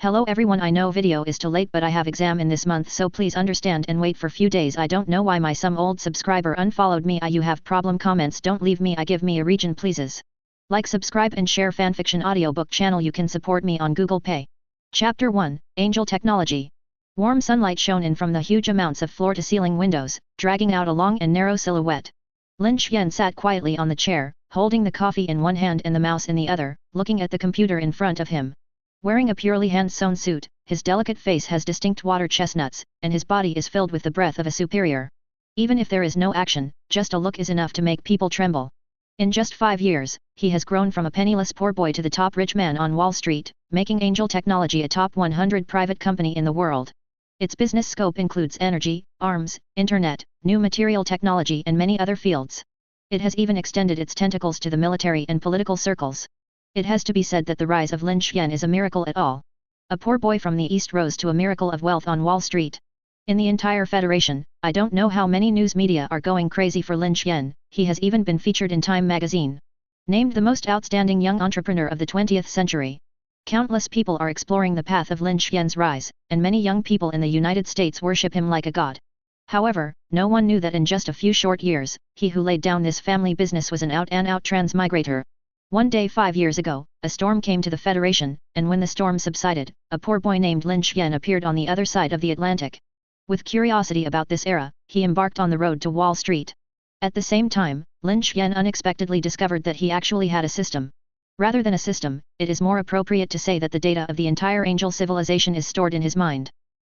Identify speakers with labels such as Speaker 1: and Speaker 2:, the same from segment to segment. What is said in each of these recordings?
Speaker 1: Hello everyone, I know video is too late but I have exam in this month, so please understand and wait for few days. I don't know why my some old subscriber unfollowed me. You have problem comments, don't leave me. I give me a region pleases. Like, subscribe and share fanfiction audiobook channel. You can support me on Google Pay. Chapter 1, Angel Technology. Warm sunlight shone in from the huge amounts of floor-to-ceiling windows, dragging out a long and narrow silhouette. Lin Xian sat quietly on the chair, holding the coffee in one hand and the mouse in the other, looking at the computer in front of him. Wearing a purely hand-sewn suit, his delicate face has distinct water chestnuts, and his body is filled with the breath of a superior. Even if there is no action, just a look is enough to make people tremble. In just 5 years, he has grown from a penniless poor boy to the top rich man on Wall Street, making Angel Technology a top 100 private company in the world. Its business scope includes energy, arms, internet, new material technology and many other fields. It has even extended its tentacles to the military and political circles. It has to be said that the rise of Lin Xian is a miracle at all. A poor boy from the East rose to a miracle of wealth on Wall Street. In the entire Federation, I don't know how many news media are going crazy for Lin Xian. He has even been featured in Time magazine. Named the most outstanding young entrepreneur of the 20th century. Countless people are exploring the path of Lin Xian's rise, and many young people in the United States worship him like a god. However, no one knew that in just a few short years, he who laid down this family business was an out-and-out transmigrator. One day 5 years ago, a storm came to the Federation, and when the storm subsided, a poor boy named Lin Xian appeared on the other side of the Atlantic. With curiosity about this era, he embarked on the road to Wall Street. At the same time, Lin Xian unexpectedly discovered that he actually had a system. Rather than a system, it is more appropriate to say that the data of the entire angel civilization is stored in his mind.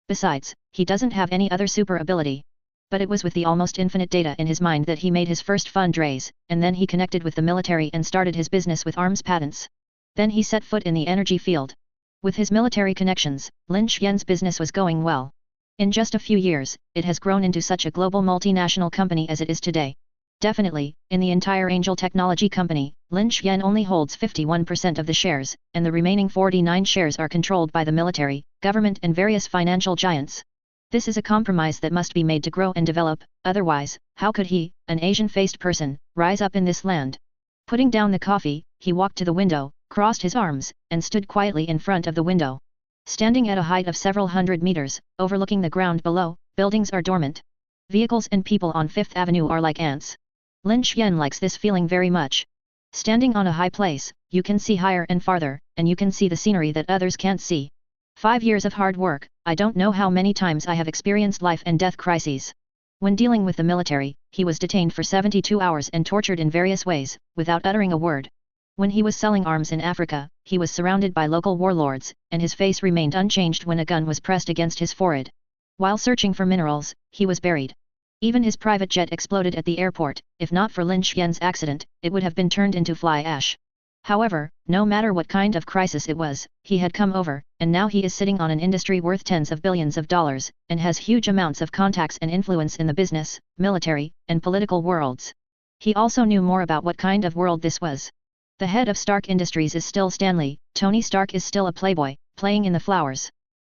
Speaker 1: Besides, he doesn't have any other super ability. But it was with the almost infinite data in his mind that he made his first fundraise, and then he connected with the military and started his business with arms patents. Then he set foot in the energy field. With his military connections, Lin Xian's business was going well. In just a few years, it has grown into such a global multinational company as it is today. Definitely, in the entire Angel Technology company, Lin Xian only holds 51% of the shares, and the remaining 49 shares are controlled by the military, government and various financial giants. This is a compromise that must be made to grow and develop, otherwise, how could he, an Asian-faced person, rise up in this land? Putting down the coffee, he walked to the window, crossed his arms, and stood quietly in front of the window. Standing at a height of several hundred meters, overlooking the ground below, buildings are dormant. Vehicles and people on Fifth Avenue are like ants. Lin Xian likes this feeling very much. Standing on a high place, you can see higher and farther, and you can see the scenery that others can't see. 5 years of hard work, I don't know how many times I have experienced life and death crises. When dealing with the military, he was detained for 72 hours and tortured in various ways, without uttering a word. When he was selling arms in Africa, he was surrounded by local warlords, and his face remained unchanged when a gun was pressed against his forehead. While searching for minerals, he was buried. Even his private jet exploded at the airport. If not for Lin Xian's accident, it would have been turned into fly ash. However, no matter what kind of crisis it was, he had come over, and now he is sitting on an industry worth tens of billions of dollars, and has huge amounts of contacts and influence in the business, military, and political worlds. He also knew more about what kind of world this was. The head of Stark Industries is still Stanley. Tony Stark is still a playboy, playing in the flowers.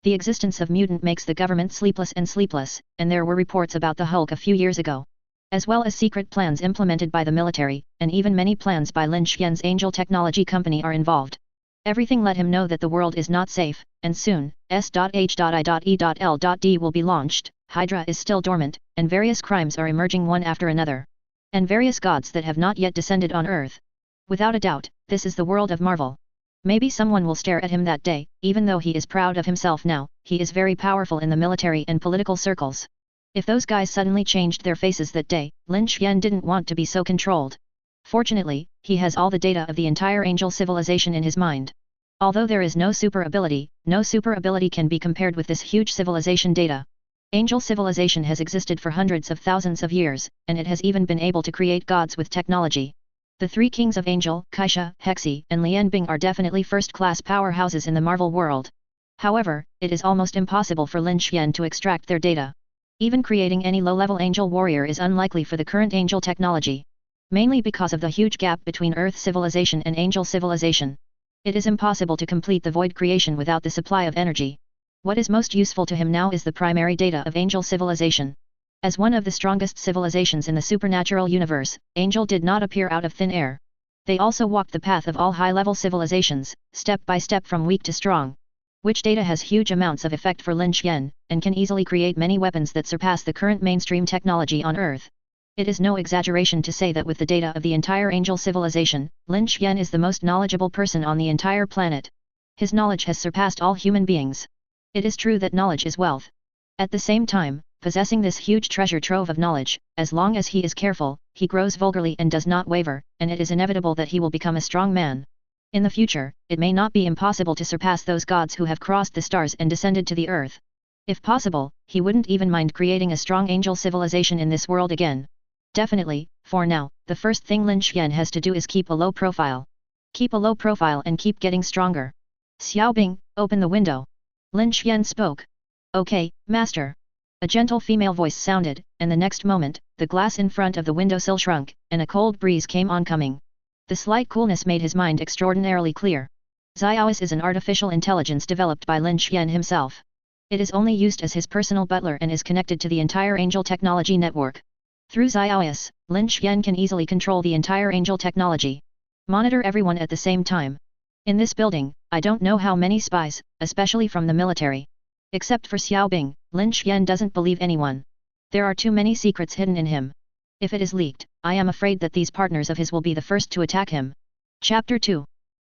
Speaker 1: The existence of mutant makes the government sleepless, and there were reports about the Hulk a few years ago. As well as secret plans implemented by the military, and even many plans by Lin Xian's Angel Technology company are involved. Everything let him know that the world is not safe, and soon, S.H.I.E.L.D will be launched. Hydra is still dormant, and various crimes are emerging one after another. And various gods that have not yet descended on Earth. Without a doubt, this is the world of Marvel. Maybe someone will stare at him that day. Even though he is proud of himself now, he is very powerful in the military and political circles. If those guys suddenly changed their faces that day, Lin Xian didn't want to be so controlled. Fortunately, he has all the data of the entire angel civilization in his mind. Although there is no super ability can be compared with this huge civilization data. Angel civilization has existed for hundreds of thousands of years, and it has even been able to create gods with technology. The three kings of Angel, Kaisha, Hexi, and Lianbing are definitely first-class powerhouses in the Marvel world. However, it is almost impossible for Lin Xian to extract their data. Even creating any low-level angel warrior is unlikely for the current angel technology. Mainly because of the huge gap between Earth civilization and angel civilization. It is impossible to complete the void creation without the supply of energy. What is most useful to him now is the primary data of angel civilization. As one of the strongest civilizations in the supernatural universe, Angel did not appear out of thin air. They also walked the path of all high-level civilizations, step by step from weak to strong. which data has huge amounts of effect for Lin Xian, and can easily create many weapons that surpass the current mainstream technology on Earth. It is no exaggeration to say that with the data of the entire angel civilization, Lin Xian is the most knowledgeable person on the entire planet. His knowledge has surpassed all human beings. It is true that knowledge is wealth. At the same time, possessing this huge treasure trove of knowledge, as long as he is careful, he grows vulgarly and does not waver, and it is inevitable that he will become a strong man. In the future, it may not be impossible to surpass those gods who have crossed the stars and descended to the earth. If possible, he wouldn't even mind creating a strong angel civilization in this world again. Definitely, for now, the first thing Lin Xian has to do is keep a low profile. Keep a low profile and keep getting stronger. Xiaobing, open the window. Lin Xian spoke. Okay, master. A gentle female voice sounded, and the next moment, the glass in front of the windowsill shrunk, and a cold breeze came oncoming. The slight coolness made his mind extraordinarily clear. Xiaois is an artificial intelligence developed by Lin Xian himself. It is only used as his personal butler and is connected to the entire angel technology network. Through Xiaois, Lin Xian can easily control the entire angel technology. Monitor everyone at the same time. In this building, I don't know how many spies, especially from the military. Except for Xiaobing, Lin Xian doesn't believe anyone. There are too many secrets hidden in him. If it is leaked, I am afraid that these partners of his will be the first to attack him. Chapter 2.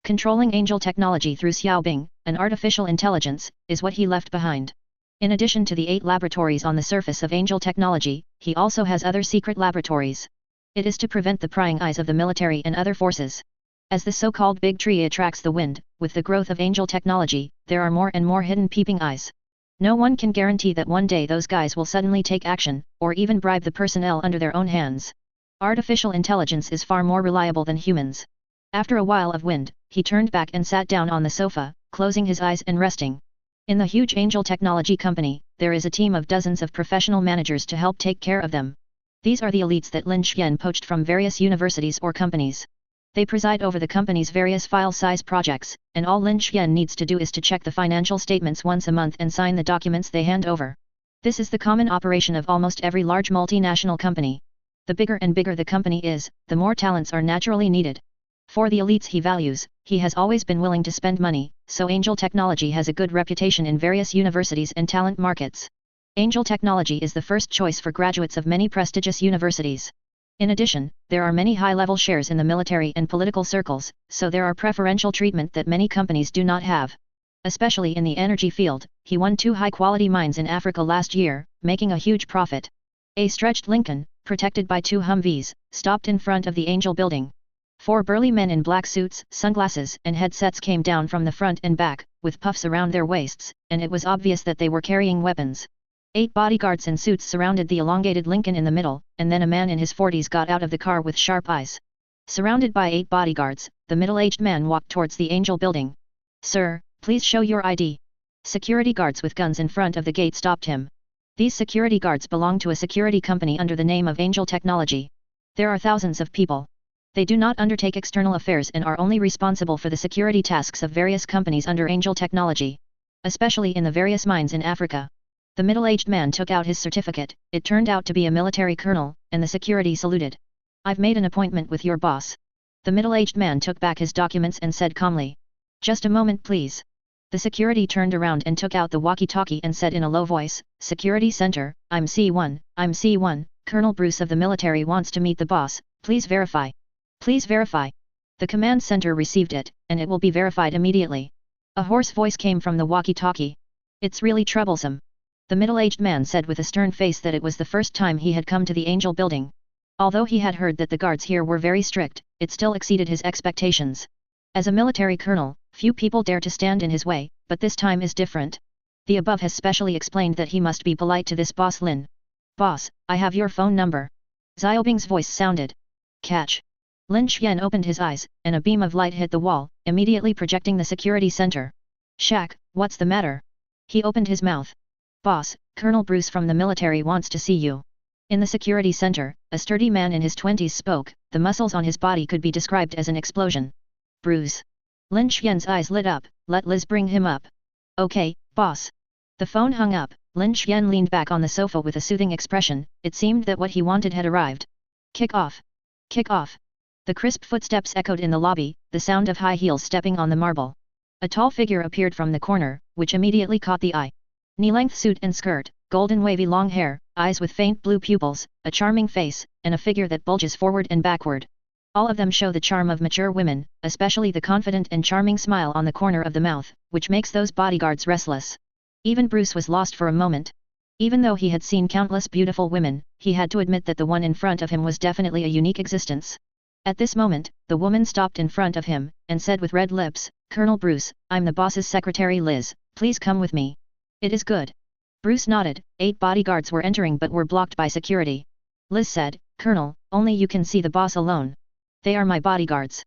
Speaker 1: Controlling angel technology through Xiaobing, an artificial intelligence, is what he left behind. In addition to the 8 laboratories on the surface of angel technology, he also has other secret laboratories. It is to prevent the prying eyes of the military and other forces. As the so-called big tree attracts the wind, with the growth of angel technology, there are more and more hidden peeping eyes. No one can guarantee that one day those guys will suddenly take action, or even bribe the personnel under their own hands. Artificial intelligence is far more reliable than humans. After a while of wind, he turned back and sat down on the sofa, closing his eyes and resting. In the huge angel technology company, there is a team of dozens of professional managers to help take care of them. These are the elites that Lin Xian poached from various universities or companies. They preside over the company's various file-size projects, and all Lin Xian needs to do is to check the financial statements once a month and sign the documents they hand over. This is the common operation of almost every large multinational company. The bigger and bigger the company is, the more talents are naturally needed. For the elites he values, he has always been willing to spend money, so angel technology has a good reputation in various universities and talent markets. Angel technology is the first choice for graduates of many prestigious universities. In addition, there are many high-level shares in the military and political circles, so there are preferential treatment that many companies do not have. Especially in the energy field, he won 2 high-quality mines in Africa last year, making a huge profit. A stretched Lincoln, protected by 2 Humvees, stopped in front of the Angel building. 4 burly men in black suits, sunglasses and headsets came down from the front and back, with puffs around their waists, and it was obvious that they were carrying weapons. 8 bodyguards in suits surrounded the elongated Lincoln in the middle, and then a man in his 40s got out of the car with sharp eyes. Surrounded by 8 bodyguards, the middle-aged man walked towards the Angel building. "Sir, please show your ID." Security guards with guns in front of the gate stopped him. These security guards belong to a security company under the name of Angel Technology. There are thousands of people. They do not undertake external affairs and are only responsible for the security tasks of various companies under Angel Technology. Especially in the various mines in Africa. The middle-aged man took out his certificate. It turned out to be a military colonel, and the security saluted. "I've made an appointment with your boss." The middle-aged man took back his documents and said calmly. "Just a moment please." The security turned around and took out the walkie-talkie and said in a low voice, "Security Center, I'm C1, Colonel Bruce of the military wants to meet the boss, please verify." "Please verify." The command center received it, and it will be verified immediately. A hoarse voice came from the walkie-talkie. "It's really troublesome." The middle-aged man said with a stern face that it was the first time he had come to the Angel building. Although he had heard that the guards here were very strict, it still exceeded his expectations. As a military colonel, few people dare to stand in his way, but this time is different. The above has specially explained that he must be polite to this boss Lin. "Boss, I have your phone number." Xiaobing's voice sounded. "Catch." Lin Xian opened his eyes, and a beam of light hit the wall, immediately projecting the security center. "Shaq, what's the matter?" He opened his mouth. "Boss, Colonel Bruce from the military wants to see you." In the security center, a sturdy man in his 20s spoke. The muscles on his body could be described as an explosion. "Bruce." Lin Xian's eyes lit up. "Let Liz bring him up." "Okay, boss." The phone hung up. Lin Xian leaned back on the sofa with a soothing expression. It seemed that what he wanted had arrived. "Kick off. Kick off." The crisp footsteps echoed in the lobby, the sound of high heels stepping on the marble. A tall figure appeared from the corner, which immediately caught the eye. Knee-length suit and skirt, golden wavy long hair, eyes with faint blue pupils, a charming face, and a figure that bulges forward and backward. All of them show the charm of mature women, especially the confident and charming smile on the corner of the mouth, which makes those bodyguards restless. Even Bruce was lost for a moment. Even though he had seen countless beautiful women, he had to admit that the one in front of him was definitely a unique existence. At this moment, the woman stopped in front of him, and said with red lips, "Colonel Bruce, I'm the boss's secretary Liz, please come with me." "It is good." Bruce nodded. 8 bodyguards were entering but were blocked by security. Liz said, "Colonel, only you can see the boss alone." "They are my bodyguards."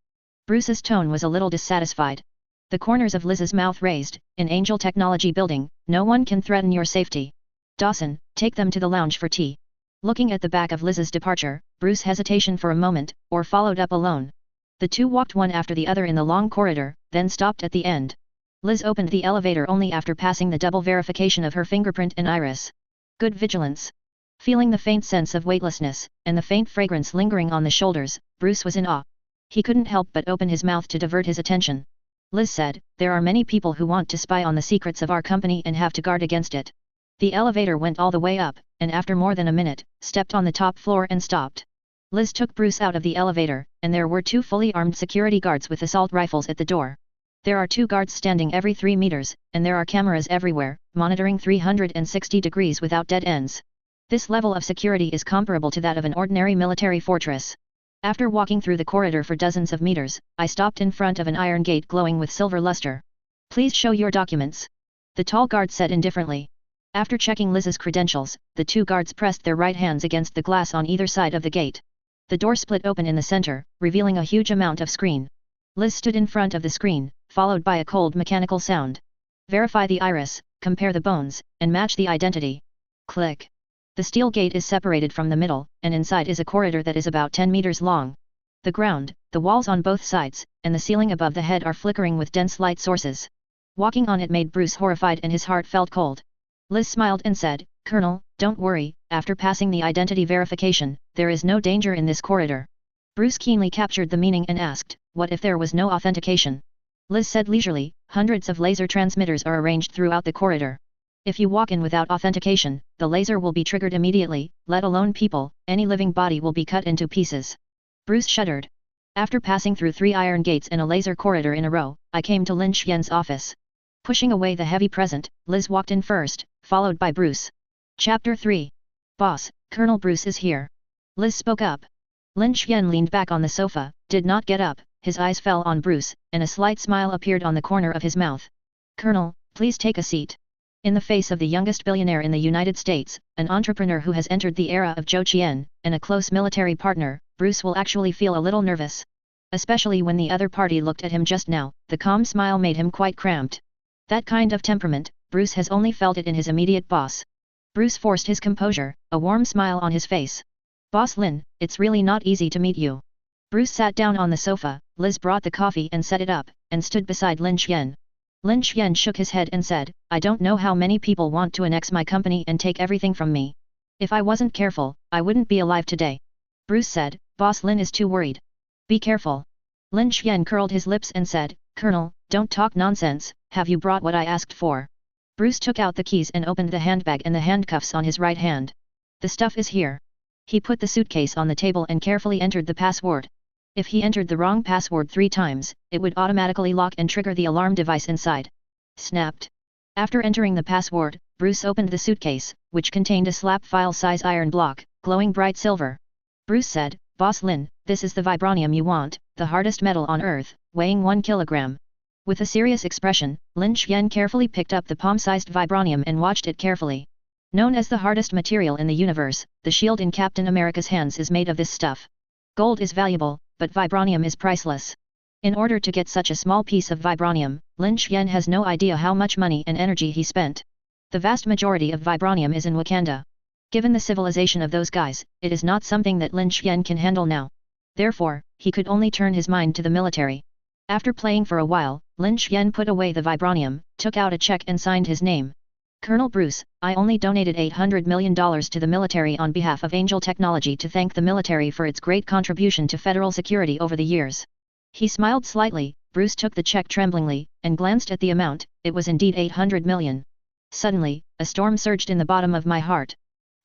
Speaker 1: Bruce's tone was a little dissatisfied. The corners of Liz's mouth raised. "In Angel Technology Building, no one can threaten your safety. Dawson, take them to the lounge for tea." Looking at the back of Liz's departure, Bruce hesitated for a moment, or followed up alone. The two walked one after the other in the long corridor, then stopped at the end. Liz opened the elevator only after passing the double verification of her fingerprint and iris. Good vigilance. Feeling the faint sense of weightlessness, and the faint fragrance lingering on the shoulders, Bruce was in awe. He couldn't help but open his mouth to divert his attention. Liz said, "There are many people who want to spy on the secrets of our company and have to guard against it." The elevator went all the way up, and after more than a minute, stepped on the top floor and stopped. Liz took Bruce out of the elevator, and there were 2 fully armed security guards with assault rifles at the door. There are 2 guards standing every 3 meters, and there are cameras everywhere, monitoring 360 degrees without dead ends. This level of security is comparable to that of an ordinary military fortress. After walking through the corridor for dozens of meters, I stopped in front of an iron gate glowing with silver luster. "Please show your documents," the tall guard said indifferently. After checking Liz's credentials, the 2 guards pressed their right hands against the glass on either side of the gate. The door split open in the center, revealing a huge amount of screen. Liz stood in front of the screen, followed by a cold mechanical sound. "Verify the iris, compare the bones, and match the identity." Click. The steel gate is separated from the middle, and inside is a corridor that is about 10 meters long. The ground, the walls on both sides, and the ceiling above the head are flickering with dense light sources. Walking on it made Bruce horrified and his heart felt cold. Liz smiled and said, "Colonel, don't worry, after passing the identity verification, there is no danger in this corridor." Bruce keenly captured the meaning and asked, "What if there was no authentication?" Liz said leisurely, "Hundreds of laser transmitters are arranged throughout the corridor. If you walk in without authentication, the laser will be triggered immediately, let alone people, any living body will be cut into pieces." Bruce shuddered. After passing through 3 iron gates and a laser corridor in a row, I came to Lin Xian's office. Pushing away the heavy present, Liz walked in first, followed by Bruce. Chapter 3. "Boss, Colonel Bruce is here." Liz spoke up. Lin Xian leaned back on the sofa, did not get up, his eyes fell on Bruce, and a slight smile appeared on the corner of his mouth. "Colonel, please take a seat." In the face of the youngest billionaire in the United States, an entrepreneur who has entered the era of Zhou Qian, and a close military partner, Bruce will actually feel a little nervous. Especially when the other party looked at him just now, the calm smile made him quite cramped. That kind of temperament, Bruce has only felt it in his immediate boss. Bruce forced his composure, a warm smile on his face. "Boss Lin, it's really not easy to meet you." Bruce sat down on the sofa, Liz brought the coffee and set it up, and stood beside Lin Xian. Lin Xian shook his head and said, "I don't know how many people want to annex my company and take everything from me. If I wasn't careful, I wouldn't be alive today." Bruce said, "Boss Lin is too worried. Be careful." Lin Xian curled his lips and said, "Colonel, don't talk nonsense, have you brought what I asked for?" Bruce took out the keys and opened the handbag and the handcuffs on his right hand. "The stuff is here." He put the suitcase on the table and carefully entered the password. If he entered the wrong password 3 times, it would automatically lock and trigger the alarm device inside. Snapped. After entering the password, Bruce opened the suitcase, which contained a slab file-size iron block, glowing bright silver. Bruce said, "Boss Lin, this is the vibranium you want, the hardest metal on Earth, weighing 1 kilogram." With a serious expression, Lin Xian carefully picked up the palm-sized vibranium and watched it carefully. Known as the hardest material in the universe, the shield in Captain America's hands is made of this stuff. Gold is valuable, but vibranium is priceless. In order to get such a small piece of vibranium, Lin Xian has no idea how much money and energy he spent. The vast majority of vibranium is in Wakanda. Given the civilization of those guys, it is not something that Lin Xian can handle now. Therefore, he could only turn his mind to the military. After playing for a while, Lin Xian put away the vibranium, took out a check and signed his name. "Colonel Bruce, I only donated $800 million to the military on behalf of Angel Technology to thank the military for its great contribution to federal security over the years." He smiled slightly, Bruce took the check tremblingly, and glanced at the amount. It was indeed 800 million. Suddenly, a storm surged in the bottom of my heart.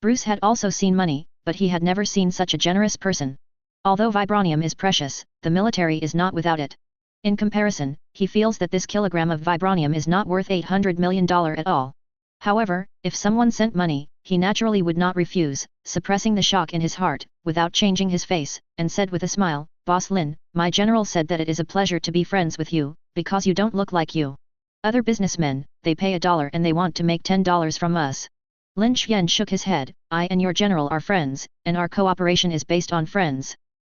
Speaker 1: Bruce had also seen money, but he had never seen such a generous person. Although vibranium is precious, the military is not without it. In comparison, he feels that this kilogram of vibranium is not worth $800 million at all. However, if someone sent money, he naturally would not refuse, suppressing the shock in his heart, without changing his face, and said with a smile, "Boss Lin, my general said that it is a pleasure to be friends with you, because you don't look like you. Other businessmen, they pay $1 and they want to make $10 from us." Lin Xian shook his head. "I and your general are friends, and our cooperation is based on friends.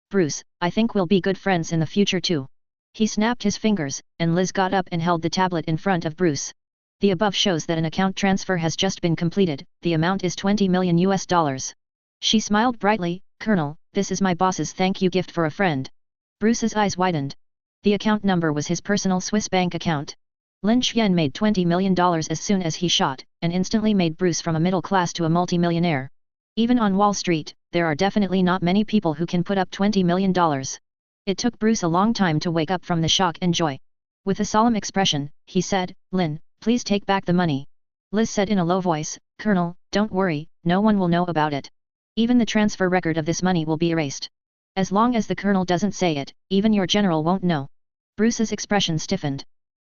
Speaker 1: Bruce, I think we'll be good friends in the future too." He snapped his fingers, and Liz got up and held the tablet in front of Bruce. The above shows that an account transfer has just been completed. The amount is $20 million. She smiled brightly. "Colonel, this is my boss's thank you gift for a friend." Bruce's eyes widened. The account number was his personal Swiss bank account. Lin Xian made $20 million as soon as he shot, and instantly made Bruce from a middle class to a multi-millionaire. Even on Wall Street, there are definitely not many people who can put up $20 million. It took Bruce a long time to wake up from the shock and joy. With a solemn expression, he said, "Lin, please take back the money." Liz said in a low voice, "Colonel, don't worry, no one will know about it. Even the transfer record of this money will be erased. As long as the colonel doesn't say it, even your general won't know." Bruce's expression stiffened.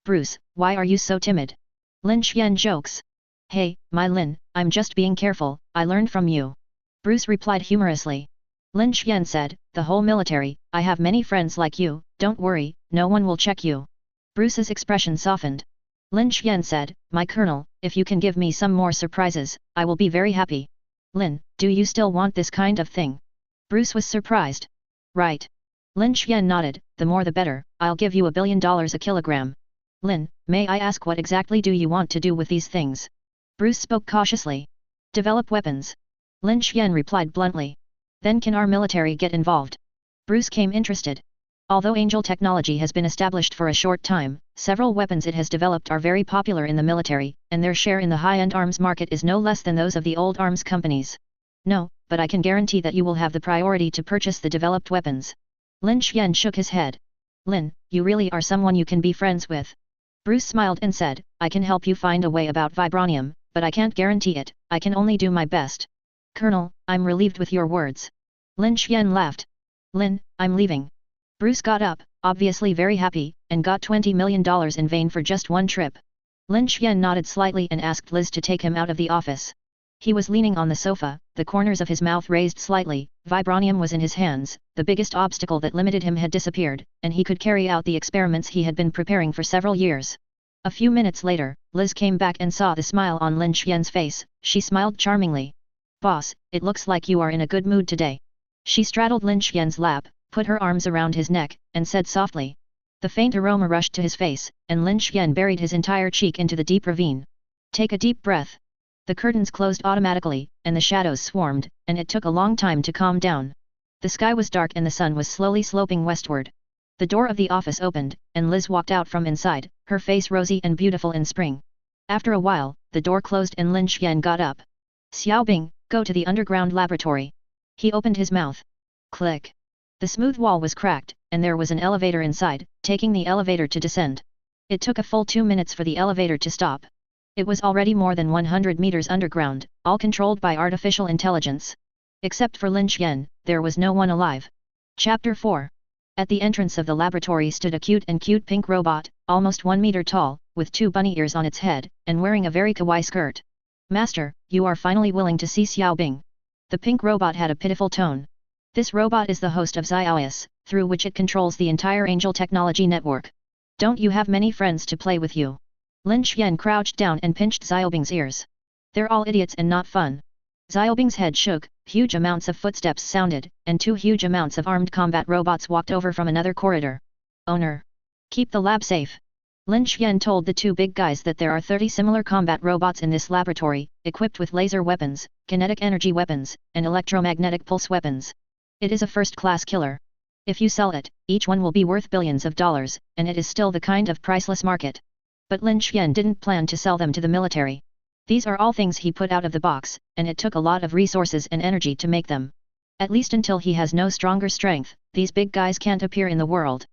Speaker 1: "Bruce, why are you so timid?" Lin Xian jokes. "Hey, my Lin, I'm just being careful, I learned from you." Bruce replied humorously. Lin Xian said, "The whole military, I have many friends like you, don't worry, no one will check you." Bruce's expression softened. Lin Xian said, "My colonel, if you can give me some more surprises, I will be very happy." "Lin, do you still want this kind of thing?" Bruce was surprised. "Right." Lin Xian nodded, "The more the better, I'll give you $1 billion a kilogram." "Lin, may I ask what exactly do you want to do with these things?" Bruce spoke cautiously. "Develop weapons." Lin Xian replied bluntly. "Then can our military get involved?" Bruce came interested. Although Angel technology has been established for a short time, several weapons it has developed are very popular in the military, and their share in the high-end arms market is no less than those of the old arms companies. "No, but I can guarantee that you will have the priority to purchase the developed weapons." Lin Xian shook his head. "Lin, you really are someone you can be friends with." Bruce smiled and said, "I can help you find a way about vibranium, but I can't guarantee it, I can only do my best." "Colonel, I'm relieved with your words." Lin Xian laughed. "Lin, I'm leaving." Bruce got up, obviously very happy, and got $20 million in vain for just one trip. Lin Xian nodded slightly and asked Liz to take him out of the office. He was leaning on the sofa, the corners of his mouth raised slightly, vibranium was in his hands, the biggest obstacle that limited him had disappeared, and he could carry out the experiments he had been preparing for several years. A few minutes later, Liz came back and saw the smile on Lin Xian's face. She smiled charmingly. "Boss, it looks like you are in a good mood today." She straddled Lin Xian's lap, put her arms around his neck, and said softly. The faint aroma rushed to his face, and Lin Xian buried his entire cheek into the deep ravine. "Take a deep breath." The curtains closed automatically, and the shadows swarmed, and it took a long time to calm down. The sky was dark and the sun was slowly sloping westward. The door of the office opened, and Liz walked out from inside, her face rosy and beautiful in spring. After a while, the door closed and Lin Xian got up. "Xiaobing, go to the underground laboratory." He opened his mouth. Click. The smooth wall was cracked, and there was an elevator inside, taking the elevator to descend. It took a full 2 minutes for the elevator to stop. It was already more than 100 meters underground, all controlled by artificial intelligence. Except for Lin Xian, there was no one alive. Chapter 4. At the entrance of the laboratory stood a cute pink robot, almost 1 meter tall, with 2 bunny ears on its head, and wearing a very kawaii skirt. "Master, you are finally willing to see Xiaobing." The pink robot had a pitiful tone. This robot is the host of usse, through which it controls the entire Angel technology network. "Don't you have many friends to play with you?" Lin Xian crouched down and pinched Xiaobing's ears. "They're all idiots and not fun." Xiaobing's head shook, huge amounts of footsteps sounded, and 2 huge amounts of armed combat robots walked over from another corridor. "Owner, keep the lab safe." Lin Xian told the 2 big guys that there are 30 similar combat robots in this laboratory, equipped with laser weapons, kinetic energy weapons, and electromagnetic pulse weapons. It is a first-class killer. If you sell it, each one will be worth billions of dollars, and it is still the kind of priceless market. But Lin Xian didn't plan to sell them to the military. These are all things he put out of the box, and it took a lot of resources and energy to make them. At least until he has no stronger strength, these big guys can't appear in the world.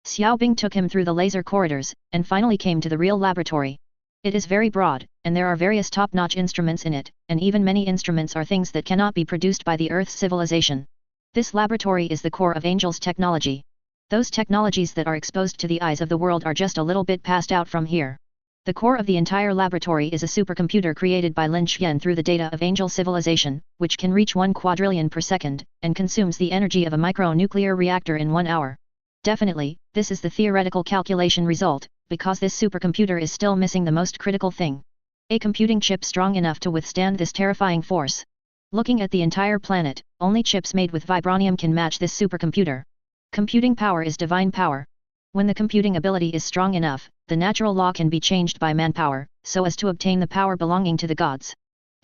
Speaker 1: Xiaobing took him through the laser corridors, and finally came to the real laboratory. It is very broad, and there are various top-notch instruments in it, and even many instruments are things that cannot be produced by the Earth's civilization. This laboratory is the core of Angel's technology. Those technologies that are exposed to the eyes of the world are just a little bit passed out from here. The core of the entire laboratory is a supercomputer created by Lin Xian through the data of Angel civilization, which can reach 1 quadrillion per second, and consumes the energy of a micro-nuclear reactor in 1 hour. Definitely, this is the theoretical calculation result, because this supercomputer is still missing the most critical thing. A computing chip strong enough to withstand this terrifying force. Looking at the entire planet, only chips made with vibranium can match this supercomputer. Computing power is divine power. When the computing ability is strong enough, the natural law can be changed by manpower, so as to obtain the power belonging to the gods.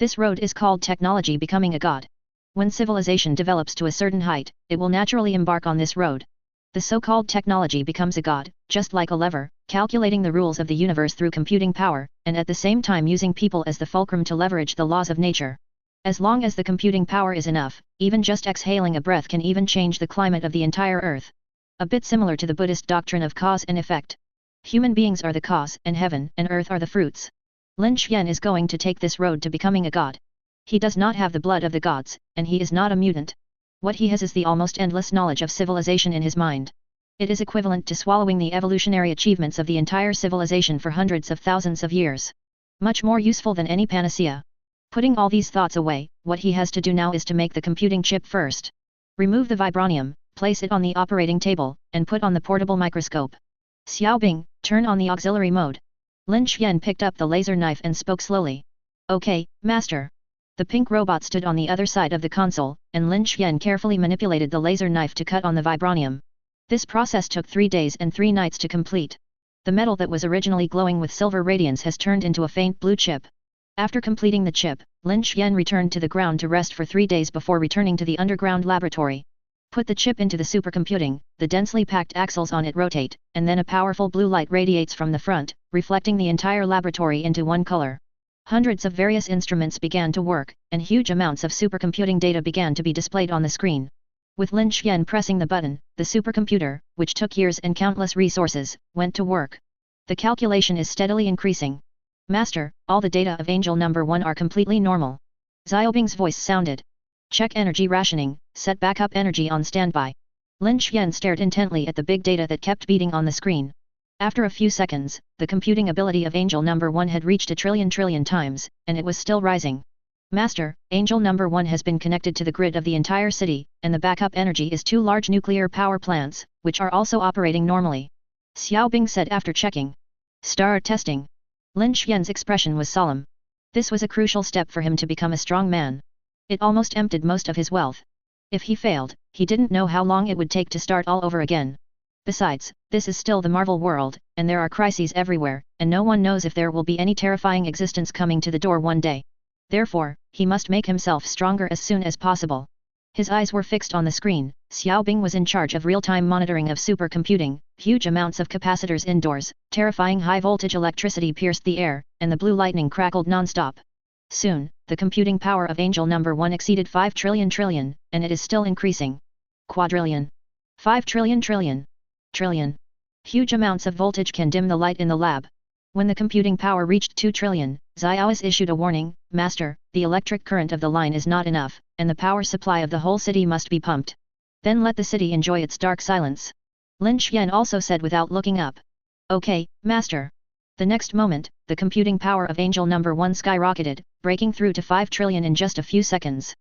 Speaker 1: This road is called technology becoming a god. When civilization develops to a certain height, it will naturally embark on this road. The so-called technology becomes a god, just like a lever, calculating the rules of the universe through computing power, and at the same time using people as the fulcrum to leverage the laws of nature. As long as the computing power is enough, even just exhaling a breath can even change the climate of the entire earth. A bit similar to the Buddhist doctrine of cause and effect. Human beings are the cause, and heaven and earth are the fruits. Lin Xian is going to take this road to becoming a god. He does not have the blood of the gods, and he is not a mutant. What he has is the almost endless knowledge of civilization in his mind. It is equivalent to swallowing the evolutionary achievements of the entire civilization for hundreds of thousands of years. Much more useful than any panacea. Putting all these thoughts away, what he has to do now is to make the computing chip first. Remove the vibranium, place it on the operating table, and put on the portable microscope. Xiaobing, turn on the auxiliary mode. Lin Xian picked up the laser knife and spoke slowly. Okay, master. The pink robot stood on the other side of the console, and Lin Xian carefully manipulated the laser knife to cut on the vibranium. This process took 3 days and 3 nights to complete. The metal that was originally glowing with silver radiance has turned into a faint blue chip. After completing the chip, Lin Xian returned to the ground to rest for 3 days before returning to the underground laboratory. Put the chip into the supercomputing, the densely packed axles on it rotate, and then a powerful blue light radiates from the front, reflecting the entire laboratory into one color. Hundreds of various instruments began to work, and huge amounts of supercomputing data began to be displayed on the screen. With Lin Xian pressing the button, the supercomputer, which took years and countless resources, went to work. The calculation is steadily increasing. Master, all the data of Angel number 1 are completely normal. Xiaobing's voice sounded. Check energy rationing, set backup energy on standby. Lin Xian stared intently at the big data that kept beating on the screen. After a few seconds, the computing ability of Angel number 1 had reached a trillion times, and it was still rising. Master, Angel number 1 has been connected to the grid of the entire city, and the backup energy is 2 large nuclear power plants, which are also operating normally. Xiaobing said after checking. Start testing. Lin Xian's expression was solemn. This was a crucial step for him to become a strong man. It almost emptied most of his wealth. If he failed, he didn't know how long it would take to start all over again. Besides, this is still the Marvel world, and there are crises everywhere, and no one knows if there will be any terrifying existence coming to the door one day. Therefore, he must make himself stronger as soon as possible. His eyes were fixed on the screen. Xiaobing was in charge of real-time monitoring of supercomputing. Huge amounts of capacitors indoors, terrifying high-voltage electricity pierced the air, and the blue lightning crackled non-stop. Soon, the computing power of Angel number 1 exceeded 5 trillion, and it is still increasing. Quadrillion. 5 trillion. Huge amounts of voltage can dim the light in the lab. When the computing power reached 2 trillion, Xiaois issued a warning, Master, the electric current of the line is not enough, and the power supply of the whole city must be pumped. Then let the city enjoy its dark silence. Lin Xian also said without looking up. Okay, Master. The next moment, the computing power of Angel number 1 skyrocketed, breaking through to 5 trillion in just a few seconds.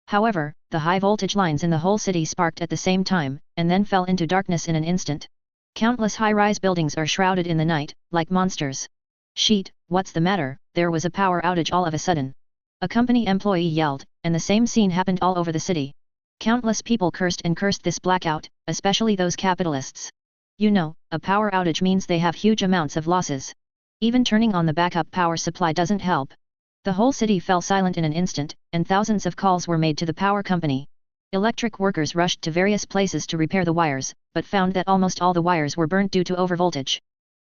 Speaker 1: However, the high-voltage lines in the whole city sparked at the same time, and then fell into darkness in an instant. Countless high-rise buildings are shrouded in the night, like monsters. Sheet, what's the matter? There was a power outage all of a sudden. A company employee yelled, and the same scene happened all over the city. Countless people cursed this blackout, especially those capitalists. You know, a power outage means they have huge amounts of losses. Even turning on the backup power supply doesn't help. The whole city fell silent in an instant, and thousands of calls were made to the power company. Electric workers rushed to various places to repair the wires, but found that almost all the wires were burnt due to overvoltage.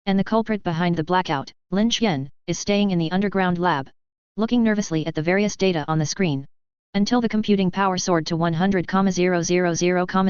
Speaker 1: And the culprit behind the blackout, Lin Xian, is staying in the underground lab. Looking nervously at the various data on the screen. until the computing power soared to 100,000,000,000,000,000,000,000,000,000,000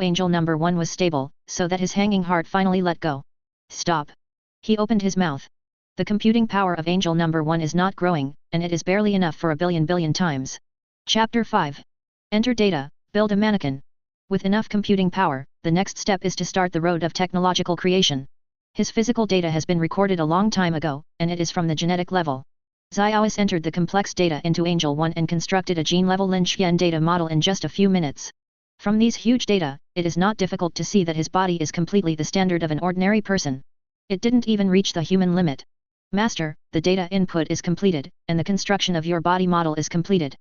Speaker 1: Angel number 1 was stable, so that his hanging heart finally let go. Stop. He opened his mouth. The computing power of Angel number 1 is not growing, and it is barely enough for a billion times. Chapter 5. Enter data, build a mannequin. With enough computing power, the next step is to start the road of technological creation. His physical data has been recorded a long time ago, and it is from the genetic level. Xiaois entered the complex data into Angel 1 and constructed a gene-level Lin Xian data model in just a few minutes. From these huge data, it is not difficult to see that his body is completely the standard of an ordinary person. It didn't even reach the human limit. Master, the data input is completed, and the construction of your body model is completed.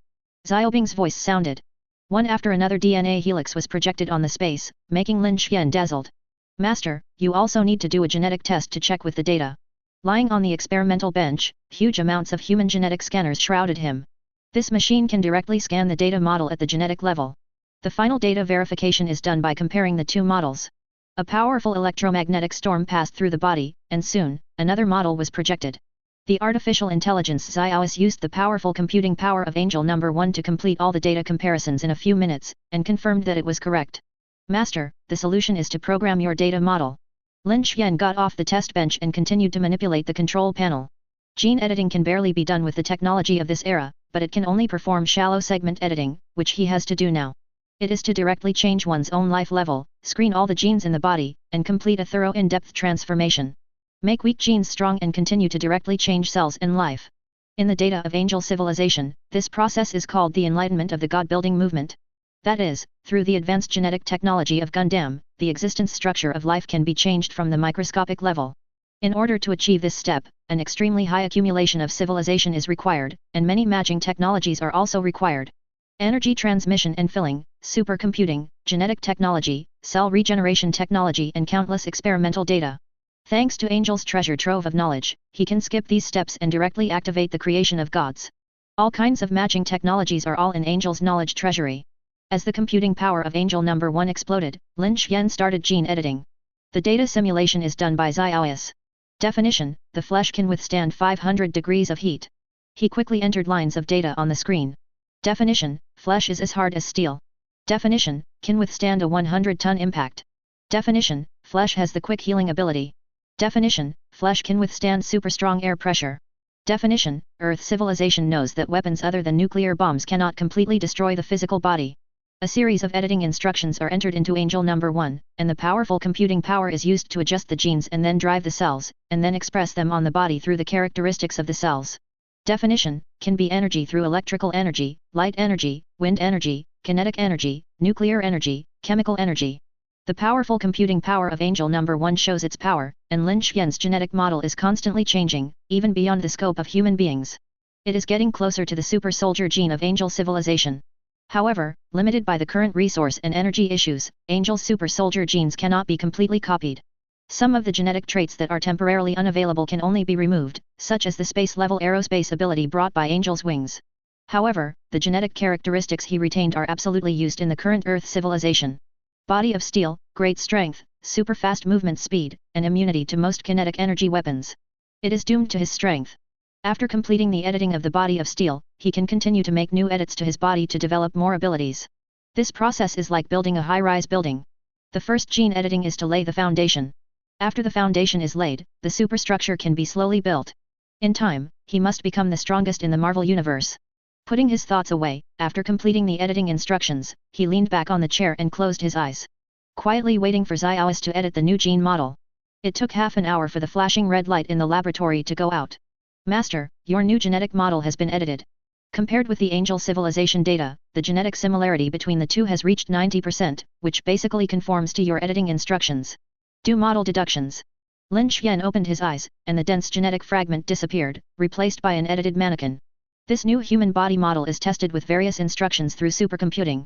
Speaker 1: Xiaobing's voice sounded. One after another DNA helix was projected on the space, making Lin Xian dazzled. Master, you also need to do a genetic test to check with the data. Lying on the experimental bench, huge amounts of human genetic scanners shrouded him. This machine can directly scan the data model at the genetic level. The final data verification is done by comparing the two models. A powerful electromagnetic storm passed through the body, and soon, another model was projected. The artificial intelligence Xiaois used the powerful computing power of Angel number 1 to complete all the data comparisons in a few minutes, and confirmed that it was correct. Master, the solution is to program your data model. Lin Xian got off the test bench and continued to manipulate the control panel. Gene editing can barely be done with the technology of this era, but it can only perform shallow segment editing, which he has to do now. It is to directly change one's own life level, screen all the genes in the body, and complete a thorough in-depth transformation. Make weak genes strong and continue to directly change cells in life. In the data of angel civilization, this process is called the enlightenment of the God-building movement. That is, through the advanced genetic technology of Gundam, the existence structure of life can be changed from the microscopic level. In order to achieve this step, an extremely high accumulation of civilization is required, and many matching technologies are also required. Energy transmission and filling, supercomputing, genetic technology, cell regeneration technology and countless experimental data. Thanks to Angel's treasure trove of knowledge, he can skip these steps and directly activate the creation of gods. All kinds of matching technologies are all in Angel's knowledge treasury. As the computing power of Angel number 1 exploded, Lin Xian started gene editing. The data simulation is done by Xiaois. Definition: the flesh can withstand 500 degrees of heat. He quickly entered lines of data on the screen. Definition: flesh is as hard as steel. Definition: can withstand a 100-ton impact. Definition: flesh has the quick healing ability. Definition: flesh can withstand super strong air pressure. Definition: Earth civilization knows that weapons other than nuclear bombs cannot completely destroy the physical body. A series of editing instructions are entered into Angel number 1, and the powerful computing power is used to adjust the genes and then drive the cells, and then express them on the body through the characteristics of the cells. Definition: can be energy through electrical energy, light energy, wind energy, kinetic energy, nuclear energy, chemical energy. The powerful computing power of Angel number 1 shows its power, and Lin Xian's genetic model is constantly changing, even beyond the scope of human beings. It is getting closer to the super soldier gene of Angel civilization. However, limited by the current resource and energy issues, Angel's super soldier genes cannot be completely copied. Some of the genetic traits that are temporarily unavailable can only be removed, such as the space-level aerospace ability brought by Angel's wings. However, the genetic characteristics he retained are absolutely used in the current Earth civilization. Body of steel, great strength, super fast movement speed, and immunity to most kinetic energy weapons. It is doomed to his strength. After completing the editing of the body of steel, he can continue to make new edits to his body to develop more abilities. This process is like building a high-rise building. The first gene editing is to lay the foundation. After the foundation is laid, the superstructure can be slowly built. In time, he must become the strongest in the Marvel Universe. Putting his thoughts away, after completing the editing instructions, he leaned back on the chair and closed his eyes. Quietly waiting for Xiaois to edit the new gene model. It took half an hour for the flashing red light in the laboratory to go out. Master, your new genetic model has been edited. Compared with the Angel civilization data, the genetic similarity between the two has reached 90%, which basically conforms to your editing instructions. Do model deductions. Lin Xian opened his eyes, and the dense genetic fragment disappeared, replaced by an edited mannequin. This new human body model is tested with various instructions through supercomputing.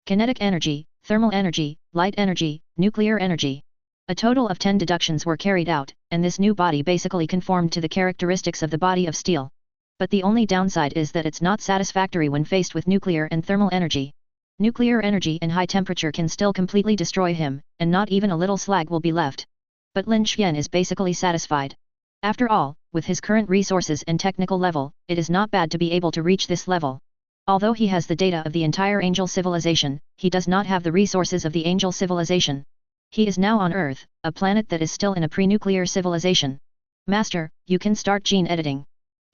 Speaker 1: Kinetic energy, thermal energy, light energy, nuclear energy. A total of 10 deductions were carried out, and this new body basically conformed to the characteristics of the body of steel. But the only downside is that it's not satisfactory when faced with nuclear and thermal energy. Nuclear energy and high temperature can still completely destroy him, and not even a little slag will be left. But Lin Xian is basically satisfied. After all, with his current resources and technical level, it is not bad to be able to reach this level. Although he has the data of the entire angel civilization, he does not have the resources of the angel civilization. He is now on Earth, a planet that is still in a pre-nuclear civilization. Master, you can start gene editing.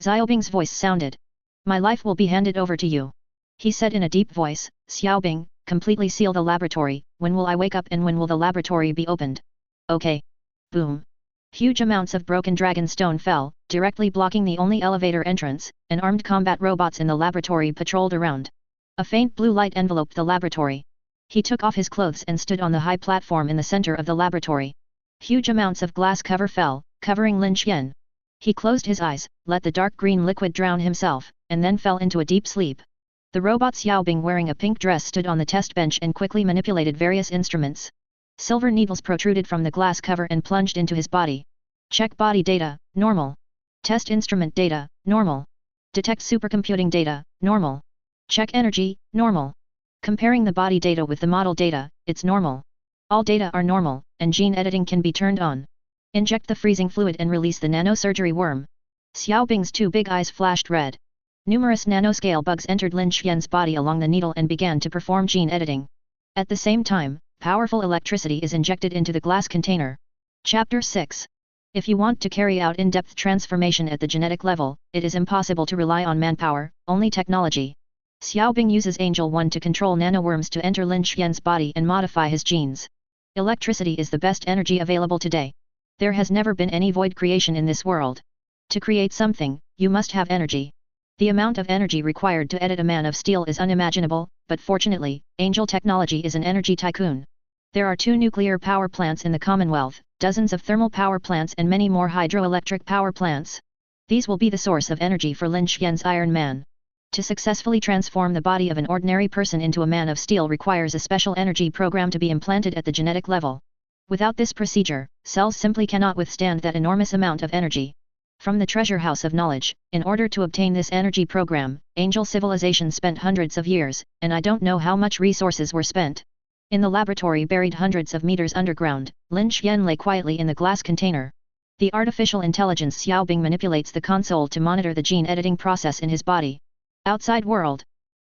Speaker 1: Xiaobing's voice sounded. My life will be handed over to you. He said in a deep voice, Xiaobing, completely seal the laboratory, when will I wake up and when will the laboratory be opened? Okay. Boom. Huge amounts of broken dragon stone fell, directly blocking the only elevator entrance, and armed combat robots in the laboratory patrolled around. A faint blue light enveloped the laboratory. He took off his clothes and stood on the high platform in the center of the laboratory. Huge amounts of glass cover fell, covering Lin Xian. He closed his eyes, let the dark green liquid drown himself, and then fell into a deep sleep. The robot Xiaobing wearing a pink dress stood on the test bench and quickly manipulated various instruments. Silver needles protruded from the glass cover and plunged into his body. Check body data, normal. Test instrument data, normal. Detect supercomputing data, normal. Check energy, normal. Comparing the body data with the model data, it's normal. All data are normal, and gene editing can be turned on. Inject the freezing fluid and release the nanosurgery worm. Xiaobing's two big eyes flashed red. Numerous nanoscale bugs entered Lin Xian's body along the needle and began to perform gene editing. At the same time, powerful electricity is injected into the glass container. Chapter 6. If you want to carry out in-depth transformation at the genetic level, it is impossible to rely on manpower, only technology. Xiaobing uses Angel 1 to control nanoworms to enter Lin Xian's body and modify his genes. Electricity is the best energy available today. There has never been any void creation in this world. To create something, you must have energy. The amount of energy required to edit a man of steel is unimaginable, but fortunately, Angel Technology is an energy tycoon. There are 2 nuclear power plants in the Commonwealth, dozens of thermal power plants and many more hydroelectric power plants. These will be the source of energy for Lin Xian's Iron Man. To successfully transform the body of an ordinary person into a man of steel requires a special energy program to be implanted at the genetic level. Without this procedure, cells simply cannot withstand that enormous amount of energy. From the treasure house of knowledge, in order to obtain this energy program, Angel Civilization spent hundreds of years, and I don't know how much resources were spent. In the laboratory buried hundreds of meters underground, Lin Xian lay quietly in the glass container. The artificial intelligence Xiaobing manipulates the console to monitor the gene editing process in his body. Outside world.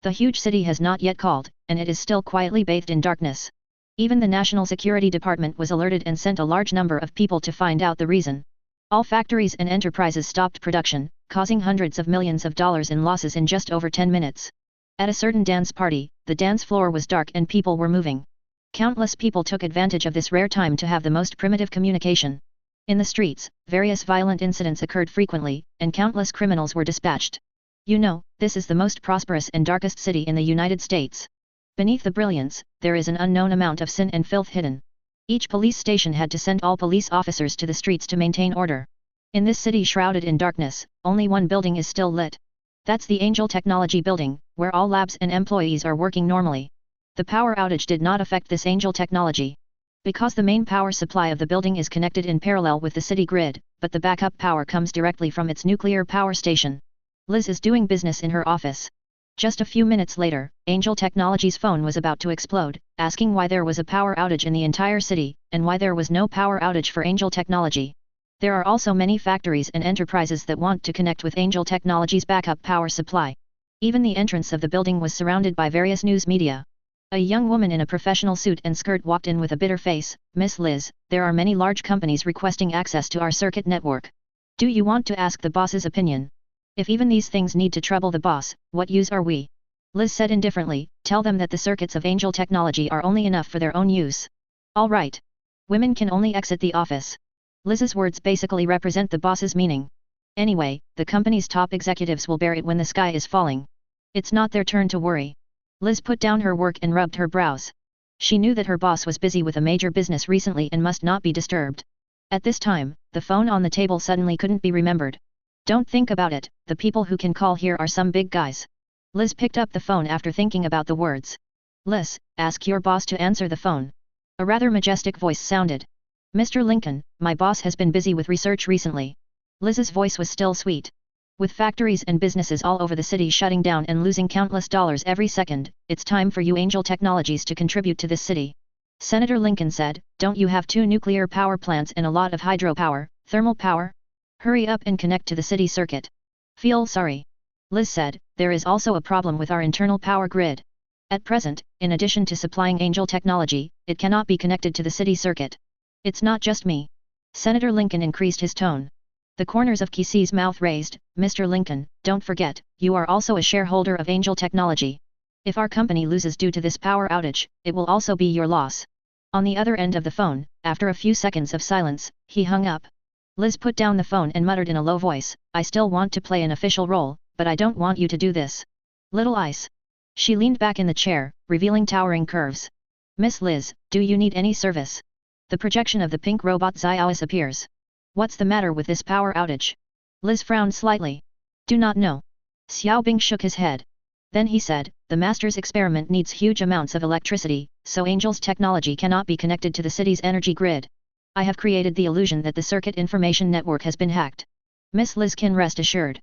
Speaker 1: The huge city has not yet called, and it is still quietly bathed in darkness. Even the National Security Department was alerted and sent a large number of people to find out the reason. All factories and enterprises stopped production, causing hundreds of millions of dollars in losses in just over 10 minutes. At a certain dance party, the dance floor was dark and people were moving. Countless people took advantage of this rare time to have the most primitive communication. In the streets, various violent incidents occurred frequently, and countless criminals were dispatched. You know, this is the most prosperous and darkest city in the United States. Beneath the brilliance, there is an unknown amount of sin and filth hidden. Each police station had to send all police officers to the streets to maintain order. In this city shrouded in darkness, only one building is still lit. That's the Angel Technology Building, where all labs and employees are working normally. The power outage did not affect this Angel Technology. Because the main power supply of the building is connected in parallel with the city grid, but the backup power comes directly from its nuclear power station. Liz is doing business in her office. Just a few minutes later, Angel Technology's phone was about to explode, asking why there was a power outage in the entire city, and why there was no power outage for Angel Technology. There are also many factories and enterprises that want to connect with Angel Technology's backup power supply. Even the entrance of the building was surrounded by various news media. A young woman in a professional suit and skirt walked in with a bitter face. Miss Liz, there are many large companies requesting access to our circuit network. Do you want to ask the boss's opinion? If even these things need to trouble the boss, what use are we? Liz said indifferently, tell them that the circuits of Angel Technology are only enough for their own use. All right. Women can only exit the office. Liz's words basically represent the boss's meaning. Anyway, the company's top executives will bear it when the sky is falling. It's not their turn to worry. Liz put down her work and rubbed her brows. She knew that her boss was busy with a major business recently and must not be disturbed. At this time, the phone on the table suddenly couldn't be remembered. Don't think about it, the people who can call here are some big guys. Liz picked up the phone after thinking about the words. Liz, ask your boss to answer the phone. A rather majestic voice sounded. Mr. Lincoln, my boss has been busy with research recently. Liz's voice was still sweet. With factories and businesses all over the city shutting down and losing countless dollars every second, it's time for you Angel Technologies to contribute to this city. Senator Lincoln said, don't you have 2 nuclear power plants and a lot of hydropower, thermal power? Hurry up and connect to the city circuit. Feel sorry. Liz said, there is also a problem with our internal power grid. At present, in addition to supplying Angel Technology, it cannot be connected to the city circuit. It's not just me. Senator Lincoln increased his tone. The corners of Kesey's mouth raised. Mr. Lincoln, don't forget, you are also a shareholder of Angel Technology. If our company loses due to this power outage, it will also be your loss. On the other end of the phone, after a few seconds of silence, he hung up. Liz put down the phone and muttered in a low voice, I still want to play an official role, but I don't want you to do this. Little Ice. She leaned back in the chair, revealing towering curves. Miss Liz, do you need any service? The projection of the pink robot Xiaois appears. What's the matter with this power outage? Liz frowned slightly. Do not know. Xiaobing shook his head. Then he said, the master's experiment needs huge amounts of electricity, so Angel's technology cannot be connected to the city's energy grid. I have created the illusion that the circuit information network has been hacked. Miss Liz can rest assured.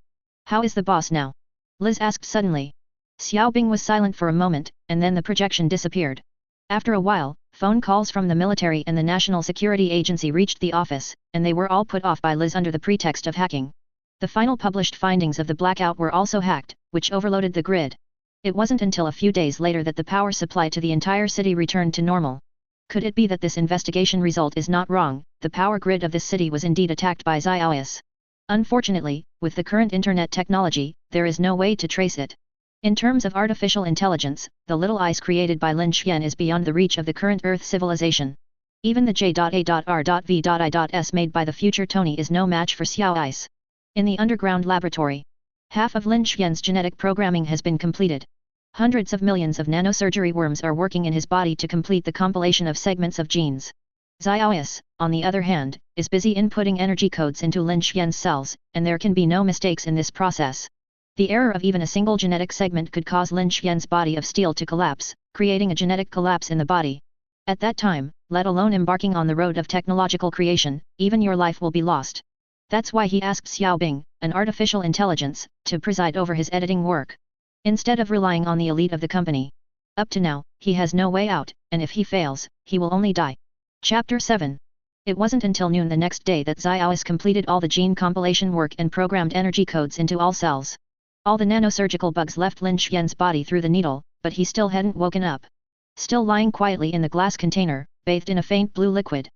Speaker 1: How is the boss now? Liz asked suddenly. Xiaobing was silent for a moment, and then the projection disappeared. After a while, phone calls from the military and the National Security Agency reached the office, and they were all put off by Liz under the pretext of hacking. The final published findings of the blackout were also hacked, which overloaded the grid. It wasn't until a few days later that the power supply to the entire city returned to normal. Could it be that this investigation result is not wrong? The power grid of this city was indeed attacked by Xiaois. Unfortunately, with the current internet technology, there is no way to trace it. In terms of artificial intelligence, the little ice created by Lin Xian is beyond the reach of the current Earth civilization. Even the J.A.R.V.I.S made by the future Tony is no match for Xiao Ice. In the underground laboratory, half of Lin Xian's genetic programming has been completed. Hundreds of millions of nanosurgery worms are working in his body to complete the compilation of segments of genes. Xiaois, on the other hand, is busy inputting energy codes into Lin Xian's cells, and there can be no mistakes in this process. The error of even a single genetic segment could cause Lin Xian's body of steel to collapse, creating a genetic collapse in the body. At that time, let alone embarking on the road of technological creation, even your life will be lost. That's why he asked Xiaobing, an artificial intelligence, to preside over his editing work. Instead of relying on the elite of the company. Up to now, he has no way out, and if he fails, he will only die. Chapter 7. It wasn't until noon the next day that Xiaois completed all the gene compilation work and programmed energy codes into all cells. All the nanosurgical bugs left Lin Xian's body through the needle, but he still hadn't woken up. Still lying quietly in the glass container, bathed in a faint blue liquid.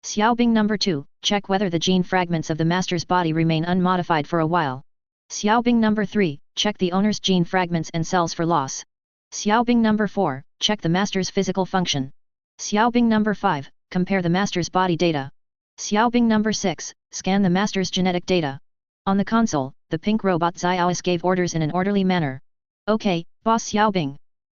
Speaker 1: Xiaobing number 2, check whether the gene fragments of the master's body remain unmodified for a while. Xiaobing number 3, check the owner's gene fragments and cells for loss. Xiaobing number 4, check the master's physical function. Xiaobing number 5, compare the master's body data. Xiaobing number 6, scan the master's genetic data. On the console, the pink robot Xiaois gave orders in an orderly manner. Okay, boss Xiaobing.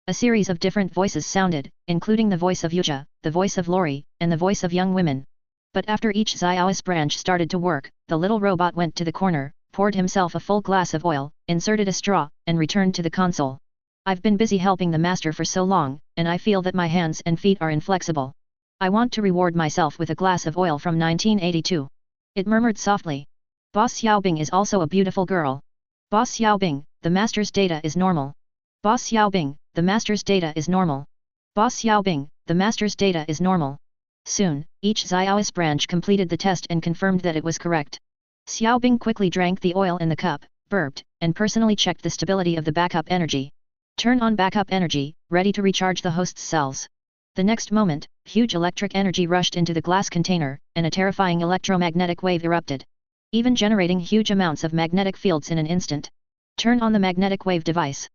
Speaker 1: A series of different voices sounded, including the voice of Yuja, the voice of Lori, and the voice of young women. But after each Xiaois branch started to work, the little robot went to the corner, poured himself a full glass of oil, inserted a straw, and returned to the console. I've been busy helping the master for so long, and I feel that my hands and feet are inflexible. I want to reward myself with a glass of oil from 1982. It murmured softly. Boss Xiaobing is also a beautiful girl. Boss Xiaobing, the master's data is normal. Boss Xiaobing, the master's data is normal. Boss Xiaobing, the master's data is normal. Soon, each Xiaois branch completed the test and confirmed that it was correct. Xiaobing quickly drank the oil in the cup, burped, and personally checked the stability of the backup energy. Turn on backup energy, ready to recharge the host's cells. The next moment, huge electric energy rushed into the glass container, and a terrifying electromagnetic wave erupted, even generating huge amounts of magnetic fields in an instant. Turn on the magnetic wave device.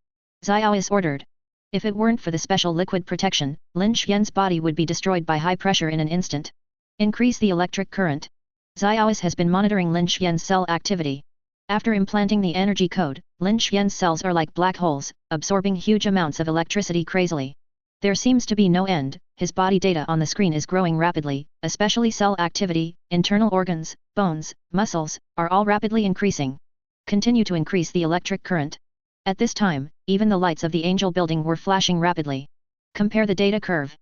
Speaker 1: Xiaois ordered. If it weren't for the special liquid protection, Lin Xian's body would be destroyed by high pressure in an instant. Increase the electric current. Xiaois has been monitoring Lin Xian's cell activity. After implanting the energy code, Lin Xian's cells are like black holes, absorbing huge amounts of electricity crazily. There seems to be no end. His body data on the screen is growing rapidly, especially cell activity, internal organs, bones, muscles, are all rapidly increasing. Continue to increase the electric current. At this time, even the lights of the Angel building were flashing rapidly. Compare the data curve.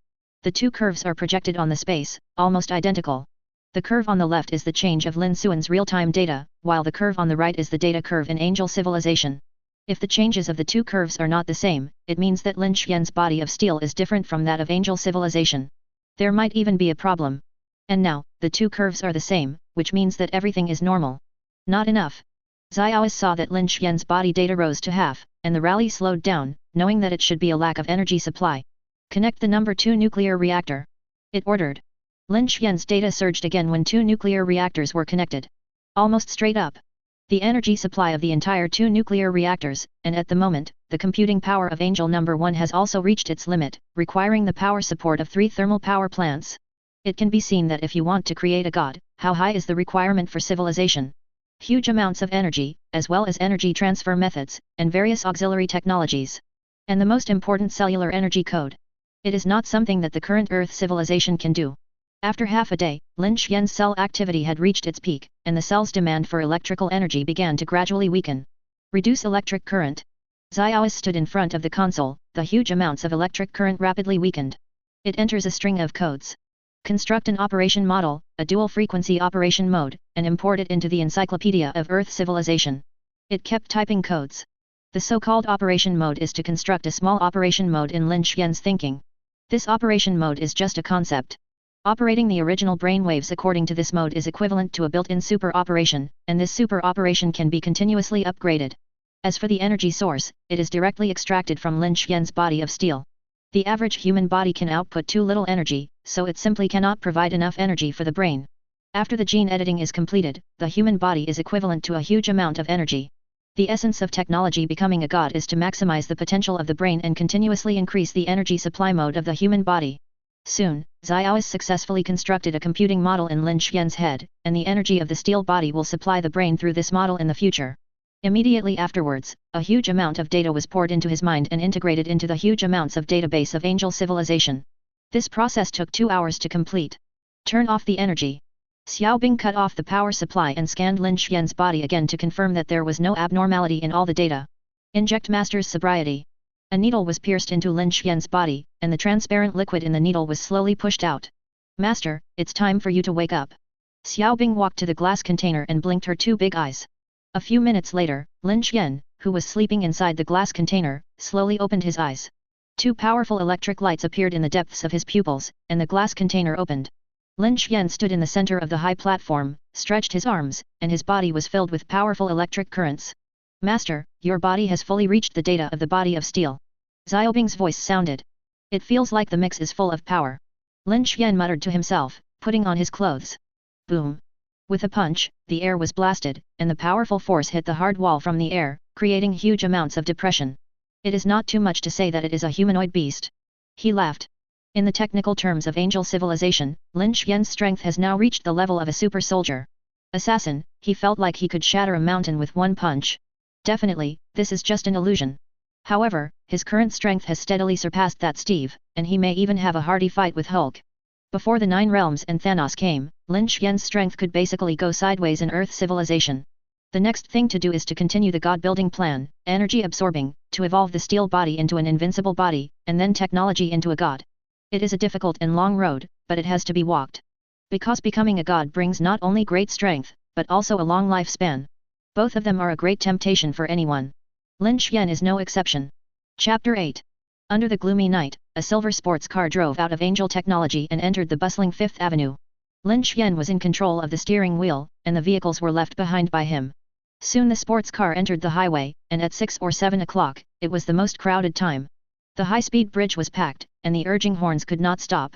Speaker 1: The two curves are projected on the space, almost identical. The curve on the left is the change of Lin Xuan's real-time data, while the curve on the right is the data curve in Angel Civilization. If the changes of the two curves are not the same, it means that Lin Xuan's body of steel is different from that of Angel Civilization. There might even be a problem. And now, the two curves are the same, which means that everything is normal. Not enough. Xiaois saw that Lin Xuan's body data rose to half, and the rally slowed down, knowing that it should be a lack of energy supply. Connect the number 2 nuclear reactor. It ordered. Lin Xuan's data surged again when 2 nuclear reactors were connected. Almost straight up. The energy supply of the entire 2 nuclear reactors, and at the moment, the computing power of Angel number 1 has also reached its limit, requiring the power support of 3 thermal power plants. It can be seen that if you want to create a god, how high is the requirement for civilization? Huge amounts of energy, as well as energy transfer methods, and various auxiliary technologies. And the most important, cellular energy code. It is not something that the current Earth civilization can do. After half a day, Lin Xuan's cell activity had reached its peak, and the cell's demand for electrical energy began to gradually weaken. Reduce electric current. Xiaois stood in front of the console, the huge amounts of electric current rapidly weakened. It enters a string of codes. Construct an operation model, a dual-frequency operation mode, and import it into the Encyclopedia of Earth Civilization. It kept typing codes. The so-called operation mode is to construct a small operation mode in Lin Xuan's thinking. This operation mode is just a concept. Operating the original brainwaves according to this mode is equivalent to a built-in super operation, and this super operation can be continuously upgraded. As for the energy source, it is directly extracted from Lin Xuan's body of steel. The average human body can output too little energy, so it simply cannot provide enough energy for the brain. After the gene editing is completed, the human body is equivalent to a huge amount of energy. The essence of technology becoming a god is to maximize the potential of the brain and continuously increase the energy supply mode of the human body. Soon, Xiaois successfully constructed a computing model in Lin Xuan's head, and the energy of the steel body will supply the brain through this model in the future. Immediately afterwards, a huge amount of data was poured into his mind and integrated into the huge amounts of database of Angel Civilization. This process took 2 hours to complete. Turn off the energy. Xiaobing cut off the power supply and scanned Lin Xuan's body again to confirm that there was no abnormality in all the data. Inject Master's sobriety. A needle was pierced into Lin Xuan's body, and the transparent liquid in the needle was slowly pushed out. Master, it's time for you to wake up. Xiaobing walked to the glass container and blinked her 2 big eyes. A few minutes later, Lin Xuan, who was sleeping inside the glass container, slowly opened his eyes. 2 powerful electric lights appeared in the depths of his pupils, and the glass container opened. Lin Xuan stood in the center of the high platform, stretched his arms, and his body was filled with powerful electric currents. Master, your body has fully reached the data of the body of steel. Xiaobing's voice sounded. It feels like the mix is full of power. Lin Xuan muttered to himself, putting on his clothes. Boom! With a punch, the air was blasted, and the powerful force hit the hard wall from the air, creating huge amounts of depression. It is not too much to say that it is a humanoid beast. He laughed. In the technical terms of Angel Civilization, Lin Xuan's strength has now reached the level of a super soldier. Assassin, he felt like he could shatter a mountain with one punch. Definitely, this is just an illusion. However, his current strength has steadily surpassed that Steve, and he may even have a hearty fight with Hulk. Before the 9 realms and Thanos came, Lin Xuan's strength could basically go sideways in Earth civilization. The next thing to do is to continue the god-building plan, energy absorbing, to evolve the steel body into an invincible body, and then technology into a god. It is a difficult and long road, but it has to be walked. Because becoming a god brings not only great strength, but also a long lifespan. Both of them are a great temptation for anyone. Lin Xuan is no exception. Chapter 8. Under the gloomy night, a silver sports car drove out of Angel Technology and entered the bustling 5th Avenue. Lin Xuan was in control of the steering wheel, and the vehicles were left behind by him. Soon the sports car entered the highway, and at 6 or 7 o'clock, it was the most crowded time. The high-speed bridge was packed, and the urging horns could not stop.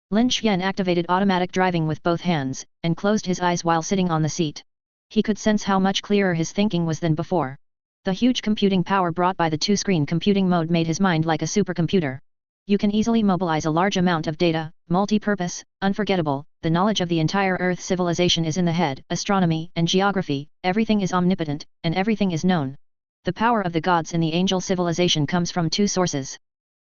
Speaker 1: Lin Xuan activated automatic driving with both hands, and closed his eyes while sitting on the seat. He could sense how much clearer his thinking was than before. The huge computing power brought by the 2-screen computing mode made his mind like a supercomputer. You can easily mobilize a large amount of data, multi-purpose, unforgettable, the knowledge of the entire Earth civilization is in the head, astronomy and geography, everything is omnipotent, and everything is known. The power of the gods in the angel civilization comes from 2 sources.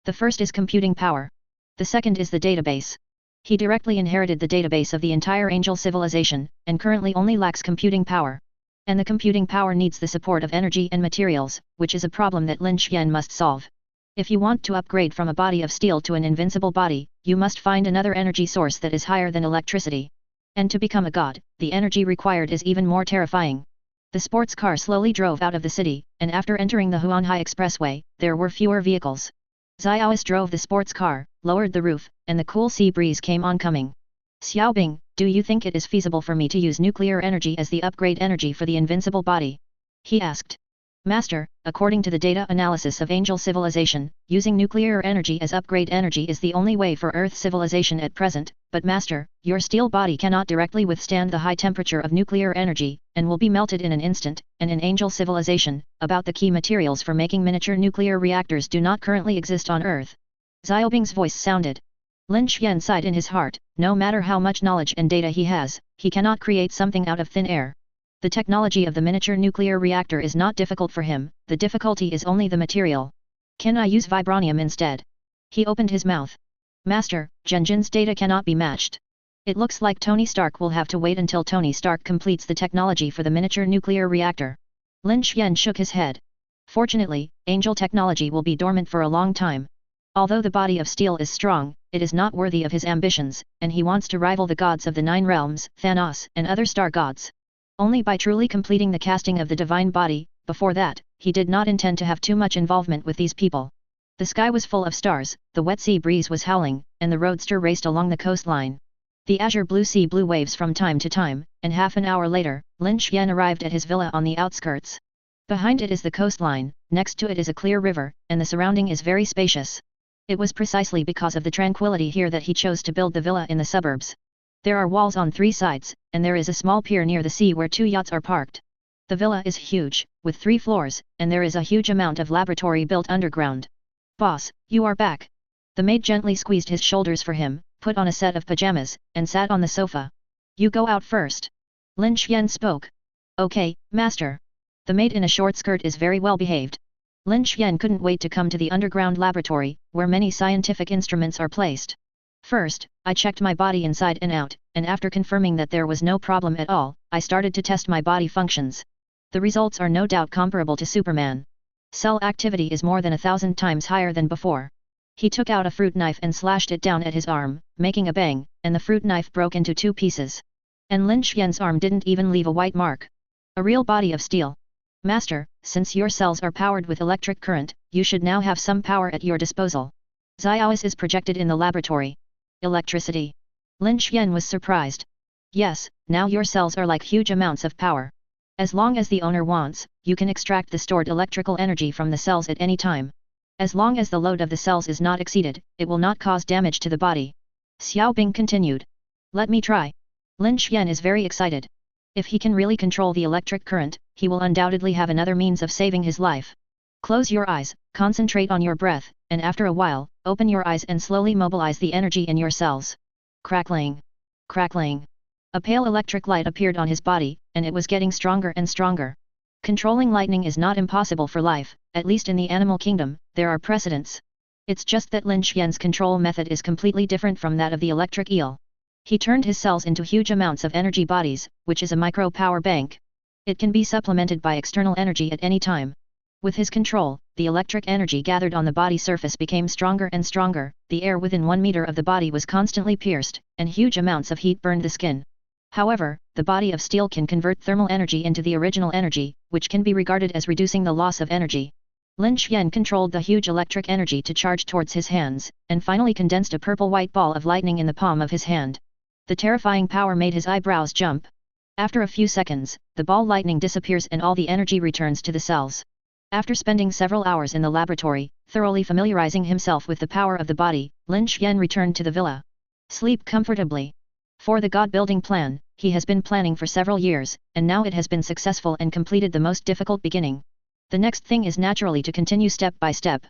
Speaker 1: The first is computing power. The second is the database. He directly inherited the database of the entire angel civilization, and currently only lacks computing power. And the computing power needs the support of energy and materials, which is a problem that Lin Xuan must solve. If you want to upgrade from a body of steel to an invincible body, you must find another energy source that is higher than electricity. And to become a god, the energy required is even more terrifying. The sports car slowly drove out of the city, and after entering the Huanhai Expressway, there were fewer vehicles. Xiaois drove the sports car, lowered the roof, and the cool sea breeze came oncoming. Xiaobing, do you think it is feasible for me to use nuclear energy as the upgrade energy for the invincible body? He asked. Master, according to the data analysis of Angel Civilization, using nuclear energy as upgrade energy is the only way for Earth civilization at present, but Master, your steel body cannot directly withstand the high temperature of nuclear energy, and will be melted in an instant, and in Angel Civilization, about the key materials for making miniature nuclear reactors do not currently exist on Earth. Xiaobing's voice sounded. Lin Xuan sighed in his heart, no matter how much knowledge and data he has, he cannot create something out of thin air. The technology of the miniature nuclear reactor is not difficult for him, the difficulty is only the material. Can I use vibranium instead? He opened his mouth. Master, Genjin's data cannot be matched. It looks like Tony Stark will have to wait until Tony Stark completes the technology for the miniature nuclear reactor. Lin Xuan shook his head. Fortunately, Angel technology will be dormant for a long time. Although the body of steel is strong, it is not worthy of his ambitions, and he wants to rival the gods of the Nine Realms, Thanos, and other star gods. Only by truly completing the casting of the divine body, before that, he did not intend to have too much involvement with these people. The sky was full of stars, the wet sea breeze was howling, and the roadster raced along the coastline. The azure blue sea blew waves from time to time, and half an hour later, Lin Xuan arrived at his villa on the outskirts. Behind it is the coastline, next to it is a clear river, and the surrounding is very spacious. It was precisely because of the tranquility here that he chose to build the villa in the suburbs. There are walls on 3 sides, and there is a small pier near the sea where 2 yachts are parked. The villa is huge, with 3 floors, and there is a huge amount of laboratory built underground. Boss, you are back. The maid gently squeezed his shoulders for him, put on a set of pajamas, and sat on the sofa. You go out first. Lin Xuan spoke. Okay, master. The maid in a short skirt is very well behaved. Lin Xuan couldn't wait to come to the underground laboratory, where many scientific instruments are placed. First, I checked my body inside and out, and after confirming that there was no problem at all, I started to test my body functions. The results are no doubt comparable to Superman. Cell activity is more than 1,000 times higher than before. He took out a fruit knife and slashed it down at his arm, making a bang, and the fruit knife broke into 2 pieces. And Lin Xuan's arm didn't even leave a white mark. A real body of steel. Master, since your cells are powered with electric current, you should now have some power at your disposal. Xiaois is projected in the laboratory. Electricity. Lin Xuan was surprised. Yes, now your cells are like huge amounts of power. As long as the owner wants, you can extract the stored electrical energy from the cells at any time. As long as the load of the cells is not exceeded, it will not cause damage to the body. Xiaobing continued. Let me try. Lin Xuan is very excited. If he can really control the electric current, he will undoubtedly have another means of saving his life. Close your eyes, concentrate on your breath, and after a while, open your eyes and slowly mobilize the energy in your cells. Crackling. Crackling. A pale electric light appeared on his body, and it was getting stronger and stronger. Controlling lightning is not impossible for life, at least in the animal kingdom, there are precedents. It's just that Lin Xuan's control method is completely different from that of the electric eel. He turned his cells into huge amounts of energy bodies, which is a micro-power bank. It can be supplemented by external energy at any time. With his control, the electric energy gathered on the body surface became stronger and stronger, the air within 1 meter of the body was constantly pierced, and huge amounts of heat burned the skin. However, the body of steel can convert thermal energy into the original energy, which can be regarded as reducing the loss of energy. Lin Xuan controlled the huge electric energy to charge towards his hands, and finally condensed a purple-white ball of lightning in the palm of his hand. The terrifying power made his eyebrows jump. After a few seconds, the ball lightning disappears and all the energy returns to the cells. After spending several hours in the laboratory, thoroughly familiarizing himself with the power of the body, Lin Xuan returned to the villa. Sleep comfortably. For the god-building plan, he has been planning for several years, and now it has been successful and completed the most difficult beginning. The next thing is naturally to continue step by step.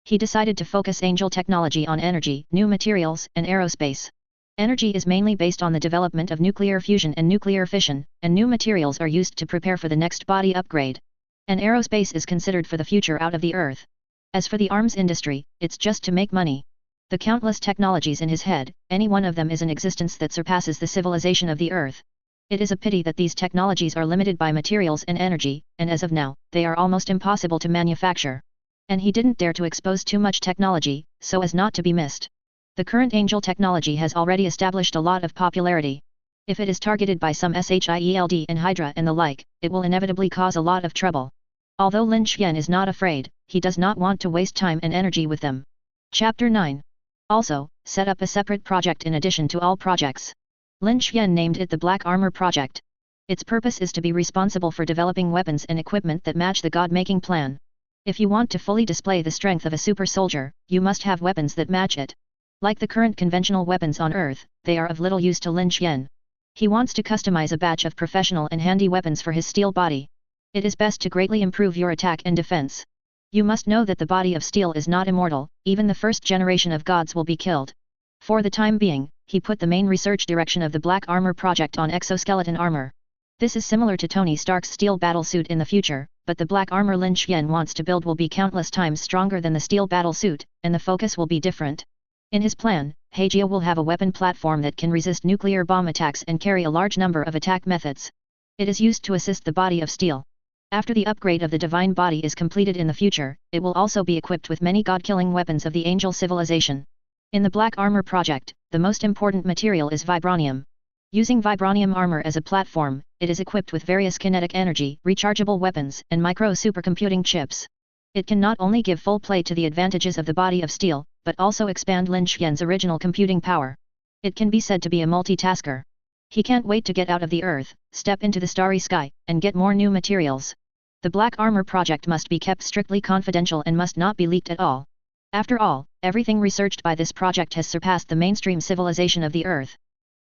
Speaker 1: He decided to focus angel technology on energy, new materials, and aerospace. Energy is mainly based on the development of nuclear fusion and nuclear fission, and new materials are used to prepare for the next body upgrade. And aerospace is considered for the future out of the earth. As for the arms industry, it's just to make money. The countless technologies in his head, any one of them is an existence that surpasses the civilization of the earth. It is a pity that these technologies are limited by materials and energy, and as of now, they are almost impossible to manufacture. And he didn't dare to expose too much technology, so as not to be missed. The current angel technology has already established a lot of popularity. If it is targeted by some SHIELD and Hydra and the like, it will inevitably cause a lot of trouble. Although Lin Xian is not afraid, he does not want to waste time and energy with them. Chapter 9. Also, set up a separate project in addition to all projects. Lin Xian named it the Black Armor Project. Its purpose is to be responsible for developing weapons and equipment that match the God-making plan. If you want to fully display the strength of a super soldier, you must have weapons that match it. Like the current conventional weapons on Earth, they are of little use to Lin Xian. He wants to customize a batch of professional and handy weapons for his steel body. It is best to greatly improve your attack and defense. You must know that the body of steel is not immortal, even the first generation of gods will be killed. For the time being, he put the main research direction of the Black Armor Project on exoskeleton armor. This is similar to Tony Stark's steel battlesuit in the future, but the black armor Lin Xian wants to build will be countless times stronger than the steel battlesuit, and the focus will be different. In his plan, Hejia will have a weapon platform that can resist nuclear bomb attacks and carry a large number of attack methods. It is used to assist the body of steel. After the upgrade of the divine body is completed in the future, it will also be equipped with many god-killing weapons of the angel civilization. In the Black Armor Project, the most important material is vibranium. Using vibranium armor as a platform, it is equipped with various kinetic energy, rechargeable weapons, and micro-supercomputing chips. It can not only give full play to the advantages of the body of steel, but also expand Lin Xian's original computing power. It can be said to be a multitasker. He can't wait to get out of the earth, step into the starry sky, and get more new materials. The Black Armor Project must be kept strictly confidential and must not be leaked at all. After all, everything researched by this project has surpassed the mainstream civilization of the earth.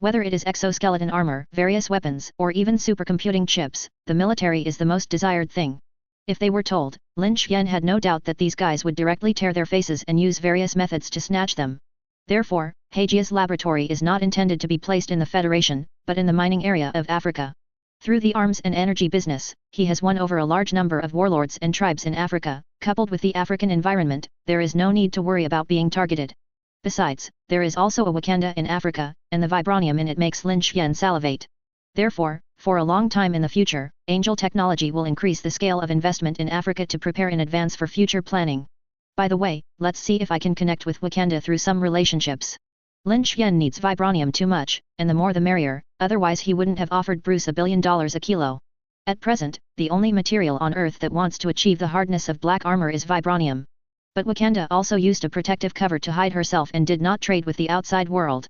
Speaker 1: Whether it is exoskeleton armor, various weapons, or even supercomputing chips, the military is the most desired thing. If they were told, Lin Xian had no doubt that these guys would directly tear their faces and use various methods to snatch them. Therefore, Hejia's laboratory is not intended to be placed in the Federation, but in the mining area of Africa. Through the arms and energy business, he has won over a large number of warlords and tribes in Africa. Coupled with the African environment, there is no need to worry about being targeted. Besides, there is also a Wakanda in Africa, and the vibranium in it makes Lin Xian salivate. Therefore, for a long time in the future, angel technology will increase the scale of investment in Africa to prepare in advance for future planning. By the way, let's see if I can connect with Wakanda through some relationships. Lin Xian needs vibranium too much, and the more the merrier, otherwise he wouldn't have offered Bruce $1 billion a kilo. At present, the only material on Earth that wants to achieve the hardness of black armor is vibranium. But Wakanda also used a protective cover to hide herself and did not trade with the outside world.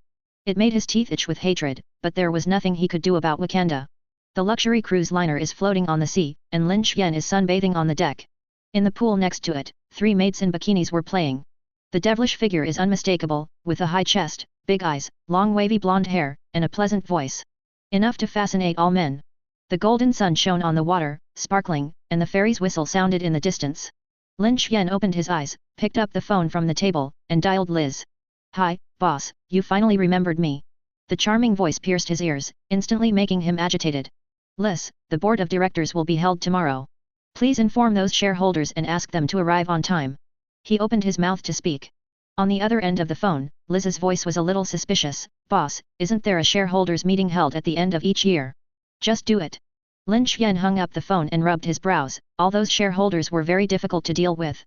Speaker 1: It made his teeth itch with hatred, but there was nothing he could do about Wakanda. The luxury cruise liner is floating on the sea, and Lin Xian is sunbathing on the deck. In the pool next to it, 3 maids in bikinis were playing. The devilish figure is unmistakable, with a high chest, big eyes, long wavy blonde hair, and a pleasant voice. Enough to fascinate all men. The golden sun shone on the water, sparkling, and the fairy's whistle sounded in the distance. Lin Xian opened his eyes, picked up the phone from the table, and dialed Liz. "Hi, boss, you finally remembered me." The charming voice pierced his ears, instantly making him agitated. "Liz, the board of directors will be held tomorrow. Please inform those shareholders and ask them to arrive on time." He opened his mouth to speak. On the other end of the phone, Liz's voice was a little suspicious. "Boss, isn't there a shareholders meeting held at the end of each year? Just do it." Lin Xian hung up the phone and rubbed his brows. All those shareholders were very difficult to deal with.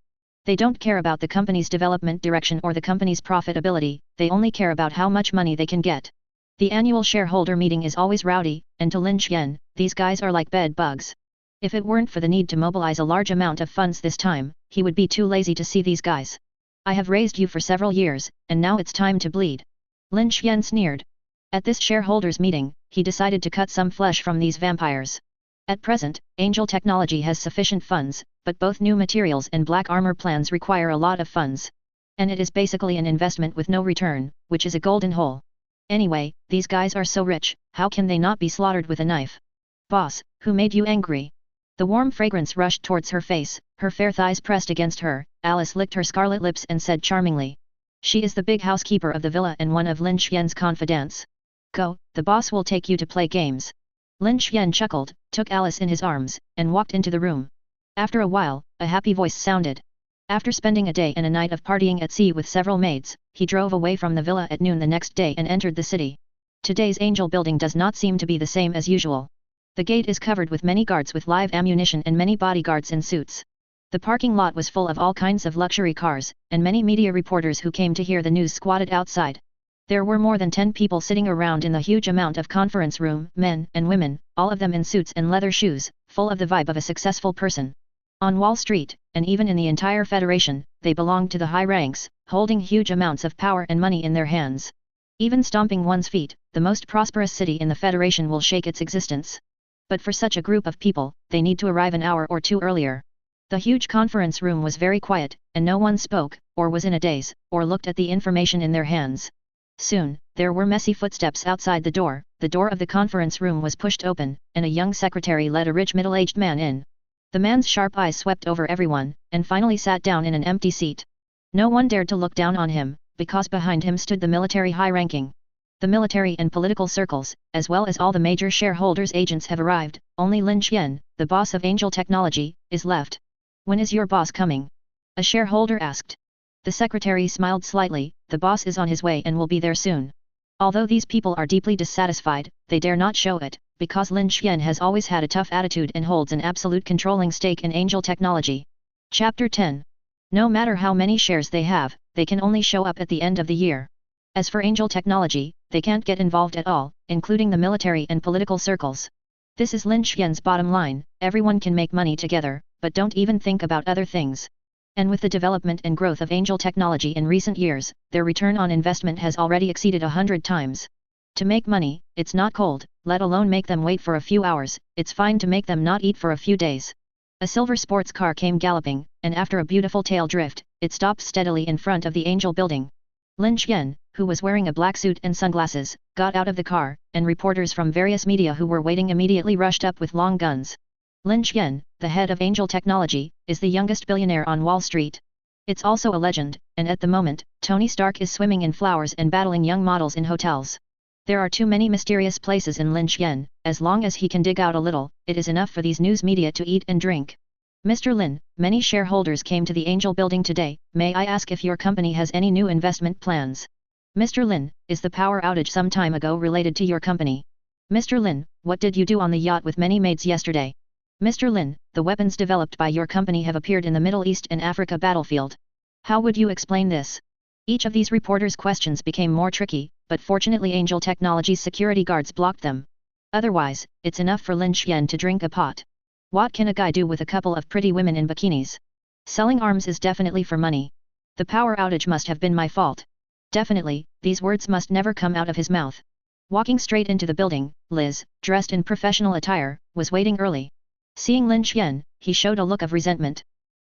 Speaker 1: They don't care about the company's development direction or the company's profitability, they only care about how much money they can get. The annual shareholder meeting is always rowdy, and to Lin Xian, these guys are like bed bugs. If it weren't for the need to mobilize a large amount of funds this time, he would be too lazy to see these guys. "I have raised you for several years, and now it's time to bleed." Lin Xian sneered. At this shareholders meeting, he decided to cut some flesh from these vampires. At present, Angel Technology has sufficient funds, but both new materials and black armor plans require a lot of funds. And it is basically an investment with no return, which is a golden hole. Anyway, these guys are so rich, how can they not be slaughtered with a knife? "Boss, who made you angry?" The warm fragrance rushed towards her face, her fair thighs pressed against her. Alice licked her scarlet lips and said charmingly. "She is the big housekeeper of the villa and one of Lin Xian's confidants. Go, the boss will take you to play games." Lin Xian chuckled, took Alice in his arms, and walked into the room. After a while, a happy voice sounded. After spending a day and a night of partying at sea with several maids, he drove away from the villa at noon the next day and entered the city. Today's Angel building does not seem to be the same as usual. The gate is covered with many guards with live ammunition and many bodyguards in suits. The parking lot was full of all kinds of luxury cars, and many media reporters who came to hear the news squatted outside. There were more than 10 people sitting around in the huge amount of conference room, men and women, all of them in suits and leather shoes, full of the vibe of a successful person. On Wall Street, and even in the entire Federation, they belonged to the high ranks, holding huge amounts of power and money in their hands. Even stomping one's feet, the most prosperous city in the Federation will shake its existence. But for such a group of people, they need to arrive an hour or two earlier. The huge conference room was very quiet, and no one spoke, or was in a daze, or looked at the information in their hands. Soon, there were messy footsteps outside the door of the conference room was pushed open, and a young secretary led a rich middle-aged man in. The man's sharp eyes swept over everyone, and finally sat down in an empty seat. No one dared to look down on him, because behind him stood the military high-ranking. The military and political circles, as well as all the major shareholders' agents have arrived, only Lin Qian, the boss of Angel Technology, is left. When is your boss coming? A shareholder asked. The secretary smiled slightly, the boss is on his way and will be there soon. Although these people are deeply dissatisfied, they dare not show it, because Lin Qian has always had a tough attitude and holds an absolute controlling stake in Angel Technology. Chapter 10. No matter how many shares they have, they can only show up at the end of the year. As for Angel Technology, they can't get involved at all, including the military and political circles. This is Lin Qian's bottom line: everyone can make money together, but don't even think about other things. And with the development and growth of Angel Technology in recent years, their return on investment has already exceeded 100 times. To make money, it's not cold, let alone make them wait for a few hours, it's fine to make them not eat for a few days. A silver sports car came galloping, and after a beautiful tail drift, it stopped steadily in front of the Angel building. Lin Qian, who was wearing a black suit and sunglasses, got out of the car, and reporters from various media who were waiting immediately rushed up with long guns. Lin Qian, the head of Angel Technology, is the youngest billionaire on Wall Street. It's also a legend, and at the moment, Tony Stark is swimming in flowers and battling young models in hotels. There are too many mysterious places in Lin Qian, as long as he can dig out a little, it is enough for these news media to eat and drink. Mr. Lin, many shareholders came to the Angel building today, may I ask if your company has any new investment plans? Mr. Lin, is the power outage some time ago related to your company? Mr. Lin, what did you do on the yacht with many maids yesterday? Mr. Lin, the weapons developed by your company have appeared in the Middle East and Africa battlefield. How would you explain this? Each of these reporters' questions became more tricky, but fortunately Angel Technology's security guards blocked them. Otherwise, it's enough for Lin Qian to drink a pot. What can a guy do with a couple of pretty women in bikinis? Selling arms is definitely for money. The power outage must have been my fault. Definitely, these words must never come out of his mouth. Walking straight into the building, Liz, dressed in professional attire, was waiting early. Seeing Lin Qian, he showed a look of resentment.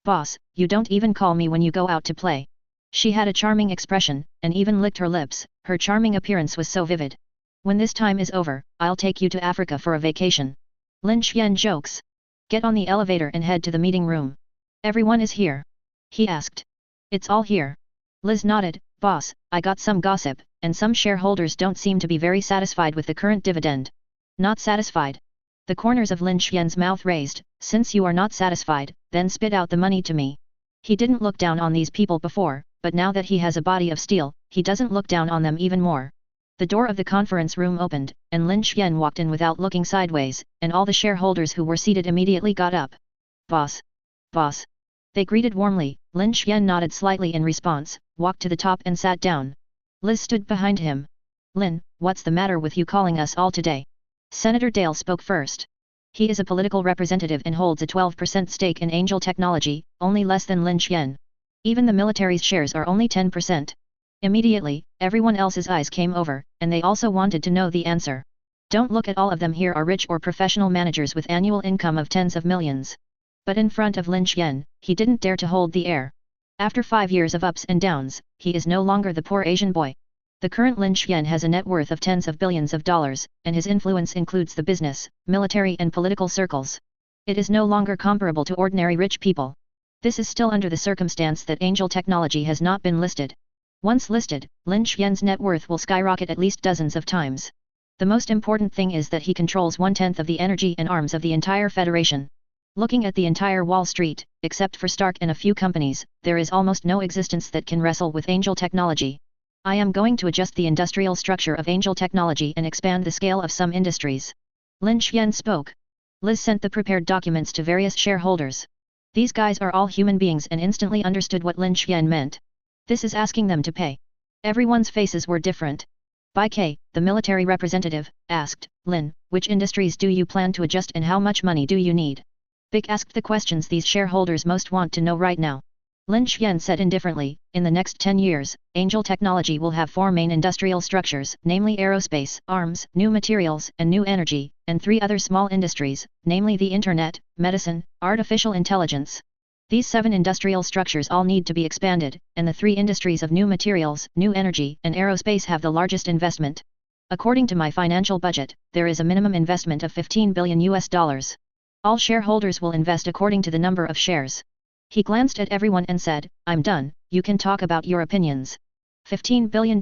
Speaker 1: Boss, you don't even call me when you go out to play. She had a charming expression, and even licked her lips, her charming appearance was so vivid. When this time is over, I'll take you to Africa for a vacation. Lin Qian jokes. Get on the elevator and head to the meeting room. Everyone is here? He asked. It's all here. Liz nodded. Boss, I got some gossip, and some shareholders don't seem to be very satisfied with the current dividend. Not satisfied? The corners of Lin Qian's mouth raised. Since you are not satisfied, then spit out the money to me. He didn't look down on these people before, but now that he has a body of steel, he doesn't look down on them even more. The door of the conference room opened, and Lin Qian walked in without looking sideways, and all the shareholders who were seated immediately got up. Boss! Boss! They greeted warmly. Lin Qian nodded slightly in response, walked to the top and sat down. Liz stood behind him. Lin, what's the matter with you calling us all today? Senator Dale spoke first. He is a political representative and holds a 12% stake in Angel Technology, only less than Lin Qian. Even the military's shares are only 10%. Immediately, everyone else's eyes came over, and they also wanted to know the answer. Don't look at all of them here are rich or professional managers with annual income of tens of millions. But in front of Lin Qian, he didn't dare to hold the air. After 5 years of ups and downs, he is no longer the poor Asian boy. The current Lin Qian has a net worth of tens of billions of dollars, and his influence includes the business, military and political circles. It is no longer comparable to ordinary rich people. This is still under the circumstance that Angel Technology has not been listed. Once listed, Lin Qian's net worth will skyrocket at least dozens of times. The most important thing is that he controls 1/10 of the energy and arms of the entire Federation. Looking at the entire Wall Street, except for Stark and a few companies, there is almost no existence that can wrestle with Angel Technology. I am going to adjust the industrial structure of Angel Technology and expand the scale of some industries. Lin Qian spoke. Liz sent the prepared documents to various shareholders. These guys are all human beings and instantly understood what Lin Xian meant. This is asking them to pay. Everyone's faces were different. By K, the military representative, asked, Lin, which industries do you plan to adjust and how much money do you need? Bick asked the questions these shareholders most want to know right now. Lin Xian said indifferently, in the next 10 years, Angel Technology will have 4 main industrial structures, namely aerospace, arms, new materials, and new energy, and 3 other small industries, namely the internet, medicine, artificial intelligence. These 7 industrial structures all need to be expanded, and the 3 industries of new materials, new energy, and aerospace have the largest investment. According to my financial budget, there is a minimum investment of $15 billion. All shareholders will invest according to the number of shares. He glanced at everyone and said, I'm done, you can talk about your opinions. $15 billion.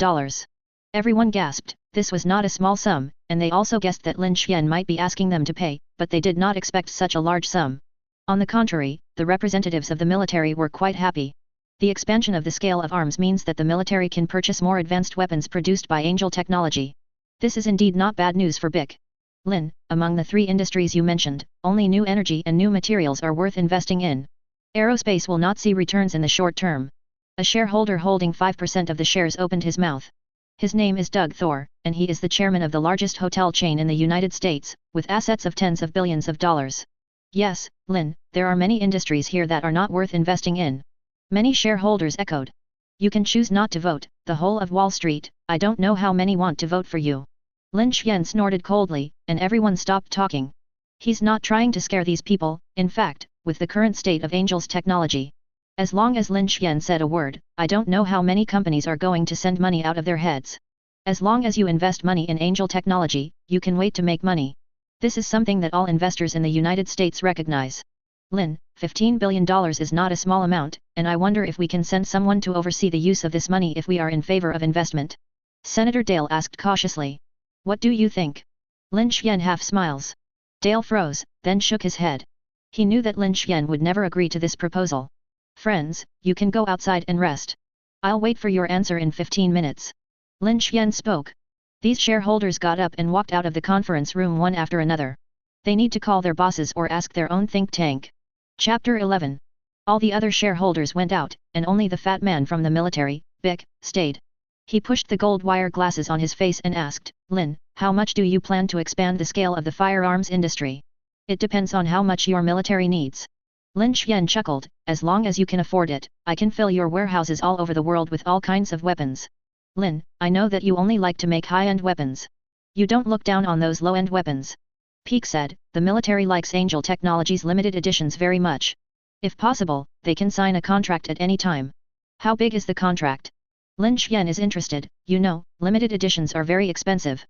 Speaker 1: Everyone gasped, this was not a small sum, and they also guessed that Lin Xian might be asking them to pay, but they did not expect such a large sum. On the contrary, the representatives of the military were quite happy. The expansion of the scale of arms means that the military can purchase more advanced weapons produced by Angel Technology. This is indeed not bad news for Bick. Lin, among the 3 industries you mentioned, only new energy and new materials are worth investing in. Aerospace will not see returns in the short term. A shareholder holding 5% of the shares opened his mouth. His name is Doug Thor, and he is the chairman of the largest hotel chain in the United States, with assets of tens of billions of dollars. Yes, Lin, there are many industries here that are not worth investing in. Many shareholders echoed. You can choose not to vote, the whole of Wall Street, I don't know how many want to vote for you. Lin Xian snorted coldly, and everyone stopped talking. He's not trying to scare these people, in fact, with the current state of Angel's technology. As long as Lin Xian said a word, I don't know how many companies are going to send money out of their heads. As long as you invest money in Angel Technology, you can wait to make money. This is something that all investors in the United States recognize. Lin, $15 billion is not a small amount, and I wonder if we can send someone to oversee the use of this money if we are in favor of investment. Senator Dale asked cautiously. What do you think? Lin Xian half smiles. Dale froze, then shook his head. He knew that Lin Xian would never agree to this proposal. Friends, you can go outside and rest. I'll wait for your answer in 15 minutes. Lin Xian spoke. These shareholders got up and walked out of the conference room one after another. They need to call their bosses or ask their own think tank. Chapter 11. All the other shareholders went out, and only the fat man from the military, Bick, stayed. He pushed the gold wire glasses on his face and asked, Lin, how much do you plan to expand the scale of the firearms industry? It depends on how much your military needs. Lin Xian chuckled, as long as you can afford it, I can fill your warehouses all over the world with all kinds of weapons. Lin, I know that you only like to make high-end weapons. You don't look down on those low-end weapons. Peek said, the military likes Angel Technology's limited editions very much. If possible, they can sign a contract at any time. How big is the contract? Lin Xian is interested, you know, limited editions are very expensive.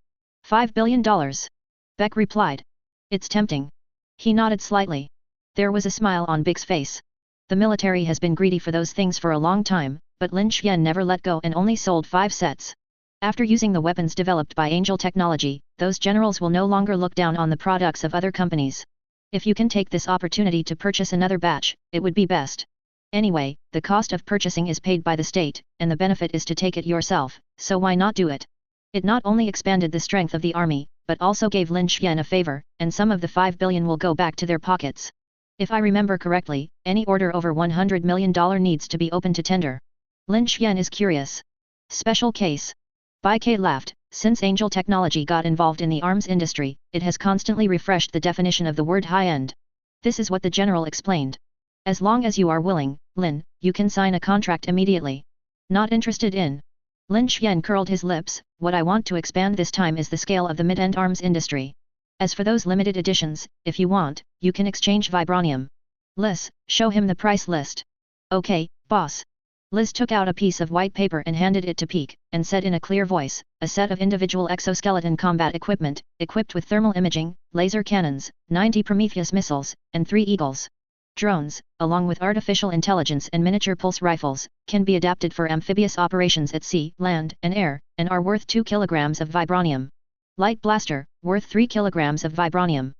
Speaker 1: $5 billion. Beck replied. It's tempting. He nodded slightly. There was a smile on Bick's face. The military has been greedy for those things for a long time, but Lin Xian never let go and only sold 5 sets. After using the weapons developed by Angel Technology, those generals will no longer look down on the products of other companies. If you can take this opportunity to purchase another batch, it would be best. Anyway, the cost of purchasing is paid by the state, and the benefit is to take it yourself, so why not do it? It not only expanded the strength of the army, but also gave Lin Xian a favor, and some of the $5 billion will go back to their pockets. If I remember correctly, any order over $100 million needs to be open to tender. Lin Xian is curious. Special case. Bai Ke laughed. Since Angel Technology got involved in the arms industry, it has constantly refreshed the definition of the word high-end. This is what the general explained. As long as you are willing, Lin, you can sign a contract immediately. Not interested in. Lin Xian curled his lips. What I want to expand this time is the scale of the mid-end arms industry. As for those limited editions, if you want, you can exchange vibranium. Liz, show him the price list. Okay, boss. Liz took out a piece of white paper and handed it to Peek, and said in a clear voice, a set of individual exoskeleton combat equipment, equipped with thermal imaging, laser cannons, 90 Prometheus missiles, and 3 Eagles. Drones, along with artificial intelligence and miniature pulse rifles, can be adapted for amphibious operations at sea, land, and air, and are worth 2 kilograms of vibranium. Light blaster, worth 3 kilograms of vibranium.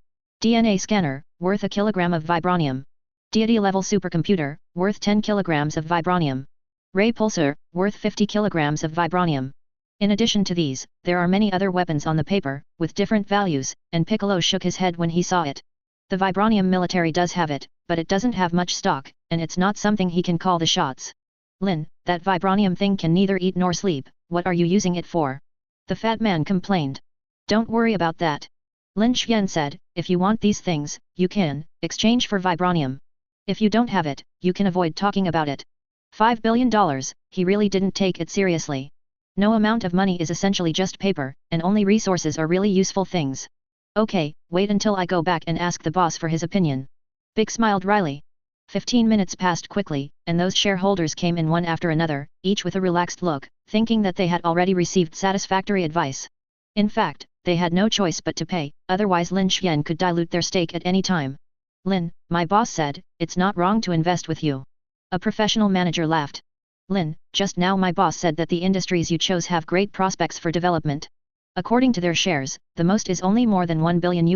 Speaker 1: DNA scanner, worth 1 kilogram of vibranium. Deity-level supercomputer, worth 10 kilograms of vibranium. Ray pulsar, worth 50 kilograms of vibranium. In addition to these, there are many other weapons on the paper, with different values, and Piccolo shook his head when he saw it. The vibranium military does have it, but it doesn't have much stock, and it's not something he can call the shots. Lin, that vibranium thing can neither eat nor sleep, what are you using it for? The fat man complained. Don't worry about that. Lin Xian said, if you want these things, you can exchange for vibranium. If you don't have it, you can avoid talking about it. $5 billion, he really didn't take it seriously. No amount of money is essentially just paper, and only resources are really useful things. Okay, wait until I go back and ask the boss for his opinion. Big smiled wryly. 15 minutes passed quickly, and those shareholders came in one after another, each with a relaxed look, thinking that they had already received satisfactory advice. In fact, they had no choice but to pay, otherwise Lin Xian could dilute their stake at any time. Lin, my boss said, it's not wrong to invest with you. A professional manager laughed. Lin, just now my boss said that the industries you chose have great prospects for development. According to their shares, the most is only more than $1 billion.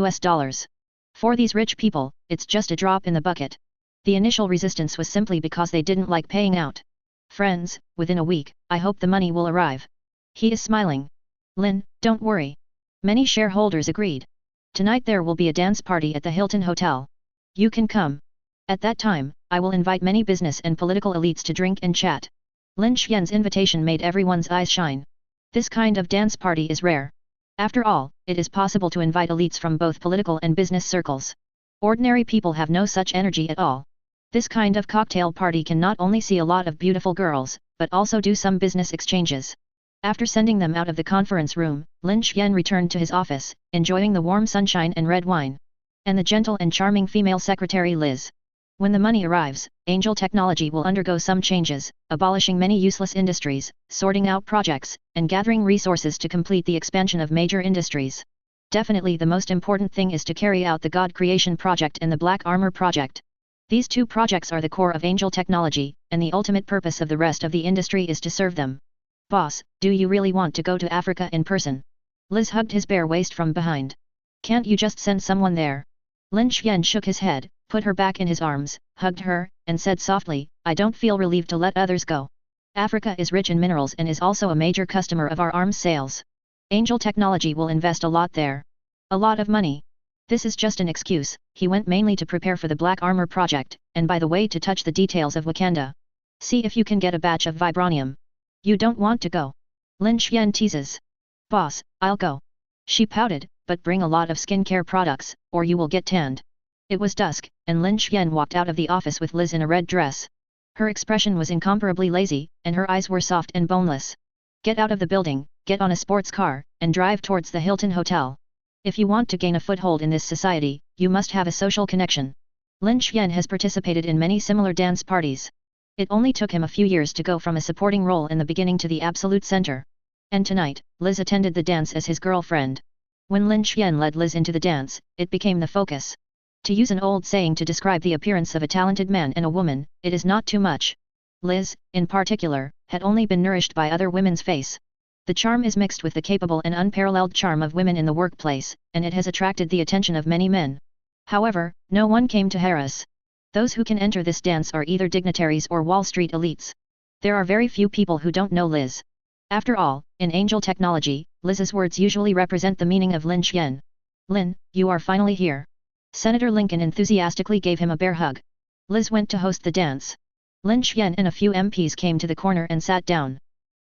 Speaker 1: For these rich people, it's just a drop in the bucket. The initial resistance was simply because they didn't like paying out. Friends, within a week, I hope the money will arrive. He is smiling. Lin, don't worry. Many shareholders agreed. Tonight there will be a dance party at the Hilton Hotel. You can come. At that time, I will invite many business and political elites to drink and chat. Lin Xian's invitation made everyone's eyes shine. This kind of dance party is rare. After all, it is possible to invite elites from both political and business circles. Ordinary people have no such energy at all. This kind of cocktail party can not only see a lot of beautiful girls, but also do some business exchanges. After sending them out of the conference room, Lin Xian returned to his office, enjoying the warm sunshine and red wine. And the gentle and charming female secretary Liz. When the money arrives, Angel Technology will undergo some changes, abolishing many useless industries, sorting out projects, and gathering resources to complete the expansion of major industries. Definitely the most important thing is to carry out the God Creation Project and the Black Armor Project. These two projects are the core of Angel Technology, and the ultimate purpose of the rest of the industry is to serve them. Boss, do you really want to go to Africa in person? Liz hugged his bare waist from behind. Can't you just send someone there? Lin Xian shook his head, put her back in his arms, hugged her, and said softly, I don't feel relieved to let others go. Africa is rich in minerals and is also a major customer of our arms sales. Angel Technology will invest a lot there. A lot of money. This is just an excuse, he went mainly to prepare for the Black Armor Project, and by the way to touch the details of Wakanda. See if you can get a batch of vibranium. You don't want to go? Lin Xian teases. Boss, I'll go. She pouted, but bring a lot of skincare products, or you will get tanned. It was dusk, and Lin Xian walked out of the office with Liz in a red dress. Her expression was incomparably lazy, and her eyes were soft and boneless. Get out of the building, get on a sports car, and drive towards the Hilton Hotel. If you want to gain a foothold in this society, you must have a social connection. Lin Xian has participated in many similar dance parties. It only took him a few years to go from a supporting role in the beginning to the absolute center. And tonight, Liz attended the dance as his girlfriend. When Lin Xian led Liz into the dance, it became the focus. To use an old saying to describe the appearance of a talented man and a woman, it is not too much. Liz, in particular, had only been nourished by other women's face. The charm is mixed with the capable and unparalleled charm of women in the workplace, and it has attracted the attention of many men. However, no one came to harass. Those who can enter this dance are either dignitaries or Wall Street elites. There are very few people who don't know Liz. After all, in Angel Technology, Liz's words usually represent the meaning of Lin Xian. Lin, you are finally here. Senator Lincoln enthusiastically gave him a bear hug. Liz went to host the dance. Lin Xian and a few MPs came to the corner and sat down.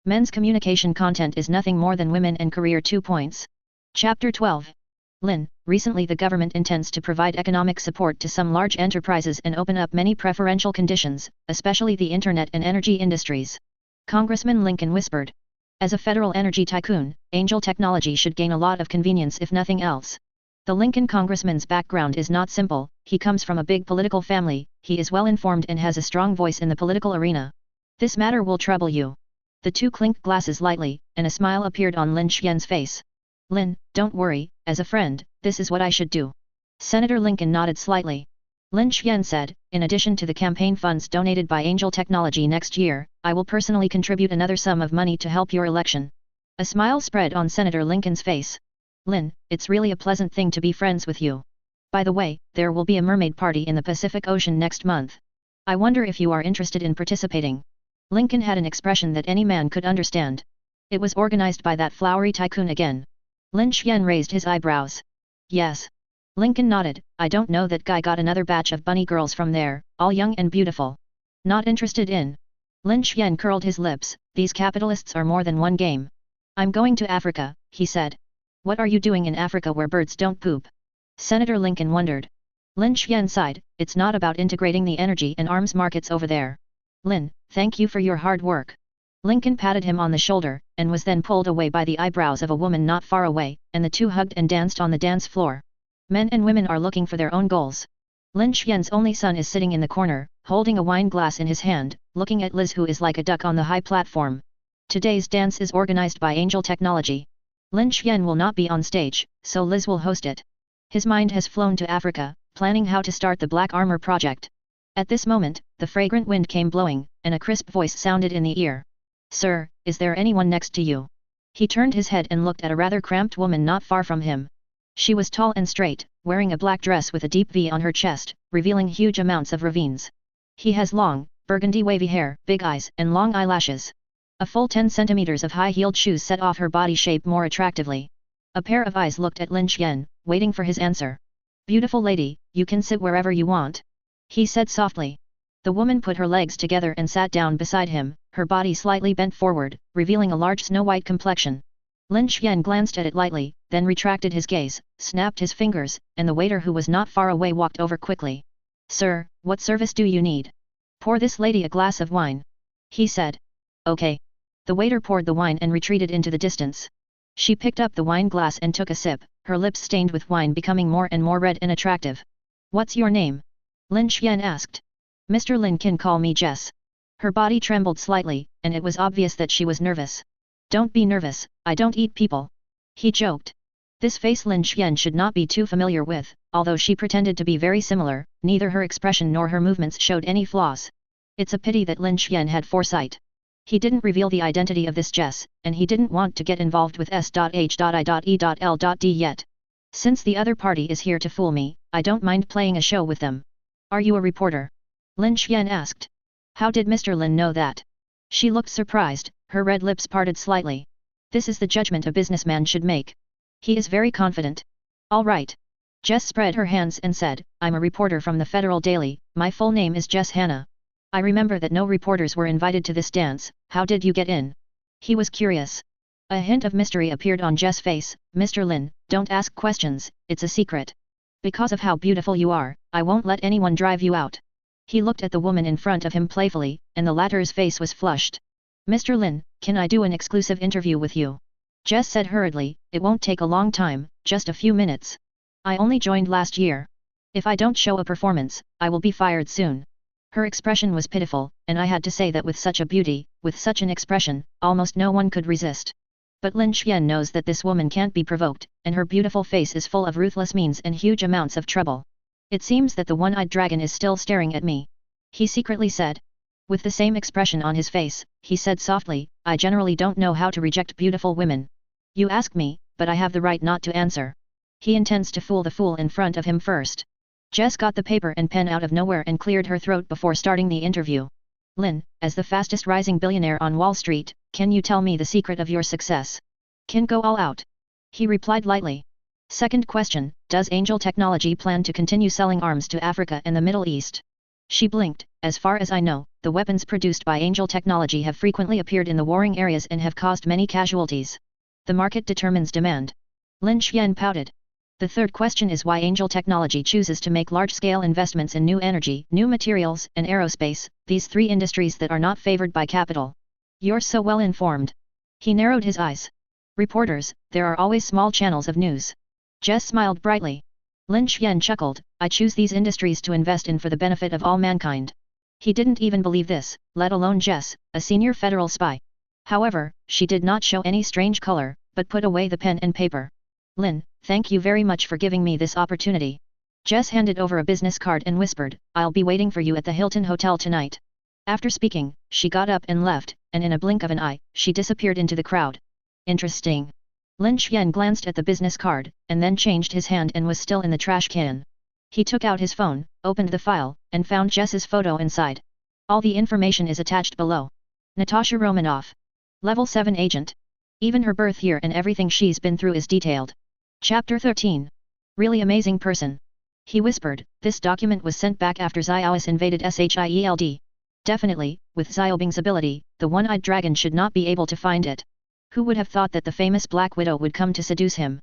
Speaker 1: Men's communication content is nothing more than women and career 2 points. Chapter 12. Lin, recently the government intends to provide economic support to some large enterprises and open up many preferential conditions, especially the internet and energy industries. Congressman Lincoln whispered. As a federal energy tycoon, Angel Technology should gain a lot of convenience if nothing else. The Lincoln congressman's background is not simple, he comes from a big political family, he is well informed and has a strong voice in the political arena. This matter will trouble you. The two clinked glasses lightly, and a smile appeared on Lin Xian's face. Lin, don't worry, as a friend, this is what I should do. Senator Lincoln nodded slightly. Lin Xian said, in addition to the campaign funds donated by Angel Technology next year, I will personally contribute another sum of money to help your election. A smile spread on Senator Lincoln's face. Lin, it's really a pleasant thing to be friends with you. By the way, there will be a mermaid party in the Pacific Ocean next month. I wonder if you are interested in participating. Lincoln had an expression that any man could understand. It was organized by that flowery tycoon again. Lin Xian raised his eyebrows. Yes. Lincoln nodded. I don't know, that guy got another batch of bunny girls from there, all young and beautiful. Not interested in. Lin Xian curled his lips. These capitalists are more than one game. I'm going to Africa, he said. What are you doing in Africa where birds don't poop? Senator Lincoln wondered. Lin Xian sighed. It's not about integrating the energy and arms markets over there. Lin, thank you for your hard work. Lincoln patted him on the shoulder, and was then pulled away by the eyebrows of a woman not far away, and the two hugged and danced on the dance floor. Men and women are looking for their own goals. Lin Xian's only son is sitting in the corner, holding a wine glass in his hand, looking at Liz, who is like a duck on the high platform. Today's dance is organized by Angel Technology. Lin Xian will not be on stage, so Liz will host it. His mind has flown to Africa, planning how to start the Black Armor project. At this moment, the fragrant wind came blowing, and a crisp voice sounded in the ear. Sir, is there anyone next to you? He turned his head and looked at a rather cramped woman not far from him. She was tall and straight, wearing a black dress with a deep V on her chest, revealing huge amounts of ravines. He has long, burgundy wavy hair, big eyes, and long eyelashes. A full 10 centimeters of high-heeled shoes set off her body shape more attractively. A pair of eyes looked at Lin Xian, waiting for his answer. Beautiful lady, you can sit wherever you want. He said softly. The woman put her legs together and sat down beside him, her body slightly bent forward, revealing a large snow-white complexion. Lin Xian glanced at it lightly, then retracted his gaze, snapped his fingers, and the waiter who was not far away walked over quickly. Sir, what service do you need? Pour this lady a glass of wine. He said. Okay. The waiter poured the wine and retreated into the distance. She picked up the wine glass and took a sip, her lips stained with wine becoming more and more red and attractive. What's your name? Lin Xian asked. Mr. Lin can call me Jess. Her body trembled slightly, and it was obvious that she was nervous. Don't be nervous, I don't eat people. He joked. This face Lin Xian should not be too familiar with, although she pretended to be very similar, neither her expression nor her movements showed any flaws. It's a pity that Lin Xian had foresight. He didn't reveal the identity of this Jess, and he didn't want to get involved with S.H.I.E.L.D yet. Since the other party is here to fool me, I don't mind playing a show with them. Are you a reporter? Lin Xian asked. How did Mr. Lin know that? She looked surprised, her red lips parted slightly. This is the judgment a businessman should make. He is very confident. All right. Jess spread her hands and said, I'm a reporter from the Federal Daily, my full name is Jess Hannah. I remember that no reporters were invited to this dance, how did you get in? He was curious. A hint of mystery appeared on Jess' face. Mr. Lin, don't ask questions, it's a secret. Because of how beautiful you are, I won't let anyone drive you out. He looked at the woman in front of him playfully, and the latter's face was flushed. Mr. Lin, can I do an exclusive interview with you? Jess said hurriedly, it won't take a long time, just a few minutes. I only joined last year. If I don't show a performance, I will be fired soon. Her expression was pitiful, and I had to say that with such a beauty, with such an expression, almost no one could resist. But Lin Xian knows that this woman can't be provoked, and her beautiful face is full of ruthless means and huge amounts of trouble. It seems that the one-eyed dragon is still staring at me. He secretly said. With the same expression on his face, he said softly, I generally don't know how to reject beautiful women. You ask me, but I have the right not to answer. He intends to fool the fool in front of him first. Jess got the paper and pen out of nowhere and cleared her throat before starting the interview. Lin, as the fastest rising billionaire on Wall Street, can you tell me the secret of your success? Can go all out. He replied lightly. Second question, does Angel Technology plan to continue selling arms to Africa and the Middle East? She blinked. As far as I know, the weapons produced by Angel Technology have frequently appeared in the warring areas and have caused many casualties. The market determines demand. Lin Xian pouted. The third question is why Angel Technology chooses to make large-scale investments in new energy, new materials, and aerospace, these three industries that are not favored by capital. You're so well informed. He narrowed his eyes. Reporters, there are always small channels of news. Jess smiled brightly. Lin Xian chuckled, I choose these industries to invest in for the benefit of all mankind. He didn't even believe this, let alone Jess, a senior federal spy. However, she did not show any strange color, but put away the pen and paper. Lin, thank you very much for giving me this opportunity. Jess handed over a business card and whispered, I'll be waiting for you at the Hilton Hotel tonight. After speaking, she got up and left, and in a blink of an eye, she disappeared into the crowd. Interesting. Lin Xian glanced at the business card, and then changed his hand and was still in the trash can. He took out his phone, opened the file, and found Jess's photo inside. All the information is attached below. Natasha Romanoff. Level 7 agent. Even her birth year and everything she's been through is detailed. Chapter 13. Really amazing person. He whispered. This document was sent back after Xiao's invaded Shield. Definitely, with Xiaobing's ability, the one-eyed dragon should not be able to find it. Who would have thought that the famous Black Widow would come to seduce him?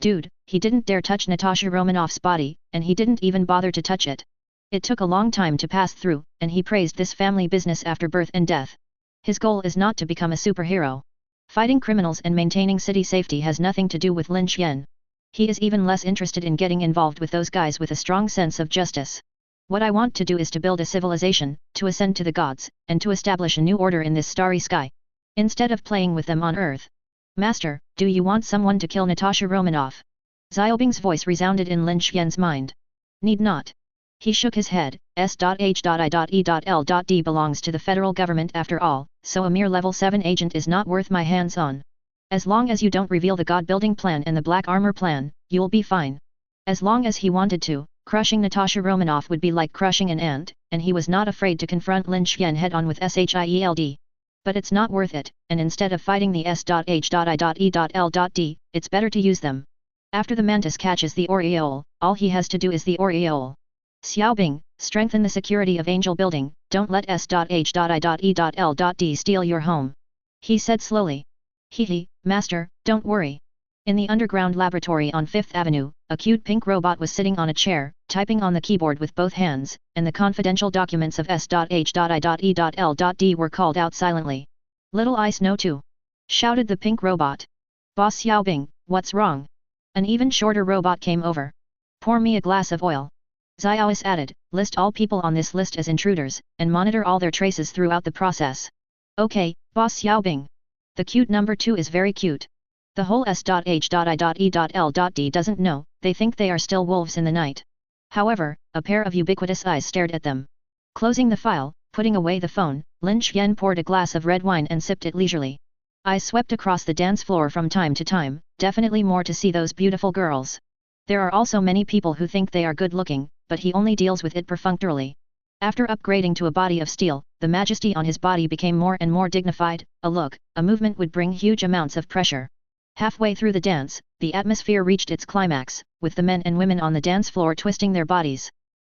Speaker 1: Dude, he didn't dare touch Natasha Romanoff's body, and he didn't even bother to touch it. It took a long time to pass through, and he praised this family business after birth and death. His goal is not to become a superhero. Fighting criminals and maintaining city safety has nothing to do with Lin Xian. He is even less interested in getting involved with those guys with a strong sense of justice. What I want to do is to build a civilization, to ascend to the gods, and to establish a new order in this starry sky. Instead of playing with them on Earth. Master, do you want someone to kill Natasha Romanoff? Xiaobing's voice resounded in Lin Xian's mind. Need not. He shook his head. S.H.I.E.L.D. belongs to the federal government after all, so a mere level 7 agent is not worth my hands on. As long as you don't reveal the god-building plan and the black armor plan, you'll be fine. As long as he wanted to, crushing Natasha Romanoff would be like crushing an ant, and he was not afraid to confront Lin Xian head-on with Shield. But it's not worth it, and instead of fighting the S.H.I.E.L.D., it's better to use them. After the mantis catches the Aureole, all he has to do is the Aureole. Xiaobing, strengthen the security of Angel Building, don't let S.H.I.E.L.D. steal your home. He said slowly. Hehe, master, don't worry. In the underground laboratory on 5th Avenue, a cute pink robot was sitting on a chair, typing on the keyboard with both hands, and the confidential documents of S.H.I.E.L.D. were called out silently. Little Ice No 2. Shouted the pink robot. Boss Xiaobing, what's wrong? An even shorter robot came over. Pour me a glass of oil. Xiaois added, list all people on this list as intruders, and monitor all their traces throughout the process. Okay, Boss Xiaobing. The cute number 2 is very cute. The whole S.H.I.E.L.D. doesn't know, they think they are still wolves in the night. However, a pair of ubiquitous eyes stared at them. Closing the file, putting away the phone, Lin Xian poured a glass of red wine and sipped it leisurely. Eyes swept across the dance floor from time to time, definitely more to see those beautiful girls. There are also many people who think they are good-looking, but he only deals with it perfunctorily. After upgrading to a body of steel, the majesty on his body became more and more dignified, a look, a movement would bring huge amounts of pressure. Halfway through the dance, the atmosphere reached its climax, with the men and women on the dance floor twisting their bodies.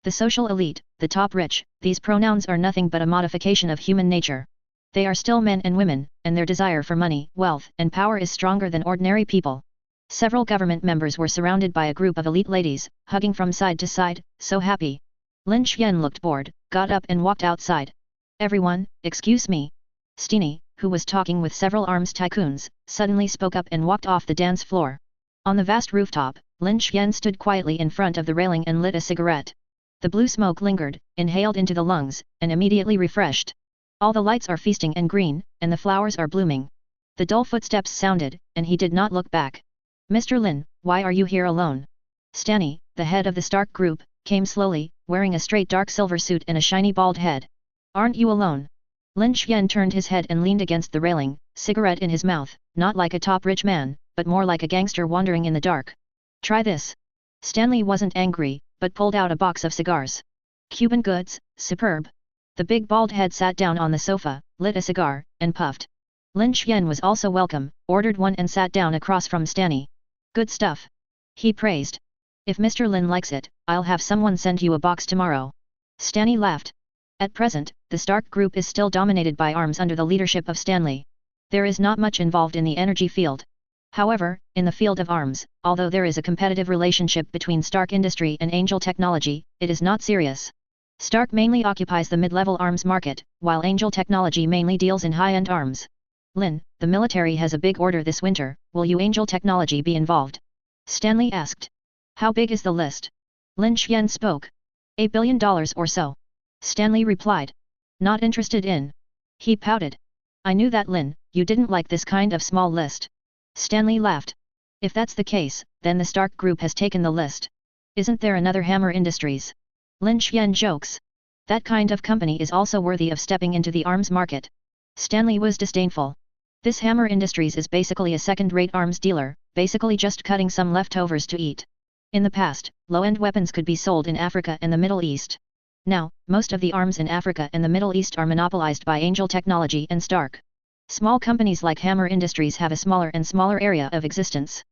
Speaker 1: The social elite, the top rich, these pronouns are nothing but a modification of human nature. They are still men and women, and their desire for money, wealth, and power is stronger than ordinary people. Several government members were surrounded by a group of elite ladies, hugging from side to side, so happy. Lin Xian looked bored, got up and walked outside. Everyone, excuse me. Steenie, who was talking with several arms tycoons, suddenly spoke up and walked off the dance floor. On the vast rooftop, Lin Xian stood quietly in front of the railing and lit a cigarette. The blue smoke lingered, inhaled into the lungs, and immediately refreshed. All the lights are feasting and green, and the flowers are blooming. The dull footsteps sounded, and he did not look back. Mr. Lin, why are you here alone? Stanny, the head of the Stark Group, came slowly, wearing a straight dark silver suit and a shiny bald head. Aren't you alone? Lin Xian turned his head and leaned against the railing, cigarette in his mouth, not like a top rich man, but more like a gangster wandering in the dark. Try this. Stanley wasn't angry, but pulled out a box of cigars. Cuban goods, superb. The big bald head sat down on the sofa, lit a cigar, and puffed. Lin Xian was also welcome, ordered one and sat down across from Stanley. Good stuff. He praised. If Mr. Lin likes it, I'll have someone send you a box tomorrow. Stanley laughed. At present, the Stark Group is still dominated by arms under the leadership of Stanley. There is not much involved in the energy field. However, in the field of arms, although there is a competitive relationship between Stark Industry and Angel Technology, it is not serious. Stark mainly occupies the mid-level arms market, while Angel Technology mainly deals in high-end arms. Lin, the military has a big order this winter, will you Angel Technology be involved? Stanley asked. How big is the list? Lin Xian spoke. $8 billion or so. Stanley replied. Not interested in. He pouted. I knew that Lin, you didn't like this kind of small list. Stanley laughed. If that's the case, then the Stark Group has taken the list. Isn't there another Hammer Industries? Lin Xian jokes. That kind of company is also worthy of stepping into the arms market. Stanley was disdainful. This Hammer Industries is basically a second-rate arms dealer, basically just cutting some leftovers to eat. In the past, low-end weapons could be sold in Africa and the Middle East. Now, most of the arms in Africa and the Middle East are monopolized by Angel Technology and Stark. Small companies like Hammer Industries have a smaller and smaller area of existence.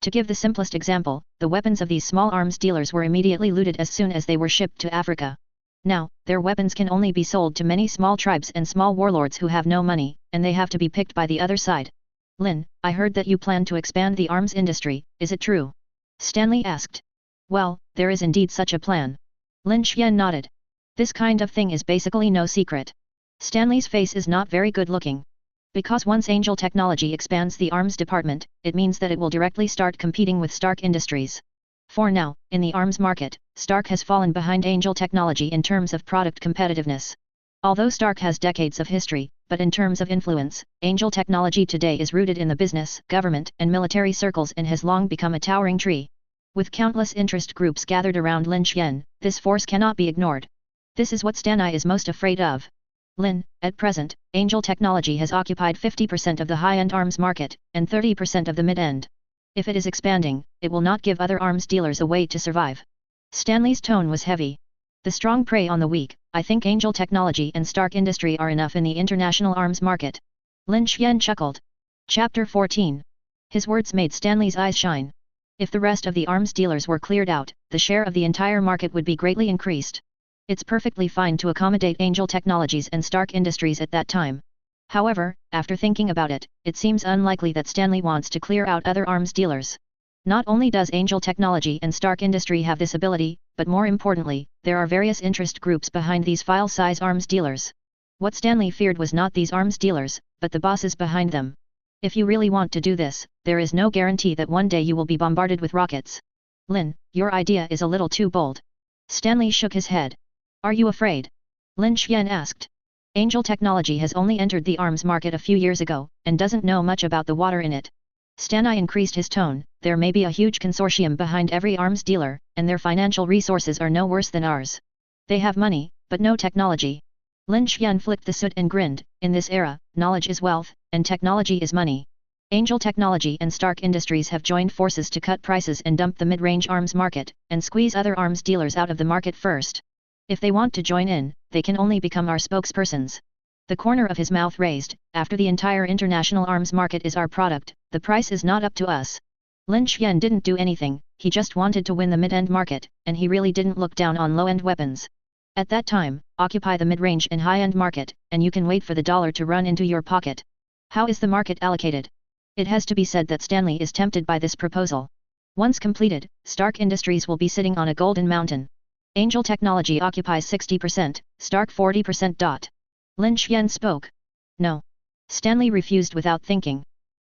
Speaker 1: To give the simplest example, the weapons of these small arms dealers were immediately looted as soon as they were shipped to Africa. Now, their weapons can only be sold to many small tribes and small warlords who have no money, and they have to be picked by the other side. Lin, I heard that you plan to expand the arms industry, is it true? Stanley asked. Well, there is indeed such a plan. Lin Xian nodded. This kind of thing is basically no secret. Stanley's face is not very good looking. Because once Angel Technology expands the arms department, it means that it will directly start competing with Stark Industries. For now, in the arms market, Stark has fallen behind Angel Technology in terms of product competitiveness. Although Stark has decades of history, but in terms of influence, Angel Technology today is rooted in the business, government, and military circles and has long become a towering tree. With countless interest groups gathered around Lin Xian, this force cannot be ignored. This is what Stanley is most afraid of. Lin, at present, Angel Technology has occupied 50% of the high-end arms market, and 30% of the mid-end. If it is expanding, it will not give other arms dealers a way to survive. Stanley's tone was heavy. The strong prey on the weak, I think Angel Technology and Stark Industry are enough in the international arms market. Lin Xian chuckled. Chapter 14. His words made Stanley's eyes shine. If the rest of the arms dealers were cleared out, the share of the entire market would be greatly increased. It's perfectly fine to accommodate Angel Technologies and Stark Industries at that time. However, after thinking about it, it seems unlikely that Stanley wants to clear out other arms dealers. Not only does Angel Technology and Stark Industry have this ability, but more importantly, there are various interest groups behind these file-size arms dealers. What Stanley feared was not these arms dealers, but the bosses behind them. If you really want to do this, there is no guarantee that one day you will be bombarded with rockets. Lin, your idea is a little too bold. Stanley shook his head. Are you afraid? Lin Xian asked. Angel Technology has only entered the arms market a few years ago, and doesn't know much about the water in it. Stanley increased his tone. There may be a huge consortium behind every arms dealer, and their financial resources are no worse than ours. They have money, but no technology. Lin Xian flicked the soot and grinned. In this era, knowledge is wealth, and technology is money. Angel Technology and Stark Industries have joined forces to cut prices and dump the mid-range arms market, and squeeze other arms dealers out of the market first. If they want to join in, they can only become our spokespersons. The corner of his mouth raised. After the entire international arms market is our product, the price is not up to us. Lin Xian didn't do anything, he just wanted to win the mid-end market, and he really didn't look down on low-end weapons. At that time, occupy the mid-range and high-end market, and you can wait for the dollar to run into your pocket. How is the market allocated? It has to be said that Stanley is tempted by this proposal. Once completed, Stark Industries will be sitting on a golden mountain. Angel Technology occupies 60%, Stark 40%. Lin Xian spoke. No. Stanley refused without thinking.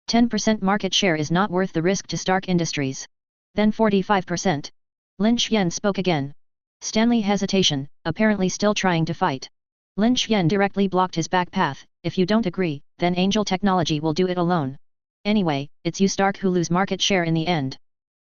Speaker 1: 10% market share is not worth the risk to Stark Industries. Then 45%. Lin Xian spoke again. Stanley hesitation, apparently still trying to fight. Lin Xian directly blocked his back path. If you don't agree, then Angel Technology will do it alone. Anyway, it's you Stark who lose market share in the end.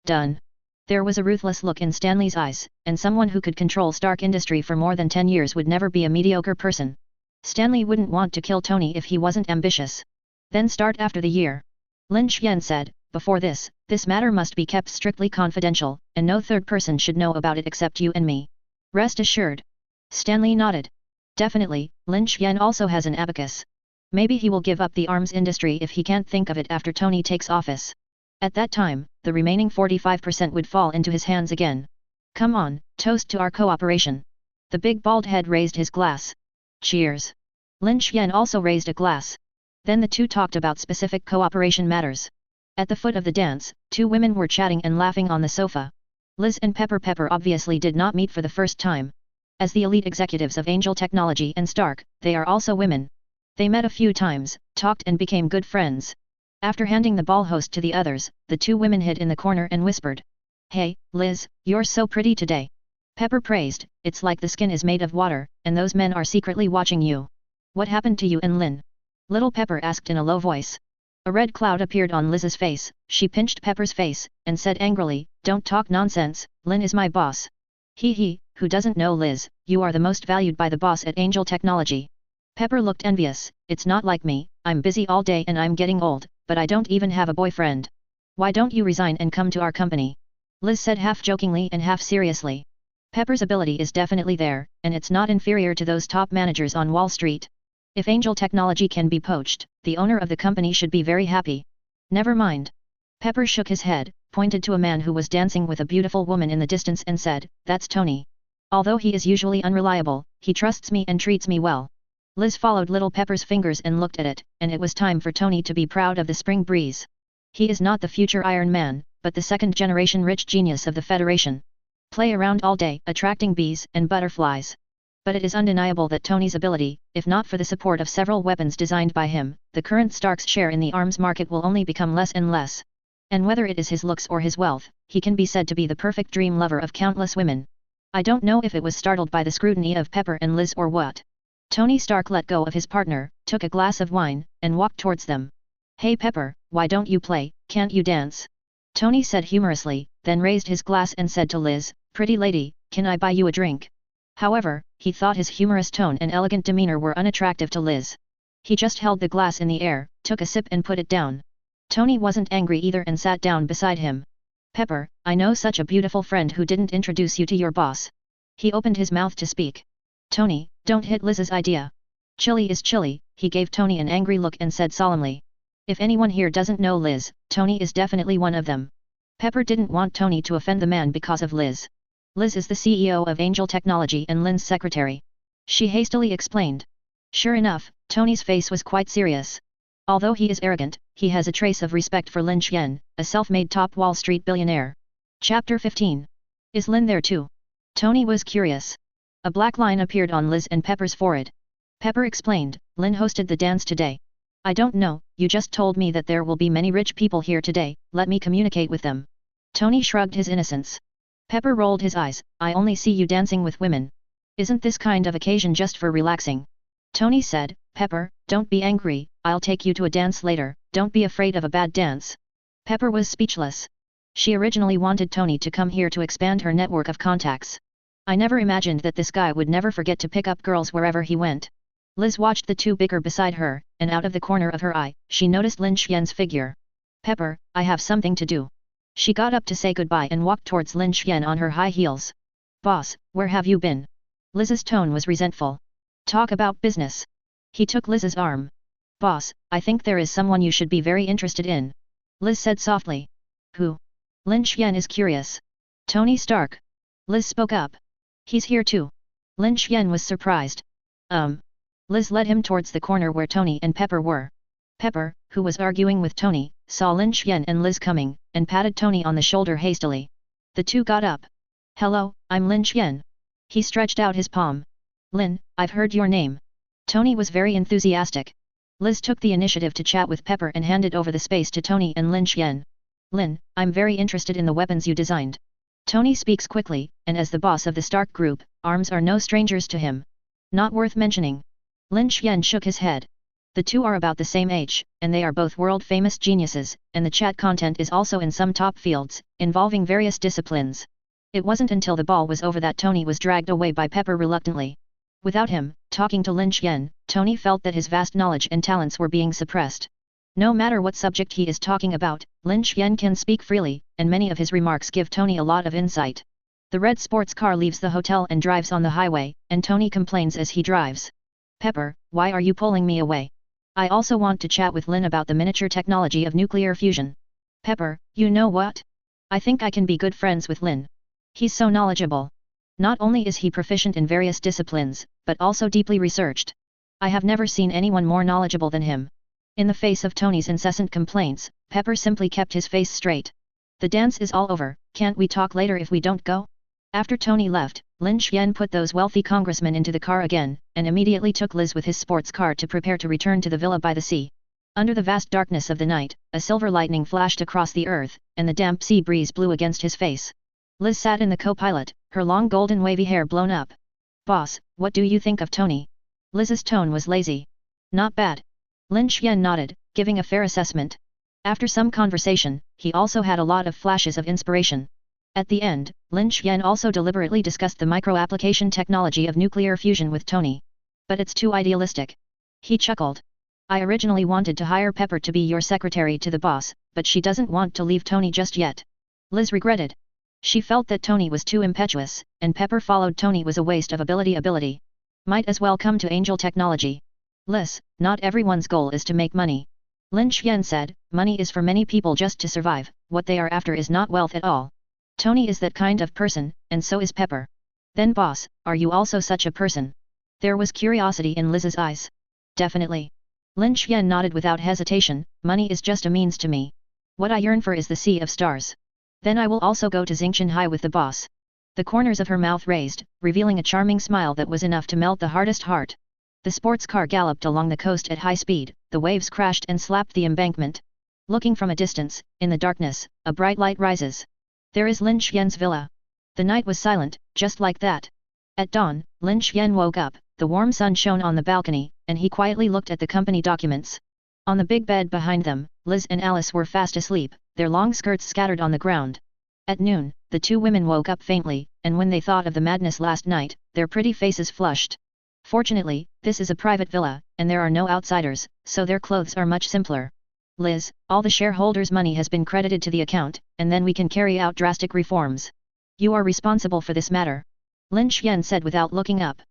Speaker 1: Done. There was a ruthless look in Stanley's eyes, and someone who could control Stark Industry for more than 10 years would never be a mediocre person. Stanley wouldn't want to kill Tony if he wasn't ambitious. Then start after the year. Lin Xian said, before this matter must be kept strictly confidential, and no third person should know about it except you and me. Rest assured. Stanley nodded. Definitely, Lin Xian also has an abacus. Maybe he will give up the arms industry if he can't think of it after Tony takes office. At that time, the remaining 45% would fall into his hands again. Come on, toast to our cooperation. The big bald head raised his glass. Cheers. Lin Xian also raised a glass. Then the two talked about specific cooperation matters. At the foot of the dance, two women were chatting and laughing on the sofa. Liz and Pepper obviously did not meet for the first time. As the elite executives of Angel Technology and Stark, they are also women. They met a few times, talked and became good friends. After handing the ball host to the others, the two women hid in the corner and whispered. Hey, Liz, you're so pretty today. Pepper praised, it's like the skin is made of water, and those men are secretly watching you. What happened to you and Lin? Little Pepper asked in a low voice. A red cloud appeared on Liz's face. She pinched Pepper's face, and said angrily, don't talk nonsense, Lin is my boss. He, who doesn't know Liz, you are the most valued by the boss at Angel Technology. Pepper looked envious, it's not like me, I'm busy all day and I'm getting old, but I don't even have a boyfriend. Why don't you resign and come to our company? Liz said half jokingly and half seriously. Pepper's ability is definitely there, and it's not inferior to those top managers on Wall Street. If Angel Technology can be poached, the owner of the company should be very happy. Never mind. Pepper shook his head, pointed to a man who was dancing with a beautiful woman in the distance and said, "That's Tony. Although he is usually unreliable, he trusts me and treats me well." Liz followed little Pepper's fingers and looked at it, and it was time for Tony to be proud of the spring breeze. He is not the future Iron Man, but the second-generation rich genius of the Federation. Play around all day, attracting bees and butterflies. But it is undeniable that Tony's ability, if not for the support of several weapons designed by him, the current Stark's share in the arms market will only become less and less. And whether it is his looks or his wealth, he can be said to be the perfect dream lover of countless women. I don't know if it was startled by the scrutiny of Pepper and Liz or what. Tony Stark let go of his partner, took a glass of wine, and walked towards them. "Hey Pepper, why don't you play, can't you dance?" Tony said humorously, then raised his glass and said to Liz, "Pretty lady, can I buy you a drink?" However, he thought his humorous tone and elegant demeanor were unattractive to Liz. He just held the glass in the air, took a sip and put it down. Tony wasn't angry either and sat down beside him. "Pepper, I know such a beautiful friend who didn't introduce you to your boss." He opened his mouth to speak. "Tony, don't hit Liz's idea. Chilly is chilly," he gave Tony an angry look and said solemnly. "If anyone here doesn't know Liz, Tony is definitely one of them." Pepper didn't want Tony to offend the man because of Liz. Liz is the CEO of Angel Technology and Lin's secretary. She hastily explained. Sure enough, Tony's face was quite serious. Although he is arrogant, he has a trace of respect for Lin Xian, a self-made top Wall Street billionaire. Chapter 15. Is Lin there too? Tony was curious. A black line appeared on Liz and Pepper's forehead. Pepper explained, "Lin hosted the dance today." "I don't know, you just told me that there will be many rich people here today, let me communicate with them." Tony shrugged his innocence. Pepper rolled his eyes, "I only see you dancing with women. Isn't this kind of occasion just for relaxing?" Tony said, "Pepper, don't be angry, I'll take you to a dance later, don't be afraid of a bad dance." Pepper was speechless. She originally wanted Tony to come here to expand her network of contacts. "I never imagined that this guy would never forget to pick up girls wherever he went." Liz watched the two bicker beside her, and out of the corner of her eye, she noticed Lin Xian's figure. "Pepper, I have something to do." She got up to say goodbye and walked towards Lin Xian on her high heels. "Boss, where have you been?" Liz's tone was resentful. "Talk about business." He took Liz's arm. "Boss, I think there is someone you should be very interested in." Liz said softly. "Who?" Lin Xian is curious. "Tony Stark." Liz spoke up. "He's here too." Lin Xian was surprised. Liz led him towards the corner where Tony and Pepper were. Pepper, who was arguing with Tony, saw Lin Xian and Liz coming, and patted Tony on the shoulder hastily. The two got up. "Hello, I'm Lin Xian." He stretched out his palm. "Lin, I've heard your name." Tony was very enthusiastic. Liz took the initiative to chat with Pepper and handed over the space to Tony and Lin Xian. "Lin, I'm very interested in the weapons you designed." Tony speaks quickly, and as the boss of the Stark Group, arms are no strangers to him. "Not worth mentioning." Lin Xian shook his head. The two are about the same age, and they are both world-famous geniuses, and the chat content is also in some top fields, involving various disciplines. It wasn't until the ball was over that Tony was dragged away by Pepper reluctantly. Without him, talking to Lin Xian, Tony felt that his vast knowledge and talents were being suppressed. No matter what subject he is talking about, Lin Xian can speak freely, and many of his remarks give Tony a lot of insight. The red sports car leaves the hotel and drives on the highway, and Tony complains as he drives. "Pepper, why are you pulling me away? I also want to chat with Lin about the miniature technology of nuclear fusion." "Pepper, you know what? I think I can be good friends with Lin. He's so knowledgeable. Not only is he proficient in various disciplines, but also deeply researched. I have never seen anyone more knowledgeable than him." In the face of Tony's incessant complaints, Pepper simply kept his face straight. "The dance is all over, can't we talk later if we don't go?" After Tony left, Lin Xian put those wealthy congressmen into the car again, and immediately took Liz with his sports car to prepare to return to the villa by the sea. Under the vast darkness of the night, a silver lightning flashed across the earth, and the damp sea breeze blew against his face. Liz sat in the co-pilot, her long golden wavy hair blown up. "Boss, what do you think of Tony?" Liz's tone was lazy. "Not bad." Lin Xian nodded, giving a fair assessment. After some conversation, he also had a lot of flashes of inspiration. At the end, Lin Xian also deliberately discussed the micro-application technology of nuclear fusion with Tony. "But it's too idealistic." He chuckled. "I originally wanted to hire Pepper to be your secretary to the boss, but she doesn't want to leave Tony just yet." Liz regretted. She felt that Tony was too impetuous, and Pepper followed Tony was a waste of ability. Might as well come to Angel Technology. Liz, not everyone's goal is to make money. Lin Xian said, money is for many people just to survive, what they are after is not wealth at all. Tony is that kind of person, and so is Pepper. Then boss, are you also such a person? There was curiosity in Liz's eyes. Definitely. Lin Xian nodded without hesitation, money is just a means to me. What I yearn for is the sea of stars. Then I will also go to Xingqian High with the boss. The corners of her mouth raised, revealing a charming smile that was enough to melt the hardest heart. The sports car galloped along the coast at high speed, the waves crashed and slapped the embankment. Looking from a distance, in the darkness, a bright light rises. There is Lin Xian's villa. The night was silent, just like that. At dawn, Lin Xian woke up, the warm sun shone on the balcony, and he quietly looked at the company documents. On the big bed behind them, Liz and Alice were fast asleep, their long skirts scattered on the ground. At noon, the two women woke up faintly, and when they thought of the madness last night, their pretty faces flushed. Fortunately, this is a private villa, and there are no outsiders, so their clothes are much simpler. Liz, all the shareholders' money has been credited to the account, and then we can carry out drastic reforms. You are responsible for this matter. Lin Xian said without looking up.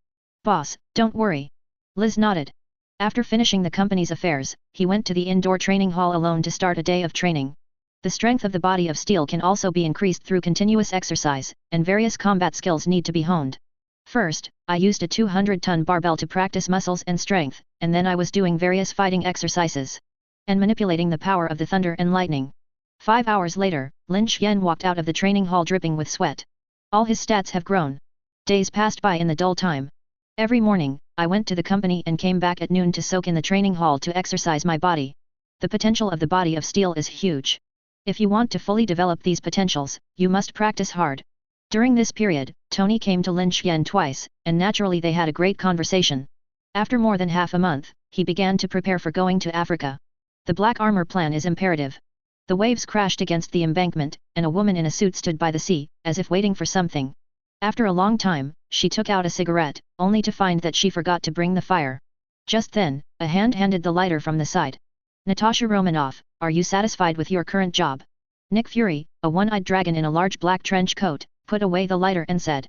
Speaker 1: Boss, don't worry. Liz nodded. After finishing the company's affairs, he went to the indoor training hall alone to start a day of training. The strength of the body of steel can also be increased through continuous exercise, and various combat skills need to be honed. First, I used a 200-ton barbell to practice muscles and strength, and then I was doing various fighting exercises. And manipulating the power of the thunder and lightning. 5 hours later, Lin Xian walked out of the training hall dripping with sweat. All his stats have grown. Days passed by in the dull time. Every morning, I went to the company and came back at noon to soak in the training hall to exercise my body. The potential of the body of steel is huge. If you want to fully develop these potentials, you must practice hard. During this period, Tony came to Lin Xian twice, and naturally they had a great conversation. After more than half a month, he began to prepare for going to Africa. The black armor plan is imperative. The waves crashed against the embankment, and a woman in a suit stood by the sea, as if waiting for something. After a long time, she took out a cigarette, only to find that she forgot to bring the fire. Just then, a hand handed the lighter from the side. Natasha Romanoff, are you satisfied with your current job? Nick Fury, a one-eyed dragon in a large black trench coat, put away the lighter and said.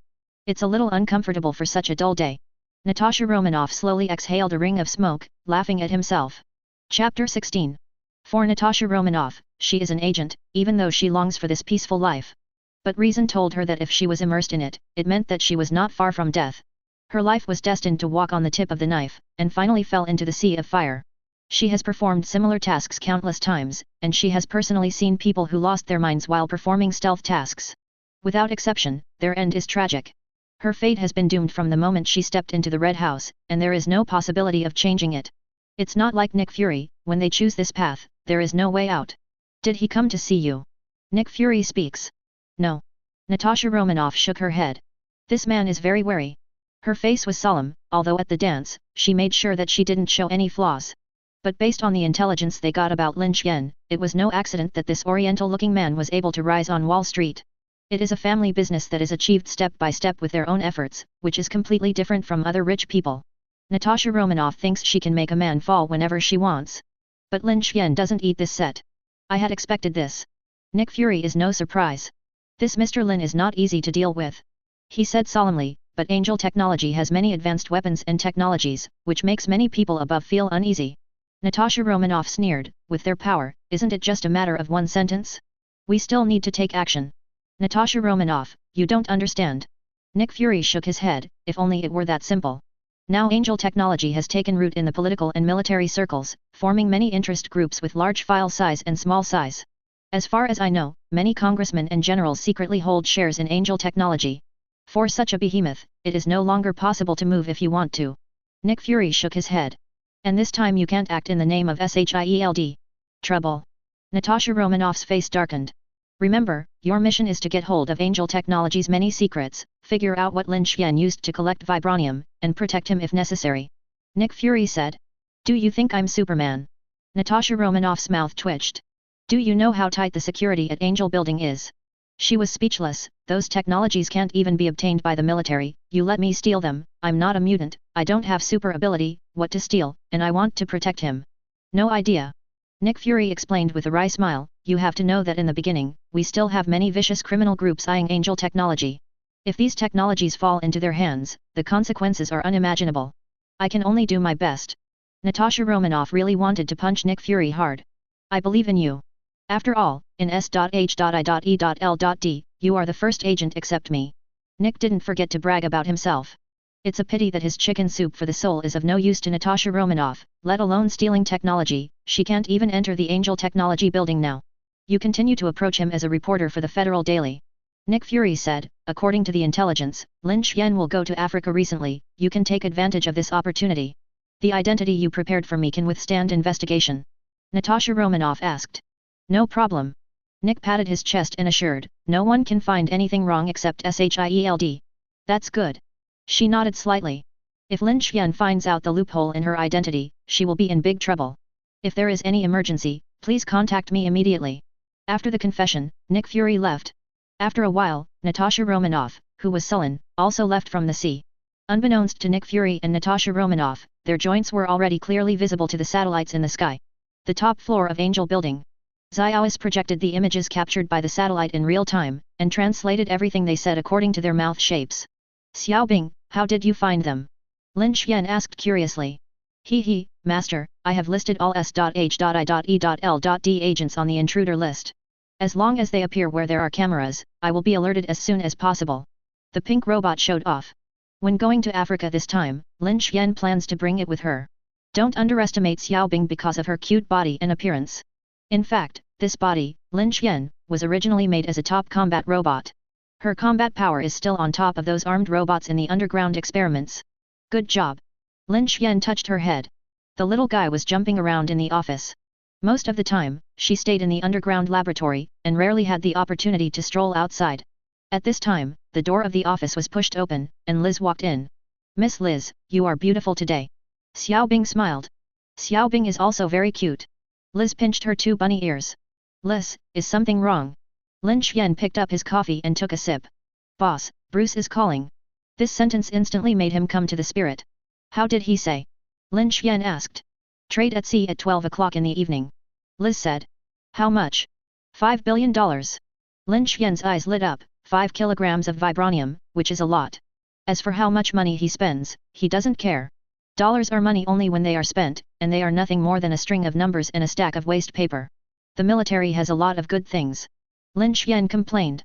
Speaker 1: It's a little uncomfortable for such a dull day. Natasha Romanoff slowly exhaled a ring of smoke, laughing at himself. Chapter 16. For Natasha Romanoff, she is an agent, even though she longs for this peaceful life. But reason told her that if she was immersed in it, it meant that she was not far from death. Her life was destined to walk on the tip of the knife, and finally fell into the sea of fire. She has performed similar tasks countless times, and she has personally seen people who lost their minds while performing stealth tasks. Without exception, their end is tragic. Her fate has been doomed from the moment she stepped into the Red House, and there is no possibility of changing it. It's not like Nick Fury, when they choose this path, there is no way out. Did he come to see you? Nick Fury speaks. No. Natasha Romanoff shook her head. This man is very wary. Her face was solemn, although at the dance, she made sure that she didn't show any flaws. But based on the intelligence they got about Lin Xian, it was no accident that this oriental-looking man was able to rise on Wall Street. It is a family business that is achieved step by step with their own efforts, which is completely different from other rich people. Natasha Romanoff thinks she can make a man fall whenever she wants. But Lin Xian doesn't eat this set. I had expected this. Nick Fury is no surprise. This Mr. Lin is not easy to deal with. He said solemnly, but Angel Technology has many advanced weapons and technologies, which makes many people above feel uneasy. Natasha Romanoff sneered, with their power, isn't it just a matter of one sentence? We still need to take action. Natasha Romanoff, you don't understand. Nick Fury shook his head, if only it were that simple. Now Angel Technology has taken root in the political and military circles, forming many interest groups with large file size and small size. As far as I know, many congressmen and generals secretly hold shares in Angel Technology. For such a behemoth, it is no longer possible to move if you want to. Nick Fury shook his head. And this time you can't act in the name of SHIELD. Trouble. Natasha Romanoff's face darkened. Remember, your mission is to get hold of Angel Technology's many secrets, figure out what Lin Xian used to collect vibranium, and protect him if necessary. Nick Fury said. Do you think I'm Superman? Natasha Romanoff's mouth twitched. Do you know how tight the security at Angel Building is? She was speechless. Those technologies can't even be obtained by the military. You let me steal them. I'm not a mutant, I don't have super ability, what to steal, and I want to protect him. No idea. Nick Fury explained with a wry smile, you have to know that in the beginning, we still have many vicious criminal groups eyeing Angel Technology. If these technologies fall into their hands, the consequences are unimaginable. I can only do my best. Natasha Romanoff really wanted to punch Nick Fury hard. I believe in you. After all, in S.H.I.E.L.D., you are the first agent except me. Nick didn't forget to brag about himself. It's a pity that his chicken soup for the soul is of no use to Natasha Romanoff, let alone stealing technology. She can't even enter the Angel Technology building now. You continue to approach him as a reporter for the Federal Daily. Nick Fury said, according to the intelligence, Lin Xian will go to Africa recently, you can take advantage of this opportunity. The identity you prepared for me can withstand investigation. Natasha Romanoff asked. No problem. Nick patted his chest and assured, no one can find anything wrong except SHIELD. That's good. She nodded slightly. If Lin Xian finds out the loophole in her identity, she will be in big trouble. If there is any emergency, please contact me immediately. After the confession, Nick Fury left. After a while, Natasha Romanoff, who was sullen, also left from the sea. Unbeknownst to Nick Fury and Natasha Romanoff, their joints were already clearly visible to the satellites in the sky. The top floor of Angel Building. Xiaois projected the images captured by the satellite in real time, and translated everything they said according to their mouth shapes. Xiaobing, how did you find them? Lin Xian asked curiously. Master, I have listed all S.H.I.E.L.D. agents on the intruder list. As long as they appear where there are cameras, I will be alerted as soon as possible. The pink robot showed off. When going to Africa this time, Lin Xian plans to bring it with her. Don't underestimate Xiaobing because of her cute body and appearance. In fact, this body, Lin Xian, was originally made as a top combat robot. Her combat power is still on top of those armed robots in the underground experiments. Good job. Lin Xian touched her head. The little guy was jumping around in the office. Most of the time, she stayed in the underground laboratory, and rarely had the opportunity to stroll outside. At this time, the door of the office was pushed open, and Liz walked in. Miss Liz, you are beautiful today. Xiaobing smiled. Xiaobing is also very cute. Liz pinched her two bunny ears. Liz, is something wrong? Lin Xian picked up his coffee and took a sip. Boss, Bruce is calling. This sentence instantly made him come to the spirit. How did he say? Lin Xian asked. Trade at sea at 12 o'clock in the evening. Liz said. How much? $5 billion. Lin Xian's eyes lit up, 5 kilograms of vibranium, which is a lot. As for how much money he spends, he doesn't care. Dollars are money only when they are spent, and they are nothing more than a string of numbers and a stack of waste paper. The military has a lot of good things. Lin Xian complained.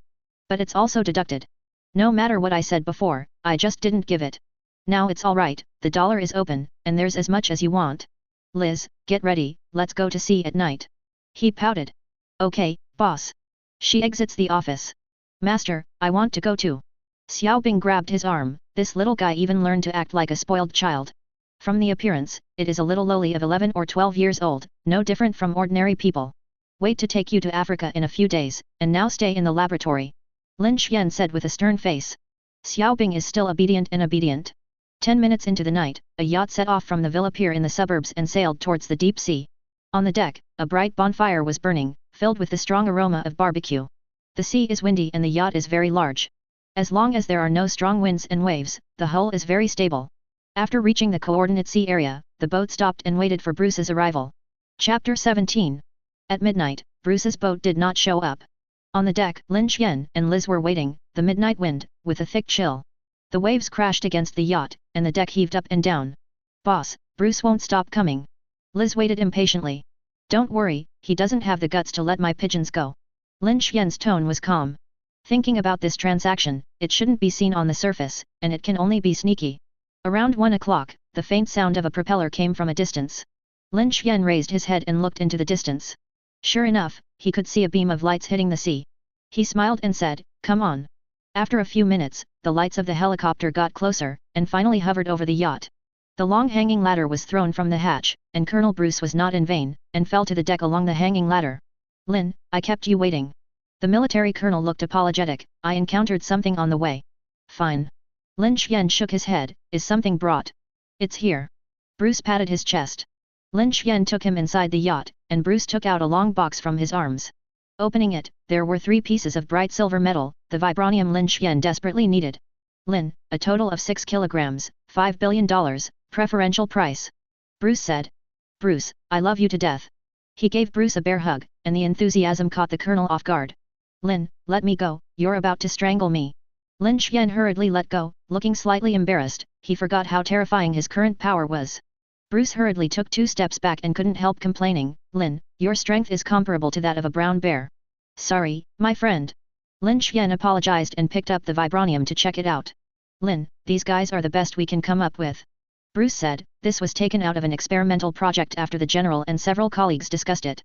Speaker 1: But it's also deducted. No matter what I said before, I just didn't give it. Now it's alright, the dollar is open, and there's as much as you want. Liz, get ready, let's go to sea at night. He pouted. Okay, boss. She exits the office. Master, I want to go too. Xiaobing grabbed his arm, this little guy even learned to act like a spoiled child. From the appearance, it is a little lowly of 11 or 12 years old, no different from ordinary people. Wait to take you to Africa in a few days, and now stay in the laboratory. Lin Xian said with a stern face. Xiaobing is still obedient. 10 minutes into the night, a yacht set off from the villa pier in the suburbs and sailed towards the deep sea. On the deck, a bright bonfire was burning, filled with the strong aroma of barbecue. The sea is windy and the yacht is very large. As long as there are no strong winds and waves, the hull is very stable. After reaching the coordinate sea area, the boat stopped and waited for Bruce's arrival. Chapter 17. At midnight, Bruce's boat did not show up. On the deck, Lin Xian and Liz were waiting, the midnight wind, with a thick chill. The waves crashed against the yacht, and the deck heaved up and down. Boss, Bruce won't stop coming. Liz waited impatiently. Don't worry, he doesn't have the guts to let my pigeons go. Lin Xian's tone was calm. Thinking about this transaction, it shouldn't be seen on the surface, and it can only be sneaky. Around 1 o'clock, the faint sound of a propeller came from a distance. Lin Xian raised his head and looked into the distance. Sure enough, he could see a beam of lights hitting the sea. He smiled and said, come on. After a few minutes, the lights of the helicopter got closer, and finally hovered over the yacht. The long hanging ladder was thrown from the hatch, and Colonel Bruce was not in vain, and fell to the deck along the hanging ladder. Lin, I kept you waiting. The military colonel looked apologetic. I encountered something on the way. Fine. Lin Xian shook his head. Is something brought? It's here. Bruce patted his chest. Lin Xian took him inside the yacht, and Bruce took out a long box from his arms. Opening it, there were 3 pieces of bright silver metal, the vibranium Lin Xian desperately needed. Lin, a total of 6 kilograms, $5 billion, preferential price. Bruce said. Bruce, I love you to death. He gave Bruce a bear hug, and the enthusiasm caught the colonel off guard. Lin, let me go, you're about to strangle me. Lin Xian hurriedly let go, looking slightly embarrassed. He forgot how terrifying his current power was. Bruce hurriedly took 2 steps back and couldn't help complaining, Lin, your strength is comparable to that of a brown bear. Sorry, my friend. Lin Xian apologized and picked up the vibranium to check it out. Lin, these guys are the best we can come up with. Bruce said, this was taken out of an experimental project after the general and several colleagues discussed it.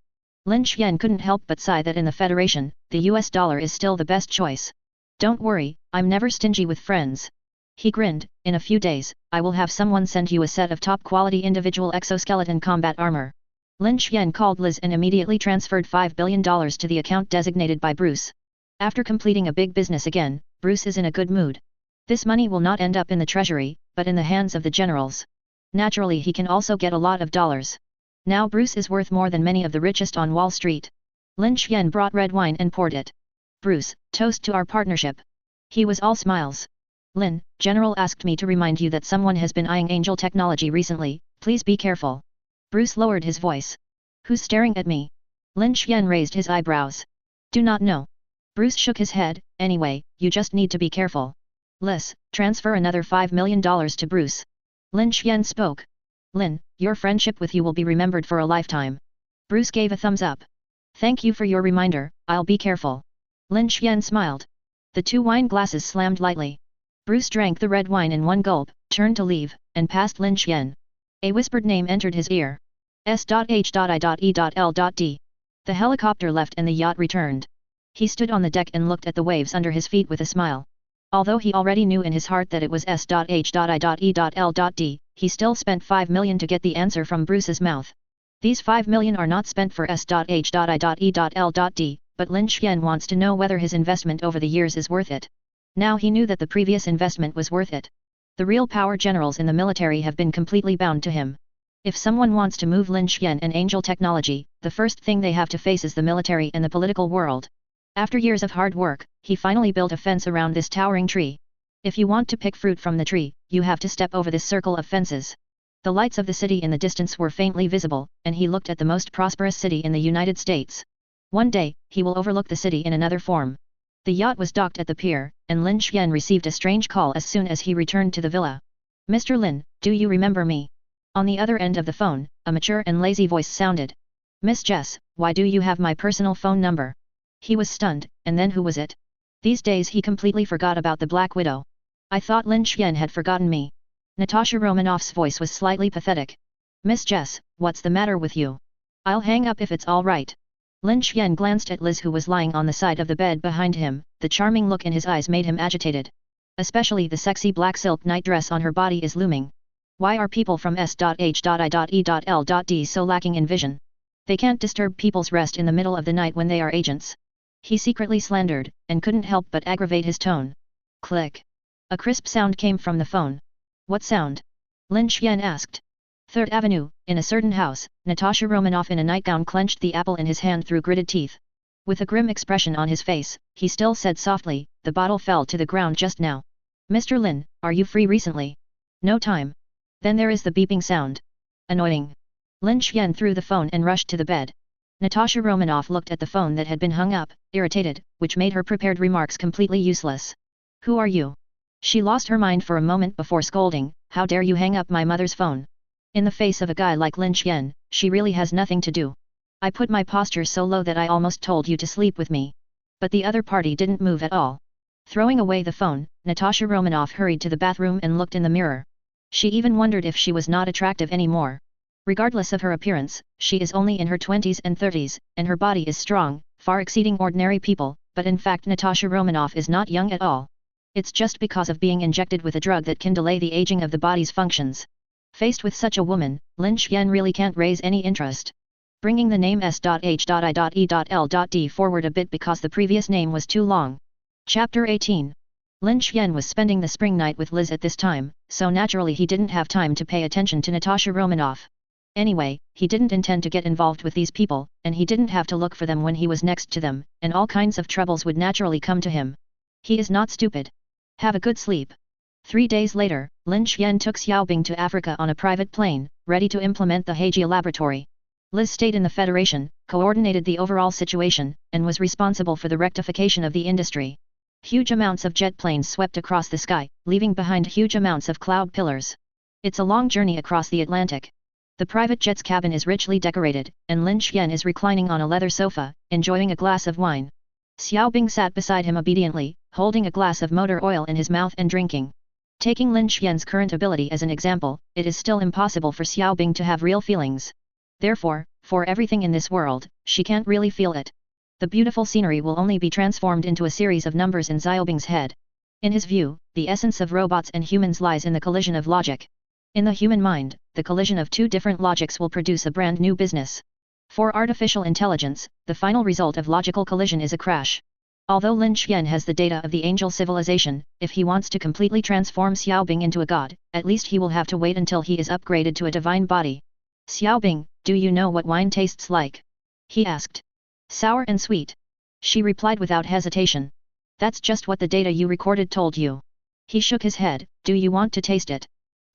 Speaker 1: Lin Xian couldn't help but sigh that in the Federation, the US dollar is still the best choice. Don't worry, I'm never stingy with friends. He grinned, in a few days, I will have someone send you a set of top-quality individual exoskeleton combat armor. Lin Xian called Liz and immediately transferred $5 billion to the account designated by Bruce. After completing a big business again, Bruce is in a good mood. This money will not end up in the treasury, but in the hands of the generals. Naturally he can also get a lot of dollars. Now Bruce is worth more than many of the richest on Wall Street. Lin Xian brought red wine and poured it. Bruce, toast to our partnership. He was all smiles. Lin, General asked me to remind you that someone has been eyeing Angel technology recently, please be careful. Bruce lowered his voice. Who's staring at me? Lin Xian raised his eyebrows. Do not know. Bruce shook his head, anyway, you just need to be careful. Liz, transfer another $5 million to Bruce. Lin Xian spoke. Lin, your friendship with you will be remembered for a lifetime. Bruce gave a thumbs up. Thank you for your reminder, I'll be careful. Lin Xian smiled. The 2 wine glasses slammed lightly. Bruce drank the red wine in one gulp, turned to leave, and passed Lin Xian. A whispered name entered his ear. S.H.I.E.L.D. The helicopter left and the yacht returned. He stood on the deck and looked at the waves under his feet with a smile. Although he already knew in his heart that it was S.H.I.E.L.D., he still spent $5 million to get the answer from Bruce's mouth. These $5 million are not spent for S.H.I.E.L.D., but Lin Xian wants to know whether his investment over the years is worth it. Now he knew that the previous investment was worth it. The real power generals in the military have been completely bound to him. If someone wants to move Lin Xian and Angel technology, the first thing they have to face is the military and the political world. After years of hard work, he finally built a fence around this towering tree. If you want to pick fruit from the tree, you have to step over this circle of fences. The lights of the city in the distance were faintly visible, and he looked at the most prosperous city in the United States. One day, he will overlook the city in another form. The yacht was docked at the pier, and Lin Xian received a strange call as soon as he returned to the villa. Mr. Lin, do you remember me? On the other end of the phone, a mature and lazy voice sounded. Miss Jess, why do you have my personal phone number? He was stunned, and then who was it? These days he completely forgot about the Black Widow. I thought Lin Xian had forgotten me. Natasha Romanoff's voice was slightly pathetic. Miss Jess, what's the matter with you? I'll hang up if it's all right. Lin Xian glanced at Liz who was lying on the side of the bed behind him, the charming look in his eyes made him agitated. Especially the sexy black silk nightdress on her body is looming. Why are people from S.H.I.E.L.D. so lacking in vision? They can't disturb people's rest in the middle of the night when they are agents. He secretly slandered, and couldn't help but aggravate his tone. Click. A crisp sound came from the phone. What sound? Lin Xian asked. 3rd Avenue, in a certain house, Natasha Romanoff in a nightgown clenched the apple in his hand through gritted teeth. With a grim expression on his face, he still said softly, the bottle fell to the ground just now. Mr. Lin, are you free recently? No time. Then there is the beeping sound. Annoying. Lin Xian threw the phone and rushed to the bed. Natasha Romanoff looked at the phone that had been hung up, irritated, which made her prepared remarks completely useless. Who are you? She lost her mind for a moment before scolding, how dare you hang up my mother's phone? In the face of a guy like Lin Xian, she really has nothing to do. I put my posture so low that I almost told you to sleep with me. But the other party didn't move at all. Throwing away the phone, Natasha Romanoff hurried to the bathroom and looked in the mirror. She even wondered if she was not attractive anymore. Regardless of her appearance, she is only in her 20s and 30s, and her body is strong, far exceeding ordinary people, but in fact Natasha Romanoff is not young at all. It's just because of being injected with a drug that can delay the aging of the body's functions. Faced with such a woman, Lin Xian really can't raise any interest. Bringing the name S.H.I.E.L.D. forward a bit because the previous name was too long. Chapter 18. Lin Xian was spending the spring night with Liz at this time, so naturally he didn't have time to pay attention to Natasha Romanoff. Anyway, he didn't intend to get involved with these people, and he didn't have to look for them when he was next to them, and all kinds of troubles would naturally come to him. He is not stupid. Have a good sleep. 3 days later, Lin Xian took Xiaobing to Africa on a private plane, ready to implement the Heijia laboratory. Liz stayed in the Federation, coordinated the overall situation, and was responsible for the rectification of the industry. Huge amounts of jet planes swept across the sky, leaving behind huge amounts of cloud pillars. It's a long journey across the Atlantic. The private jet's cabin is richly decorated, and Lin Xian is reclining on a leather sofa, enjoying a glass of wine. Xiaobing sat beside him obediently, holding a glass of motor oil in his mouth and drinking. Taking Lin Xian's current ability as an example, it is still impossible for Xiaobing to have real feelings. Therefore, for everything in this world, she can't really feel it. The beautiful scenery will only be transformed into a series of numbers in Xiaobing's head. In his view, the essence of robots and humans lies in the collision of logic. In the human mind, the collision of two different logics will produce a brand new business. For artificial intelligence, the final result of logical collision is a crash. Although Lin Xian has the data of the angel civilization, if he wants to completely transform Xiaobing into a god, at least he will have to wait until he is upgraded to a divine body. Xiaobing, do you know what wine tastes like? He asked. Sour and sweet. She replied without hesitation. That's just what the data you recorded told you. He shook his head. Do you want to taste it?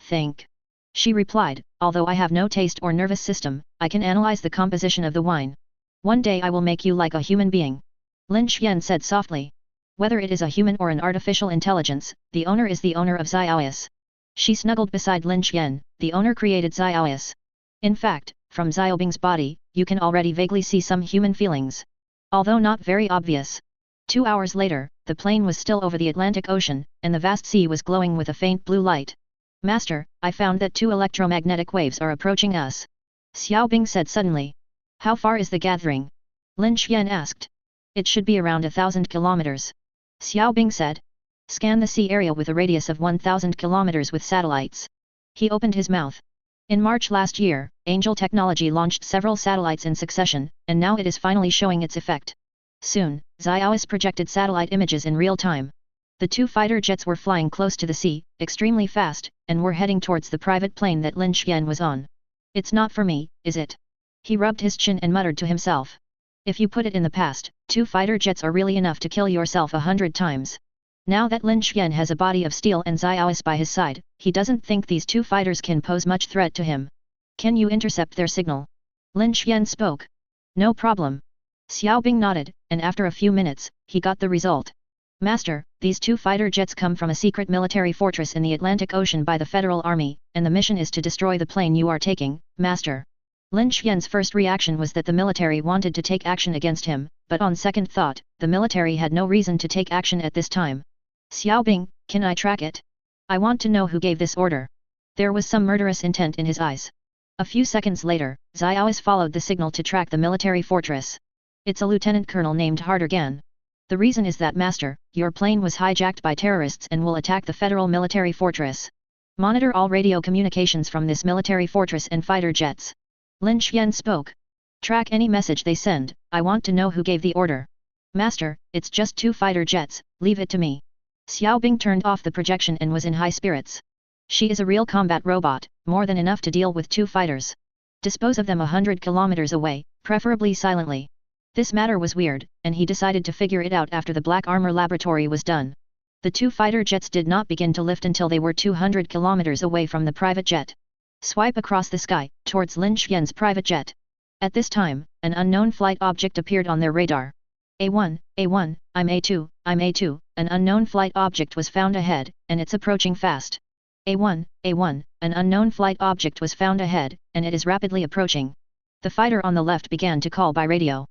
Speaker 1: Think. She replied, although I have no taste or nervous system, I can analyze the composition of the wine. One day I will make you like a human being. Lin Xian said softly. Whether it is a human or an artificial intelligence, the owner is the owner of Xiaoyas. She snuggled beside Lin Xian, the owner created Xiaoyas. In fact, from Xiaobing's body, you can already vaguely see some human feelings. Although not very obvious. 2 hours later, the plane was still over the Atlantic Ocean, and the vast sea was glowing with a faint blue light. Master, I found that 2 electromagnetic waves are approaching us. Xiaobing said suddenly. How far is the gathering? Lin Xian asked. It should be around 1,000 kilometers. Xiaobing said. Scan the sea area with a radius of 1,000 kilometers with satellites. He opened his mouth. In March last year, Angel Technology launched several satellites in succession, and now it is finally showing its effect. Soon, Xiaoyas projected satellite images in real time. The 2 fighter jets were flying close to the sea, extremely fast, and were heading towards the private plane that Lin Xian was on. It's not for me, is it? He rubbed his chin and muttered to himself. If you put it in the past, 2 fighter jets are really enough to kill yourself 100 times. Now that Lin Xian has a body of steel and Xiaoyas by his side, he doesn't think these 2 fighters can pose much threat to him. Can you intercept their signal? Lin Xian spoke. No problem. Xiaobing nodded, and after a few minutes, he got the result. Master, these 2 fighter jets come from a secret military fortress in the Atlantic Ocean by the Federal Army, and the mission is to destroy the plane you are taking, Master. Lin Xian's first reaction was that the military wanted to take action against him, but on second thought, the military had no reason to take action at this time. Xiaobing, can I track it? I want to know who gave this order. There was some murderous intent in his eyes. A few seconds later, Xiaoyas followed the signal to track the military fortress. It's a lieutenant colonel named Hardergan. The reason is that Master, your plane was hijacked by terrorists and will attack the federal military fortress. Monitor all radio communications from this military fortress and fighter jets. Lin Xian spoke. Track any message they send, I want to know who gave the order. Master, it's just 2 fighter jets, leave it to me. Xiaobing turned off the projection and was in high spirits. She is a real combat robot, more than enough to deal with 2 fighters. Dispose of them 100 kilometers away, preferably silently. This matter was weird, and he decided to figure it out after the Black Armor Laboratory was done. The 2 fighter jets did not begin to lift until they were 200 kilometers away from the private jet. Swipe across the sky, towards Lin Xian's private jet. At this time, an unknown flight object appeared on their radar. A1, I'm A2, I'm A2, an unknown flight object was found ahead, and it's approaching fast. A1, an unknown flight object was found ahead, and it is rapidly approaching. The fighter on the left began to call by radio.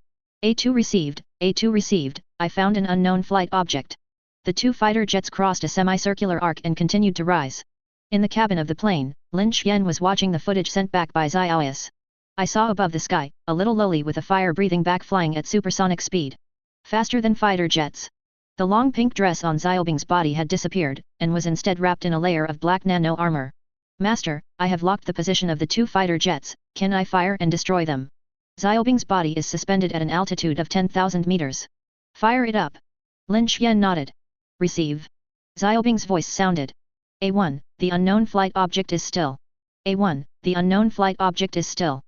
Speaker 1: A2 received, I found an unknown flight object. The 2 fighter jets crossed a semicircular arc and continued to rise. In the cabin of the plane, Lin Xian was watching the footage sent back by Xiaoyas. I saw above the sky, a little lowly with a fire-breathing back flying at supersonic speed. Faster than fighter jets. The long pink dress on Xiaobing's body had disappeared, and was instead wrapped in a layer of black nano armor. Master, I have locked the position of the 2 fighter jets, can I fire and destroy them? Xiaobing's body is suspended at an altitude of 10,000 meters. Fire it up. Lin Xian nodded. Receive. Xiaobing's voice sounded. A1, the unknown flight object is still. A1, the unknown flight object is still.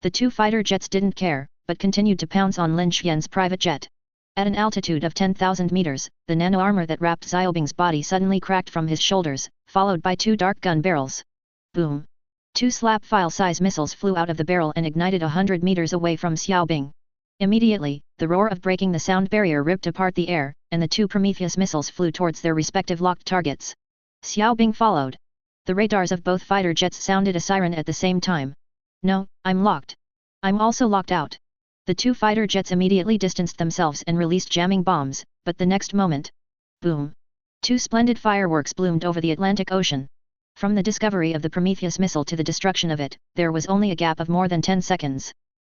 Speaker 1: The 2 fighter jets didn't care, but continued to pounce on Lin Xian's private jet. At an altitude of 10,000 meters, the nano armor that wrapped Xiaobing's body suddenly cracked from his shoulders, followed by 2 dark gun barrels. Boom. 2 slap-file-size missiles flew out of the barrel and ignited 100 meters away from Xiaobing. Immediately, the roar of breaking the sound barrier ripped apart the air, and the 2 Prometheus missiles flew towards their respective locked targets. Xiaobing followed. The radars of both fighter jets sounded a siren at the same time. No, I'm locked. I'm also locked out. The two fighter jets immediately distanced themselves and released jamming bombs, but the next moment, boom! Two splendid fireworks bloomed over the Atlantic Ocean. From the discovery of the Prometheus missile to the destruction of it, there was only a gap of more than 10 seconds.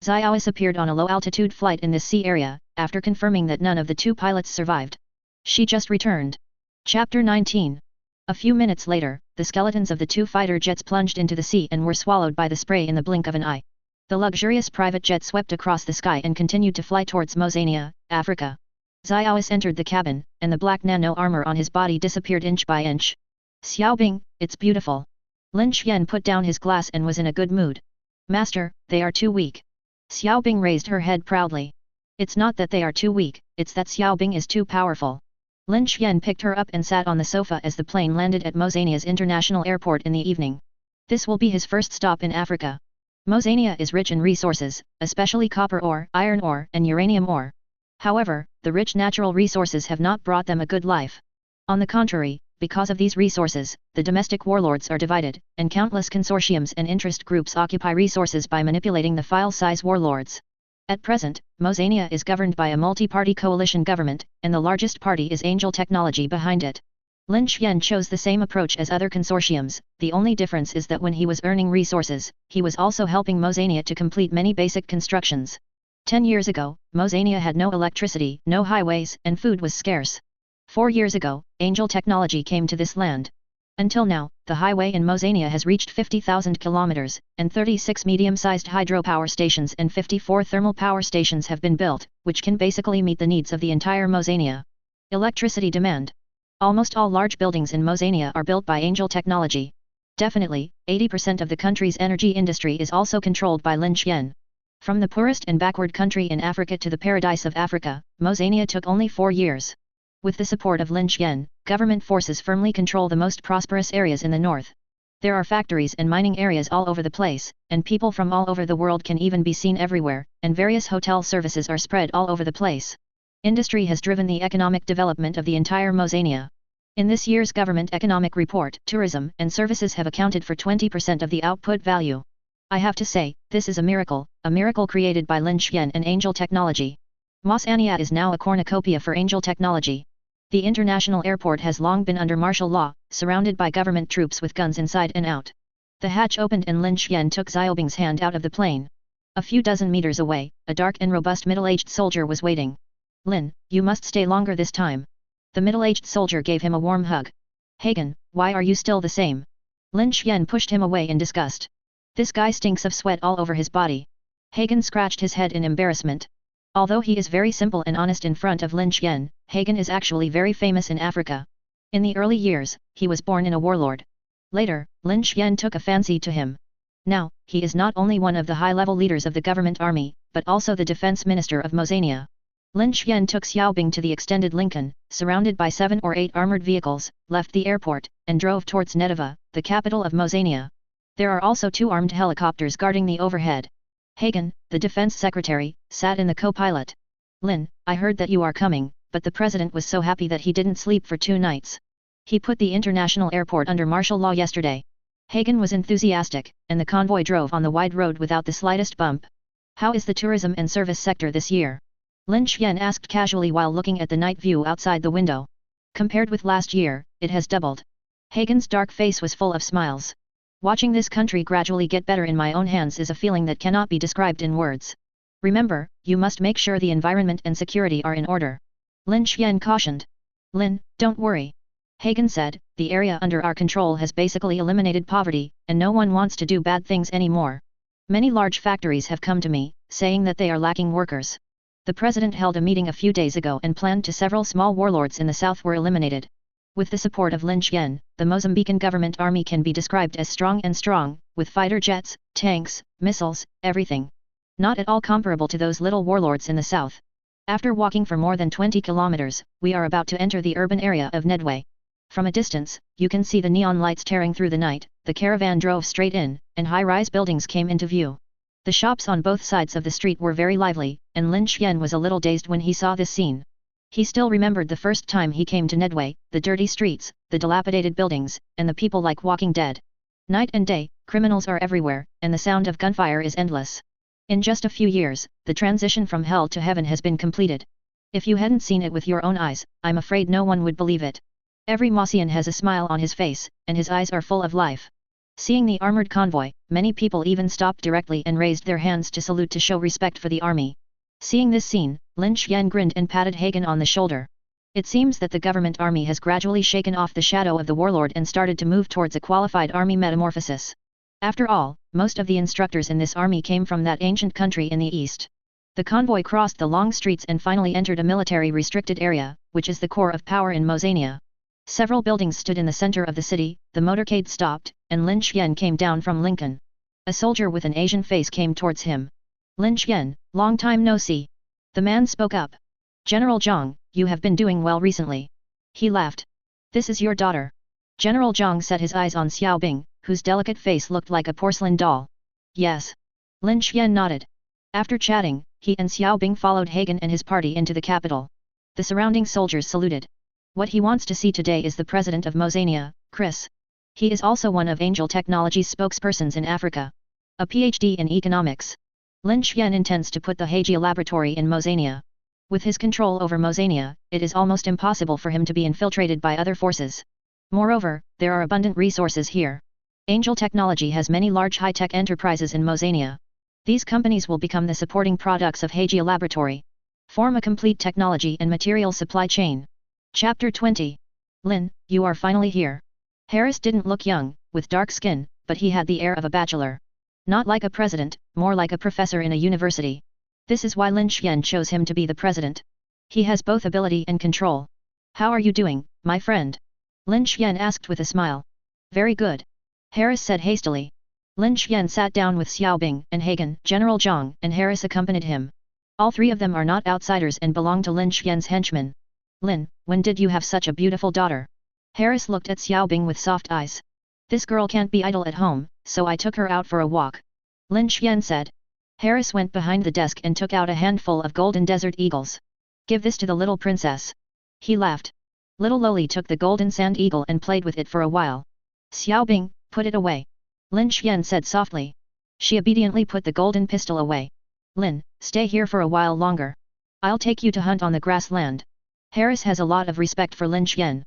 Speaker 1: Xiaois appeared on a low-altitude flight in this sea area, after confirming that none of the two pilots survived. She just returned. Chapter 19. A few minutes later, the skeletons of the two fighter jets plunged into the sea and were swallowed by the spray in the blink of an eye. The luxurious private jet swept across the sky and continued to fly towards Mosania, Africa. Xiaois entered the cabin, and the black nano armor on his body disappeared inch by inch. Xiaobing, it's beautiful. Lin Xian put down his glass and was in a good mood. Master, they are too weak. Xiaobing raised her head proudly. It's not that they are too weak, it's that Xiaobing is too powerful. Lin Xian picked her up and sat on the sofa as the plane landed at Mosania's international airport in the evening. This will be his first stop in Africa. Mosania is rich in resources, especially copper ore, iron ore, and uranium ore. However, the rich natural resources have not brought them a good life. On the contrary, because of these resources, the domestic warlords are divided, and countless consortiums and interest groups occupy resources by manipulating the file-size warlords. At present, Mosania is governed by a multi-party coalition government, and the largest party is Angel Technology behind it. Lin Xian chose the same approach as other consortiums, the only difference is that when he was earning resources, he was also helping Mosania to complete many basic constructions. 10 years ago, Mosania had no electricity, no highways, and food was scarce. 4 years ago, Angel Technology came to this land. Until now, the highway in Mosania has reached 50,000 kilometers, and 36 medium-sized hydropower stations and 54 thermal power stations have been built, which can basically meet the needs of the entire Mosania. Electricity demand. Almost all large buildings in Mosania are built by Angel Technology. Definitely, 80% of the country's energy industry is also controlled by Lin Xian. From the poorest and backward country in Africa to the paradise of Africa, Mosania took only 4 years. With the support of Lin Xian, government forces firmly control the most prosperous areas in the north. There are factories and mining areas all over the place, and people from all over the world can even be seen everywhere, and various hotel services are spread all over the place. Industry has driven the economic development of the entire Mosania. In this year's government economic report, tourism and services have accounted for 20% of the output value. I have to say, this is a miracle created by Lin Xian and Angel Technology. Mosania is now a cornucopia for Angel Technology. The international airport has long been under martial law, surrounded by government troops with guns inside and out. The hatch opened and Lin Xian took Xiaobing's hand out of the plane. A few dozen meters away, a dark and robust middle-aged soldier was waiting. Lin, you must stay longer this time. The middle-aged soldier gave him a warm hug. Hagen, why are you still the same? Lin Xian pushed him away in disgust. This guy stinks of sweat all over his body. Hagen scratched his head in embarrassment. Although he is very simple and honest in front of Lin Xian, Hagen is actually very famous in Africa. In the early years, he was born in a warlord. Later, Lin Xian took a fancy to him. Now, he is not only one of the high-level leaders of the government army, but also the defense minister of Mosania. Lin Xian took Xiaobing to the extended Lincoln, surrounded by 7 or 8 armored vehicles, left the airport, and drove towards Netova, the capital of Mosania. There are also 2 armed helicopters guarding the overhead. Hagen, the defense secretary, sat in the co-pilot. Lin, I heard that you are coming, but the president was so happy that he didn't sleep for 2 nights. He put the international airport under martial law yesterday. Hagen was enthusiastic, and the convoy drove on the wide road without the slightest bump. How is the tourism and service sector this year? Lin Xian asked casually while looking at the night view outside the window. Compared with last year, it has doubled. Hagen's dark face was full of smiles. Watching this country gradually get better in my own hands is a feeling that cannot be described in words. Remember, you must make sure the environment and security are in order. Lin Xian cautioned. Lin, don't worry. Hagen said, the area under our control has basically eliminated poverty, and no one wants to do bad things anymore. Many large factories have come to me, saying that they are lacking workers. The president held a meeting a few days ago and planned to several small warlords in the south were eliminated. With the support of Lin Xian, the Mozambican government army can be described as strong, with fighter jets, tanks, missiles, everything. Not at all comparable to those little warlords in the south. After walking for more than 20 kilometers, we are about to enter the urban area of Nedway. From a distance, you can see the neon lights tearing through the night, the caravan drove straight in, and high-rise buildings came into view. The shops on both sides of the street were very lively, and Lin Xian was a little dazed when he saw this scene. He still remembered the first time he came to Nedway, the dirty streets, the dilapidated buildings, and the people like walking dead. Night and day, criminals are everywhere, and the sound of gunfire is endless. In just a few years, the transition from hell to heaven has been completed. If you hadn't seen it with your own eyes, I'm afraid no one would believe it. Every Mossian has a smile on his face, and his eyes are full of life. Seeing the armored convoy, many people even stopped directly and raised their hands to salute to show respect for the army. Seeing this scene, Lin Xian grinned and patted Hagen on the shoulder. It seems that the government army has gradually shaken off the shadow of the warlord and started to move towards a qualified army metamorphosis. After all, most of the instructors in this army came from that ancient country in the east. The convoy crossed the long streets and finally entered a military restricted area, which is the core of power in Mosania. Several buildings stood in the center of the city, the motorcade stopped, and Lin Xian came down from Lincoln. A soldier with an Asian face came towards him. Lin Xian, long time no see. The man spoke up. General Zhang, you have been doing well recently. He laughed. This is your daughter. General Zhang set his eyes on Xiao Bing, whose delicate face looked like a porcelain doll. Yes. Lin Xian nodded. After chatting, he and Xiao Bing followed Hagen and his party into the capital. The surrounding soldiers saluted. What he wants to see today is the president of Mosania, Chris. He is also one of Angel Technology's spokespersons in Africa. A PhD in economics. Lin Xian intends to put the Hegia laboratory in Mosania. With his control over Mosania, it is almost impossible for him to be infiltrated by other forces. Moreover, there are abundant resources here. Angel Technology has many large high-tech enterprises in Mosania. These companies will become the supporting products of Hegia laboratory. Form a complete technology and material supply chain. Chapter 20. Lin, you are finally here. Harris didn't look young, with dark skin, but he had the air of a bachelor. Not like a president, more like a professor in a university. This is why Lin Xian chose him to be the president. He has both ability and control. How are you doing, my friend? Lin Xian asked with a smile. Very good. Harris said hastily. Lin Xian sat down with Xiao Bing and Hagen, General Zhang, and Harris accompanied him. All three of them are not outsiders and belong to Lin Xian's henchmen. Lin, when did you have such a beautiful daughter? Harris looked at Xiao Bing with soft eyes. This girl can't be idle at home, so I took her out for a walk. Lin Xian said. Harris went behind the desk and took out a handful of golden desert eagles. Give this to the little princess. He laughed. Little Loli took the golden sand eagle and played with it for a while. Xiao Bing, put it away. Lin Xian said softly. She obediently put the golden pistol away. Lin, stay here for a while longer. I'll take you to hunt on the grassland. Harris has a lot of respect for Lin Xian.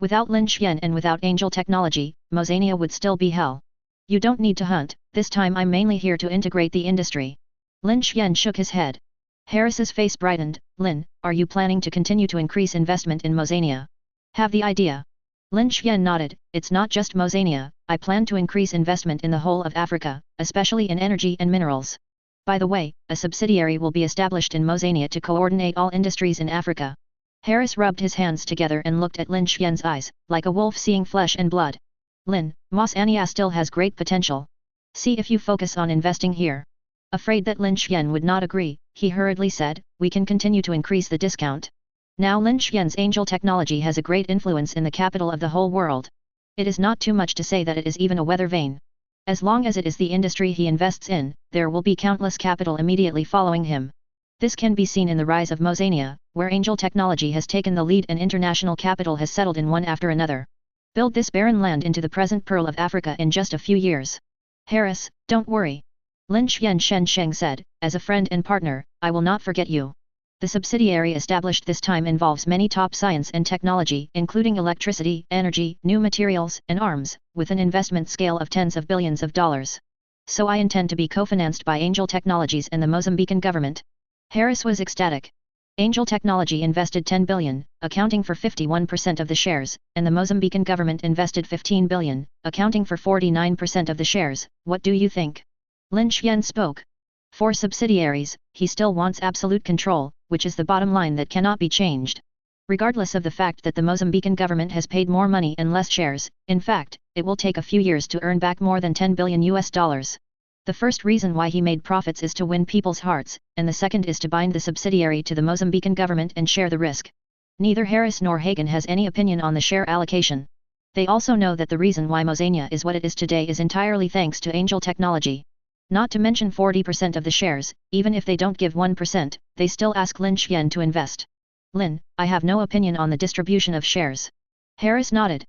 Speaker 1: Without Lin Xian and without Angel Technology, Mosania would still be hell. You don't need to hunt, this time I'm mainly here to integrate the industry. Lin Xian shook his head. Harris's face brightened. Lin, are you planning to continue to increase investment in Mosania? Have the idea. Lin Xian nodded. It's not just Mosania, I plan to increase investment in the whole of Africa, especially in energy and minerals. By the way, a subsidiary will be established in Mosania to coordinate all industries in Africa. Harris rubbed his hands together and looked at Lin Xian's eyes, like a wolf seeing flesh and blood. Lin, Mosania still has great potential. See if you focus on investing here. Afraid that Lin Xian would not agree, he hurriedly said, we can continue to increase the discount. Now Lin Xian's Angel Technology has a great influence in the capital of the whole world. It is not too much to say that it is even a weather vane. As long as it is the industry he invests in, there will be countless capital immediately following him. This can be seen in the rise of Mosania, where Angel Technology has taken the lead and international capital has settled in one after another. Build this barren land into the present pearl of Africa in just a few years. Harris, don't worry. Lin Xian Sheng said, as a friend and partner, I will not forget you. The subsidiary established this time involves many top science and technology, including electricity, energy, new materials, and arms, with an investment scale of tens of billions of dollars. So I intend to be co-financed by Angel Technologies and the Mozambican government. Harris was ecstatic. Angel Technology invested 10 billion, accounting for 51% of the shares, and the Mozambican government invested 15 billion, accounting for 49% of the shares. What do you think? Lin Xian spoke. For subsidiaries, he still wants absolute control, which is the bottom line that cannot be changed. Regardless of the fact that the Mozambican government has paid more money and less shares, in fact, it will take a few years to earn back more than 10 billion US dollars. The first reason why he made profits is to win people's hearts, and the second is to bind the subsidiary to the Mozambican government and share the risk. Neither Harris nor Hagen has any opinion on the share allocation. They also know that the reason why Mosania is what it is today is entirely thanks to Angel Technology. Not to mention 40% of the shares, even if they don't give 1%, they still ask Lin Xian to invest. Lin, I have no opinion on the distribution of shares. Harris nodded.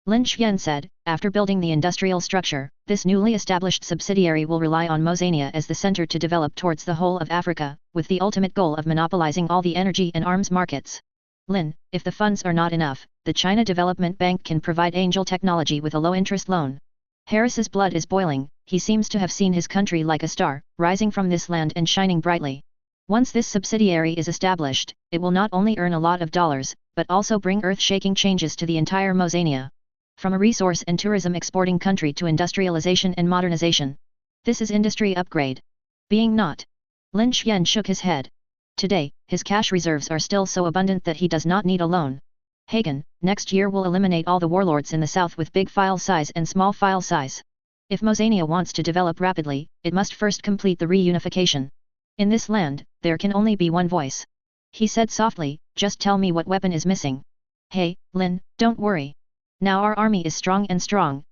Speaker 1: Lin Xian said, after building the industrial structure, this newly established subsidiary will rely on Mozania as the center to develop towards the whole of Africa, with the ultimate goal of monopolizing all the energy and arms markets. Lin, if the funds are not enough, the China Development Bank can provide Angel Technology with a low-interest loan. Harris's blood is boiling. He seems to have seen his country like a star, rising from this land and shining brightly. Once this subsidiary is established, it will not only earn a lot of dollars, but also bring earth-shaking changes to the entire Mozania. From a resource and tourism exporting country to industrialization and modernization. This is industry upgrade. Being not. Lin Xian shook his head. Today, his cash reserves are still so abundant that he does not need a loan. Hagen, next year will eliminate all the warlords in the south with big file size and small file size. If Mozania wants to develop rapidly, it must first complete the reunification. In this land, there can only be one voice. He said softly, just tell me what weapon is missing. Hey, Lin, don't worry. Now our army is strong,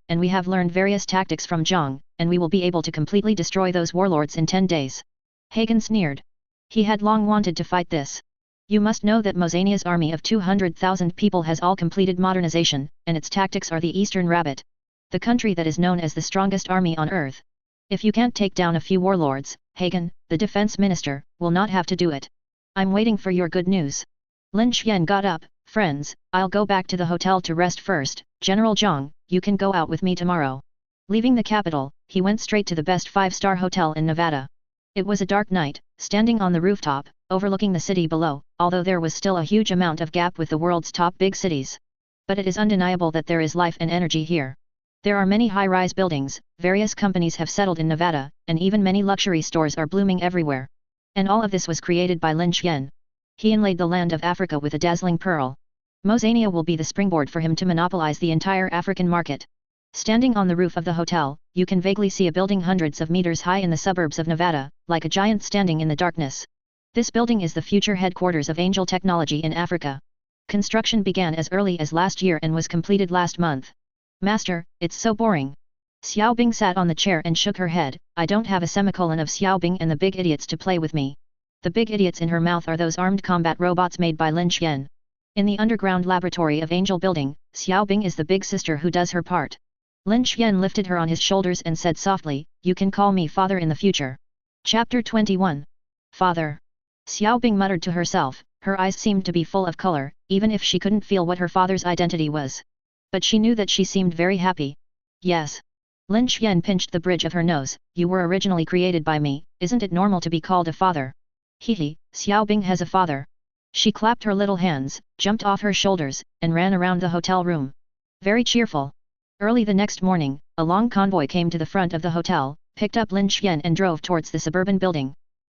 Speaker 1: and we have learned various tactics from Zhang, and we will be able to completely destroy those warlords in 10 days. Hagen sneered. He had long wanted to fight this. You must know that Mozania's army of 200,000 people has all completed modernization, and its tactics are the Eastern Rabbit. The country that is known as the strongest army on earth. If you can't take down a few warlords, Hagen, the defense minister, will not have to do it. I'm waiting for your good news. Lin Xian got up. Friends, I'll go back to the hotel to rest first. General Zhang, you can go out with me tomorrow. Leaving the capital, he went straight to the best 5-star hotel in Nevada. It was a dark night, standing on the rooftop, overlooking the city below, although there was still a huge amount of gap with the world's top big cities. But it is undeniable that there is life and energy here. There are many high-rise buildings, various companies have settled in Nevada, and even many luxury stores are blooming everywhere. And all of this was created by Lin Xian. He inlaid the land of Africa with a dazzling pearl. Mozania will be the springboard for him to monopolize the entire African market. Standing on the roof of the hotel, you can vaguely see a building hundreds of meters high in the suburbs of Nevada, like a giant standing in the darkness. This building is the future headquarters of Angel Technology in Africa. Construction began as early as last year and was completed last month. Master, it's so boring. Xiaobing sat on the chair and shook her head. I don't have a semicolon of Xiaobing and the big idiots to play with me. The big idiots in her mouth are those armed combat robots made by Lin Xian. In the underground laboratory of Angel Building, Xiaobing is the big sister who does her part. Lin Xian lifted her on his shoulders and said softly, you can call me father in the future. Chapter 21. Father. Xiaobing muttered to herself, her eyes seemed to be full of color, even if she couldn't feel what her father's identity was. But she knew that she seemed very happy. Yes. Lin Xian pinched the bridge of her nose, you were originally created by me, isn't it normal to be called a father? Hehe, Xiaobing has a father. She clapped her little hands, jumped off her shoulders, and ran around the hotel room. Very cheerful. Early the next morning, a long convoy came to the front of the hotel, picked up Lin Xian and drove towards the suburban building.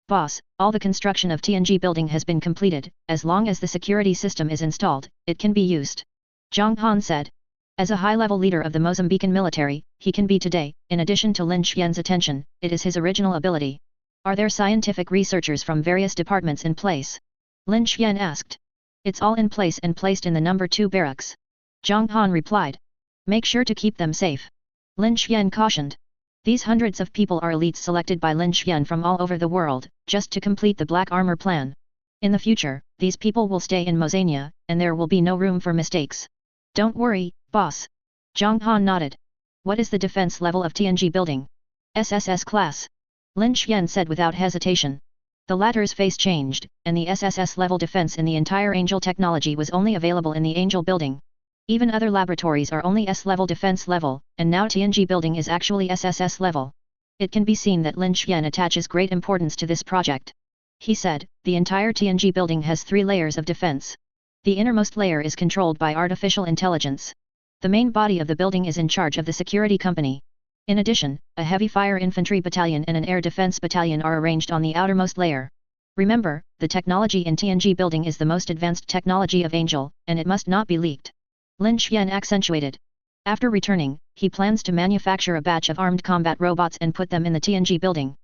Speaker 1: Boss, all the construction of TNG building has been completed, as long as the security system is installed, it can be used. Zhang Han said. As a high-level leader of the Mozambican military, he can be today, in addition to Lin Xian's attention, it is his original ability. Are there scientific researchers from various departments in place? Lin Xian asked. It's all in place and placed in the number 2 barracks. Zhang Han replied. Make sure to keep them safe. Lin Xian cautioned. These hundreds of people are elites selected by Lin Xian from all over the world, just to complete the Black Armor plan. In the future, these people will stay in Mozania, and there will be no room for mistakes. Don't worry, boss. Zhang Han nodded. What is the defense level of TNG building? SSS class. Lin Xian said without hesitation. The latter's face changed, and the SSS level defense in the entire Angel Technology was only available in the Angel building. Even other laboratories are only S-level defense level, and now TNG building is actually SSS level. It can be seen that Lin Xian attaches great importance to this project. He said, the entire TNG building has 3 layers of defense. The innermost layer is controlled by artificial intelligence. The main body of the building is in charge of the security company. In addition, a heavy fire infantry battalion and an air defense battalion are arranged on the outermost layer. Remember, the technology in TNG building is the most advanced technology of Angel, and it must not be leaked. Lin Xian accentuated. After returning, he plans to manufacture a batch of armed combat robots and put them in the TNG building.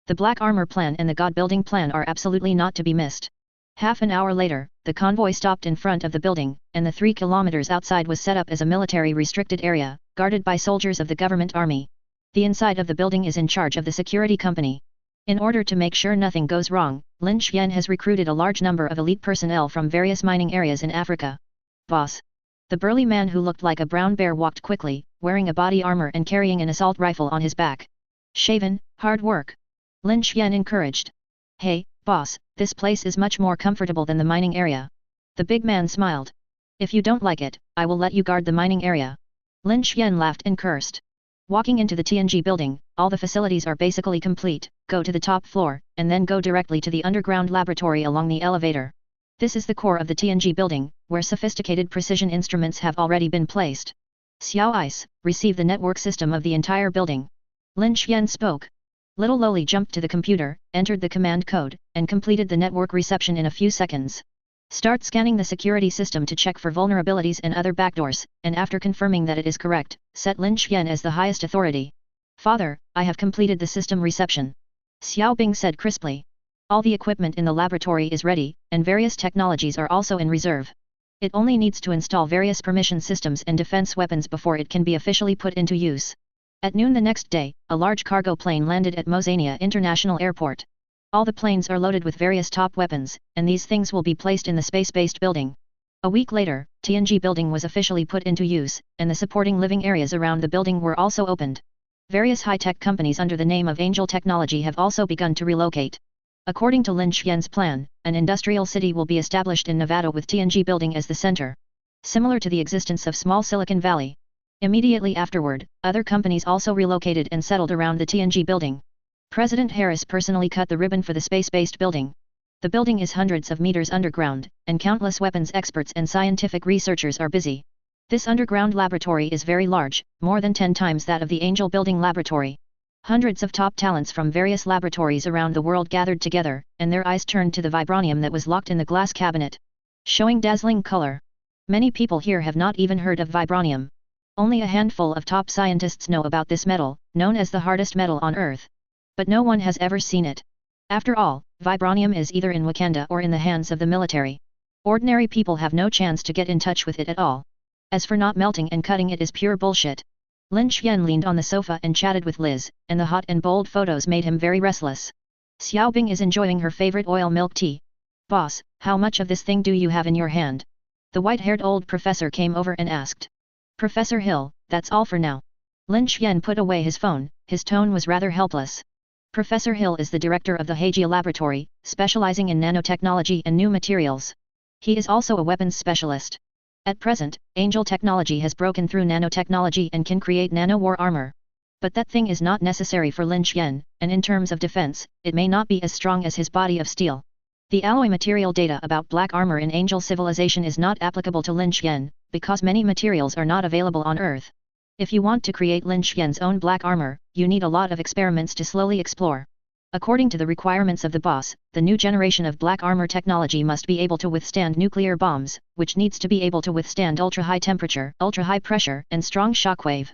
Speaker 1: The Black Armor plan and the God building plan are absolutely not to be missed. Half an hour later, the convoy stopped in front of the building, and the 3 kilometers outside was set up as a military restricted area, guarded by soldiers of the government army. The inside of the building is in charge of the security company. In order to make sure nothing goes wrong, Lin Xian has recruited a large number of elite personnel from various mining areas in Africa. Boss. The burly man who looked like a brown bear walked quickly, wearing a body armor and carrying an assault rifle on his back. Shaven, hard work. Lin Xian encouraged. Hey, boss, this place is much more comfortable than the mining area. The big man smiled. If you don't like it, I will let you guard the mining area. Lin Xian laughed and cursed. Walking into the TNG building, all the facilities are basically complete. Go to the top floor, and then go directly to the underground laboratory along the elevator. This is the core of the TNG building, where sophisticated precision instruments have already been placed. Xiao Ice, receive the network system of the entire building. Lin Xian spoke. Little Loli jumped to the computer, entered the command code, and completed the network reception in a few seconds. Start scanning the security system to check for vulnerabilities and other backdoors, and after confirming that it is correct, set Lin Xian as the highest authority. Father, I have completed the system reception. Xiao Bing said crisply. All the equipment in the laboratory is ready, and various technologies are also in reserve. It only needs to install various permission systems and defense weapons before it can be officially put into use. At noon the next day, a large cargo plane landed at Mozania International Airport. All the planes are loaded with various top weapons, and these things will be placed in the space-based building. A week later, TNG building was officially put into use, and the supporting living areas around the building were also opened. Various high-tech companies under the name of Angel Technology have also begun to relocate. According to Lin Xian's plan, an industrial city will be established in Nevada with TNG building as the center. Similar to the existence of small Silicon Valley. Immediately afterward, other companies also relocated and settled around the TNG building. President Harris personally cut the ribbon for the space-based building. The building is hundreds of meters underground, and countless weapons experts and scientific researchers are busy. This underground laboratory is very large, more than 10 times that of the Angel Building laboratory. Hundreds of top talents from various laboratories around the world gathered together, and their eyes turned to the vibranium that was locked in the glass cabinet. Showing dazzling color. Many people here have not even heard of vibranium. Only a handful of top scientists know about this metal, known as the hardest metal on Earth. But no one has ever seen it. After all, vibranium is either in Wakanda or in the hands of the military. Ordinary people have no chance to get in touch with it at all. As for not melting and cutting, it is pure bullshit. Lin Xian leaned on the sofa and chatted with Liz, and the hot and bold photos made him very restless. Xiao Bing is enjoying her favorite oil milk tea. Boss, how much of this thing do you have in your hand? The white-haired old professor came over and asked. Professor Hill, that's all for now. Lin Xian put away his phone, his tone was rather helpless. Professor Hill is the director of the Heijia Laboratory, specializing in nanotechnology and new materials. He is also a weapons specialist. At present, Angel Technology has broken through nanotechnology and can create nano-war armor. But that thing is not necessary for Lin Xian, and in terms of defense, it may not be as strong as his body of steel. The alloy material data about black armor in Angel civilization is not applicable to Lin Xian, because many materials are not available on Earth. If you want to create Lin Xian's own black armor, you need a lot of experiments to slowly explore. According to the requirements of the boss, the new generation of black armor technology must be able to withstand nuclear bombs, which needs to be able to withstand ultra-high temperature, ultra-high pressure, and strong shockwave.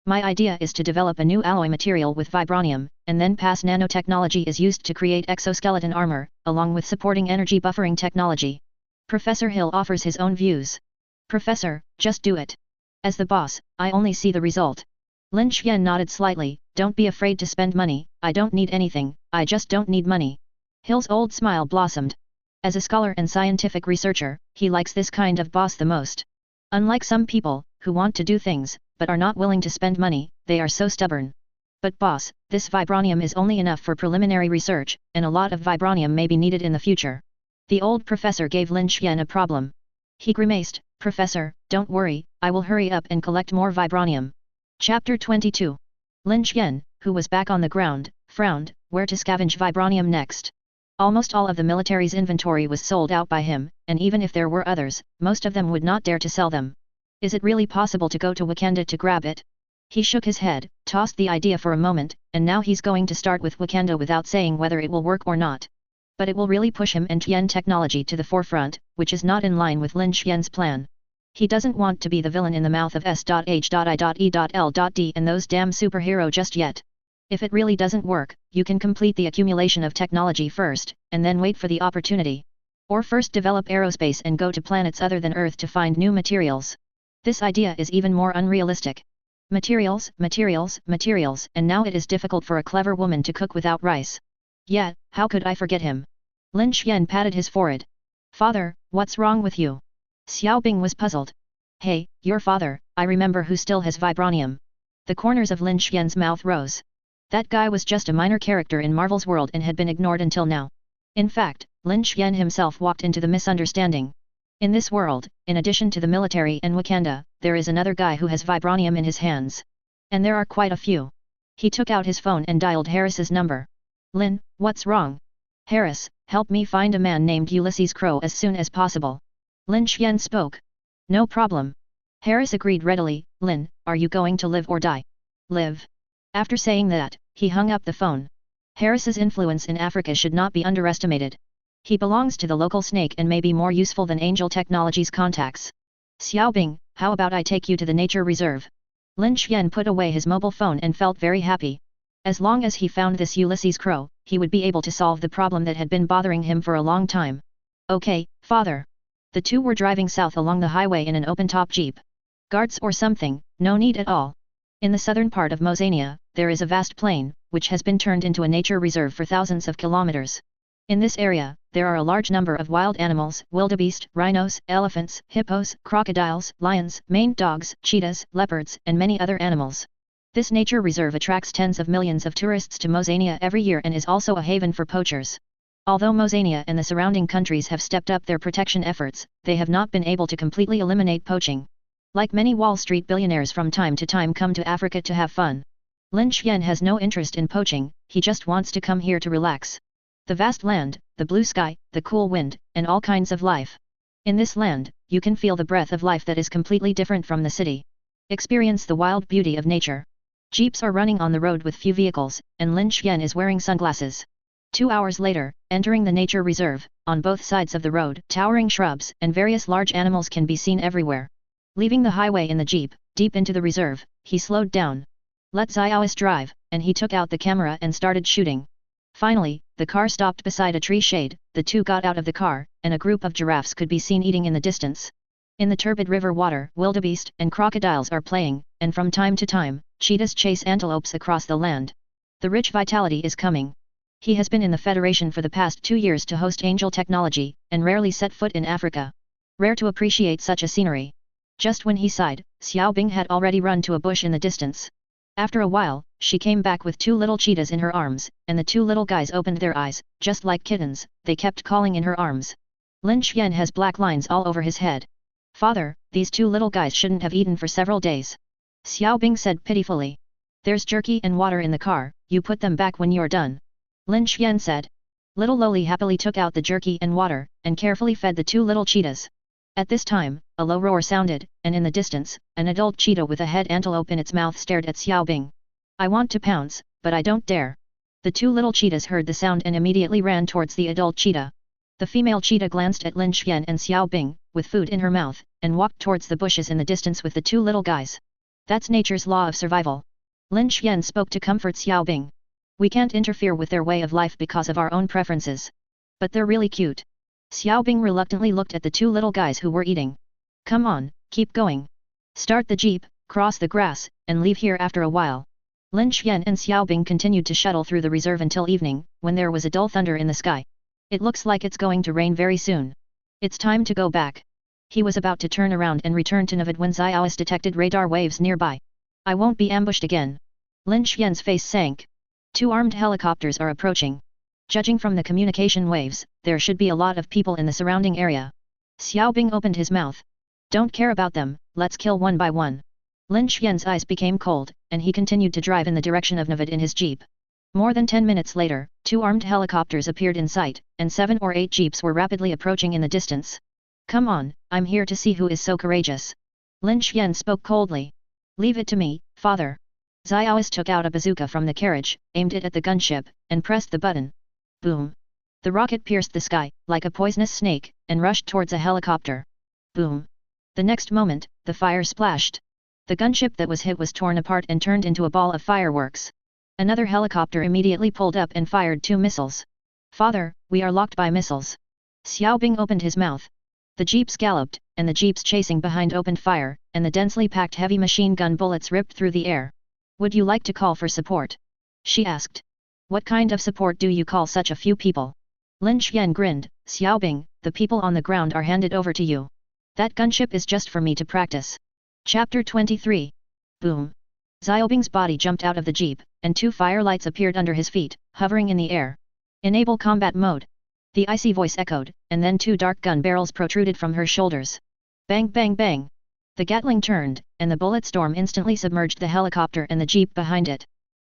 Speaker 1: My idea is to develop a new alloy material with vibranium, and then pass nanotechnology is used to create exoskeleton armor, along with supporting energy buffering technology. Professor Hill offers his own views. Professor, just do it. As the boss, I only see the result. Lin Xian nodded slightly. Don't be afraid to spend money, I don't need anything, I just don't need money. Hill's old smile blossomed. As a scholar and scientific researcher, he likes this kind of boss the most. Unlike some people, who want to do things, but are not willing to spend money, they are so stubborn. But boss, this vibranium is only enough for preliminary research, and a lot of vibranium may be needed in the future. The old professor gave Lin Xian a problem. He grimaced, Professor, don't worry, I will hurry up and collect more vibranium. Chapter 22. Lin Xian, who was back on the ground, frowned, where to scavenge vibranium next. Almost all of the military's inventory was sold out by him, and even if there were others, most of them would not dare to sell them. Is it really possible to go to Wakanda to grab it? He shook his head, tossed the idea for a moment, and now he's going to start with Wakanda without saying whether it will work or not. But it will really push him and Tian technology to the forefront, which is not in line with Lin Xian's plan. He doesn't want to be the villain in the mouth of S.H.I.E.L.D. and those damn superhero just yet. If it really doesn't work, you can complete the accumulation of technology first, and then wait for the opportunity. Or first develop aerospace and go to planets other than Earth to find new materials. This idea is even more unrealistic. Materials, materials, materials, and now it is difficult for a clever woman to cook without rice. Yeah, how could I forget him? Lin Xian patted his forehead. Father, what's wrong with you? Xiao Bing was puzzled. Hey, your father, I remember, who still has vibranium. The corners of Lin Xian's mouth rose. That guy was just a minor character in Marvel's world and had been ignored until now. In fact, Lin Xian himself walked into the misunderstanding. In this world, in addition to the military and Wakanda, there is another guy who has vibranium in his hands. And there are quite a few. He took out his phone and dialed Harris's number. Lin, what's wrong? Harris, help me find a man named Ulysses Crow as soon as possible. Lin Xian spoke. No problem. Harris agreed readily. Lin, are you going to live or die? Live. After saying that, he hung up the phone. Harris's influence in Africa should not be underestimated. He belongs to the local snake and may be more useful than Angel Technologies contacts. Xiaobing, how about I take you to the nature reserve? Lin Xian put away his mobile phone and felt very happy. As long as he found this Ulysses Crow, he would be able to solve the problem that had been bothering him for a long time. Okay, father. The two were driving south along the highway in an open-top jeep. Guards or something, no need at all. In the southern part of Mosania, there is a vast plain, which has been turned into a nature reserve for thousands of kilometers. In this area, there are a large number of wild animals, wildebeest, rhinos, elephants, hippos, crocodiles, lions, maned dogs, cheetahs, leopards, and many other animals. This nature reserve attracts tens of millions of tourists to Mosania every year and is also a haven for poachers. Although Mosania and the surrounding countries have stepped up their protection efforts, they have not been able to completely eliminate poaching. Like many Wall Street billionaires from time to time come to Africa to have fun. Lin Xian has no interest in poaching, he just wants to come here to relax. The vast land, the blue sky, the cool wind, and all kinds of life. In this land, you can feel the breath of life that is completely different from the city. Experience the wild beauty of nature. Jeeps are running on the road with few vehicles, and Lin Xian is wearing sunglasses. 2 hours later, entering the nature reserve, on both sides of the road, towering shrubs and various large animals can be seen everywhere. Leaving the highway in the jeep, deep into the reserve, he slowed down. Let Xiaois drive, and he took out the camera and started shooting. Finally, the car stopped beside a tree shade, the two got out of the car, and a group of giraffes could be seen eating in the distance. In the turbid river water, wildebeest and crocodiles are playing, and from time to time, cheetahs chase antelopes across the land. The rich vitality is coming. He has been in the Federation for the past 2 years to host Angel Technology, and rarely set foot in Africa. Rare to appreciate such a scenery. Just when he sighed, Xiaobing had already run to a bush in the distance. After a while, she came back with 2 little cheetahs in her arms, and the 2 little guys opened their eyes, just like kittens, they kept calling in her arms. Lin Xian has black lines all over his head. Father, these 2 little guys shouldn't have eaten for several days. Xiaobing said pitifully. There's jerky and water in the car, you put them back when you're done. Lin Xian said. Little Loli happily took out the jerky and water, and carefully fed the 2 little cheetahs. At this time, a low roar sounded, and in the distance, an adult cheetah with a head antelope in its mouth stared at Xiaobing. I want to pounce, but I don't dare. The 2 little cheetahs heard the sound and immediately ran towards the adult cheetah. The female cheetah glanced at Lin Xian and Xiaobing, with food in her mouth, and walked towards the bushes in the distance with the 2 little guys. That's nature's law of survival. Lin Xian spoke to comfort Xiaobing. We can't interfere with their way of life because of our own preferences. But they're really cute. Xiaobing reluctantly looked at the 2 little guys who were eating. Come on, keep going. Start the jeep, cross the grass, and leave here after a while. Lin Xian and Xiaobing continued to shuttle through the reserve until evening, when there was a dull thunder in the sky. It looks like it's going to rain very soon. It's time to go back. He was about to turn around and return to Navid when Xiaois detected radar waves nearby. I won't be ambushed again. Lin Xian's face sank. 2 armed helicopters are approaching. Judging from the communication waves, there should be a lot of people in the surrounding area. Xiaobing opened his mouth. Don't care about them, let's kill one by one. Lin Xian's eyes became cold, and he continued to drive in the direction of Navid in his jeep. More than 10 minutes later, 2 armed helicopters appeared in sight, and 7 or 8 jeeps were rapidly approaching in the distance. Come on, I'm here to see who is so courageous. Lin Xian spoke coldly. Leave it to me, father. Xiaois took out a bazooka from the carriage, aimed it at the gunship, and pressed the button. Boom. The rocket pierced the sky, like a poisonous snake, and rushed towards a helicopter. Boom. The next moment, the fire splashed. The gunship that was hit was torn apart and turned into a ball of fireworks. Another helicopter immediately pulled up and fired 2 missiles. Father, we are locked by missiles. Xiaobing opened his mouth. The jeeps galloped, and the jeeps chasing behind opened fire, and the densely packed heavy machine gun bullets ripped through the air. Would you like to call for support? She asked. What kind of support do you call such a few people? Lin Xian grinned. Xiaobing, the people on the ground are handed over to you. That gunship is just for me to practice. Chapter 23. Boom. Xiaobing's body jumped out of the jeep, and 2 firelights appeared under his feet, hovering in the air. Enable combat mode. The icy voice echoed, and then 2 dark gun barrels protruded from her shoulders. Bang bang bang. The Gatling turned, and the bullet storm instantly submerged the helicopter and the jeep behind it.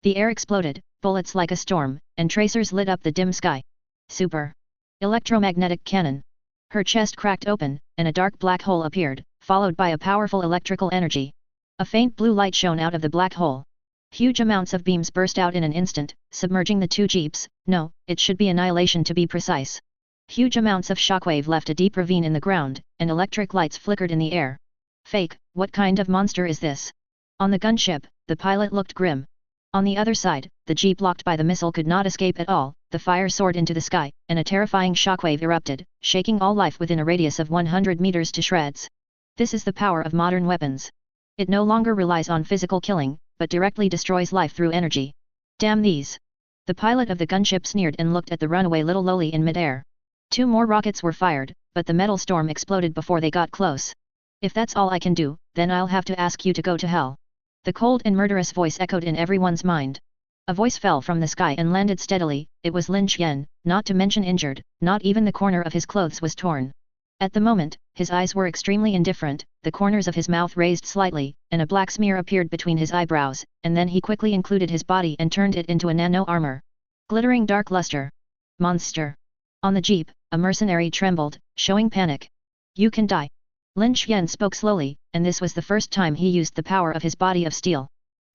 Speaker 1: The air exploded, bullets like a storm, and tracers lit up the dim sky. Super. Electromagnetic cannon. Her chest cracked open, and a dark black hole appeared, followed by a powerful electrical energy. A faint blue light shone out of the black hole. Huge amounts of beams burst out in an instant, submerging the 2 jeeps. No, it should be annihilation to be precise. Huge amounts of shockwave left a deep ravine in the ground, and electric lights flickered in the air. Fake, what kind of monster is this? On the gunship, the pilot looked grim. On the other side, the jeep locked by the missile could not escape at all. The fire soared into the sky, and a terrifying shockwave erupted, shaking all life within a radius of 100 meters to shreds. This is the power of modern weapons. It no longer relies on physical killing, but directly destroys life through energy. Damn these! The pilot of the gunship sneered and looked at the runaway little loli in midair. 2 more rockets were fired, but the metal storm exploded before they got close. If that's all I can do, then I'll have to ask you to go to hell. The cold and murderous voice echoed in everyone's mind. A voice fell from the sky and landed steadily. It was Lin Xian, not to mention injured, not even the corner of his clothes was torn. At the moment, his eyes were extremely indifferent, the corners of his mouth raised slightly, and a black smear appeared between his eyebrows, and then he quickly included his body and turned it into a nano armor. Glittering dark luster. Monster. On the jeep, a mercenary trembled, showing panic. You can die. Lin Xian spoke slowly, and this was the first time he used the power of his body of steel.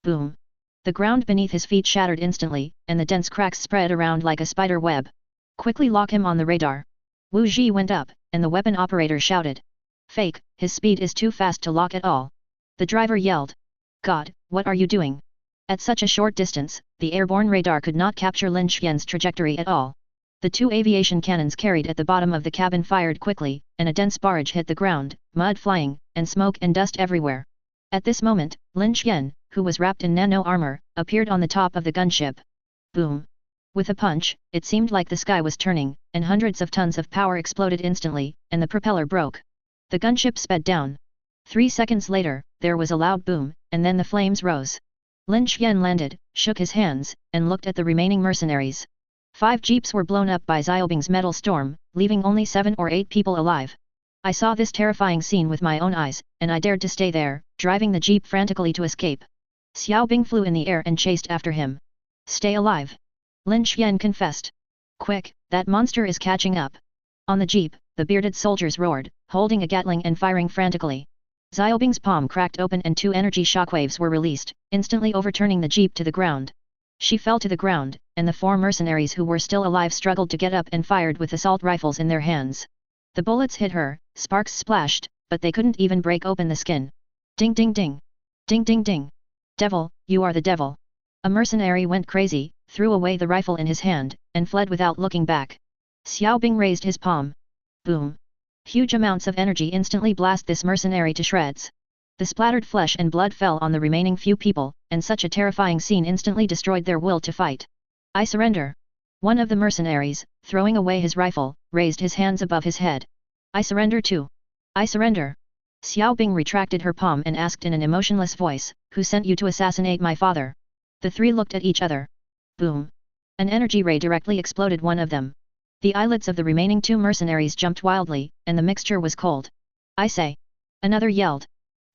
Speaker 1: Boom. The ground beneath his feet shattered instantly, and the dense cracks spread around like a spider web. Quickly lock him on the radar. Wu Ji went up, and the weapon operator shouted. Fake, his speed is too fast to lock at all. The driver yelled. God, what are you doing? At such a short distance, the airborne radar could not capture Lin Xian's trajectory at all. The 2 aviation cannons carried at the bottom of the cabin fired quickly, and a dense barrage hit the ground, mud flying, and smoke and dust everywhere. At this moment, Lin Xian, who was wrapped in nano armor, appeared on the top of the gunship. Boom! With a punch, it seemed like the sky was turning, and hundreds of tons of power exploded instantly, and the propeller broke. The gunship sped down. 3 seconds later, there was a loud boom, and then the flames rose. Lin Xian landed, shook his hands, and looked at the remaining mercenaries. 5 jeeps were blown up by Xiaobing's metal storm, leaving only 7 or 8 people alive. I saw this terrifying scene with my own eyes, and I dared to stay there, driving the jeep frantically to escape. Xiaobing flew in the air and chased after him. Stay alive. Lin Xian confessed. Quick, that monster is catching up. On the jeep, the bearded soldiers roared, holding a Gatling and firing frantically. Xiaobing's palm cracked open and 2 energy shockwaves were released, instantly overturning the jeep to the ground. She fell to the ground, and the 4 mercenaries who were still alive struggled to get up and fired with assault rifles in their hands. The bullets hit her, sparks splashed, but they couldn't even break open the skin. Ding ding ding! Ding ding ding! Devil, you are the devil! A mercenary went crazy, threw away the rifle in his hand, and fled without looking back. Xiaobing raised his palm. Boom! Huge amounts of energy instantly blast this mercenary to shreds. The splattered flesh and blood fell on the remaining few people, and such a terrifying scene instantly destroyed their will to fight. I surrender! One of the mercenaries, throwing away his rifle, raised his hands above his head. I surrender too! I surrender! Xiaobing retracted her palm and asked in an emotionless voice, who sent you to assassinate my father? The 3 looked at each other. Boom! An energy ray directly exploded one of them. The eyelids of the remaining 2 mercenaries jumped wildly, and the mixture was cold. I say! Another yelled.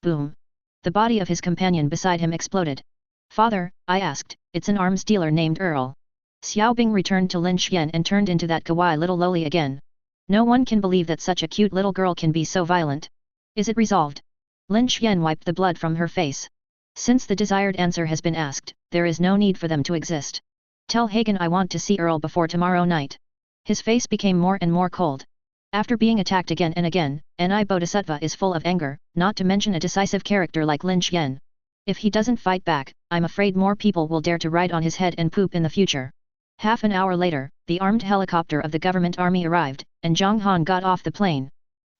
Speaker 1: Boom! The body of his companion beside him exploded. Father, I asked, it's an arms dealer named Earl. Xiaobing returned to Lin Xian and turned into that kawaii little loli again. No one can believe that such a cute little girl can be so violent. Is it resolved? Lin Xian wiped the blood from her face. Since the desired answer has been asked, there is no need for them to exist. Tell Hagen I want to see Earl before tomorrow night. His face became more and more cold. After being attacked again and again, Ni Bodhisattva is full of anger, not to mention a decisive character like Lin Xian. If he doesn't fight back, I'm afraid more people will dare to ride on his head and poop in the future. Half an hour later, the armed helicopter of the government army arrived, and Zhang Han got off the plane.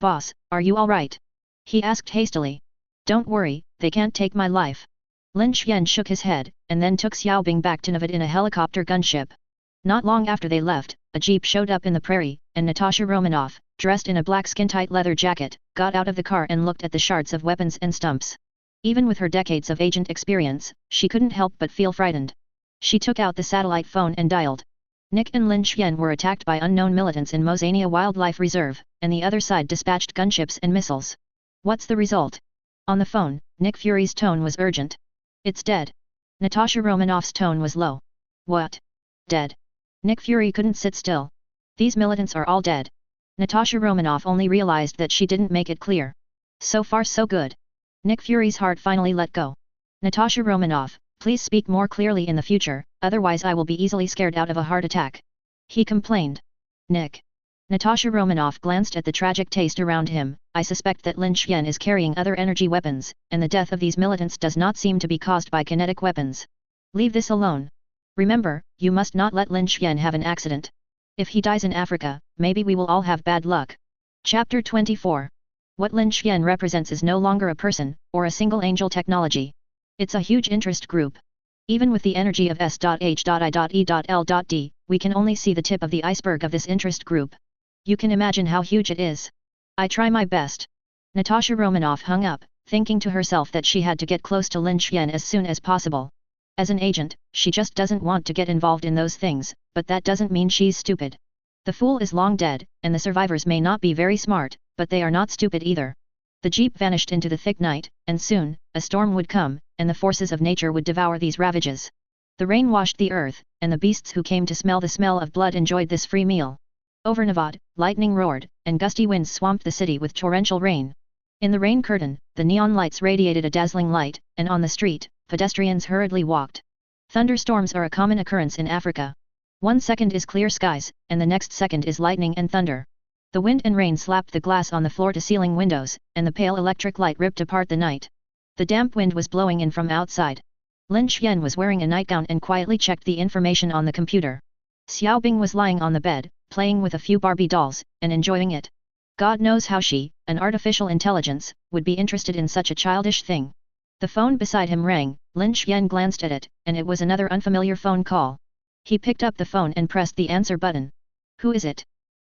Speaker 1: Boss, are you alright? He asked hastily. Don't worry, they can't take my life. Lin Xian shook his head, and then took Xiaobing back to Novid in a helicopter gunship. Not long after they left, a jeep showed up in the prairie, and Natasha Romanoff, dressed in a black skin-tight leather jacket, got out of the car and looked at the shards of weapons and stumps. Even with her decades of agent experience, she couldn't help but feel frightened. She took out the satellite phone and dialed. Nick and Lin Xian were attacked by unknown militants in Mosania Wildlife Reserve, and the other side dispatched gunships and missiles. What's the result? On the phone, Nick Fury's tone was urgent. It's dead. Natasha Romanoff's tone was low. What? Dead? Nick Fury couldn't sit still. These militants are all dead. Natasha Romanoff only realized that she didn't make it clear. So far so good. Nick Fury's heart finally let go. Natasha Romanoff, please speak more clearly in the future, otherwise I will be easily scared out of a heart attack. He complained. Nick. Natasha Romanoff glanced at the tragic taste around him. I suspect that Lin Xian is carrying other energy weapons, and the death of these militants does not seem to be caused by kinetic weapons. Leave this alone. Remember, you must not let Lin Xian have an accident. If he dies in Africa, maybe we will all have bad luck. Chapter 24. What Lin Xian represents is no longer a person, or a single angel technology. It's a huge interest group. Even with the energy of S.H.I.E.L.D, we can only see the tip of the iceberg of this interest group. You can imagine how huge it is. I try my best. Natasha Romanoff hung up, thinking to herself that she had to get close to Lin Xian as soon as possible. As an agent, she just doesn't want to get involved in those things, but that doesn't mean she's stupid. The fool is long dead, and the survivors may not be very smart, but they are not stupid either. The jeep vanished into the thick night, and soon, a storm would come, and the forces of nature would devour these ravages. The rain washed the earth, and the beasts who came to smell the smell of blood enjoyed this free meal. Over Navad, lightning roared, and gusty winds swamped the city with torrential rain. In the rain curtain, the neon lights radiated a dazzling light, and on the street, pedestrians hurriedly walked. Thunderstorms are a common occurrence in Africa. 1 second is clear skies, and the next second is lightning and thunder. The wind and rain slapped the glass on the floor-to-ceiling windows, and the pale electric light ripped apart the night. The damp wind was blowing in from outside. Lin Xian was wearing a nightgown and quietly checked the information on the computer. Xiaobing was lying on the bed, playing with a few Barbie dolls, and enjoying it. God knows how she, an artificial intelligence, would be interested in such a childish thing. The phone beside him rang. Lin Xian glanced at it, and it was another unfamiliar phone call. He picked up the phone and pressed the answer button. Who is it?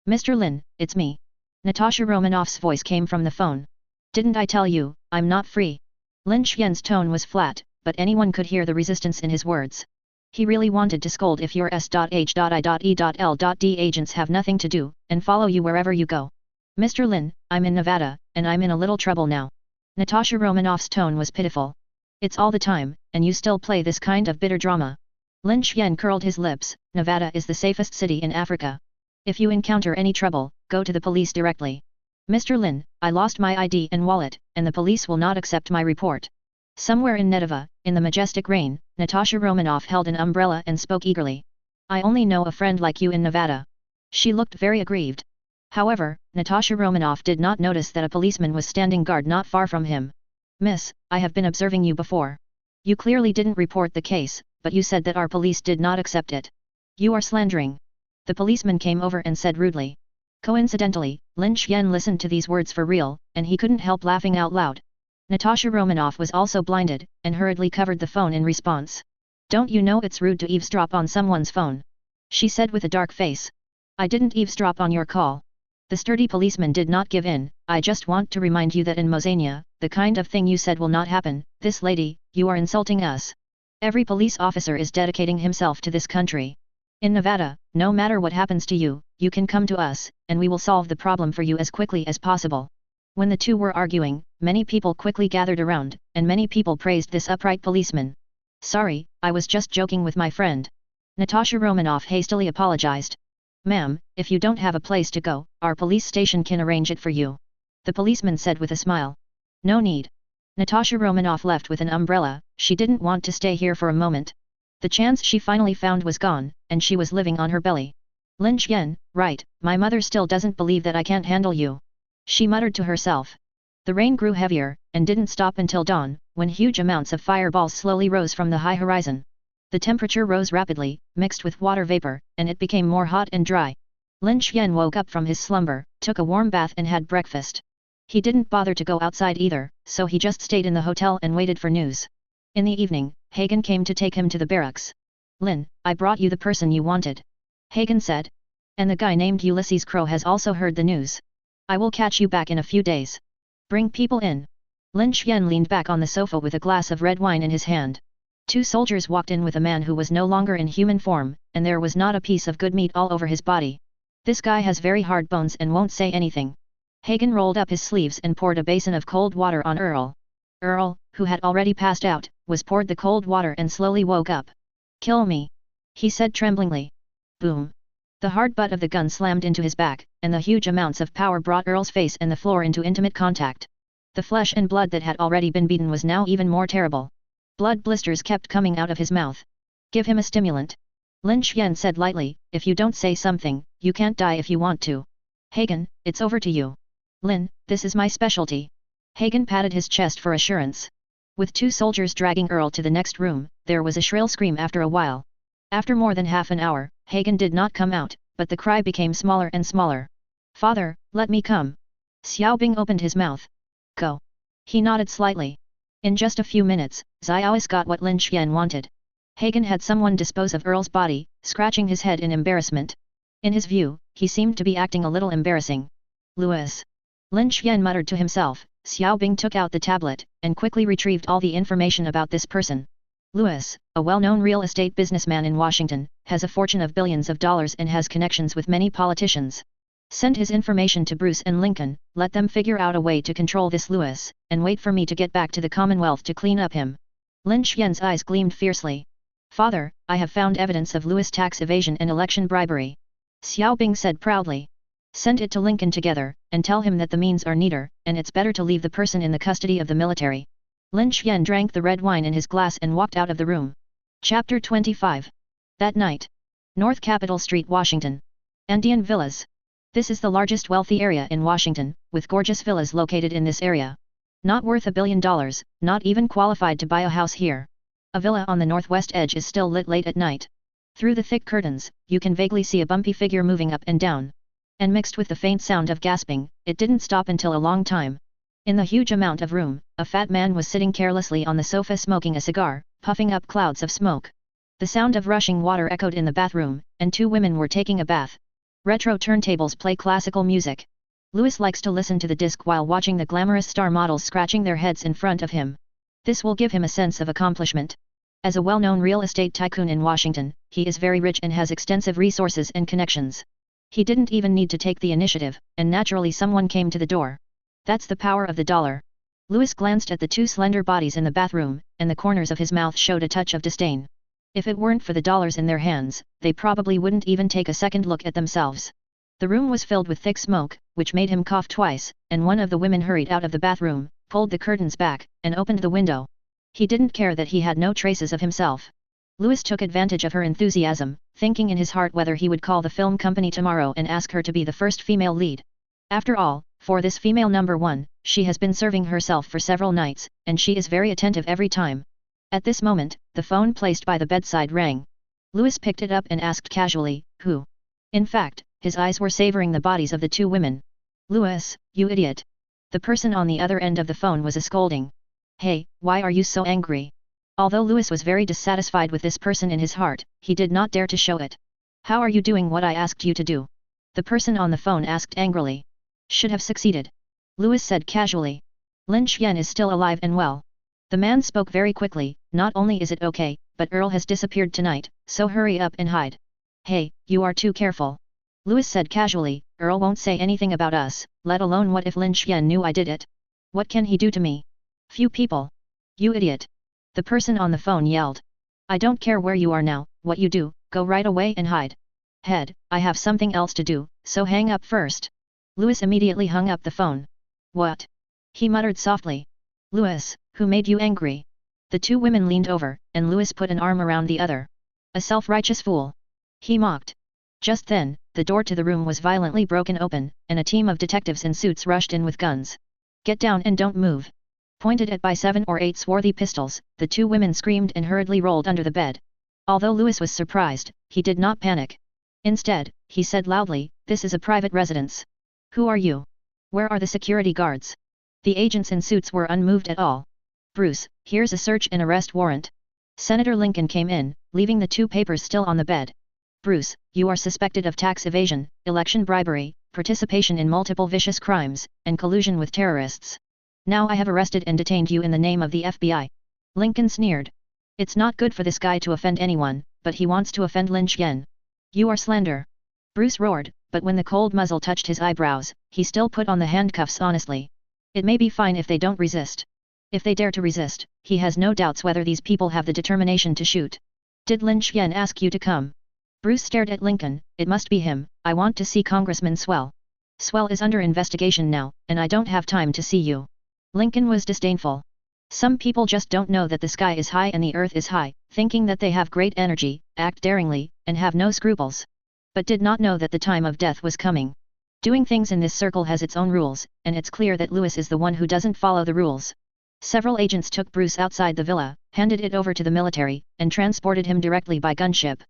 Speaker 1: Mr. Lin, it's me. Natasha Romanoff's voice came from the phone. Didn't I tell you, I'm not free? Lin Xian's tone was flat, but anyone could hear the resistance in his words. He really wanted to scold if your S.H.I.E.L.D agents have nothing to do, and follow you wherever you go. Mr. Lin, I'm in Nevada, and I'm in a little trouble now. Natasha Romanoff's tone was pitiful. It's all the time, and you still play this kind of bitter drama. Lin Xian curled his lips. Nevada is the safest city in Africa. If you encounter any trouble, go to the police directly. Mr. Lin, I lost my ID and wallet, and the police will not accept my report. Somewhere in Nedava, in the majestic rain, Natasha Romanoff held an umbrella and spoke eagerly. I only know a friend like you in Nevada. She looked very aggrieved. However, Natasha Romanoff did not notice that a policeman was standing guard not far from him. Miss, I have been observing you before. You clearly didn't report the case, but you said that our police did not accept it. You are slandering. The policeman came over and said rudely. Coincidentally, Lin Xian listened to these words for real, and he couldn't help laughing out loud. Natasha Romanoff was also blinded, and hurriedly covered the phone in response. Don't you know it's rude to eavesdrop on someone's phone? She said with a dark face. I didn't eavesdrop on your call. The sturdy policeman did not give in. I just want to remind you that in Mosania, the kind of thing you said will not happen. This lady, you are insulting us. Every police officer is dedicating himself to this country. In Nevada, no matter what happens to you, you can come to us, and we will solve the problem for you as quickly as possible. When the two were arguing, many people quickly gathered around, and many people praised this upright policeman. Sorry, I was just joking with my friend. Natasha Romanoff hastily apologized. Ma'am, if you don't have a place to go, our police station can arrange it for you. The policeman said with a smile. No need. Natasha Romanoff left with an umbrella. She didn't want to stay here for a moment. The chance she finally found was gone, and she was living on her belly. Lin Xian, right, my mother still doesn't believe that I can't handle you. She muttered to herself. The rain grew heavier, and didn't stop until dawn, when huge amounts of fireballs slowly rose from the high horizon. The temperature rose rapidly, mixed with water vapor, and it became more hot and dry. Lin Xian woke up from his slumber, took a warm bath and had breakfast. He didn't bother to go outside either, so he just stayed in the hotel and waited for news. In the evening, Hagen came to take him to the barracks. Lin, I brought you the person you wanted. Hagen said. And the guy named Ulysses Crow has also heard the news. I will catch you back in a few days. Bring people in. Lin Xian leaned back on the sofa with a glass of red wine in his hand. Two soldiers walked in with a man who was no longer in human form, and there was not a piece of good meat all over his body. This guy has very hard bones and won't say anything. Hagen rolled up his sleeves and poured a basin of cold water on Earl. Earl, who had already passed out, was poured the cold water and slowly woke up. Kill me, he said tremblingly. Boom. The hard butt of the gun slammed into his back, and the huge amounts of power brought Earl's face and the floor into intimate contact. The flesh and blood that had already been beaten was now even more terrible. Blood blisters kept coming out of his mouth. Give him a stimulant. Lin Xian said lightly, if you don't say something, you can't die if you want to. Hagen, it's over to you. Lin, this is my specialty. Hagen patted his chest for assurance. With two soldiers dragging Earl to the next room, there was a shrill scream after a while. After more than half an hour, Hagen did not come out, but the cry became smaller and smaller. Father, let me come. Xiaobing opened his mouth. Go. He nodded slightly. In just a few minutes, Xiaois got what Lin Xian wanted. Hagen had someone dispose of Earl's body, scratching his head in embarrassment. In his view, he seemed to be acting a little embarrassing. Louis. Lin Xian muttered to himself. Xiaobing took out the tablet, and quickly retrieved all the information about this person. Louis, a well-known real estate businessman in Washington, has a fortune of billions of dollars and has connections with many politicians. Send his information to Bruce and Lincoln, let them figure out a way to control this Louis, and wait for me to get back to the Commonwealth to clean up him. Lin Xian's eyes gleamed fiercely. Father, I have found evidence of Louis' tax evasion and election bribery. Xiaobing said proudly. Send it to Lincoln together, and tell him that the means are neater, and it's better to leave the person in the custody of the military. Lin Xian drank the red wine in his glass and walked out of the room. Chapter 25. That night. North Capitol Street, Washington. Andean Villas. This is the largest wealthy area in Washington, with gorgeous villas located in this area. Not worth $1 billion, not even qualified to buy a house here. A villa on the northwest edge is still lit late at night. Through the thick curtains, you can vaguely see a bumpy figure moving up and down. And mixed with the faint sound of gasping, it didn't stop until a long time. In the huge amount of room, a fat man was sitting carelessly on the sofa smoking a cigar, puffing up clouds of smoke. The sound of rushing water echoed in the bathroom, and two women were taking a bath. Retro turntables play classical music. Louis likes to listen to the disc while watching the glamorous star models scratching their heads in front of him. This will give him a sense of accomplishment. As a well-known real estate tycoon in Washington, he is very rich and has extensive resources and connections. He didn't even need to take the initiative, and naturally someone came to the door. That's the power of the dollar. Louis glanced at the two slender bodies in the bathroom, and the corners of his mouth showed a touch of disdain. If it weren't for the dollars in their hands, they probably wouldn't even take a second look at themselves. The room was filled with thick smoke, which made him cough twice, and one of the women hurried out of the bathroom, pulled the curtains back, and opened the window. He didn't care that he had no traces of himself. Louis took advantage of her enthusiasm, thinking in his heart whether he would call the film company tomorrow and ask her to be the first female lead. After all, for this female number one, she has been serving herself for several nights, and she is very attentive every time. At this moment, the phone placed by the bedside rang. Louis picked it up and asked casually, who? In fact, his eyes were savoring the bodies of the two women. Louis, you idiot. The person on the other end of the phone was scolding. Hey, why are you so angry? Although Louis was very dissatisfied with this person in his heart, he did not dare to show it. How are you doing what I asked you to do? The person on the phone asked angrily. Should have succeeded. Louis said casually. Lin Xian is still alive and well. The man spoke very quickly, not only is it okay, but Earl has disappeared tonight, so hurry up and hide. Hey, you are too careful. Louis said casually, Earl won't say anything about us, let alone what if Lin Xian knew I did it. What can he do to me? Few people. You idiot. The person on the phone yelled. I don't care where you are now, what you do, go right away and hide. Head, I have something else to do, so hang up first. Louis immediately hung up the phone. What? He muttered softly. Louis, who made you angry? The two women leaned over, and Louis put an arm around the other. A self-righteous fool. He mocked. Just then, the door to the room was violently broken open, and a team of detectives in suits rushed in with guns. Get down and don't move. Pointed at by 7 or 8 swarthy pistols, the two women screamed and hurriedly rolled under the bed. Although Louis was surprised, he did not panic. Instead, he said loudly, this is a private residence. Who are you? Where are the security guards? The agents in suits were unmoved at all. Bruce, here's a search and arrest warrant. Senator Lincoln came in, leaving the two papers still on the bed. Bruce, you are suspected of tax evasion, election bribery, participation in multiple vicious crimes, and collusion with terrorists. Now I have arrested and detained you in the name of the FBI. Lincoln sneered. It's not good for this guy to offend anyone, but he wants to offend Lin Xian. You are slander. Bruce roared, but when the cold muzzle touched his eyebrows, he still put on the handcuffs honestly. It may be fine if they don't resist. If they dare to resist, he has no doubts whether these people have the determination to shoot. Did Lin Xian ask you to come? Bruce stared at Lincoln. It must be him. I want to see Congressman Swell. Swell is under investigation now, and I don't have time to see you. Lincoln was disdainful. Some people just don't know that the sky is high and the earth is high, thinking that they have great energy, act daringly, and have no scruples. But did not know that the time of death was coming. Doing things in this circle has its own rules, and it's clear that Lewis is the one who doesn't follow the rules. Several agents took Bruce outside the villa, handed it over to the military, and transported him directly by gunship.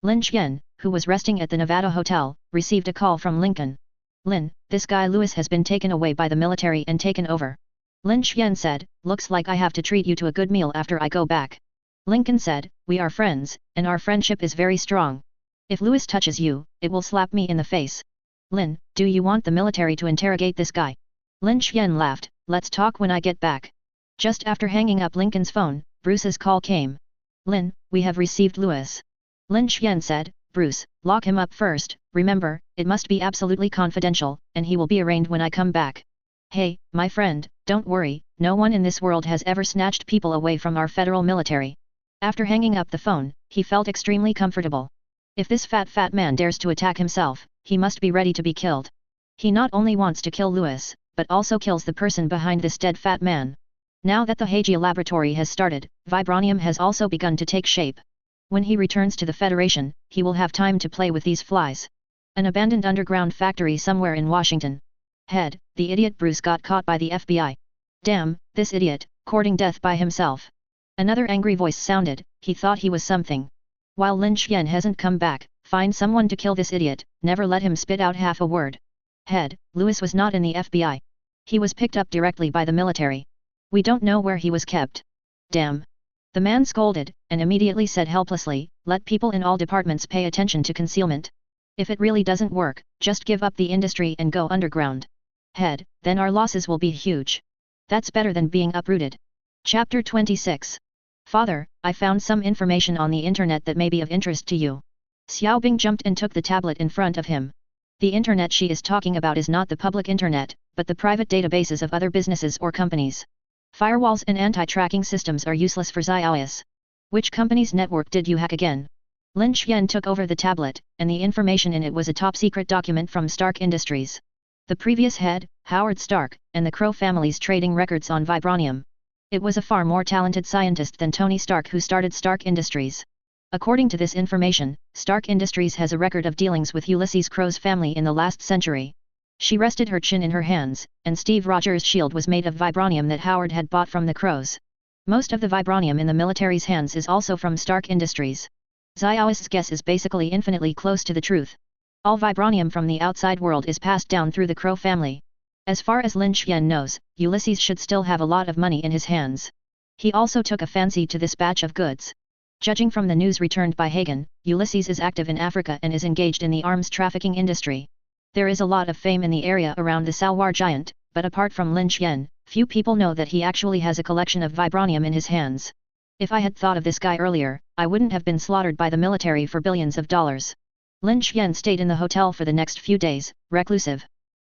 Speaker 1: Lin Xian, who was resting at the Nevada hotel, received a call from Lincoln. Lin, this guy Lewis has been taken away by the military and taken over. Lin Xian said, looks like I have to treat you to a good meal after I go back. Lincoln said, we are friends, and our friendship is very strong. If Lewis touches you, it will slap me in the face. Lin, do you want the military to interrogate this guy? Lin Xian laughed, let's talk when I get back. Just after hanging up Lincoln's phone, Bruce's call came. Lin, we have received Lewis. Lin Xian said, Bruce, lock him up first, remember, it must be absolutely confidential, and he will be arraigned when I come back. Hey, my friend, don't worry, no one in this world has ever snatched people away from our federal military. After hanging up the phone, he felt extremely comfortable. If this fat man dares to attack himself, he must be ready to be killed. He not only wants to kill Lewis, but also kills the person behind this dead fat man. Now that the Hagia laboratory has started, vibranium has also begun to take shape. When he returns to the Federation, he will have time to play with these flies. An abandoned underground factory somewhere in Washington. Head, the idiot Bruce got caught by the FBI. Damn, this idiot, courting death by himself. Another angry voice sounded, he thought he was something. While Lin Xian hasn't come back, find someone to kill this idiot, never let him spit out half a word. Head, Lewis was not in the FBI. He was picked up directly by the military. We don't know where he was kept. Damn. The man scolded, and immediately said helplessly, let people in all departments pay attention to concealment. If it really doesn't work, just give up the industry and go underground. Head, then our losses will be huge. That's better than being uprooted. Chapter 26. Father, I found some information on the internet that may be of interest to you. Xiaobing jumped and took the tablet in front of him. The internet she is talking about is not the public internet, but the private databases of other businesses or companies. Firewalls and anti-tracking systems are useless for Xiaois. Which company's network did you hack again? Lin Xian took over the tablet, and the information in it was a top-secret document from Stark Industries. The previous head, Howard Stark, and the Crow family's trading records on vibranium. It was a far more talented scientist than Tony Stark who started Stark Industries. According to this information, Stark Industries has a record of dealings with Ulysses Crow's family in the last century. She rested her chin in her hands, and Steve Rogers' shield was made of vibranium that Howard had bought from the Crows. Most of the vibranium in the military's hands is also from Stark Industries. Xiao's guess is basically infinitely close to the truth. All vibranium from the outside world is passed down through the Crow family. As far as Lin Xian knows, Ulysses should still have a lot of money in his hands. He also took a fancy to this batch of goods. Judging from the news returned by Hagen, Ulysses is active in Africa and is engaged in the arms trafficking industry. There is a lot of fame in the area around the Salwar giant, but apart from Lin Xian, few people know that he actually has a collection of vibranium in his hands. If I had thought of this guy earlier, I wouldn't have been slaughtered by the military for billions of dollars. Lin Xian stayed in the hotel for the next few days, reclusive.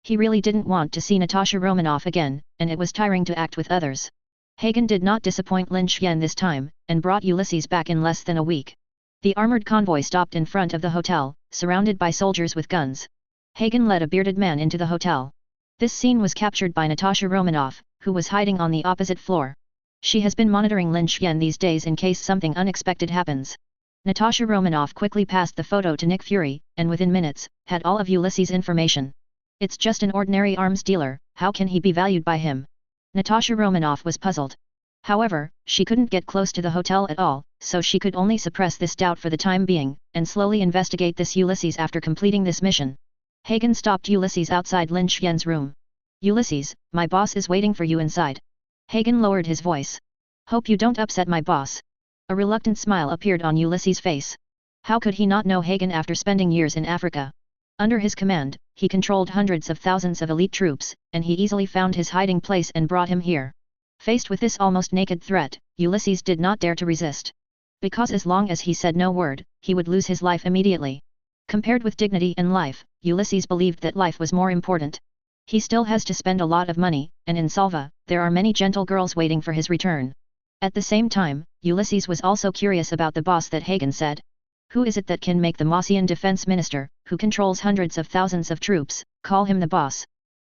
Speaker 1: He really didn't want to see Natasha Romanoff again, and it was tiring to act with others. Hagen did not disappoint Lin Xian this time, and brought Ulysses back in less than a week. The armored convoy stopped in front of the hotel, surrounded by soldiers with guns. Hagen led a bearded man into the hotel. This scene was captured by Natasha Romanoff, who was hiding on the opposite floor. She has been monitoring Lin Xian these days in case something unexpected happens. Natasha Romanoff quickly passed the photo to Nick Fury, and within minutes, had all of Ulysses' information. It's just an ordinary arms dealer, how can he be valued by him? Natasha Romanoff was puzzled. However, she couldn't get close to the hotel at all, so she could only suppress this doubt for the time being, and slowly investigate this Ulysses after completing this mission. Hagen stopped Ulysses outside Lin Xian's room. Ulysses, my boss is waiting for you inside. Hagen lowered his voice. Hope you don't upset my boss. A reluctant smile appeared on Ulysses' face. How could he not know Hagen after spending years in Africa? Under his command, he controlled hundreds of thousands of elite troops, and he easily found his hiding place and brought him here. Faced with this almost naked threat, Ulysses did not dare to resist. Because as long as he said no word, he would lose his life immediately. Compared with dignity and life, Ulysses believed that life was more important. He still has to spend a lot of money, and in Salva, there are many gentle girls waiting for his return. At the same time, Ulysses was also curious about the boss that Hagen said. Who is it that can make the Mossian defense minister, who controls hundreds of thousands of troops, call him the boss?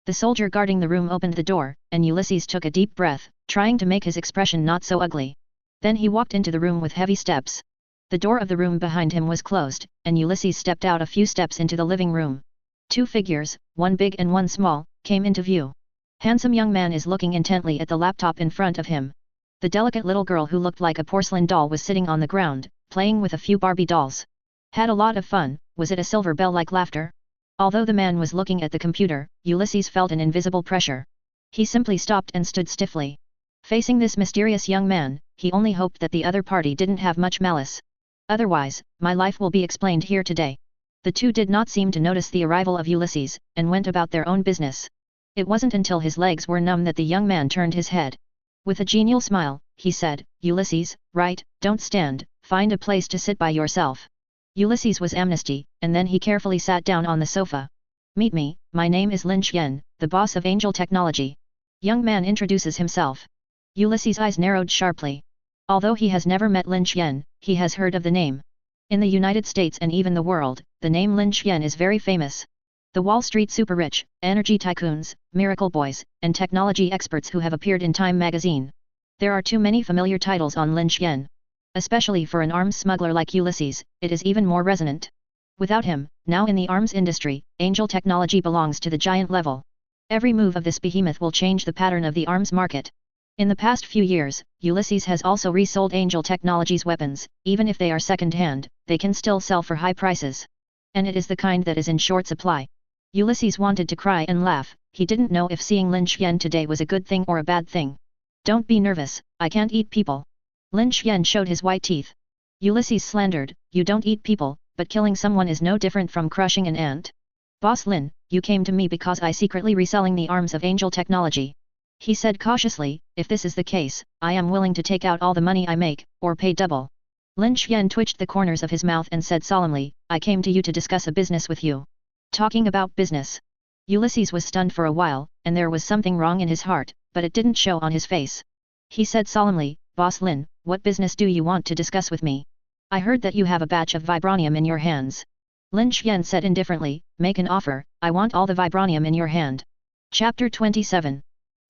Speaker 1: The soldier guarding the room opened the door, and Ulysses took a deep breath, trying to make his expression not so ugly. Then he walked into the room with heavy steps. The door of the room behind him was closed, and Ulysses stepped out a few steps into the living room. Two figures, one big and one small, came into view. Handsome young man is looking intently at the laptop in front of him. The delicate little girl who looked like a porcelain doll was sitting on the ground, playing with a few Barbie dolls. Had a lot of fun. Was it a silver bell-like laughter? Although the man was looking at the computer, Ulysses felt an invisible pressure. He simply stopped and stood stiffly. Facing this mysterious young man, he only hoped that the other party didn't have much malice. Otherwise, my life will be explained here today. The two did not seem to notice the arrival of Ulysses, and went about their own business. It wasn't until his legs were numb that the young man turned his head. With a genial smile, he said, "Ulysses, right, don't stand, find a place to sit by yourself." Ulysses was amnesty, and then he carefully sat down on the sofa. "Meet me, my name is Lin Xian, the boss of Angel Technology." Young man introduces himself. Ulysses' eyes narrowed sharply. Although he has never met Lin Xian, he has heard of the name. In the United States and even the world, the name Lin Xian is very famous. The Wall Street super-rich, energy tycoons, miracle boys, and technology experts who have appeared in Time magazine. There are too many familiar titles on Lin Xian. Especially for an arms smuggler like Ulysses, it is even more resonant. Without him, now in the arms industry, Angel Technology belongs to the giant level. Every move of this behemoth will change the pattern of the arms market. In the past few years, Ulysses has also resold Angel Technology's weapons. Even if they are second-hand, they can still sell for high prices. And it is the kind that is in short supply. Ulysses wanted to cry and laugh. He didn't know if seeing Lin Xian today was a good thing or a bad thing. "Don't be nervous, I can't eat people." Lin Xian showed his white teeth. Ulysses slandered, "You don't eat people, but killing someone is no different from crushing an ant." "Boss Lin, you came to me because I secretly reselling the arms of Angel Technology," he said cautiously. "If this is the case, I am willing to take out all the money I make, or pay double." Lin Xian twitched the corners of his mouth and said solemnly, "I came to you to discuss a business with you." Talking about business. Ulysses was stunned for a while, and there was something wrong in his heart, but it didn't show on his face. He said solemnly, "Boss Lin, what business do you want to discuss with me? I heard that you have a batch of vibranium in your hands." Lin Xian said indifferently, "Make an offer, I want all the vibranium in your hand." Chapter 27.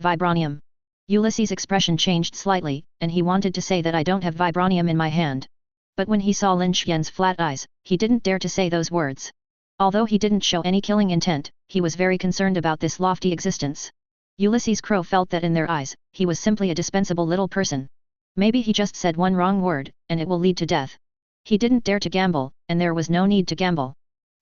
Speaker 1: Vibranium. Ulysses' expression changed slightly, and he wanted to say that I don't have vibranium in my hand. But when he saw Lin Xian's flat eyes, he didn't dare to say those words. Although he didn't show any killing intent, he was very concerned about this lofty existence. Ulysses' Crow felt that in their eyes, he was simply a dispensable little person. Maybe he just said one wrong word, and it will lead to death. He didn't dare to gamble, and there was no need to gamble.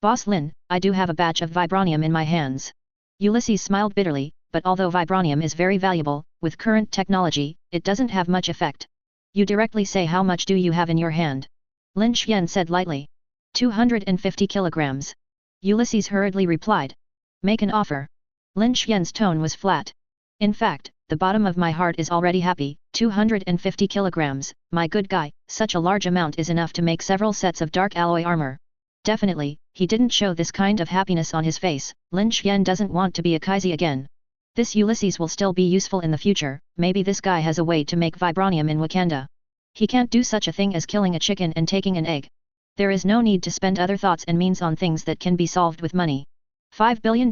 Speaker 1: "Boss Lin, I do have a batch of vibranium in my hands." Ulysses smiled bitterly, but although vibranium is very valuable, with current technology, it doesn't have much effect. "You directly say how much do you have in your hand?" Lin Xian said lightly. 250 kilograms. Ulysses hurriedly replied. "Make an offer." Lin Xian's tone was flat. "In fact, the bottom of my heart is already happy. 250 kilograms, my good guy, such a large amount is enough to make several sets of dark alloy armor." Definitely, he didn't show this kind of happiness on his face. Lin Xian doesn't want to be a Kaiser again. This Ulysses will still be useful in the future. Maybe this guy has a way to make vibranium in Wakanda. He can't do such a thing as killing a chicken and taking an egg. There is no need to spend other thoughts and means on things that can be solved with money. $5 billion.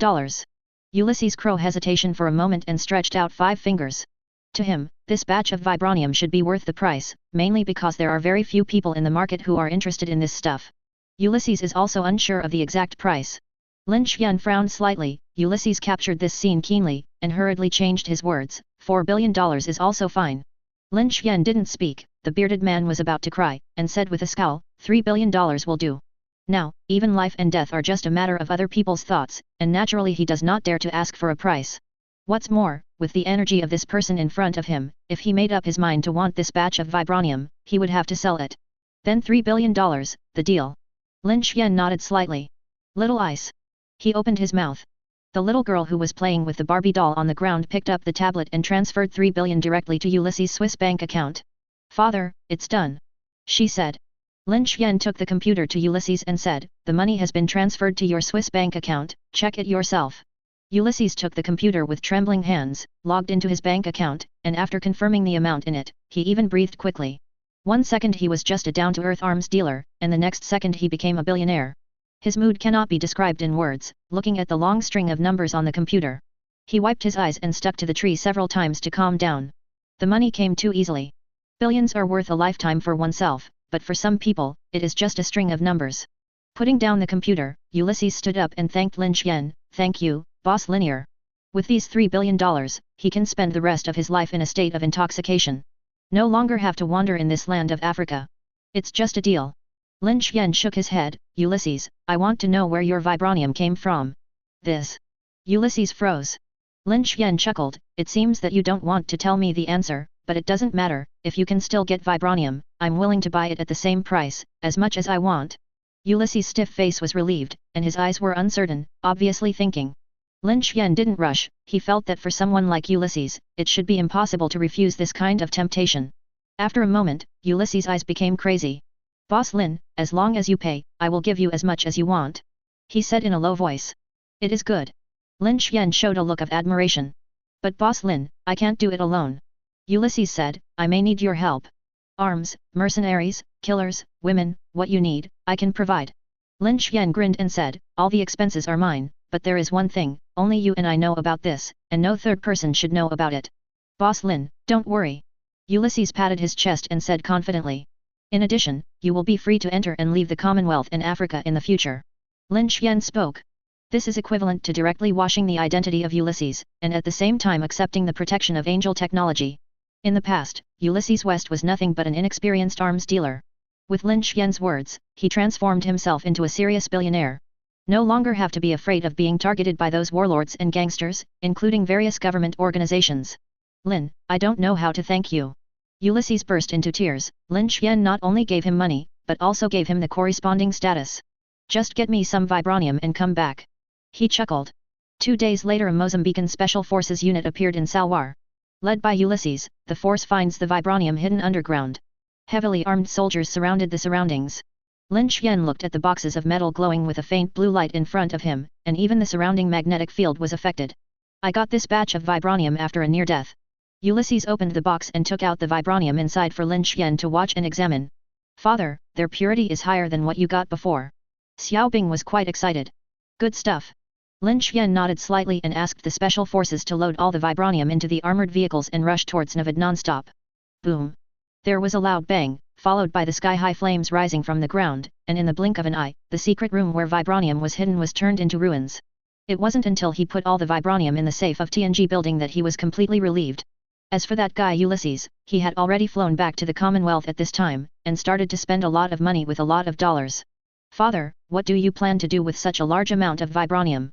Speaker 1: Ulysses' Crow hesitation for a moment and stretched out 5 fingers. To him, this batch of vibranium should be worth the price, mainly because there are very few people in the market who are interested in this stuff. Ulysses is also unsure of the exact price. Lin Xian frowned slightly. Ulysses captured this scene keenly, and hurriedly changed his words. $4 billion is also fine. Lin Xian didn't speak. The bearded man was about to cry, and said with a scowl, $3 billion will do. Now, even life and death are just a matter of other people's thoughts, and naturally he does not dare to ask for a price. What's more, with the energy of this person in front of him, if he made up his mind to want this batch of vibranium, he would have to sell it. Then $3 billion, the deal. Lin Xian nodded slightly. Little ice. He opened his mouth. The little girl who was playing with the Barbie doll on the ground picked up the tablet and transferred 3 billion directly to Ulysses' Swiss bank account. Father, it's done, she said. Lin Xian took the computer to Ulysses and said, the money has been transferred to your Swiss bank account, check it yourself. Ulysses took the computer with trembling hands, logged into his bank account, and after confirming the amount in it, he even breathed quickly. 1 second he was just a down-to-earth arms dealer, and the next second he became a billionaire. His mood cannot be described in words, looking at the long string of numbers on the computer. He wiped his eyes and stuck to the tree several times to calm down. The money came too easily. Billions are worth a lifetime for oneself, but for some people, it is just a string of numbers. Putting down the computer, Ulysses stood up and thanked Lin Xian, thank you, Boss Linear. With these $3 billion, he can spend the rest of his life in a state of intoxication. No longer have to wander in this land of Africa. It's just a deal. Lin Xian shook his head, Ulysses, I want to know where your vibranium came from. This. Ulysses froze. Lin Xian chuckled, it seems that you don't want to tell me the answer, but it doesn't matter, if you can still get vibranium, I'm willing to buy it at the same price, as much as I want. Ulysses' stiff face was relieved, and his eyes were uncertain, obviously thinking. Lin Xian didn't rush, he felt that for someone like Ulysses, it should be impossible to refuse this kind of temptation. After a moment, Ulysses' eyes became crazy. Boss Lin, as long as you pay, I will give you as much as you want. He said in a low voice. It is good. Lin Xian showed a look of admiration. But Boss Lin, I can't do it alone. Ulysses said, I may need your help. Arms, mercenaries, killers, women, what you need, I can provide. Lin Xian grinned and said, all the expenses are mine, but there is one thing, only you and I know about this, and no third person should know about it. Boss Lin, don't worry. Ulysses patted his chest and said confidently. In addition, you will be free to enter and leave the Commonwealth in Africa in the future. Lin Xian spoke. This is equivalent to directly washing the identity of Ulysses, and at the same time accepting the protection of angel technology. In the past, Ulysses West was nothing but an inexperienced arms dealer. With Lin Xian's words, he transformed himself into a serious billionaire. No longer have to be afraid of being targeted by those warlords and gangsters, including various government organizations. Lin, I don't know how to thank you. Ulysses burst into tears. Lin Xian not only gave him money, but also gave him the corresponding status. Just get me some vibranium and come back. He chuckled. 2 days later a Mozambican Special Forces unit appeared in Salwar. Led by Ulysses, the force finds the vibranium hidden underground. Heavily armed soldiers surrounded the surroundings. Lin Xian looked at the boxes of metal glowing with a faint blue light in front of him, and even the surrounding magnetic field was affected. I got this batch of vibranium after a near death. Ulysses opened the box and took out the vibranium inside for Lin Xian to watch and examine. Father, their purity is higher than what you got before. Xiaobing was quite excited. Good stuff. Lin Xian nodded slightly and asked the special forces to load all the vibranium into the armored vehicles and rush towards Navid non-stop. Boom. There was a loud bang, followed by the sky-high flames rising from the ground, and in the blink of an eye, the secret room where vibranium was hidden was turned into ruins. It wasn't until he put all the vibranium in the safe of TNG building that he was completely relieved. As for that guy Ulysses, he had already flown back to the Commonwealth at this time, and started to spend a lot of money with a lot of dollars. Father, what do you plan to do with such a large amount of vibranium?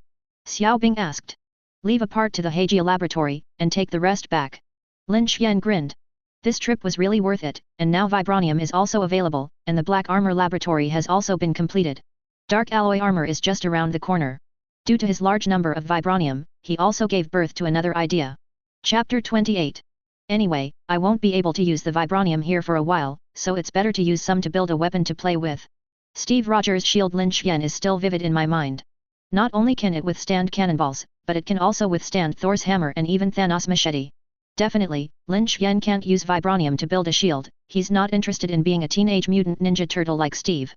Speaker 1: Xiaobing asked. Leave a part to the Heijia laboratory, and take the rest back. Lin Xian grinned. This trip was really worth it, and now vibranium is also available, and the black armor laboratory has also been completed. Dark alloy armor is just around the corner. Due to his large number of vibranium, he also gave birth to another idea. Chapter 28. Anyway, I won't be able to use the vibranium here for a while, so it's better to use some to build a weapon to play with. Steve Rogers' shield Lin Xian is still vivid in my mind. Not only can it withstand cannonballs, but it can also withstand Thor's hammer and even Thanos' machete. Definitely, Lin Xian can't use vibranium to build a shield, he's not interested in being a teenage mutant ninja turtle like Steve.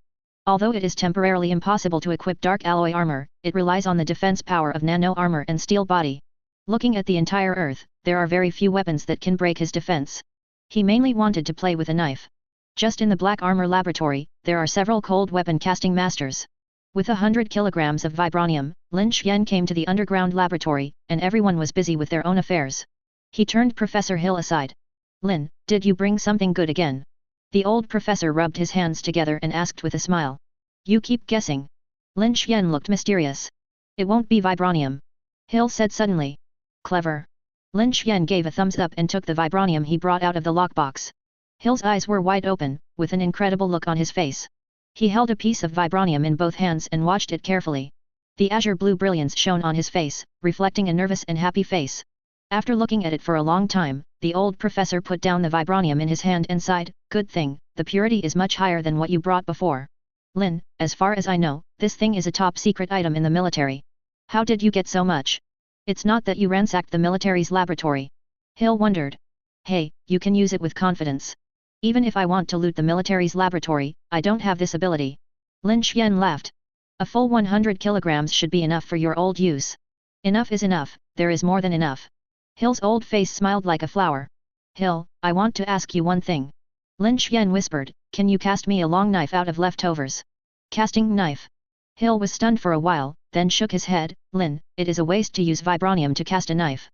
Speaker 1: Although it is temporarily impossible to equip dark alloy armor, it relies on the defense power of nano armor and steel body. Looking at the entire Earth, there are very few weapons that can break his defense. He mainly wanted to play with a knife. Just in the black armor laboratory, there are several cold weapon casting masters. With 100 kilograms of vibranium, Lin Xian came to the underground laboratory, and everyone was busy with their own affairs. He turned Professor Hill aside. Lin, did you bring something good again? The old professor rubbed his hands together and asked with a smile. You keep guessing. Lin Xian looked mysterious. It won't be vibranium. Hill said suddenly. Clever. Lin Xian gave a thumbs up and took the vibranium he brought out of the lockbox. Hill's eyes were wide open, with an incredible look on his face. He held a piece of vibranium in both hands and watched it carefully. The azure blue brilliance shone on his face, reflecting a nervous and happy face. After looking at it for a long time, the old professor put down the vibranium in his hand and sighed, "Good thing, the purity is much higher than what you brought before. Lin, as far as I know, this thing is a top secret item in the military. How did you get so much? It's not that you ransacked the military's laboratory." Hill wondered. "Hey, you can use it with confidence. Even if I want to loot the military's laboratory, I don't have this ability." Lin Xian laughed. "A full 100 kilograms should be enough for your old use." "Enough is enough, there is more than enough." Hill's old face smiled like a flower. "Hill, I want to ask you one thing." Lin Xian whispered, "Can you cast me a long knife out of leftovers?" Casting knife. Hill was stunned for a while, then shook his head. "Lin, it is a waste to use vibranium to cast a knife.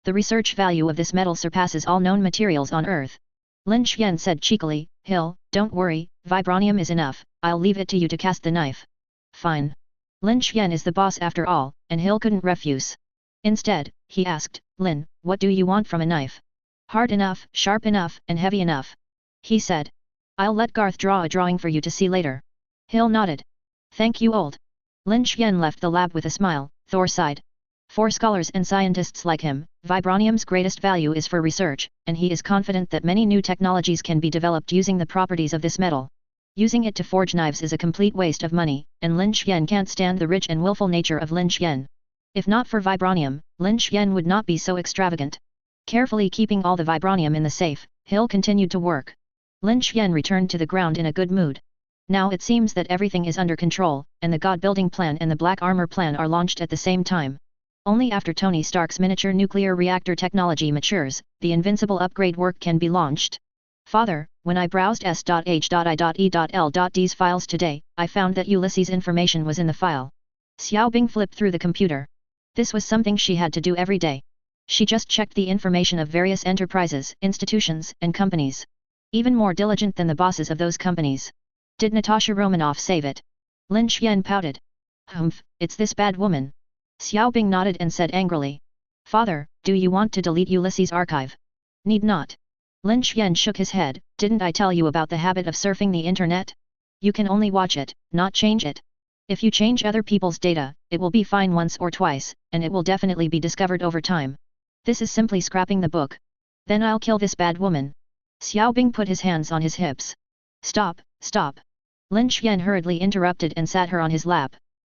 Speaker 1: The research value of this metal surpasses all known materials on Earth." Lin Xian said cheekily, "Hill, don't worry, vibranium is enough, I'll leave it to you to cast the knife." "Fine." Lin Xian is the boss after all, and Hill couldn't refuse. Instead, he asked, "Lin, what do you want from a knife? Hard enough, sharp enough, and heavy enough?" He said. "I'll let Garth draw a drawing for you to see later." Hill nodded. "Thank you, old." Lin Xian left the lab with a smile. Thor sighed. For scholars and scientists like him, vibranium's greatest value is for research, and he is confident that many new technologies can be developed using the properties of this metal. Using it to forge knives is a complete waste of money, and Lin Xian can't stand the rich and willful nature of Lin Xian. If not for vibranium, Lin Xian would not be so extravagant. Carefully keeping all the vibranium in the safe, Hill continued to work. Lin Xian returned to the ground in a good mood. Now it seems that everything is under control, and the God-building plan and the Black Armor plan are launched at the same time. Only after Tony Stark's miniature nuclear reactor technology matures, the invincible upgrade work can be launched. "Father, when I browsed s.h.i.e.l.d's files today, I found that Ulysses' information was in the file." Xiaobing flipped through the computer. This was something she had to do every day. She just checked the information of various enterprises, institutions, and companies. Even more diligent than the bosses of those companies. "Did Natasha Romanoff save it?" Lin Xian pouted. "Humph, it's this bad woman." Xiaobing nodded and said angrily. "Father, do you want to delete Ulysses' archive?" "Need not." Lin Xian shook his head. "Didn't I tell you about the habit of surfing the internet? You can only watch it, not change it. If you change other people's data, it will be fine once or twice, and it will definitely be discovered over time. This is simply scrapping the book. Then I'll kill this bad woman." Xiaobing put his hands on his hips. "Stop, stop." Lin Xian hurriedly interrupted and sat her on his lap.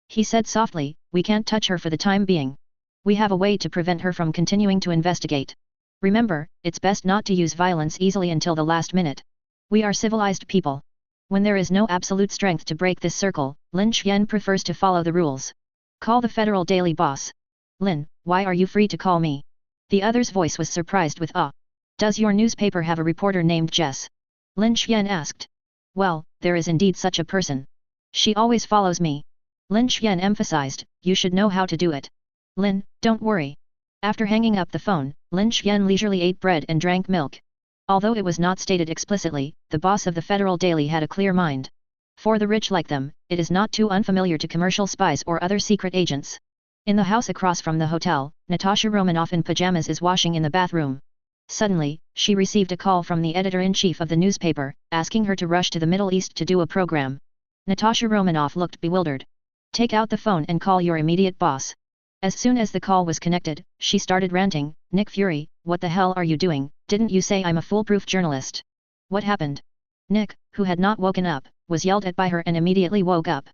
Speaker 1: He said softly, "We can't touch her for the time being. We have a way to prevent her from continuing to investigate. Remember, it's best not to use violence easily until the last minute. We are civilized people. When there is no absolute strength to break this circle, Lin Xian prefers to follow the rules. Call the Federal Daily boss." "Lin, why are you free to call me?" The other's voice was surprised with awe. "Does your newspaper have a reporter named Jess?" Lin Xian asked. "Well, there is indeed such a person. She always follows me." Lin Xian emphasized, "You should know how to do it." "Lin, don't worry." After hanging up the phone, Lin Xian leisurely ate bread and drank milk. Although it was not stated explicitly, the boss of the Federal Daily had a clear mind. For the rich like them, it is not too unfamiliar to commercial spies or other secret agents. In the house across from the hotel, Natasha Romanoff in pajamas is washing in the bathroom. Suddenly, she received a call from the editor-in-chief of the newspaper, asking her to rush to the Middle East to do a program. Natasha Romanoff looked bewildered. "Take out the phone and call your immediate boss." As soon as the call was connected, she started ranting, "Nick Fury, what the hell are you doing? Didn't you say I'm a foolproof journalist? What happened?" Nick, who had not woken up, was yelled at by her and immediately woke up.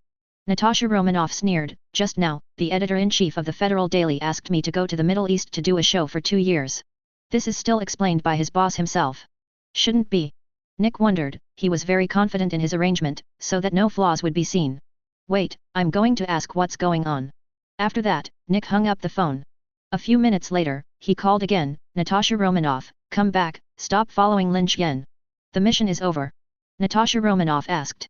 Speaker 1: Natasha Romanoff sneered, "Just now, the editor-in-chief of the Federal Daily asked me to go to the Middle East to do a show for 2 years. This is still explained by his boss himself. Shouldn't be." Nick wondered, he was very confident in his arrangement, so that no flaws would be seen. "Wait, I'm going to ask what's going on." After that, Nick hung up the phone. A few minutes later, he called again, "Natasha Romanoff, come back, stop following Lin Xian. The mission is over." Natasha Romanoff asked.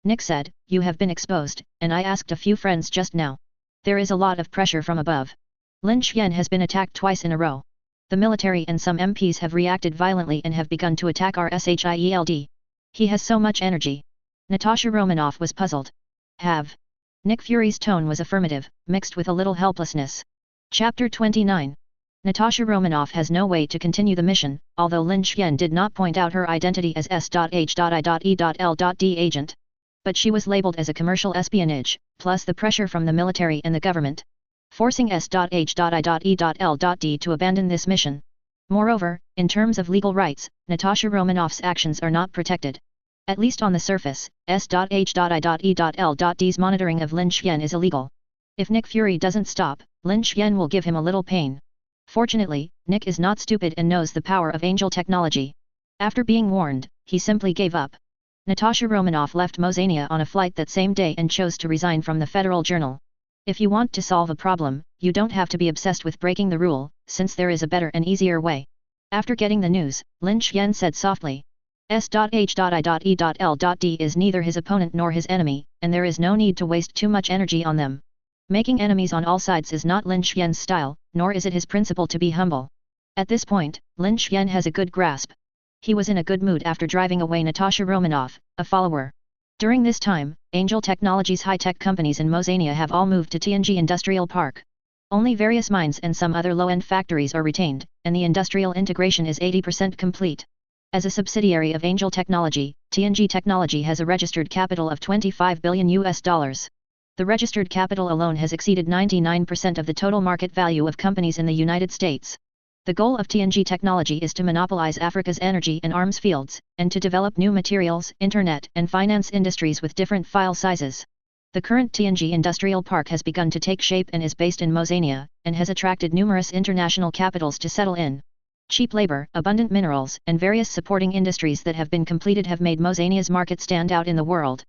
Speaker 1: Nick said, "You have been exposed, and I asked a few friends just now. There is a lot of pressure from above. Lin Xian has been attacked twice in a row. The military and some MPs have reacted violently and have begun to attack our SHIELD. He has so much energy." Natasha Romanoff was puzzled. "Have?" Nick Fury's tone was affirmative, mixed with a little helplessness. Chapter 29. Natasha Romanoff has no way to continue the mission, although Lin Xian did not point out her identity as S.H.I.E.L.D. agent. But she was labeled as a commercial espionage, plus the pressure from the military and the government, forcing S.H.I.E.L.D. to abandon this mission. Moreover, in terms of legal rights, Natasha Romanoff's actions are not protected. At least on the surface, S.H.I.E.L.D.'s monitoring of Lin Xian is illegal. If Nick Fury doesn't stop, Lin Xian will give him a little pain. Fortunately, Nick is not stupid and knows the power of angel technology. After being warned, he simply gave up. Natasha Romanoff left Mozania on a flight that same day and chose to resign from the Federal Journal. If you want to solve a problem, you don't have to be obsessed with breaking the rule, since there is a better and easier way. After getting the news, Lin Xian said softly, S.H.I.E.L.D. is neither his opponent nor his enemy, and there is no need to waste too much energy on them. Making enemies on all sides is not Lin Xian's style, nor is it his principle to be humble. At this point, Lin Xian has a good grasp. He was in a good mood after driving away Natasha Romanoff, a follower. During this time, Angel Technology's high-tech companies in Mozania have all moved to Tianji Industrial Park. Only various mines and some other low-end factories are retained, and the industrial integration is 80% complete. As a subsidiary of Angel Technology, Tianji Technology has a registered capital of $25 billion. The registered capital alone has exceeded 99% of the total market value of companies in the United States. The goal of Tianji Technology is to monopolize Africa's energy and arms fields, and to develop new materials, internet, and finance industries with different file sizes. The current Tianji Industrial Park has begun to take shape and is based in Mozania, and has attracted numerous international capitals to settle in. Cheap labor, abundant minerals, and various supporting industries that have been completed have made Mozania's market stand out in the world.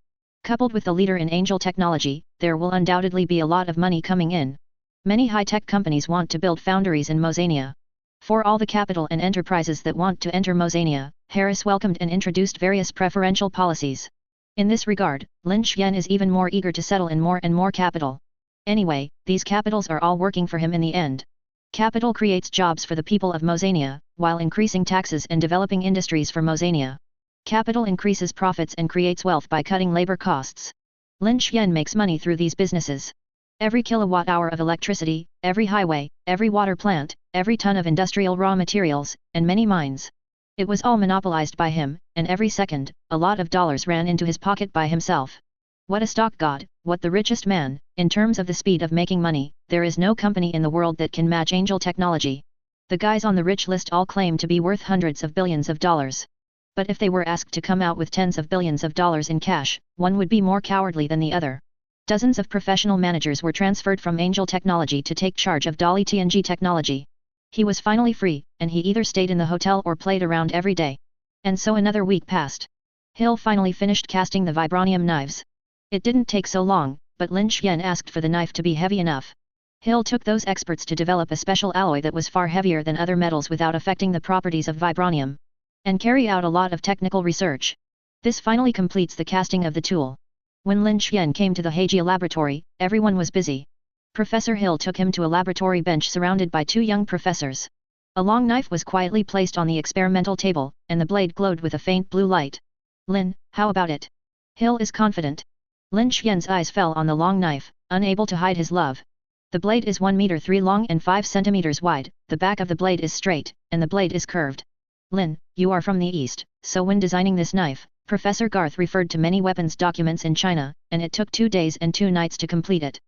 Speaker 1: Coupled with the leader in angel technology, there will undoubtedly be a lot of money coming in. Many high-tech companies want to build foundries in Mozania. For all the capital and enterprises that want to enter Mozania, Harris welcomed and introduced various preferential policies. In this regard, Lin Xian is even more eager to settle in more and more capital. Anyway, these capitals are all working for him in the end. Capital creates jobs for the people of Mozania, while increasing taxes and developing industries for Mozania. Capital increases profits and creates wealth by cutting labor costs. Lin Xian makes money through these businesses. Every kilowatt-hour of electricity, every highway, every water plant, every ton of industrial raw materials, and many mines. It was all monopolized by him, and every second, a lot of dollars ran into his pocket by himself. What a stock god, what the richest man. In terms of the speed of making money, there is no company in the world that can match Angel Technology. The guys on the rich list all claim to be worth hundreds of billions of dollars. But if they were asked to come out with tens of billions of dollars in cash, one would be more cowardly than the other. Dozens of professional managers were transferred from Angel Technology to take charge of Dali Tianji Technology. He was finally free, and he either stayed in the hotel or played around every day. And so another week passed. Hill finally finished casting the vibranium knives. It didn't take so long, but Lin Xian asked for the knife to be heavy enough. Hill took those experts to develop a special alloy that was far heavier than other metals without affecting the properties of vibranium. And carry out a lot of technical research. This finally completes the casting of the tool. When Lin Xian came to the Heijia laboratory, everyone was busy. Professor Hill took him to a laboratory bench surrounded by two young professors. A long knife was quietly placed on the experimental table, and the blade glowed with a faint blue light. Lin, how about it? Hill is confident. Lin Xian's eyes fell on the long knife, unable to hide his love. The blade is 1 meter 3 long and 5 centimeters wide, the back of the blade is straight, and the blade is curved. Lin, you are from the East, so when designing this knife, Professor Garth referred to many weapons documents in China, and it took 2 days and 2 nights to complete it.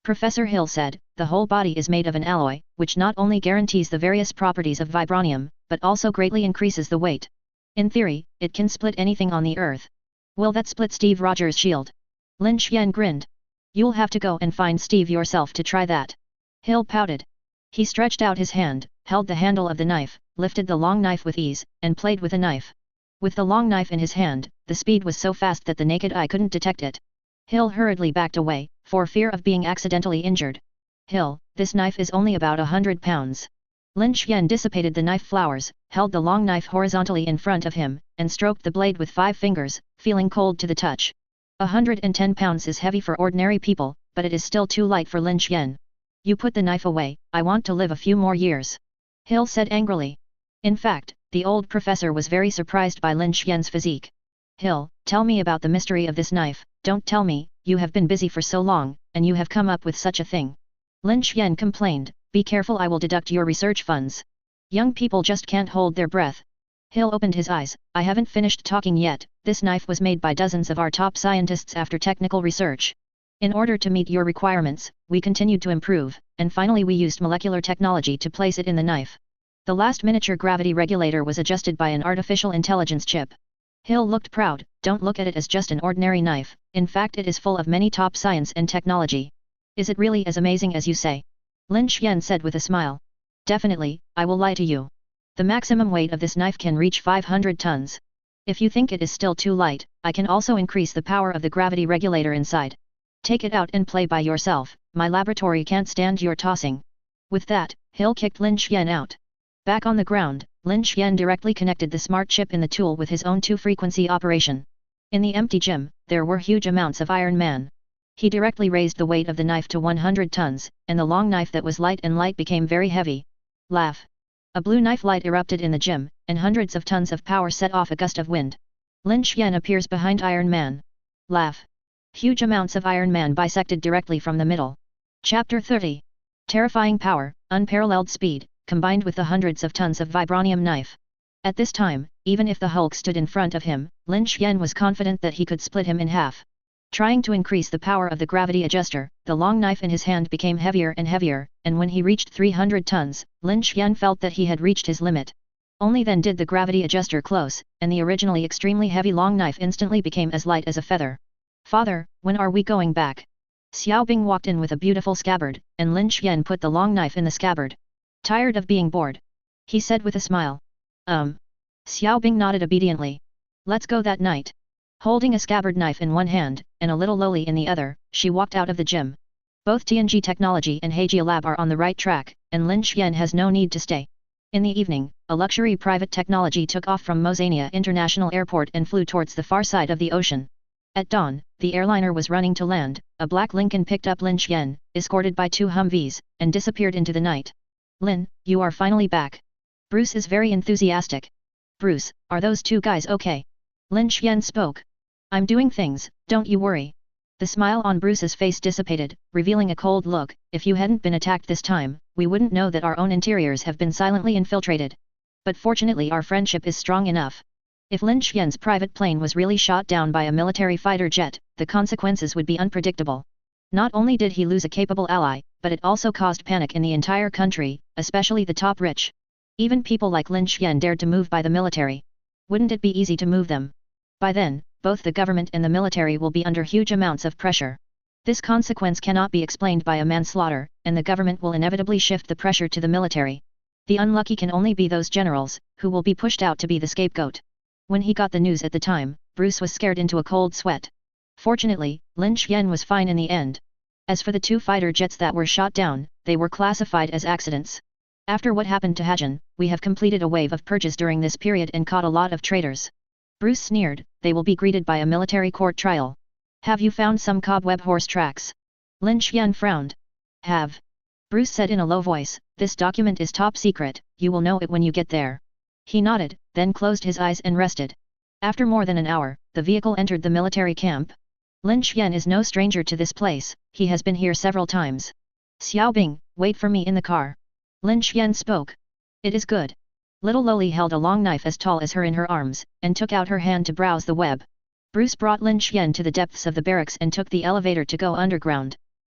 Speaker 1: Professor Hill said, the whole body is made of an alloy, which not only guarantees the various properties of vibranium, but also greatly increases the weight. In theory, it can split anything on the Earth. Will that split Steve Rogers' shield? Lin Xian grinned. You'll have to go and find Steve yourself to try that. Hill pouted. He stretched out his hand, held the handle of the knife, lifted the long knife with ease, and played with the knife. With the long knife in his hand, the speed was so fast that the naked eye couldn't detect it. Hill hurriedly backed away, for fear of being accidentally injured. Hill, this knife is only about 100 pounds. Lin Xian dissipated the knife flowers, held the long knife horizontally in front of him, and stroked the blade with 5 fingers, feeling cold to the touch. 110 pounds is heavy for ordinary people, but it is still too light for Lin Xian. You put the knife away, I want to live a few more years. Hill said angrily. In fact, the old professor was very surprised by Lin Xian's physique. Hill, tell me about the mystery of this knife. Don't tell me, you have been busy for so long, and you have come up with such a thing. Lin Xian complained, be careful, I will deduct your research funds. Young people just can't hold their breath. Hill opened his eyes. I haven't finished talking yet. This knife was made by dozens of our top scientists after technical research. In order to meet your requirements, we continued to improve, and finally we used molecular technology to place it in the knife. The last miniature gravity regulator was adjusted by an artificial intelligence chip. Hill looked proud. Don't look at it as just an ordinary knife, in fact it is full of many top science and technology. Is it really as amazing as you say? Lin Xian said with a smile. Definitely, I will lie to you. The maximum weight of this knife can reach 500 tons. If you think it is still too light, I can also increase the power of the gravity regulator inside. Take it out and play by yourself, my laboratory can't stand your tossing. With that, Hill kicked Lin Xian out. Back on the ground, Lin Xian directly connected the smart chip in the tool with his own 2-frequency operation. In the empty gym, there were huge amounts of Iron Man. He directly raised the weight of the knife to 100 tons, and the long knife that was light and light became very heavy. Laugh. A blue knife light erupted in the gym, and hundreds of tons of power set off a gust of wind. Lin Xian appears behind Iron Man. Laugh. Huge amounts of Iron Man bisected directly from the middle. Chapter 30. Terrifying power, unparalleled speed, combined with the hundreds of tons of vibranium knife. At this time, even if the Hulk stood in front of him, Lin Xian was confident that he could split him in half. Trying to increase the power of the gravity adjuster, the long knife in his hand became heavier and heavier, and when he reached 300 tons, Lin Xian felt that he had reached his limit. Only then did the gravity adjuster close, and the originally extremely heavy long knife instantly became as light as a feather. Father, when are we going back? Xiaobing walked in with a beautiful scabbard, and Lin Xian put the long knife in the scabbard. Tired of being bored? He said with a smile. Xiaobing nodded obediently. Let's go that night. Holding a scabbard knife in one hand, and a little loli in the other, she walked out of the gym. Both TNG Technology and Heijia Lab are on the right track, and Lin Xian has no need to stay. In the evening, a luxury private technology took off from Mozania International Airport and flew towards the far side of the ocean. At dawn, the airliner was running to land. A black Lincoln picked up Lin Xian, escorted by 2 Humvees, and disappeared into the night. Lin, you are finally back. Bruce is very enthusiastic. Bruce, are those 2 guys okay? Lin Xian spoke. I'm doing things, don't you worry. The smile on Bruce's face dissipated, revealing a cold look. If you hadn't been attacked this time, we wouldn't know that our own interiors have been silently infiltrated. But fortunately our friendship is strong enough. If Lin Xian's private plane was really shot down by a military fighter jet, the consequences would be unpredictable. Not only did he lose a capable ally, but it also caused panic in the entire country, especially the top rich. Even people like Lin Xian dared to move by the military. Wouldn't it be easy to move them? By then, both the government and the military will be under huge amounts of pressure. This consequence cannot be explained by a manslaughter, and the government will inevitably shift the pressure to the military. The unlucky can only be those generals, who will be pushed out to be the scapegoat. When he got the news at the time, Bruce was scared into a cold sweat. Fortunately, Lin Xian was fine in the end. As for the 2 fighter jets that were shot down, they were classified as accidents. After what happened to Hajin, we have completed a wave of purges during this period and caught a lot of traitors. Bruce sneered, they will be greeted by a military court trial. Have you found some cobweb horse tracks? Lin Xian frowned. Have. Bruce said in a low voice, this document is top secret, you will know it when you get there. He nodded, then closed his eyes and rested. After more than an hour, the vehicle entered the military camp. Lin Xian is no stranger to this place, he has been here several times. Xiaobing, wait for me in the car. Lin Xian spoke. It is good. Little Loli held a long knife as tall as her in her arms, and took out her hand to browse the web. Bruce brought Lin Xian to the depths of the barracks and took the elevator to go underground.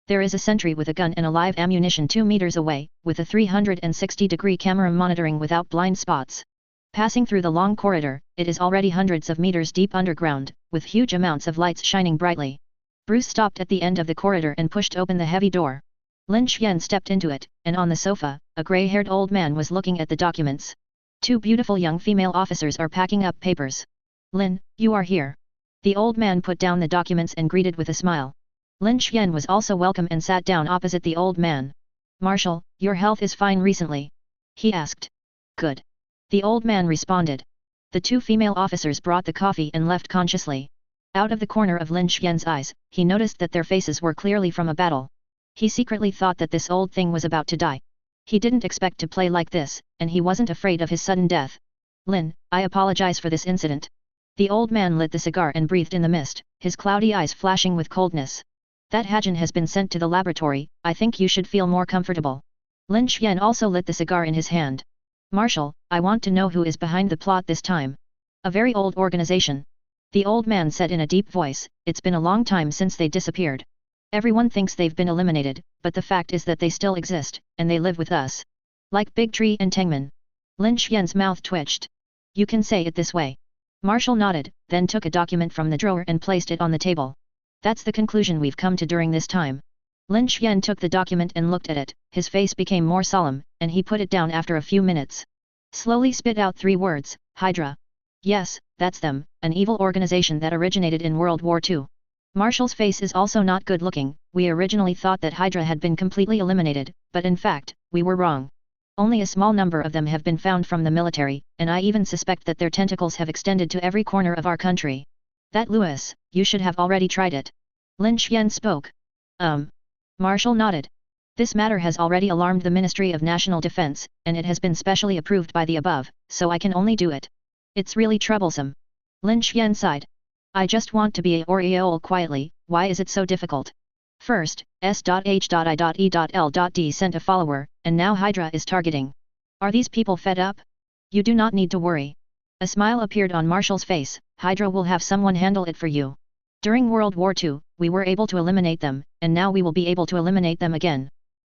Speaker 1: There is a sentry with a gun and a live ammunition 2 meters away, with a 360-degree camera monitoring without blind spots. Passing through the long corridor, it is already hundreds of meters deep underground, with huge amounts of lights shining brightly. Bruce stopped at the end of the corridor and pushed open the heavy door. Lin Xian stepped into it, and on the sofa, a grey-haired old man was looking at the documents. 2 beautiful young female officers are packing up papers. Lin, you are here. The old man put down the documents and greeted with a smile. Lin Xian was also welcome and sat down opposite the old man. Marshal, your health is fine recently? He asked. Good. The old man responded. The 2 female officers brought the coffee and left consciously. Out of the corner of Lin Xian's eyes, he noticed that their faces were clearly from a battle. He secretly thought that this old thing was about to die. He didn't expect to play like this, and he wasn't afraid of his sudden death. Lin, I apologize for this incident. The old man lit the cigar and breathed in the mist, his cloudy eyes flashing with coldness. That Hajin has been sent to the laboratory, I think you should feel more comfortable. Lin Xian also lit the cigar in his hand. Marshal, I want to know who is behind the plot this time. A very old organization. The old man said in a deep voice, it's been a long time since they disappeared. Everyone thinks they've been eliminated, but the fact is that they still exist, and they live with us. Like Big Tree and Tengman. Lin Xian's mouth twitched. You can say it this way. Marshal nodded, then took a document from the drawer and placed it on the table. That's the conclusion we've come to during this time. Lin Xian took the document and looked at it, his face became more solemn, and he put it down after a few minutes. Slowly spit out 3 words, Hydra. Yes, that's them, an evil organization that originated in World War II. Marshal's face is also not good looking. We originally thought that Hydra had been completely eliminated, but in fact, we were wrong. Only a small number of them have been found from the military, and I even suspect that their tentacles have extended to every corner of our country. That Louis, you should have already tried it. Lin Xian spoke. Marshal nodded. This matter has already alarmed the Ministry of National Defense, and it has been specially approved by the above, so I can only do it. It's really troublesome. Lin Xian sighed. I just want to be a Oriole quietly, why is it so difficult? First, S.H.I.E.L.D. sent a follower, and now Hydra is targeting. Are these people fed up? You do not need to worry. A smile appeared on Marshal's face, Hydra will have someone handle it for you. During World War II, we were able to eliminate them, and now we will be able to eliminate them again.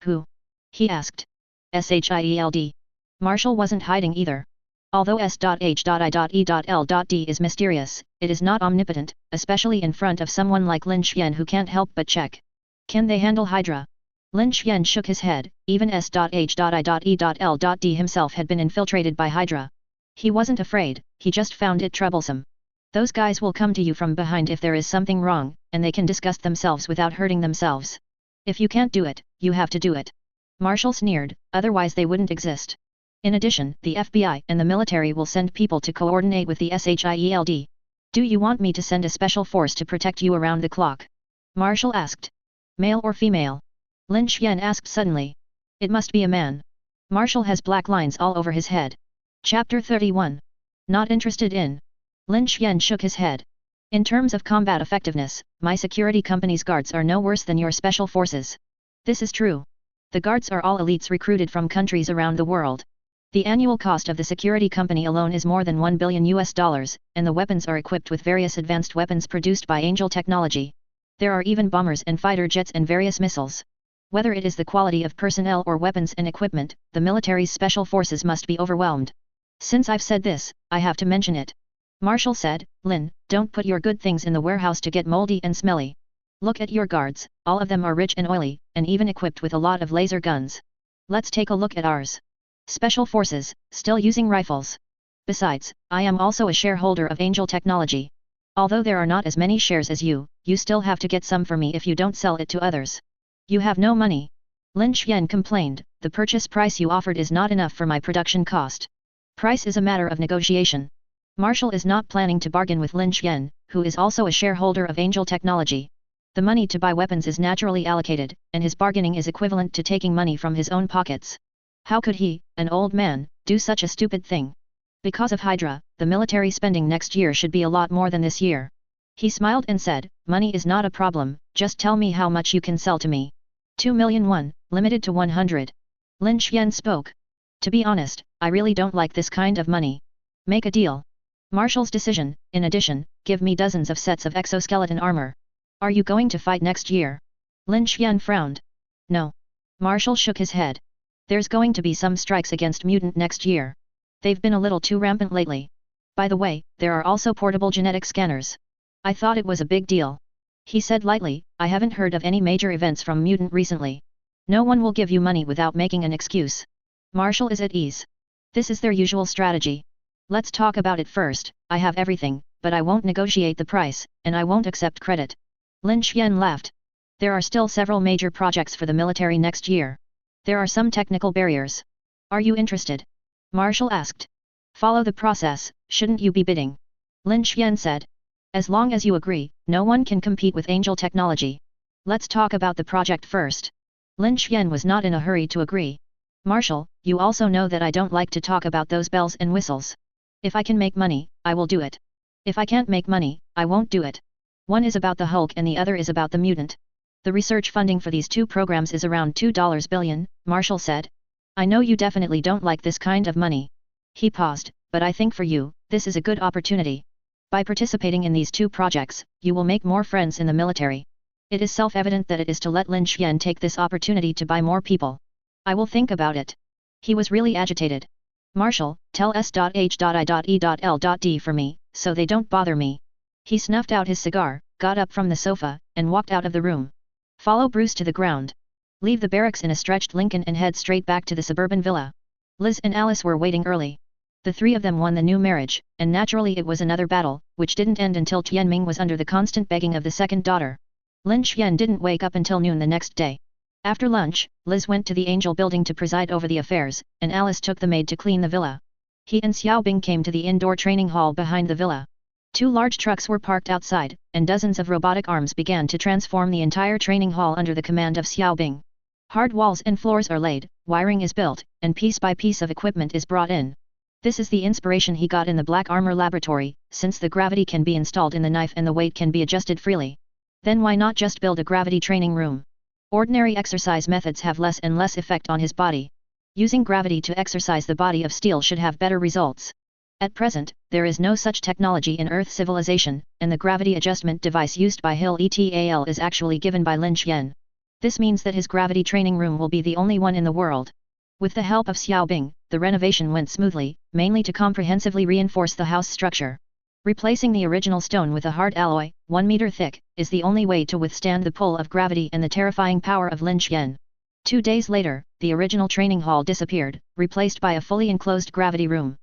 Speaker 1: Who? He asked. SHIELD. Marshal wasn't hiding either. Although S.H.I.E.L.D. is mysterious, it is not omnipotent, especially in front of someone like Lin Xian who can't help but check. Can they handle Hydra? Lin Xian shook his head, even S.H.I.E.L.D. himself had been infiltrated by Hydra. He wasn't afraid, he just found it troublesome. Those guys will come to you from behind if there is something wrong, and they can disgust themselves without hurting themselves. If you can't do it, you have to do it. Marshal sneered, otherwise they wouldn't exist. In addition, the FBI and the military will send people to coordinate with the SHIELD. Do you want me to send a special force to protect you around the clock? Marshal asked. Male or female? Lin Xian asked suddenly. It must be a man. Marshal has black lines all over his head. Chapter 31. Not interested in. Lin Xian shook his head. In terms of combat effectiveness, my security company's guards are no worse than your special forces. This is true. The guards are all elites recruited from countries around the world. The annual cost of the security company alone is more than $1 billion, and the weapons are equipped with various advanced weapons produced by Angel Technology. There are even bombers and fighter jets and various missiles. Whether it is the quality of personnel or weapons and equipment, the military's special forces must be overwhelmed. Since I've said this, I have to mention it. Marshal said, Lin, don't put your good things in the warehouse to get moldy and smelly. Look at your guards, all of them are rich and oily, and even equipped with a lot of laser guns. Let's take a look at ours. Special forces, still using rifles. Besides, I am also a shareholder of Angel Technology. Although there are not as many shares as you still have to get some for me if you don't sell it to others. You have no money. Lin Xian complained, the purchase price you offered is not enough for my production cost. Price is a matter of negotiation. Marshal is not planning to bargain with Lin Xian, who is also a shareholder of Angel Technology. The money to buy weapons is naturally allocated, and his bargaining is equivalent to taking money from his own pockets. How could he, an old man, do such a stupid thing? Because of Hydra, the military spending next year should be a lot more than this year. He smiled and said, money is not a problem, just tell me how much you can sell to me. 2 million won, limited to 100. Lin Xian spoke. To be honest, I really don't like this kind of money. Make a deal. Marshal's decision, in addition, give me dozens of sets of exoskeleton armor. Are you going to fight next year? Lin Xian frowned. No. Marshal shook his head. There's going to be some strikes against mutant next year. They've been a little too rampant lately. By the way, there are also portable genetic scanners. I thought it was a big deal. He said lightly, I haven't heard of any major events from mutant recently. No one will give you money without making an excuse. Marshal is at ease. This is their usual strategy. Let's talk about it first. I have everything, but I won't negotiate the price, and I won't accept credit. Lin Xian laughed. There are still several major projects for the military next year. There are some technical barriers. Are you interested? Marshal asked. Follow the process, shouldn't you be bidding? Lin Xian said. As long as you agree, no one can compete with Angel Technology. Let's talk about the project first. Lin Xian was not in a hurry to agree. Marshal, you also know that I don't like to talk about those bells and whistles. If I can make money, I will do it. If I can't make money, I won't do it. One is about the Hulk and the other is about the mutant. The research funding for these two programs is around $2 billion, Marshal said. I know you definitely don't like this kind of money. He paused, but I think for you, this is a good opportunity. By participating in these two projects, you will make more friends in the military. It is self-evident that it is to let Lin Xian take this opportunity to buy more people. I will think about it. He was really agitated. Marshal, tell S.H.I.E.L.D for me, so they don't bother me. He snuffed out his cigar, got up from the sofa, and walked out of the room. Follow Bruce to the ground. Leave the barracks in a stretched Lincoln and head straight back to the suburban villa. Liz and Alice were waiting early. The three of them won the new marriage, and naturally it was another battle, which didn't end until Tianming was under the constant begging of the second daughter. Lin Xian didn't wake up until noon the next day. After lunch, Liz went to the Angel building to preside over the affairs, and Alice took the maid to clean the villa. He and Xiaobing came to the indoor training hall behind the villa. Two large trucks were parked outside, and dozens of robotic arms began to transform the entire training hall under the command of Xiaobing. Hard walls and floors are laid, wiring is built, and piece by piece of equipment is brought in. This is the inspiration he got in the Black Armor Laboratory, since the gravity can be installed in the knife and the weight can be adjusted freely. Then why not just build a gravity training room? Ordinary exercise methods have less and less effect on his body. Using gravity to exercise the body of steel should have better results. At present, there is no such technology in Earth civilization, and the gravity adjustment device used by Hill ETAL is actually given by Lin Xian. This means that his gravity training room will be the only one in the world. With the help of Xiaobing, the renovation went smoothly, mainly to comprehensively reinforce the house structure. Replacing the original stone with a hard alloy, 1 meter thick, is the only way to withstand the pull of gravity and the terrifying power of Lin Xian. 2 days later, the original training hall disappeared, replaced by a fully enclosed gravity room.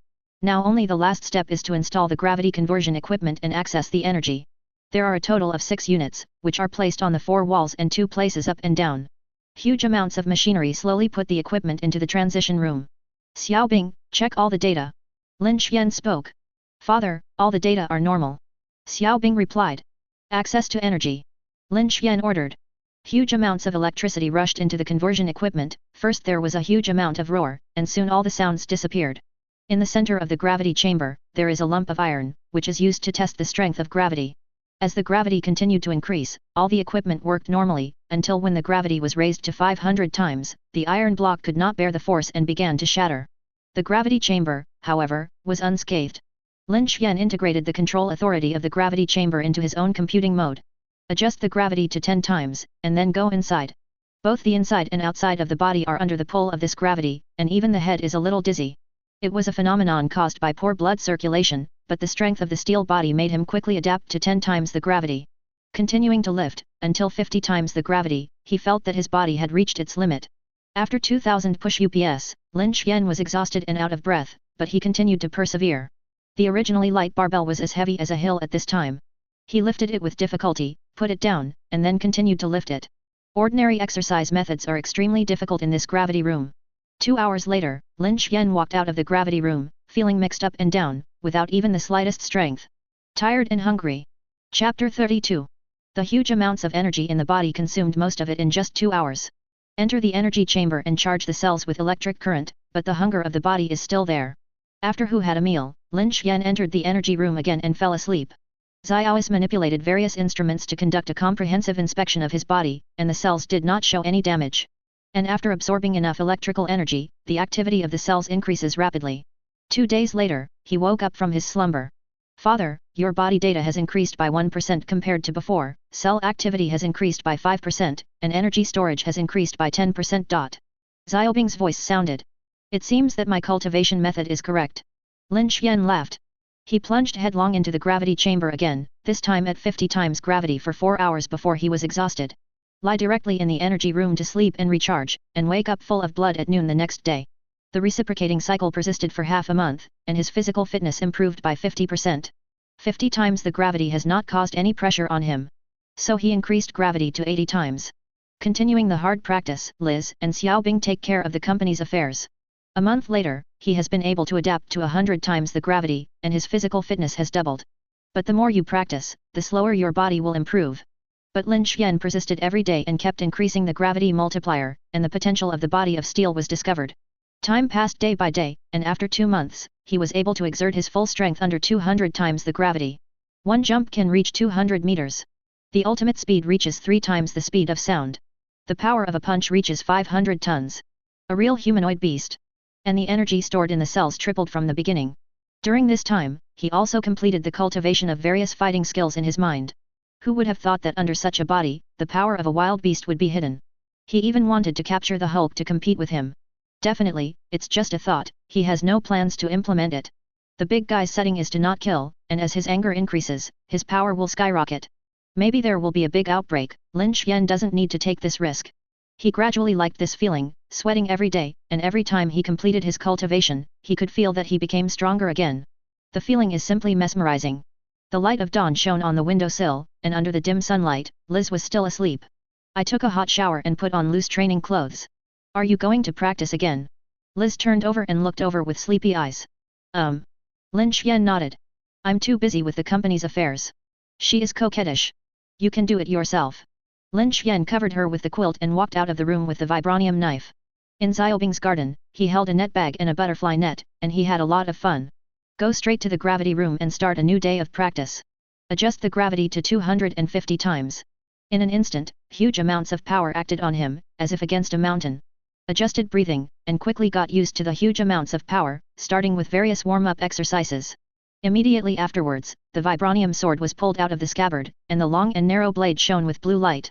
Speaker 1: Now only the last step is to install the gravity conversion equipment and access the energy. There are a total of 6 units, which are placed on the 4 walls and 2 places up and down. Huge amounts of machinery slowly put the equipment into the transition room. Xiaobing, check all the data. Lin Xian spoke. Father, all the data are normal. Xiaobing replied. Access to energy. Lin Xian ordered. Huge amounts of electricity rushed into the conversion equipment. First there was a huge amount of roar, and soon all the sounds disappeared. In the center of the gravity chamber, there is a lump of iron, which is used to test the strength of gravity. As the gravity continued to increase, all the equipment worked normally, until when the gravity was raised to 500 times, the iron block could not bear the force and began to shatter. The gravity chamber, however, was unscathed. Lin Xian integrated the control authority of the gravity chamber into his own computing mode. Adjust the gravity to 10 times, and then go inside. Both the inside and outside of the body are under the pull of this gravity, and even the head is a little dizzy. It was a phenomenon caused by poor blood circulation, but the strength of the steel body made him quickly adapt to 10 times the gravity. Continuing to lift, until 50 times the gravity, he felt that his body had reached its limit. After 2000 push UPS, Lin Xian was exhausted and out of breath, but he continued to persevere. The originally light barbell was as heavy as a hill at this time. He lifted it with difficulty, put it down, and then continued to lift it. Ordinary exercise methods are extremely difficult in this gravity room. 2 hours later, Lin Xian walked out of the gravity room, feeling mixed up and down, without even the slightest strength. Tired and hungry. Chapter 32. The huge amounts of energy in the body consumed most of it in just 2 hours. Enter the energy chamber and charge the cells with electric current, but the hunger of the body is still there. After who had a meal, Lin Xian entered the energy room again and fell asleep. Xiaois manipulated various instruments to conduct a comprehensive inspection of his body, and the cells did not show any damage. And after absorbing enough electrical energy, the activity of the cells increases rapidly. 2 days later, he woke up from his slumber. Father, your body data has increased by 1% compared to before, cell activity has increased by 5%, and energy storage has increased by 10%. Xiaobing's voice sounded. It seems that my cultivation method is correct. Lin Xian laughed. He plunged headlong into the gravity chamber again, this time at 50 times gravity for 4 hours before he was exhausted. Lie directly in the energy room to sleep and recharge, and wake up full of blood at noon the next day. The reciprocating cycle persisted for half a month, and his physical fitness improved by 50%. 50 times the gravity has not caused any pressure on him. So he increased gravity to 80 times. Continuing the hard practice, Liz and Xiaobing take care of the company's affairs. A month later, he has been able to adapt to 100 times the gravity, and his physical fitness has doubled. But the more you practice, the slower your body will improve. But Lin Xian persisted every day and kept increasing the gravity multiplier, and the potential of the body of steel was discovered. Time passed day by day, and after 2 months, he was able to exert his full strength under 200 times the gravity. One jump can reach 200 meters. The ultimate speed reaches 3 times the speed of sound. The power of a punch reaches 500 tons. A real humanoid beast. And the energy stored in the cells tripled from the beginning. During this time, he also completed the cultivation of various fighting skills in his mind. Who would have thought that under such a body, the power of a wild beast would be hidden? He even wanted to capture the Hulk to compete with him. Definitely, it's just a thought, he has no plans to implement it. The big guy's setting is to not kill, and as his anger increases, his power will skyrocket. Maybe there will be a big outbreak. Lin Xian doesn't need to take this risk. He gradually liked this feeling, sweating every day, and every time he completed his cultivation, he could feel that he became stronger again. The feeling is simply mesmerizing. The light of dawn shone on the windowsill, and under the dim sunlight, Liz was still asleep. I took a hot shower and put on loose training clothes. Are you going to practice again? Liz turned over and looked over with sleepy eyes. Lin Xian nodded. I'm too busy with the company's affairs. She is coquettish. You can do it yourself. Lin Xian covered her with the quilt and walked out of the room with the vibranium knife. In Xiaobing's garden, he held a net bag and a butterfly net, and he had a lot of fun. Go straight to the gravity room and start a new day of practice. Adjust the gravity to 250 times. In an instant, huge amounts of power acted on him, as if against a mountain. Adjusted breathing, and quickly got used to the huge amounts of power, starting with various warm-up exercises. Immediately afterwards, the vibranium sword was pulled out of the scabbard, and the long and narrow blade shone with blue light.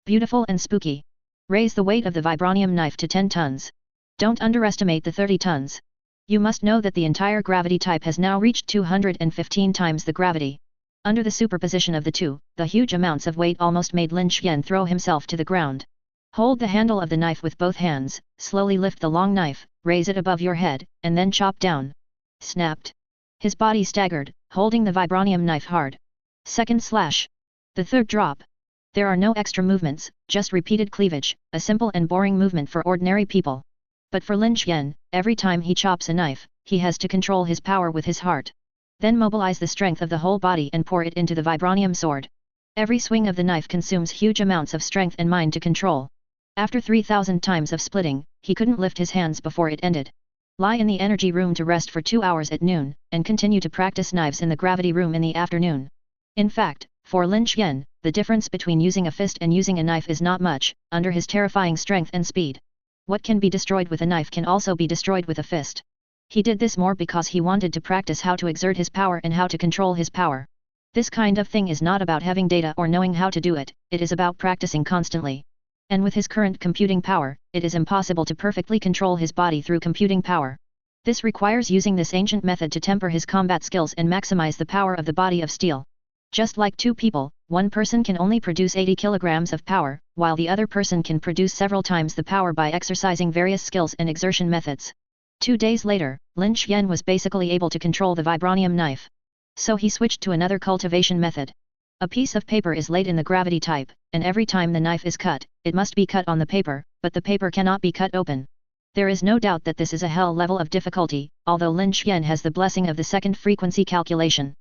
Speaker 1: Beautiful and spooky. Raise the weight of the vibranium knife to 10 tons. Don't underestimate the 30 tons. You must know that the entire gravity type has now reached 215 times the gravity. Under the superposition of the two, the huge amounts of weight almost made Lin Xian throw himself to the ground. Hold the handle of the knife with both hands, slowly lift the long knife, raise it above your head, and then chop down. Snapped. His body staggered, holding the vibranium knife hard. Second slash. The third drop. There are no extra movements, just repeated cleavage, a simple and boring movement for ordinary people. But for Lin Xian, every time he chops a knife, he has to control his power with his heart. Then mobilize the strength of the whole body and pour it into the vibranium sword. Every swing of the knife consumes huge amounts of strength and mind to control. After 3,000 times of splitting, he couldn't lift his hands before it ended. Lie in the energy room to rest for 2 hours at noon, and continue to practice knives in the gravity room in the afternoon. In fact, for Lin Xian, the difference between using a fist and using a knife is not much, under his terrifying strength and speed. What can be destroyed with a knife can also be destroyed with a fist. He did this more because he wanted to practice how to exert his power and how to control his power. This kind of thing is not about having data or knowing how to do it, it is about practicing constantly. And with his current computing power, it is impossible to perfectly control his body through computing power. This requires using this ancient method to temper his combat skills and maximize the power of the body of steel. Just like two people, one person can only produce 80 kilograms of power, while the other person can produce several times the power by exercising various skills and exertion methods. 2 days later, Lin Xian was basically able to control the vibranium knife. So he switched to another cultivation method. A piece of paper is laid in the gravity type, and every time the knife is cut, it must be cut on the paper, but the paper cannot be cut open. There is no doubt that this is a hell level of difficulty, although Lin Xian has the blessing of the second frequency calculation.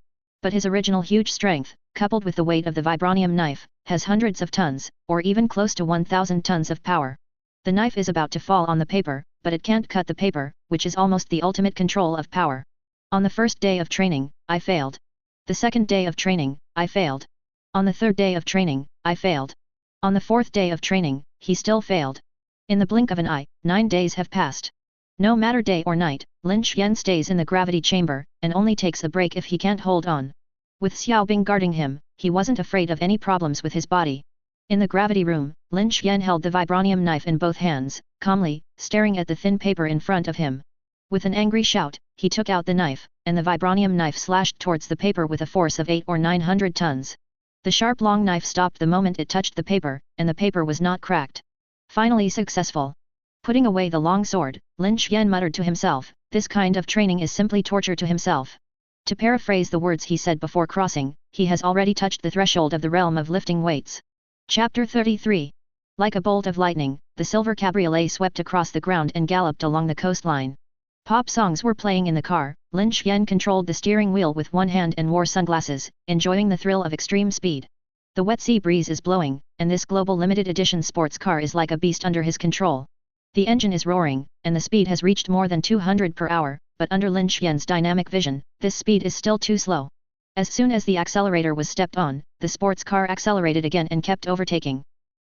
Speaker 1: But his original huge strength, coupled with the weight of the vibranium knife, has hundreds of tons, or even close to 1,000 tons of power. The knife is about to fall on the paper, but it can't cut the paper, which is almost the ultimate control of power. On the first day of training, I failed. The second day of training, I failed. On the third day of training, I failed. On the fourth day of training, he still failed. In the blink of an eye, 9 days have passed. No matter day or night, Lin Xian stays in the gravity chamber, and only takes a break if he can't hold on. With Xiaobing guarding him, he wasn't afraid of any problems with his body. In the gravity room, Lin Xian held the vibranium knife in both hands, calmly, staring at the thin paper in front of him. With an angry shout, he took out the knife, and the vibranium knife slashed towards the paper with a force of 800 or 900 tons. The sharp long knife stopped the moment it touched the paper, and the paper was not cracked. Finally successful. Putting away the long sword, Lin Xian muttered to himself, this kind of training is simply torture to himself. To paraphrase the words he said before crossing, he has already touched the threshold of the realm of lifting weights. Chapter 33. Like a bolt of lightning, the silver cabriolet swept across the ground and galloped along the coastline. Pop songs were playing in the car. Lin Xian controlled the steering wheel with one hand and wore sunglasses, enjoying the thrill of extreme speed. The wet sea breeze is blowing, and this global limited edition sports car is like a beast under his control. The engine is roaring, and the speed has reached more than 200 per hour, but under Lin Xian's dynamic vision, this speed is still too slow. As soon as the accelerator was stepped on, the sports car accelerated again and kept overtaking.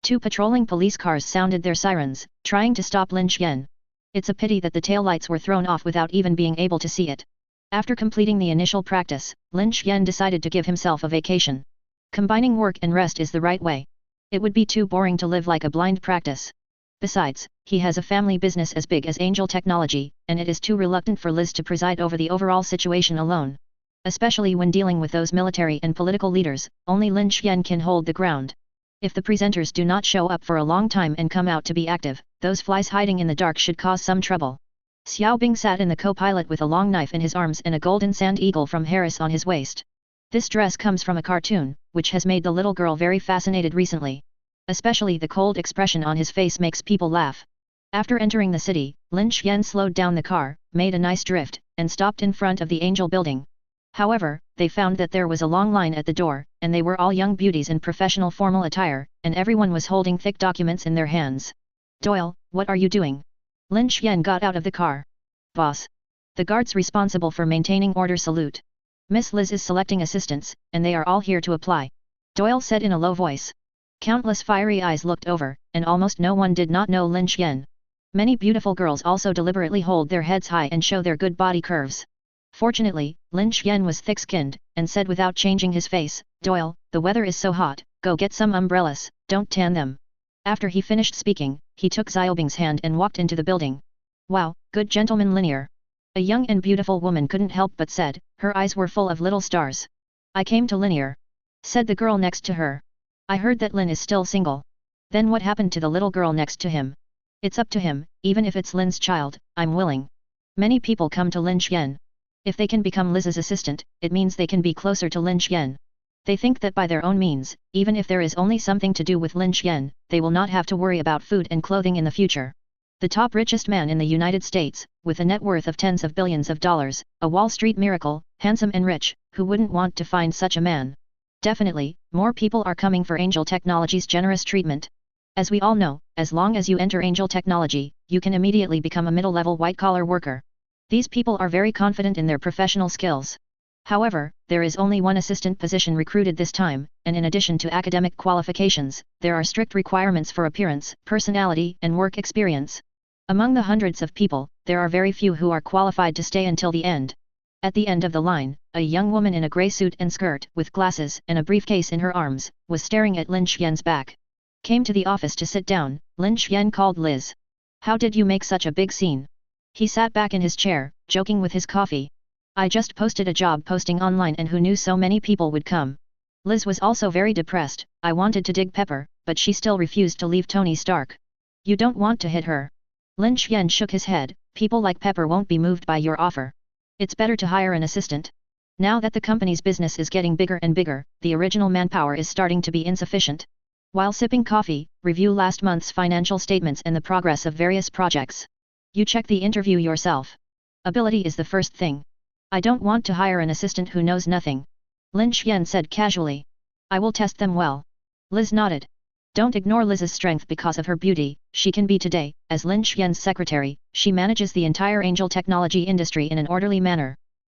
Speaker 1: 2 patrolling police cars sounded their sirens, trying to stop Lin Xian. It's a pity that the taillights were thrown off without even being able to see it. After completing the initial practice, Lin Xian decided to give himself a vacation. Combining work and rest is the right way. It would be too boring to live like a blind practice. Besides, he has a family business as big as Angel Technology, and it is too reluctant for Liz to preside over the overall situation alone. Especially when dealing with those military and political leaders, only Lin Xian can hold the ground. If the presenters do not show up for a long time and come out to be active, those flies hiding in the dark should cause some trouble. Xiao Bing sat in the co-pilot with a long knife in his arms and a golden sand eagle from Harris on his waist. This dress comes from a cartoon, which has made the little girl very fascinated recently. Especially the cold expression on his face makes people laugh. After entering the city, Lin Xian slowed down the car, made a nice drift, and stopped in front of the Angel building. However, they found that there was a long line at the door, and they were all young beauties in professional formal attire, and everyone was holding thick documents in their hands. Doyle, what are you doing? Lin Xian got out of the car. Boss. The guards responsible for maintaining order salute. Miss Liz is selecting assistants, and they are all here to apply. Doyle said in a low voice. Countless fiery eyes looked over, and almost no one did not know Lin Xian. Many beautiful girls also deliberately hold their heads high and show their good body curves. Fortunately, Lin Xian was thick-skinned, and said without changing his face, Doyle, the weather is so hot, go get some umbrellas, don't tan them. After he finished speaking, he took Xiaobing's hand and walked into the building. Wow, good gentleman Linear. A young and beautiful woman couldn't help but said, her eyes were full of little stars. I came to Linear. Said the girl next to her. I heard that Lin is still single. Then what happened to the little girl next to him? It's up to him, even if it's Lin's child, I'm willing. Many people come to Lin Xian. If they can become Liz's assistant, it means they can be closer to Lin Xian. They think that by their own means, even if there is only something to do with Lin Xian, they will not have to worry about food and clothing in the future. The top richest man in the United States, with a net worth of tens of billions of dollars, a Wall Street miracle, handsome and rich, who wouldn't want to find such a man? Definitely, more people are coming for Angel Technology's generous treatment. As we all know, as long as you enter Angel Technology, you can immediately become a middle-level white-collar worker. These people are very confident in their professional skills. However, there is only one assistant position recruited this time, and in addition to academic qualifications, there are strict requirements for appearance, personality, and work experience. Among the hundreds of people, there are very few who are qualified to stay until the end. At the end of the line, a young woman in a grey suit and skirt, with glasses and a briefcase in her arms, was staring at Lin Xian's back. Came to the office to sit down, Lin Xian called Liz. How did you make such a big scene? He sat back in his chair, joking with his coffee. I just posted a job posting online and who knew so many people would come. Liz was also very depressed. I wanted to dig Pepper, but she still refused to leave Tony Stark. You don't want to hit her. Lin Xian shook his head, people like Pepper won't be moved by your offer. It's better to hire an assistant. Now that the company's business is getting bigger and bigger, the original manpower is starting to be insufficient. While sipping coffee, review last month's financial statements and the progress of various projects. You check the interview yourself. Ability is the first thing. I don't want to hire an assistant who knows nothing. Lin Xian said casually. I will test them well. Liz nodded. Don't ignore Liz's strength because of her beauty. She can be today, as Lin Xian's secretary, she manages the entire Angel Technology industry in an orderly manner.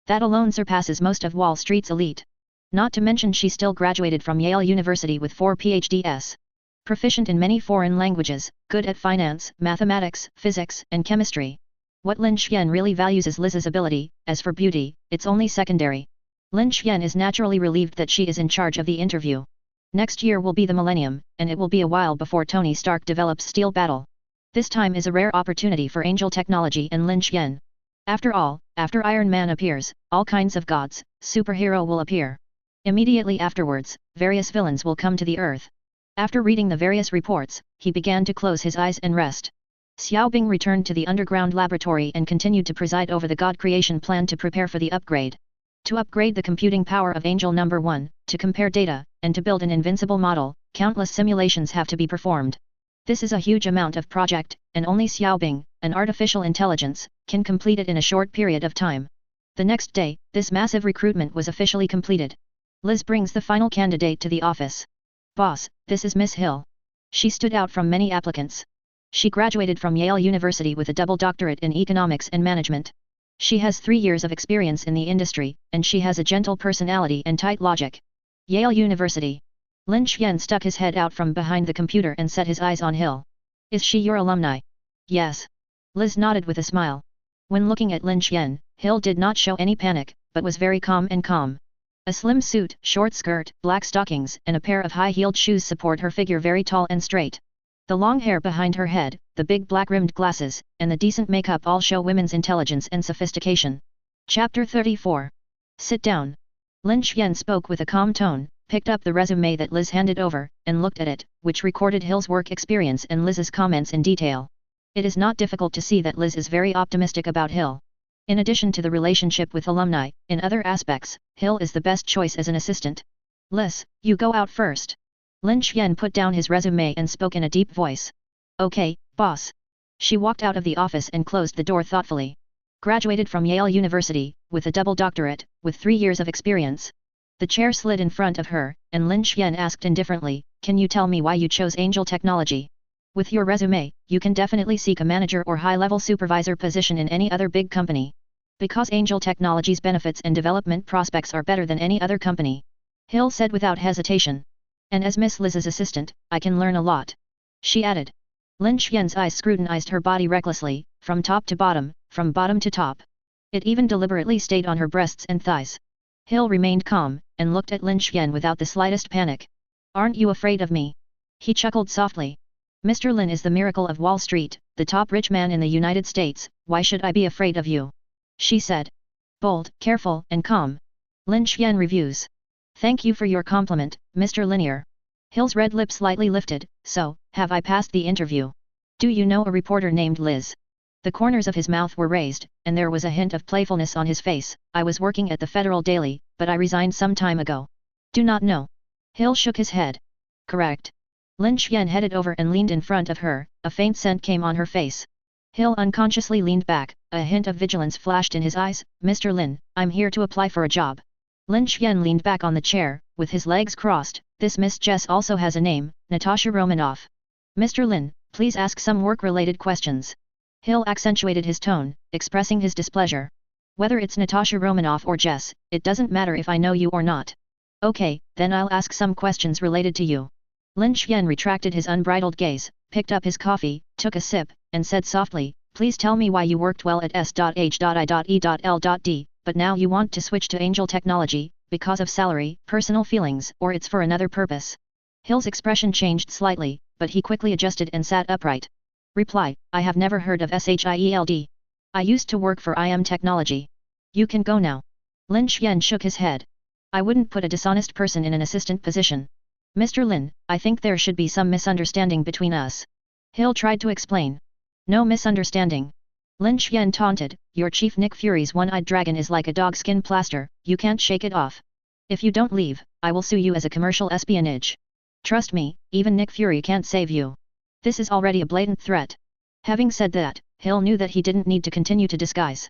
Speaker 1: That alone surpasses most of Wall Street's elite. Not to mention she still graduated from Yale University with 4 PhDs. Proficient in many foreign languages, good at finance, mathematics, physics, and chemistry. What Lin Xian really values is Liz's ability. As for beauty, it's only secondary. Lin Xian is naturally relieved that she is in charge of the interview. Next year will be the millennium, and it will be a while before Tony Stark develops Steel Battle. This time is a rare opportunity for Angel Technology and Lin Xian. After all, after Iron Man appears, all kinds of gods, superhero will appear. Immediately afterwards, various villains will come to the earth. After reading the various reports, he began to close his eyes and rest. Xiaobing returned to the underground laboratory and continued to preside over the god creation plan to prepare for the upgrade. To upgrade the computing power of Angel number 1, to compare data, and to build an invincible model, countless simulations have to be performed. This is a huge amount of project, and only Xiaobing, an artificial intelligence, can complete it in a short period of time. The next day, this massive recruitment was officially completed. Liz brings the final candidate to the office. Boss, this is Miss Hill. She stood out from many applicants. She graduated from Yale University with a double doctorate in economics and management. She has 3 years of experience in the industry, and she has a gentle personality and tight logic. Yale University. Lin Xian stuck his head out from behind the computer and set his eyes on Hill. Is she your alumni? Yes. Liz nodded with a smile. When looking at Lin Xian, Hill did not show any panic, but was very calm. A slim suit, short skirt, black stockings, and a pair of high-heeled shoes support her figure very tall and straight. The long hair behind her head, the big black-rimmed glasses, and the decent makeup all show women's intelligence and sophistication. Chapter 34. Sit down. Lin Xian spoke with a calm tone, picked up the resume that Liz handed over, and looked at it, which recorded Hill's work experience and Liz's comments in detail. It is not difficult to see that Liz is very optimistic about Hill. In addition to the relationship with alumni, in other aspects, Hill is the best choice as an assistant. Liz, you go out first. Lin Xian put down his resume and spoke in a deep voice. Okay, boss. She walked out of the office and closed the door thoughtfully. Graduated from Yale University, with a double doctorate, with 3 years of experience. The chair slid in front of her, and Lin Xian asked indifferently, can you tell me why you chose Angel Technology? With your resume, you can definitely seek a manager or high-level supervisor position in any other big company. Because Angel Technology's benefits and development prospects are better than any other company. Hill said without hesitation. And as Miss Liz's assistant, I can learn a lot. She added. Lin Xian's eyes scrutinized her body recklessly, from top to bottom, from bottom to top. It even deliberately stayed on her breasts and thighs. Hill remained calm, and looked at Lin Xian without the slightest panic. Aren't you afraid of me? He chuckled softly. Mr. Lin is the miracle of Wall Street, the top rich man in the United States, why should I be afraid of you? She said. Bold, careful, and calm. Lin Xian reviews. Thank you for your compliment, Mr. Linear. Hill's red lips slightly lifted, so, have I passed the interview? Do you know a reporter named Liz? The corners of his mouth were raised, and there was a hint of playfulness on his face. I was working at the Federal Daily, but I resigned some time ago. Do not know. Hill shook his head. Correct. Lin Xian headed over and leaned in front of her, a faint scent came on her face. Hill unconsciously leaned back, a hint of vigilance flashed in his eyes. Mr. Lin, I'm here to apply for a job. Lin Xian leaned back on the chair, with his legs crossed. This Miss Jess also has a name, Natasha Romanoff. Mr. Lin, please ask some work-related questions. Hill accentuated his tone, expressing his displeasure. Whether it's Natasha Romanoff or Jess, it doesn't matter if I know you or not. Okay, then I'll ask some questions related to you. Lin Xian retracted his unbridled gaze, picked up his coffee, took a sip, and said softly, please tell me why you worked well at S.H.I.E.L.D, but now you want to switch to Angel Technology, because of salary, personal feelings, or it's for another purpose. Hill's expression changed slightly, but he quickly adjusted and sat upright. Reply, I have never heard of SHIELD. I used to work for IM Technology. You can go now. Lin Xian shook his head. I wouldn't put a dishonest person in an assistant position. Mr. Lin, I think there should be some misunderstanding between us. Hill tried to explain. No misunderstanding. Lin Xian taunted, your chief Nick Fury's one-eyed dragon is like a dogskin plaster, you can't shake it off. If you don't leave, I will sue you as a commercial espionage. Trust me, even Nick Fury can't save you. This is already a blatant threat. Having said that, Hill knew that he didn't need to continue to disguise.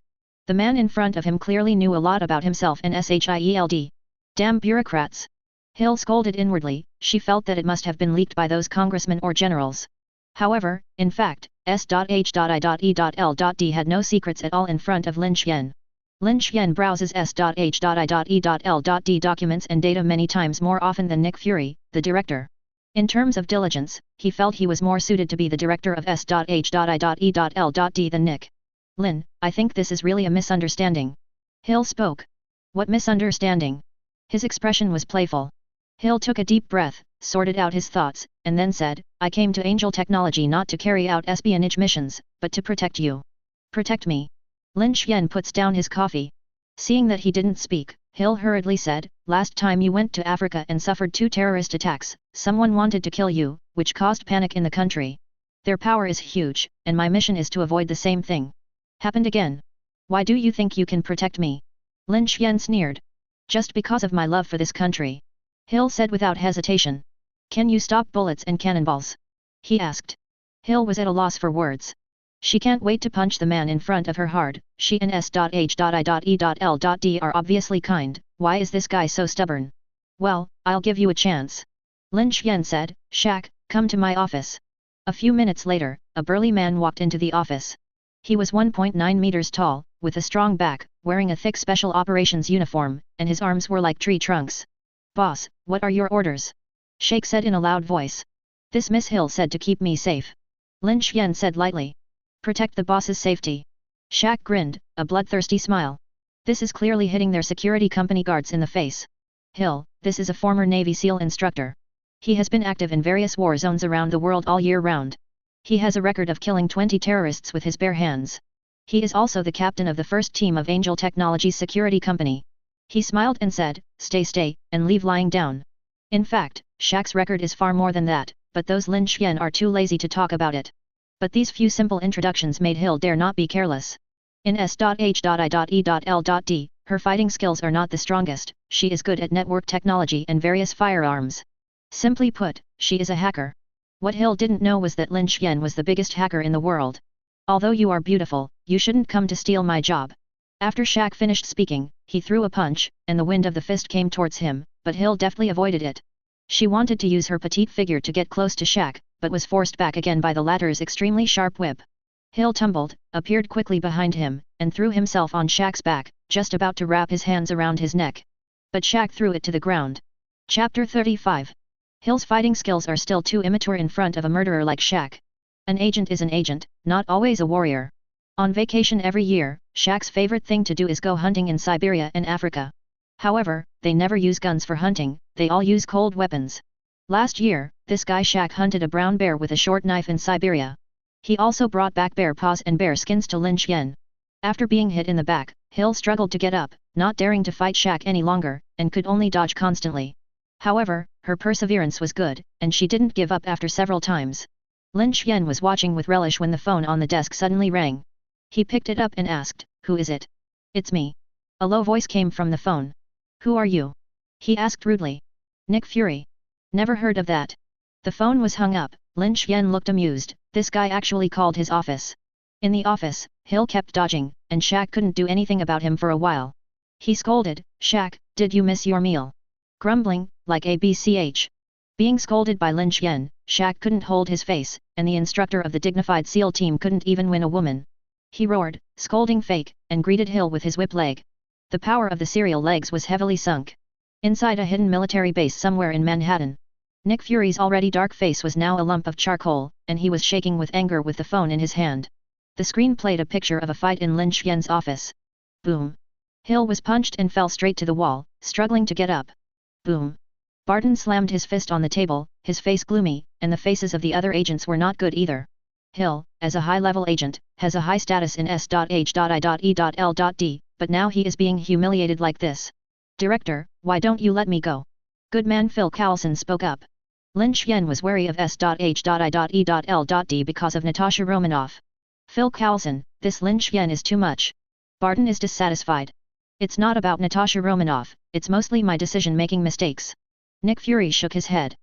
Speaker 1: The man in front of him clearly knew a lot about himself and SHIELD. Damn bureaucrats. Hill scolded inwardly, she felt that it must have been leaked by those congressmen or generals. However, in fact, S.H.I.E.L.D had no secrets at all in front of Lin Xian. Lin Xian browses S.H.I.E.L.D documents and data many times more often than Nick Fury, the director. In terms of diligence, he felt he was more suited to be the director of S.H.I.E.L.D than Nick. Lin, I think this is really a misunderstanding. Hill spoke. What misunderstanding? His expression was playful. Hill took a deep breath, sorted out his thoughts, and then said, I came to Angel Technology not to carry out espionage missions, but to protect you. Protect me. Lin Xian puts down his coffee. Seeing that he didn't speak, Hill hurriedly said, last time you went to Africa and suffered 2 terrorist attacks, someone wanted to kill you, which caused panic in the country. Their power is huge, and my mission is to avoid the same thing. Happened again. Why do you think you can protect me? Lin Xian sneered. Just because of my love for this country. Hill said without hesitation. Can you stop bullets and cannonballs? He asked. Hill was at a loss for words. She can't wait to punch the man in front of her hard. She and S.H.I.E.L.D are obviously kind, why is this guy so stubborn? Well, I'll give you a chance. Lin Xian said, Shaq, come to my office. A few minutes later, a burly man walked into the office. He was 1.9 meters tall, with a strong back, wearing a thick special operations uniform, and his arms were like tree trunks. Boss, what are your orders? Shaq said in a loud voice. This Miss Hill said to keep me safe. Lin Xian said lightly. Protect the boss's safety. Shaq grinned, a bloodthirsty smile. This is clearly hitting their security company guards in the face. Hill, this is a former Navy SEAL instructor. He has been active in various war zones around the world all year round. He has a record of killing 20 terrorists with his bare hands. He is also the captain of the first team of Angel Technologies security company. He smiled and said, stay, and leave lying down. In fact, Shaq's record is far more than that, but those Lin Xian are too lazy to talk about it. But these few simple introductions made Hill dare not be careless. In S.H.I.E.L.D., her fighting skills are not the strongest, she is good at network technology and various firearms. Simply put, she is a hacker. What Hill didn't know was that Lin Xian was the biggest hacker in the world. Although you are beautiful, you shouldn't come to steal my job. After Shaq finished speaking, he threw a punch, and the wind of the fist came towards him, but Hill deftly avoided it. She wanted to use her petite figure to get close to Shaq, but was forced back again by the latter's extremely sharp whip. Hill tumbled, appeared quickly behind him, and threw himself on Shaq's back, just about to wrap his hands around his neck. But Shaq threw it to the ground. Chapter 35. Hill's fighting skills are still too immature in front of a murderer like Shaq. An agent is an agent, not always a warrior. On vacation every year, Shaq's favorite thing to do is go hunting in Siberia and Africa. However, they never use guns for hunting, they all use cold weapons. Last year, this guy Shaq hunted a brown bear with a short knife in Siberia. He also brought back bear paws and bear skins to Lin Xian. After being hit in the back, Hill struggled to get up, not daring to fight Shaq any longer, and could only dodge constantly. However, her perseverance was good, and she didn't give up after several times. Lin Xian was watching with relish when the phone on the desk suddenly rang. He picked it up and asked, "Who is it?" "It's me." A low voice came from the phone. "Who are you?" he asked rudely. "Nick Fury." "Never heard of that." The phone was hung up. Lin Xian looked amused. This guy actually called his office. In the office, Hill kept dodging, and Shaq couldn't do anything about him for a while. He scolded, "Shaq, did you miss your meal?" Grumbling, like ABCH. Being scolded by Lin Xian, Shaq couldn't hold his face, and the instructor of the dignified SEAL team couldn't even win a woman. He roared, scolding fake, and greeted Hill with his whip leg. The power of the serial legs was heavily sunk. Inside a hidden military base somewhere in Manhattan, Nick Fury's already dark face was now a lump of charcoal, and he was shaking with anger with the phone in his hand. The screen played a picture of a fight in Lin Xian's office. Boom. Hill was punched and fell straight to the wall, struggling to get up. Boom. Barton slammed his fist on the table, his face gloomy, and the faces of the other agents were not good either. Hill, as a high-level agent, has a high status in S.H.I.E.L.D., but now he is being humiliated like this. "Director, why don't you let me go?" Good man Phil Coulson spoke up. Lin Xian was wary of S.H.I.E.L.D. because of Natasha Romanoff. "Phil Coulson, this Lin Xian is too much." Barton is dissatisfied. "It's not about Natasha Romanoff, it's mostly my decision-making mistakes." Nick Fury shook his head.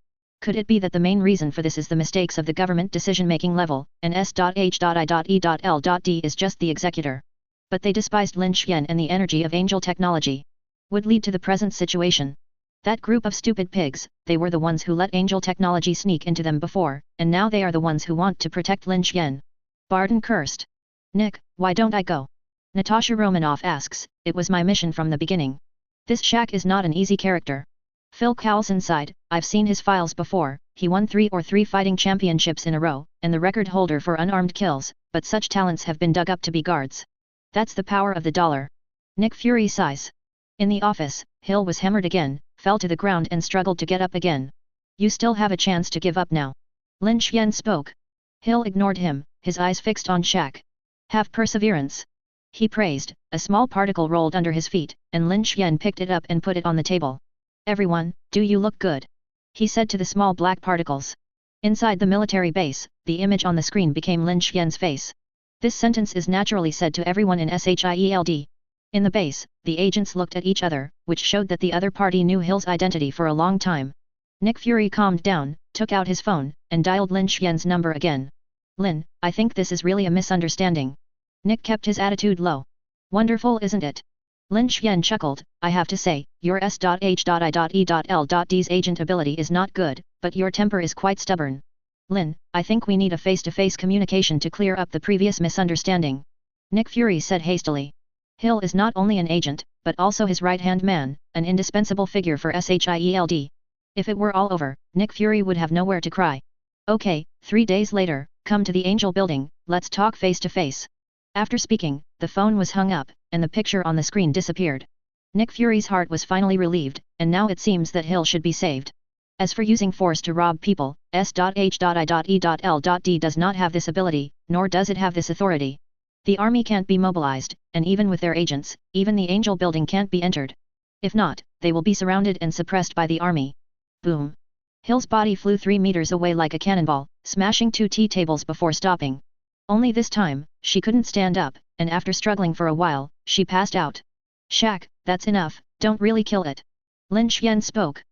Speaker 1: Could it be that the main reason for this is the mistakes of the government decision-making level, and S.H.I.E.L.D. is just the executor? But they despised Lin Xian, and the energy of Angel Technology would lead to the present situation. That group of stupid pigs, they were the ones who let Angel Technology sneak into them before, and now they are the ones who want to protect Lin Xian. Barton cursed. "Nick, why don't I go?" Natasha Romanoff asks, "It was my mission from the beginning." This Shaq is not an easy character. Phil Coulson sighed, "I've seen his files before, he won 3 fighting championships in a row, and the record holder for unarmed kills, but such talents have been dug up to be guards. That's the power of the dollar." Nick Fury sighs. In the office, Hill was hammered again, fell to the ground and struggled to get up again. "You still have a chance to give up now." Lin Xian spoke. Hill ignored him, his eyes fixed on Shaq. "Have perseverance," he praised. A small particle rolled under his feet, and Lin Xian picked it up and put it on the table. "Everyone, do you look good?" he said to the small black particles. Inside the military base, the image on the screen became Lin Xian's face. This sentence is naturally said to everyone in SHIELD. In the base, the agents looked at each other, which showed that the other party knew Hill's identity for a long time. Nick Fury calmed down, took out his phone, and dialed Lin Xian's number again. "Lin, I think this is really a misunderstanding." Nick kept his attitude low. "Wonderful, isn't it?" Lin Xian chuckled, "I have to say, your S.H.I.E.L.D's agent ability is not good, but your temper is quite stubborn. Lin, I think we need a face-to-face communication to clear up the previous misunderstanding." Nick Fury said hastily. Hill is not only an agent, but also his right-hand man, an indispensable figure for SHIELD. If it were all over, Nick Fury would have nowhere to cry. "Okay, 3 days later, come to the Angel building, let's talk face to face. After speaking, the phone was hung up, and the picture on the screen disappeared. Nick Fury's heart was finally relieved, and now it seems that Hill should be saved. As for using force to rob people, S.H.I.E.L.D. does not have this ability, nor does it have this authority. The army can't be mobilized, and even with their agents, even the Angel building can't be entered. If not, they will be surrounded and suppressed by the army. Boom! Hill's body flew 3 meters away like a cannonball, smashing 2 tea tables before stopping. Only this time, she couldn't stand up, and after struggling for a while, she passed out. Shaq, that's enough, don't really kill it. Lin Xian spoke.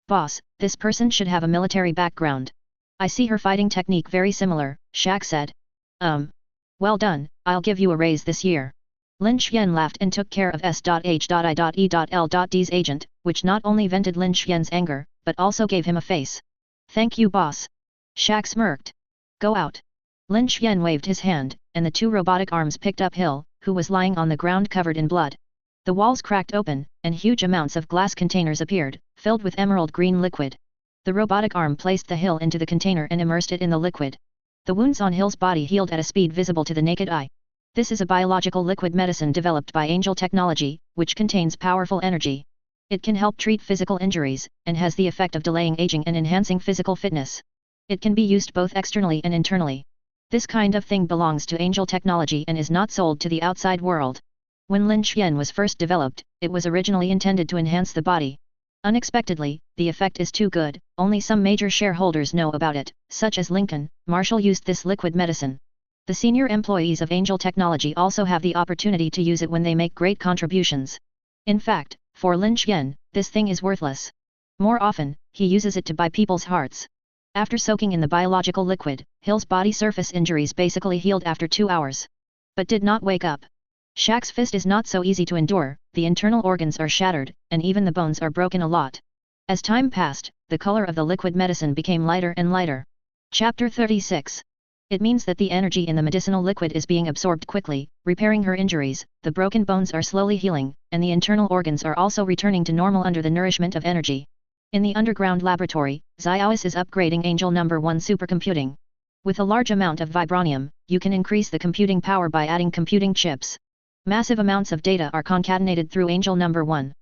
Speaker 1: Boss, this person should have a military background. I see her fighting technique very similar, Shaq said. Well done, I'll give you a raise this year. Lin Xian laughed and took care of S.H.I.E.L.D's agent, which not only vented Lin Xian's anger, but also gave him a face. Thank you boss. Shaq smirked. Go out. Lin Xian waved his hand, and the 2 robotic arms picked up Hill, who was lying on the ground covered in blood. The walls cracked open, and huge amounts of glass containers appeared, filled with emerald green liquid. The robotic arm placed the Hill into the container and immersed it in the liquid. The wounds on Hill's body healed at a speed visible to the naked eye. This is a biological liquid medicine developed by Angel Technology, which contains powerful energy. It can help treat physical injuries, and has the effect of delaying aging and enhancing physical fitness. It can be used both externally and internally. This kind of thing belongs to Angel Technology and is not sold to the outside world. When Lin Xian was first developed, it was originally intended to enhance the body. Unexpectedly, the effect is too good, only some major shareholders know about it, such as Lincoln. Marshall used this liquid medicine. The senior employees of Angel Technology also have the opportunity to use it when they make great contributions. In fact, for Lin Xian, this thing is worthless. More often, he uses it to buy people's hearts. After soaking in the biological liquid, Hill's body surface injuries basically healed after 2 hours. But did not wake up. Shaq's fist is not so easy to endure, the internal organs are shattered, and even the bones are broken a lot. As time passed, the color of the liquid medicine became lighter and lighter. Chapter 36. It means that the energy in the medicinal liquid is being absorbed quickly, repairing her injuries, the broken bones are slowly healing, and the internal organs are also returning to normal under the nourishment of energy. In the underground laboratory, Xiaois is upgrading Angel No. 1 supercomputing. With a large amount of vibranium, you can increase the computing power by adding computing chips. Massive amounts of data are concatenated through Angel No. 1.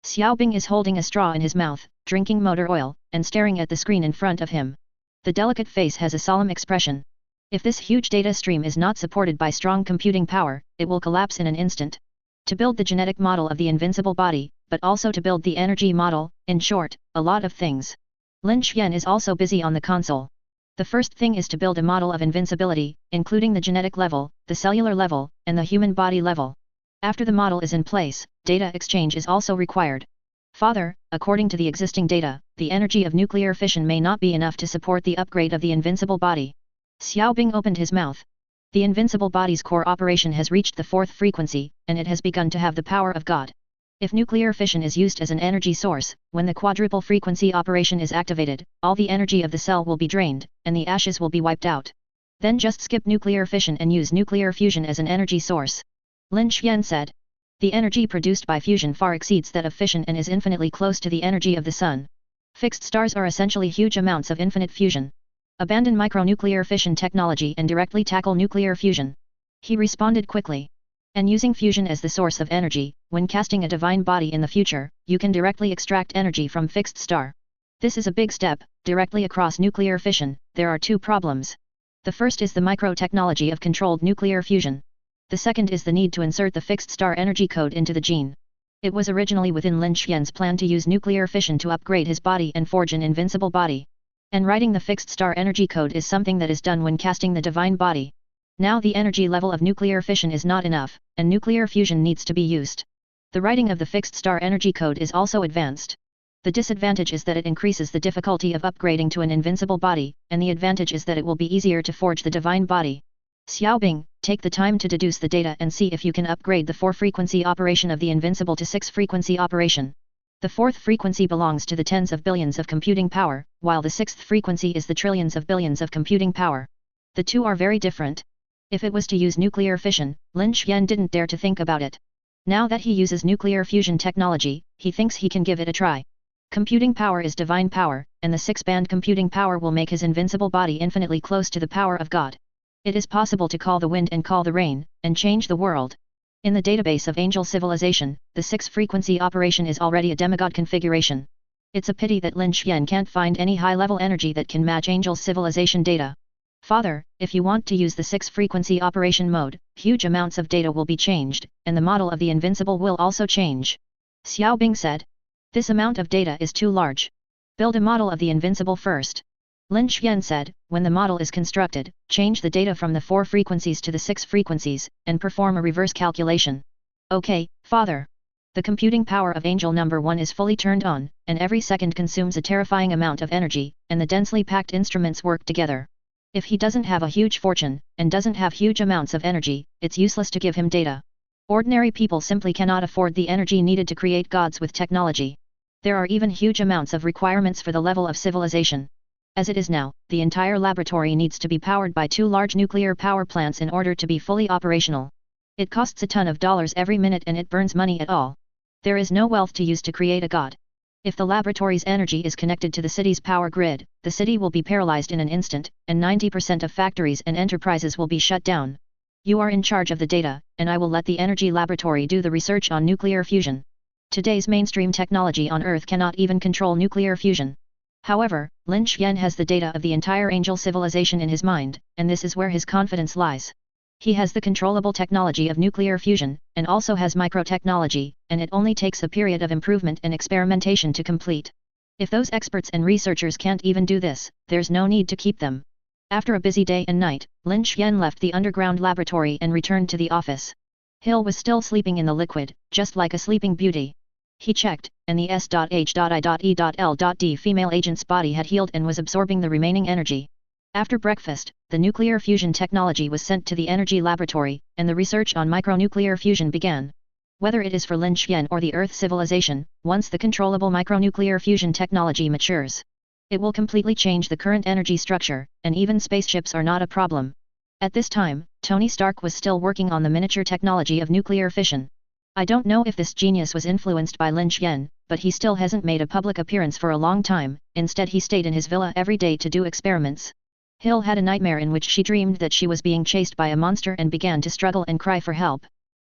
Speaker 1: Xiaobing is holding a straw in his mouth, drinking motor oil, and staring at the screen in front of him. The delicate face has a solemn expression. If this huge data stream is not supported by strong computing power, it will collapse in an instant. To build the genetic model of the invincible body, but also to build the energy model, in short, a lot of things. Lin Xian is also busy on the console. The first thing is to build a model of invincibility, including the genetic level, the cellular level, and the human body level. After the model is in place, data exchange is also required. Father, according to the existing data, the energy of nuclear fission may not be enough to support the upgrade of the invincible body. Xiaobing opened his mouth. The invincible body's core operation has reached the 4th frequency, and it has begun to have the power of God. If nuclear fission is used as an energy source, when the quadruple frequency operation is activated, all the energy of the cell will be drained, and the ashes will be wiped out. Then just skip nuclear fission and use nuclear fusion as an energy source. Lin Xian said. The energy produced by fusion far exceeds that of fission and is infinitely close to the energy of the sun. Fixed stars are essentially huge amounts of infinite fusion. Abandon micronuclear fission technology and directly tackle nuclear fusion. He responded quickly. And using fusion as the source of energy, when casting a divine body in the future, you can directly extract energy from fixed star. This is a big step. Directly across nuclear fission, there are 2 problems. The first is the micro-technology of controlled nuclear fusion. The second is the need to insert the fixed star energy code into the gene. It was originally within Lin Xian's plan to use nuclear fission to upgrade his body and forge an invincible body. And writing the fixed star energy code is something that is done when casting the divine body. Now the energy level of nuclear fission is not enough, and nuclear fusion needs to be used. The writing of the fixed star energy code is also advanced. The disadvantage is that it increases the difficulty of upgrading to an invincible body, and the advantage is that it will be easier to forge the divine body. Xiaobing, take the time to deduce the data and see if you can upgrade the 4-frequency operation of the invincible to 6-frequency operation. The 4th frequency belongs to the tens of billions of computing power, while the 6th frequency is the trillions of billions of computing power. The 2 are very different. If it was to use nuclear fission, Lin Xian didn't dare to think about it. Now that he uses nuclear fusion technology, he thinks he can give it a try. Computing power is divine power, and the 6-band computing power will make his invincible body infinitely close to the power of God. It is possible to call the wind and call the rain, and change the world. In the database of angel civilization, the 6-frequency operation is already a demigod configuration. It's a pity that Lin Xian can't find any high-level energy that can match angel civilization data. Father, if you want to use the 6-frequency operation mode, huge amounts of data will be changed, and the model of the invincible will also change. Xiao Bing said. This amount of data is too large. Build a model of the invincible first. Lin Xian said, when the model is constructed, change the data from the 4 frequencies to the 6 frequencies, and perform a reverse calculation. Okay, father. The computing power of angel number 1 is fully turned on, and every second consumes a terrifying amount of energy, and the densely packed instruments work together. If he doesn't have a huge fortune, and doesn't have huge amounts of energy, it's useless to give him data. Ordinary people simply cannot afford the energy needed to create gods with technology. There are even huge amounts of requirements for the level of civilization. As it is now, the entire laboratory needs to be powered by 2 large nuclear power plants in order to be fully operational. It costs a ton of dollars every minute and it burns money at all. There is no wealth to use to create a god. If the laboratory's energy is connected to the city's power grid, the city will be paralyzed in an instant, and 90% of factories and enterprises will be shut down. You are in charge of the data, and I will let the energy laboratory do the research on nuclear fusion. Today's mainstream technology on Earth cannot even control nuclear fusion. However, Lin Xian has the data of the entire angel civilization in his mind, and this is where his confidence lies. He has the controllable technology of nuclear fusion, and also has microtechnology, and it only takes a period of improvement and experimentation to complete. If those experts and researchers can't even do this, there's no need to keep them. After a busy day and night, Lin Xian left the underground laboratory and returned to the office. Hill was still sleeping in the liquid, just like a sleeping beauty. He checked, and the S.H.I.E.L.D. female agent's body had healed and was absorbing the remaining energy. After breakfast, the nuclear fusion technology was sent to the energy laboratory, and the research on micronuclear fusion began. Whether it is for Lin Xian or the Earth civilization, once the controllable micronuclear fusion technology matures, it will completely change the current energy structure, and even spaceships are not a problem. At this time, Tony Stark was still working on the miniature technology of nuclear fission. I don't know if this genius was influenced by Lin Xian, but he still hasn't made a public appearance for a long time, instead he stayed in his villa every day to do experiments. Hill had a nightmare in which she dreamed that she was being chased by a monster and began to struggle and cry for help.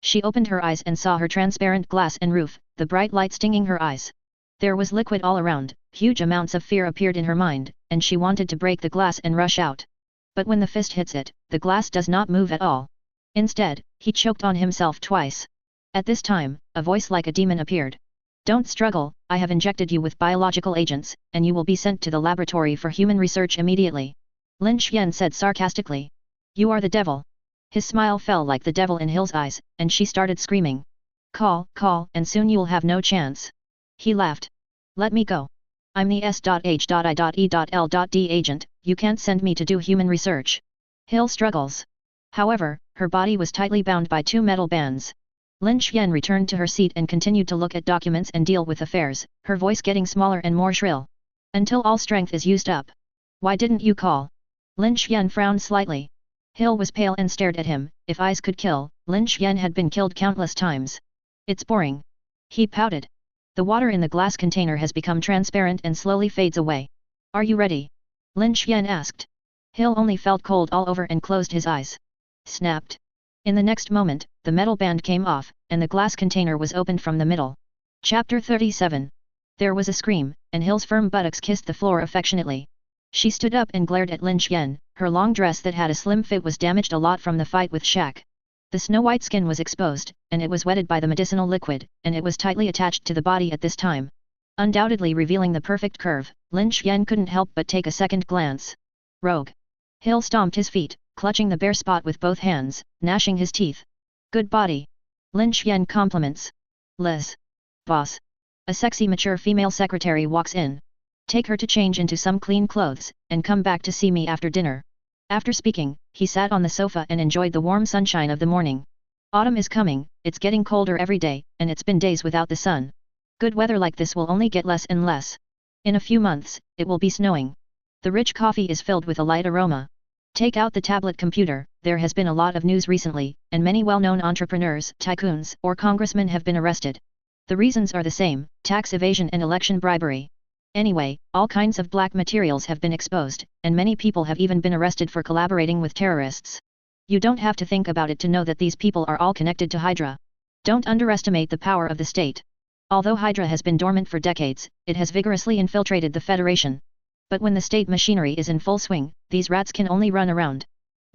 Speaker 1: She opened her eyes and saw her transparent glass and roof, the bright light stinging her eyes. There was liquid all around, huge amounts of fear appeared in her mind, and she wanted to break the glass and rush out. But when the fist hits it, the glass does not move at all. Instead, he choked on himself twice. At this time, a voice like a demon appeared. Don't struggle, I have injected you with biological agents, and you will be sent to the laboratory for human research immediately. Lin Xian said sarcastically. You are the devil. His smile fell like the devil in Hill's eyes, and she started screaming. Call, and soon you'll have no chance. He laughed. Let me go. I'm the S.H.I.E.L.D. agent, you can't send me to do human research. Hill struggles. However, her body was tightly bound by 2 metal bands. Lin Xian returned to her seat and continued to look at documents and deal with affairs, her voice getting smaller and more shrill. Until all strength is used up. Why didn't you call? Lin Xian frowned slightly. Hill was pale and stared at him. If eyes could kill, Lin Xian had been killed countless times. It's boring. He pouted. The water in the glass container has become transparent and slowly fades away. Are you ready? Lin Xian asked. Hill only felt cold all over and closed his eyes. Snapped. In the next moment, the metal band came off, and the glass container was opened from the middle. Chapter 37. There was a scream, and Hill's firm buttocks kissed the floor affectionately. She stood up and glared at Lin Xian. Her long dress that had a slim fit was damaged a lot from the fight with Shaq. The snow-white skin was exposed, and it was wetted by the medicinal liquid, and it was tightly attached to the body at this time. Undoubtedly revealing the perfect curve, Lin Xian couldn't help but take a second glance. Rogue. Hill stomped his feet, clutching the bare spot with both hands, gnashing his teeth. Good body. Lin Xian compliments. Liz. Boss. A sexy mature female secretary walks in. Take her to change into some clean clothes, and come back to see me after dinner. After speaking, he sat on the sofa and enjoyed the warm sunshine of the morning. Autumn is coming, it's getting colder every day, and it's been days without the sun. Good weather like this will only get less and less. In a few months, it will be snowing. The rich coffee is filled with a light aroma. Take out the tablet computer. There has been a lot of news recently, and many well-known entrepreneurs, tycoons, or congressmen have been arrested. The reasons are the same: tax evasion and election bribery. Anyway, all kinds of black materials have been exposed, and many people have even been arrested for collaborating with terrorists. You don't have to think about it to know that these people are all connected to Hydra. Don't underestimate the power of the state. Although Hydra has been dormant for decades, it has vigorously infiltrated the Federation. But when the state machinery is in full swing, these rats can only run around.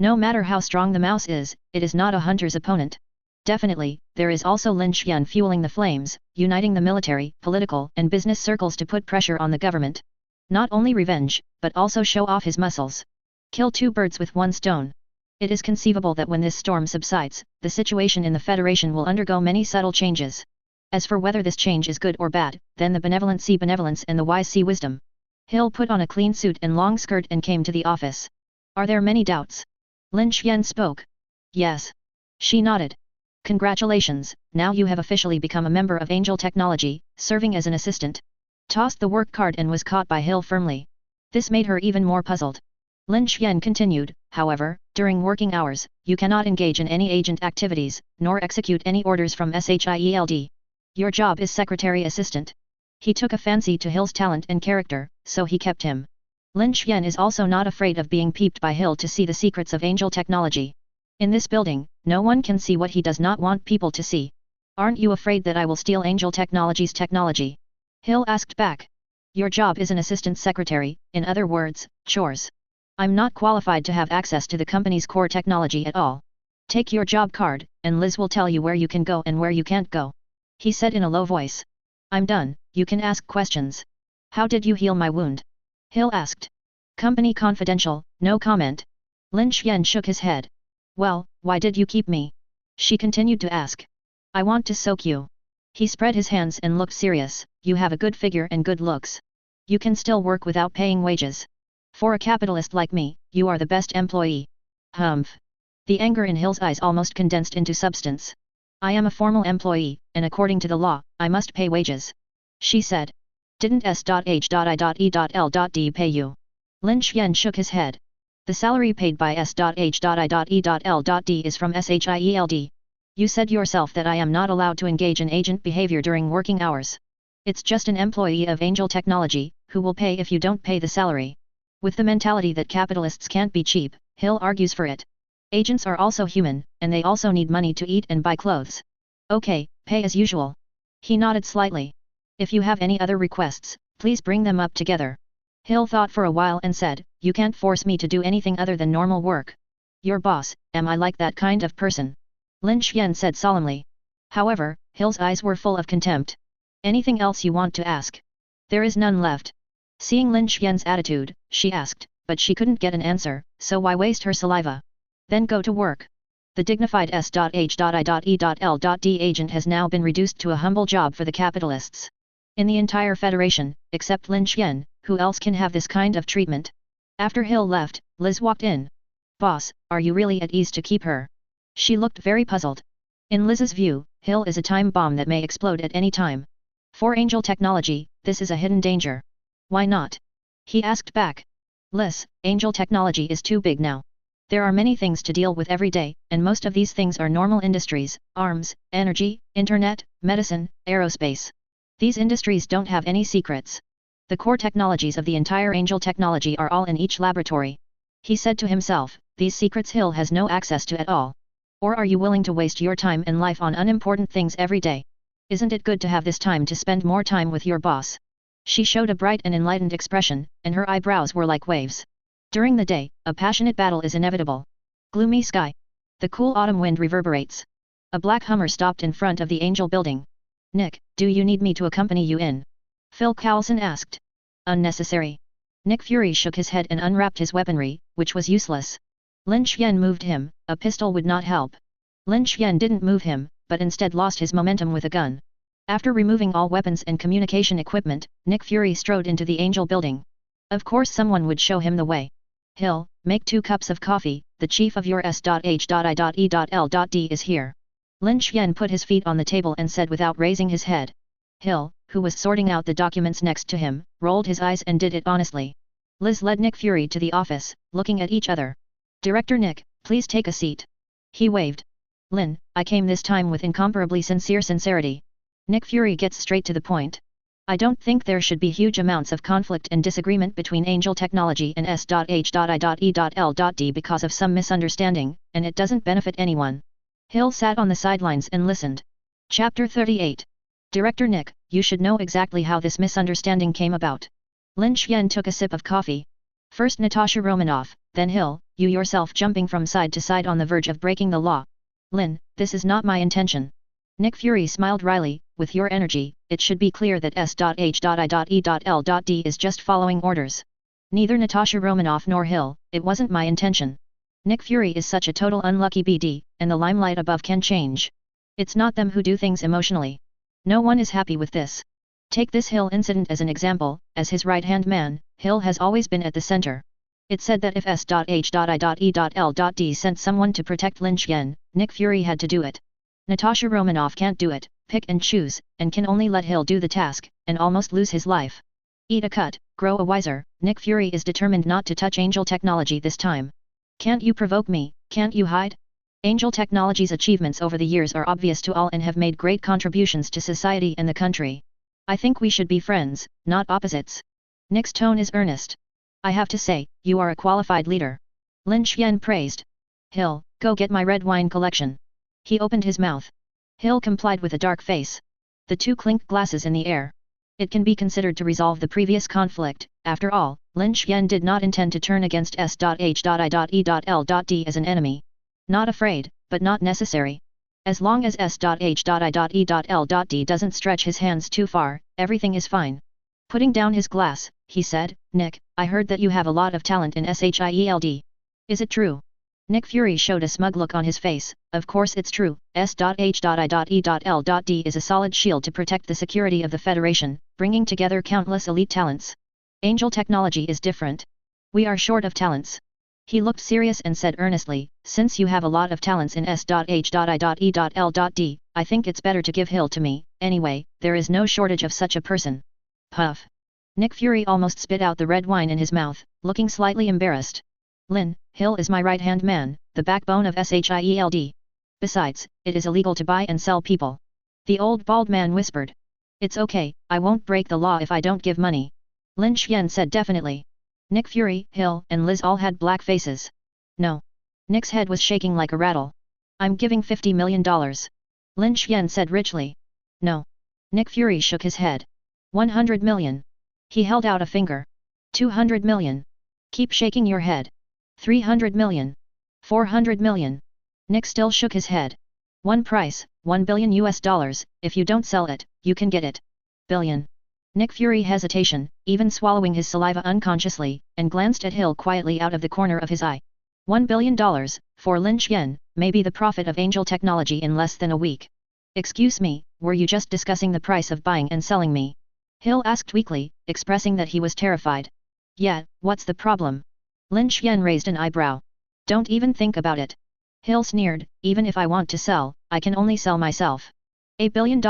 Speaker 1: No matter how strong the mouse is, it is not a hunter's opponent. Definitely, there is also Lin Xian fueling the flames, uniting the military, political, and business circles to put pressure on the government. Not only revenge, but also show off his muscles. Kill two birds with one stone. It is conceivable that when this storm subsides, the situation in the Federation will undergo many subtle changes. As for whether this change is good or bad, then the benevolent see benevolence and the wise see wisdom. Hill put on a clean suit and long skirt and came to the office. Are there many doubts? Lin Xian spoke. Yes. She nodded. Congratulations, now you have officially become a member of Angel Technology, serving as an assistant. Tossed the work card and was caught by Hill firmly. This made her even more puzzled. Lin Xian continued, however, during working hours, you cannot engage in any agent activities, nor execute any orders from SHIELD. Your job is secretary assistant. He took a fancy to Hill's talent and character, so he kept him. Lin Xian is also not afraid of being peeped by Hill to see the secrets of Angel Technology. In this building, no one can see what he does not want people to see. Aren't you afraid that I will steal Angel Technology's technology? Hill asked back. Your job is an assistant secretary, in other words, chores. I'm not qualified to have access to the company's core technology at all. Take your job card, and Liz will tell you where you can go and where you can't go. He said in a low voice. I'm done, you can ask questions. How did you heal my wound? Hill asked. Company confidential, no comment. Lin Xian shook his head. Well, why did you keep me? She continued to ask. I want to soak you. He spread his hands and looked serious. You have a good figure and good looks. You can still work without paying wages. For a capitalist like me, you are the best employee. Humph. The anger in Hill's eyes almost condensed into substance. I am a formal employee, and according to the law, I must pay wages. She said. Didn't S.H.I.E.L.D pay you? Lin Xian shook his head. The salary paid by S.H.I.E.L.D is from SHIELD. You said yourself that I am not allowed to engage in agent behavior during working hours. It's just an employee of Angel Technology, who will pay if you don't pay the salary. With the mentality that capitalists can't be cheap, Hill argues for it. Agents are also human, and they also need money to eat and buy clothes. Okay, pay as usual. He nodded slightly. If you have any other requests, please bring them up together. Hill thought for a while and said, you can't force me to do anything other than normal work. Your boss, am I like that kind of person? Lin Xian said solemnly. However, Hill's eyes were full of contempt. Anything else you want to ask? There is none left. Seeing Lin Xian's attitude, she asked, but she couldn't get an answer, so why waste her saliva? Then go to work. The dignified S.H.I.E.L.D agent has now been reduced to a humble job for the capitalists. In the entire Federation, except Lin Xian, who else can have this kind of treatment? After Hill left, Liz walked in. Boss, are you really at ease to keep her? She looked very puzzled. In Liz's view, Hill is a time bomb that may explode at any time. For Angel Technology, this is a hidden danger. Why not? He asked back. Liz, Angel Technology is too big now. There are many things to deal with every day, and most of these things are normal industries, arms, energy, internet, medicine, aerospace. These industries don't have any secrets. The core technologies of the entire Angel Technology are all in each laboratory. He said to himself, these secrets Hill has no access to at all. Or are you willing to waste your time and life on unimportant things every day? Isn't it good to have this time to spend more time with your boss? She showed a bright and enlightened expression, and her eyebrows were like waves. During the day, a passionate battle is inevitable. Gloomy sky. The cool autumn wind reverberates. A black Hummer stopped in front of the Angel building. Nick, do you need me to accompany you in? Phil Coulson asked. Unnecessary. Nick Fury shook his head and unwrapped his weaponry, which was useless. Lin Xian moved him, a pistol would not help. Lin Xian didn't move him, but instead lost his momentum with a gun. After removing all weapons and communication equipment, Nick Fury strode into the Angel building. Of course someone would show him the way. Hill, make 2 cups of coffee, the chief of your S.H.I.E.L.D is here. Lin Xian put his feet on the table and said without raising his head. Hill, who was sorting out the documents next to him, rolled his eyes and did it honestly. Liz led Nick Fury to the office, looking at each other. Director Nick, please take a seat. He waved. Lin, I came this time with incomparably sincere sincerity. Nick Fury gets straight to the point. I don't think there should be huge amounts of conflict and disagreement between Angel Technology and S.H.I.E.L.D. because of some misunderstanding, and it doesn't benefit anyone. Hill sat on the sidelines and listened. Chapter 38. Director Nick, you should know exactly how this misunderstanding came about. Lin Xian took a sip of coffee. First Natasha Romanoff, then Hill, you yourself jumping from side to side on the verge of breaking the law. Lin, this is not my intention. Nick Fury smiled wryly. With your energy, it should be clear that S.H.I.E.L.D. is just following orders. Neither Natasha Romanoff nor Hill, it wasn't my intention. Nick Fury is such a total unlucky BD, and the limelight above can change. It's not them who do things emotionally. No one is happy with this. Take this Hill incident as an example. As his right-hand man, Hill has always been at the center. It's said that if S.H.I.E.L.D. sent someone to protect Lin Xian, Nick Fury had to do it. Natasha Romanoff can't do it, pick and choose, and can only let Hill do the task, and almost lose his life. Eat a cut, grow a wiser. Nick Fury is determined not to touch Angel Technology this time. Can't you provoke me, can't you hide? Angel Technology's achievements over the years are obvious to all and have made great contributions to society and the country. I think we should be friends, not opposites. Nick's tone is earnest. I have to say, you are a qualified leader. Lin Xian praised. Hill, go get my red wine collection. He opened his mouth. Hill complied with a dark face. The two clinked glasses in the air. It can be considered to resolve the previous conflict. After all, Lin Xian did not intend to turn against S.H.I.E.L.D. as an enemy. Not afraid, but not necessary. As long as S.H.I.E.L.D. doesn't stretch his hands too far, everything is fine. Putting down his glass, he said, Nick, I heard that you have a lot of talent in SHIELD. Is it true? Nick Fury showed a smug look on his face. Of course it's true. S.H.I.E.L.D. is a solid shield to protect the security of the Federation, bringing together countless elite talents. Angel Technology is different. We are short of talents. He looked serious and said earnestly, since you have a lot of talents in S.H.I.E.L.D., I think it's better to give Hill to me. Anyway, there is no shortage of such a person. Puff. Nick Fury almost spit out the red wine in his mouth, looking slightly embarrassed. Lin, Hill is my right-hand man, the backbone of SHIELD. Besides, it is illegal to buy and sell people. The old bald man whispered. It's okay, I won't break the law if I don't give money. Lin Xian said definitely. Nick Fury, Hill, and Liz all had black faces. No. Nick's head was shaking like a rattle. I'm giving $50 million. Lin Xian said richly. No. Nick Fury shook his head. 100 million. He held out a finger. 200 million. Keep shaking your head. 300 million. 400 million. Nick still shook his head. One price, $1 billion. If you don't sell it, you can get it. Billion. Nick Fury hesitation, even swallowing his saliva unconsciously, and glanced at Hill quietly out of the corner of his eye. $1 billion, for Lin Xian, may be the profit of Angel Technology in less than a week. Excuse me, were you just discussing the price of buying and selling me? Hill asked weakly, expressing that he was terrified. Yeah, what's the problem? Lin Xian raised an eyebrow. Don't even think about it. Hill sneered, even if I want to sell, I can only sell myself. $1 billion,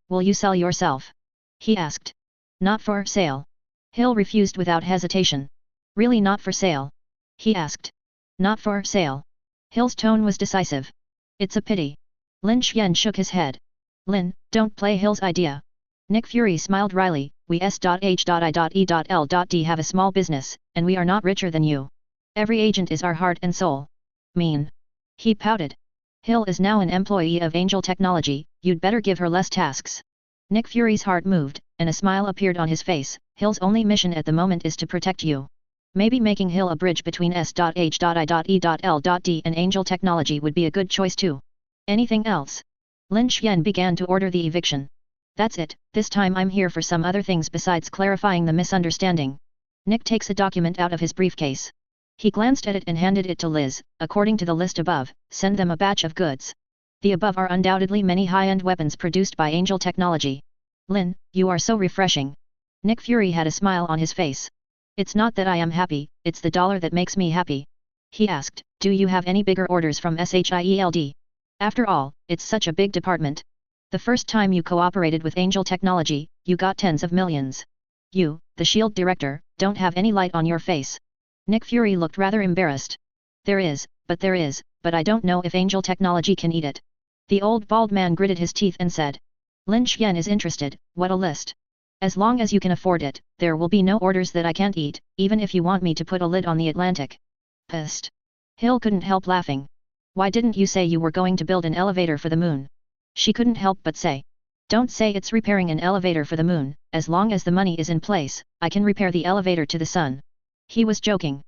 Speaker 1: will you sell yourself? He asked. Not for sale. Hill refused without hesitation. Really not for sale? He asked. Not for sale. Hill's tone was decisive. It's a pity. Lin Xian shook his head. Lin, don't play Hill's idea. Nick Fury smiled wryly, we S.H.I.E.L.D. have a small business, and we are not richer than you. Every agent is our heart and soul. Mean. He pouted. Hill is now an employee of Angel Technology, you'd better give her less tasks. Nick Fury's heart moved, and a smile appeared on his face. Hill's only mission at the moment is to protect you. Maybe making Hill a bridge between S.H.I.E.L.D. and Angel Technology would be a good choice too. Anything else? Lin Xian began to order the eviction. That's it, this time I'm here for some other things besides clarifying the misunderstanding. Nick takes a document out of his briefcase. He glanced at it and handed it to Liz. According to the list above, send them a batch of goods. The above are undoubtedly many high-end weapons produced by Angel Technology. Lin, you are so refreshing. Nick Fury had a smile on his face. It's not that I am happy, it's the dollar that makes me happy. He asked, do you have any bigger orders from SHIELD? After all, it's such a big department. The first time you cooperated with Angel Technology, you got tens of millions. You, the SHIELD director, don't have any light on your face. Nick Fury looked rather embarrassed. There is, but I don't know if Angel Technology can eat it. The old bald man gritted his teeth and said. Lin Xian is interested, what a list. As long as you can afford it, there will be no orders that I can't eat, even if you want me to put a lid on the Atlantic. Pissed. Hill couldn't help laughing. Why didn't you say you were going to build an elevator for the moon? She couldn't help but say. Don't say it's repairing an elevator for the moon, as long as the money is in place, I can repair the elevator to the sun. He was joking.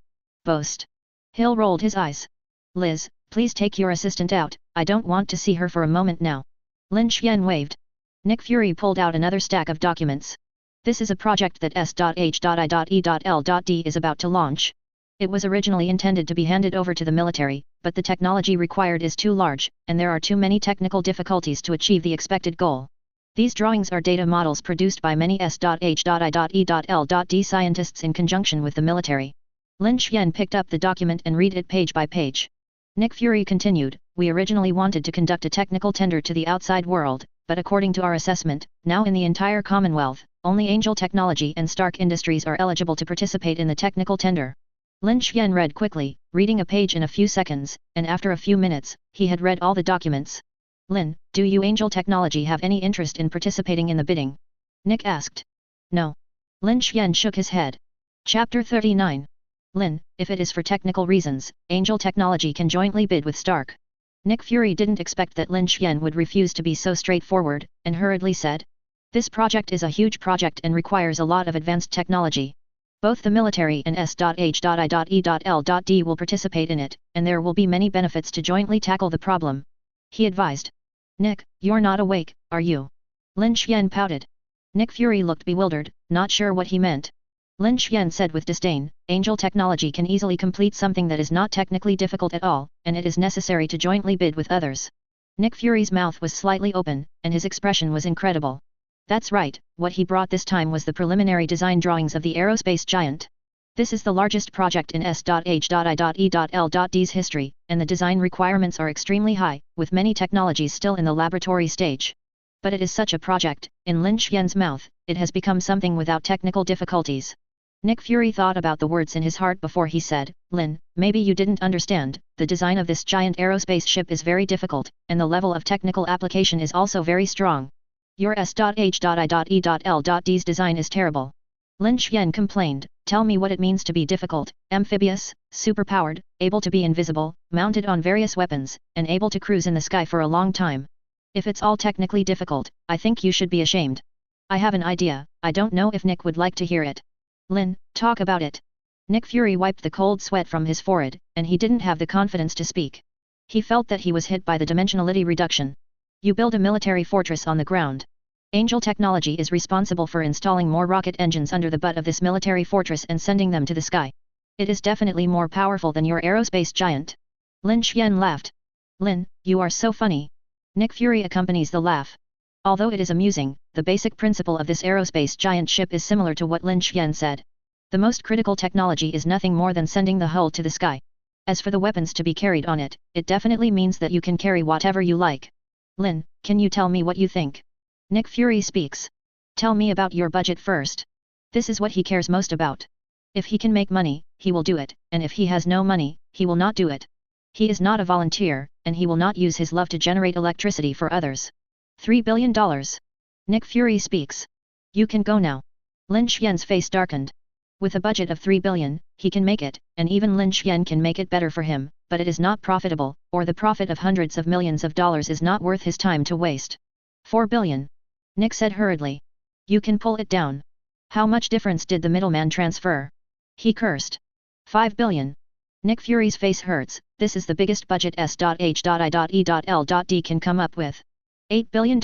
Speaker 1: Boast. Hill rolled his eyes. Liz, please take your assistant out, I don't want to see her for a moment now. Lin Xian waved. Nick Fury pulled out another stack of documents. This is a project that S.H.I.E.L.D. is about to launch. It was originally intended to be handed over to the military, but the technology required is too large, and there are too many technical difficulties to achieve the expected goal. These drawings are data models produced by many S.H.I.E.L.D. scientists in conjunction with the military. Lin Xian picked up the document and read it page by page. Nick Fury continued, we originally wanted to conduct a technical tender to the outside world, but according to our assessment, now in the entire Commonwealth, only Angel Technology and Stark Industries are eligible to participate in the technical tender. Lin Xian read quickly, reading a page in a few seconds, and after a few minutes, he had read all the documents. Lin, do you Angel Technology have any interest in participating in the bidding? Nick asked. No. Lin Xian shook his head. Chapter 39. Lin, if it is for technical reasons, Angel Technology can jointly bid with Stark. Nick Fury didn't expect that Lin Xian would refuse to be so straightforward, and hurriedly said. This project is a huge project and requires a lot of advanced technology. Both the military and S.H.I.E.L.D. will participate in it, and there will be many benefits to jointly tackle the problem. He advised. Nick, you're not awake, are you? Lin Xian pouted. Nick Fury looked bewildered, not sure what he meant. Lin Xian said with disdain, Angel Technology can easily complete something that is not technically difficult at all, and it is necessary to jointly bid with others. Nick Fury's mouth was slightly open, and his expression was incredible. That's right, what he brought this time was the preliminary design drawings of the aerospace giant. This is the largest project in S.H.I.E.L.D.'s history, and the design requirements are extremely high, with many technologies still in the laboratory stage. But it is such a project, in Lin Xian's mouth, it has become something without technical difficulties. Nick Fury thought about the words in his heart before he said, Lin, maybe you didn't understand, the design of this giant aerospace ship is very difficult, and the level of technical application is also very strong. Your S.H.I.E.L.D.'s design is terrible. Lin Xian complained, tell me what it means to be difficult, amphibious, superpowered, able to be invisible, mounted on various weapons, and able to cruise in the sky for a long time. If it's all technically difficult, I think you should be ashamed. I have an idea, I don't know if Nick would like to hear it. Lin, talk about it. Nick Fury wiped the cold sweat from his forehead, and he didn't have the confidence to speak. He felt that he was hit by the dimensionality reduction. You build a military fortress on the ground. Angel Technology is responsible for installing more rocket engines under the butt of this military fortress and sending them to the sky. It is definitely more powerful than your aerospace giant. Lin Xian laughed. Lin, you are so funny. Nick Fury accompanies the laugh. Although it is amusing, the basic principle of this aerospace giant ship is similar to what Lin Xian said. The most critical technology is nothing more than sending the hull to the sky. As for the weapons to be carried on it, it definitely means that you can carry whatever you like. Lin, can you tell me what you think? Nick Fury speaks. Tell me about your budget first. This is what he cares most about. If he can make money, he will do it, and if he has no money, he will not do it. He is not a volunteer, and he will not use his love to generate electricity for others. $3 billion. Nick Fury speaks. You can go now. Lin Xian's face darkened. With a budget of 3 billion, he can make it, and even Lin Xian can make it better for him, but it is not profitable, or the profit of hundreds of millions of dollars is not worth his time to waste. 4 billion. Nick said hurriedly. You can pull it down. How much difference did the middleman transfer? He cursed. 5 billion. Nick Fury's face hurts, this is the biggest budget S.H.I.E.L.D. can come up with. $8 billion.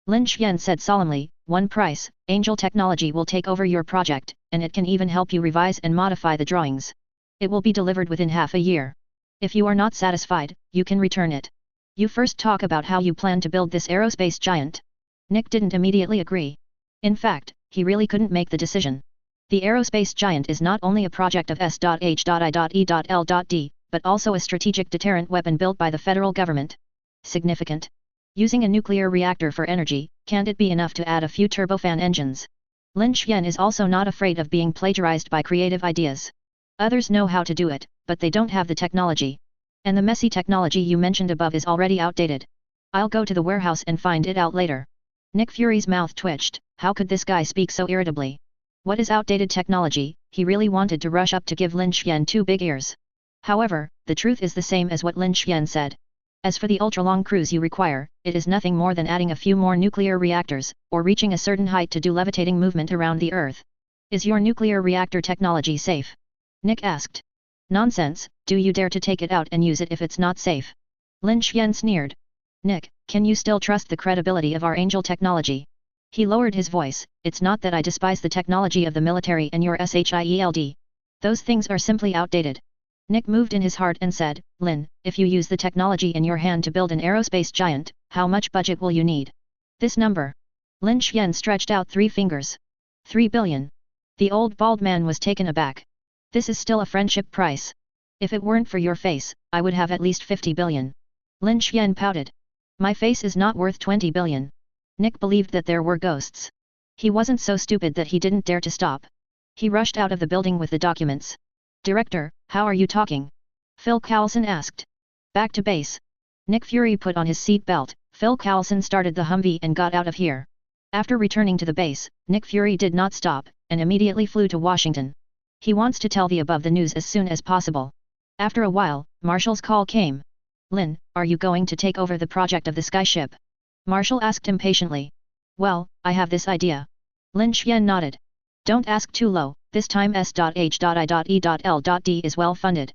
Speaker 1: Lin Xian said solemnly, one price, Angel Technology will take over your project, and it can even help you revise and modify the drawings. It will be delivered within half a year. If you are not satisfied, you can return it. You first talk about how you plan to build this aerospace giant. Nick didn't immediately agree. In fact, he really couldn't make the decision. The aerospace giant is not only a project of S.H.I.E.L.D., but also a strategic deterrent weapon built by the federal government. Significant. Using a nuclear reactor for energy, can't it be enough to add a few turbofan engines? Lin Xian is also not afraid of being plagiarized by creative ideas. Others know how to do it, but they don't have the technology. And the messy technology you mentioned above is already outdated. I'll go to the warehouse and find it out later. Nick Fury's mouth twitched, How could this guy speak so irritably? What is outdated technology? He really wanted to rush up to give Lin Xian two big ears. However, the truth is the same as what Lin Xian said. As for the ultra-long cruise you require, it is nothing more than adding a few more nuclear reactors, or reaching a certain height to do levitating movement around the Earth. Is your nuclear reactor technology safe? Nick asked. Nonsense, do you dare to take it out and use it if it's not safe? Lin Xian sneered. Nick, can you still trust the credibility of our angel technology? He lowered his voice, it's not that I despise the technology of the military and your SHIELD. Those things are simply outdated. Nick moved in his heart and said, Lin, if you use the technology in your hand to build an aerospace giant, how much budget will you need? This number. Lin Xian stretched out 3 fingers. 3 billion. The old bald man was taken aback. This is still a friendship price. If it weren't for your face, I would have at least 50 billion. Lin Xian pouted. My face is not worth 20 billion. Nick believed that there were ghosts. He wasn't so stupid that he didn't dare to stop. He rushed out of the building with the documents. Director, how are you talking? Phil Coulson asked. Back to base. Nick Fury put on his seat belt. Phil Coulson started the Humvee and got out of here. After returning to the base, Nick Fury did not stop, and immediately flew to Washington. He wants to tell the above the news as soon as possible. After a while, Marshall's call came. Lin, are you going to take over the project of the skyship? Marshall asked impatiently. Well, I have this idea. Lin Xian nodded. Don't ask too low, this time S.H.I.E.L.D. is well funded.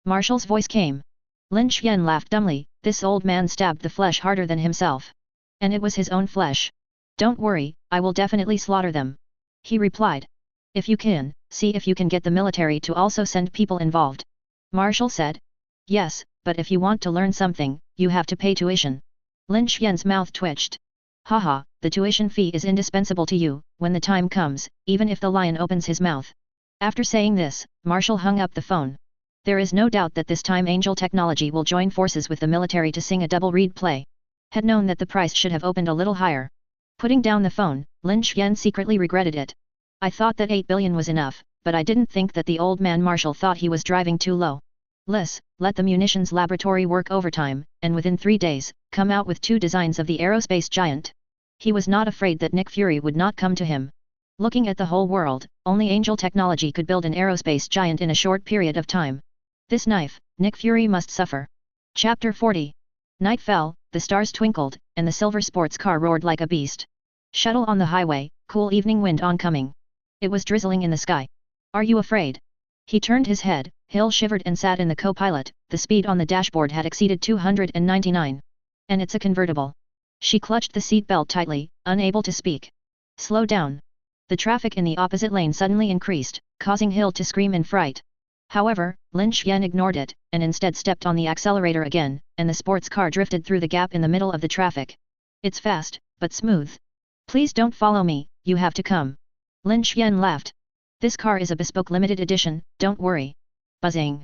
Speaker 1: Marshall's voice came. Lin Xian laughed dumbly, this old man stabbed the flesh harder than himself. And it was his own flesh. Don't worry, I will definitely slaughter them. He replied. If you can, see if you can get the military to also send people involved. Marshall said. Yes, but if you want to learn something, you have to pay tuition. Lin Xian's mouth twitched. Haha, the tuition fee is indispensable to you, when the time comes, even if the lion opens his mouth. After saying this, Marshall hung up the phone. There is no doubt that this time Angel Technology will join forces with the military to sing a double reed play. Had known that the price should have opened a little higher. Putting down the phone, Lin Xian secretly regretted it. I thought that 8 billion was enough, but I didn't think that the old man Marshall thought he was driving too low. Let the munitions laboratory work overtime, and within 3 days, come out with 2 designs of the aerospace giant. He was not afraid that Nick Fury would not come to him. Looking at the whole world, only Angel Technology could build an aerospace giant in a short period of time. This knife, Nick Fury must suffer. Chapter 40. Night fell, the stars twinkled, and the silver sports car roared like a beast. Shuttle on the highway, cool evening wind oncoming. It was drizzling in the sky. Are you afraid? He turned his head, Hill shivered and sat in the co-pilot, the speed on the dashboard had exceeded 299. And it's a convertible. She clutched the seat belt tightly, unable to speak. Slow down. The traffic in the opposite lane suddenly increased, causing Hill to scream in fright. However, Lin Xian ignored it, and instead stepped on the accelerator again, and the sports car drifted through the gap in the middle of the traffic. It's fast, but smooth. Please don't follow me, you have to come. Lin Xian laughed. This car is a bespoke limited edition, don't worry. Buzzing.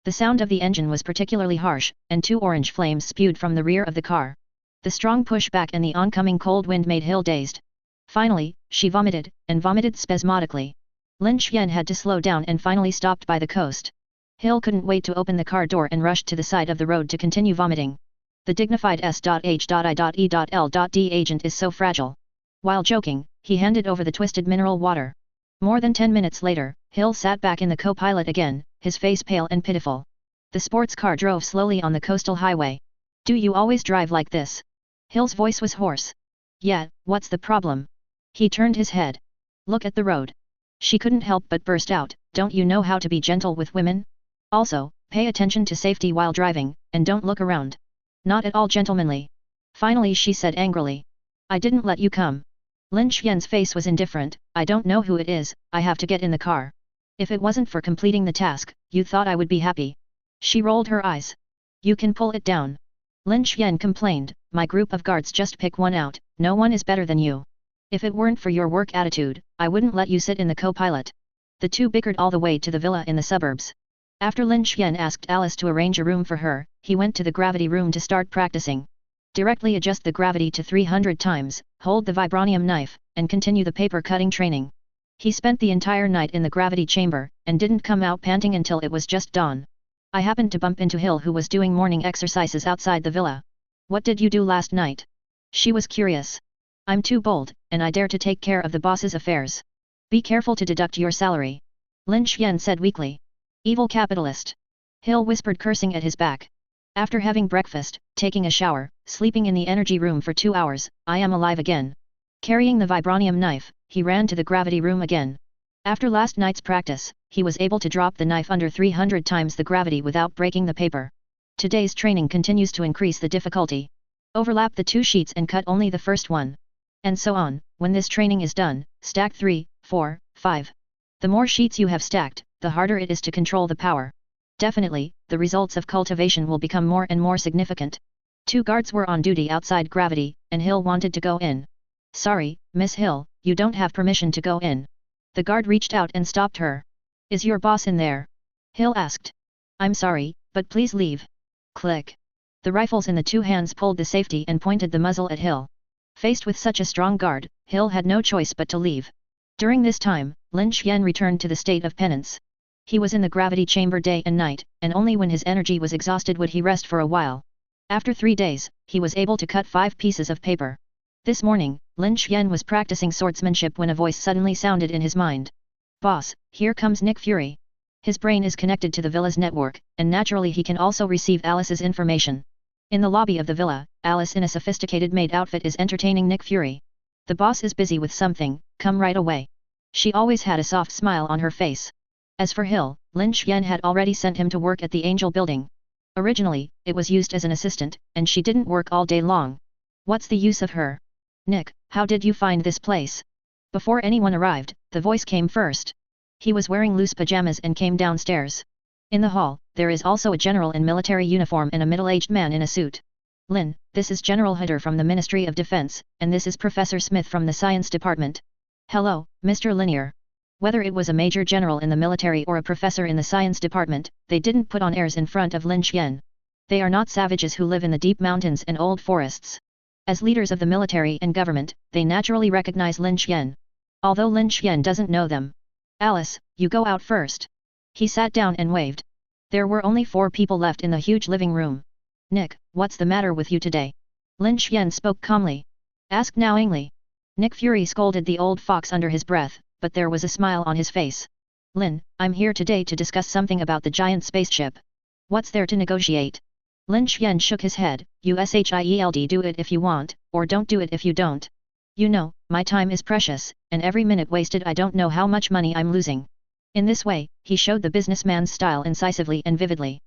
Speaker 1: The sound of the engine was particularly harsh, and 2 orange flames spewed from the rear of the car. The strong pushback and the oncoming cold wind made Hill dazed. Finally, she vomited, and vomited spasmodically. Lin Xian had to slow down and finally stopped by the coast. Hill couldn't wait to open the car door and rushed to the side of the road to continue vomiting. The dignified S.H.I.E.L.D. agent is so fragile. While joking, he handed over the twisted mineral water. More than 10 minutes later, Hill sat back in the co-pilot again, his face pale and pitiful. The sports car drove slowly on the coastal highway. Do you always drive like this? Hill's voice was hoarse. Yeah, what's the problem? He turned his head. Look at the road. She couldn't help but burst out, don't you know how to be gentle with women? Also, pay attention to safety while driving, and don't look around. Not at all gentlemanly. Finally she said angrily. I didn't let you come. Lin Xian's face was indifferent, I don't know who it is, I have to get in the car. If it wasn't for completing the task, you thought I would be happy. She rolled her eyes. You can pull it down. Lin Xian complained, my group of guards just pick one out, no one is better than you. If it weren't for your work attitude, I wouldn't let you sit in the co-pilot. The two bickered all the way to the villa in the suburbs. After Lin Xian asked Alice to arrange a room for her, he went to the gravity room to start practicing. Directly adjust the gravity to 300 times, hold the vibranium knife, and continue the paper cutting training. He spent the entire night in the gravity chamber, and didn't come out panting until it was just dawn. I happened to bump into Hill who was doing morning exercises outside the villa. What did you do last night? She was curious. I'm too bold, and I dare to take care of the boss's affairs. Be careful to deduct your salary. Lin Xian said weakly. Evil capitalist. Hill whispered, cursing at his back. After having breakfast, taking a shower, sleeping in the energy room for 2 hours, I am alive again. Carrying the vibranium knife, he ran to the gravity room again. After last night's practice, he was able to drop the knife under 300 times the gravity without breaking the paper. Today's training continues to increase the difficulty. Overlap the 2 sheets and cut only the first one. And so on. When this training is done, stack 3, 4, 5. The more sheets you have stacked, the harder it is to control the power. Definitely, the results of cultivation will become more and more significant. 2 guards were on duty outside gravity, and Hill wanted to go in. Sorry, Miss Hill, you don't have permission to go in. The guard reached out and stopped her. Is your boss in there? Hill asked. I'm sorry, but please leave. Click. The rifles in the 2 hands pulled the safety and pointed the muzzle at Hill. Faced with such a strong guard, Hill had no choice but to leave. During this time, Lin Xian returned to the state of penance. He was in the gravity chamber day and night, and only when his energy was exhausted would he rest for a while. After 3 days, he was able to cut 5 pieces of paper. This morning, Lin Xian was practicing swordsmanship when a voice suddenly sounded in his mind. Boss, here comes Nick Fury. His brain is connected to the villa's network, and naturally he can also receive Alice's information. In the lobby of the villa, Alice in a sophisticated maid outfit is entertaining Nick Fury. The boss is busy with something, come right away. She always had a soft smile on her face. As for Hill, Lin Xian had already sent him to work at the Angel Building. Originally, it was used as an assistant, and she didn't work all day long. What's the use of her? Nick, how did you find this place? Before anyone arrived, the voice came first. He was wearing loose pajamas and came downstairs. In the hall, there is also a general in military uniform and a middle-aged man in a suit. Lin, this is General Hutter from the Ministry of Defense, and this is Professor Smith from the Science Department. Hello, Mr. Linear. Whether it was a major general in the military or a professor in the science department, they didn't put on airs in front of Lin Xian. They are not savages who live in the deep mountains and old forests. As leaders of the military and government, they naturally recognize Lin Xian. Although Lin Xian doesn't know them. Alice, you go out first. He sat down and waved. There were only 4 people left in the huge living room. Nick, what's the matter with you today? Lin Xian spoke calmly. Asked knowingly. Nick Fury scolded the old fox under his breath, but there was a smile on his face. Lin, I'm here today to discuss something about the giant spaceship. What's there to negotiate? Lin Xian shook his head, USSHIELD, do it if you want, or don't do it if you don't. You know, my time is precious, and every minute wasted I don't know how much money I'm losing. In this way, he showed the businessman's style incisively and vividly.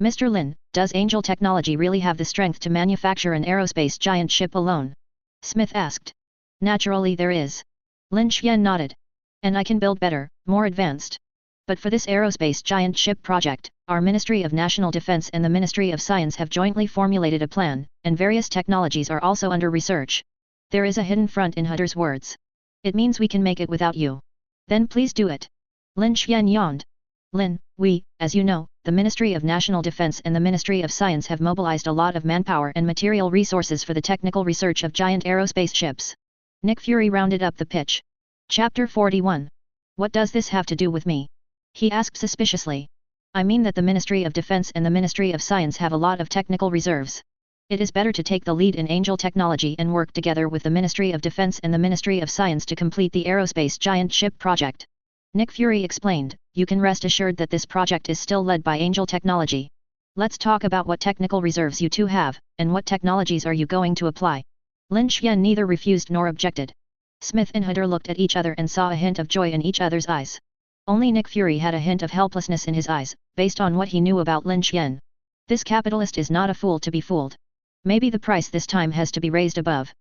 Speaker 1: Mr. Lin, does Angel Technology really have the strength to manufacture an aerospace giant ship alone? Smith asked. Naturally there is. Lin Xian nodded. And I can build better, more advanced. But for this aerospace giant ship project, our Ministry of National Defense and the Ministry of Science have jointly formulated a plan, and various technologies are also under research. There is a hidden front in Hutter's words. It means we can make it without you. Then please do it. Lin Xian yawned. Lin, as you know, the Ministry of National Defense and the Ministry of Science have mobilized a lot of manpower and material resources for the technical research of giant aerospace ships. Nick Fury rounded up the pitch. Chapter 41. What does this have to do with me? He asked suspiciously. I mean that the Ministry of Defense and the Ministry of Science have a lot of technical reserves. It is better to take the lead in Angel Technology and work together with the Ministry of Defense and the Ministry of Science to complete the aerospace giant ship project. Nick Fury explained, you can rest assured that this project is still led by Angel Technology. Let's talk about what technical reserves you two have, and what technologies are you going to apply. Lin Xian neither refused nor objected. Smith and Hutter looked at each other and saw a hint of joy in each other's eyes. Only Nick Fury had a hint of helplessness in his eyes, based on what he knew about Lin Xian. This capitalist is not a fool to be fooled. Maybe the price this time has to be raised above.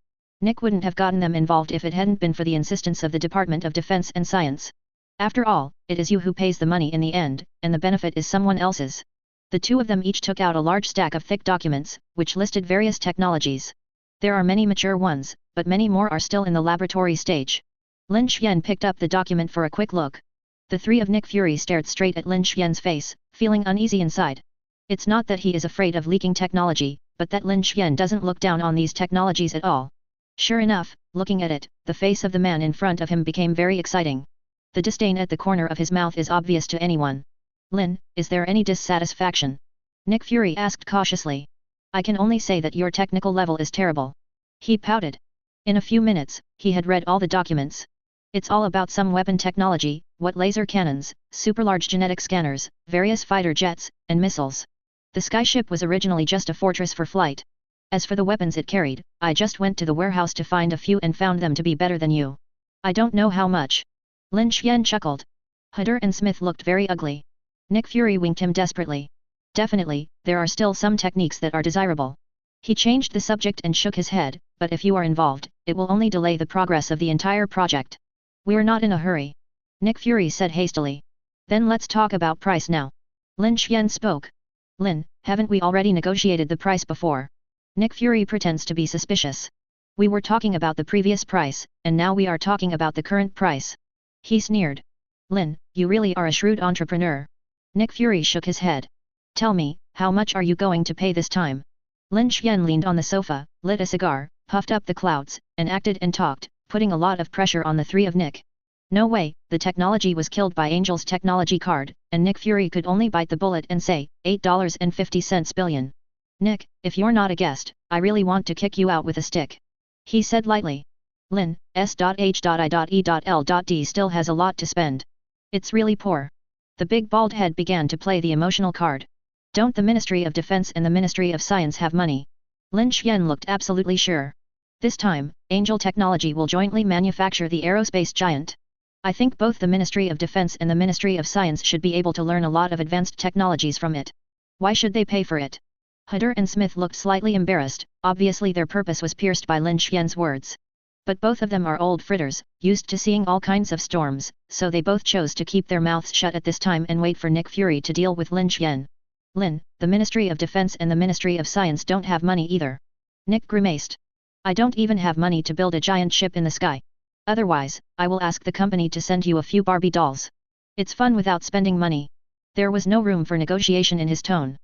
Speaker 1: Nick wouldn't have gotten them involved if it hadn't been for the insistence of the Department of Defense and Science. After all, it is you who pays the money in the end, and the benefit is someone else's. The two of them each took out a large stack of thick documents, which listed various technologies. There are many mature ones, but many more are still in the laboratory stage. Lin Xian picked up the document for a quick look. The 3 of Nick Fury stared straight at Lin Xian's face, feeling uneasy inside. It's not that he is afraid of leaking technology, but that Lin Xian doesn't look down on these technologies at all. Sure enough, looking at it, the face of the man in front of him became very exciting. The disdain at the corner of his mouth is obvious to anyone. Lin, is there any dissatisfaction? Nick Fury asked cautiously. I can only say that your technical level is terrible. He pouted. In a few minutes, he had read all the documents. It's all about some weapon technology, what laser cannons, super-large genetic scanners, various fighter jets, and missiles. The skyship was originally just a fortress for flight. As for the weapons it carried, I just went to the warehouse to find a few and found them to be better than you. I don't know how much. Lin Xian chuckled. Hunter and Smith looked very ugly. Nick Fury winked him desperately. Definitely, there are still some techniques that are desirable. He changed the subject and shook his head, but if you are involved, it will only delay the progress of the entire project. We're not in a hurry. Nick Fury said hastily. Then let's talk about price now. Lin Xian spoke. Lin, haven't we already negotiated the price before? Nick Fury pretends to be suspicious. We were talking about the previous price, and now we are talking about the current price. He sneered. Lin, you really are a shrewd entrepreneur. Nick Fury shook his head. Tell me, how much are you going to pay this time? Lin Xian leaned on the sofa, lit a cigar, puffed up the clouds, and acted and talked, putting a lot of pressure on the three of Nick. No way, the technology was killed by Angel's technology card, and Nick Fury could only bite the bullet and say, $8.50 billion. Nick, if you're not a guest, I really want to kick you out with a stick. He said lightly. Lin, S.H.I.E.L.D. still has a lot to spend. It's really poor. The big bald head began to play the emotional card. Don't the Ministry of Defense and the Ministry of Science have money? Lin Xian looked absolutely sure. This time, Angel Technology will jointly manufacture the aerospace giant. I think both the Ministry of Defense and the Ministry of Science should be able to learn a lot of advanced technologies from it. Why should they pay for it? Hunter and Smith looked slightly embarrassed, obviously their purpose was pierced by Lin Xian's words. But both of them are old fritters, used to seeing all kinds of storms, so they both chose to keep their mouths shut at this time and wait for Nick Fury to deal with Lin Xian. Lin, the Ministry of Defense and the Ministry of Science don't have money either. Nick grimaced. I don't even have money to build a giant ship in the sky. Otherwise, I will ask the company to send you a few Barbie dolls. It's fun without spending money. There was no room for negotiation in his tone.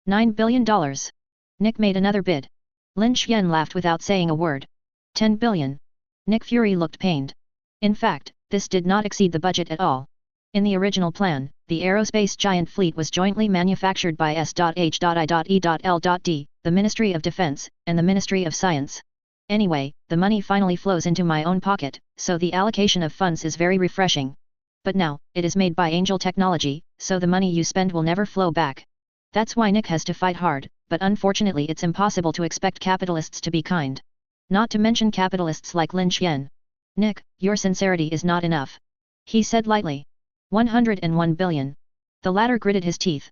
Speaker 1: $9 billion. Nick made another bid. Lin Xian laughed without saying a word. 10 billion. Nick Fury looked pained. In fact, this did not exceed the budget at all. In the original plan, the aerospace giant fleet was jointly manufactured by S.H.I.E.L.D., the Ministry of Defense, and the Ministry of Science. Anyway, the money finally flows into my own pocket, so the allocation of funds is very refreshing. But now, it is made by Angel Technology, so the money you spend will never flow back. That's why Nick has to fight hard, but unfortunately it's impossible to expect capitalists to be kind. Not to mention capitalists like Lin Xian. Nick, your sincerity is not enough. He said lightly. 101 billion. The latter gritted his teeth.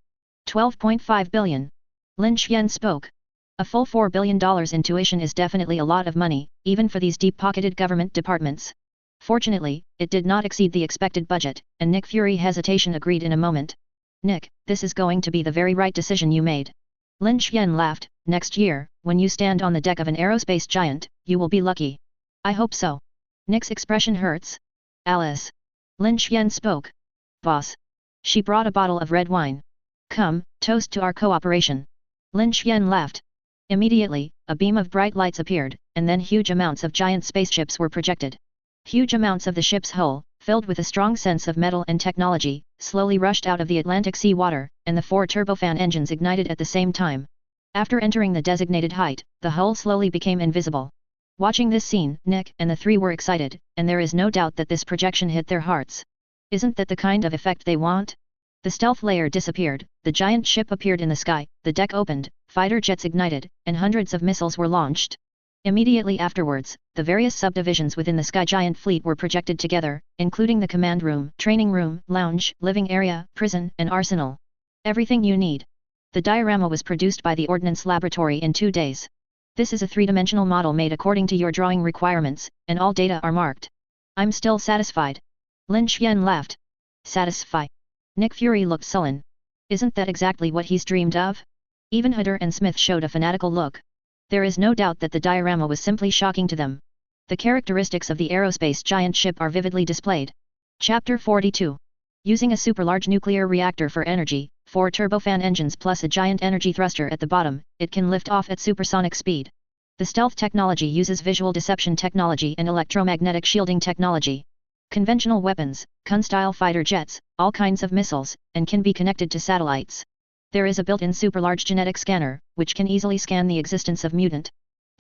Speaker 1: 12.5 billion. Lin Xian spoke. A full $4 billion in tuition is definitely a lot of money, even for these deep-pocketed government departments. Fortunately, it did not exceed the expected budget, and Nick Fury hesitation agreed in a moment. Nick, this is going to be the very right decision you made. Lin Xian laughed. Next year, when you stand on the deck of an aerospace giant, you will be lucky. I hope so. Nick's expression hurts. Alice. Lin Xian spoke. Boss. She brought a bottle of red wine. Come, toast to our cooperation. Lin Xian laughed. Immediately, a beam of bright lights appeared, and then huge amounts of giant spaceships were projected. Huge amounts of the ship's hull, filled with a strong sense of metal and technology, slowly rushed out of the Atlantic sea water, and the 4 turbofan engines ignited at the same time. After entering the designated height, the hull slowly became invisible. Watching this scene, Nick and the three were excited, and there is no doubt that this projection hit their hearts. Isn't that the kind of effect they want? The stealth layer disappeared, the giant ship appeared in the sky, the deck opened, fighter jets ignited, and hundreds of missiles were launched. Immediately afterwards, the various subdivisions within the Sky Giant fleet were projected together, including the command room, training room, lounge, living area, prison, and arsenal. Everything you need. The diorama was produced by the Ordnance Laboratory in 2 days. This is a 3-dimensional model made according to your drawing requirements, and all data are marked. I'm still satisfied. Lin Xian laughed. Satisfy. Nick Fury looked sullen. Isn't that exactly what he's dreamed of? Even Hunter and Smith showed a fanatical look. There is no doubt that the diorama was simply shocking to them. The characteristics of the aerospace giant ship are vividly displayed. Chapter 42. Using a super-large nuclear reactor for energy, 4 turbofan engines plus a giant energy thruster at the bottom, it can lift off at supersonic speed. The stealth technology uses visual deception technology and electromagnetic shielding technology. Conventional weapons, Kun-style fighter jets, all kinds of missiles, and can be connected to satellites. There is a built-in super-large genetic scanner, which can easily scan the existence of mutant.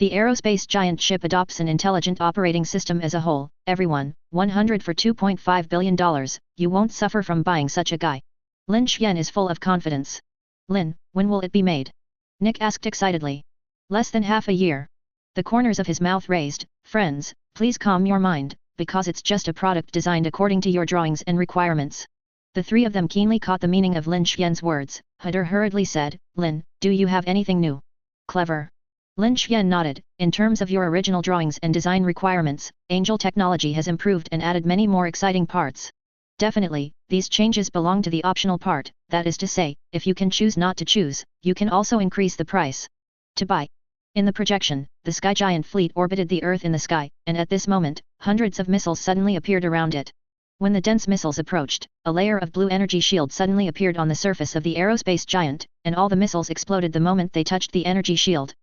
Speaker 1: The aerospace giant ship adopts an intelligent operating system as a whole. Everyone, 100 for $2.5 billion, you won't suffer from buying such a guy. Lin Xian is full of confidence. Lin, when will it be made? Nick asked excitedly. Less than half a year. The corners of his mouth raised. Friends, please calm your mind, because it's just a product designed according to your drawings and requirements. The three of them keenly caught the meaning of Lin Xian's words. Hunter hurriedly said, Lin, do you have anything new? Clever. Lin Xian nodded. In terms of your original drawings and design requirements, Angel technology has improved and added many more exciting parts. Definitely, these changes belong to the optional part, that is to say, if you can choose not to choose, you can also increase the price. To buy. In the projection, the sky giant fleet orbited the Earth in the sky, and at this moment, hundreds of missiles suddenly appeared around it. When the dense missiles approached, a layer of blue energy shield suddenly appeared on the surface of the aerospace giant, and all the missiles exploded the moment they touched the energy shield.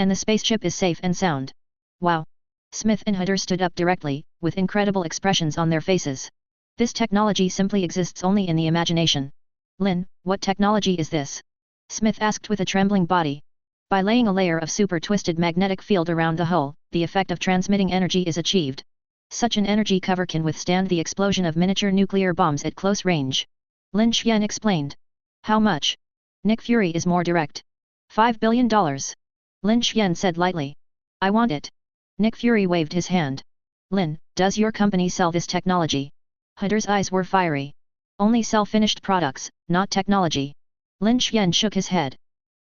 Speaker 1: And the spaceship is safe and sound. Wow! Smith and Hunter stood up directly, with incredible expressions on their faces. This technology simply exists only in the imagination. Lin, what technology is this? Smith asked with a trembling body. By laying a layer of super twisted magnetic field around the hull, the effect of transmitting energy is achieved. Such an energy cover can withstand the explosion of miniature nuclear bombs at close range. Lin Xian explained. How much? Nick Fury is more direct. $5 billion. Lin Xian said lightly. I want it. Nick Fury waved his hand. Lin, does your company sell this technology? Hunter's eyes were fiery. Only sell finished products, not technology. Lin Xian shook his head.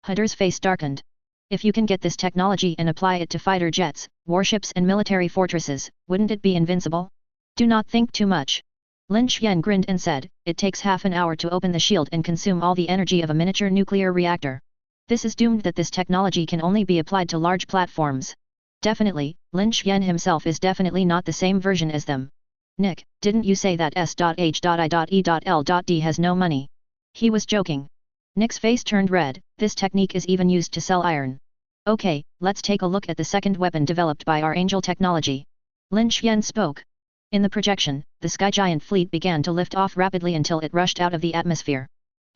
Speaker 1: Hunter's face darkened. If you can get this technology and apply it to fighter jets, warships and military fortresses, wouldn't it be invincible? Do not think too much. Lin Xian grinned and said, it takes half an hour to open the shield and consume all the energy of a miniature nuclear reactor. This is doomed that this technology can only be applied to large platforms. Definitely, Lin Xian himself is definitely not the same version as them. Nick, didn't you say that S.H.I.E.L.D has no money? He was joking. Nick's face turned red. This technique is even used to sell iron. Okay, let's take a look at the second weapon developed by our Angel technology. Lin Xian spoke. In the projection, the sky giant fleet began to lift off rapidly until it rushed out of the atmosphere.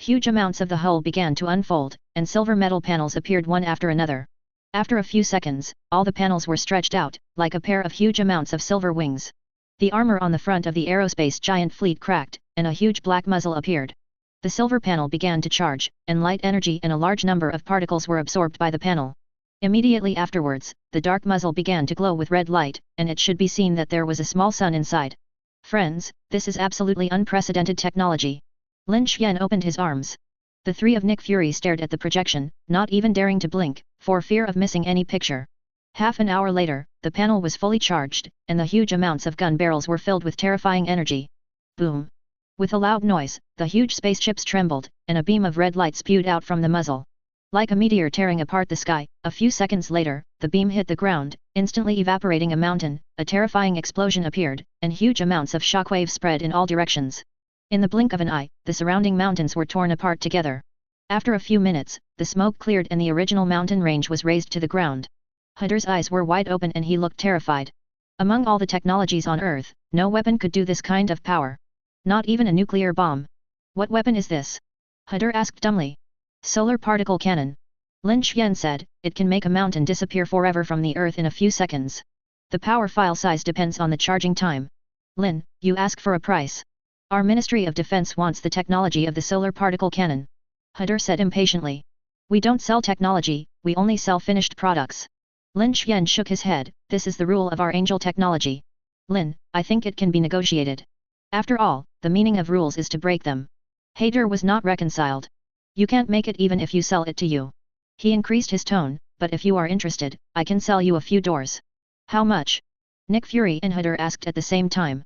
Speaker 1: Huge amounts of the hull began to unfold, and silver metal panels appeared one after another. After a few seconds, all the panels were stretched out, like a pair of huge amounts of silver wings. The armor on the front of the aerospace giant fleet cracked, and a huge black muzzle appeared. The silver panel began to charge, and light energy and a large number of particles were absorbed by the panel. Immediately afterwards, the dark muzzle began to glow with red light, and it should be seen that there was a small sun inside. Friends, this is absolutely unprecedented technology. Lin Xian opened his arms. The three of Nick Fury stared at the projection, not even daring to blink, for fear of missing any picture. Half an hour later, the panel was fully charged, and the huge amounts of gun barrels were filled with terrifying energy. Boom! With a loud noise, the huge spaceships trembled, and a beam of red light spewed out from the muzzle. Like a meteor tearing apart the sky, a few seconds later, the beam hit the ground, instantly evaporating a mountain. A terrifying explosion appeared, and huge amounts of shockwaves spread in all directions. In the blink of an eye, the surrounding mountains were torn apart together. After a few minutes, the smoke cleared and the original mountain range was razed to the ground. Hunter's eyes were wide open and he looked terrified. Among all the technologies on Earth, no weapon could do this kind of power. Not even a nuclear bomb. What weapon is this? Hunter asked dumbly. Solar particle cannon. Lin Xian said, it can make a mountain disappear forever from the Earth in a few seconds. The power file size depends on the charging time. Lin, you ask for a price. Our Ministry of Defense wants the technology of the solar particle cannon. Hunter said impatiently. We don't sell technology, we only sell finished products. Lin Xian shook his head, this is the rule of our Angel technology. Lin, I think it can be negotiated. After all, the meaning of rules is to break them. Hader was not reconciled. You can't make it even if you sell it to you. He increased his tone, but if you are interested, I can sell you a few doors. How much? Nick Fury and Hunter asked at the same time.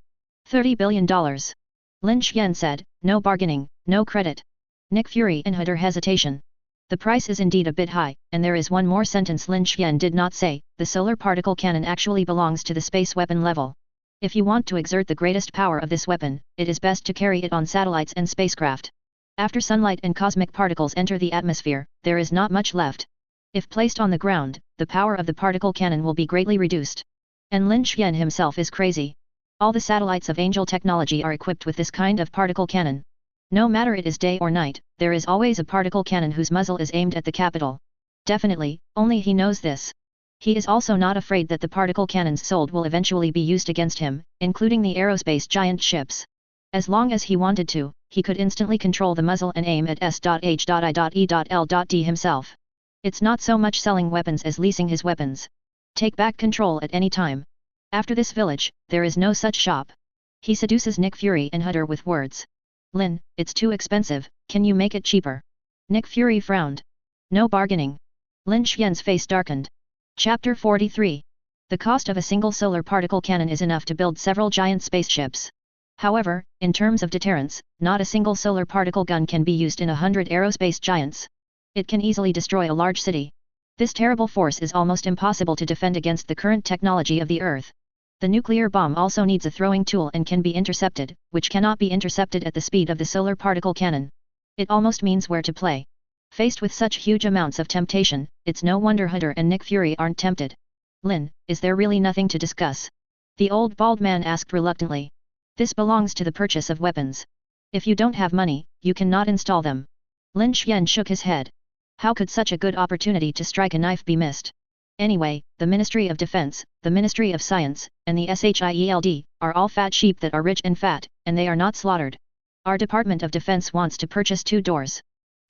Speaker 1: $30 billion. Lin Xian said, no bargaining, no credit. Nick Fury and Hunter hesitation. The price is indeed a bit high, and there is one more sentence Lin Xian did not say, the solar particle cannon actually belongs to the space weapon level. If you want to exert the greatest power of this weapon, it is best to carry it on satellites and spacecraft. After sunlight and cosmic particles enter the atmosphere, there is not much left. If placed on the ground, the power of the particle cannon will be greatly reduced. And Lin Xian himself is crazy. All the satellites of Angel technology are equipped with this kind of particle cannon. No matter it is day or night, there is always a particle cannon whose muzzle is aimed at the capital. Definitely, only he knows this. He is also not afraid that the particle cannons sold will eventually be used against him, including the aerospace giant ships. As long as he wanted to, he could instantly control the muzzle and aim at S.H.I.E.L.D. himself. It's not so much selling weapons as leasing his weapons. Take back control at any time. After this village, there is no such shop. He seduces Nick Fury and Hutter with words. Lin, it's too expensive, can you make it cheaper? Nick Fury frowned. No bargaining. Lin Xian's face darkened. Chapter 43. The cost of a single solar particle cannon is enough to build several giant spaceships. However, in terms of deterrence, not a single solar particle gun can be used in 100 aerospace giants. It can easily destroy a large city. This terrible force is almost impossible to defend against the current technology of the Earth. The nuclear bomb also needs a throwing tool and can be intercepted, which cannot be intercepted at the speed of the solar particle cannon. It almost means where to play. Faced with such huge amounts of temptation, it's no wonder Hutter and Nick Fury aren't tempted. Lin, is there really nothing to discuss? The old bald man asked reluctantly. This belongs to the purchase of weapons. If you don't have money, you cannot install them. Lin Xian shook his head. How could such a good opportunity to strike a knife be missed? Anyway, the Ministry of Defense, the Ministry of Science, and the SHIELD, are all fat sheep that are rich and fat, and they are not slaughtered. Our Department of Defense wants to purchase 2 doors.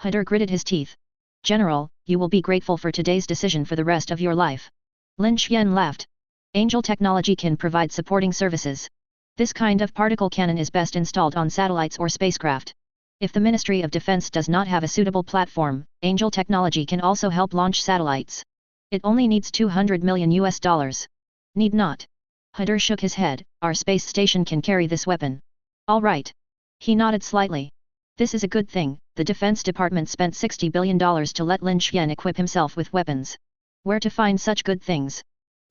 Speaker 1: Hutter gritted his teeth. General, you will be grateful for today's decision for the rest of your life. Lin Xian laughed. Angel Technology can provide supporting services. This kind of particle cannon is best installed on satellites or spacecraft. If the Ministry of Defense does not have a suitable platform, Angel Technology can also help launch satellites. It only needs $200 million. Need not. Hutter shook his head, our space station can carry this weapon. All right. He nodded slightly. This is a good thing, the Defense Department spent $60 billion to let Lin Xian equip himself with weapons. Where to find such good things?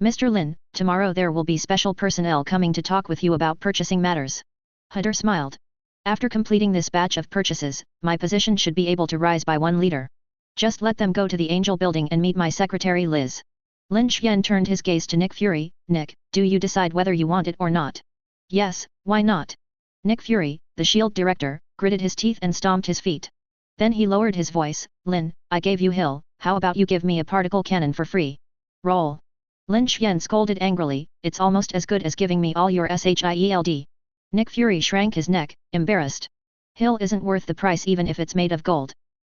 Speaker 1: Mr. Lin, tomorrow there will be special personnel coming to talk with you about purchasing matters. Hutter smiled. After completing this batch of purchases, my position should be able to rise by 1 leader. Just let them go to the Angel Building and meet my secretary Liz. Lin Xian turned his gaze to Nick Fury. Nick, do you decide whether you want it or not? Yes, why not? Nick Fury, the SHIELD director, gritted his teeth and stomped his feet. Then he lowered his voice. Lin, I gave you Hill, how about you give me a particle cannon for free? Roll. Lin Xian scolded angrily, it's almost as good as giving me all your SHIELD. Nick Fury shrank his neck, embarrassed. Hill isn't worth the price even if it's made of gold.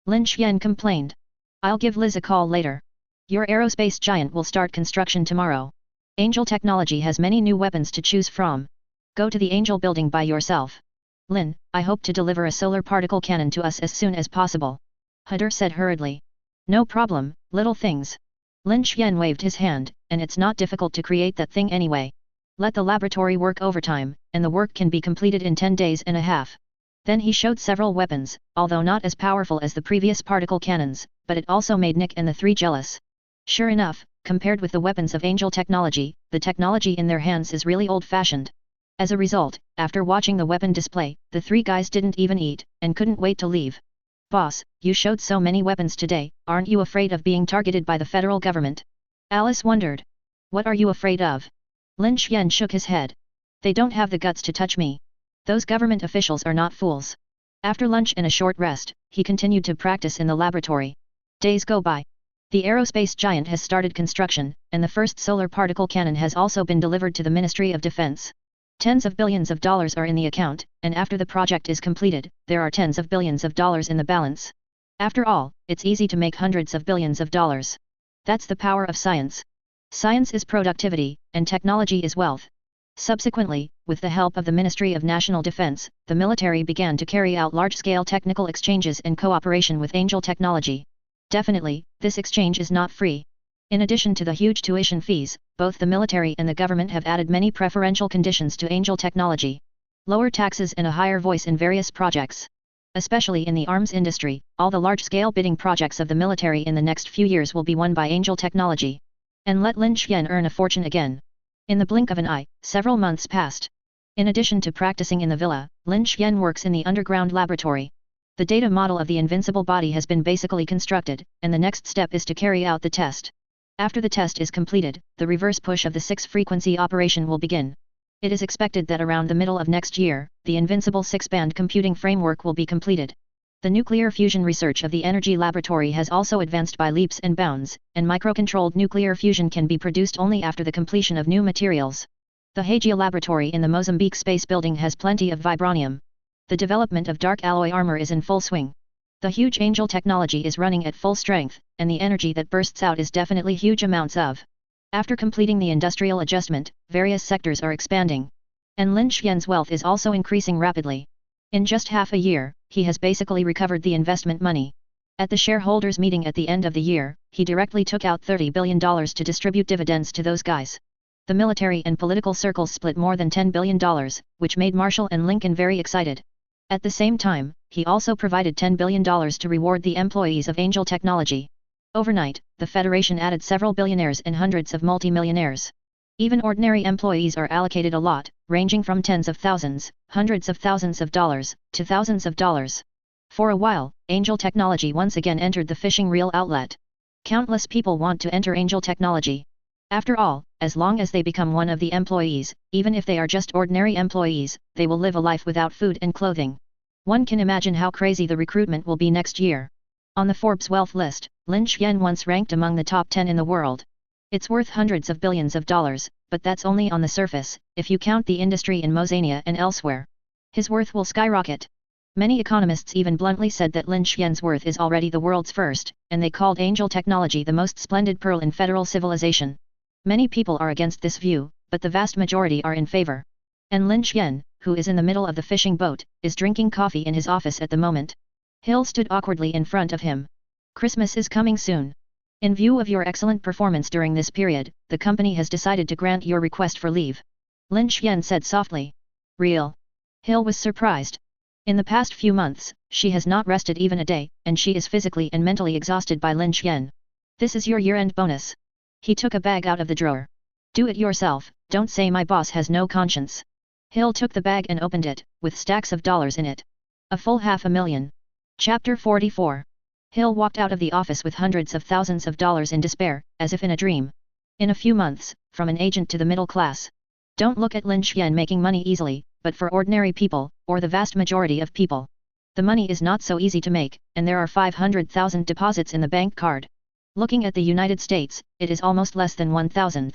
Speaker 1: Lin Xian complained. I'll give Liz a call later. Your aerospace giant will start construction tomorrow. Angel Technology has many new weapons to choose from. Go to the Angel Building by yourself. Lin, I hope to deliver a solar particle cannon to us as soon as possible. Hutter said hurriedly. No problem, little things. Lin Xian waved his hand, and it's not difficult to create that thing anyway. Let the laboratory work overtime, and the work can be completed in 10 days and a half. Then he showed several weapons, although not as powerful as the previous particle cannons, but it also made Nick and the 3 jealous. Sure enough, compared with the weapons of Angel Technology, the technology in their hands is really old-fashioned. As a result, after watching the weapon display, the 3 guys didn't even eat, and couldn't wait to leave. Boss, you showed so many weapons today, aren't you afraid of being targeted by the federal government? Alice wondered. What are you afraid of? Lin Xian shook his head. They don't have the guts to touch me. Those government officials are not fools. After lunch and a short rest, he continued to practice in the laboratory. Days go by. The aerospace giant has started construction, and the first solar particle cannon has also been delivered to the Ministry of Defense. Tens of billions of dollars are in the account, and after the project is completed, there are tens of billions of dollars in the balance. After all, it's easy to make hundreds of billions of dollars. That's the power of science. Science is productivity, and technology is wealth. Subsequently, with the help of the Ministry of National Defense, the military began to carry out large-scale technical exchanges and cooperation with Angel Technology. Definitely, this exchange is not free. In addition to the huge tuition fees, both the military and the government have added many preferential conditions to Angel Technology. Lower taxes and a higher voice in various projects. Especially in the arms industry, all the large-scale bidding projects of the military in the next few years will be won by Angel Technology. And let Lin Xian earn a fortune again. In the blink of an eye, several months passed. In addition to practicing in the villa, Lin Xian works in the underground laboratory. The data model of the invincible body has been basically constructed, and the next step is to carry out the test. After the test is completed, the reverse push of the 6-frequency operation will begin. It is expected that around the middle of next year, the invincible 6-band computing framework will be completed. The nuclear fusion research of the Energy Laboratory has also advanced by leaps and bounds, and microcontrolled nuclear fusion can be produced only after the completion of new materials. The Hagia Laboratory in the Mozambique space building has plenty of vibranium. The development of dark alloy armor is in full swing. The huge Angel technology is running at full strength, and the energy that bursts out is definitely huge amounts of. After completing the industrial adjustment, various sectors are expanding. And Lin Xian's wealth is also increasing rapidly. In just half a year, he has basically recovered the investment money. At the shareholders' meeting at the end of the year, he directly took out $30 billion to distribute dividends to those guys. The military and political circles split more than $10 billion, which made Marshall and Lincoln very excited. At the same time, he also provided $10 billion to reward the employees of Angel Technology. Overnight, the Federation added several billionaires and hundreds of multimillionaires. Even ordinary employees are allocated a lot, ranging from tens of thousands, hundreds of thousands of dollars, to thousands of dollars. For a while, Angel Technology once again entered the fishing reel outlet. Countless people want to enter Angel Technology. After all, as long as they become one of the employees, even if they are just ordinary employees, they will live a life without food and clothing. One can imagine how crazy the recruitment will be next year. On the Forbes wealth list, Lin Xian once ranked among the top 10 in the world. It's worth hundreds of billions of dollars, but that's only on the surface, if you count the industry in Mozania and elsewhere. His worth will skyrocket. Many economists even bluntly said that Lin Xian's worth is already the world's first, and they called Angel Technology the most splendid pearl in federal civilization. Many people are against this view, but the vast majority are in favor. And Lin Xian, who is in the middle of the fishing boat, is drinking coffee in his office at the moment. Hill stood awkwardly in front of him. Christmas is coming soon. In view of your excellent performance during this period, the company has decided to grant your request for leave. Lin Xian said softly. Real? Hill was surprised. In the past few months, she has not rested even a day, and she is physically and mentally exhausted by Lin Xian. This is your year-end bonus. He took a bag out of the drawer. Do it yourself, don't say my boss has no conscience. Hill took the bag and opened it, with stacks of dollars in it. A full $500,000. Chapter 44. Hill walked out of the office with hundreds of thousands of dollars in despair, as if in a dream. In a few months, from an agent to the middle class. Don't look at Lin Xian making money easily, but for ordinary people, or the vast majority of people. The money is not so easy to make, and there are 500,000 deposits in the bank card. Looking at the United States, it is almost less than 1,000th.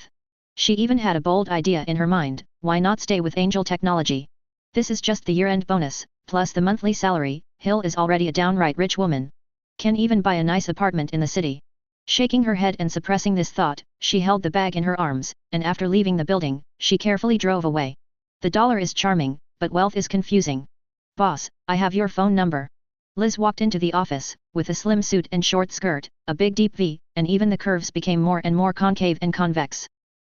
Speaker 1: She even had a bold idea in her mind, why not stay with Angel Technology? This is just the year-end bonus, plus the monthly salary. Hill is already a downright rich woman. Can even buy a nice apartment in the city. Shaking her head and suppressing this thought, she held the bag in her arms, and after leaving the building, she carefully drove away. The dollar is charming, but wealth is confusing. Boss, I have your phone number. Liz walked into the office, with a slim suit and short skirt, a big deep V, and even the curves became more and more concave and convex.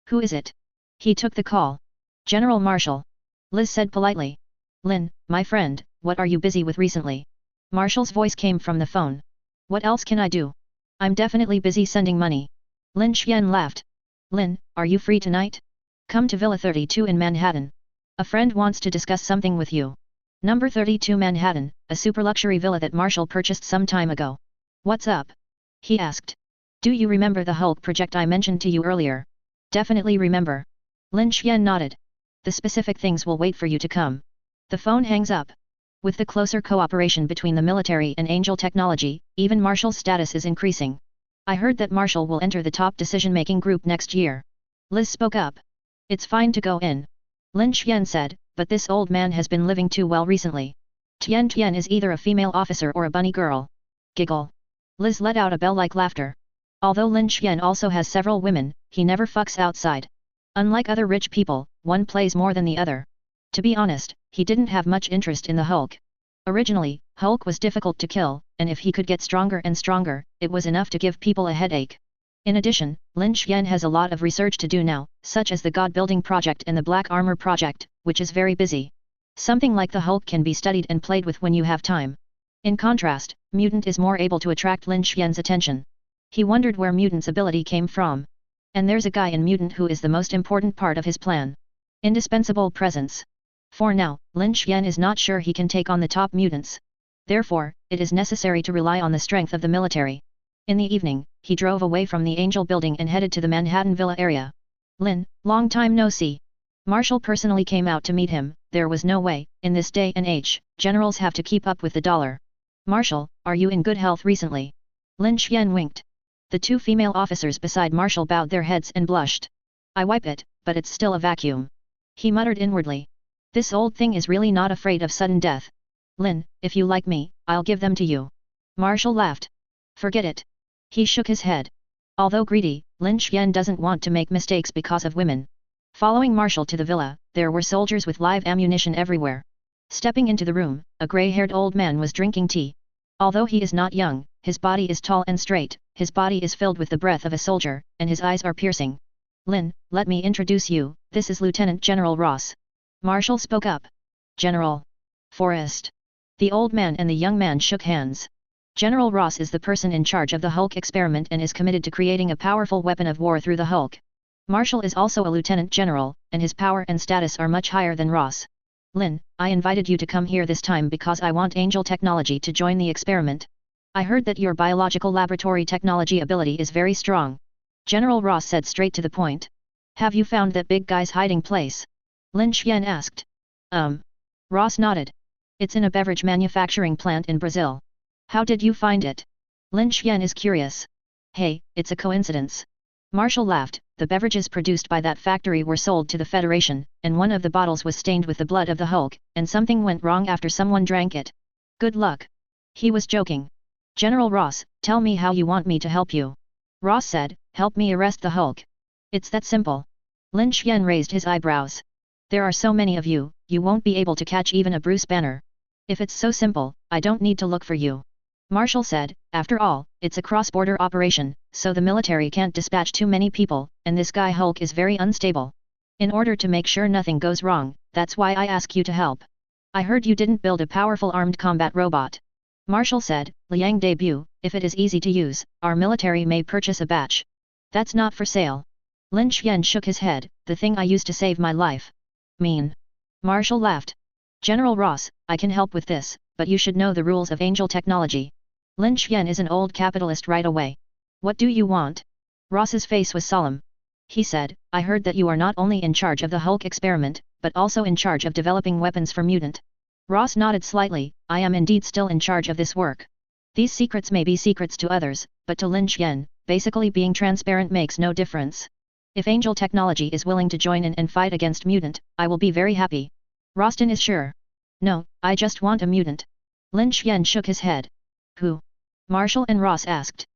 Speaker 1: Who is it? He took the call. General Marshall. Liz said politely. Lin, my friend, what are you busy with recently? Marshall's voice came from the phone. What else can I do? I'm definitely busy sending money. Lin Xian laughed. Lin, are you free tonight? Come to Villa 32 in Manhattan. A friend wants to discuss something with you. Number 32 Manhattan, a super luxury villa that Marshall purchased some time ago. What's up? He asked. Do you remember the Hulk project I mentioned to you earlier? Definitely remember. Lin Xian nodded. The specific things will wait for you to come. The phone hangs up. With the closer cooperation between the military and Angel Technology, even Marshall's status is increasing. I heard that Marshall will enter the top decision-making group next year. Liz spoke up. It's fine to go in. Lin Xian said, but this old man has been living too well recently. Tian Tian is either a female officer or a bunny girl. Giggle. Liz let out a bell-like laughter. Although Lin Xian also has several women, he never fucks outside. Unlike other rich people, one plays more than the other. To be honest, he didn't have much interest in the Hulk. Originally, Hulk was difficult to kill, and if he could get stronger and stronger, it was enough to give people a headache. In addition, Lin Xian has a lot of research to do now, such as the God Building Project and the Black Armor Project, which is very busy. Something like the Hulk can be studied and played with when you have time. In contrast, Mutant is more able to attract Lin Xian's attention. He wondered where Mutant's ability came from. And there's a guy in Mutant who is the most important part of his plan. Indispensable presence. For now, Lin Xian is not sure he can take on the top mutants. Therefore, it is necessary to rely on the strength of the military. In the evening, he drove away from the Angel building and headed to the Manhattan Villa area. Lin, long time no see. Marshall personally came out to meet him. There was no way, in this day and age, generals have to keep up with the dollar. Marshal, are you in good health recently? Lin Xian winked. The two female officers beside Marshal bowed their heads and blushed. I wipe it, but it's still a vacuum. He muttered inwardly. This old thing is really not afraid of sudden death. Lin, if you like me, I'll give them to you. Marshal laughed. Forget it. He shook his head. Although greedy, Lin Xian doesn't want to make mistakes because of women. Following Marshal to the villa, there were soldiers with live ammunition everywhere. Stepping into the room, a grey-haired old man was drinking tea. Although he is not young, his body is tall and straight, his body is filled with the breath of a soldier, and his eyes are piercing. Lin, let me introduce you, this is Lieutenant General Ross. Marshal spoke up. General. Forrest. The old man and the young man shook hands. General Ross is the person in charge of the Hulk experiment and is committed to creating a powerful weapon of war through the Hulk. Marshal is also a lieutenant general, and his power and status are much higher than Ross. Lin, I invited you to come here this time because I want Angel Technology to join the experiment. I heard that your biological laboratory technology ability is very strong. General Ross said straight to the point. Have you found that big guy's hiding place? Lin Xian asked. Ross nodded. It's in a beverage manufacturing plant in Brazil. How did you find it? Lin Xian is curious. Hey, it's a coincidence. Marshal laughed. The beverages produced by that factory were sold to the Federation, and one of the bottles was stained with the blood of the Hulk, and something went wrong after someone drank it. Good luck. He was joking. General Ross, tell me how you want me to help you. Ross said, help me arrest the Hulk. It's that simple. Lin Xian raised his eyebrows. There are so many of you, you won't be able to catch even a Bruce Banner. If it's so simple, I don't need to look for you. Marshal said, after all, it's a cross-border operation, so the military can't dispatch too many people, and this guy Hulk is very unstable. In order to make sure nothing goes wrong, that's why I ask you to help. I heard you didn't build a powerful armed combat robot. Marshal said, Liang debut, if it is easy to use, our military may purchase a batch. That's not for sale. Lin Xian shook his head, the thing I used to save my life. Mean. Marshal laughed. General Ross, I can help with this, but you should know the rules of Angel Technology. Lin Xian is an old capitalist right away. What do you want? Ross's face was solemn. He said, I heard that you are not only in charge of the Hulk experiment, but also in charge of developing weapons for mutant. Ross nodded slightly, I am indeed still in charge of this work. These secrets may be secrets to others, but to Lin Xian, basically being transparent makes no difference. If Angel Technology is willing to join in and fight against mutant, I will be very happy. Roston is sure. No, I just want a mutant. Lin Xian shook his head. Who? Marshal and Ross asked.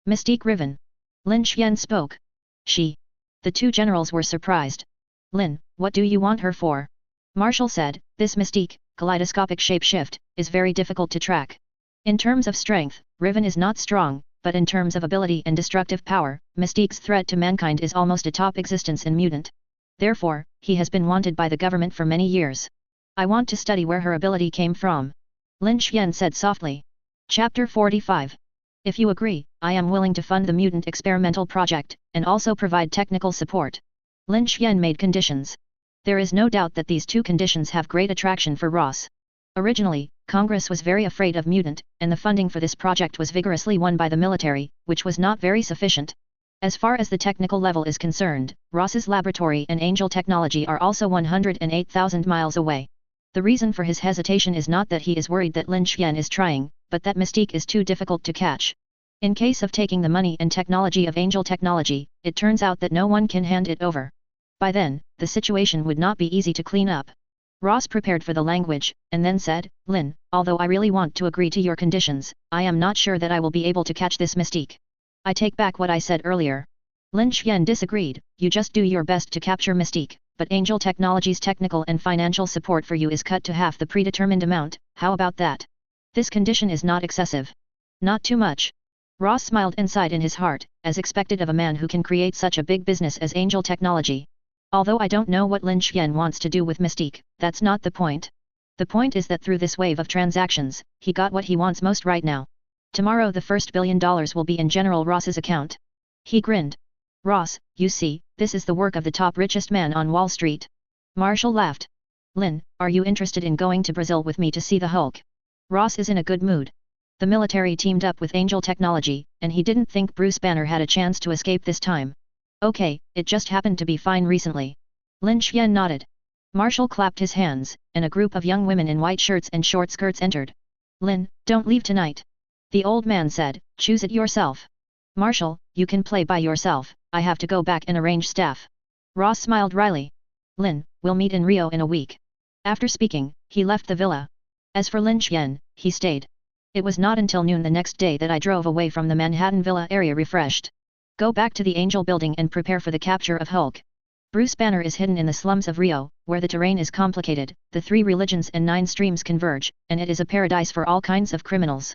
Speaker 1: Mystique Riven. Lin Xian spoke. She. The two generals were surprised. Lin, what do you want her for? Marshal said, this Mystique, kaleidoscopic shapeshift, is very difficult to track. In terms of strength, Riven is not strong, but in terms of ability and destructive power, Mystique's threat to mankind is almost a top existence in mutant. Therefore, he has been wanted by the government for many years. I want to study where her ability came from. Lin Xian said softly. Chapter 45. If you agree, I am willing to fund the mutant experimental project, and also provide technical support. Lin Xian made conditions. There is no doubt that these two conditions have great attraction for Ross. Originally, Congress was very afraid of mutant, and the funding for this project was vigorously won by the military, which was not very sufficient. As far as the technical level is concerned, Ross's laboratory and Angel Technology are also 108,000 miles away. The reason for his hesitation is not that he is worried that Lin Xian is trying, but that Mystique is too difficult to catch. In case of taking the money and technology of Angel Technology, it turns out that no one can hand it over. By then, the situation would not be easy to clean up. Ross prepared for the language, and then said, Lin, although I really want to agree to your conditions, I am not sure that I will be able to catch this Mystique. I take back what I said earlier. Lin Xian disagreed, you just do your best to capture Mystique, but Angel Technology's technical and financial support for you is cut to half the predetermined amount, how about that? This condition is not excessive. Not too much. Ross smiled and sighed in his heart, as expected of a man who can create such a big business as Angel Technology. Although I don't know what Lin Xian wants to do with Mystique, that's not the point. The point is that through this wave of transactions, he got what he wants most right now. Tomorrow the first $1 billion will be in General Ross's account. He grinned. Ross, you see, this is the work of the top richest man on Wall Street. Marshal laughed. Lin, are you interested in going to Brazil with me to see the Hulk? Ross is in a good mood. The military teamed up with Angel Technology, and he didn't think Bruce Banner had a chance to escape this time. Okay, it just happened to be fine recently. Lin Xian nodded. Marshal clapped his hands, and a group of young women in white shirts and short skirts entered. Lin, don't leave tonight. The old man said, choose it yourself. Marshall, you can play by yourself, I have to go back and arrange staff. Ross smiled wryly. Lin, we'll meet in Rio in a week. After speaking, he left the villa. As for Lin Qian, he stayed. It was not until noon the next day that I drove away from the Manhattan Villa area refreshed. Go back to the Angel Building and prepare for the capture of Hulk. Bruce Banner is hidden in the slums of Rio, where the terrain is complicated, the 3 religions and 9 streams converge, and it is a paradise for all kinds of criminals.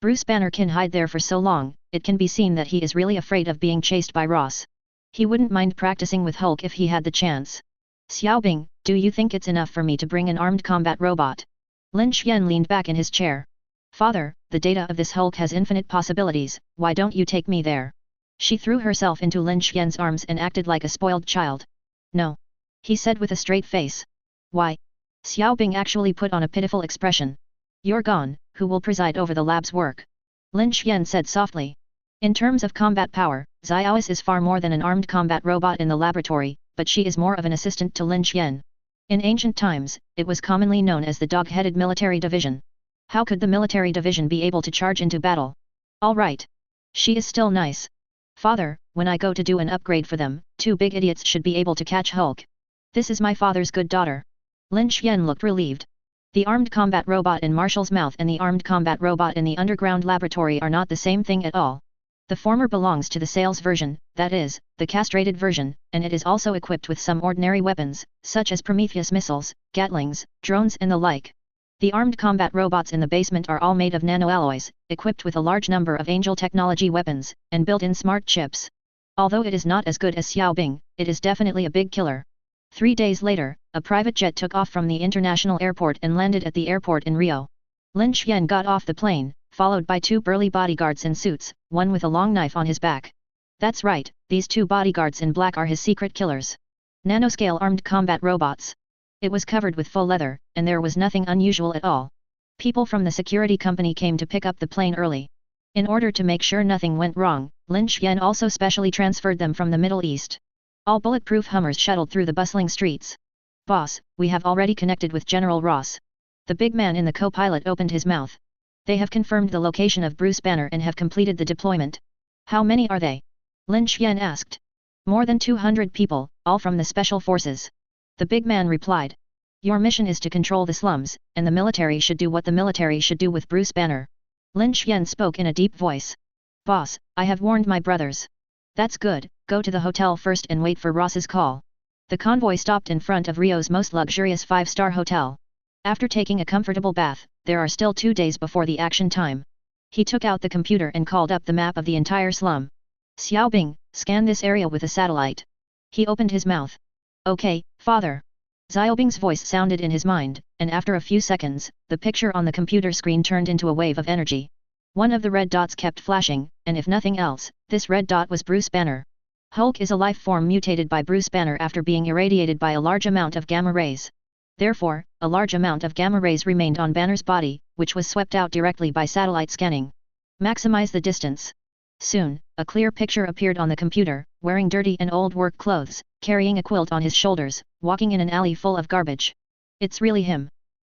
Speaker 1: Bruce Banner can hide there for so long, it can be seen that he is really afraid of being chased by Ross. He wouldn't mind practicing with Hulk if he had the chance. Xiaobing, do you think it's enough for me to bring an armed combat robot? Lin Qian leaned back in his chair. Father, the data of this Hulk has infinite possibilities, why don't you take me there? She threw herself into Lin Qian's arms and acted like a spoiled child. No. He said with a straight face. Why? Xiaobing actually put on a pitiful expression. You're gone, who will preside over the lab's work? Lin Qian said softly. In terms of combat power, Xiaois is far more than an armed combat robot in the laboratory, but she is more of an assistant to Lin Qian. In ancient times, it was commonly known as the dog-headed military division. How could the military division be able to charge into battle? All right. She is still nice. Father, when I go to do an upgrade for them, 2 big idiots should be able to catch Hulk. This is my father's good daughter. Lin Qian looked relieved. The armed combat robot in Marshall's mouth and the armed combat robot in the underground laboratory are not the same thing at all. The former belongs to the sales version, that is, the castrated version, and it is also equipped with some ordinary weapons, such as Prometheus missiles, Gatlings, drones and the like. The armed combat robots in the basement are all made of nanoalloys, equipped with a large number of Angel technology weapons, and built-in smart chips. Although it is not as good as Xiaobing, it is definitely a big killer. 3 days later, a private jet took off from the international airport and landed at the airport in Rio. Lin Qian got off the plane, followed by 2 burly bodyguards in suits, one with a long knife on his back. That's right, these 2 bodyguards in black are his secret killers. Nanoscale armed combat robots. It was covered with faux leather, and there was nothing unusual at all. People from the security company came to pick up the plane early. In order to make sure nothing went wrong, Lin Qian also specially transferred them from the Middle East. All bulletproof Hummers shuttled through the bustling streets. Boss, we have already connected with General Ross. The big man in the co-pilot opened his mouth. They have confirmed the location of Bruce Banner and have completed the deployment. How many are they? Lin Qian asked. More than 200 people, all from the special forces. The big man replied. Your mission is to control the slums, and the military should do what the military should do with Bruce Banner. Lin Qian spoke in a deep voice. Boss, I have warned my brothers. That's good, go to the hotel first and wait for Ross's call. The convoy stopped in front of Rio's most luxurious 5-star hotel. After taking a comfortable bath, there are still 2 days before the action time. He took out the computer and called up the map of the entire slum. Xiaobing, scan this area with a satellite. He opened his mouth. Okay, father. Xiaobing's voice sounded in his mind, and after a few seconds, the picture on the computer screen turned into a wave of energy. One of the red dots kept flashing, and if nothing else, this red dot was Bruce Banner. Hulk is a life form mutated by Bruce Banner after being irradiated by a large amount of gamma rays. Therefore, a large amount of gamma rays remained on Banner's body, which was swept out directly by satellite scanning. Maximize the distance. Soon, a clear picture appeared on the computer, wearing dirty and old work clothes, carrying a quilt on his shoulders, walking in an alley full of garbage. It's really him.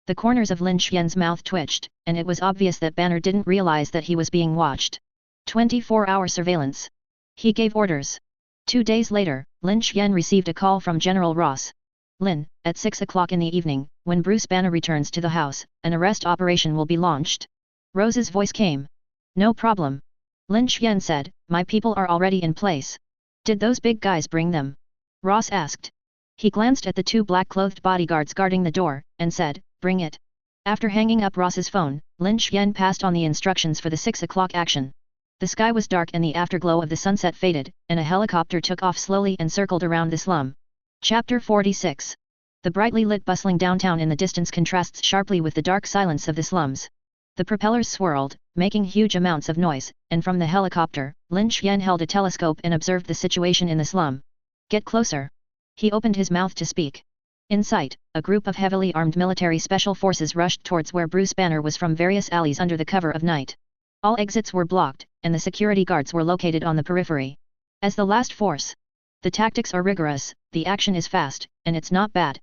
Speaker 1: The corners of Lin Qian's mouth twitched, and it was obvious that Banner didn't realize that he was being watched. 24-hour surveillance. He gave orders. 2 days later, Lin Qian received a call from General Ross. Lin, at 6 o'clock in the evening, when Bruce Banner returns to the house, an arrest operation will be launched. Rose's voice came. No problem. Lin Qian said, my people are already in place. Did those big guys bring them? Ross asked. He glanced at the 2 black-clothed bodyguards guarding the door, and said, bring it. After hanging up Ross's phone, Lin Qian passed on the instructions for the 6 o'clock action. The sky was dark and the afterglow of the sunset faded, and a helicopter took off slowly and circled around the slum. Chapter 46. The brightly lit bustling downtown in the distance contrasts sharply with the dark silence of the slums. The propellers swirled, making huge amounts of noise, and from the helicopter, Lin Qian held a telescope and observed the situation in the slum. Get closer. He opened his mouth to speak. In sight, a group of heavily armed military special forces rushed towards where Bruce Banner was from various alleys under the cover of night. All exits were blocked, and the security guards were located on the periphery. As the last force. The tactics are rigorous, the action is fast, and it's not bad.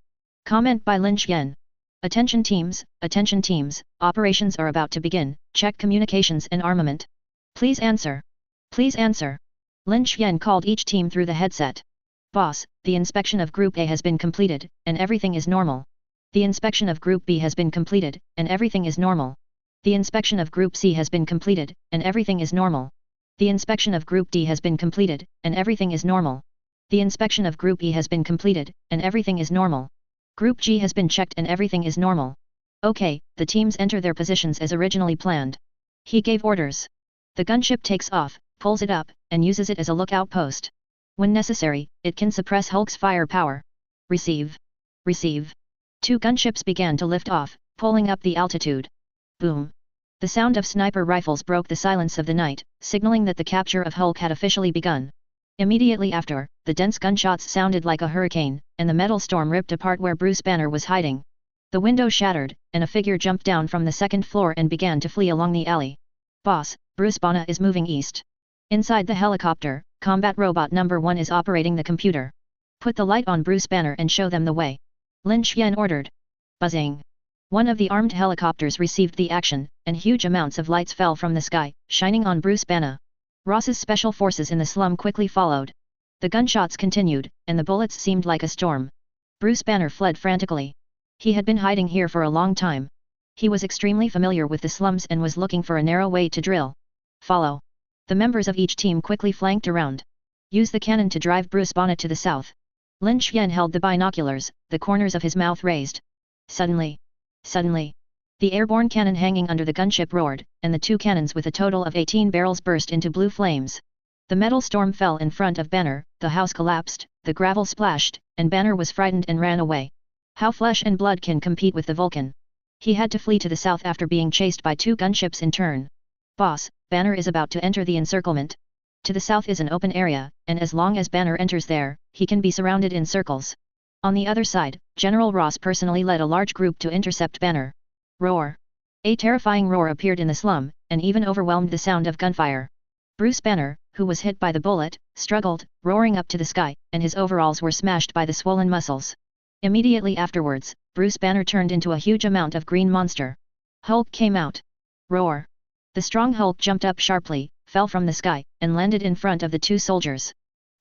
Speaker 1: Comment by Lin Qian. Attention teams, operations are about to begin, check communications and armament. Please answer. Please answer. Lin Xian called each team through the headset. Boss, the inspection of Group A has been completed, and everything is normal. The inspection of Group B has been completed, and everything is normal. The inspection of Group C has been completed, and everything is normal. The inspection of Group D has been completed, and everything is normal. The inspection of Group E has been completed, and everything is normal. Group G has been checked and everything is normal. Okay, the teams enter their positions as originally planned. He gave orders. The gunship takes off, pulls it up, and uses it as a lookout post. When necessary, it can suppress Hulk's firepower. Receive. Receive. 2 gunships began to lift off, pulling up the altitude. Boom. The sound of sniper rifles broke the silence of the night, signaling that the capture of Hulk had officially begun. Immediately after, the dense gunshots sounded like a hurricane, and the metal storm ripped apart where Bruce Banner was hiding. The window shattered, and a figure jumped down from the 2nd floor and began to flee along the alley. Boss, Bruce Banner is moving east. Inside the helicopter, Combat Robot Number 1 is operating the computer. Put the light on Bruce Banner and show them the way. Lin Xian ordered. Buzzing. One of the armed helicopters received the action, and huge amounts of lights fell from the sky, shining on Bruce Banner. Ross's special forces in the slum quickly followed. The gunshots continued, and the bullets seemed like a storm. Bruce Banner fled frantically. He had been hiding here for a long time. He was extremely familiar with the slums and was looking for a narrow way to drill. Follow. The members of each team quickly flanked around. Use the cannon to drive Bruce Banner to the south. Lin Xian held the binoculars, the corners of his mouth raised. Suddenly, the airborne cannon hanging under the gunship roared, and the 2 cannons with a total of 18 barrels burst into blue flames. The metal storm fell in front of Banner, the house collapsed, the gravel splashed, and Banner was frightened and ran away. How flesh and blood can compete with the Vulcan? He had to flee to the south after being chased by 2 gunships in turn. Boss, Banner is about to enter the encirclement. To the south is an open area, and as long as Banner enters there, he can be surrounded in circles. On the other side, General Ross personally led a large group to intercept Banner. Roar. A terrifying roar appeared in the slum, and even overwhelmed the sound of gunfire. Bruce Banner, who was hit by the bullet, struggled, roaring up to the sky, and his overalls were smashed by the swollen muscles. Immediately afterwards, Bruce Banner turned into a huge amount of green monster. Hulk came out. Roar. The strong Hulk jumped up sharply, fell from the sky, and landed in front of the 2 soldiers.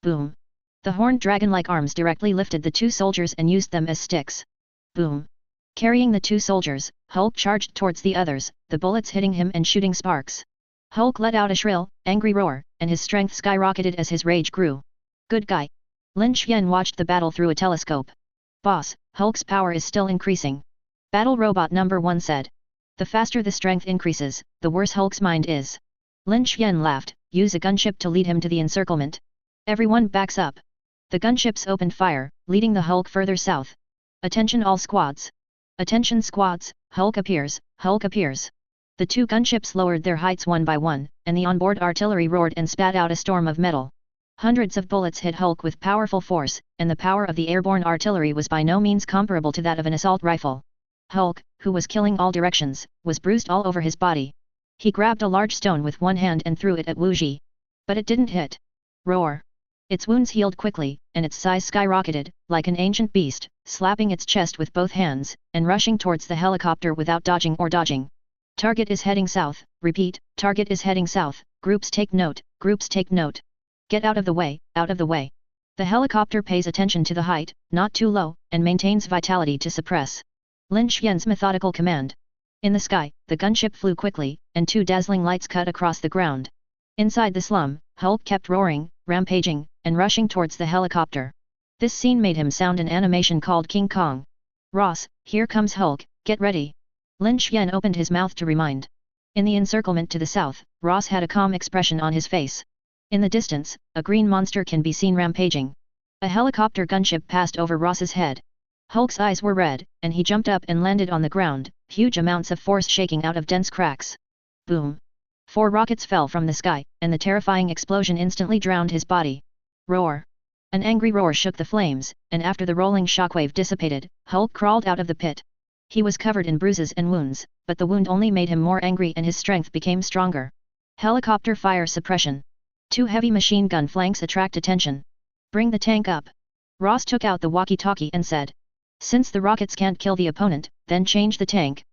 Speaker 1: Boom. The horned dragon-like arms directly lifted the 2 soldiers and used them as sticks. Boom. Carrying the 2 soldiers, Hulk charged towards the others, the bullets hitting him and shooting sparks. Hulk let out a shrill, angry roar, and his strength skyrocketed as his rage grew. Good guy. Lin Xian watched the battle through a telescope. Boss, Hulk's power is still increasing. Battle Robot Number 1 said. The faster the strength increases, the worse Hulk's mind is. Lin Xian laughed, use a gunship to lead him to the encirclement. Everyone backs up. The gunships opened fire, leading the Hulk further south. Attention all squads. Attention squads, Hulk appears, Hulk appears. The 2 gunships lowered their heights one by one, and the onboard artillery roared and spat out a storm of metal. Hundreds of bullets hit Hulk with powerful force, and the power of the airborne artillery was by no means comparable to that of an assault rifle. Hulk, who was killing all directions, was bruised all over his body. He grabbed a large stone with one hand and threw it at Wu Ji. But it didn't hit. Roar. Its wounds healed quickly, and its size skyrocketed, like an ancient beast, slapping its chest with both hands, and rushing towards the helicopter without dodging or dodging. Target is heading south, repeat, target is heading south, groups take note, groups take note. Get out of the way, out of the way. The helicopter pays attention to the height, not too low, and maintains vitality to suppress. Lin Xian's methodical command. In the sky, the gunship flew quickly, and 2 dazzling lights cut across the ground. Inside the slum, Hulk kept roaring, rampaging, and rushing towards the helicopter. This scene made him sound an animation called King Kong. Ross, here comes Hulk, get ready. Lin Xian opened his mouth to remind. In the encirclement to the south, Ross had a calm expression on his face. In the distance, a green monster can be seen rampaging. A helicopter gunship passed over Ross's head. Hulk's eyes were red, and he jumped up and landed on the ground, huge amounts of force shaking out of dense cracks. Boom. 4 rockets fell from the sky, and the terrifying explosion instantly drowned his body. Roar. An angry roar shook the flames, and after the rolling shockwave dissipated, Hulk crawled out of the pit. He was covered in bruises and wounds, but the wound only made him more angry and his strength became stronger. Helicopter fire suppression. 2 heavy machine gun flanks attract attention. Bring the tank up. Ross took out the walkie-talkie and said. Since the rockets can't kill the opponent, then change the tank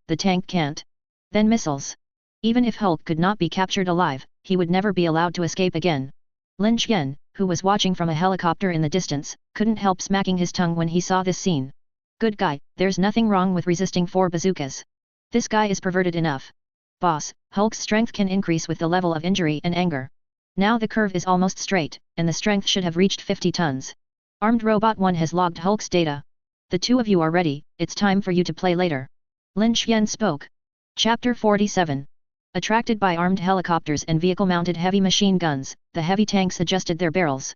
Speaker 1: can't. Then missiles. Even if Hulk could not be captured alive, he would never be allowed to escape again. Lin Xian, who was watching from a helicopter in the distance, couldn't help smacking his tongue when he saw this scene. Good guy, there's nothing wrong with resisting 4 bazookas. This guy is perverted enough. Boss, Hulk's strength can increase with the level of injury and anger. Now the curve is almost straight, and the strength should have reached 50 tons. Armed Robot 1 has logged Hulk's data. The two of you are ready, it's time for you to play later. Lin Xian spoke. Chapter 47. Attracted by armed helicopters and vehicle-mounted heavy machine guns, the heavy tanks adjusted their barrels.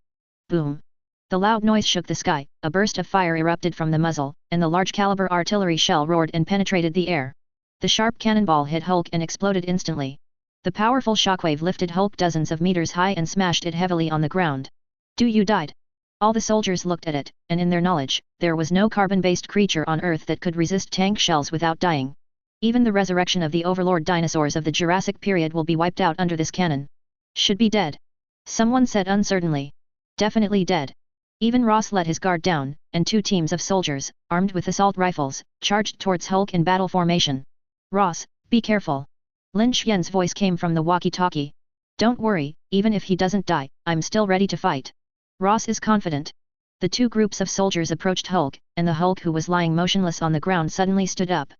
Speaker 1: Boom! The loud noise shook the sky, a burst of fire erupted from the muzzle, and the large-caliber artillery shell roared and penetrated the air. The sharp cannonball hit Hulk and exploded instantly. The powerful shockwave lifted Hulk dozens of meters high and smashed it heavily on the ground. You died. All the soldiers looked at it, and in their knowledge, there was no carbon-based creature on Earth that could resist tank shells without dying. Even the resurrection of the overlord dinosaurs of the Jurassic period will be wiped out under this cannon. Should be dead. Someone said uncertainly. Definitely dead. Even Ross let his guard down, and 2 teams of soldiers, armed with assault rifles, charged towards Hulk in battle formation. Ross, be careful. Lin Xian's voice came from the walkie-talkie. Don't worry, even if he doesn't die, I'm still ready to fight. Ross is confident. The 2 groups of soldiers approached Hulk, and the Hulk who was lying motionless on the ground suddenly stood up.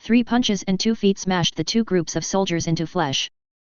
Speaker 1: 3 punches and 2 feet smashed the 2 groups of soldiers into flesh.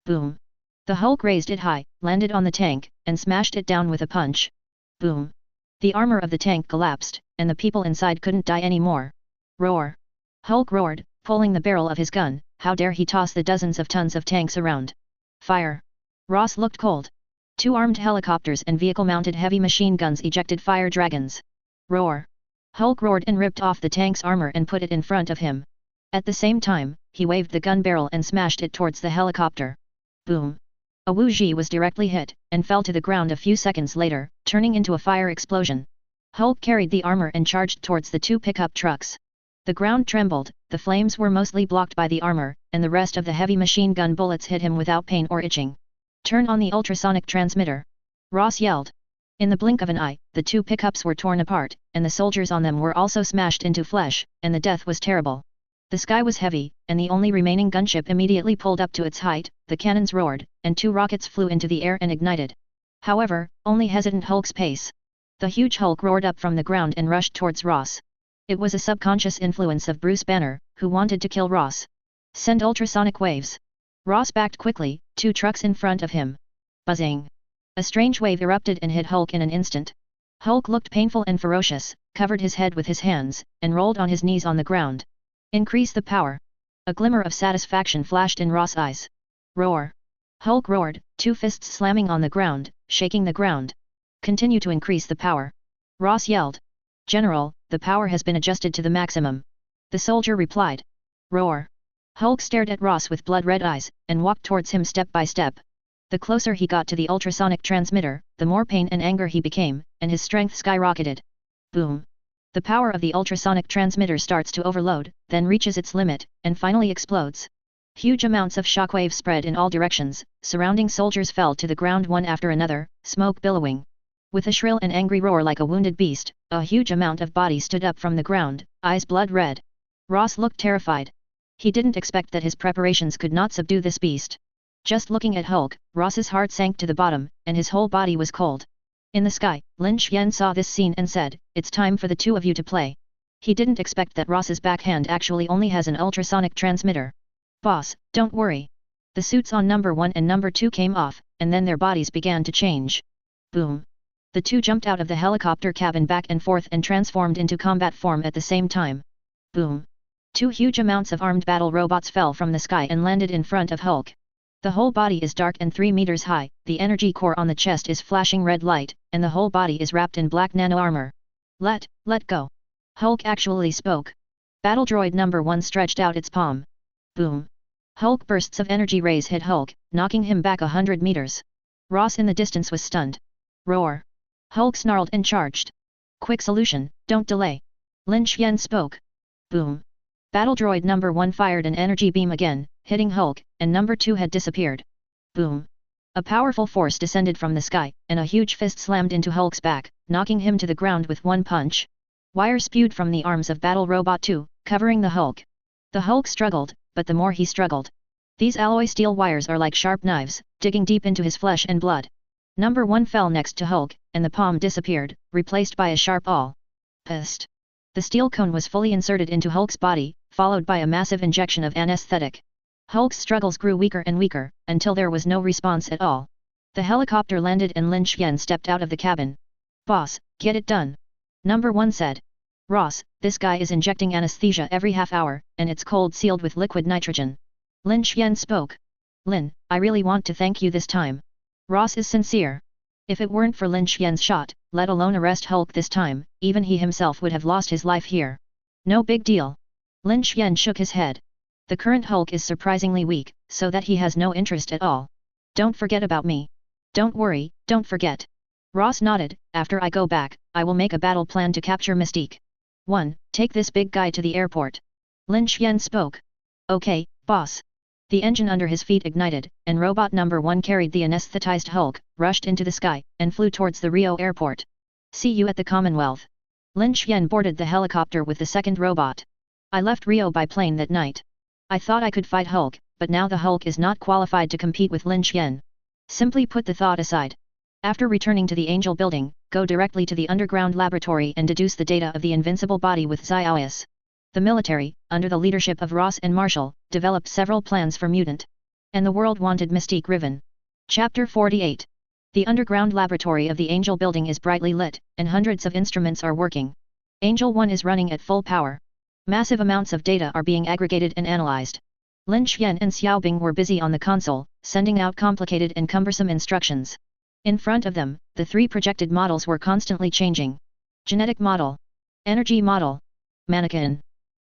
Speaker 1: Boom! The Hulk raised it high, landed on the tank, and smashed it down with a punch. Boom! The armor of the tank collapsed, and the people inside couldn't die anymore. Roar! Hulk roared, pulling the barrel of his gun. How dare he toss the dozens of tons of tanks around? Fire! Ross looked cold. 2 armed helicopters and vehicle-mounted heavy machine guns ejected fire dragons. Roar! Hulk roared and ripped off the tank's armor and put it in front of him. At the same time, he waved the gun barrel and smashed it towards the helicopter. Boom! A Wu Ji was directly hit, and fell to the ground a few seconds later, turning into a fire explosion. Hulk carried the armor and charged towards the 2 pickup trucks. The ground trembled, the flames were mostly blocked by the armor, and the rest of the heavy machine gun bullets hit him without pain or itching. Turn on the ultrasonic transmitter. Ross yelled. In the blink of an eye, the 2 pickups were torn apart, and the soldiers on them were also smashed into flesh, and the death was terrible. The sky was heavy, and the only remaining gunship immediately pulled up to its height, the cannons roared, and 2 rockets flew into the air and ignited. However, only hesitant Hulk's pace. The huge Hulk roared up from the ground and rushed towards Ross. It was a subconscious influence of Bruce Banner, who wanted to kill Ross. Send ultrasonic waves. Ross backed quickly, 2 trucks in front of him. Buzzing! A strange wave erupted and hit Hulk in an instant. Hulk looked painful and ferocious, covered his head with his hands, and rolled on his knees on the ground. Increase the power. A glimmer of satisfaction flashed in Ross' eyes. Roar! Hulk roared, 2 fists slamming on the ground, shaking the ground. Continue to increase the power. Ross yelled. General, the power has been adjusted to the maximum. The soldier replied. Roar! Hulk stared at Ross with blood-red eyes, and walked towards him step by step. The closer he got to the ultrasonic transmitter, the more pain and anger he became, and his strength skyrocketed. Boom! The power of the ultrasonic transmitter starts to overload, then reaches its limit, and finally explodes. Huge amounts of shockwave spread in all directions, surrounding soldiers fell to the ground one after another, smoke billowing. With a shrill and angry roar like a wounded beast, a huge amount of bodies stood up from the ground, eyes blood red. Ross looked terrified. He didn't expect that his preparations could not subdue this beast. Just looking at Hulk, Ross's heart sank to the bottom, and his whole body was cold. In the sky, Lin Xian saw this scene and said, "It's time for the 2 of you to play." He didn't expect that Ross's backhand actually only has an ultrasonic transmitter. Boss, don't worry. The suits on number 1 and number 2 came off, and then their bodies began to change. Boom! The 2 jumped out of the helicopter cabin back and forth and transformed into combat form at the same time. Boom! 2 huge amounts of armed battle robots fell from the sky and landed in front of Hulk. The whole body is dark and 3 meters high, the energy core on the chest is flashing red light, and the whole body is wrapped in black nano armor. Let go. Hulk actually spoke. Battle droid number 1 stretched out its palm. Boom! Hulk bursts of energy rays hit Hulk, knocking him back 100 meters. Ross in the distance was stunned. Roar! Hulk snarled and charged. Quick solution, don't delay. Lin Xian spoke. Boom! Battle droid number 1 fired an energy beam again, hitting Hulk, and number 2 had disappeared. Boom! A powerful force descended from the sky, and a huge fist slammed into Hulk's back, knocking him to the ground with one punch. Wire spewed from the arms of Battle Robot 2, covering the Hulk. The Hulk struggled, but the more he struggled, these alloy steel wires are like sharp knives, digging deep into his flesh and blood. Number 1 fell next to Hulk, and the palm disappeared, replaced by a sharp awl. Pissed. The steel cone was fully inserted into Hulk's body, followed by a massive injection of anesthetic. Hulk's struggles grew weaker and weaker, until there was no response at all. The helicopter landed and Lin Xian stepped out of the cabin. "Boss, get it done," Number 1 said. "Ross, this guy is injecting anesthesia every half hour, and it's cold sealed with liquid nitrogen." Lin Xian spoke. "Lin, I really want to thank you this time. Ross is sincere. If it weren't for Lin Xian's shot, let alone arrest Hulk this time, even he himself would have lost his life here." "No big deal." Lin Xian shook his head. "The current Hulk is surprisingly weak, so that he has no interest at all. Don't forget about me." "Don't worry, don't forget." Ross nodded. "After I go back, I will make a battle plan to capture Mystique. 1. Take this big guy to the airport." Lin Xian spoke. "Okay, boss." The engine under his feet ignited, and robot number 1 carried the anesthetized Hulk, rushed into the sky, and flew towards the Rio airport. "See you at the Commonwealth." Lin Xian boarded the helicopter with the second robot. "I left Rio by plane that night. I thought I could fight Hulk, but now the Hulk is not qualified to compete with Lin Xian. Simply put the thought aside. After returning to the Angel building, go directly to the underground laboratory and deduce the data of the invincible body with Xiaois." The military, under the leadership of Ross and Marshall, developed several plans for Mutant. And the world wanted Mystique Riven. Chapter 48. The underground laboratory of the Angel building is brightly lit, and hundreds of instruments are working. Angel 1 is running at full power. Massive amounts of data are being aggregated and analyzed. Lin Xian and Xiaobing were busy on the console, sending out complicated and cumbersome instructions. In front of them, the 3 projected models were constantly changing. Genetic model. Energy model. Mannequin.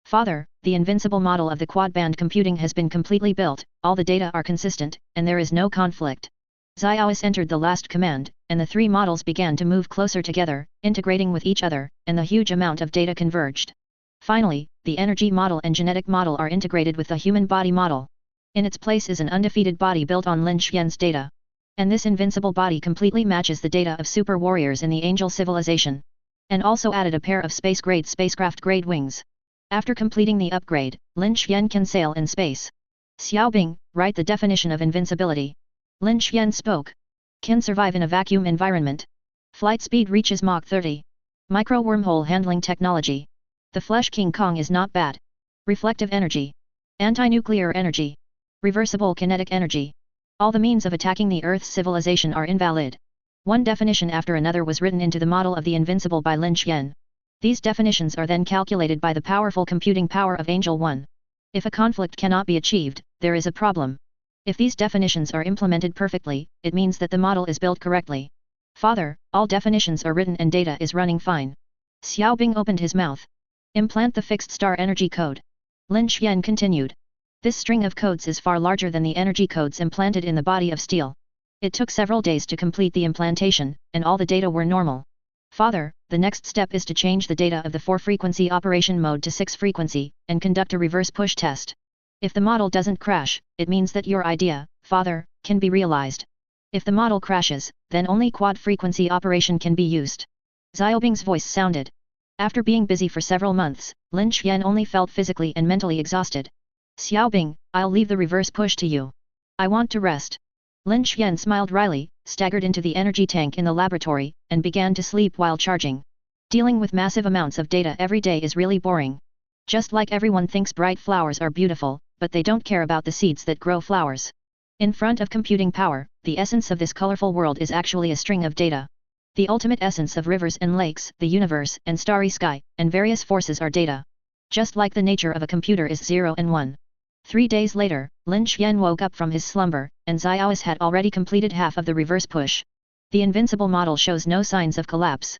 Speaker 1: "Father, the invincible model of the quad-band computing has been completely built, all the data are consistent, and there is no conflict." Xiaois entered the last command, and the 3 models began to move closer together, integrating with each other, and the huge amount of data converged. Finally, the energy model and genetic model are integrated with the human body model. In its place is an undefeated body built on Lin Xian's data. And this invincible body completely matches the data of super warriors in the Angel civilization. And also added a pair of space-grade spacecraft-grade wings. After completing the upgrade, Lin Xian can sail in space. "Xiaobing, write the definition of invincibility." Lin Xian spoke. "Can survive in a vacuum environment. Flight speed reaches Mach 30. Micro-wormhole handling technology. The Flesh King Kong is not bad. Reflective energy. Anti-nuclear energy. Reversible kinetic energy. All the means of attacking the Earth's civilization are invalid." One definition after another was written into the model of the invincible by Lin Xian. These definitions are then calculated by the powerful computing power of Angel 1. If a conflict cannot be achieved, there is a problem. If these definitions are implemented perfectly, it means that the model is built correctly. "Father, all definitions are written and data is running fine." Xiaobing opened his mouth. "Implant the fixed star energy code." Lin Xian continued. "This string of codes is far larger than the energy codes implanted in the body of steel. It took several days to complete the implantation, and all the data were normal. Father, the next step is to change the data of the 4-frequency operation mode to 6-frequency, and conduct a reverse push test. If the model doesn't crash, it means that your idea, Father, can be realized. If the model crashes, then only quad-frequency operation can be used." Xiaobing's voice sounded. After being busy for several months, Lin Xian only felt physically and mentally exhausted. "Xiaobing, I'll leave the reverse push to you. I want to rest." Lin Xian smiled wryly, staggered into the energy tank in the laboratory, and began to sleep while charging. Dealing with massive amounts of data every day is really boring. Just like everyone thinks bright flowers are beautiful, but they don't care about the seeds that grow flowers. In front of computing power, the essence of this colorful world is actually a string of data. The ultimate essence of rivers and lakes, the universe and starry sky, and various forces are data. Just like the nature of a computer is 0 and 1. 3 days later, Lin Xian woke up from his slumber, and Xiaois had already completed half of the reverse push. The invincible model shows no signs of collapse.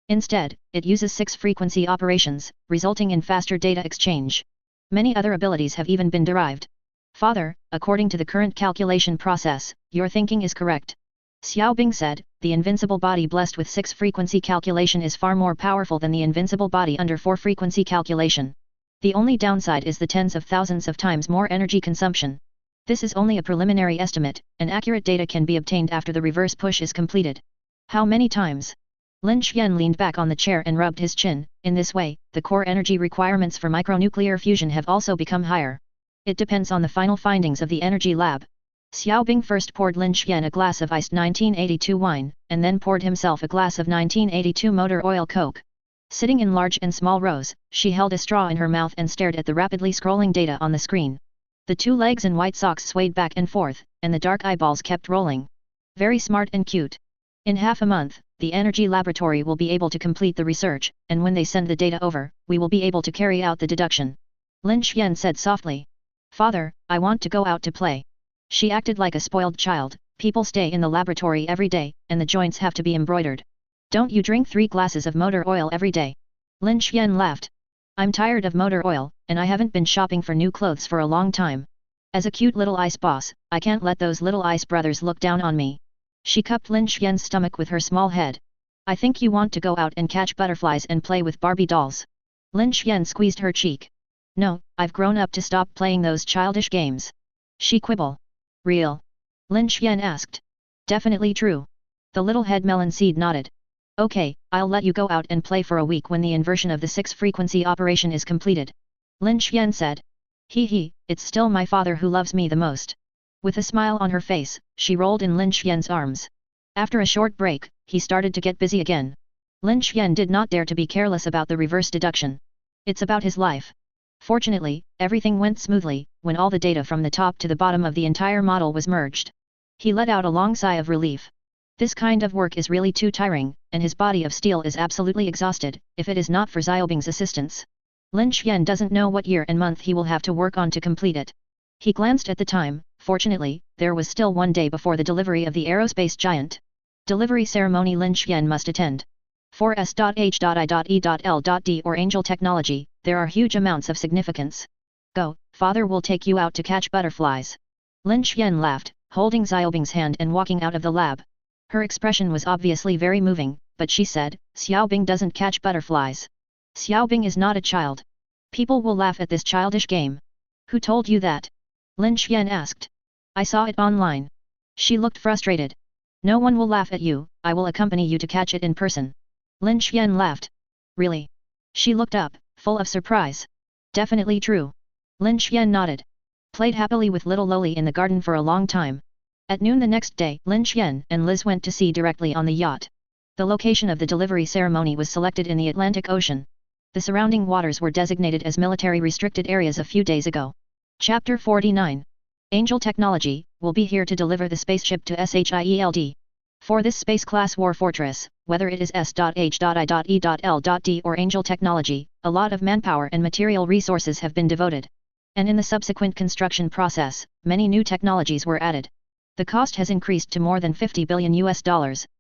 Speaker 1: Instead, it uses 6-frequency operations, resulting in faster data exchange. Many other abilities have even been derived. "Father, according to the current calculation process, your thinking is correct." Xiaobing said, "The invincible body blessed with 6-frequency calculation is far more powerful than the invincible body under 4-frequency calculation. The only downside is the tens of thousands of times more energy consumption. This is only a preliminary estimate, and accurate data can be obtained after the reverse push is completed." "How many times?" Lin Xian leaned back on the chair and rubbed his chin. In this way, the core energy requirements for micronuclear fusion have also become higher. It depends on the final findings of the energy lab. Xiaobing first poured Lin Xian a glass of iced 1982 wine, and then poured himself a glass of 1982 motor oil coke. Sitting in large and small rows, she held a straw in her mouth and stared at the rapidly scrolling data on the screen. The two legs and white socks swayed back and forth, and the dark eyeballs kept rolling. Very smart and cute. In half a month, the energy laboratory will be able to complete the research, and when they send the data over, we will be able to carry out the deduction. Lin Xian said softly. Father, I want to go out to play. She acted like a spoiled child. People stay in the laboratory every day, and the joints have to be embroidered. Don't you drink 3 glasses of motor oil every day? Lin Xian laughed. I'm tired of motor oil, and I haven't been shopping for new clothes for a long time. As a cute little ice boss, I can't let those little ice brothers look down on me. She cupped Lin Xian's stomach with her small head. I think you want to go out and catch butterflies and play with Barbie dolls. Lin Xian squeezed her cheek. No, I've grown up to stop playing those childish games. She quibbled. Real? Lin Xian asked. Definitely true. The little head melon seed nodded. Okay, I'll let you go out and play for a week when the inversion of the 6-frequency operation is completed. Lin Xian said. Hee, it's still my father who loves me the most. With a smile on her face, she rolled in Lin Xian's arms. After a short break, he started to get busy again. Lin Xian did not dare to be careless about the reverse deduction. It's about his life. Fortunately, everything went smoothly, when all the data from the top to the bottom of the entire model was merged. He let out a long sigh of relief. This kind of work is really too tiring, and his body of steel is absolutely exhausted, if it is not for Xiaobing's assistance. Lin Xian doesn't know what year and month he will have to work on to complete it. He glanced at the time. Fortunately, there was still 1 day before the delivery of the aerospace giant. Delivery ceremony Lin Xian must attend. For S.H.I.E.L.D. or Angel Technology, there are huge amounts of significance. Go, father will take you out to catch butterflies. Lin Xian laughed, holding Xiaobing's hand and walking out of the lab. Her expression was obviously very moving, but she said, Xiaobing doesn't catch butterflies. Xiaobing is not a child. People will laugh at this childish game. Who told you that? Lin Xian asked. I saw it online. She looked frustrated. No one will laugh at you, I will accompany you to catch it in person. Lin Xian laughed. Really? She looked up, full of surprise. Definitely true. Lin Xian nodded. Played happily with little Loli in the garden for a long time. At noon the next day, Lin Xian and Liz went to sea directly on the yacht. The location of the delivery ceremony was selected in the Atlantic Ocean. The surrounding waters were designated as military restricted areas a few days ago. Chapter 49. Angel Technology will be here to deliver the spaceship to SHIELD. For this space class war fortress, whether it is S.H.I.E.L.D. or Angel Technology, a lot of manpower and material resources have been devoted. And in the subsequent construction process, many new technologies were added. The cost has increased to more than $50 billion,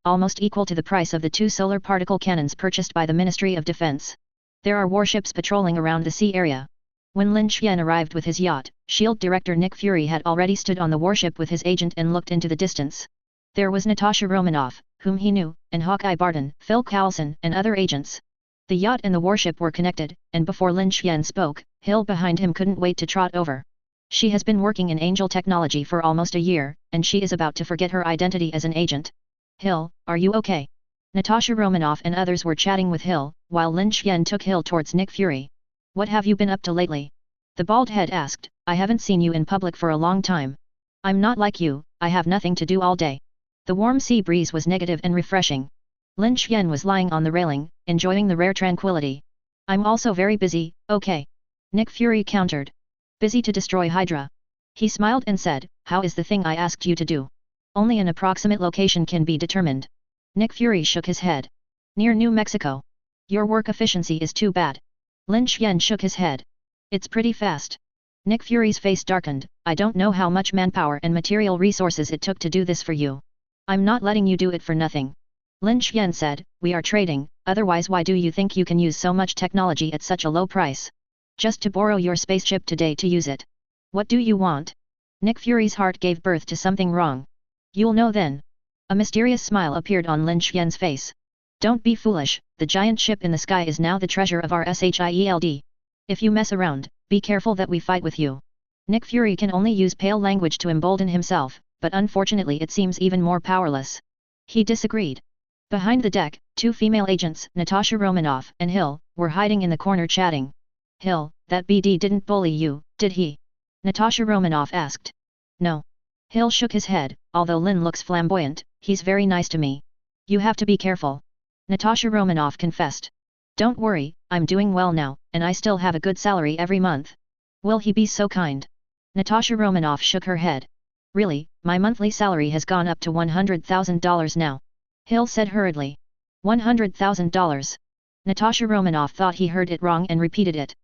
Speaker 1: almost equal to the price of the 2 solar particle cannons purchased by the Ministry of Defense. There are warships patrolling around the sea area. When Lin Xian arrived with his yacht, SHIELD Director Nick Fury had already stood on the warship with his agent and looked into the distance. There was Natasha Romanoff, whom he knew, and Hawkeye Barton, Phil Coulson, and other agents. The yacht and the warship were connected, and before Lin Xian spoke, Hill behind him couldn't wait to trot over. She has been working in Angel Technology for almost a year, and she is about to forget her identity as an agent. Hill, are you okay? Natasha Romanoff and others were chatting with Hill, while Lin Xian took Hill towards Nick Fury. What have you been up to lately? The bald head asked. I haven't seen you in public for a long time. I'm not like you, I have nothing to do all day. The warm sea breeze was negative and refreshing. Lin Xian was lying on the railing, enjoying the rare tranquility. I'm also very busy, okay? Nick Fury countered. Busy to destroy Hydra. He smiled and said, how is the thing I asked you to do? Only an approximate location can be determined. Nick Fury shook his head. Near New Mexico. Your work efficiency is too bad. Lin Xian shook his head. It's pretty fast. Nick Fury's face darkened. I don't know how much manpower and material resources it took to do this for you. I'm not letting you do it for nothing. Lin Xian said, we are trading, otherwise why do you think you can use so much technology at such a low price? Just to borrow your spaceship today to use it. What do you want? Nick Fury's heart gave birth to something wrong. You'll know then. A mysterious smile appeared on Lin Xian's face. Don't be foolish, the giant ship in the sky is now the treasure of our SHIELD. If you mess around, be careful that we fight with you. Nick Fury can only use pale language to embolden himself, but unfortunately it seems even more powerless. He disagreed. Behind the deck, two female agents, Natasha Romanoff and Hill, were hiding in the corner chatting. Hill, that BD didn't bully you, did he? Natasha Romanoff asked. No. Hill shook his head, although Lin looks flamboyant, he's very nice to me. You have to be careful. Natasha Romanoff confessed. Don't worry, I'm doing well now, and I still have a good salary every month. Will he be so kind? Natasha Romanoff shook her head. Really, my monthly salary has gone up to $100,000 now. Hill said hurriedly. $100,000. Natasha Romanoff thought he heard it wrong and repeated it.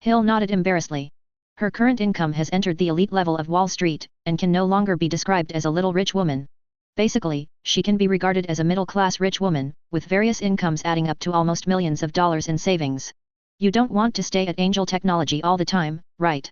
Speaker 1: Hill nodded embarrassedly. Her current income has entered the elite level of Wall Street, and can no longer be described as a little rich woman. Basically, she can be regarded as a middle-class rich woman, with various incomes adding up to almost millions of dollars in savings. You don't want to stay at Angel Technology all the time, right?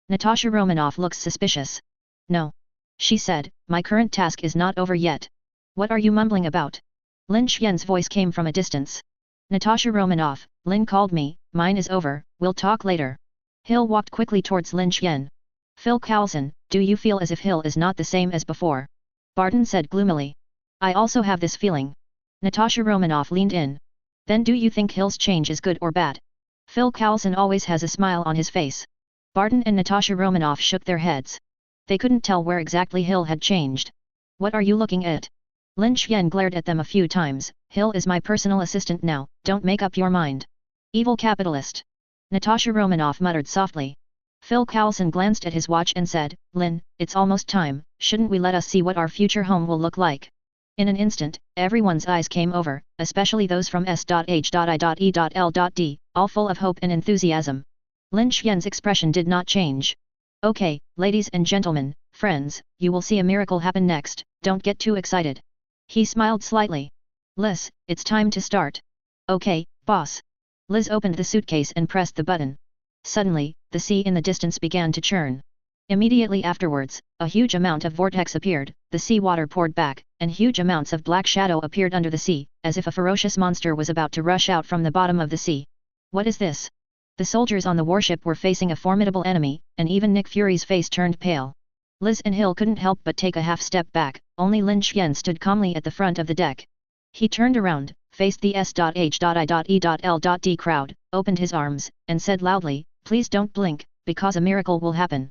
Speaker 1: Natasha Romanoff looks suspicious. No. She said, my current task is not over yet. What are you mumbling about? Lin Xian's voice came from a distance. Natasha Romanoff, Lin called me, mine is over, we'll talk later. Hill walked quickly towards Lin Xian. Phil Coulson, do you feel as if Hill is not the same as before? Barton said gloomily. I also have this feeling. Natasha Romanoff leaned in. Then do you think Hill's change is good or bad? Phil Coulson always has a smile on his face. Barton and Natasha Romanoff shook their heads. They couldn't tell where exactly Hill had changed. What are you looking at? Lin Xian glared at them a few times. Hill is my personal assistant now, don't make up your mind. Evil capitalist. Natasha Romanoff muttered softly. Phil Coulson glanced at his watch and said, Lin, it's almost time, shouldn't we let us see what our future home will look like? In an instant, everyone's eyes came over, especially those from S.H.I.E.L.D., all full of hope and enthusiasm. Lin Xian's expression did not change. Okay, ladies and gentlemen, friends, you will see a miracle happen next, don't get too excited. He smiled slightly. Liz, it's time to start. Okay, boss. Liz opened the suitcase and pressed the button. Suddenly, the sea in the distance began to churn. Immediately afterwards, a huge amount of vortex appeared, the sea water poured back, and huge amounts of black shadow appeared under the sea, as if a ferocious monster was about to rush out from the bottom of the sea. What is this? The soldiers on the warship were facing a formidable enemy, and even Nick Fury's face turned pale. Liz and Hill couldn't help but take a half step back, only Lin Xian stood calmly at the front of the deck. He turned around, faced the S.H.I.E.L.D. crowd, opened his arms, and said loudly, please don't blink, because a miracle will happen.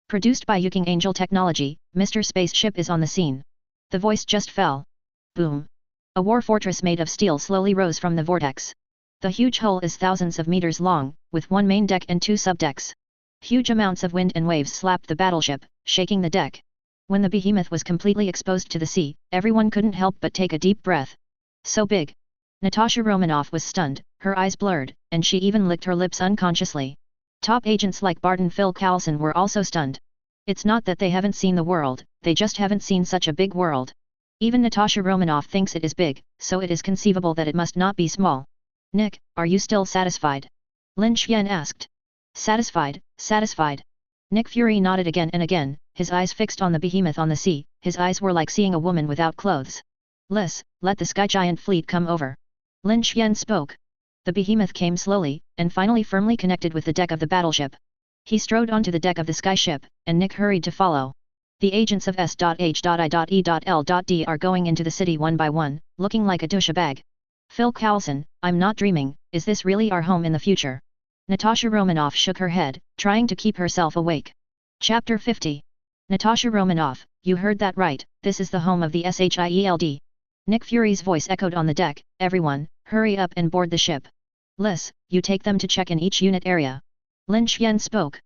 Speaker 1: Produced by Yuking Angel Technology, Mr. Spaceship is on the scene. The voice just fell. Boom. A war fortress made of steel slowly rose from the vortex. The huge hull is thousands of meters long, with one main deck and two subdecks. Huge amounts of wind and waves slapped the battleship, shaking the deck. When the behemoth was completely exposed to the sea, everyone couldn't help but take a deep breath. So big. Natasha Romanoff was stunned, her eyes blurred, and she even licked her lips unconsciously. Top agents like Barton Phil Coulson were also stunned. It's not that they haven't seen the world, they just haven't seen such a big world. Even Natasha Romanoff thinks it is big, so it is conceivable that it must not be small. Nick, are you still satisfied? Lin Xian asked. Satisfied, satisfied. Nick Fury nodded again and again, his eyes fixed on the behemoth on the sea, his eyes were like seeing a woman without clothes. Liz, let the Sky Giant fleet come over. Lin Xian spoke. The behemoth came slowly, and finally firmly connected with the deck of the battleship. He strode onto the deck of the skyship, and Nick hurried to follow. The agents of S.H.I.E.L.D. are going into the city one by one, looking like a douchebag. Phil Coulson, I'm not dreaming, is this really our home in the future? Natasha Romanoff shook her head, trying to keep herself awake. Chapter 50. Natasha Romanoff, you heard that right, this is the home of the SHIELD. Nick Fury's voice echoed on the deck, everyone, hurry up and board the ship. Liz, you take them to check in each unit area. Lin Xian spoke.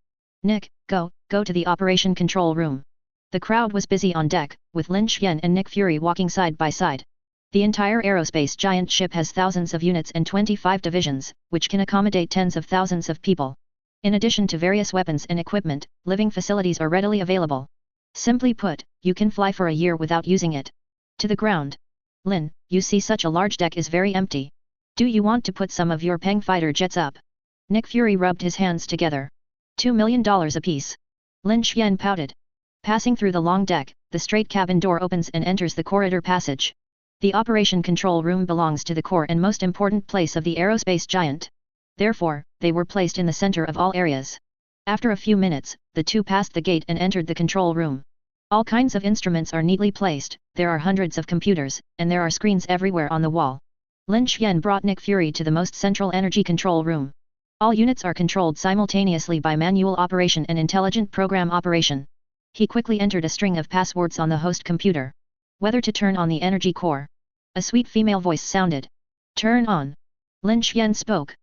Speaker 1: Nick, go to the operation control room. The crowd was busy on deck, with Lin Xian and Nick Fury walking side by side. The entire aerospace giant ship has thousands of units and 25 divisions, which can accommodate tens of thousands of people. In addition to various weapons and equipment, living facilities are readily available. Simply put, you can fly for a year without using it. To the ground. Lin, you see such a large deck is very empty. Do you want to put some of your Peng fighter jets up? Nick Fury rubbed his hands together. $2 million apiece. Lin Xian pouted. Passing through the long deck, the straight cabin door opens and enters the corridor passage. The operation control room belongs to the core and most important place of the aerospace giant. Therefore, they were placed in the center of all areas. After a few minutes, the two passed the gate and entered the control room. All kinds of instruments are neatly placed, there are hundreds of computers, and there are screens everywhere on the wall. Lin Xian brought Nick Fury to the most central energy control room. All units are controlled simultaneously by manual operation and intelligent program operation. He quickly entered a string of passwords on the host computer. Whether to turn on the energy core. A sweet female voice sounded. Turn on. Lin Xian spoke.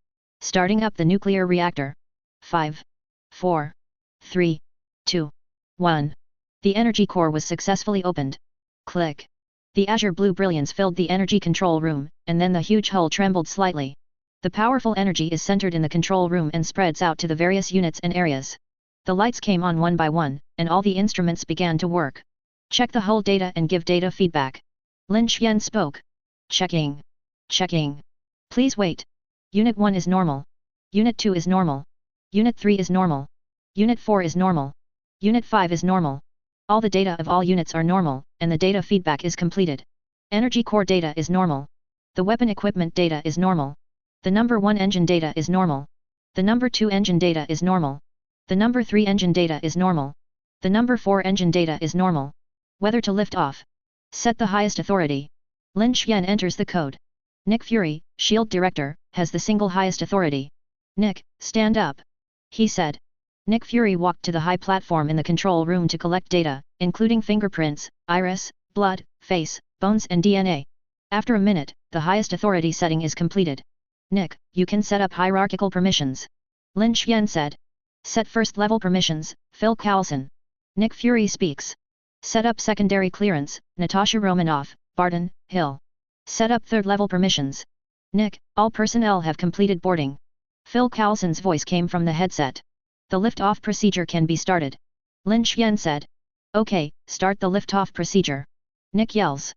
Speaker 1: Starting up the nuclear reactor. 5. 4. 3. 2. 1. The energy core was successfully opened. Click. The azure blue brilliance filled the energy control room, and then the huge hull trembled slightly. The powerful energy is centered in the control room and spreads out to the various units and areas. The lights came on one by one, and all the instruments began to work. Check the hull data and give data feedback. Lin Xian spoke. Checking. Checking. Please wait. Unit 1 is normal. Unit 2 is normal. Unit 3 is normal. Unit 4 is normal. Unit 5 is normal. All the data of all units are normal, and the data feedback is completed. Energy core data is normal. The weapon equipment data is normal. The number 1 engine data is normal. The number 2 engine data is normal. The number 3 engine data is normal. The number 4 engine data is normal. Whether to lift off. Set the highest authority. Lin Xian enters the code. Nick Fury, Shield Director, has the single highest authority. Nick, stand up. He said. Nick Fury walked to the high platform in the control room to collect data, including fingerprints, iris, blood, face, bones and DNA. After a minute, the highest authority setting is completed. Nick, you can set up hierarchical permissions. Lin Xian said. Set first level permissions, Phil Coulson. Nick Fury speaks. Set up secondary clearance, Natasha Romanoff, Barton, Hill. Set up third level permissions. Nick, all personnel have completed boarding. Phil Coulson's voice came from the headset. The lift-off procedure can be started. Lin Xian said. Okay, start the lift-off procedure. Nick yells.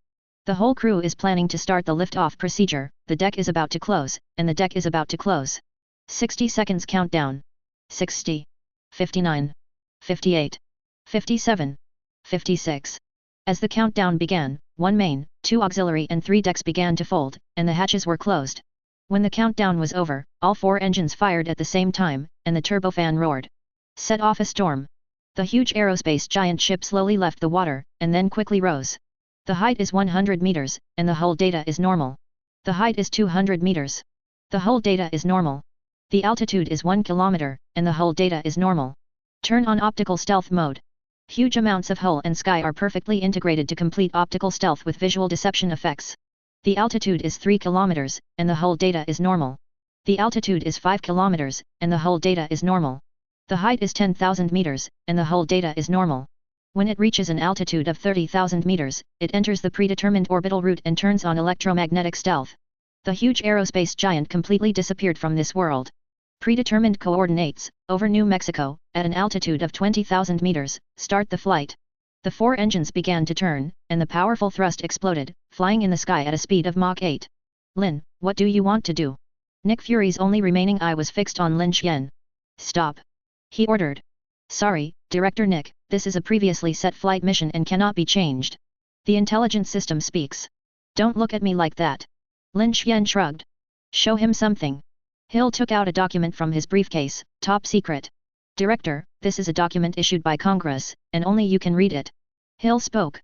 Speaker 1: The whole crew is planning to start the lift-off procedure, the deck is about to close, and the deck is about to close. 60 seconds countdown. 60. 59. 58. 57. 56. As the countdown began, 1 main, 2 auxiliary and 3 decks began to fold, and the hatches were closed. When the countdown was over, all 4 engines fired at the same time, and the turbofan roared. Set off a storm. The huge aerospace giant ship slowly left the water, and then quickly rose. The height is 100 meters, and the hull data is normal. The height is 200 meters. The hull data is normal. The altitude is 1 kilometer, and the hull data is normal. Turn on optical stealth mode. Huge amounts of hull and sky are perfectly integrated to complete optical stealth with visual deception effects. The altitude is 3 kilometers, and the hull data is normal. The altitude is 5 kilometers, and the hull data is normal. The height is 10,000 meters, and the hull data is normal. When it reaches an altitude of 30,000 meters, it enters the predetermined orbital route and turns on electromagnetic stealth. The huge aerospace giant completely disappeared from this world. Predetermined coordinates, over New Mexico, at an altitude of 20,000 meters, start the flight. The 4 engines began to turn, and the powerful thrust exploded, flying in the sky at a speed of Mach 8. Lin, what do you want to do? Nick Fury's only remaining eye was fixed on Lin Xian. Stop. He ordered. Sorry, Director Nick, this is a previously set flight mission and cannot be changed. The intelligence system speaks. Don't look at me like that. Lin Xian shrugged. Show him something. Hill took out a document from his briefcase, top secret. Director, this is a document issued by Congress, and only you can read it. Hill spoke.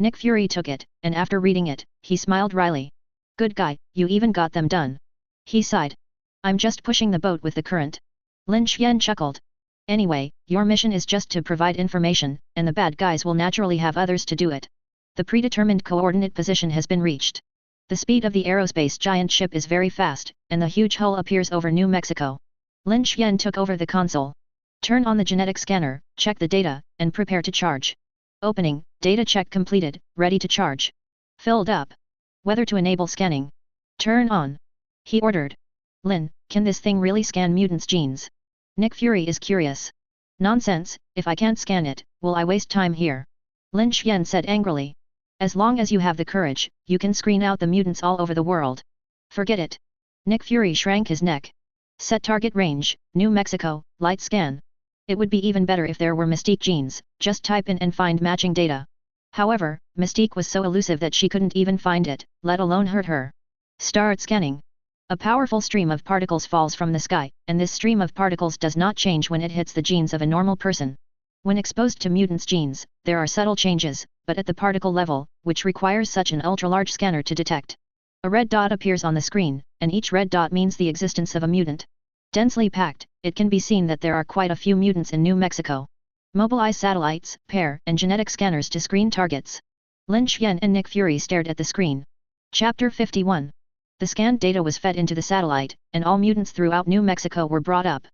Speaker 1: Nick Fury took it, and after reading it, he smiled wryly. Good guy, you even got them done. He sighed. I'm just pushing the boat with the current. Lin Xian chuckled. Anyway, your mission is just to provide information, and the bad guys will naturally have others to do it. The predetermined coordinate position has been reached. The speed of the aerospace giant ship is very fast, and the huge hull appears over New Mexico. Lin Xian took over the console. Turn on the genetic scanner, check the data, and prepare to charge. Opening, data check completed, ready to charge. Filled up. Whether to enable scanning. Turn on. He ordered. Lin, can this thing really scan mutants' genes? Nick Fury is curious. Nonsense, if I can't scan it, will I waste time here? Lin Xian said angrily. As long as you have the courage, you can screen out the mutants all over the world. Forget it. Nick Fury shrank his neck. Set target range, New Mexico, light scan. It would be even better if there were Mystique genes, just type in and find matching data. However, Mystique was so elusive that she couldn't even find it, let alone hurt her. Start scanning. A powerful stream of particles falls from the sky, and this stream of particles does not change when it hits the genes of a normal person. When exposed to mutants' genes, there are subtle changes, but at the particle level, which requires such an ultra-large scanner to detect. A red dot appears on the screen, and each red dot means the existence of a mutant. Densely packed, it can be seen that there are quite a few mutants in New Mexico. Mobilize satellites, pair, and genetic scanners to screen targets. Lin Xian and Nick Fury stared at the screen. Chapter 51. The scanned data was fed into the satellite, and all mutants throughout New Mexico were brought up.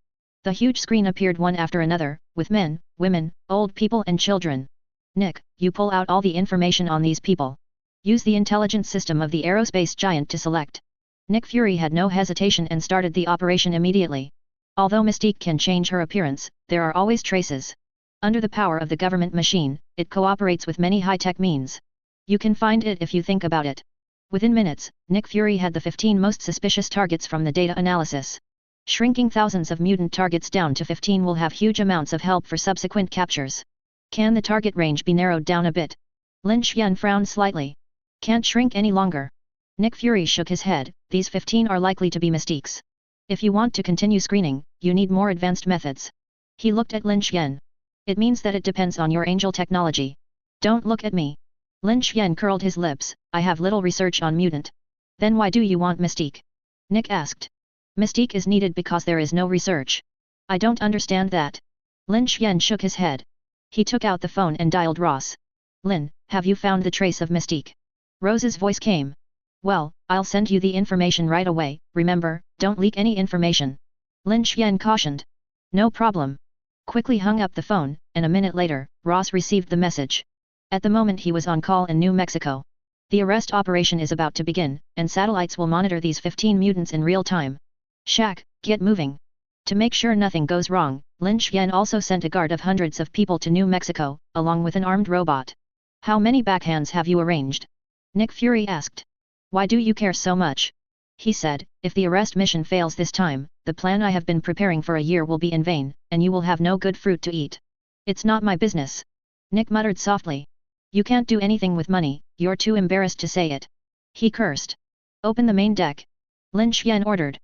Speaker 1: The huge screen appeared one after another, with men, women, old people and children. Nick, you pull out all the information on these people. Use the intelligence system of the aerospace giant to select. Nick Fury had no hesitation and started the operation immediately. Although Mystique can change her appearance, there are always traces. Under the power of the government machine, it cooperates with many high-tech means. You can find it if you think about it. Within minutes, Nick Fury had the 15 most suspicious targets from the data analysis. Shrinking thousands of mutant targets down to 15 will have huge amounts of help for subsequent captures. Can the target range be narrowed down a bit? Lin Xian frowned slightly. Can't shrink any longer. Nick Fury shook his head, these 15 are likely to be Mystiques. If you want to continue screening, you need more advanced methods. He looked at Lin Xian. It means that it depends on your angel technology. Don't look at me. Lin Xian curled his lips, I have little research on mutant. Then why do you want Mystique? Nick asked. Mystique is needed because there is no research. I don't understand that. Lin Xian shook his head. He took out the phone and dialed Ross. Lin, have you found the trace of Mystique? Rose's voice came. Well, I'll send you the information right away, remember, don't leak any information. Lin Xian cautioned. No problem. Quickly hung up the phone, and a minute later, Ross received the message. At the moment he was on call in New Mexico. The arrest operation is about to begin, and satellites will monitor these 15 mutants in real time. Shaq, get moving. To make sure nothing goes wrong, Lin Xian also sent a guard of hundreds of people to New Mexico, along with an armed robot. How many backhands have you arranged? Nick Fury asked. Why do you care so much? He said, if the arrest mission fails this time, the plan I have been preparing for a year will be in vain, and you will have no good fruit to eat. It's not my business. Nick muttered softly. You can't do anything with money, you're too embarrassed to say it. He cursed. Open the main deck. Lin Xian ordered.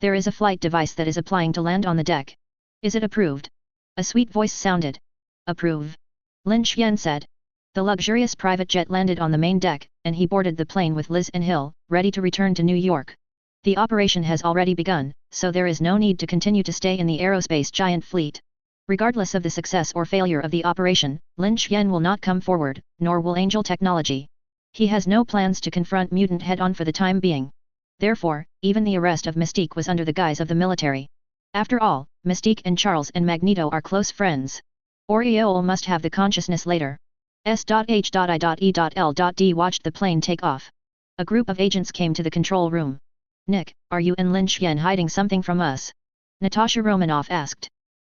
Speaker 1: There is a flight device that is applying to land on the deck. Is it approved? A sweet voice sounded. Approve. Lin Xian said. The luxurious private jet landed on the main deck, and he boarded the plane with Liz and Hill, ready to return to New York. The operation has already begun, so there is no need to continue to stay in the aerospace giant fleet. Regardless of the success or failure of the operation, Lin Xian will not come forward, nor will Angel Technology. He has no plans to confront mutant head-on for the time being. Therefore, even the arrest of Mystique was under the guise of the military. After all, Mystique and Charles and Magneto are close friends. Oriole must have the consciousness later. S.H.I.E.L.D. watched the plane take off. A group of agents came to the control room. Nick, are you and Lin Xian hiding something from us? Natasha Romanoff asked.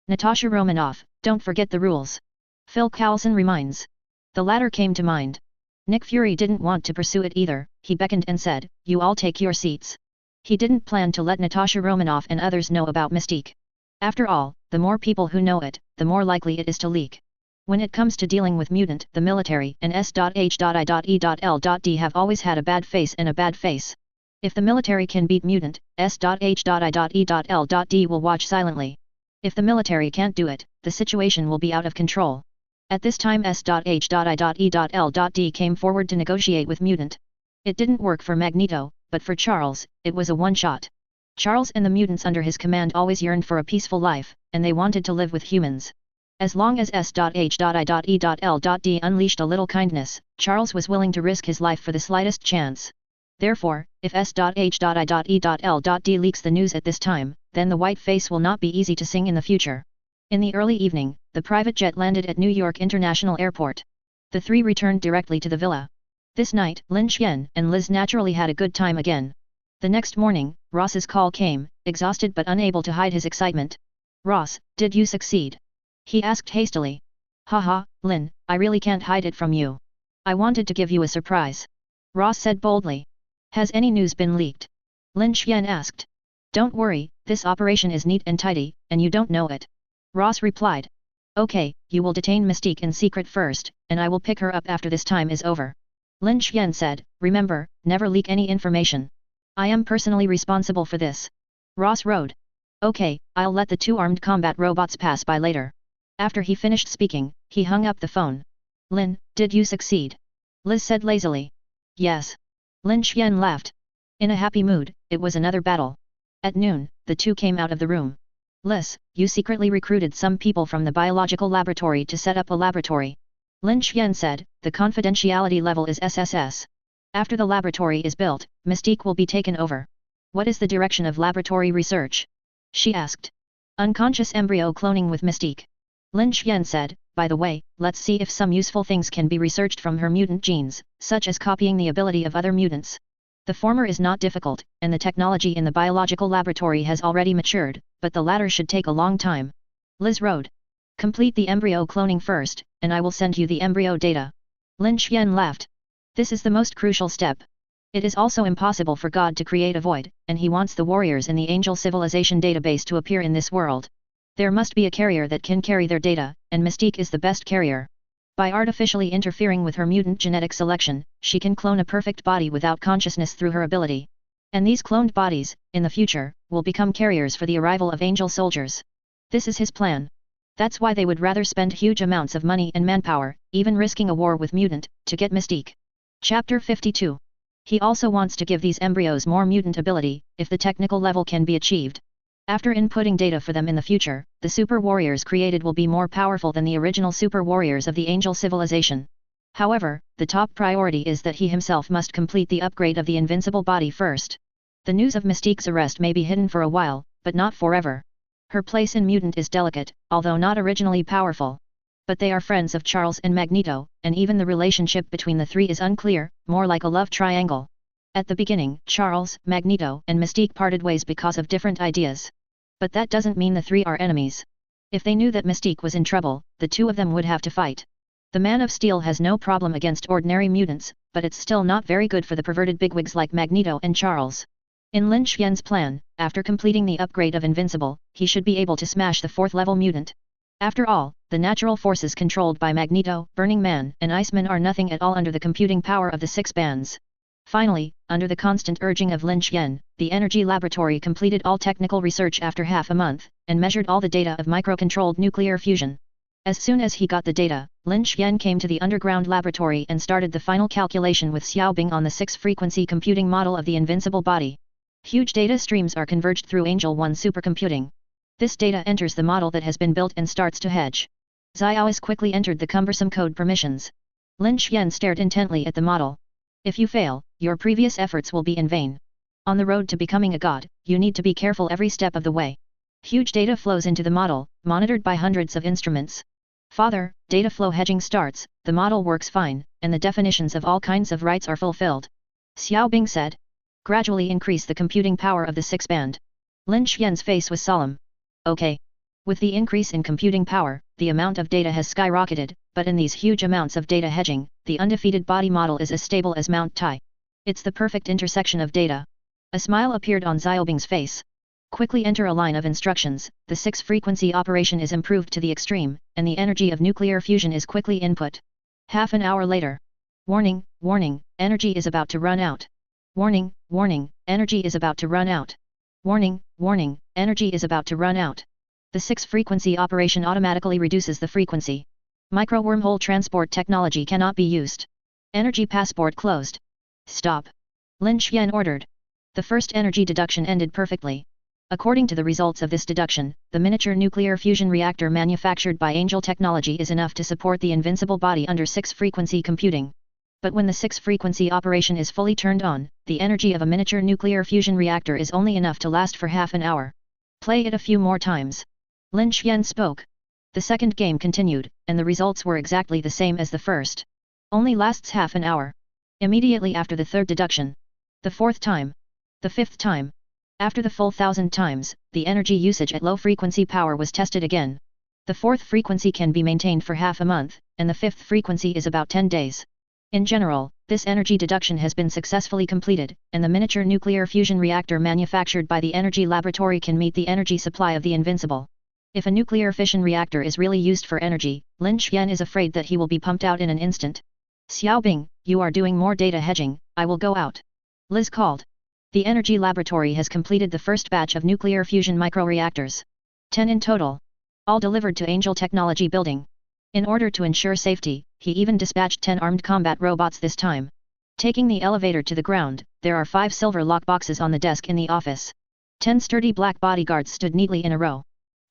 Speaker 1: Natasha Romanoff, don't forget the rules. Phil Coulson reminds. The latter came to mind. Nick Fury didn't want to pursue it either, he beckoned and said, you all take your seats. He didn't plan to let Natasha Romanoff and others know about Mystique. After all, the more people who know it, the more likely it is to leak. When it comes to dealing with mutant, the military and S.H.I.E.L.D. have always had a bad face and a bad face. If the military can beat mutant, S.H.I.E.L.D. will watch silently. If the military can't do it, the situation will be out of control. At this time S.H.I.E.L.D. came forward to negotiate with mutant. It didn't work for Magneto, but for Charles, it was a one-shot. Charles and the mutants under his command always yearned for a peaceful life, and they wanted to live with humans. As long as S.H.I.E.L.D. unleashed a little kindness, Charles was willing to risk his life for the slightest chance. Therefore, if S.H.I.E.L.D. leaks the news at this time, then the white face will not be easy to sing in the future. In the early evening, the private jet landed at New York International Airport. The three returned directly to the villa. This night, Lin Xian and Liz naturally had a good time again. The next morning, Ross's call came, exhausted but unable to hide his excitement. Ross, did you succeed? He asked hastily. Haha, Lin, I really can't hide it from you. I wanted to give you a surprise. Ross said boldly. Has any news been leaked? Lin Xian asked. Don't worry, this operation is neat and tidy, and you don't know it. Ross replied. Okay, you will detain Mystique in secret first, and I will pick her up after this time is over. Lin Xian said, remember, never leak any information. I am personally responsible for this. Ross rode. Okay, I'll let the two armed combat robots pass by later. After he finished speaking, he hung up the phone. Lin, did you succeed? Liz said lazily. Yes. Lin Xian laughed. In a happy mood, it was another battle. At noon, the two came out of the room. Liz, you secretly recruited some people from the biological laboratory to set up a laboratory. Lin Xian said, the confidentiality level is SSS. After the laboratory is built, Mystique will be taken over. What is the direction of laboratory research? She asked. Unconscious embryo cloning with Mystique. Lin Xian said, by the way, let's see if some useful things can be researched from her mutant genes, such as copying the ability of other mutants. The former is not difficult, and the technology in the biological laboratory has already matured, but the latter should take a long time. Liz wrote. Complete the embryo cloning first, and I will send you the embryo data. Lin Xian laughed. This is the most crucial step. It is also impossible for God to create a void, and he wants the warriors in the angel civilization database to appear in this world. There must be a carrier that can carry their data, and Mystique is the best carrier. By artificially interfering with her mutant genetic selection, she can clone a perfect body without consciousness through her ability. And these cloned bodies, in the future, will become carriers for the arrival of angel soldiers. This is his plan. That's why they would rather spend huge amounts of money and manpower, even risking a war with mutant, to get Mystique. Chapter 52. He also wants to give these embryos more mutant ability, if the technical level can be achieved. After inputting data for them in the future, the super warriors created will be more powerful than the original super warriors of the angel civilization. However, the top priority is that he himself must complete the upgrade of the invincible body first. The news of Mystique's arrest may be hidden for a while, but not forever. Her place in mutant is delicate, although not originally powerful. But they are friends of Charles and Magneto, and even the relationship between the three is unclear, more like a love triangle. At the beginning, Charles, Magneto, and Mystique parted ways because of different ideas. But that doesn't mean the three are enemies. If they knew that Mystique was in trouble, the two of them would have to fight. The Man of Steel has no problem against ordinary mutants, but it's still not very good for the perverted bigwigs like Magneto and Charles. In Lin Xian's plan, after completing the upgrade of Invincible, he should be able to smash the 4th level mutant. After all, the natural forces controlled by Magneto, Burning Man, and Iceman are nothing at all under the computing power of the 6 bands. Finally, under the constant urging of Lin Xian, the Energy Laboratory completed all technical research after half a month, and measured all the data of micro-controlled nuclear fusion. As soon as he got the data, Lin Xian came to the underground laboratory and started the final calculation with Xiaobing on the 6-frequency computing model of the invincible body. Huge data streams are converged through Angel 1 supercomputing. This data enters the model that has been built and starts to hedge. Xiaois quickly entered the cumbersome code permissions. Lin Xian stared intently at the model. If you fail, your previous efforts will be in vain. On the road to becoming a god, you need to be careful every step of the way. Huge data flows into the model, monitored by hundreds of instruments. Father, data flow hedging starts, the model works fine, and the definitions of all kinds of rights are fulfilled. Xiaobing said. Gradually increase the computing power of the 6-band. Lin Xian's face was solemn. Okay. With the increase in computing power, the amount of data has skyrocketed, but in these huge amounts of data hedging, the undefeated body model is as stable as Mount Tai. It's the perfect intersection of data. A smile appeared on Xiaobing's face. Quickly enter a line of instructions, the 6-frequency operation is improved to the extreme, and the energy of nuclear fusion is quickly input. Half an hour later. Warning, warning, energy is about to run out. Warning, warning, energy is about to run out. Warning, warning, energy is about to run out. The 6-frequency operation automatically reduces the frequency. Micro-wormhole transport technology cannot be used. Energy passport closed. Stop. Lin Xian ordered. The first energy deduction ended perfectly. According to the results of this deduction, the miniature nuclear fusion reactor manufactured by Angel Technology is enough to support the invincible body under 6-frequency computing. But when the 6-frequency operation is fully turned on, the energy of a miniature nuclear fusion reactor is only enough to last for half an hour. Play it a few more times. Lin Xian spoke. The second game continued, and the results were exactly the same as the first. Only lasts half an hour. Immediately after the third deduction. The 4th time. The 5th time. After the full 1000 times, the energy usage at low frequency power was tested again. The 4th frequency can be maintained for half a month, and the 5th frequency is about 10 days. In general, this energy deduction has been successfully completed, and the miniature nuclear fusion reactor manufactured by the Energy Laboratory can meet the energy supply of the Invincible. If a nuclear fission reactor is really used for energy, Lin Xian is afraid that he will be pumped out in an instant. Xiaobing, you are doing more data hedging, I will go out. Liz called. The Energy Laboratory has completed the first batch of nuclear fusion microreactors. 10 in total. All delivered to Angel Technology Building. In order to ensure safety, he even dispatched 10 armed combat robots this time. Taking the elevator to the ground, there are 5 silver lockboxes on the desk in the office. 10 sturdy black bodyguards stood neatly in a row.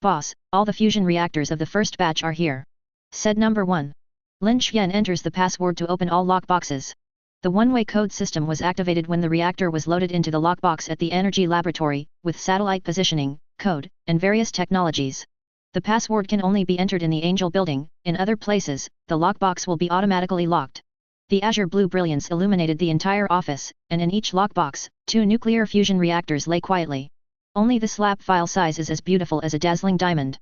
Speaker 1: "Boss, all the fusion reactors of the first batch are here," said number 1. Lin Xian enters the password to open all lockboxes. The one-way code system was activated when the reactor was loaded into the lockbox at the energy laboratory, with satellite positioning, code, and various technologies. The password can only be entered in the Angel building. In other places, the lockbox will be automatically locked. The azure blue brilliance illuminated the entire office, and in each lockbox, 2 nuclear fusion reactors lay quietly. Only the slab file size is as beautiful as a dazzling diamond.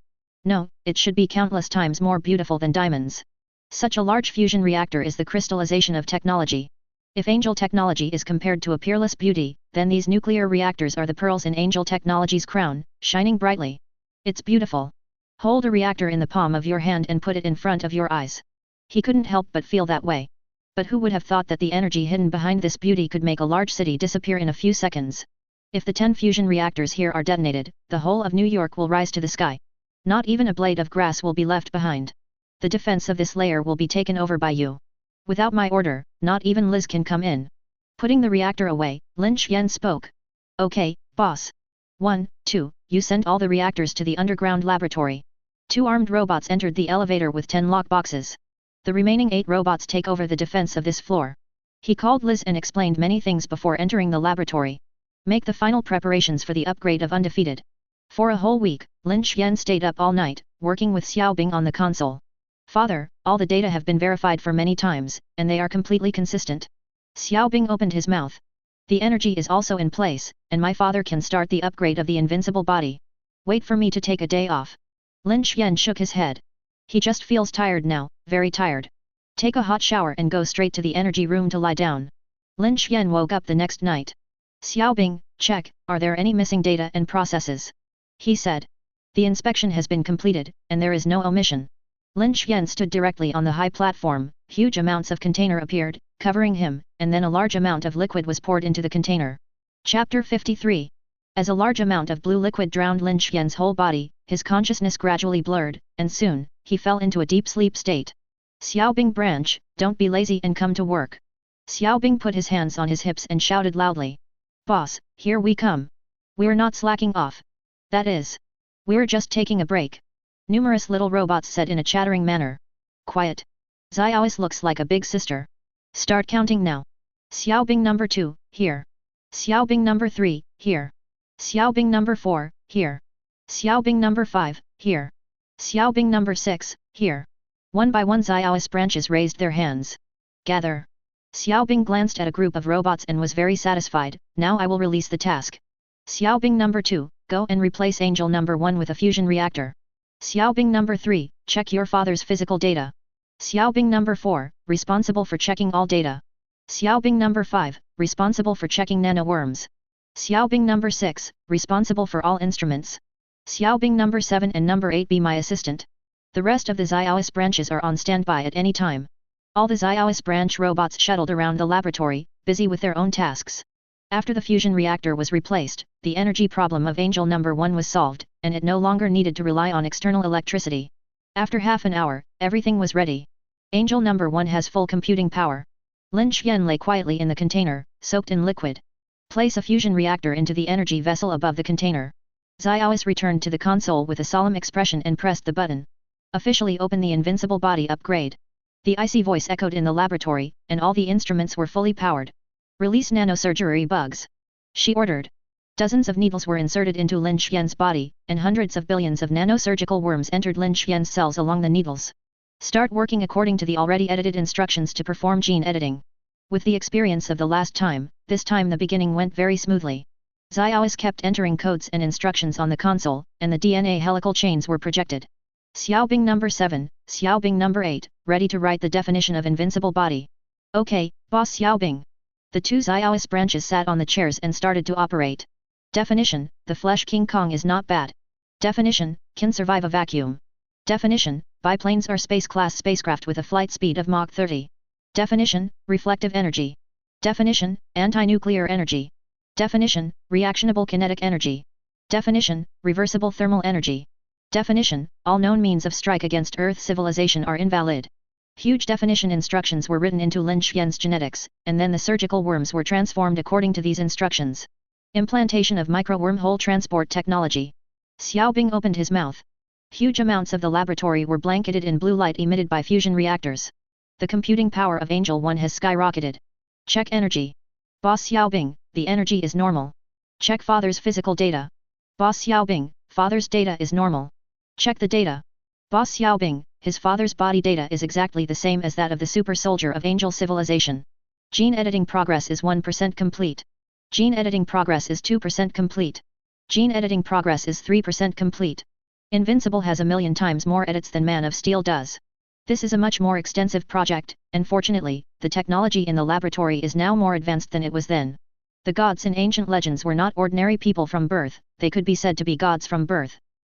Speaker 1: No, it should be countless times more beautiful than diamonds. Such a large fusion reactor is the crystallization of technology. If Angel Technology is compared to a peerless beauty, then these nuclear reactors are the pearls in Angel Technology's crown, shining brightly. It's beautiful. Hold a reactor in the palm of your hand and put it in front of your eyes. He couldn't help but feel that way. But who would have thought that the energy hidden behind this beauty could make a large city disappear in a few seconds? If the 10 fusion reactors here are detonated, the whole of New York will rise to the sky. Not even a blade of grass will be left behind. The defense of this layer will be taken over by you. Without my order, not even Liz can come in. Putting the reactor away, Lin Xian spoke. "Okay, boss. 1, 2, you send all the reactors to the underground laboratory." 2 armed robots entered the elevator with 10 lockboxes. The remaining 8 robots take over the defense of this floor. He called Liz and explained many things before entering the laboratory. Make the final preparations for the upgrade of Undefeated. For a whole week, Lin Xian stayed up all night, working with Xiaobing on the console. "Father, all the data have been verified for many times, and they are completely consistent." Xiaobing opened his mouth. "The energy is also in place, and my father can start the upgrade of the invincible body. Wait for me to take a day off." Lin Xian shook his head. He just feels tired now, very tired. "Take a hot shower and go straight to the energy room to lie down." Lin Xian woke up the next night. "Xiaobing, check, are there any missing data and processes?" he said. "The inspection has been completed, and there is no omission." Lin Xian stood directly on the high platform. Huge amounts of container appeared, covering him, and then a large amount of liquid was poured into the container. Chapter 53. As a large amount of blue liquid drowned Lin Xian's whole body, his consciousness gradually blurred, and soon, he fell into a deep sleep state. "Xiaobing branch, don't be lazy and come to work." Xiaobing put his hands on his hips and shouted loudly. "Boss, here we come. We're not slacking off. That is, we're just taking a break." Numerous little robots said in a chattering manner. "Quiet. Xiaois looks like a big sister. Start counting now. Xiaobing number 2, here. Xiaobing number 3, here. Xiaobing number 4, here. Xiaobing number 5, here. Xiaobing number 6, here." One by one Xiaois branches raised their hands. "Gather." Xiaobing glanced at a group of robots and was very satisfied. "Now I will release the task. Xiaobing number 2, go and replace Angel number 1 with a fusion reactor. Xiaobing number 3, check your father's physical data. Xiaobing number 4, responsible for checking all data. Xiaobing number 5, responsible for checking nanoworms. Xiaobing number 6, responsible for all instruments. Xiaobing number 7 and number 8 be my assistant." The rest of the Xiaois branches are on standby at any time. All the Xiaois branch robots shuttled around the laboratory, busy with their own tasks. After the fusion reactor was replaced, the energy problem of Angel number 1 was solved, and it no longer needed to rely on external electricity. After half an hour, everything was ready. Angel number 1 has full computing power. Lin Xian lay quietly in the container, soaked in liquid. Place a fusion reactor into the energy vessel above the container. Xiaois returned to the console with a solemn expression and pressed the button. Officially open the invincible body upgrade. The icy voice echoed in the laboratory, and all the instruments were fully powered. "Release nanosurgery bugs," she ordered. Dozens of needles were inserted into Lin Xian's body, and hundreds of billions of nanosurgical worms entered Lin Xian's cells along the needles. "Start working according to the already edited instructions to perform gene editing." With the experience of the last time, this time the beginning went very smoothly. Xiaois kept entering codes and instructions on the console, and the DNA helical chains were projected. Xiaobing number 7, Xiaobing number 8, ready to write the definition of invincible body. "Okay, boss Xiaobing." The 2 Xiaois branches sat on the chairs and started to operate. Definition: the flesh King Kong is not bad. Definition: can survive a vacuum. Definition: biplanes are space-class spacecraft with a flight speed of Mach 30. Definition: reflective energy. Definition: anti-nuclear energy. Definition: reactionable kinetic energy. Definition: reversible thermal energy. Definition: all known means of strike against Earth civilization are invalid. Huge definition instructions were written into Lin Xuan's genetics, and then the surgical worms were transformed according to these instructions. Implantation of micro-wormhole transport technology. Xiaobing opened his mouth. Huge amounts of the laboratory were blanketed in blue light emitted by fusion reactors. The computing power of Angel 1 has skyrocketed. Check energy. Boss Xiaobing, the energy is normal. Check father's physical data. Boss Xiaobing, father's data is normal. Check the data. Boss Xiaobing, his father's body data is exactly the same as that of the super soldier of Angel civilization. Gene editing progress is 1% complete. Gene editing progress is 2% complete. Gene editing progress is 3% complete. Invincible has a million times more edits than Man of Steel does. This is a much more extensive project, and fortunately, the technology in the laboratory is now more advanced than it was then. The gods in ancient legends were not ordinary people from birth, they could be said to be gods from birth.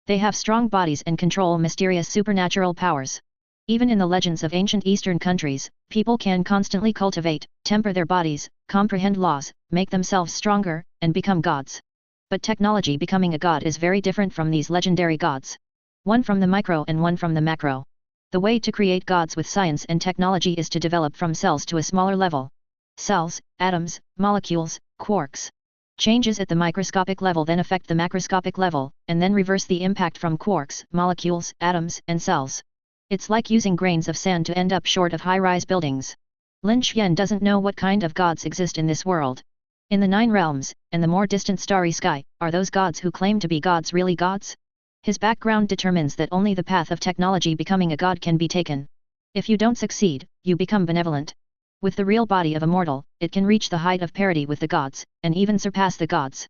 Speaker 1: They have strong bodies and control mysterious supernatural powers. Even in the legends of ancient Eastern countries, people can constantly cultivate, temper their bodies, comprehend laws, make themselves stronger, and become gods. But technology becoming a god is very different from these legendary gods. One from the micro and one from the macro. The way to create gods with science and technology is to develop from cells to a smaller level. Cells, atoms, molecules, quarks. Changes at the microscopic level then affect the macroscopic level, and then reverse the impact from quarks, molecules, atoms, and cells. It's like using grains of sand to end up short of high-rise buildings. Lin Xuan doesn't know what kind of gods exist in this world. In the 9 realms, and the more distant starry sky, are those gods who claim to be gods really gods? His background determines that only the path of technology becoming a god can be taken. If you don't succeed, you become benevolent. With the real body of a mortal, it can reach the height of parity with the gods, and even surpass the gods.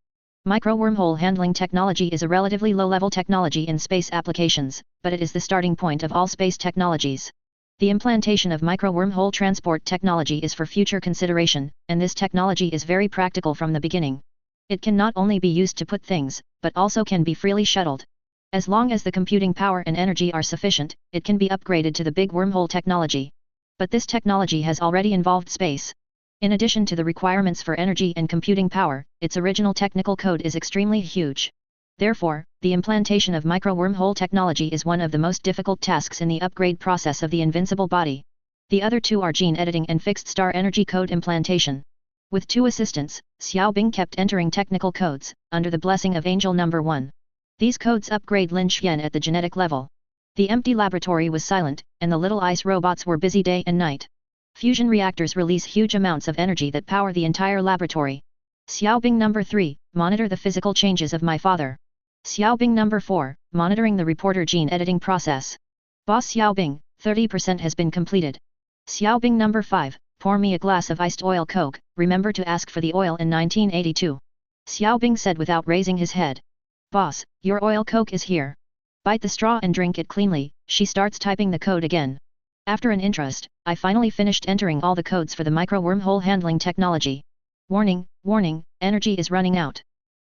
Speaker 1: Micro-wormhole handling technology is a relatively low-level technology in space applications, but it is the starting point of all space technologies. The implantation of micro-wormhole transport technology is for future consideration, and this technology is very practical from the beginning. It can not only be used to put things, but also can be freely shuttled. As long as the computing power and energy are sufficient, it can be upgraded to the big wormhole technology. But this technology has already involved space. In addition to the requirements for energy and computing power, its original technical code is extremely huge. Therefore, the implantation of micro-wormhole technology is one of the most difficult tasks in the upgrade process of the invincible body. The other two are gene editing and fixed star energy code implantation. With 2 assistants, Xiaobing kept entering technical codes, under the blessing of Angel Number 1. These codes upgrade Lin Xuan at the genetic level. The empty laboratory was silent, and the little ice robots were busy day and night. Fusion reactors release huge amounts of energy that power the entire laboratory. Xiaobing Number 3, monitor the physical changes of my father. Xiaobing Number 4, monitoring the reporter gene editing process. Boss Xiaobing, 30% has been completed. Xiaobing Number 5, pour me a glass of iced oil Coke, remember to ask for the oil in 1982. Xiaobing said without raising his head. Boss, your oil Coke is here. Bite the straw and drink it cleanly. She starts typing the code again. After an interest, I finally finished entering all the codes for the micro-wormhole handling technology. Warning, warning, energy is running out.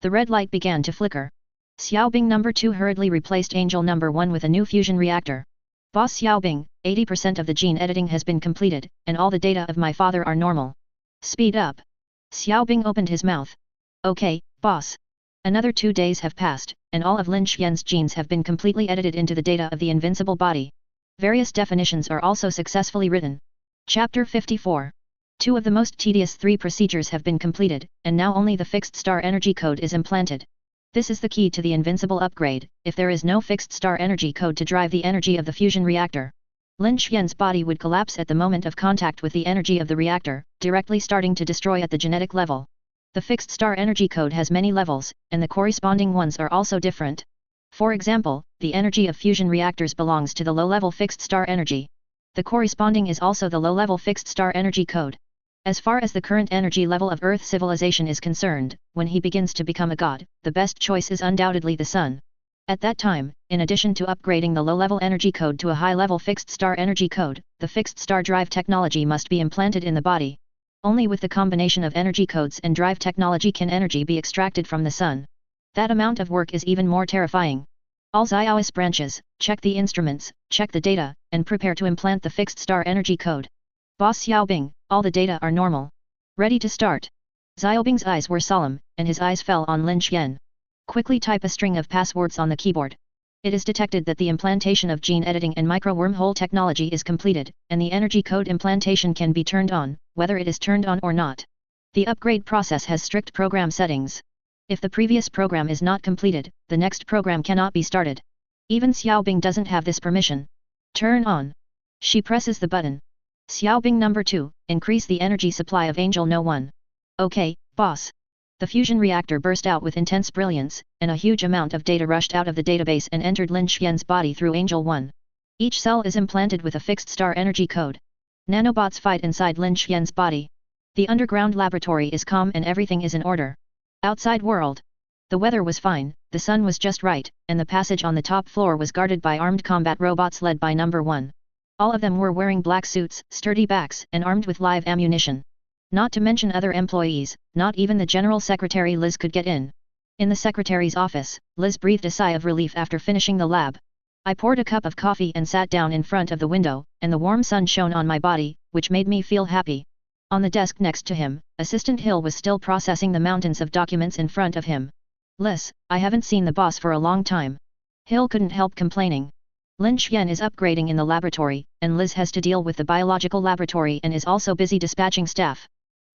Speaker 1: The red light began to flicker. Xiaobing Number 2 hurriedly replaced Angel Number 1 with a new fusion reactor. Boss Xiaobing, 80% of the gene editing has been completed, and all the data of my father are normal. Speed up. Xiaobing opened his mouth. Okay, boss. Another 2 days have passed, and all of Lin Xuan's genes have been completely edited into the data of the invincible body. Various definitions are also successfully written. Chapter 54. 2 of the most tedious 3 procedures have been completed, and now only the fixed star energy code is implanted. This is the key to the invincible upgrade. If there is no fixed star energy code to drive the energy of the fusion reactor, Lin Xuan's body would collapse at the moment of contact with the energy of the reactor, directly starting to destroy at the genetic level. The fixed star energy code has many levels, and the corresponding ones are also different. For example, the energy of fusion reactors belongs to the low-level fixed star energy. The corresponding is also the low-level fixed star energy code. As far as the current energy level of Earth civilization is concerned, when he begins to become a god, the best choice is undoubtedly the Sun. At that time, in addition to upgrading the low-level energy code to a high-level fixed star energy code, the fixed star drive technology must be implanted in the body. Only with the combination of energy codes and drive technology can energy be extracted from the Sun. That amount of work is even more terrifying. All Xiaois branches, check the instruments, check the data, and prepare to implant the fixed star energy code. Boss Xiaobing, all the data are normal. Ready to start. Xiaobing's eyes were solemn, and his eyes fell on Lin Xuan. Quickly type a string of passwords on the keyboard. It is detected that the implantation of gene editing and micro-wormhole technology is completed, and the energy code implantation can be turned on, whether it is turned on or not. The upgrade process has strict program settings. If the previous program is not completed, the next program cannot be started. Even Xiaobing doesn't have this permission. Turn on. She presses the button. Xiaobing number 2, increase the energy supply of Angel No 1. Okay, boss. The fusion reactor burst out with intense brilliance, and a huge amount of data rushed out of the database and entered Lin Xuan's body through Angel 1. Each cell is implanted with a fixed star energy code. Nanobots fight inside Lin Xuan's body. The underground laboratory is calm and everything is in order. Outside world. The weather was fine, the sun was just right, and the passage on the top floor was guarded by armed combat robots led by number 1. All of them were wearing black suits, sturdy backs, and armed with live ammunition. Not to mention other employees, not even the General Secretary Liz could get in. In the secretary's office, Liz breathed a sigh of relief after finishing the lab. I poured a cup of coffee and sat down in front of the window, and the warm sun shone on my body, which made me feel happy. On the desk next to him, Assistant Hill was still processing the mountains of documents in front of him. Liz, I haven't seen the boss for a long time. Hill couldn't help complaining. Lin Xuan is upgrading in the laboratory, and Liz has to deal with the biological laboratory and is also busy dispatching staff.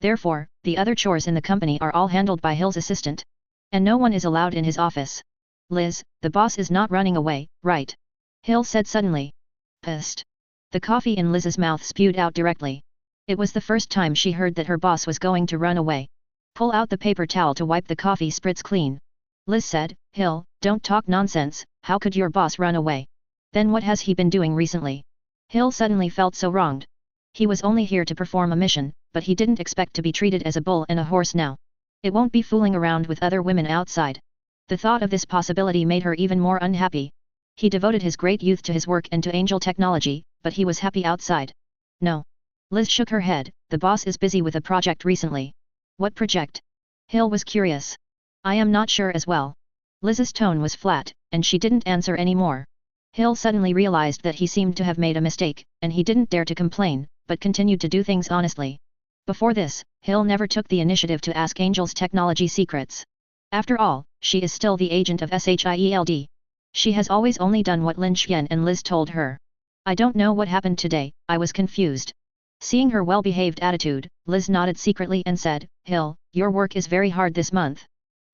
Speaker 1: Therefore, the other chores in the company are all handled by Hill's assistant. And no one is allowed in his office. Liz, the boss is not running away, right? Hill said suddenly. Pissed. The coffee in Liz's mouth spewed out directly. It was the first time she heard that her boss was going to run away. Pull out the paper towel to wipe the coffee spritz clean. Liz said, Hill, don't talk nonsense, how could your boss run away? Then what has he been doing recently? Hill suddenly felt so wronged. He was only here to perform a mission, but he didn't expect to be treated as a bull and a horse now. It won't be fooling around with other women outside. The thought of this possibility made her even more unhappy. He devoted his great youth to his work and to angel technology, but he was happy outside. No. Liz shook her head, the boss is busy with a project recently. What project? Hill was curious. I am not sure as well. Liz's tone was flat, and she didn't answer any more. Hill suddenly realized that he seemed to have made a mistake, and he didn't dare to complain, but continued to do things honestly. Before this, Hill never took the initiative to ask Angel's technology secrets. After all, she is still the agent of SHIELD. She has always only done what Lin Xuan and Liz told her. I don't know what happened today, I was confused. Seeing her well-behaved attitude, Liz nodded secretly and said, Hill, your work is very hard this month.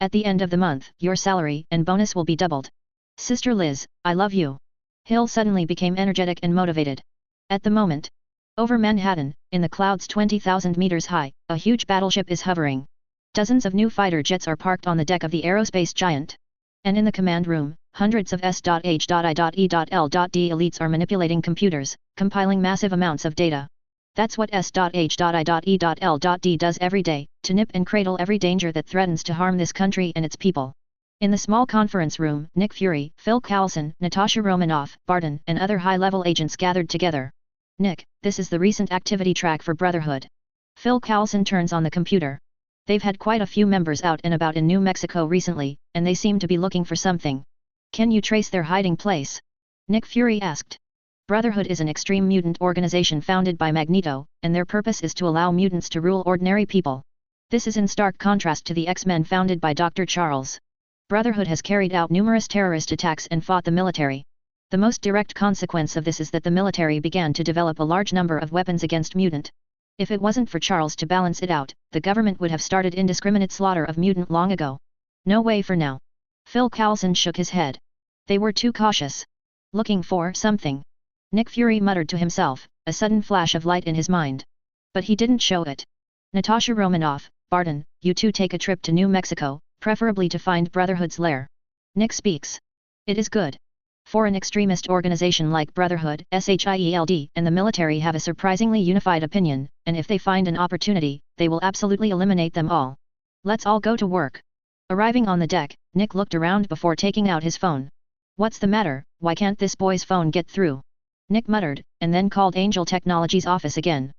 Speaker 1: At the end of the month, your salary and bonus will be doubled. Sister Liz, I love you. Hill suddenly became energetic and motivated. At the moment, over Manhattan, in the clouds 20,000 meters high, a huge battleship is hovering. Dozens of new fighter jets are parked on the deck of the aerospace giant. And in the command room, hundreds of S.H.I.E.L.D. elites are manipulating computers, compiling massive amounts of data. That's what S.H.I.E.L.D. does every day, to nip and cradle every danger that threatens to harm this country and its people. In the small conference room, Nick Fury, Phil Coulson, Natasha Romanoff, Barton, and other high-level agents gathered together. Nick, this is the recent activity track for Brotherhood. Phil Coulson turns on the computer. They've had quite a few members out and about in New Mexico recently, and they seem to be looking for something. Can you trace their hiding place? Nick Fury asked. Brotherhood is an extreme mutant organization founded by Magneto, and their purpose is to allow mutants to rule ordinary people. This is in stark contrast to the X-Men founded by Dr. Charles. Brotherhood has carried out numerous terrorist attacks and fought the military. The most direct consequence of this is that the military began to develop a large number of weapons against mutant. If it wasn't for Charles to balance it out, the government would have started indiscriminate slaughter of mutant long ago. No way for now. Phil Coulson shook his head. They were too cautious. Looking for something. Nick Fury muttered to himself, a sudden flash of light in his mind. But he didn't show it. Natasha Romanoff, Barton, you two take a trip to New Mexico, preferably to find Brotherhood's lair. Nick speaks. It is good. For an extremist organization like Brotherhood, SHIELD, and the military have a surprisingly unified opinion, and if they find an opportunity, they will absolutely eliminate them all. Let's all go to work. Arriving on the deck, Nick looked around before taking out his phone. What's the matter, why can't this boy's phone get through? Nick muttered, and then called Angel Technology's office again.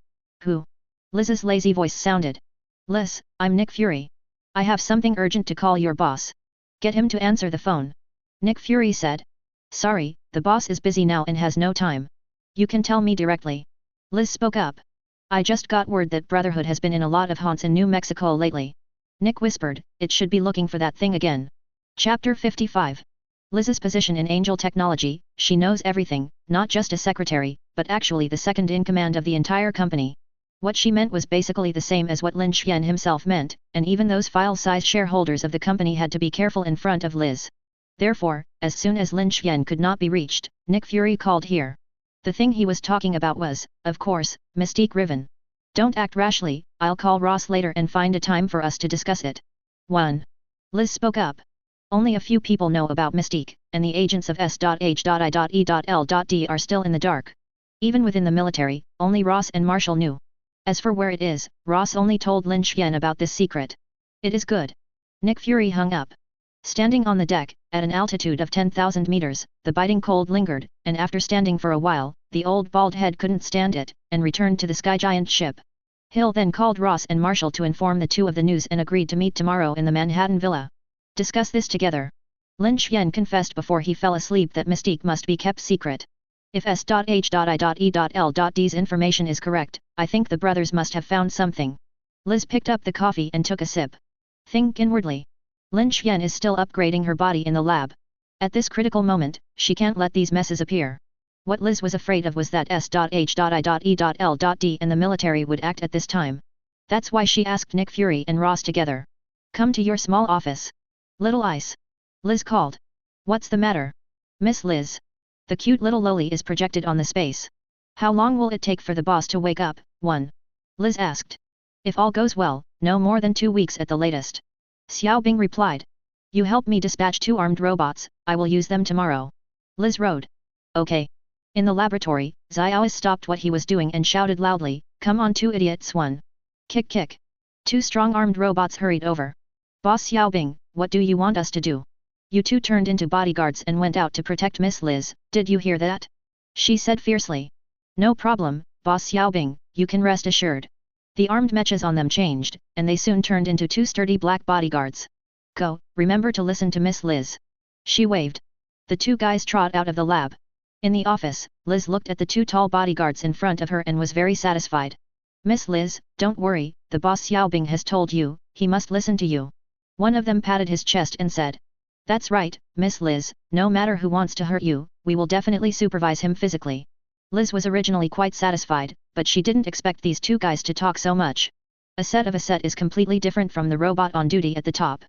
Speaker 1: Who? Liz's lazy voice sounded. Liz, I'm Nick Fury. I have something urgent to call your boss. Get him to answer the phone. Nick Fury said. Sorry, the boss is busy now and has no time. You can tell me directly. Liz spoke up. I just got word that Brotherhood has been in a lot of haunts in New Mexico lately. Nick whispered, it should be looking for that thing again. Chapter 55. Liz's position in Angel Technology, she knows everything, not just a secretary, but actually the second in command of the entire company. What she meant was basically the same as what Lin Xian himself meant, and even those file-size shareholders of the company had to be careful in front of Liz. Therefore, as soon as Lin Xian could not be reached, Nick Fury called here. The thing he was talking about was, of course, Mystique Riven. Don't act rashly, I'll call Ross later and find a time for us to discuss it. 1. Liz spoke up. Only a few people know about Mystique, and the agents of S.H.I.E.L.D. are still in the dark. Even within the military, only Ross and Marshall knew. As for where it is, Ross only told Lin Xian about this secret. It is good. Nick Fury hung up. Standing on the deck, at an altitude of 10,000 meters, the biting cold lingered, and after standing for a while, the old bald head couldn't stand it, and returned to the sky giant ship. Hill then called Ross and Marshall to inform the two of the news and agreed to meet tomorrow in the Manhattan Villa. Discuss this together. Lin Xian confessed before he fell asleep that Mystique must be kept secret. If S.H.I.E.L.D.'s information is correct, I think the brothers must have found something. Liz picked up the coffee and took a sip. Think inwardly. Lin Xian is still upgrading her body in the lab. At this critical moment, she can't let these messes appear. What Liz was afraid of was that S.H.I.E.L.D. and the military would act at this time. That's why she asked Nick Fury and Ross together. Come to your small office. Little Ice. Liz called. What's the matter? Miss Liz. The cute little loli is projected on the space. How long will it take for the boss to wake up? 1. Liz asked. If all goes well, no more than 2 weeks at the latest. Xiaobing replied. You help me dispatch 2 armed robots, I will use them tomorrow. Liz rode. Okay. In the laboratory, Xiaois stopped what he was doing and shouted loudly, come on 2 idiots 1. Kick kick. 2 strong armed robots hurried over. Boss Xiaobing, what do you want us to do? You 2 turned into bodyguards and went out to protect Miss Liz, did you hear that? She said fiercely. No problem, Boss Xiaobing, you can rest assured. The armed mechas on them changed, and they soon turned into 2 sturdy black bodyguards. Go, remember to listen to Miss Liz. She waved. The 2 guys trot out of the lab. In the office, Liz looked at the 2 tall bodyguards in front of her and was very satisfied. Miss Liz, don't worry, the boss Xiaobing has told you, he must listen to you. One of them patted his chest and said. That's right, Miss Liz, no matter who wants to hurt you, we will definitely supervise him physically. Liz was originally quite satisfied, but she didn't expect these 2 guys to talk so much. A set is completely different from the robot on duty at the top.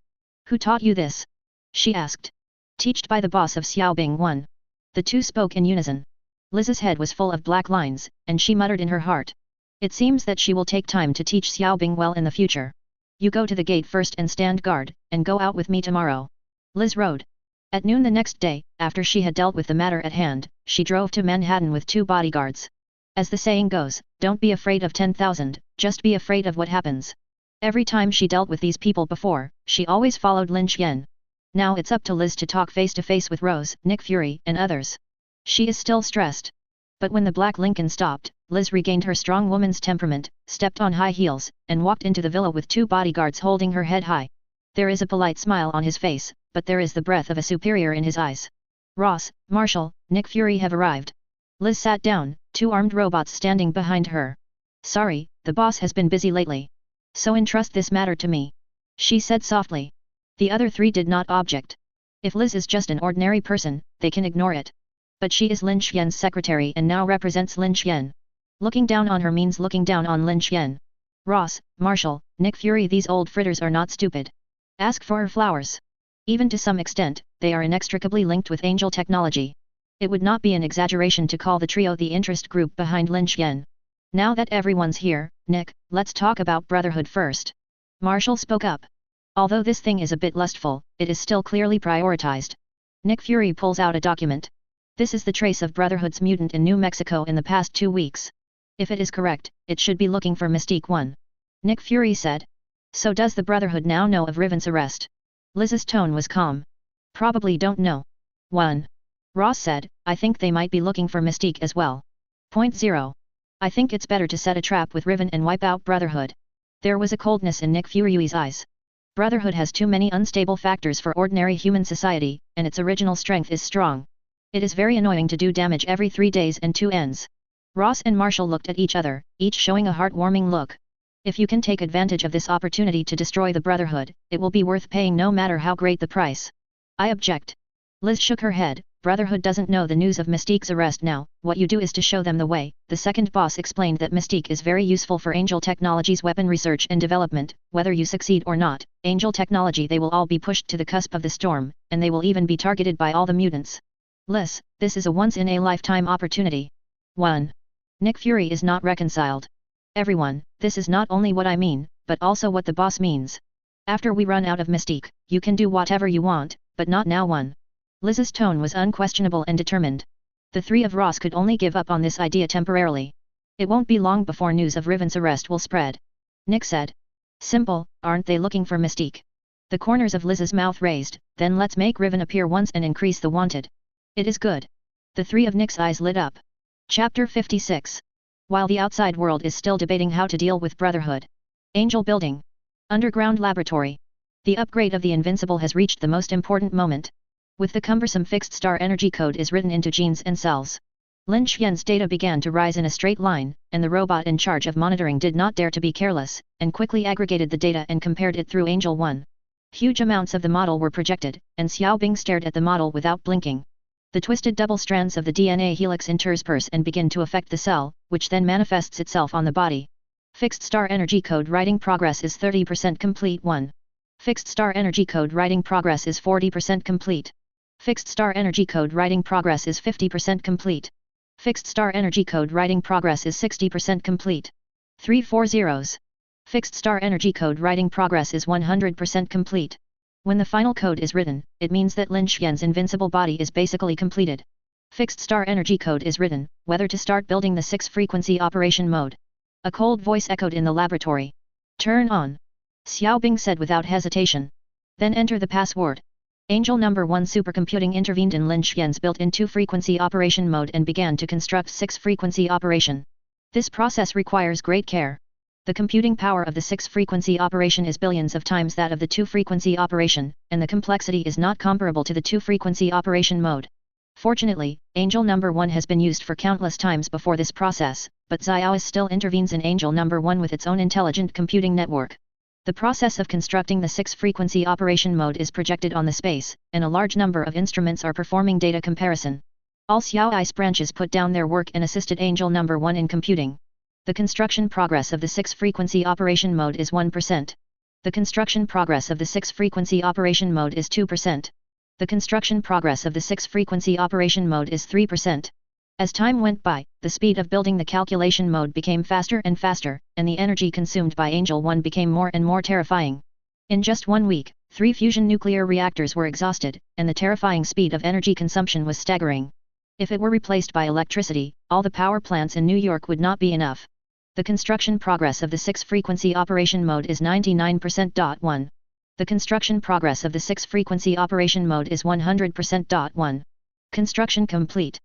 Speaker 1: Who taught you this? She asked. Teached by the boss of Xiaobing 1. The 2 spoke in unison. Liz's head was full of black lines, and she muttered in her heart. It seems that she will take time to teach Xiaobing well in the future. You go to the gate first and stand guard, and go out with me tomorrow. Liz rode. At noon the next day, after she had dealt with the matter at hand, she drove to Manhattan with 2 bodyguards. As the saying goes, don't be afraid of 10,000, just be afraid of what happens. Every time she dealt with these people before, she always followed Lin Xian. Now it's up to Liz to talk face to face with Rose, Nick Fury, and others. She is still stressed. But when the Black Lincoln stopped, Liz regained her strong woman's temperament, stepped on high heels, and walked into the villa with 2 bodyguards holding her head high. There is a polite smile on his face, but there is the breath of a superior in his eyes. Ross, Marshall, Nick Fury have arrived. Liz sat down, 2 armed robots standing behind her. Sorry, the boss has been busy lately. So entrust this matter to me. She said softly. The other 3 did not object. If Liz is just an ordinary person, they can ignore it. But she is Lin Xian's secretary and now represents Lin Xian. Looking down on her means looking down on Lin Xian. Ross, Marshall, Nick Fury, these old fritters are not stupid. Ask for her flowers. Even to some extent, they are inextricably linked with Angel Technology. It would not be an exaggeration to call the trio the interest group behind Lin Xian. Now that everyone's here, Nick, let's talk about Brotherhood first. Marshall spoke up. Although this thing is a bit lustful, it is still clearly prioritized. Nick Fury pulls out a document. This is the trace of Brotherhood's mutant in New Mexico in the past 2 weeks. If it is correct, it should be looking for Mystique 1. Nick Fury said. So does the Brotherhood now know of Riven's arrest? Liz's tone was calm. Probably don't know. 1. Ross said, I think they might be looking for Mystique as well. Point 0. I think it's better to set a trap with Riven and wipe out Brotherhood. There was a coldness in Nick Fury's eyes. Brotherhood has too many unstable factors for ordinary human society, and its original strength is strong. It is very annoying to do damage every 3 days and 2 ends. Ross and Marshall looked at each other, each showing a heartwarming look. If you can take advantage of this opportunity to destroy the Brotherhood, it will be worth paying no matter how great the price. I object. Liz shook her head. Brotherhood doesn't know the news of Mystique's arrest now. What you do is to show them the way. The second boss explained that Mystique is very useful for Angel Technology's weapon research and development. Whether you succeed or not, Angel Technology, they will all be pushed to the cusp of the storm, and they will even be targeted by all the mutants. Liz, this is a once-in-a-lifetime opportunity. 1. Nick Fury is not reconciled. Everyone, this is not only what I mean, but also what the boss means. After we run out of Mystique, you can do whatever you want, but not now. 1. Liz's tone was unquestionable and determined. The three of Ross could only give up on this idea temporarily. It won't be long before news of Riven's arrest will spread. Nick said. Simple, aren't they looking for Mystique? The corners of Liz's mouth raised. Then let's make Riven appear once and increase the wanted. It is good. The three of Nick's eyes lit up. Chapter 56. While the outside world is still debating how to deal with Brotherhood. Angel Building. Underground Laboratory. The upgrade of the Invincible has reached the most important moment. With the cumbersome fixed star energy code is written into genes and cells. Lin Xian's data began to rise in a straight line, and the robot in charge of monitoring did not dare to be careless, and quickly aggregated the data and compared it through Angel 1. Huge amounts of the model were projected, and Xiaobing stared at the model without blinking. The twisted double strands of the DNA helix intersperse and begin to affect the cell, which then manifests itself on the body. Fixed star energy code writing progress is 30% complete. 1. Fixed star energy code writing progress is 40% complete. Fixed star energy code writing progress is 50% complete. Fixed star energy code writing progress is 60% complete. 3 zeros. Fixed star energy code writing progress is 100% complete. When the final code is written, it means that Lin Xian's invincible body is basically completed. Fixed star energy code is written, whether to start building the 6-frequency operation mode. A cold voice echoed in the laboratory. Turn on. Xiaobing said without hesitation. Then enter the password. Angel number 1 supercomputing intervened in Lin Xian's built-in 2-frequency operation mode and began to construct 6-frequency operation. This process requires great care. The computing power of the 6-frequency operation is billions of times that of the 2-frequency operation, and the complexity is not comparable to the 2-frequency operation mode. Fortunately, Angel number 1 has been used for countless times before this process, but Xiaois still intervenes in Angel number 1 with its own intelligent computing network. The process of constructing the 6-frequency operation mode is projected on the space, and a large number of instruments are performing data comparison. All Xiaoi's branches put down their work and assisted Angel number 1 in computing. The construction progress of the 6-frequency operation mode is 1%. The construction progress of the 6-frequency operation mode is 2%. The construction progress of the 6-frequency operation mode is 3%. As time went by, the speed of building the calculation mode became faster and faster, and the energy consumed by Angel 1 became more and more terrifying. In just 1 week, 3 fusion nuclear reactors were exhausted, and the terrifying speed of energy consumption was staggering. If it were replaced by electricity, all the power plants in New York would not be enough. The construction progress of the 6-frequency operation mode is 99%. 1. The construction progress of the 6-frequency operation mode is 100%. 1. Construction complete.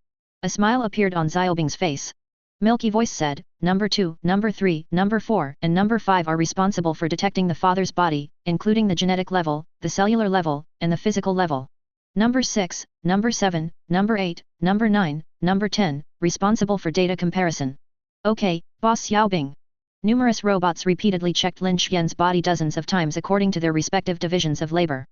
Speaker 1: A smile appeared on Xiaobing's face. Milky Voice said, Number 2, Number 3, Number 4, and Number 5 are responsible for detecting the father's body, including the genetic level, the cellular level, and the physical level. Number 6, Number 7, Number 8, Number 9, Number 10, responsible for data comparison. Okay, Boss Xiaobing. Numerous robots repeatedly checked Lin Xian's body dozens of times according to their respective divisions of labor.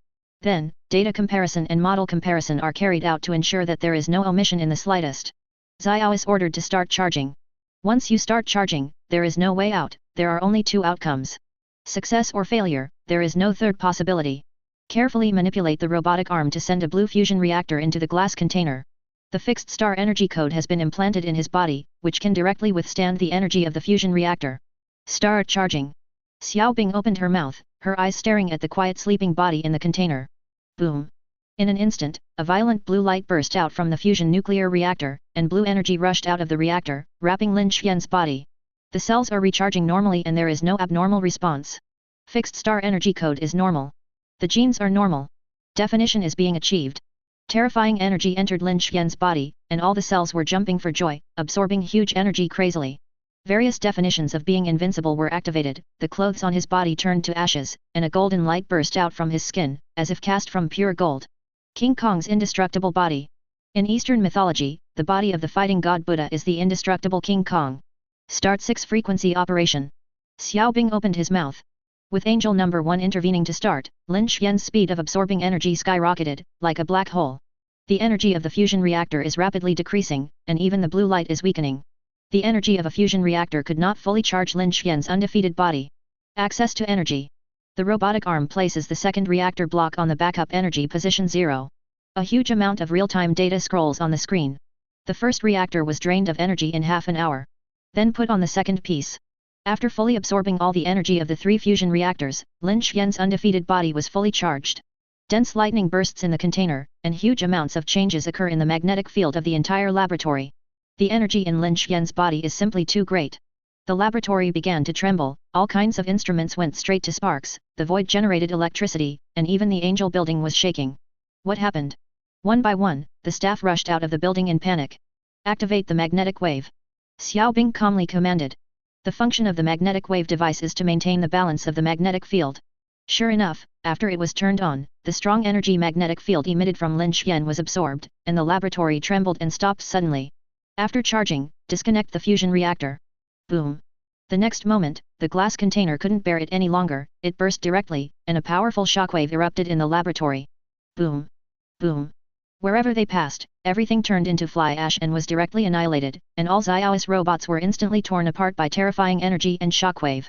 Speaker 1: Then, data comparison and model comparison are carried out to ensure that there is no omission in the slightest. Xiao is ordered to start charging. Once you start charging, there is no way out, there are only 2 outcomes. Success or failure, there is no third possibility. Carefully manipulate the robotic arm to send a blue fusion reactor into the glass container. The fixed star energy code has been implanted in his body, which can directly withstand the energy of the fusion reactor. Start charging. Xiaobing opened her mouth, her eyes staring at the quiet sleeping body in the container. Boom! In an instant, a violent blue light burst out from the fusion nuclear reactor, and blue energy rushed out of the reactor, wrapping Lin Xian's body. The cells are recharging normally and there is no abnormal response. Fixed star energy code is normal. The genes are normal. Definition is being achieved. Terrifying energy entered Lin Xian's body, and all the cells were jumping for joy, absorbing huge energy crazily. Various definitions of being invincible were activated, the clothes on his body turned to ashes, and a golden light burst out from his skin, as if cast from pure gold. King Kong's indestructible body. In Eastern mythology, the body of the fighting god Buddha is the indestructible King Kong. Start 6-frequency operation. Xiaobing opened his mouth. With Angel number 1 intervening to start, Lin Xian's speed of absorbing energy skyrocketed, like a black hole. The energy of the fusion reactor is rapidly decreasing, and even the blue light is weakening. The energy of a fusion reactor could not fully charge Lin Xian's undefeated body. Access to energy. The robotic arm places the second reactor block on the backup energy position 0. A huge amount of real-time data scrolls on the screen. The first reactor was drained of energy in half an hour. Then put on the second piece. After fully absorbing all the energy of the 3 fusion reactors, Lin Xian's undefeated body was fully charged. Dense lightning bursts in the container, and huge amounts of changes occur in the magnetic field of the entire laboratory. The energy in Lin Xian's body is simply too great. The laboratory began to tremble, all kinds of instruments went straight to sparks, the void generated electricity, and even the angel building was shaking. What happened? One by one, the staff rushed out of the building in panic. Activate the magnetic wave. Xiaobing calmly commanded. The function of the magnetic wave device is to maintain the balance of the magnetic field. Sure enough, after it was turned on, the strong energy magnetic field emitted from Lin Xian was absorbed, and the laboratory trembled and stopped suddenly. After charging, disconnect the fusion reactor. Boom! The next moment, the glass container couldn't bear it any longer, it burst directly, and a powerful shockwave erupted in the laboratory. Boom! Boom! Wherever they passed, everything turned into fly ash and was directly annihilated, and all Xiao's robots were instantly torn apart by terrifying energy and shockwave.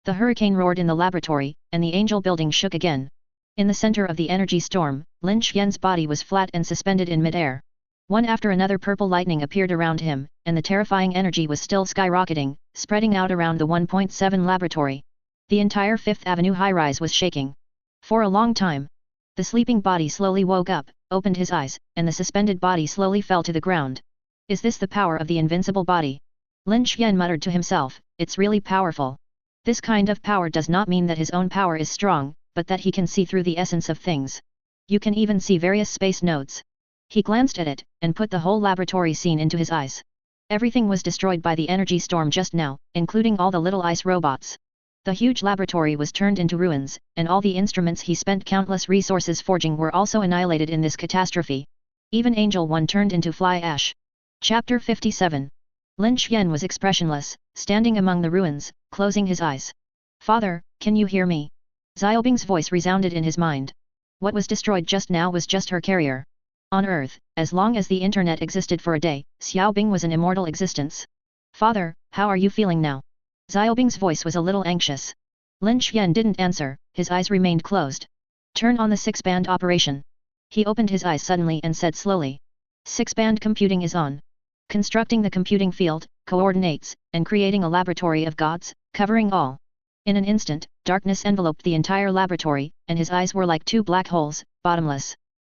Speaker 1: The hurricane roared in the laboratory, and the angel building shook again. In the center of the energy storm, Lin Xian's body was flat and suspended in midair. One after another purple lightning appeared around him, and the terrifying energy was still skyrocketing, spreading out around the 1.7 laboratory. The entire Fifth Avenue high-rise was shaking. For a long time, the sleeping body slowly woke up, opened his eyes, and the suspended body slowly fell to the ground. Is this the power of the invincible body? Lin Xian muttered to himself, it's really powerful. This kind of power does not mean that his own power is strong, but that he can see through the essence of things. You can even see various space nodes. He glanced at it, and put the whole laboratory scene into his eyes. Everything was destroyed by the energy storm just now, including all the little ice robots. The huge laboratory was turned into ruins, and all the instruments he spent countless resources forging were also annihilated in this catastrophe. Even Angel 1 turned into fly ash. Chapter 57. Lin Xian was expressionless, standing among the ruins, closing his eyes. Father, can you hear me? Xiaobing's voice resounded in his mind. What was destroyed just now was just her carrier. On Earth, as long as the internet existed for a day, Xiaobing was an immortal existence. Father, how are you feeling now? Xiaobing's voice was a little anxious. Lin Xian didn't answer, his eyes remained closed. Turn on the 6-band operation. He opened his eyes suddenly and said slowly. 6-band computing is on. Constructing the computing field, coordinates, and creating a laboratory of gods, covering all. In an instant, darkness enveloped the entire laboratory, and his eyes were like 2 black holes, bottomless.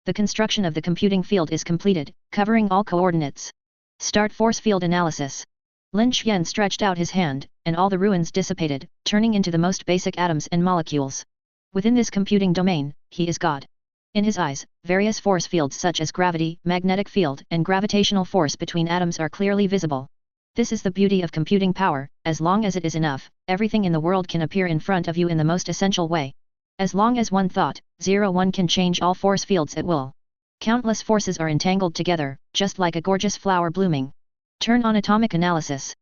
Speaker 1: The construction of the computing field is completed, covering all coordinates. Start force field analysis. Lin Xian stretched out his hand, and all the ruins dissipated, turning into the most basic atoms and molecules. Within this computing domain, he is God. In his eyes, various force fields such as gravity, magnetic field, and gravitational force between atoms are clearly visible. This is the beauty of computing power, as long as it is enough, everything in the world can appear in front of you in the most essential way. As long as one thought, 01 can change all force fields at will. Countless forces are entangled together, just like a gorgeous flower blooming. Turn on atomic analysis.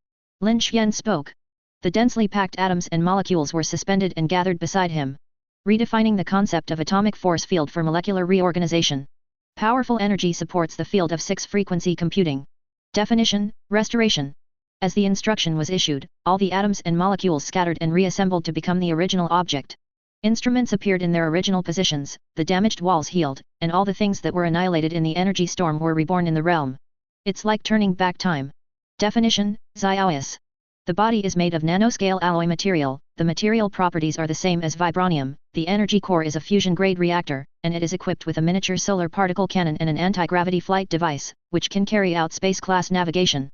Speaker 1: Lin Xian spoke. The densely packed atoms and molecules were suspended and gathered beside him. Redefining the concept of atomic force field for molecular reorganization. Powerful energy supports the field of 6-frequency computing. Definition, restoration. As the instruction was issued, all the atoms and molecules scattered and reassembled to become the original object. Instruments appeared in their original positions, the damaged walls healed, and all the things that were annihilated in the energy storm were reborn in the realm. It's like turning back time. Definition, Xiaois. The body is made of nanoscale alloy material, the material properties are the same as vibranium, the energy core is a fusion-grade reactor, and it is equipped with a miniature solar particle cannon and an anti-gravity flight device, which can carry out space-class navigation.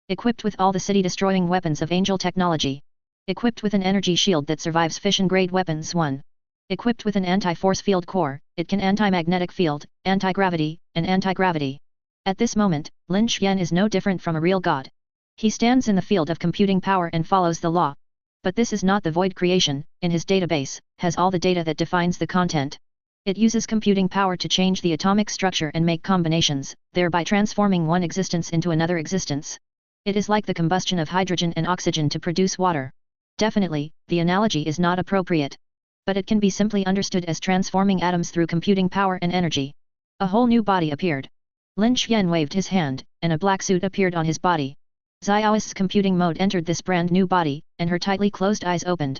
Speaker 1: Equipped with all the city-destroying weapons of Angel technology. Equipped with an energy shield that survives fission-grade weapons 1. Equipped with an anti-force field core, it can anti-magnetic field, anti-gravity, and anti-gravity. At this moment, Lin Xian is no different from a real god. He stands in the field of computing power and follows the law. But this is not the void creation, in his database, has all the data that defines the content. It uses computing power to change the atomic structure and make combinations, thereby transforming one existence into another existence. It is like the combustion of hydrogen and oxygen to produce water. Definitely, the analogy is not appropriate. But it can be simply understood as transforming atoms through computing power and energy. A whole new body appeared. Lin Xian waved his hand, and a black suit appeared on his body. Xiao's computing mode entered this brand new body, and her tightly closed eyes opened.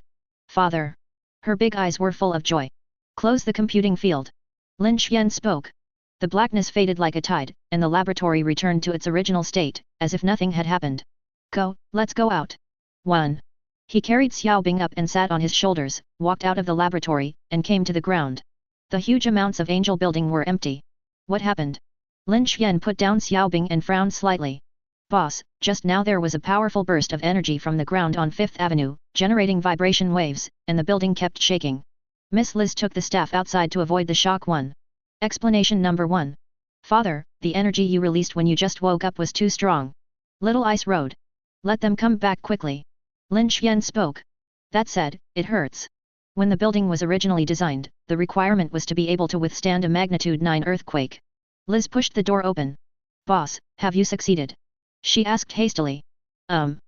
Speaker 1: Father! Her big eyes were full of joy. Close the computing field. Lin Xian spoke. The blackness faded like a tide, and the laboratory returned to its original state, as if nothing had happened. Go, let's go out. 1. He carried Xiaobing up and sat on his shoulders, walked out of the laboratory, and came to the ground. The huge amounts of angel building were empty. What happened? Lin Xian put down Xiaobing and frowned slightly. Boss, just now there was a powerful burst of energy from the ground on 5th Avenue, generating vibration waves, and the building kept shaking. Miss Liz took the staff outside to avoid the shock. 1. Explanation number 1. Father, the energy you released when you just woke up was too strong. Little Ice Road. Let them come back quickly. Lin Xian spoke. That said, it hurts. When the building was originally designed, the requirement was to be able to withstand a magnitude 9 earthquake. Liz pushed the door open. Boss, have you succeeded? She asked hastily. Lin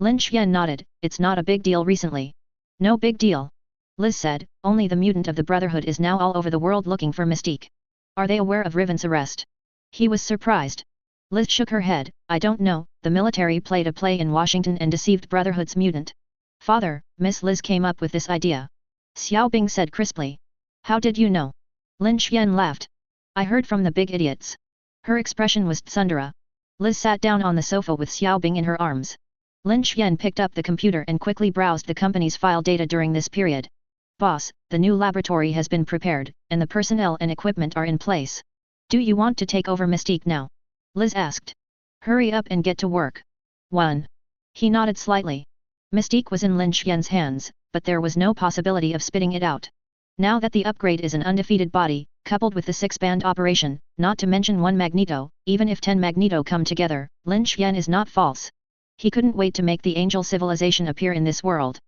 Speaker 1: Xian nodded, it's not a big deal recently. No big deal. Liz said, only the mutant of the Brotherhood is now all over the world looking for Mystique. Are they aware of Riven's arrest? He was surprised. Liz shook her head, I don't know, the military played a play in Washington and deceived Brotherhood's mutant. Father, Miss Liz came up with this idea. Xiaobing said crisply. How did you know? Lin Xian laughed. I heard from the big idiots. Her expression was tsundere. Liz sat down on the sofa with Xiaobing in her arms. Lin Xian picked up the computer and quickly browsed the company's file data during this period. Boss, the new laboratory has been prepared, and the personnel and equipment are in place. Do you want to take over Mystique now? Liz asked. Hurry up and get to work. 1. He nodded slightly. Mystique was in Lin Xian's hands, but there was no possibility of spitting it out. Now that the upgrade is an undefeated body, coupled with the 6-band operation, not to mention 1 Magneto, even if 10 Magneto come together, Lin Xian is not false. He couldn't wait to make the angel civilization appear in this world.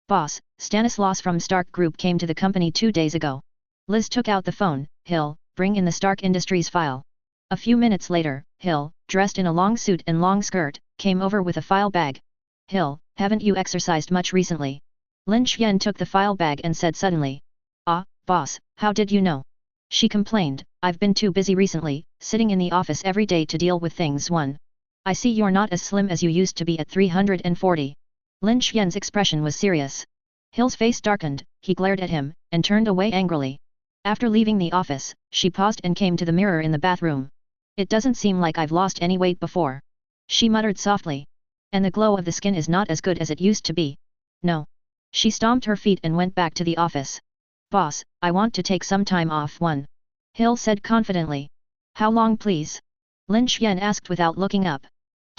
Speaker 1: Boss, Stanislaus from Stark Group came to the company 2 days ago. Liz took out the phone. Hill, bring in the Stark Industries file. A few minutes later, Hill, dressed in a long suit and long skirt, came over with a file bag. Hill, haven't you exercised much recently? Lin Xian took the file bag and said suddenly. Ah, boss, how did you know? She complained, I've been too busy recently, sitting in the office every day to deal with things. 1. I see you're not as slim as you used to be at 340. Lin Xian's expression was serious. Hill's face darkened, he glared at him, and turned away angrily. After leaving the office, she paused and came to the mirror in the bathroom. It doesn't seem like I've lost any weight before. She muttered softly. And the glow of the skin is not as good as it used to be. No. She stomped her feet and went back to the office. Boss, I want to take some time off. 1. Hill said confidently. How long please? Lin Xian asked without looking up.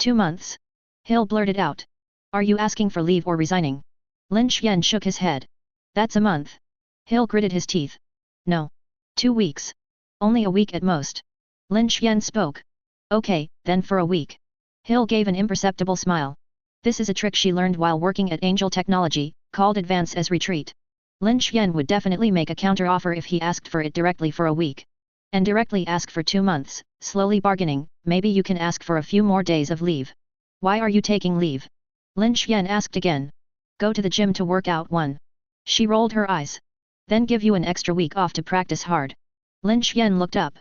Speaker 1: 2 months. Hill blurted out. Are you asking for leave or resigning? Lin Xian shook his head. That's a month. Hill gritted his teeth. No. 2 weeks. Only a week at most. Lin Xian spoke. Okay, then for a week. Hill gave an imperceptible smile. This is a trick she learned while working at Angel Technology, called advance as retreat. Lin Xian would definitely make a counter-offer if he asked for it directly for a week. And directly ask for 2 months, slowly bargaining, maybe you can ask for a few more days of leave. Why are you taking leave? Lin Xian asked again. Go to the gym to work out. 1. She rolled her eyes. Then give you an extra week off to practice hard. Lin Xian looked up.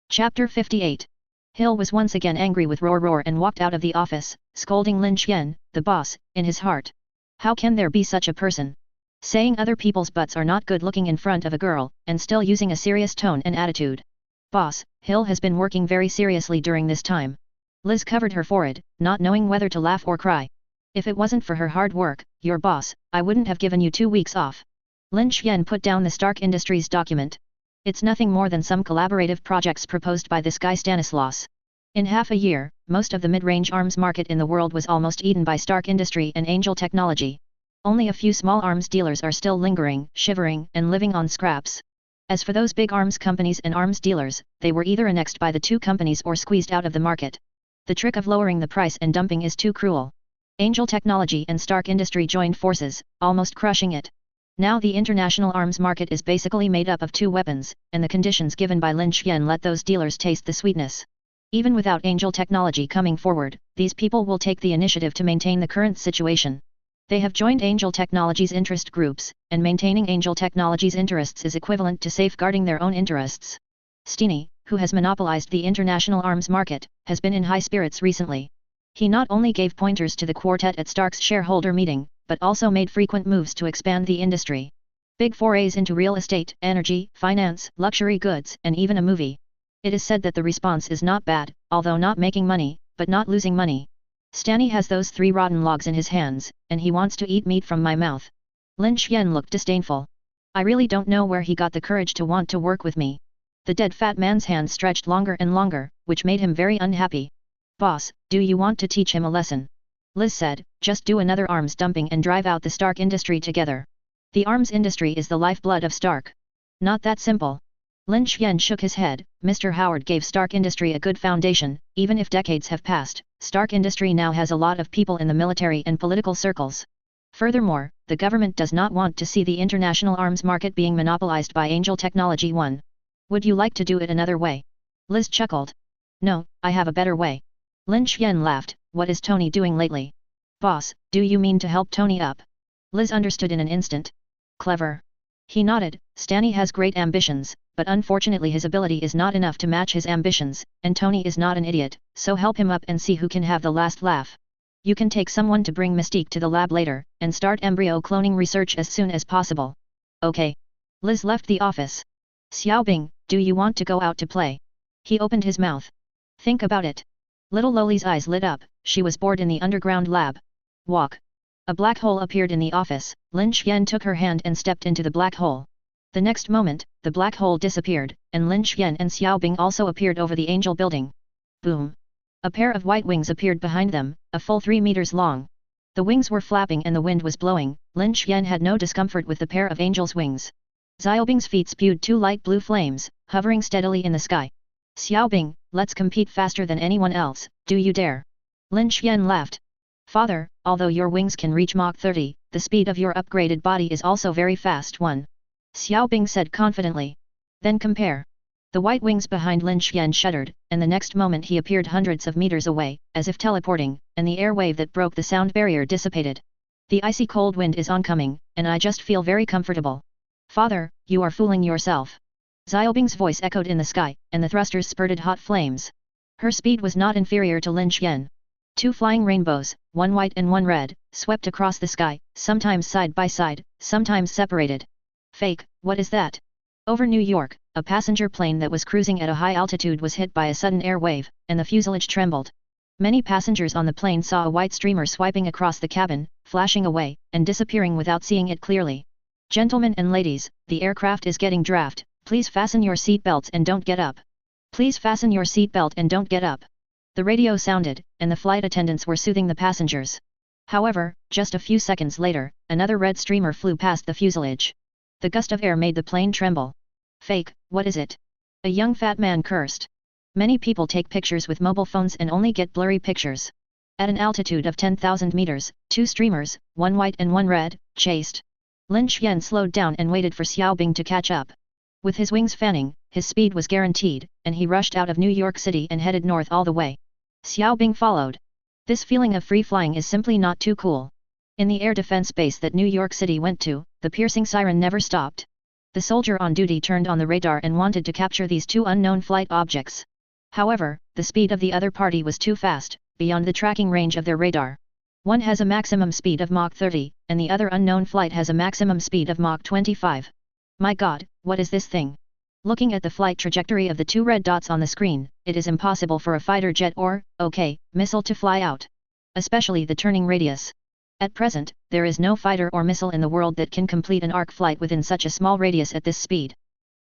Speaker 1: Chapter 58. Hill was once again angry with Roar and walked out of the office, scolding Lin Xian, the boss, in his heart. How can there be such a person? Saying other people's butts are not good looking in front of a girl, and still using a serious tone and attitude. Boss, Hill has been working very seriously during this time. Liz covered her forehead, not knowing whether to laugh or cry. If it wasn't for her hard work, your boss, I wouldn't have given you 2 weeks off. Lin Xian put down the Stark Industries document. It's nothing more than some collaborative projects proposed by this guy Stanislaus. In half a year, most of the mid-range arms market in the world was almost eaten by Stark Industry and Angel Technology. Only a few small arms dealers are still lingering, shivering, and living on scraps. As for those big arms companies and arms dealers, they were either annexed by the 2 companies or squeezed out of the market. The trick of lowering the price and dumping is too cruel. Angel Technology and Stark Industry joined forces, almost crushing it. Now the international arms market is basically made up of 2 weapons, and the conditions given by Lin Xian let those dealers taste the sweetness. Even without Angel Technology coming forward, these people will take the initiative to maintain the current situation. They have joined Angel Technology's interest groups, and maintaining Angel Technology's interests is equivalent to safeguarding their own interests. Steenie, who has monopolized the international arms market, has been in high spirits recently. He not only gave pointers to the quartet at Stark's shareholder meeting, but also made frequent moves to expand the industry. Big forays into real estate, energy, finance, luxury goods, and even a movie. It is said that the response is not bad, although not making money, but not losing money. Stanny has those 3 rotten logs in his hands, and he wants to eat meat from my mouth. Lin Xian looked disdainful. I really don't know where he got the courage to want to work with me. The dead fat man's hand stretched longer and longer, which made him very unhappy. Boss, do you want to teach him a lesson? Liz said, just do another arms dumping and drive out the Stark industry together. The arms industry is the lifeblood of Stark. Not that simple. Lin Xian shook his head. Mr. Howard gave Stark Industry a good foundation. Even if decades have passed, Stark Industry now has a lot of people in the military and political circles. Furthermore, the government does not want to see the international arms market being monopolized by Angel Technology 1. Would you like to do it another way? Liz chuckled. No, I have a better way. Lin Xian laughed. What is Tony doing lately? Boss, do you mean to help Tony up? Liz understood in an instant. Clever. He nodded. Stanny has great ambitions, but unfortunately his ability is not enough to match his ambitions, and Tony is not an idiot, so help him up and see who can have the last laugh. You can take someone to bring Mystique to the lab later, and start embryo cloning research as soon as possible. Okay. Liz left the office. Xiaobing, do you want to go out to play? He opened his mouth. Think about it. Little Loli's eyes lit up. She was bored in the underground lab. Walk. A black hole appeared in the office. Lin Xian took her hand and stepped into the black hole. The next moment, the black hole disappeared, and Lin Xian and Xiaobing also appeared over the Angel building. Boom. A pair of white wings appeared behind them, a full 3 meters long. The wings were flapping and the wind was blowing. Lin Xian had no discomfort with the pair of Angel's wings. Xiaobing's feet spewed 2 light blue flames, hovering steadily in the sky. Xiaobing, let's compete faster than anyone else, do you dare? Lin Xian laughed. Father, although your wings can reach Mach 30, the speed of your upgraded body is also very fast one. Xiaobing said confidently. Then compare. The white wings behind Lin Xian shuddered, and the next moment he appeared hundreds of meters away, as if teleporting, and the air wave that broke the sound barrier dissipated. The icy cold wind is oncoming, and I just feel very comfortable. Father, you are fooling yourself. Xiaobing's voice echoed in the sky, and the thrusters spurted hot flames. Her speed was not inferior to Lin Xian. 2 flying rainbows, one white and one red, swept across the sky, sometimes side by side, sometimes separated. Fake, what is that? Over New York, a passenger plane that was cruising at a high altitude was hit by a sudden air wave, and the fuselage trembled. Many passengers on the plane saw a white streamer swiping across the cabin, flashing away, and disappearing without seeing it clearly. Gentlemen and ladies, the aircraft is getting draft, please fasten your seatbelts and don't get up. Please fasten your seatbelt and don't get up. The radio sounded, and the flight attendants were soothing the passengers. However, just a few seconds later, another red streamer flew past the fuselage. The gust of air made the plane tremble. Fake, what is it? A young fat man cursed. Many people take pictures with mobile phones and only get blurry pictures. At an altitude of 10,000 meters, 2 streamers, one white and one red, chased. Lin Xian slowed down and waited for Xiaobing to catch up. With his wings fanning, his speed was guaranteed, and he rushed out of New York City and headed north all the way. Xiaobing followed. This feeling of free flying is simply not too cool. In the air defense base that New York City went to, the piercing siren never stopped. The soldier on duty turned on the radar and wanted to capture these 2 unknown flight objects. However, the speed of the other party was too fast, beyond the tracking range of their radar. One has a maximum speed of Mach 30, and the other unknown flight has a maximum speed of Mach 25. My god, what is this thing? Looking at the flight trajectory of the 2 red dots on the screen, it is impossible for a fighter jet or, missile to fly out. Especially the turning radius. At present, there is no fighter or missile in the world that can complete an arc flight within such a small radius at this speed.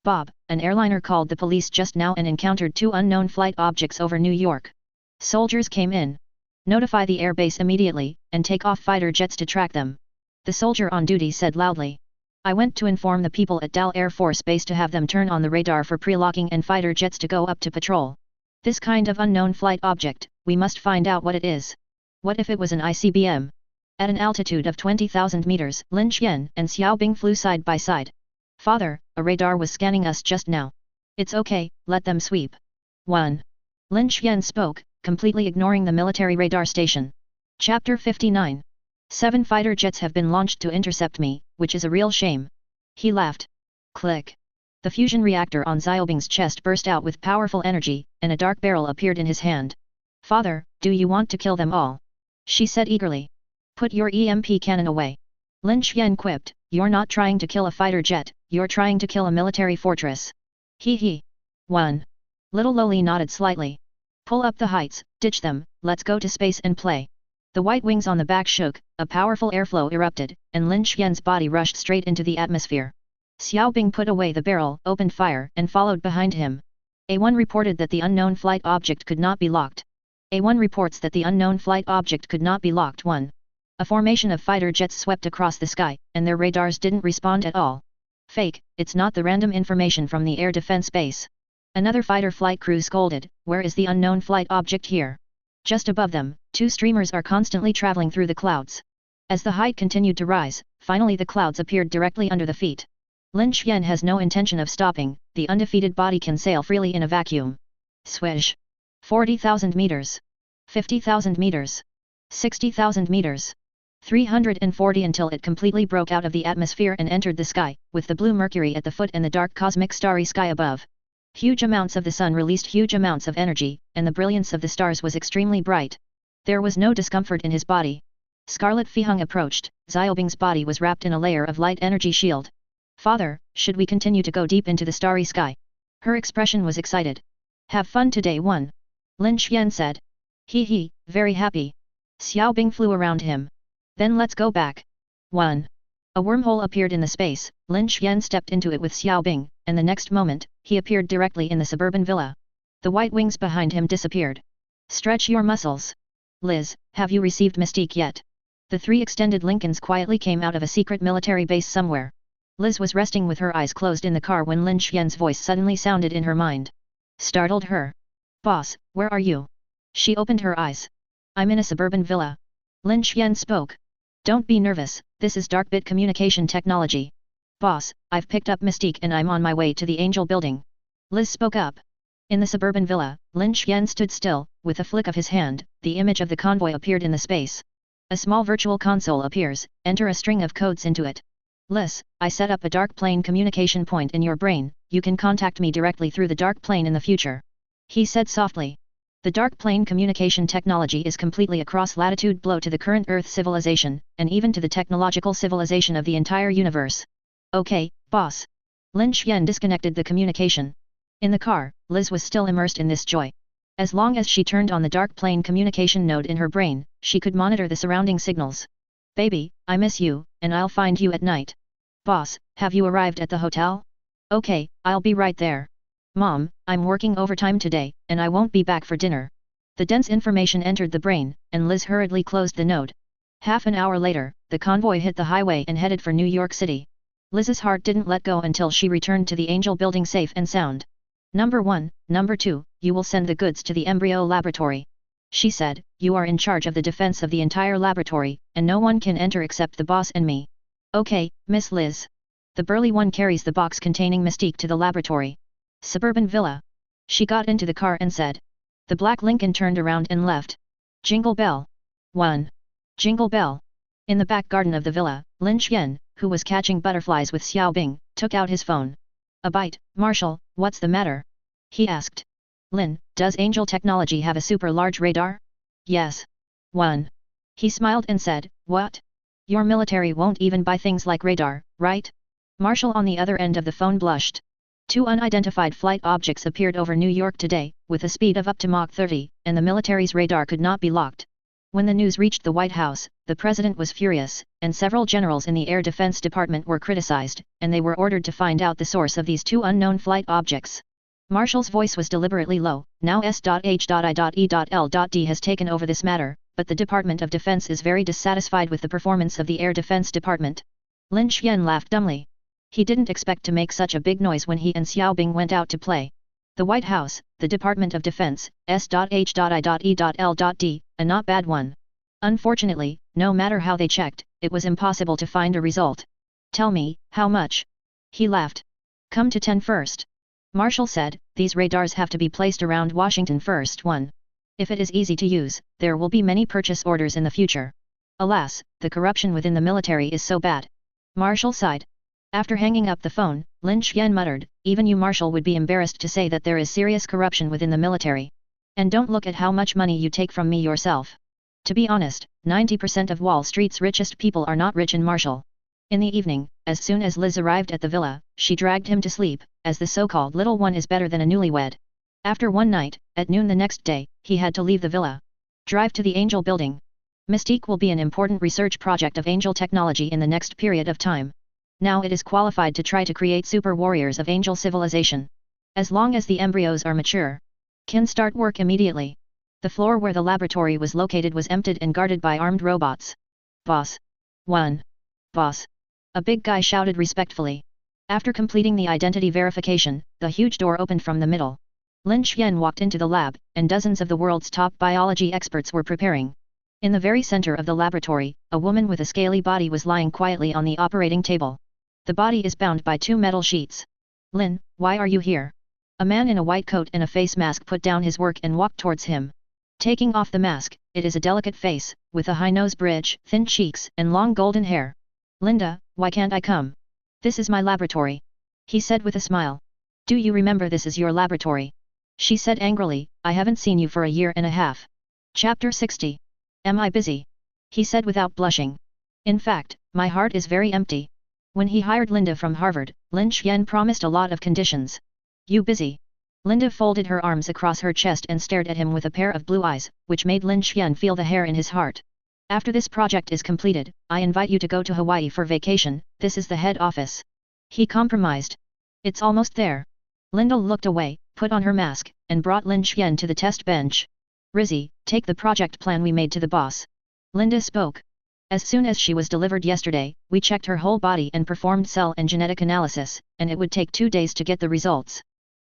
Speaker 1: Bob, an airliner called the police just now and encountered 2 unknown flight objects over New York. Soldiers came in. Notify the airbase immediately, and take off fighter jets to track them. The soldier on duty said loudly. I went to inform the people at Dal Air Force Base to have them turn on the radar for pre-locking and fighter jets to go up to patrol. This kind of unknown flight object, we must find out what it is. What if it was an ICBM? At an altitude of 20,000 meters, Lin Xian and Xiaobing flew side by side. Father, a radar was scanning us just now. It's okay, let them sweep. 1. Lin Xian spoke, completely ignoring the military radar station. Chapter 59. 7 fighter jets have been launched to intercept me, which is a real shame. He laughed. Click. The fusion reactor on Xiaobing's chest burst out with powerful energy, and a dark barrel appeared in his hand. Father, do you want to kill them all? She said eagerly. Put your EMP cannon away. Lin Xian quipped, you're not trying to kill a fighter jet, you're trying to kill a military fortress. He he. 1. Little Loli nodded slightly. Pull up the heights, ditch them, let's go to space and play. The white wings on the back shook, a powerful airflow erupted, and Lin Xian's body rushed straight into the atmosphere. Xiaobing put away the barrel, opened fire, and followed behind him. A1 reported that the unknown flight object could not be locked. A1 reports that the unknown flight object could not be locked. 1. A formation of fighter jets swept across the sky, and their radars didn't respond at all. Fake, it's not the random information from the air defense base. Another fighter flight crew scolded, where is the unknown flight object here? Just above them, 2 streamers are constantly traveling through the clouds. As the height continued to rise, finally the clouds appeared directly under the feet. Lin Xian has no intention of stopping, the undefeated body can sail freely in a vacuum. Swish! 40,000 meters. 50,000 meters. 60,000 meters. 340 until it completely broke out of the atmosphere and entered the sky, with the blue Mercury at the foot and the dark cosmic starry sky above. Huge amounts of the sun released huge amounts of energy, and the brilliance of the stars was extremely bright. There was no discomfort in his body. Scarlet Fihung approached, Xiaobing's body was wrapped in a layer of light energy shield. Father, should we continue to go deep into the starry sky? Her expression was excited. Have fun today. 1. Lin Xian said. He he, very happy. Xiaobing flew around him. Then let's go back. 1. A wormhole appeared in the space, Lin Xian stepped into it with Xiaobing, and the next moment, he appeared directly in the suburban villa. The white wings behind him disappeared. Stretch your muscles. Liz, have you received Mystique yet? The 3 extended Lincolns quietly came out of a secret military base somewhere. Liz was resting with her eyes closed in the car when Lin Xian's voice suddenly sounded in her mind. Startled her. Boss, where are you? She opened her eyes. I'm in a suburban villa. Lin Xian spoke. Don't be nervous, this is dark bit communication technology. Boss, I've picked up Mystique and I'm on my way to the Angel building. Liz spoke up. In the suburban villa, Lin Xian stood still, with a flick of his hand, the image of the convoy appeared in the space. A small virtual console appears, enter a string of codes into it. Liz, I set up a dark plane communication point in your brain, you can contact me directly through the dark plane in the future. He said softly. The dark plane communication technology is completely a cross-latitude blow to the current Earth civilization, and even to the technological civilization of the entire universe. Okay, boss. Lin Xian disconnected the communication. In the car, Liz was still immersed in this joy. As long as she turned on the dark plane communication node in her brain, she could monitor the surrounding signals. Baby, I miss you, and I'll find you at night. Boss, have you arrived at the hotel? Okay, I'll be right there. Mom, I'm working overtime today, and I won't be back for dinner. The dense information entered the brain, and Liz hurriedly closed the node. Half an hour later, the convoy hit the highway and headed for New York City. Liz's heart didn't let go until she returned to the Angel building safe and sound. Number 1, Number 2, you will send the goods to the embryo laboratory. She said, you are in charge of the defense of the entire laboratory, and no one can enter except the boss and me. Okay, Miss Liz. The burly one carries the box containing Mystique to the laboratory. Suburban villa. She got into the car and said. The black Lincoln turned around and left. Jingle bell. 1. Jingle bell. In the back garden of the villa, Lin Xian, who was catching butterflies with Xiaobing, took out his phone. A bite, Marshall, what's the matter? He asked. Lin, does Angel Technology have a super large radar? Yes. 1. He smiled and said, what? Your military won't even buy things like radar, right? Marshall on the other end of the phone blushed. 2 unidentified flight objects appeared over New York today, with a speed of up to Mach 30, and the military's radar could not be locked. When the news reached the White House, the president was furious, and several generals in the Air Defense Department were criticized, and they were ordered to find out the source of these 2 unknown flight objects. Marshall's voice was deliberately low. Now S.H.I.E.L.D. has taken over this matter, but the Department of Defense is very dissatisfied with the performance of the Air Defense Department. Lin Xian laughed dumbly. He didn't expect to make such a big noise when he and Xiaobing went out to play. The White House, the Department of Defense, S.H.I.E.L.D., a not bad one. Unfortunately, no matter how they checked, it was impossible to find a result. Tell me, how much? He laughed. Come to 10 first. Marshall said, these radars have to be placed around Washington first. 1. If it is easy to use, there will be many purchase orders in the future. Alas, the corruption within the military is so bad. Marshall sighed. After hanging up the phone, Lin Xian muttered, even you Marshal would be embarrassed to say that there is serious corruption within the military. And don't look at how much money you take from me yourself. To be honest, 90% of Wall Street's richest people are not rich in Marshal. In the evening, as soon as Liz arrived at the villa, she dragged him to sleep, as the so-called little one is better than a newlywed. After one night, at noon the next day, he had to leave the villa. Drive to the Angel building. Mystique will be an important research project of Angel technology in the next period of time. Now it is qualified to try to create super warriors of Angel civilization. As long as the embryos are mature, can start work immediately. The floor where the laboratory was located was emptied and guarded by armed robots. Boss. 1. Boss. A big guy shouted respectfully. After completing the identity verification, the huge door opened from the middle. Lin Xian walked into the lab, and dozens of the world's top biology experts were preparing. In the very center of the laboratory, a woman with a scaly body was lying quietly on the operating table. The body is bound by 2 metal sheets. Lin, why are you here? A man in a white coat and a face mask put down his work and walked towards him. Taking off the mask, it is a delicate face, with a high nose bridge, thin cheeks, and long golden hair. Linda, why can't I come? This is my laboratory. He said with a smile. Do you remember this is your laboratory? She said angrily, I haven't seen you for a year and a half. Chapter 60. Am I busy? He said without blushing. In fact, my heart is very empty. When he hired Linda from Harvard, Lin Xian promised a lot of conditions. You busy? Linda folded her arms across her chest and stared at him with a pair of blue eyes, which made Lin Xian feel the hair in his heart. After this project is completed, I invite you to go to Hawaii for vacation, this is the head office. He compromised. It's almost there. Linda looked away, put on her mask, and brought Lin Xian to the test bench. Rizzy, take the project plan we made to the boss. Linda spoke. As soon as she was delivered yesterday, we checked her whole body and performed cell and genetic analysis, and it would take 2 days to get the results.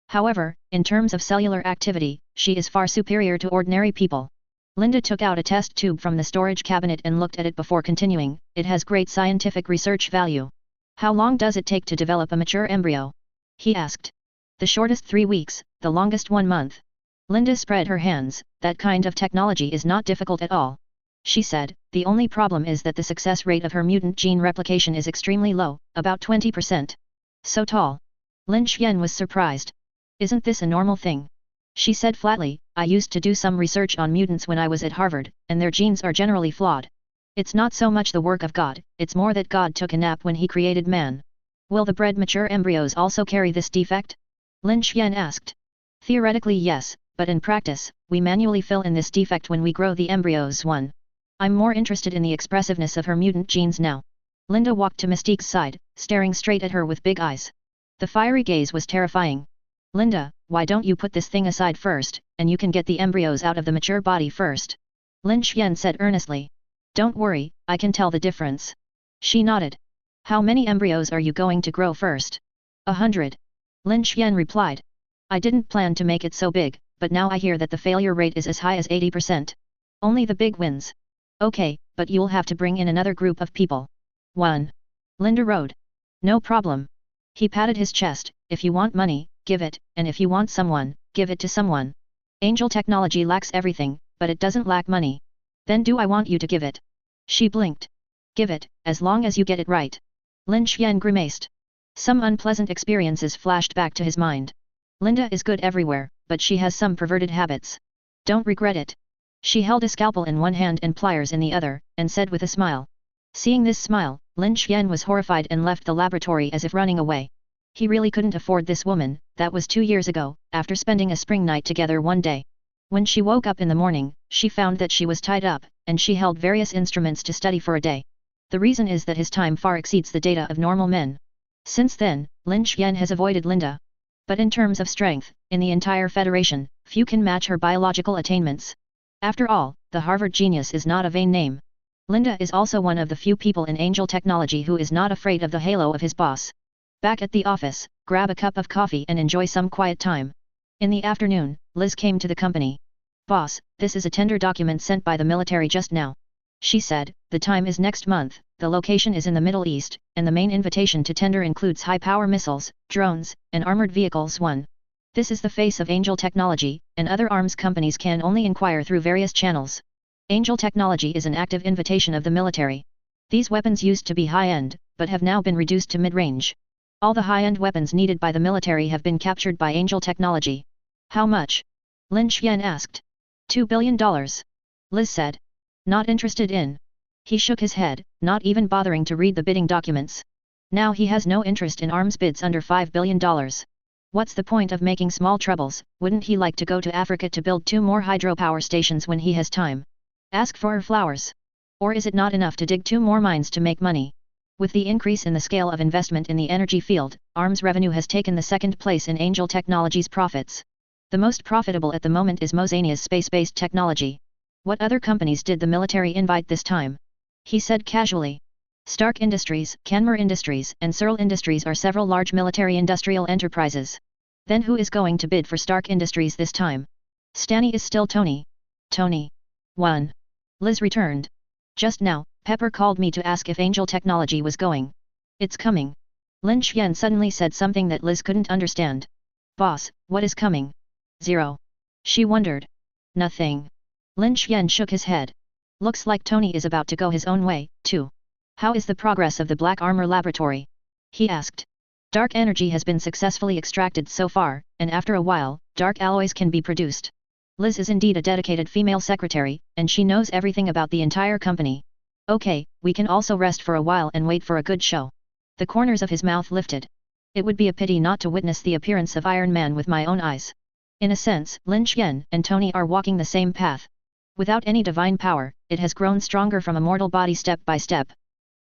Speaker 1: However, in terms of cellular activity, she is far superior to ordinary people. Linda took out a test tube from the storage cabinet and looked at it before continuing, it has great scientific research value. How long does it take to develop a mature embryo? He asked. The shortest 3 weeks, the longest 1 month. Linda spread her hands, that kind of technology is not difficult at all. She said, the only problem is that the success rate of her mutant gene replication is extremely low, about 20%. So tall. Lin Xian was surprised. Isn't this a normal thing? She said flatly, I used to do some research on mutants when I was at Harvard, and their genes are generally flawed. It's not so much the work of God, it's more that God took a nap when he created man. Will the bred mature embryos also carry this defect? Lin Xian asked. Theoretically yes, but in practice, we manually fill in this defect when we grow the embryos. 1. I'm more interested in the expressiveness of her mutant genes now. Linda walked to Mystique's side, staring straight at her with big eyes. The fiery gaze was terrifying. Linda, why don't you put this thing aside first, and you can get the embryos out of the mature body first? Lin Xian said earnestly. Don't worry, I can tell the difference. She nodded. How many embryos are you going to grow first? 100. Lin Xian replied. I didn't plan to make it so big, but now I hear that the failure rate is as high as 80%. Only the big wins. Okay, but you'll have to bring in another group of people. 1. Linda rode. No problem. He patted his chest, if you want money, give it, and if you want someone, give it to someone. Angel technology lacks everything, but it doesn't lack money. Then do I want you to give it? She blinked. Give it, as long as you get it right. Lin Xian grimaced. Some unpleasant experiences flashed back to his mind. Linda is good everywhere, but she has some perverted habits. Don't regret it. She held a scalpel in one hand and pliers in the other, and said with a smile. Seeing this smile, Lin Xian was horrified and left the laboratory as if running away. He really couldn't afford this woman, that was 2 years ago, after spending a spring night together one day. When she woke up in the morning, she found that she was tied up, and she held various instruments to study for a day. The reason is that his time far exceeds the data of normal men. Since then, Lin Xian has avoided Linda. But in terms of strength, in the entire Federation, few can match her biological attainments. After all, the Harvard genius is not a vain name. Linda is also one of the few people in Angel technology who is not afraid of the halo of his boss. Back at the office, grab a cup of coffee and enjoy some quiet time. In the afternoon, Liz came to the company. Boss, this is a tender document sent by the military just now. She said, the time is next month, the location is in the Middle East, and the main invitation to tender includes high-power missiles, drones, and armored vehicles. 1. This is the face of Angel technology, and other arms companies can only inquire through various channels. Angel technology is an active invitation of the military. These weapons used to be high-end, but have now been reduced to mid-range. All the high-end weapons needed by the military have been captured by Angel Technology. How much? Lin Xian asked. $2 billion. Liz said. Not interested in. He shook his head, not even bothering to read the bidding documents. Now he has no interest in arms bids under $5 billion. What's the point of making small troubles? Wouldn't he like to go to Africa to build 2 more hydropower stations when he has time? Ask for flowers. Or is it not enough to dig 2 more mines to make money? With the increase in the scale of investment in the energy field, arms revenue has taken the second place in Angel Technology's profits. The most profitable at the moment is Mosania's space-based technology. What other companies did the military invite this time? He said casually. Stark Industries, Canmer Industries, and Searle Industries are several large military industrial enterprises. Then who is going to bid for Stark Industries this time? Stanny is still Tony. Tony. 1. Liz returned. Just now, Pepper called me to ask if Angel Technology was going. It's coming. Lin Xian suddenly said something that Liz couldn't understand. Boss, what is coming? 0. She wondered. Nothing. Lin Xian shook his head. Looks like Tony is about to go his own way, too. How is the progress of the Black Armor Laboratory? He asked. Dark energy has been successfully extracted so far, and after a while, dark alloys can be produced. Liz is indeed a dedicated female secretary, and she knows everything about the entire company. Okay, we can also rest for a while and wait for a good show. The corners of his mouth lifted. It would be a pity not to witness the appearance of Iron Man with my own eyes. In a sense, Lin Xian and Tony are walking the same path. Without any divine power, it has grown stronger from a mortal body step by step.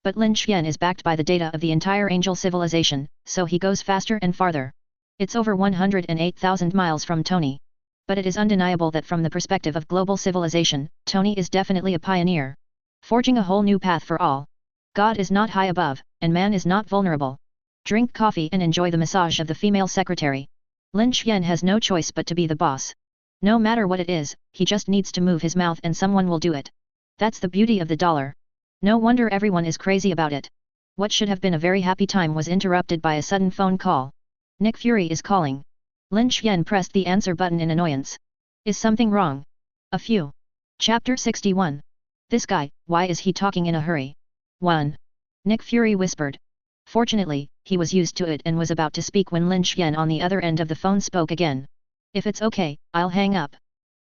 Speaker 1: But Lin Xian is backed by the data of the entire angel civilization, so he goes faster and farther. It's over 108,000 miles from Tony. But it is undeniable that from the perspective of global civilization, Tony is definitely a pioneer. Forging a whole new path for all. God is not high above, and man is not vulnerable. Drink coffee and enjoy the massage of the female secretary. Lin Xian has no choice but to be the boss. No matter what it is, he just needs to move his mouth and someone will do it. That's the beauty of the dollar. No wonder everyone is crazy about it. What should have been a very happy time was interrupted by a sudden phone call. Nick Fury is calling. Lin Xian pressed the answer button in annoyance. Is something wrong? A few. Chapter 61. This guy, why is he talking in a hurry? 1. Nick Fury whispered. Fortunately, he was used to it and was about to speak when Lin Xian on the other end of the phone spoke again. If it's okay, I'll hang up.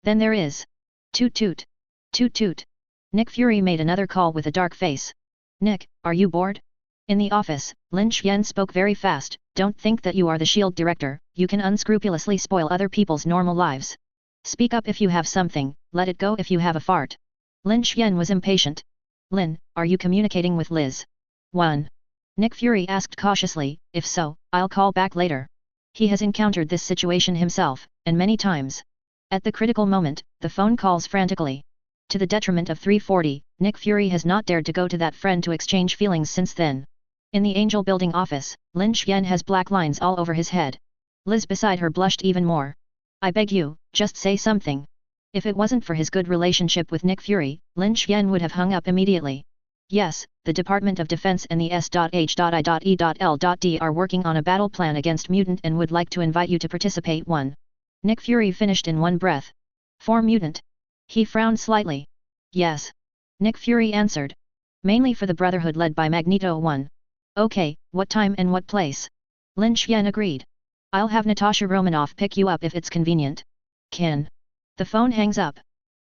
Speaker 1: Then there is. Toot toot. Toot toot. Nick Fury made another call with a dark face. Nick, are you bored? In the office, Lin Xian spoke very fast. Don't think that you are the SHIELD director, you can unscrupulously spoil other people's normal lives. Speak up if you have something, let it go if you have a fart. Lin Xian was impatient. Lin, are you communicating with Liz? 1. Nick Fury asked cautiously, if so, I'll call back later. He has encountered this situation himself, and many times. At the critical moment, the phone calls frantically. To the detriment of 340, Nick Fury has not dared to go to that friend to exchange feelings since then. In the Angel Building office, Lin Xian has black lines all over his head. Liz beside her blushed even more. I beg you, just say something. If it wasn't for his good relationship with Nick Fury, Lin Xian would have hung up immediately. Yes, the Department of Defense and the S.H.I.E.L.D. are working on a battle plan against mutant and would like to invite you to participate. 1. Nick Fury finished in one breath. For mutant? He frowned slightly. Yes. Nick Fury answered. Mainly for the Brotherhood led by Magneto. 1. Okay, what time and what place? Lin Xian agreed. I'll have Natasha Romanoff pick you up if it's convenient. Kin. The phone hangs up.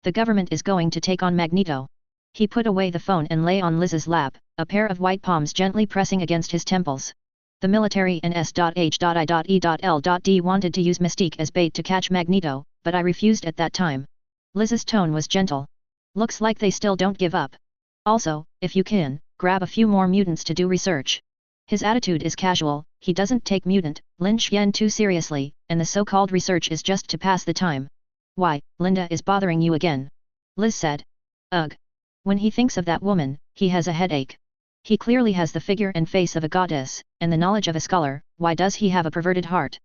Speaker 1: The government is going to take on Magneto. He put away the phone and lay on Liz's lap, a pair of white palms gently pressing against his temples. The military and S.H.I.E.L.D. wanted to use Mystique as bait to catch Magneto, but I refused at that time. Liz's tone was gentle. Looks like they still don't give up. Also, if you can, grab a few more mutants to do research. His attitude is casual, he doesn't take mutant, Lin Xian too seriously, and the so-called research is just to pass the time. Why, Linda is bothering you again? Liz said. Ugh. When he thinks of that woman, he has a headache. He clearly has the figure and face of a goddess, and the knowledge of a scholar, why does he have a perverted heart?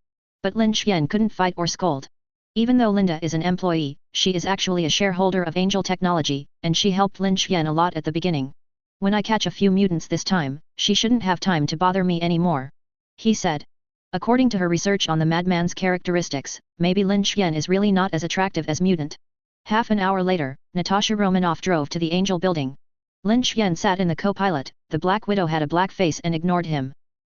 Speaker 1: But Lin Xian couldn't fight or scold. Even though Linda is an employee, she is actually a shareholder of Angel Technology, and she helped Lin Xian a lot at the beginning. When I catch a few mutants this time, she shouldn't have time to bother me anymore. He said. According to her research on the madman's characteristics, maybe Lin Xian is really not as attractive as mutant. Half an hour later, Natasha Romanoff drove to the Angel Building. Lin Xian sat in the co-pilot, the Black Widow had a black face and ignored him.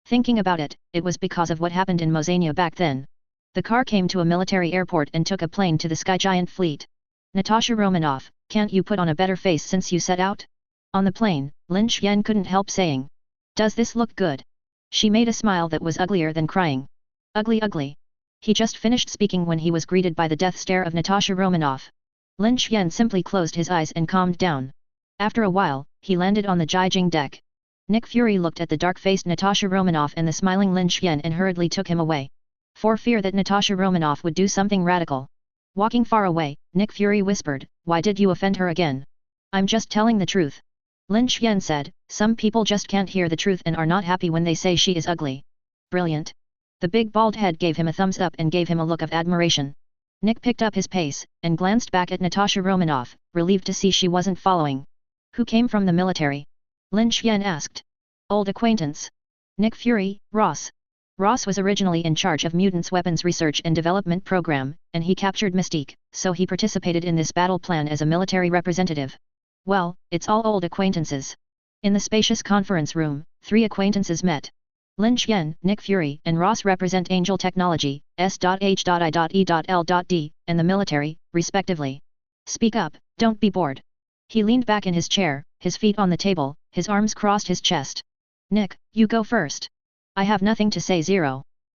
Speaker 1: Thinking about it, it was because of what happened in Mosania back then. The car came to a military airport and took a plane to the Sky Giant fleet. Natasha Romanoff, can't you put on a better face since you set out? On the plane, Lin Xian couldn't help saying. Does this look good? She made a smile that was uglier than crying. Ugly ugly. He just finished speaking when he was greeted by the death stare of Natasha Romanoff. Lin Xian simply closed his eyes and calmed down. After a while, he landed on the Jiajing deck. Nick Fury looked at the dark-faced Natasha Romanoff and the smiling Lin Xian and hurriedly took him away. For fear that Natasha Romanoff would do something radical. Walking far away, Nick Fury whispered, "Why did you offend her again?" "I'm just telling the truth." Lin Xian said, "Some people just can't hear the truth and are not happy when they say she is ugly." Brilliant. The big bald head gave him a thumbs up and gave him a look of admiration. Nick picked up his pace, and glanced back at Natasha Romanoff, relieved to see she wasn't following. "Who came from the military?" Lin Xian asked. "Old acquaintance. Nick Fury, Ross." Ross was originally in charge of Mutants Weapons Research and Development Program, and he captured Mystique, so he participated in this battle plan as a military representative. Well, it's all old acquaintances. In the spacious conference room, 3 acquaintances met. Lin Xian, Nick Fury, and Ross represent Angel Technology, S.H.I.E.L.D, and the military, respectively. "Speak up, don't be bored." He leaned back in his chair, his feet on the table, his arms crossed his chest. "Nick, you go first." "I have nothing to say."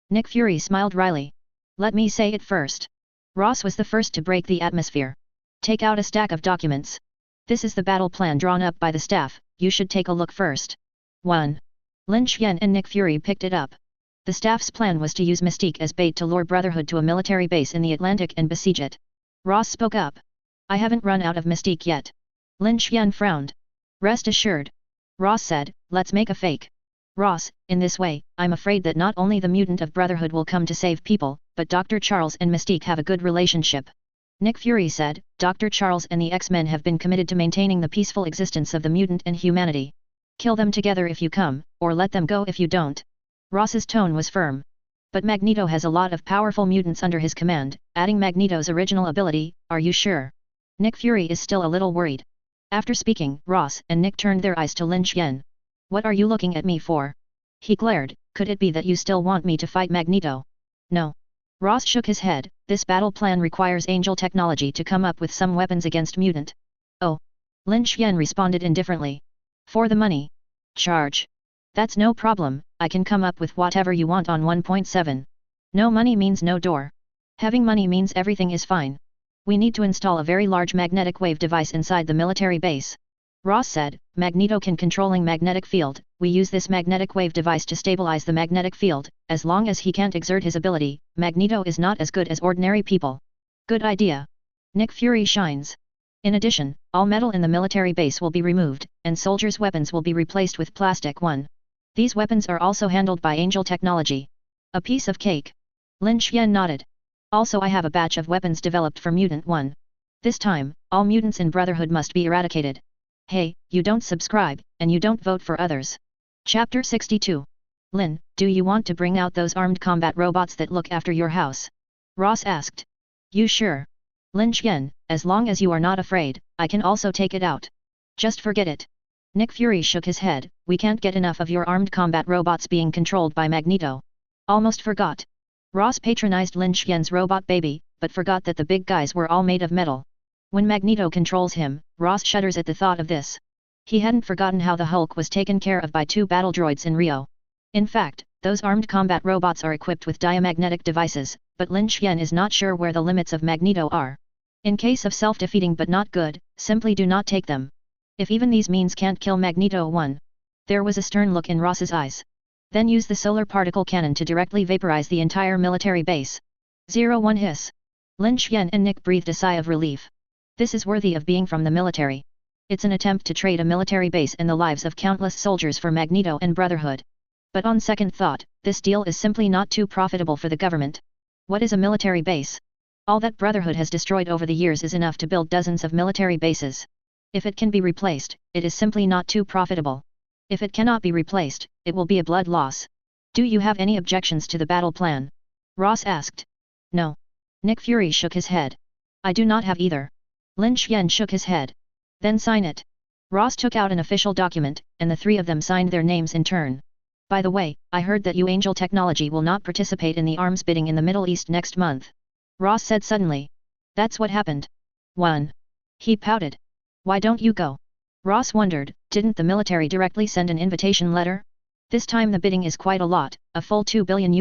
Speaker 1: Nick Fury smiled wryly. "Let me say it first." Ross was the first to break the atmosphere. "Take out a stack of documents. This is the battle plan drawn up by the staff, you should take a look first." 1. Lin Xian and Nick Fury picked it up. The staff's plan was to use Mystique as bait to lure Brotherhood to a military base in the Atlantic and besiege it. Ross spoke up. "I haven't run out of Mystique yet." Lin Xian frowned. "Rest assured." Ross said, "Let's make a fake." "Ross, in this way, I'm afraid that not only the mutant of Brotherhood will come to save people, but Dr. Charles and Mystique have a good relationship." Nick Fury said, "Dr. Charles and the X-Men have been committed to maintaining the peaceful existence of the mutant and humanity. Kill them together if you come, or let them go if you don't." Ross's tone was firm. "But Magneto has a lot of powerful mutants under his command, adding Magneto's original ability, are you sure?" Nick Fury is still a little worried. After speaking, Ross and Nick turned their eyes to Lin Xian. "What are you looking at me for?" He glared, "Could it be that you still want me to fight Magneto?" "No." Ross shook his head, "This battle plan requires Angel Technology to come up with some weapons against mutant." "Oh." Lin Xian responded indifferently. "For the money. Charge." "That's no problem, I can come up with whatever you want on 1.7. No money means no door. Having money means everything is fine. We need to install a very large magnetic wave device inside the military base." Ross said, "Magneto can controlling magnetic field, we use this magnetic wave device to stabilize the magnetic field, as long as he can't exert his ability, Magneto is not as good as ordinary people." "Good idea." Nick Fury shines. "In addition, all metal in the military base will be removed, and soldiers' weapons will be replaced with plastic one. These weapons are also handled by Angel Technology." "A piece of cake." Lin Xian nodded. "Also I have a batch of weapons developed for Mutant 1. This time, all mutants in Brotherhood must be eradicated." "Hey, you don't subscribe, and you don't vote for others." Chapter 62. "Lin, do you want to bring out those armed combat robots that look after your house?" Ross asked. "You sure?" Lin Xian, "As long as you are not afraid, I can also take it out." "Just forget it." Nick Fury shook his head, "We can't get enough of your armed combat robots being controlled by Magneto." "Almost forgot." Ross patronized Lin Xian's robot baby, but forgot that the big guys were all made of metal. When Magneto controls him, Ross shudders at the thought of this. He hadn't forgotten how the Hulk was taken care of by 2 battle droids in Rio. In fact, those armed combat robots are equipped with diamagnetic devices, but Lin Xian is not sure where the limits of Magneto are. In case of self-defeating but not good, simply do not take them. If even these means can't kill Magneto 1. There was a stern look in Ross's eyes. Then use the solar particle cannon to directly vaporize the entire military base. 01 hiss. Lin Xian and Nick breathed a sigh of relief. This is worthy of being from the military. It's an attempt to trade a military base and the lives of countless soldiers for Magneto and Brotherhood. But on second thought, this deal is simply not too profitable for the government. What is a military base? All that Brotherhood has destroyed over the years is enough to build dozens of military bases. If it can be replaced, it is simply not too profitable. If it cannot be replaced, it will be a blood loss. "Do you have any objections to the battle plan?" Ross asked. "No." Nick Fury shook his head. "I do not have either." Lin Xian shook his head. "Then sign it." Ross took out an official document, and the 3 of them signed their names in turn. By the way, I heard that Angel Technology will not participate in the arms bidding in the Middle East next month. Ross said suddenly. That's what happened. 1. He pouted. Why don't you go? Ross wondered, didn't the military directly send an invitation letter? This time the bidding is quite a lot, a full $2 billion,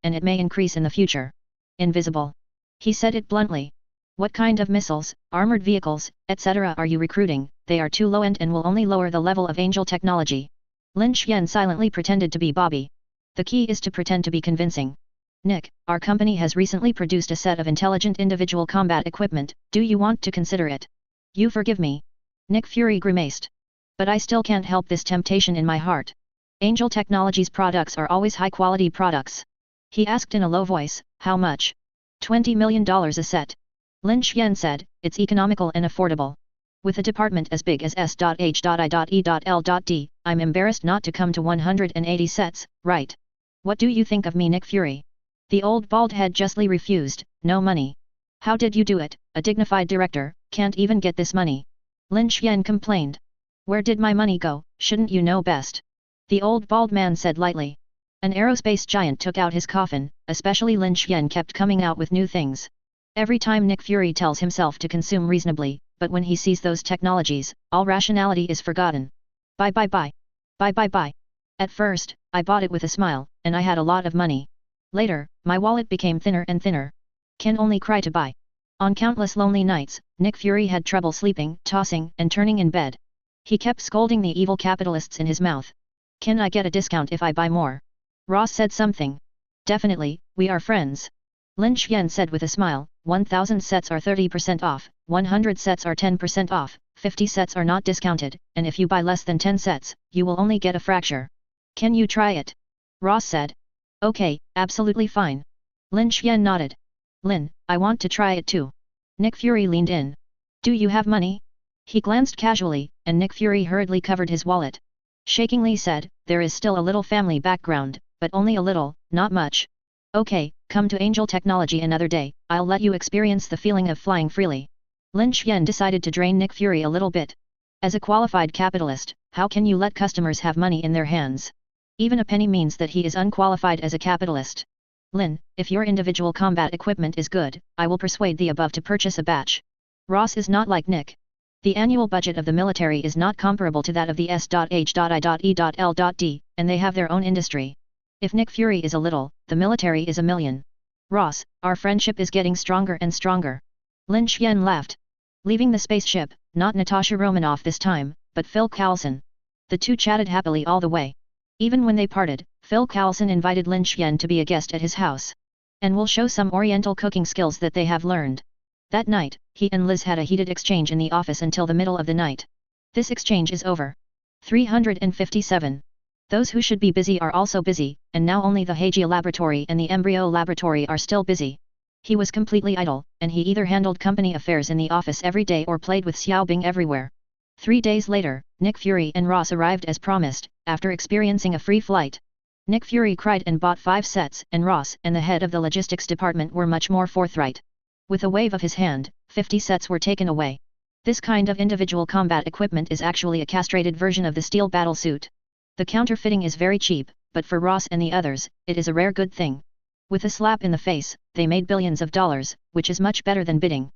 Speaker 1: and it may increase in the future. Invisible. He said it bluntly. What kind of missiles, armored vehicles, etc. are you recruiting? They are too low-end and will only lower the level of Angel Technology. Lin Xian silently pretended to be Bobby. The key is to pretend to be convincing. Nick, our company has recently produced a set of intelligent individual combat equipment, do you want to consider it? You forgive me. Nick Fury grimaced. But I still can't help this temptation in my heart. Angel Technology's products are always high-quality products. He asked in a low voice, how much? $20 million a set. Lin Xian said, it's economical and affordable. With a department as big as S.H.I.E.L.D, I'm embarrassed not to come to 180 sets, right? What do you think of me, Nick Fury? The old bald head justly refused, no money. How did you do it? A dignified director, can't even get this money. Lin Xian complained. Where did my money go, shouldn't you know best? The old bald man said lightly. An aerospace giant took out his coffin, especially Lin Xian kept coming out with new things. Every time Nick Fury tells himself to consume reasonably, but when he sees those technologies, all rationality is forgotten. Buy. Buy. At first, I bought it with a smile, and I had a lot of money. Later, my wallet became thinner and thinner. Can only cry to buy. On countless lonely nights, Nick Fury had trouble sleeping, tossing, and turning in bed. He kept scolding the evil capitalists in his mouth. Can I get a discount if I buy more? Ross said something. Definitely, we are friends. Lin Xian said with a smile, 1,000 sets are 30% off, 100 sets are 10% off, 50 sets are not discounted, and if you buy less than 10 sets, you will only get a fracture. Can you try it? Ross said. Okay, absolutely fine. Lin Xian nodded. Lin, I want to try it too. Nick Fury leaned in. Do you have money? He glanced casually, and Nick Fury hurriedly covered his wallet. Shakingly said, there is still a little family background, but only a little, not much. Okay, come to Angel Technology another day, I'll let you experience the feeling of flying freely. Lin Xian decided to drain Nick Fury a little bit. As a qualified capitalist, how can you let customers have money in their hands? Even a penny means that he is unqualified as a capitalist. Lin, if your individual combat equipment is good, I will persuade the above to purchase a batch. Ross is not like Nick. The annual budget of the military is not comparable to that of the S.H.I.E.L.D, and they have their own industry. If Nick Fury is a little, the military is a million. Ross, our friendship is getting stronger and stronger. Lin Xian laughed. Leaving the spaceship, not Natasha Romanoff this time, but Phil Coulson. The two chatted happily all the way. Even when they parted, Phil Coulson invited Lin Xian to be a guest at his house. And will show some oriental cooking skills that they have learned. That night, he and Liz had a heated exchange in the office until the middle of the night. This exchange is over. 357. Those who should be busy are also busy, and now only the Hagia laboratory and the embryo laboratory are still busy. He was completely idle, and he either handled company affairs in the office every day or played with Xiaobing everywhere. 3 days later, Nick Fury and Ross arrived as promised, after experiencing a free flight. Nick Fury cried and bought 5 sets, and Ross and the head of the logistics department were much more forthright. With a wave of his hand, 50 sets were taken away. This kind of individual combat equipment is actually a castrated version of the steel battlesuit. The counterfeiting is very cheap, but for Ross and the others, it is a rare good thing. With a slap in the face, they made billions of dollars, which is much better than bidding.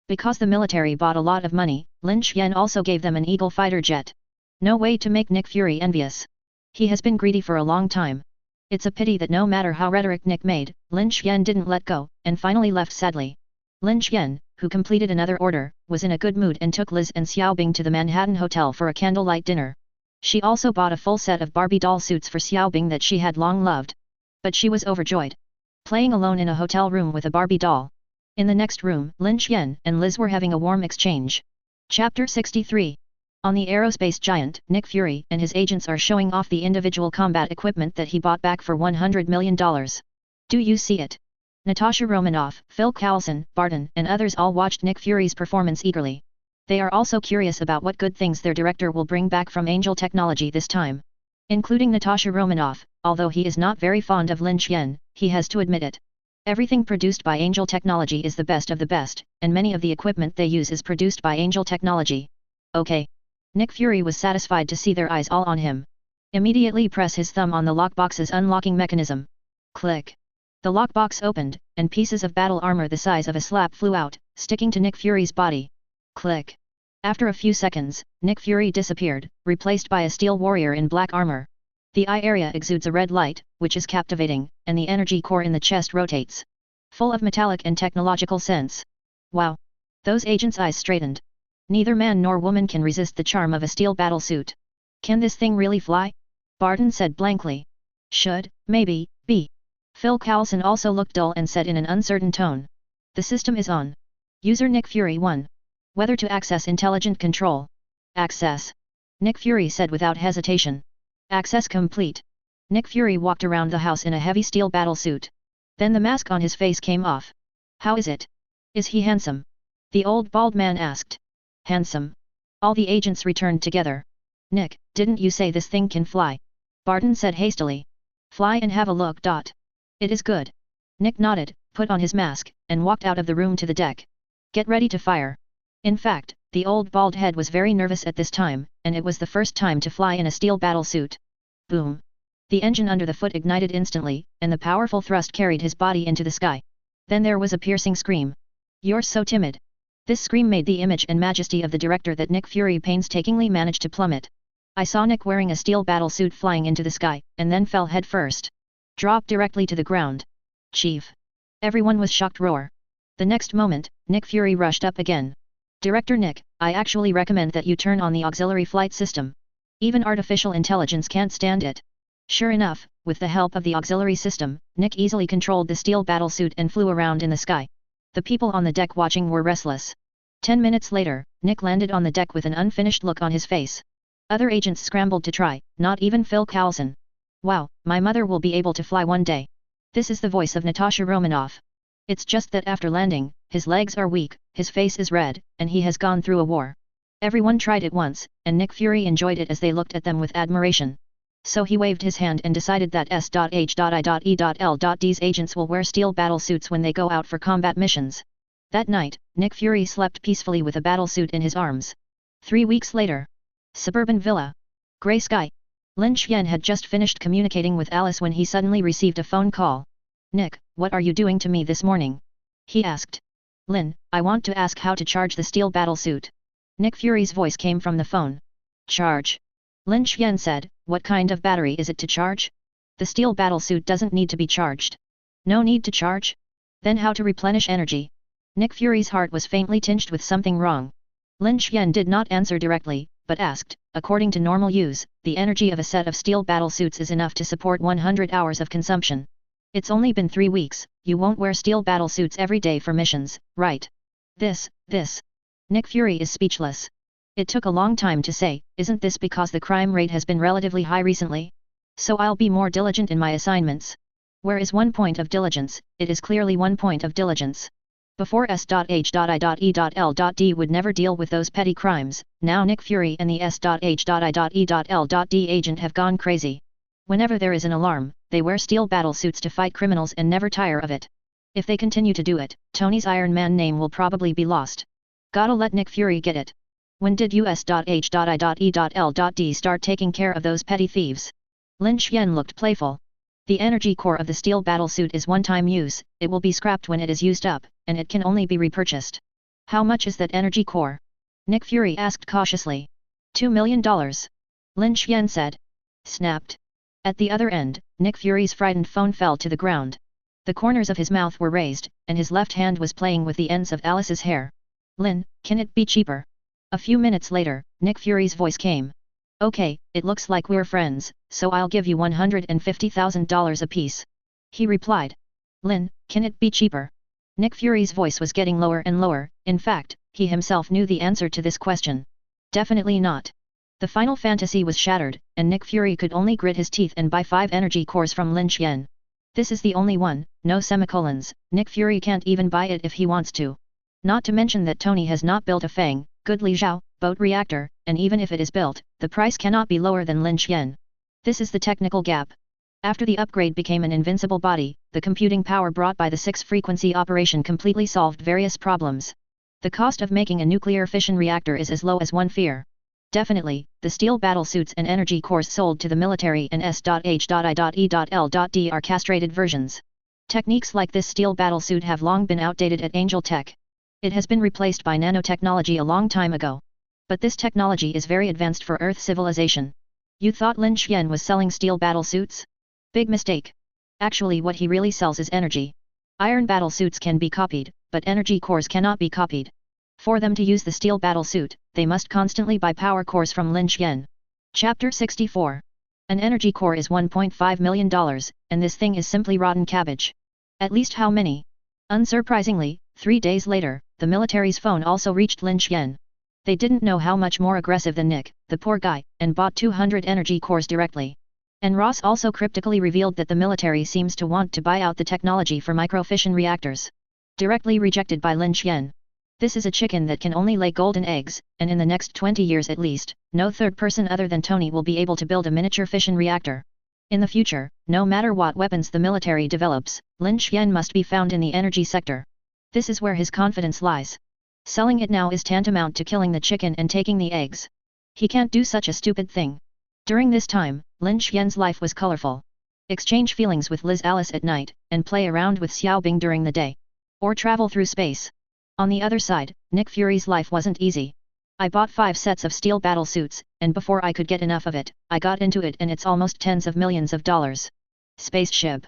Speaker 1: Because the military bought a lot of money, Lin Xian also gave them an Eagle fighter jet. No way to make Nick Fury envious. He has been greedy for a long time. It's a pity that no matter how rhetoric Nick made, Lin Xian didn't let go, and finally left sadly. Lin Xian, who completed another order, was in a good mood and took Liz and Xiaobing to the Manhattan Hotel for a candlelight dinner. She also bought a full set of Barbie doll suits for Xiaobing that she had long loved. But she was overjoyed. Playing alone in a hotel room with a Barbie doll. In the next room, Lin Xian and Liz were having a warm exchange. Chapter 63. On the aerospace giant, Nick Fury and his agents are showing off the individual combat equipment that he bought back for $100 million. Do you see it? Natasha Romanoff, Phil Coulson, Barton, and others all watched Nick Fury's performance eagerly. They are also curious about what good things their director will bring back from Angel Technology this time. Including Natasha Romanoff, although he is not very fond of Lin Xian, he has to admit it. Everything produced by Angel Technology is the best of the best, and many of the equipment they use is produced by Angel Technology. Okay. Nick Fury was satisfied to see their eyes all on him. Immediately press his thumb on the lockbox's unlocking mechanism. Click. The lockbox opened, and pieces of battle armor the size of a slab flew out, sticking to Nick Fury's body. Click. After a few seconds, Nick Fury disappeared, replaced by a steel warrior in black armor. The eye area exudes a red light, which is captivating, and the energy core in the chest rotates. Full of metallic and technological sense. Wow! Those agents' eyes straightened. Neither man nor woman can resist the charm of a steel battle suit. Can this thing really fly? Barton said blankly. Should, maybe, be. Phil Coulson also looked dull and said in an uncertain tone. The system is on. User Nick Fury 1. Whether to access intelligent control. Access. Nick Fury said without hesitation. Access complete. Nick Fury walked around the house in a heavy steel battle suit. Then the mask on his face came off. How is it? Is he handsome? The old bald man asked. Handsome. All the agents returned together. Nick, didn't you say this thing can fly? Barton said hastily. Fly and have a look. It is good. Nick nodded, put on his mask, and walked out of the room to the deck. Get ready to fire. In fact, the old bald head was very nervous at this time, and it was the first time to fly in a steel battle suit. Boom. The engine under the foot ignited instantly, and the powerful thrust carried his body into the sky. Then there was a piercing scream. You're so timid. This scream made the image and majesty of the director that Nick Fury painstakingly managed to plummet. I saw Nick wearing a steel battle suit flying into the sky, and then fell head first. Dropped directly to the ground. Chief. Everyone was shocked roar. The next moment, Nick Fury rushed up again. Director Nick, I actually recommend that you turn on the auxiliary flight system. Even artificial intelligence can't stand it. Sure enough, with the help of the auxiliary system, Nick easily controlled the steel battle suit and flew around in the sky. The people on the deck watching were restless. 10 minutes later, Nick landed on the deck with an unfinished look on his face. Other agents scrambled to try, not even Phil Coulson. Wow, my mother will be able to fly one day. This is the voice of Natasha Romanoff. It's just that after landing, his legs are weak, his face is red, and he has gone through a war. Everyone tried it once, and Nick Fury enjoyed it as they looked at them with admiration. So he waved his hand and decided that S.H.I.E.L.D's agents will wear steel battle suits when they go out for combat missions. That night, Nick Fury slept peacefully with a battle suit in his arms. 3 weeks later. Suburban villa. Grey sky. Lin Xian had just finished communicating with Alice when he suddenly received a phone call. Nick, what are you doing to me this morning? He asked. Lin, I want to ask how to charge the steel battle suit. Nick Fury's voice came from the phone. Charge. Lin Xian said, what kind of battery is it to charge? The steel battle suit doesn't need to be charged. No need to charge? Then how to replenish energy? Nick Fury's heart was faintly tinged with something wrong. Lin Xian did not answer directly, but asked, according to normal use, the energy of a set of steel battle suits is enough to support 100 hours of consumption. It's only been 3 weeks, you won't wear steel battle suits every day for missions, right? This. Nick Fury is speechless. It took a long time to say, isn't this because the crime rate has been relatively high recently? So I'll be more diligent in my assignments. Where is 1 point of diligence? It is clearly 1 point of diligence. Before S.H.I.E.L.D would never deal with those petty crimes, now Nick Fury and the S.H.I.E.L.D agent have gone crazy. Whenever there is an alarm, they wear steel battle suits to fight criminals and never tire of it. If they continue to do it, Tony's Iron Man name will probably be lost. Gotta let Nick Fury get it. When did US.H.I.E.L.D start taking care of those petty thieves? Lin Xian looked playful. The energy core of the steel battle suit is one-time use, it will be scrapped when it is used up, and it can only be repurchased. How much is that energy core? Nick Fury asked cautiously. $2 million. Lin Xian said. Snapped. At the other end, Nick Fury's frightened phone fell to the ground. The corners of his mouth were raised, and his left hand was playing with the ends of Alice's hair. Lin, can it be cheaper? A few minutes later, Nick Fury's voice came. Okay, it looks like we're friends, so I'll give you $150,000 apiece. He replied. Lin, can it be cheaper? Nick Fury's voice was getting lower and lower, in fact, he himself knew the answer to this question. Definitely not. The final fantasy was shattered, and Nick Fury could only grit his teeth and buy 5 energy cores from Lin Xian. This is the only one, no semicolons, Nick Fury can't even buy it if he wants to. Not to mention that Tony has not built a Fang, good Li Zhao, boat reactor, and even if it is built, the price cannot be lower than Lin Xian. This is the technical gap. After the upgrade became an invincible body, the computing power brought by the 6-frequency operation completely solved various problems. The cost of making a nuclear fission reactor is as low as 1 fear. Definitely, the steel battlesuits and energy cores sold to the military and S.H.I.E.L.D are castrated versions. Techniques like this steel battlesuit have long been outdated at Angel Tech. It has been replaced by nanotechnology a long time ago. But this technology is very advanced for Earth civilization. You thought Lin Xian was selling steel battlesuits? Big mistake. Actually what he really sells is energy. Iron battlesuits can be copied, but energy cores cannot be copied. For them to use the steel battlesuit, they must constantly buy power cores from Lin Xian. Chapter 64. An energy core is $1.5 million, and this thing is simply rotten cabbage. At least how many? Unsurprisingly, 3 days later, the military's phone also reached Lin Xian. They didn't know how much more aggressive than Nick, the poor guy, and bought 200 energy cores directly. And Ross also cryptically revealed that the military seems to want to buy out the technology for microfission reactors. Directly rejected by Lin Xian. This is a chicken that can only lay golden eggs, and in the next 20 years at least, no third person other than Tony will be able to build a miniature fission reactor. In the future, no matter what weapons the military develops, Lin Xian must be found in the energy sector. This is where his confidence lies. Selling it now is tantamount to killing the chicken and taking the eggs. He can't do such a stupid thing. During this time, Lin Xian's life was colorful. Exchange feelings with Liz Alice at night, and play around with Xiaobing during the day. Or travel through space. On the other side, Nick Fury's life wasn't easy. I bought 5 sets of steel battlesuits, and before I could get enough of it, I got into it and it's almost tens of millions of dollars. Spaceship.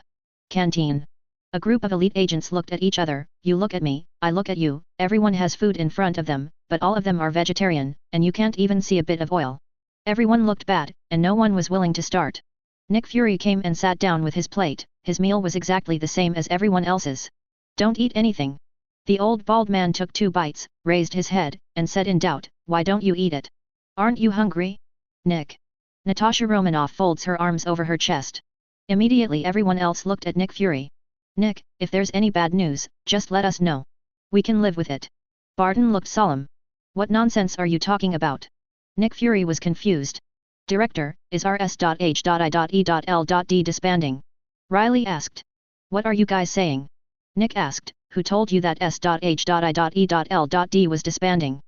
Speaker 1: Canteen. A group of elite agents looked at each other, you look at me, I look at you, everyone has food in front of them, but all of them are vegetarian, and you can't even see a bit of oil. Everyone looked bad, and no one was willing to start. Nick Fury came and sat down with his plate, his meal was exactly the same as everyone else's. Don't eat anything. The old bald man took 2 bites, raised his head, and said in doubt, why don't you eat it? Aren't you hungry? Nick. Natasha Romanoff folds her arms over her chest. Immediately everyone else looked at Nick Fury. Nick, if there's any bad news, just let us know. We can live with it. Barton looked solemn. What nonsense are you talking about? Nick Fury was confused. Director, is our S.H.I.E.L.D disbanding? Riley asked. What are you guys saying? Nick asked. Who told you that S.H.I.E.L.D was disbanding?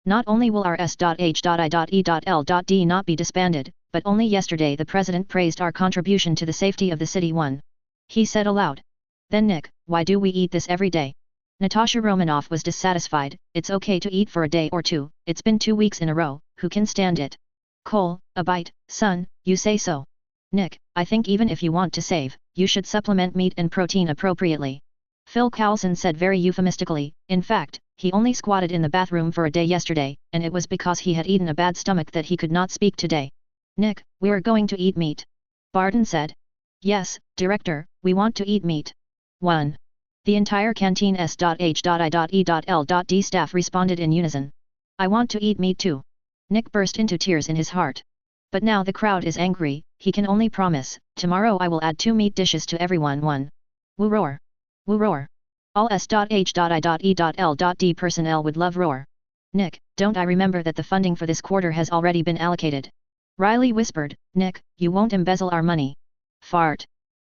Speaker 1: Not only will our S.H.I.E.L.D not be disbanded, but only yesterday the president praised our contribution to the safety of the city. He said aloud. Then Nick, why do we eat this every day? Natasha Romanoff was dissatisfied. It's okay to eat for a day or two, it's been 2 weeks in a row, who can stand it? Cole, a bite, son, you say so. Nick, I think even if you want to save, you should supplement meat and protein appropriately. Phil Coulson said very euphemistically, in fact, he only squatted in the bathroom for a day yesterday, and it was because he had eaten a bad stomach that he could not speak today. Nick, we're going to eat meat. Barton said. Yes, Director, we want to eat meat. 1. The entire canteen S.H.I.E.L.D staff responded in unison. I want to eat meat too. Nick burst into tears in his heart. But now the crowd is angry, he can only promise, tomorrow I will add 2 meat dishes to everyone. 1. Woo roar. Woo roar. All S.H.I.E.L.D personnel would love roar. Nick, don't I remember that the funding for this quarter has already been allocated? Riley whispered, Nick, you won't embezzle our money. Fart.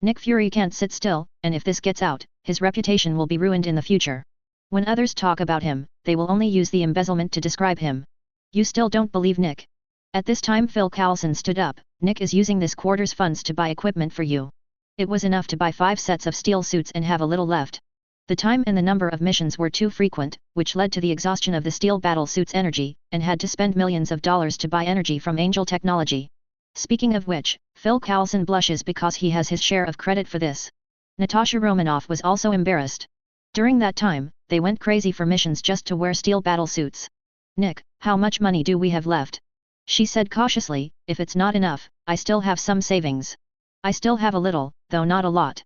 Speaker 1: Nick Fury can't sit still, and if this gets out, his reputation will be ruined in the future. When others talk about him, they will only use the embezzlement to describe him. You still don't believe Nick? At this time Phil Coulson stood up, Nick is using this quarter's funds to buy equipment for you. It was enough to buy 5 sets of steel suits and have a little left. The time and the number of missions were too frequent, which led to the exhaustion of the steel battle suit's energy, and had to spend millions of dollars to buy energy from Angel Technology. Speaking of which, Phil Coulson blushes because he has his share of credit for this. Natasha Romanoff was also embarrassed. During that time, they went crazy for missions just to wear steel battle suits. Nick, how much money do we have left? She said cautiously, if it's not enough, I still have some savings. I still have a little, though not a lot.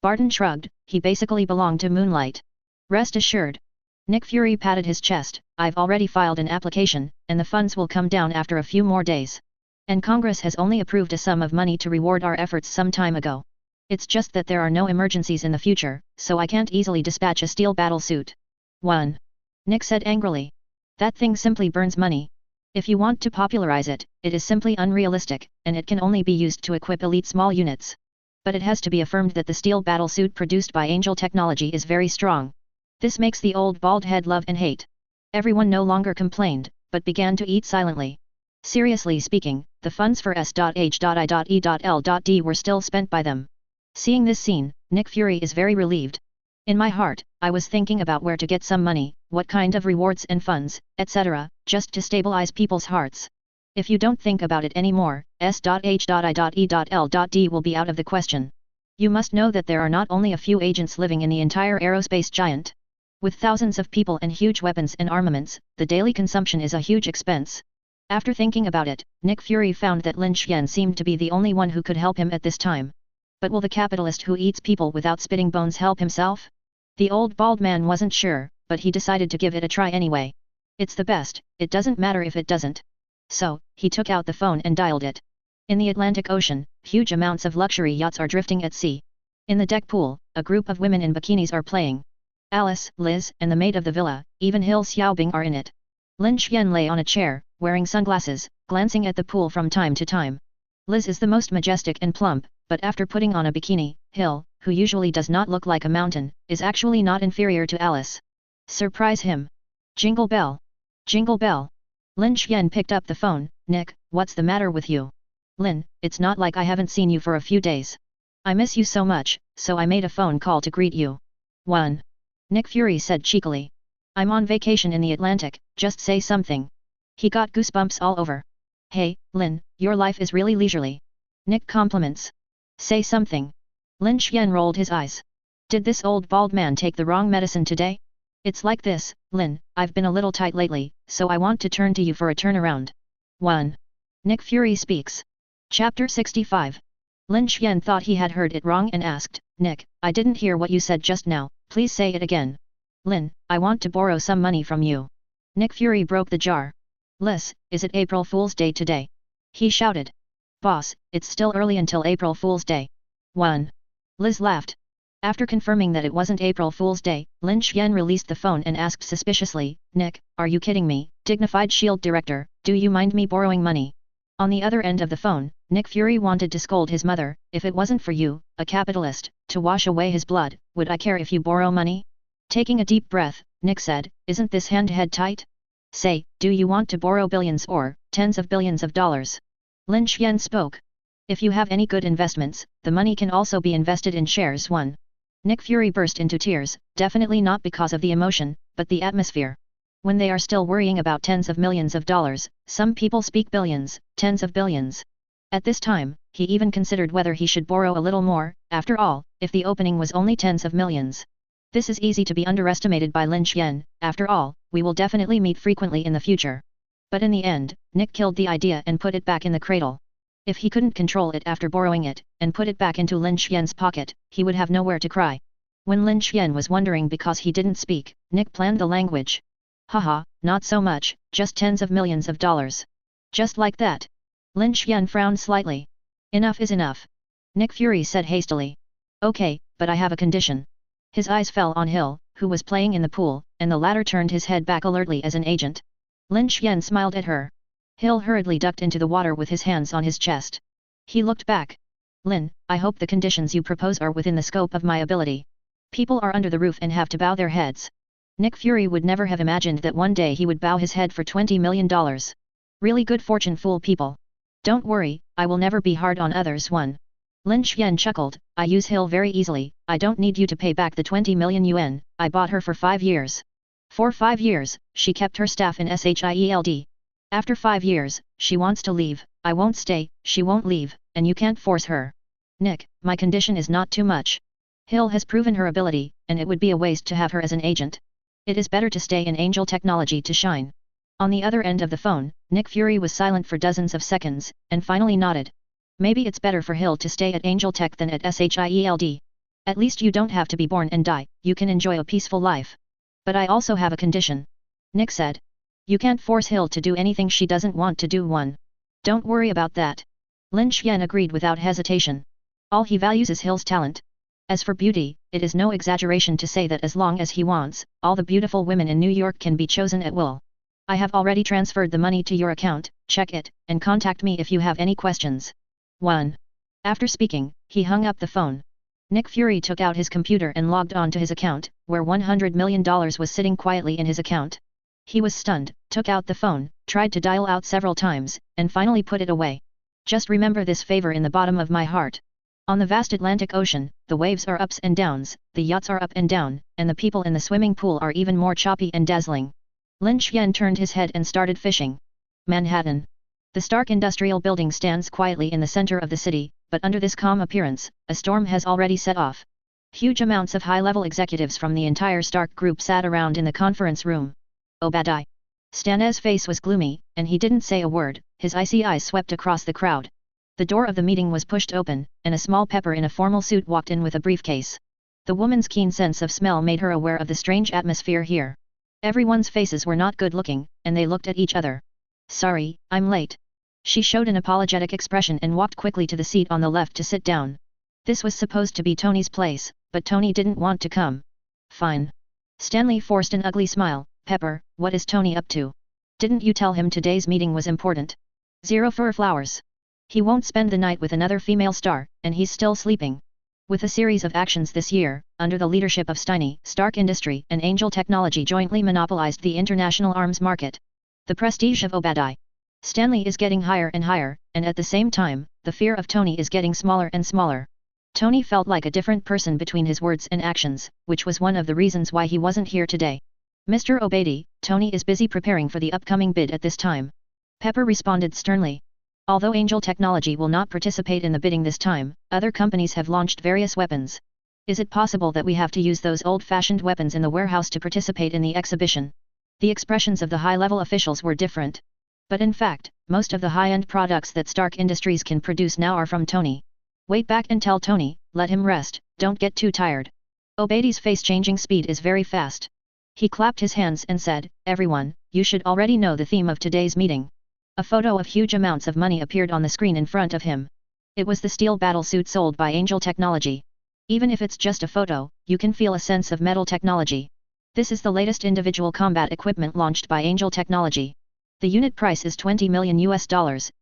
Speaker 1: Barton shrugged, he basically belonged to Moonlight. Rest assured. Nick Fury patted his chest, I've already filed an application, and the funds will come down after a few more days. And Congress has only approved a sum of money to reward our efforts some time ago. It's just that there are no emergencies in the future, so I can't easily dispatch a steel battle suit. 1. Nick said angrily. That thing simply burns money. If you want to popularize it, it is simply unrealistic, and it can only be used to equip elite small units. But it has to be affirmed that the steel battle suit produced by Angel Technology is very strong. This makes the old bald head love and hate. Everyone no longer complained, but began to eat silently. Seriously speaking, the funds for S.H.I.E.L.D. were still spent by them. Seeing this scene, Nick Fury is very relieved. In my heart, I was thinking about where to get some money, what kind of rewards and funds, etc., just to stabilize people's hearts. If you don't think about it anymore, S.H.I.E.L.D. will be out of the question. You must know that there are not only a few agents living in the entire aerospace giant. With thousands of people and huge weapons and armaments, the daily consumption is a huge expense. After thinking about it, Nick Fury found that Lin Xian seemed to be the only one who could help him at this time. But will the capitalist who eats people without spitting bones help himself? The old bald man wasn't sure, but he decided to give it a try anyway. It's the best, it doesn't matter if it doesn't. So, he took out the phone and dialed it. In the Atlantic Ocean, huge amounts of luxury yachts are drifting at sea. In the deck pool, a group of women in bikinis are playing. Alice, Liz, and the maid of the villa, even Hill Xiaobing are in it. Lin Xian lay on a chair, wearing sunglasses, glancing at the pool from time to time. Liz is the most majestic and plump, but after putting on a bikini, Hill, who usually does not look like a mountain, is actually not inferior to Alice. Surprise him! Jingle bell! Jingle bell! Lin Xian picked up the phone. Nick, what's the matter with you? Lin, it's not like I haven't seen you for a few days. I miss you so much, so I made a phone call to greet you. 1. Nick Fury said cheekily. I'm on vacation in the Atlantic, just say something. He got goosebumps all over. Hey, Lin, your life is really leisurely. Nick compliments. Say something. Lin Xian rolled his eyes. Did this old bald man take the wrong medicine today? It's like this, Lin, I've been a little tight lately, so I want to turn to you for a turnaround. 1. Nick Fury speaks. Chapter 65. Lin Xian thought he had heard it wrong and asked, Nick, I didn't hear what you said just now, please say it again. Lin, I want to borrow some money from you. Nick Fury broke the jar. Liz, is it April Fool's Day today? He shouted. Boss, it's still early until April Fool's Day. 1. Liz laughed. After confirming that it wasn't April Fool's Day, Lin Xian released the phone and asked suspiciously, Nick, are you kidding me, dignified S.H.I.E.L.D. director, do you mind me borrowing money? On the other end of the phone, Nick Fury wanted to scold his mother, if it wasn't for you, a capitalist, to wash away his blood, would I care if you borrow money? Taking a deep breath, Nick said, isn't this hand tight? Say, do you want to borrow billions or tens of billions of dollars? Lin Xian spoke. If you have any good investments, the money can also be invested in shares. 1. Nick Fury burst into tears, definitely not because of the emotion, but the atmosphere. When they are still worrying about tens of millions of dollars, some people speak billions, tens of billions. At this time, he even considered whether he should borrow a little more, after all, if the opening was only tens of millions. This is easy to be underestimated by Lin Xian, after all, we will definitely meet frequently in the future. But in the end, Nick killed the idea and put it back in the cradle. If he couldn't control it after borrowing it, and put it back into Lin Xian's pocket, he would have nowhere to cry. When Lin Xian was wondering because he didn't speak, Nick planned the language. Haha, not so much, just tens of millions of dollars. Just like that. Lin Xian frowned slightly. Enough is enough. Nick Fury said hastily. Okay, but I have a condition. His eyes fell on Hill, who was playing in the pool, and the latter turned his head back alertly as an agent. Lin Xian smiled at her. Hill hurriedly ducked into the water with his hands on his chest. He looked back. Lin, I hope the conditions you propose are within the scope of my ability. People are under the roof and have to bow their heads. Nick Fury would never have imagined that one day he would bow his head for $20 million. Really good fortune fool people. Don't worry, I will never be hard on others. 1. Lin Xian chuckled, I use Hill very easily, I don't need you to pay back the 20 million yuan, I bought her for 5 years. For 5 years, she kept her staff in S.H.I.E.L.D. After 5 years, she wants to leave, I won't stay, she won't leave, and you can't force her. Nick, my condition is not too much. Hill has proven her ability, and it would be a waste to have her as an agent. It is better to stay in Angel Technology to shine. On the other end of the phone, Nick Fury was silent for dozens of seconds, and finally nodded. Maybe it's better for Hill to stay at Angel Tech than at S.H.I.E.L.D. At least you don't have to be born and die, you can enjoy a peaceful life. But I also have a condition. Nick said. You can't force Hill to do anything she doesn't want to do. 1. Don't worry about that. Lin Xian agreed without hesitation. All he values is Hill's talent. As for beauty, it is no exaggeration to say that as long as he wants, all the beautiful women in New York can be chosen at will. I have already transferred the money to your account, check it, and contact me if you have any questions. 1. After speaking, he hung up the phone. Nick Fury took out his computer and logged on to his account, where $100 million was sitting quietly in his account. He was stunned, took out the phone, tried to dial out several times, and finally put it away. Just remember this favor in the bottom of my heart. On the vast Atlantic Ocean, the waves are ups and downs, the yachts are up and down, and the people in the swimming pool are even more choppy and dazzling. Lin Xian turned his head and started fishing. Manhattan. The Stark Industrial Building stands quietly in the center of the city, but under this calm appearance, a storm has already set off. Huge amounts of high-level executives from the entire Stark group sat around in the conference room. Obadiah. Stan's face was gloomy, and he didn't say a word, his icy eyes swept across the crowd. The door of the meeting was pushed open, and a small pepper in a formal suit walked in with a briefcase. The woman's keen sense of smell made her aware of the strange atmosphere here. Everyone's faces were not good-looking, and they looked at each other. Sorry, I'm late. She showed an apologetic expression and walked quickly to the seat on the left to sit down. This was supposed to be Tony's place, but Tony didn't want to come. Fine. Stanley forced an ugly smile. Pepper, what is Tony up to? Didn't you tell him today's meeting was important? 0 for flowers. He won't spend the night with another female star, and he's still sleeping. With a series of actions this year, under the leadership of Steiny, Stark Industry and Angel Technology jointly monopolized the international arms market. The prestige of Obadiah Stanley is getting higher and higher, and at the same time, the fear of Tony is getting smaller and smaller. Tony felt like a different person between his words and actions, which was one of the reasons why he wasn't here today. Mr. Obadiah, Tony is busy preparing for the upcoming bid at this time. Pepper responded sternly. Although Angel Technology will not participate in the bidding this time, other companies have launched various weapons. Is it possible that we have to use those old-fashioned weapons in the warehouse to participate in the exhibition? The expressions of the high-level officials were different. But in fact, most of the high-end products that Stark Industries can produce now are from Tony. Wait back and tell Tony, let him rest, don't get too tired. Obadiah's face-changing speed is very fast. He clapped his hands and said, everyone, you should already know the theme of today's meeting. A photo of huge amounts of money appeared on the screen in front of him. It was the steel battle suit sold by Angel Technology. Even if it's just a photo, you can feel a sense of metal technology. This is the latest individual combat equipment launched by Angel Technology. The unit price is $20 million,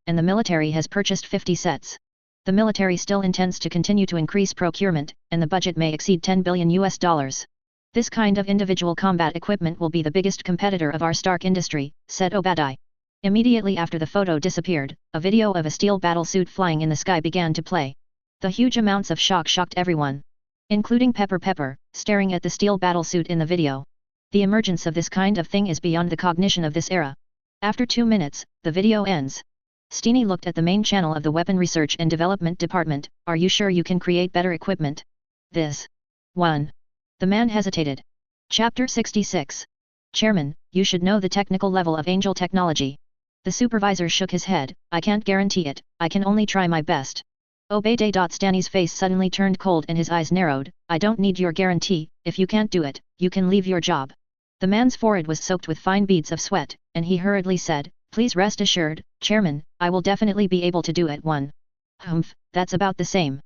Speaker 1: and the military has purchased 50 sets. The military still intends to continue to increase procurement, and the budget may exceed $10 billion. This kind of individual combat equipment will be the biggest competitor of our Stark industry, said Obadiah. Immediately after the photo disappeared, a video of a steel battle suit flying in the sky began to play. The huge amounts of shock shocked everyone, including Pepper, staring at the steel battle suit in the video. The emergence of this kind of thing is beyond the cognition of this era. After 2 minutes, the video ends. Steiny looked at the main channel of the Weapon Research and Development Department. Are you sure you can create better equipment? This one. The man hesitated. Chapter 66. Chairman, you should know the technical level of Angel Technology. The supervisor shook his head. I can't guarantee it, I can only try my best. Obadiah. Stanny's face suddenly turned cold and his eyes narrowed. I don't need your guarantee, if you can't do it, you can leave your job. The man's forehead was soaked with fine beads of sweat, and he hurriedly said, please rest assured, Chairman, I will definitely be able to do it. Humph, that's about the same.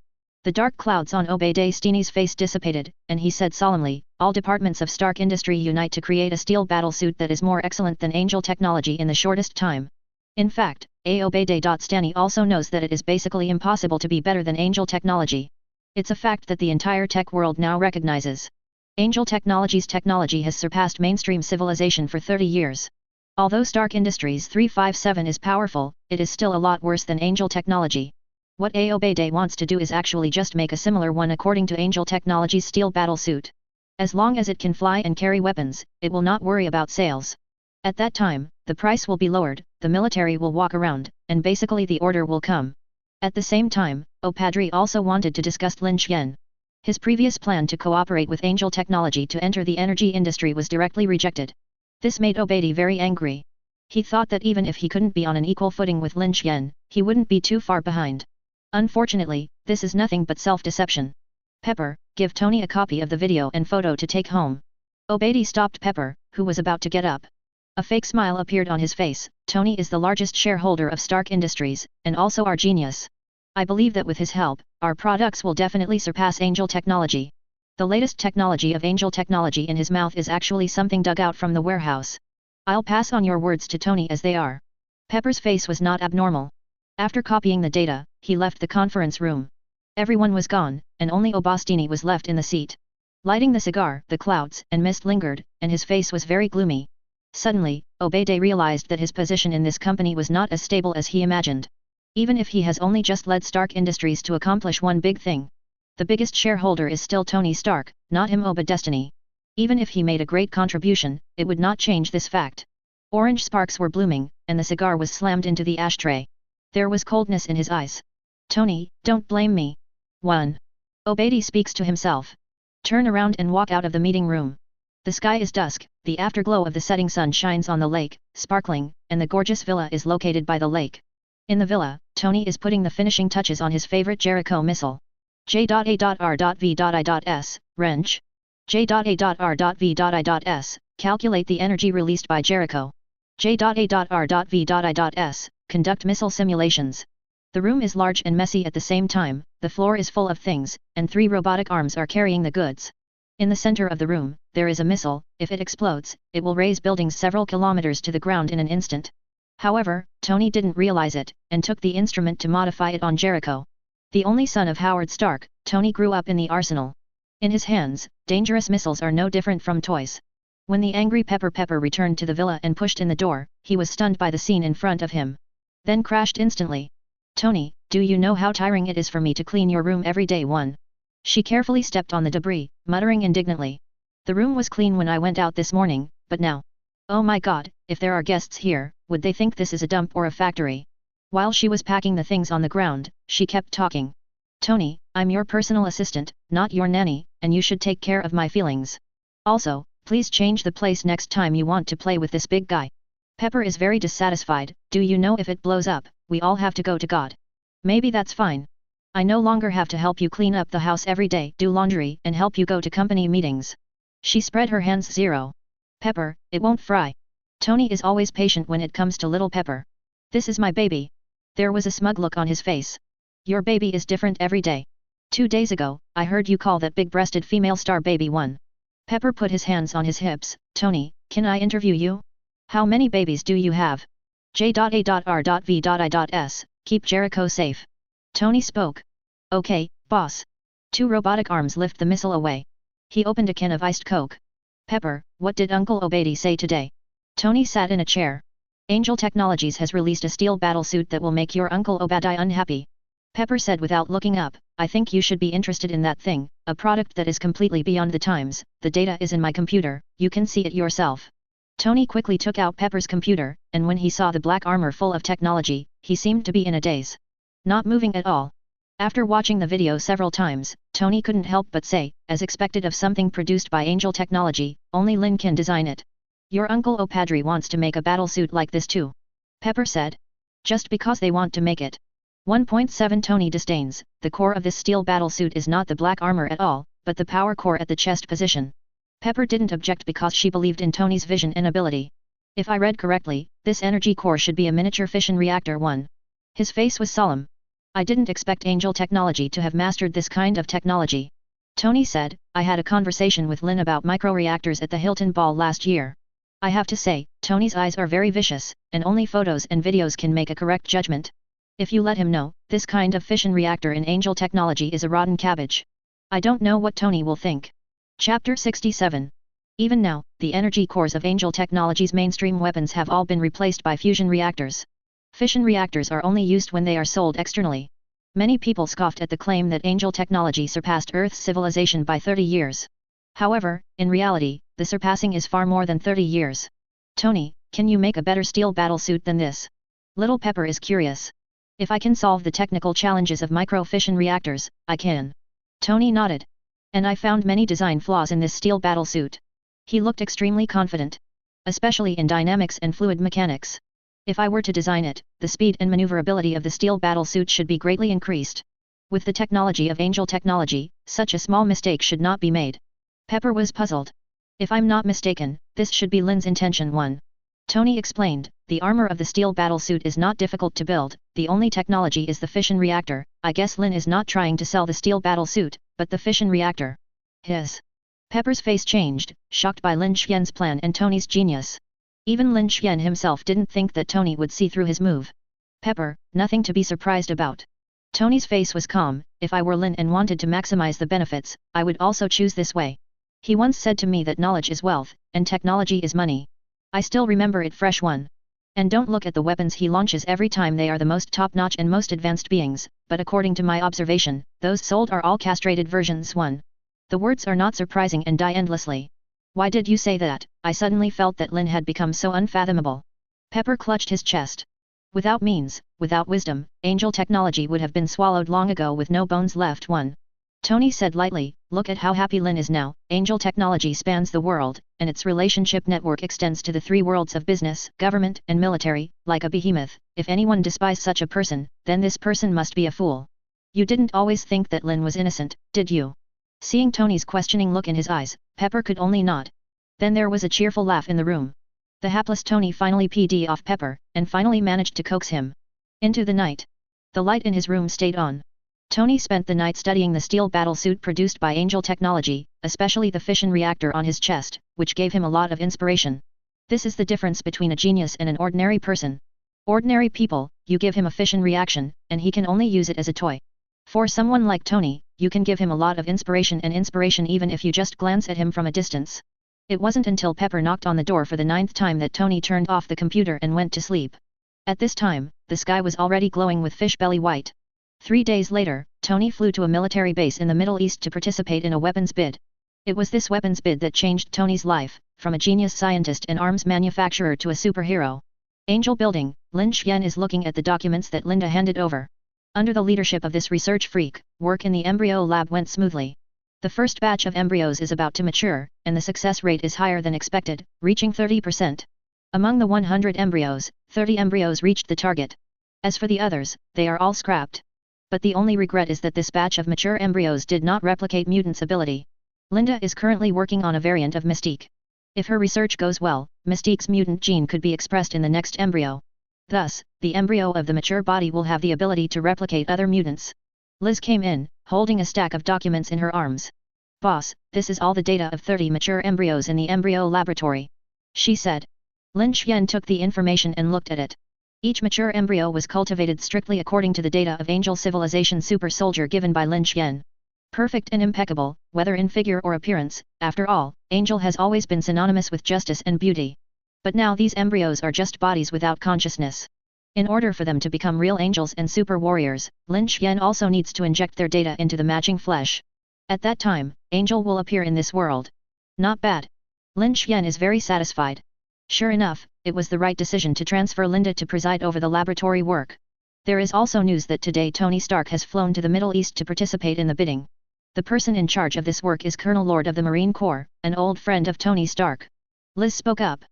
Speaker 1: The dark clouds on Obadiah Steeny's face dissipated, and he said solemnly, all departments of Stark Industry unite to create a steel battle suit that is more excellent than Angel Technology in the shortest time. In fact, Obadiah. Stanny also knows that it is basically impossible to be better than Angel Technology. It's a fact that the entire tech world now recognizes. Angel Technology's technology has surpassed mainstream civilization for 30 years. Although Stark Industries 357 is powerful, it is still a lot worse than Angel Technology. What Obadiah wants to do is actually just make a similar one according to Angel Technology's steel battle suit. As long as it can fly and carry weapons, it will not worry about sales. At that time, the price will be lowered, the military will walk around, and basically the order will come. At the same time, Obadiah also wanted to discuss Lin Xian. His previous plan to cooperate with Angel Technology to enter the energy industry was directly rejected. This made Obadiah very angry. He thought that even if he couldn't be on an equal footing with Lin Xian, he wouldn't be too far behind. Unfortunately, this is nothing but self-deception. Pepper, give Tony a copy of the video and photo to take home. Obadiah stopped Pepper, who was about to get up. A fake smile appeared on his face. Tony is the largest shareholder of Stark Industries, and also our genius. I believe that with his help, our products will definitely surpass Angel Technology. The latest technology of Angel Technology in his mouth is actually something dug out from the warehouse. I'll pass on your words to Tony as they are. Pepper's face was not abnormal. After copying the data, he left the conference room. Everyone was gone, and only Obastini was left in the seat. Lighting the cigar, the clouds and mist lingered, and his face was very gloomy. Suddenly, Obede realized that his position in this company was not as stable as he imagined. Even if he has only just led Stark Industries to accomplish one big thing, the biggest shareholder is still Tony Stark, not him Obed Destiny. Even if he made a great contribution, it would not change this fact. Orange sparks were blooming, and the cigar was slammed into the ashtray. There was coldness in his eyes. Tony, don't blame me. 1. Obede speaks to himself. Turn around and walk out of the meeting room. The sky is dusk, the afterglow of the setting sun shines on the lake, sparkling, and the gorgeous villa is located by the lake. In the villa, Tony is putting the finishing touches on his favorite Jericho missile. J.A.R.V.I.S, wrench. J.A.R.V.I.S, calculate the energy released by Jericho. J.A.R.V.I.S, conduct missile simulations. The room is large and messy at the same time, the floor is full of things, and 3 robotic arms are carrying the goods. In the center of the room, there is a missile. If it explodes, it will raise buildings several kilometers to the ground in an instant. However, Tony didn't realize it, and took the instrument to modify it on Jericho. The only son of Howard Stark, Tony grew up in the arsenal. In his hands, dangerous missiles are no different from toys. When the angry Pepper returned to the villa and pushed in the door, he was stunned by the scene in front of him. Then crashed instantly. Tony, do you know how tiring it is for me to clean your room every day? 1. She carefully stepped on the debris, muttering indignantly. The room was clean when I went out this morning, but now. Oh my god, if there are guests here, would they think this is a dump or a factory? While she was packing the things on the ground, she kept talking. Tony, I'm your personal assistant, not your nanny, and you should take care of my feelings. Also, please change the place next time you want to play with this big guy. Pepper is very dissatisfied. Do you know if it blows up, we all have to go to God. Maybe that's fine. I no longer have to help you clean up the house every day, do laundry, and help you go to company meetings. She spread her hands. 0. Pepper, it won't fry. Tony is always patient when it comes to little Pepper. This is my baby. There was a smug look on his face. Your baby is different every day. 2 days ago, I heard you call that big-breasted female star baby 1. Pepper put his hands on his hips. Tony, can I interview you? How many babies do you have? J.A.R.V.I.S, keep Jericho safe. Tony spoke. Okay, boss. 2 robotic arms lift the missile away. He opened a can of iced Coke. Pepper, what did Uncle Obedi say today? Tony sat in a chair. Angel Technologies has released a steel battlesuit that will make your Uncle Obadi unhappy. Pepper said without looking up, I think you should be interested in that thing, a product that is completely beyond the times. The data is in my computer, you can see it yourself. Tony quickly took out Pepper's computer, and when he saw the black armor full of technology, he seemed to be in a daze. Not moving at all. After watching the video several times, Tony couldn't help but say, as expected of something produced by Angel Technology, only Lin can design it. Your Uncle Opadri wants to make a battlesuit like this too. Pepper said. Just because they want to make it. 1.7 Tony disdains, the core of this steel battlesuit is not the black armor at all, but the power core at the chest position. Pepper didn't object because she believed in Tony's vision and ability. If I read correctly, this energy core should be a miniature fission reactor 1. His face was solemn. I didn't expect Angel Technology to have mastered this kind of technology. Tony said, I had a conversation with Lin about microreactors at the Hilton Ball last year. I have to say, Tony's eyes are very vicious, and only photos and videos can make a correct judgment. If you let him know, this kind of fission reactor in Angel Technology is a rotten cabbage. I don't know what Tony will think. Chapter 67. Even now, the energy cores of Angel Technology's mainstream weapons have all been replaced by fusion reactors. Fission reactors are only used when they are sold externally. Many people scoffed at the claim that Angel Technology surpassed Earth's civilization by 30 years. However, in reality, the surpassing is far more than 30 years. Tony, can you make a better steel battlesuit than this? Little Pepper is curious. If I can solve the technical challenges of micro-fission reactors, I can. Tony nodded. And I found many design flaws in this steel battlesuit. He looked extremely confident. Especially in dynamics and fluid mechanics. If I were to design it, the speed and maneuverability of the steel battlesuit should be greatly increased. With the technology of Angel Technology, such a small mistake should not be made. Pepper was puzzled. If I'm not mistaken, this should be Lin's intention 1. Tony explained, the armor of the steel battlesuit is not difficult to build, the only technology is the fission reactor. I guess Lin is not trying to sell the steel battlesuit, but the fission reactor. Pepper's face changed, shocked by Lin Xian's plan and Tony's genius. Even Lin Xian himself didn't think that Tony would see through his move. Pepper, nothing to be surprised about. Tony's face was calm. If I were Lin and wanted to maximize the benefits, I would also choose this way. He once said to me that knowledge is wealth, and technology is money. I still remember it fresh one. And don't look at the weapons he launches every time, they are the most top-notch and most advanced beings, but according to my observation, those sold are all castrated versions 1. The words are not surprising and die endlessly. Why did you say that? I suddenly felt that Lin had become so unfathomable. Pepper clutched his chest. Without means, without wisdom, angel technology would have been swallowed long ago with no bones left 1. Tony said lightly, look at how happy Lin is now. Angel technology spans the world, and its relationship network extends to the 3 worlds of business, government, and military, like a behemoth. If anyone despised such a person, then this person must be a fool. You didn't always think that Lin was innocent, did you? Seeing Tony's questioning look in his eyes, Pepper could only nod. Then there was a cheerful laugh in the room. The hapless Tony finally PD'd off Pepper, and finally managed to coax him into the night. The light in his room stayed on. Tony spent the night studying the steel battlesuit produced by Angel Technology, especially the fission reactor on his chest, which gave him a lot of inspiration. This is the difference between a genius and an ordinary person. Ordinary people, you give him a fission reaction, and he can only use it as a toy. For someone like Tony, you can give him a lot of inspiration even if you just glance at him from a distance. It wasn't until Pepper knocked on the door for the 9th time that Tony turned off the computer and went to sleep. At this time, the sky was already glowing with fish belly white. 3 days later, Tony flew to a military base in the Middle East to participate in a weapons bid. It was this weapons bid that changed Tony's life, from a genius scientist and arms manufacturer to a superhero. Angel Building, Lin Xian is looking at the documents that Linda handed over. Under the leadership of this research freak, work in the embryo lab went smoothly. The first batch of embryos is about to mature, and the success rate is higher than expected, reaching 30%. Among the 100 embryos, 30 embryos reached the target. As for the others, they are all scrapped. But the only regret is that this batch of mature embryos did not replicate mutant's ability. Linda is currently working on a variant of Mystique. If her research goes well, Mystique's mutant gene could be expressed in the next embryo. Thus, the embryo of the mature body will have the ability to replicate other mutants. Liz came in, holding a stack of documents in her arms. Boss, this is all the data of 30 mature embryos in the embryo laboratory. She said. Lin Xian took the information and looked at it. Each mature embryo was cultivated strictly according to the data of Angel Civilization Super Soldier given by Lin Xian. Perfect and impeccable, whether in figure or appearance. After all, Angel has always been synonymous with justice and beauty. But now these embryos are just bodies without consciousness. In order for them to become real angels and super warriors, Lin Xian also needs to inject their data into the matching flesh. At that time, Angel will appear in this world. Not bad. Lin Xian is very satisfied. Sure enough, it was the right decision to transfer Linda to preside over the laboratory work. There is also news that today Tony Stark has flown to the Middle East to participate in the bidding. The person in charge of this work is Colonel Lord of the Marine Corps, an old friend of Tony Stark. Liz spoke up.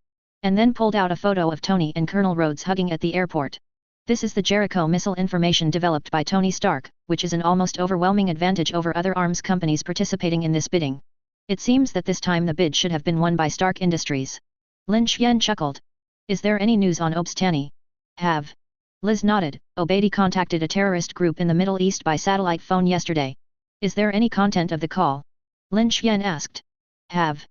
Speaker 1: And then pulled out a photo of Tony and Colonel Rhodes hugging at the airport. This is the Jericho missile information developed by Tony Stark, which is an almost overwhelming advantage over other arms companies participating in this bidding. It seems that this time the bid should have been won by Stark Industries. Lin Xian chuckled. Is there any news on Obstani? Have. Liz nodded. Obadi contacted a terrorist group in the Middle East by satellite phone yesterday. Is there any content of the call? Lin Xian asked. Have.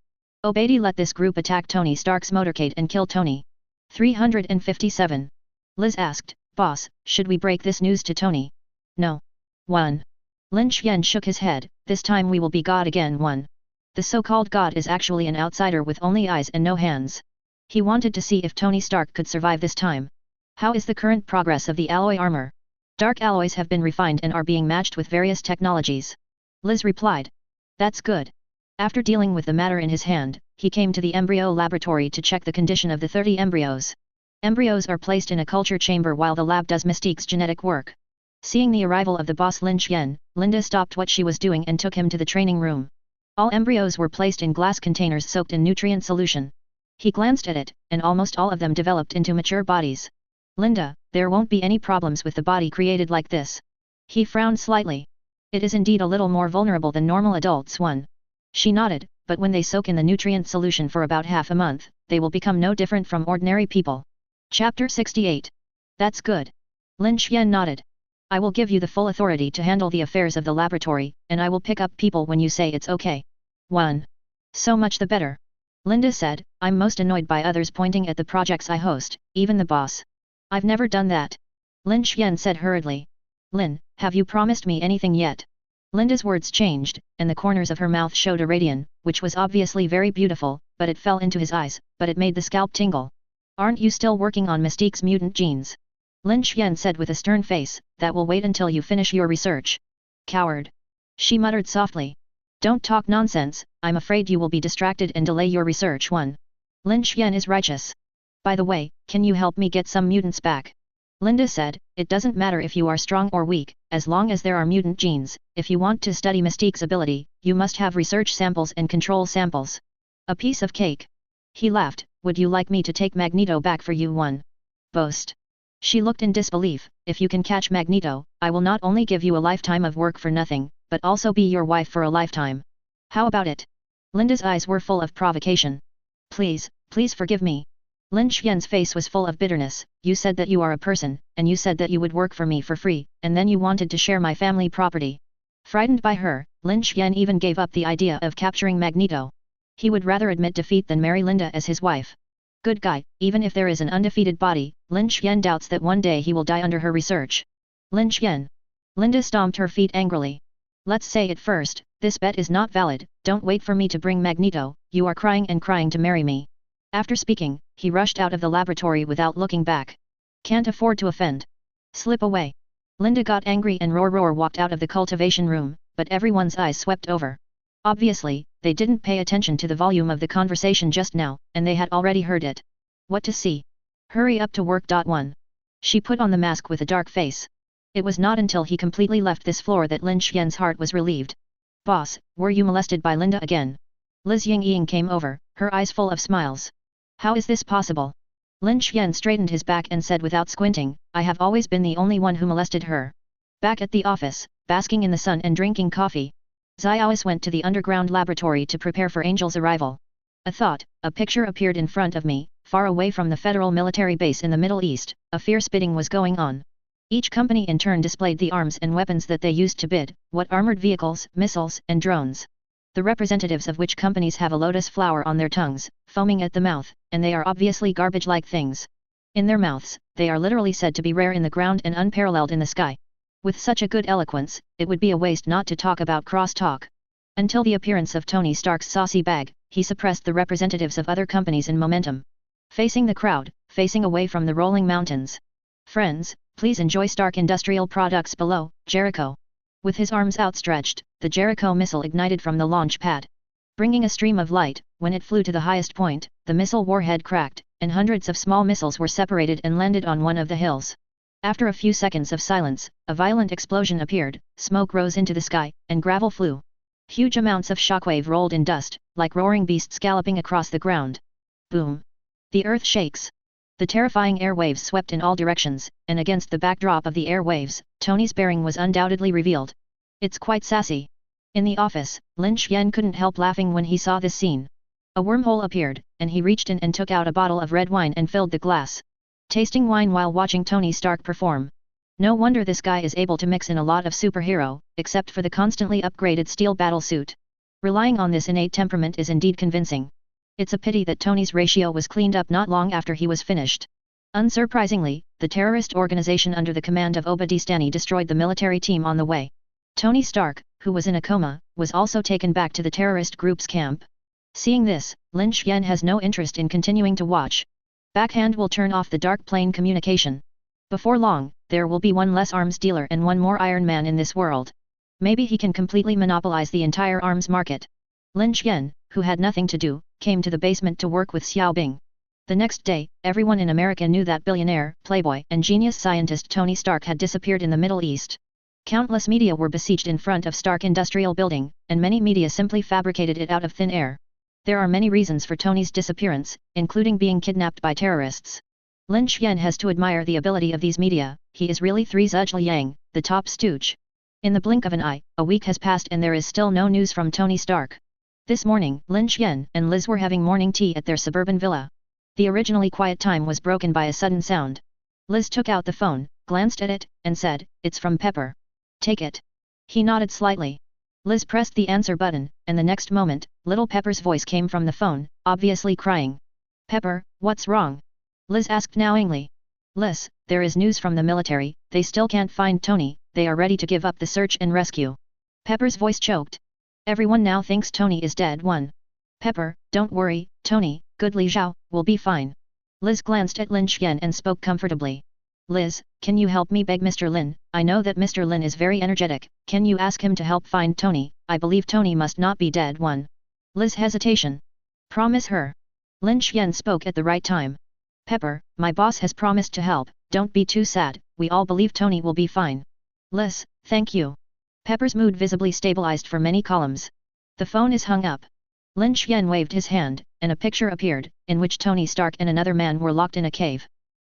Speaker 1: Obadi let this group attack Tony Stark's motorcade and kill Tony. 357. Liz asked, Boss, should we break this news to Tony? No. 1. Lin Xian shook his head, this time we will be God again 1. The so-called God is actually an outsider with only eyes and no hands. He wanted to see if Tony Stark could survive this time. How is the current progress of the alloy armor? Dark alloys have been refined and are being matched with various technologies. Liz replied. That's good. After dealing with the matter in his hand, he came to the embryo laboratory to check the condition of the 30 embryos. Embryos are placed in a culture chamber while the lab does Mystique's genetic work. Seeing the arrival of the boss Lin Xian, Linda stopped what she was doing and took him to the training room. All embryos were placed in glass containers soaked in nutrient solution. He glanced at it, and almost all of them developed into mature bodies. Linda, there won't be any problems with the body created like this. He frowned slightly. It is indeed a little more vulnerable than normal adults 1. She nodded, but when they soak in the nutrient solution for about half a month, they will become no different from ordinary people. Chapter 68. That's good. Lin Xian nodded. I will give you the full authority to handle the affairs of the laboratory, and I will pick up people when you say it's okay. 1. So much the better. Linda said, I'm most annoyed by others pointing at the projects I host, even the boss. I've never done that. Lin Xian said hurriedly. Lin, have you promised me anything yet? Linda's words changed, and the corners of her mouth showed a radiant, which was obviously very beautiful, but it fell into his eyes, but it made the scalp tingle. Aren't you still working on Mystique's mutant genes? Lin Xian said with a stern face, that will wait until you finish your research. Coward. She muttered softly. Don't talk nonsense, I'm afraid you will be distracted and delay your research. 1. Lin Xian is righteous. By the way, can you help me get some mutants back? Linda said, it doesn't matter if you are strong or weak, as long as there are mutant genes. If you want to study Mystique's ability, you must have research samples and control samples. A piece of cake. He laughed, would you like me to take Magneto back for you? 1. Boast. She looked in disbelief, if you can catch Magneto, I will not only give you a lifetime of work for nothing, but also be your wife for a lifetime. How about it? Linda's eyes were full of provocation. Please, please forgive me. Lin Xian's face was full of bitterness. You said that you are a person, and you said that you would work for me for free, and then you wanted to share my family property. Frightened by her, Lin Xian even gave up the idea of capturing Magneto. He would rather admit defeat than marry Linda as his wife. Good guy, even if there is an undefeated body, Lin Xian doubts that one day he will die under her research. Lin Xian. Linda stomped her feet angrily. Let's say it first, this bet is not valid, don't wait for me to bring Magneto, you are crying and crying to marry me. After speaking, he rushed out of the laboratory without looking back. Can't afford to offend. Slip away. Linda got angry and roar walked out of the cultivation room, but everyone's eyes swept over. Obviously, they didn't pay attention to the volume of the conversation just now, and they had already heard it. What to see? Hurry up to work. 1. She put on the mask with a dark face. It was not until he completely left this floor that Lin Xian's heart was relieved. Boss, were you molested by Linda again? Liz Yingying came over, her eyes full of smiles. How is this possible? Lin Xian straightened his back and said without squinting, I have always been the only one who molested her. Back at the office, basking in the sun and drinking coffee, Xiaois went to the underground laboratory to prepare for Angel's arrival. A picture appeared in front of me, far away from the federal military base in the Middle East, a fierce bidding was going on. Each company in turn displayed the arms and weapons that they used to bid, what armored vehicles, missiles, and drones. The representatives of which companies have a lotus flower on their tongues, foaming at the mouth, and they are obviously garbage-like things. In their mouths, they are literally said to be rare in the ground and unparalleled in the sky. With such a good eloquence, it would be a waste not to talk about cross-talk. Until the appearance of Tony Stark's saucy bag, he suppressed the representatives of other companies in momentum. Facing the crowd, facing away from the rolling mountains. Friends, please enjoy Stark Industrial Products below, Jericho. With his arms outstretched, the Jericho missile ignited from the launch pad. Bringing a stream of light, when it flew to the highest point, the missile warhead cracked, and hundreds of small missiles were separated and landed on one of the hills. After a few seconds of silence, a violent explosion appeared, smoke rose into the sky, and gravel flew. Huge amounts of shockwave rolled in dust, like roaring beasts galloping across the ground. Boom! The earth shakes. The terrifying airwaves swept in all directions, and against the backdrop of the airwaves, Tony's bearing was undoubtedly revealed. It's quite sassy. In the office, Lin Xian couldn't help laughing when he saw this scene. A wormhole appeared, and he reached in and took out a bottle of red wine and filled the glass. Tasting wine while watching Tony Stark perform. No wonder this guy is able to mix in a lot of superhero, except for the constantly upgraded steel battlesuit. Relying on this innate temperament is indeed convincing. It's a pity that Tony's ratio was cleaned up not long after he was finished. Unsurprisingly, the terrorist organization under the command of Obadistani destroyed the military team on the way. Tony Stark, who was in a coma, was also taken back to the terrorist group's camp. Seeing this, Lin Xian has no interest in continuing to watch. Backhand will turn off the dark plane communication. Before long, there will be one less arms dealer and one more Iron Man in this world. Maybe he can completely monopolize the entire arms market. Lin Xian, who had nothing to do, came to the basement to work with Xiao Bing. The next day, everyone in America knew that billionaire, playboy, and genius scientist Tony Stark had disappeared in the Middle East. Countless media were besieged in front of Stark Industrial Building, and many media simply fabricated it out of thin air. There are many reasons for Tony's disappearance, including being kidnapped by terrorists. Lin Xian has to admire the ability of these media, he is really Three Zhuzh Yang, the top stooge. In the blink of an eye, a week has passed and there is still no news from Tony Stark. This morning, Lin Xian and Liz were having morning tea at their suburban villa. The originally quiet time was broken by a sudden sound. Liz took out the phone, glanced at it, and said, "It's from Pepper. Take it." He nodded slightly. Liz pressed the answer button, and the next moment, little Pepper's voice came from the phone, obviously crying. "Pepper, what's wrong?" Liz asked knowingly. "Liz, there is news from the military, they still can't find Tony, they are ready to give up the search and rescue." Pepper's voice choked. "Everyone now thinks Tony is dead." 1. Pepper, don't worry, Tony, good Li Zhao, will be fine. Liz glanced at Lin Xian and spoke comfortably. Liz, can you help me beg Mr. Lin? I know that Mr. Lin is very energetic, can you ask him to help find Tony? I believe Tony must not be dead. Liz hesitation. Promise her. Lin Xian spoke at the right time. Pepper, my boss has promised to help, don't be too sad, we all believe Tony will be fine. Liz, thank you. Pepper's mood visibly stabilized for many columns. The phone is hung up. Lin Xian waved his hand, and a picture appeared, in which Tony Stark and another man were locked in a cave.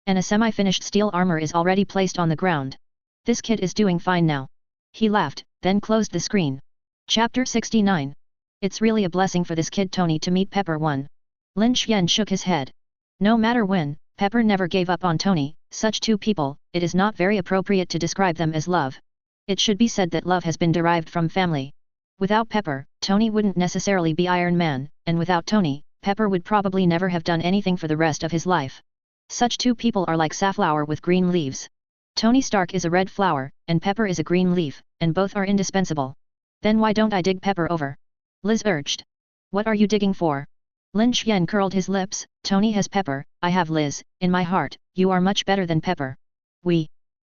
Speaker 1: And a semi-finished steel armor is already placed on the ground. This kid is doing fine now. He laughed, then closed the screen. Chapter 69. It's really a blessing for this kid Tony to meet Pepper. Lin Xian shook his head. No matter when, Pepper never gave up on Tony. Such two people, it is not very appropriate to describe them as love. It should be said that love has been derived from family. Without Pepper, Tony wouldn't necessarily be Iron Man, and without Tony, Pepper would probably never have done anything for the rest of his life. Such two people are like safflower with green leaves. Tony Stark is a red flower, and Pepper is a green leaf, and both are indispensable. Then why don't I dig Pepper over? Liz urged. What are you digging for? Lin Xian curled his lips. Tony has Pepper, I have Liz, in my heart, you are much better than Pepper.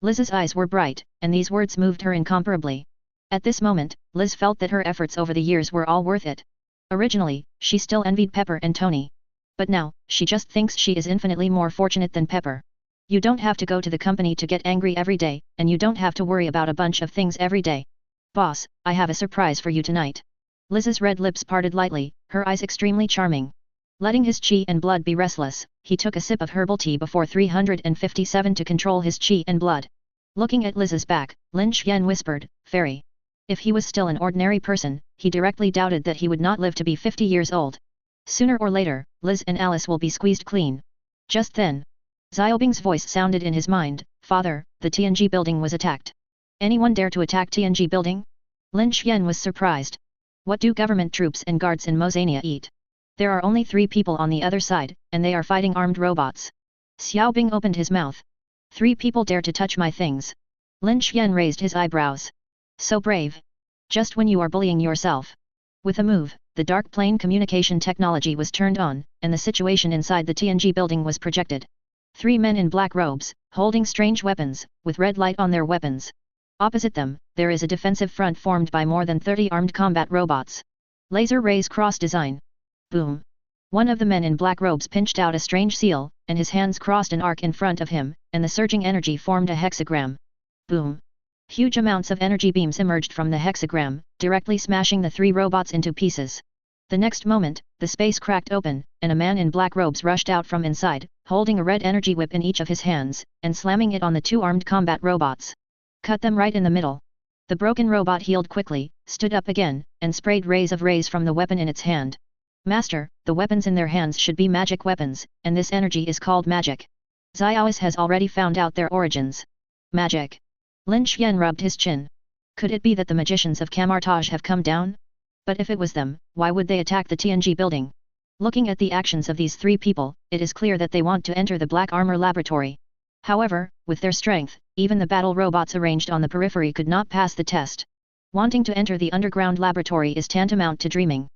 Speaker 1: Liz's eyes were bright, and these words moved her incomparably. At this moment, Liz felt that her efforts over the years were all worth it. Originally, she still envied Pepper and Tony. But now, she just thinks she is infinitely more fortunate than Pepper. You don't have to go to the company to get angry every day, and you don't have to worry about a bunch of things every day. Boss, I have a surprise for you tonight. Liz's red lips parted lightly, her eyes extremely charming. Letting his qi and blood be restless, he took a sip of herbal tea before 357 to control his qi and blood. Looking at Liz's back, Lin Xian whispered, Fairy. If he was still an ordinary person, he directly doubted that he would not live to be 50 years old. Sooner or later, Liz and Alice will be squeezed clean. Just then, Xiaobing's voice sounded in his mind, Father, the Tianji building was attacked. Anyone dare to attack Tianji building? Lin Xian was surprised. What do government troops and guards in Mosania eat? There are only 3 people on the other side, and they are fighting armed robots. Xiaobing opened his mouth. 3 people dare to touch my things. Lin Xian raised his eyebrows. So brave. Just when you are bullying yourself. With a move, the dark plane communication technology was turned on, and the situation inside the Tianji building was projected. 3 men in black robes, holding strange weapons, with red light on their weapons. Opposite them, there is a defensive front formed by more than 30 armed combat robots. Laser rays cross design. Boom. One of the men in black robes pinched out a strange seal, and his hands crossed an arc in front of him, and the surging energy formed a hexagram. Boom. Huge amounts of energy beams emerged from the hexagram, directly smashing the 3 robots into pieces. The next moment, the space cracked open, and a man in black robes rushed out from inside, holding a red energy whip in each of his hands, and slamming it on the 2 armed combat robots. Cut them right in the middle. The broken robot healed quickly, stood up again, and sprayed rays from the weapon in its hand. Master, the weapons in their hands should be magic weapons, and this energy is called magic. Xiaois has already found out their origins. Magic. Lin Xian rubbed his chin. Could it be that the magicians of Camartage have come down? But if it was them, why would they attack the Tianji building? Looking at the actions of these 3 people, it is clear that they want to enter the Black Armor Laboratory. However, with their strength, even the battle robots arranged on the periphery could not pass the test. Wanting to enter the underground laboratory is tantamount to dreaming.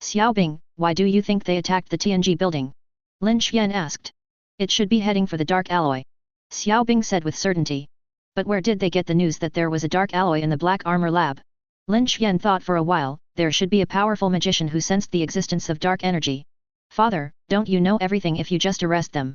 Speaker 1: Xiaobing, why do you think they attacked the Tianji building? Lin Xian asked. It should be heading for the dark alloy. Xiaobing said with certainty. But where did they get the news that there was a dark alloy in the Black Armor Lab? Lin Xian thought for a while, there should be a powerful magician who sensed the existence of dark energy. Father, don't you know everything if you just arrest them?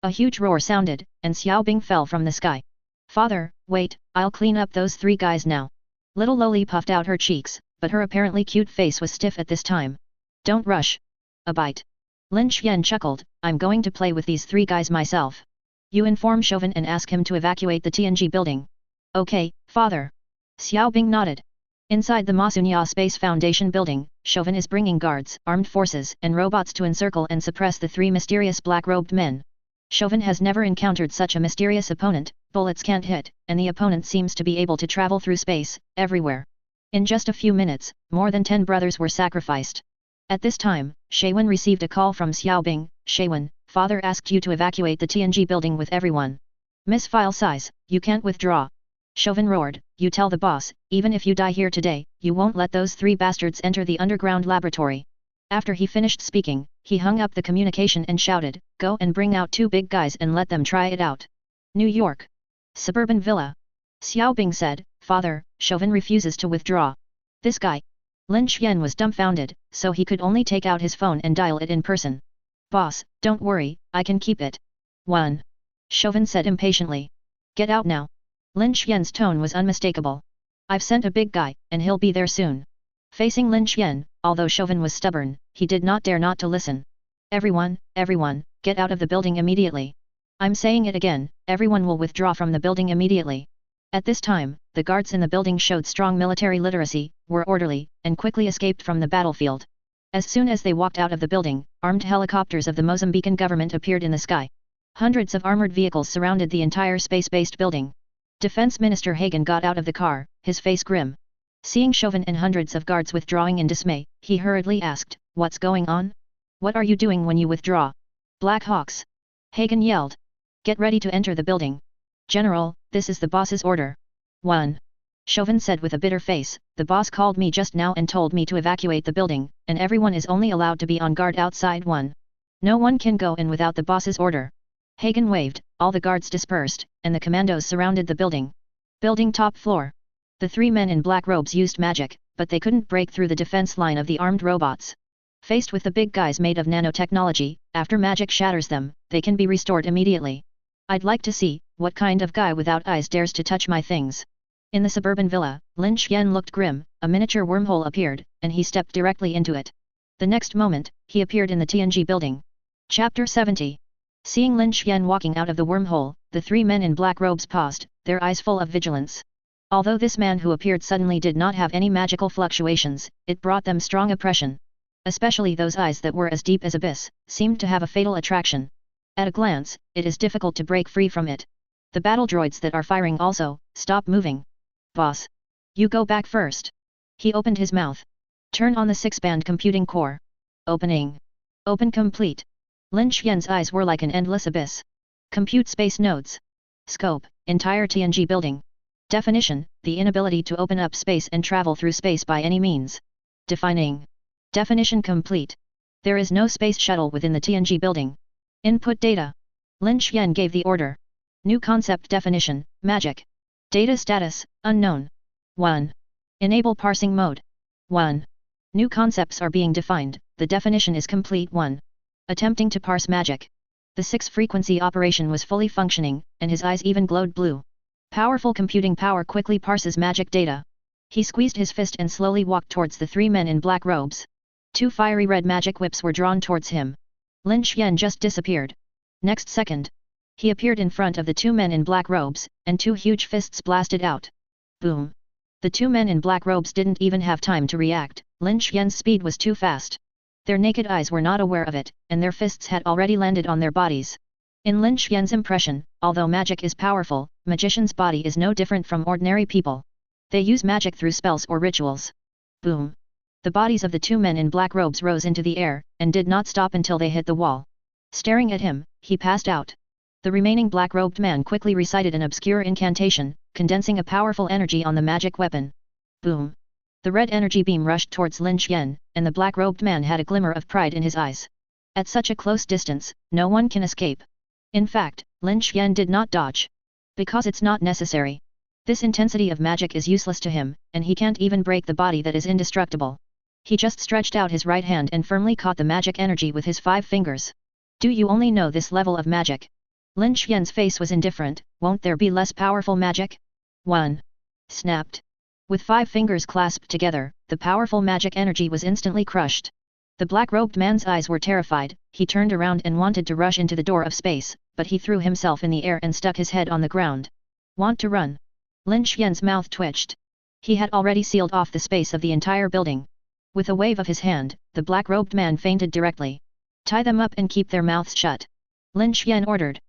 Speaker 1: A huge roar sounded, and Xiaobing fell from the sky. Father, wait, I'll clean up those 3 guys now. Little Loli puffed out her cheeks, but her apparently cute face was stiff at this time. Don't rush. A bite. Lin Xian chuckled, I'm going to play with these 3 guys myself. You inform Chauvin and ask him to evacuate the Tianji building. Okay, father. Xiaobing nodded. Inside the Masunya Space Foundation building, Chauvin is bringing guards, armed forces, and robots to encircle and suppress the 3 mysterious black-robed men. Chauvin has never encountered such a mysterious opponent, bullets can't hit, and the opponent seems to be able to travel through space, everywhere. In just a few minutes, more than 10 brothers were sacrificed. At this time, Shaywin received a call from Xiaobing. Shaywin, father asked you to evacuate the Tianji building with everyone. Miss file size, you can't withdraw. Chauvin roared, you tell the boss, even if you die here today, you won't let those 3 bastards enter the underground laboratory. After he finished speaking, he hung up the communication and shouted, "Go and bring out 2 big guys and let them try it out." New York. Suburban Villa. Xiaobing said, "Father, Chauvin refuses to withdraw." This guy. Lin Xian was dumbfounded, so he could only take out his phone and dial it in person. "Boss, don't worry, I can keep it." 1. Chauvin said impatiently. "Get out now." Lin Xian's tone was unmistakable. "I've sent a big guy, and he'll be there soon." Facing Lin Xian, although Chauvin was stubborn, he did not dare not to listen. Everyone, get out of the building immediately. I'm saying it again, everyone will withdraw from the building immediately." At this time, the guards in the building showed strong military literacy, were orderly, and quickly escaped from the battlefield. As soon as they walked out of the building, armed helicopters of the Mozambican government appeared in the sky. Hundreds of armored vehicles surrounded the entire space-based building. Defense Minister Hagen got out of the car, his face grim. Seeing Chauvin and hundreds of guards withdrawing in dismay, he hurriedly asked, "What's going on? What are you doing when you withdraw?" "Black Hawks!" Hagen yelled. "Get ready to enter the building." "General, this is the boss's order." 1. Chauvin said with a bitter face, "The boss called me just now and told me to evacuate the building, and everyone is only allowed to be on guard outside. 1. No one can go in without the boss's order." Hagen waved, all the guards dispersed, and the commandos surrounded the building. Building top floor. The 3 men in black robes used magic, but they couldn't break through the defense line of the armed robots. Faced with the big guys made of nanotechnology, after magic shatters them, they can be restored immediately. "I'd like to see, what kind of guy without eyes dares to touch my things." In the suburban villa, Lin Xian looked grim, a miniature wormhole appeared, and he stepped directly into it. The next moment, he appeared in the TNG building. Chapter 70. Seeing Lin Xian walking out of the wormhole, the 3 men in black robes paused, their eyes full of vigilance. Although this man who appeared suddenly did not have any magical fluctuations, it brought them strong oppression. Especially those eyes that were as deep as abyss, seemed to have a fatal attraction. At a glance, it is difficult to break free from it. The battle droids that are firing also, stop moving. "Boss. You go back first." He opened his mouth. "Turn on the 6-band computing core." Opening. Open complete. Lin Xian's eyes were like an endless abyss. Compute space nodes. Scope, entire TNG building. Definition, the inability to open up space and travel through space by any means. Defining. Definition complete. There is no space shuttle within the TNG building. Input data. Lin Xian gave the order. New concept definition, magic. Data status, unknown. 1. Enable parsing mode. 1. New concepts are being defined, the definition is complete. 1. Attempting to parse magic. The 6-frequency operation was fully functioning, and his eyes even glowed blue. Powerful computing power quickly parses magic data. He squeezed his fist and slowly walked towards the 3 men in black robes. 2 fiery red magic whips were drawn towards him. Lin Xian just disappeared. Next second, he appeared in front of the 2 men in black robes, and 2 huge fists blasted out. Boom! The 2 men in black robes didn't even have time to react, Lin Xian's speed was too fast. Their naked eyes were not aware of it, and their fists had already landed on their bodies. In Lin Xian's impression, although magic is powerful, magician's body is no different from ordinary people. They use magic through spells or rituals. Boom! The bodies of the 2 men in black robes rose into the air, and did not stop until they hit the wall. Staring at him, he passed out. The remaining black-robed man quickly recited an obscure incantation, condensing a powerful energy on the magic weapon. Boom! The red energy beam rushed towards Lin Xian, and the black-robed man had a glimmer of pride in his eyes. At such a close distance, no one can escape. In fact, Lin Xian did not dodge. Because it's not necessary. This intensity of magic is useless to him, and he can't even break the body that is indestructible. He just stretched out his right hand and firmly caught the magic energy with his 5 fingers. Do you only know this level of magic? Lin Xian's face was indifferent. Won't there be less powerful magic? 1. Snapped. With 5 fingers clasped together, the powerful magic energy was instantly crushed. The black-robed man's eyes were terrified. He turned around and wanted to rush into the door of space, but he threw himself in the air and stuck his head on the ground. Want to run? Lin Xian's mouth twitched. He had already sealed off the space of the entire building. With a wave of his hand, the black-robed man fainted directly. Tie them up and keep their mouths shut. Lin Xian ordered.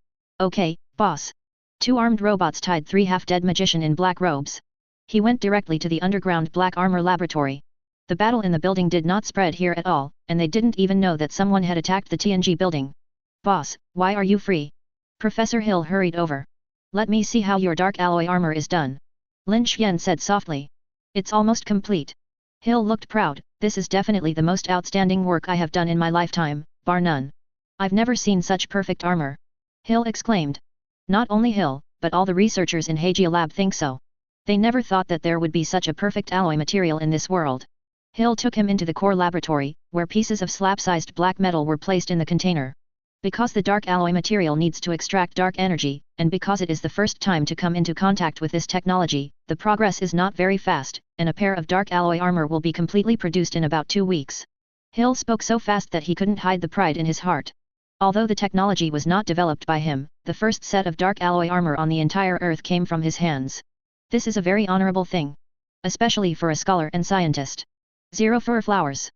Speaker 1: Okay, boss. 2 armed robots tied 3 half-dead magician in black robes. He went directly to the underground black armor laboratory. The battle in the building did not spread here at all, and they didn't even know that someone had attacked the TNG building. Boss, why are you free? Professor Hill hurried over. Let me see how your dark alloy armor is done. Lin Xian said softly. It's almost complete. Hill looked proud, This is definitely the most outstanding work I have done in my lifetime, bar none. I've never seen such perfect armor. Hill exclaimed. Not only Hill, but all the researchers in Hagia Lab think so. They never thought that there would be such a perfect alloy material in this world. Hill took him into the core laboratory, where pieces of slab-sized black metal were placed in the container. Because the dark alloy material needs to extract dark energy, and because it is the first time to come into contact with this technology, the progress is not very fast, and a pair of dark alloy armor will be completely produced in about 2 weeks. Hill spoke so fast that he couldn't hide the pride in his heart. Although the technology was not developed by him, the first set of dark alloy armor on the entire Earth came from his hands. This is a very honorable thing. Especially for a scholar and scientist. 0 for flowers.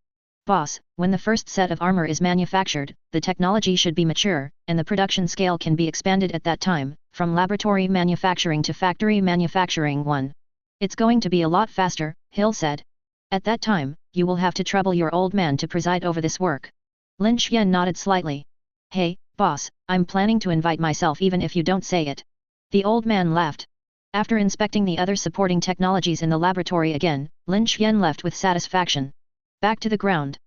Speaker 1: Boss, when the first set of armor is manufactured, the technology should be mature, and the production scale can be expanded at that time, from laboratory manufacturing to factory manufacturing 1. It's going to be a lot faster, Hill said. At that time, you will have to trouble your old man to preside over this work. Lin Xian nodded slightly. Hey, boss, I'm planning to invite myself even if you don't say it. The old man laughed. After inspecting the other supporting technologies in the laboratory again, Lin Xian left with satisfaction. Back to the ground.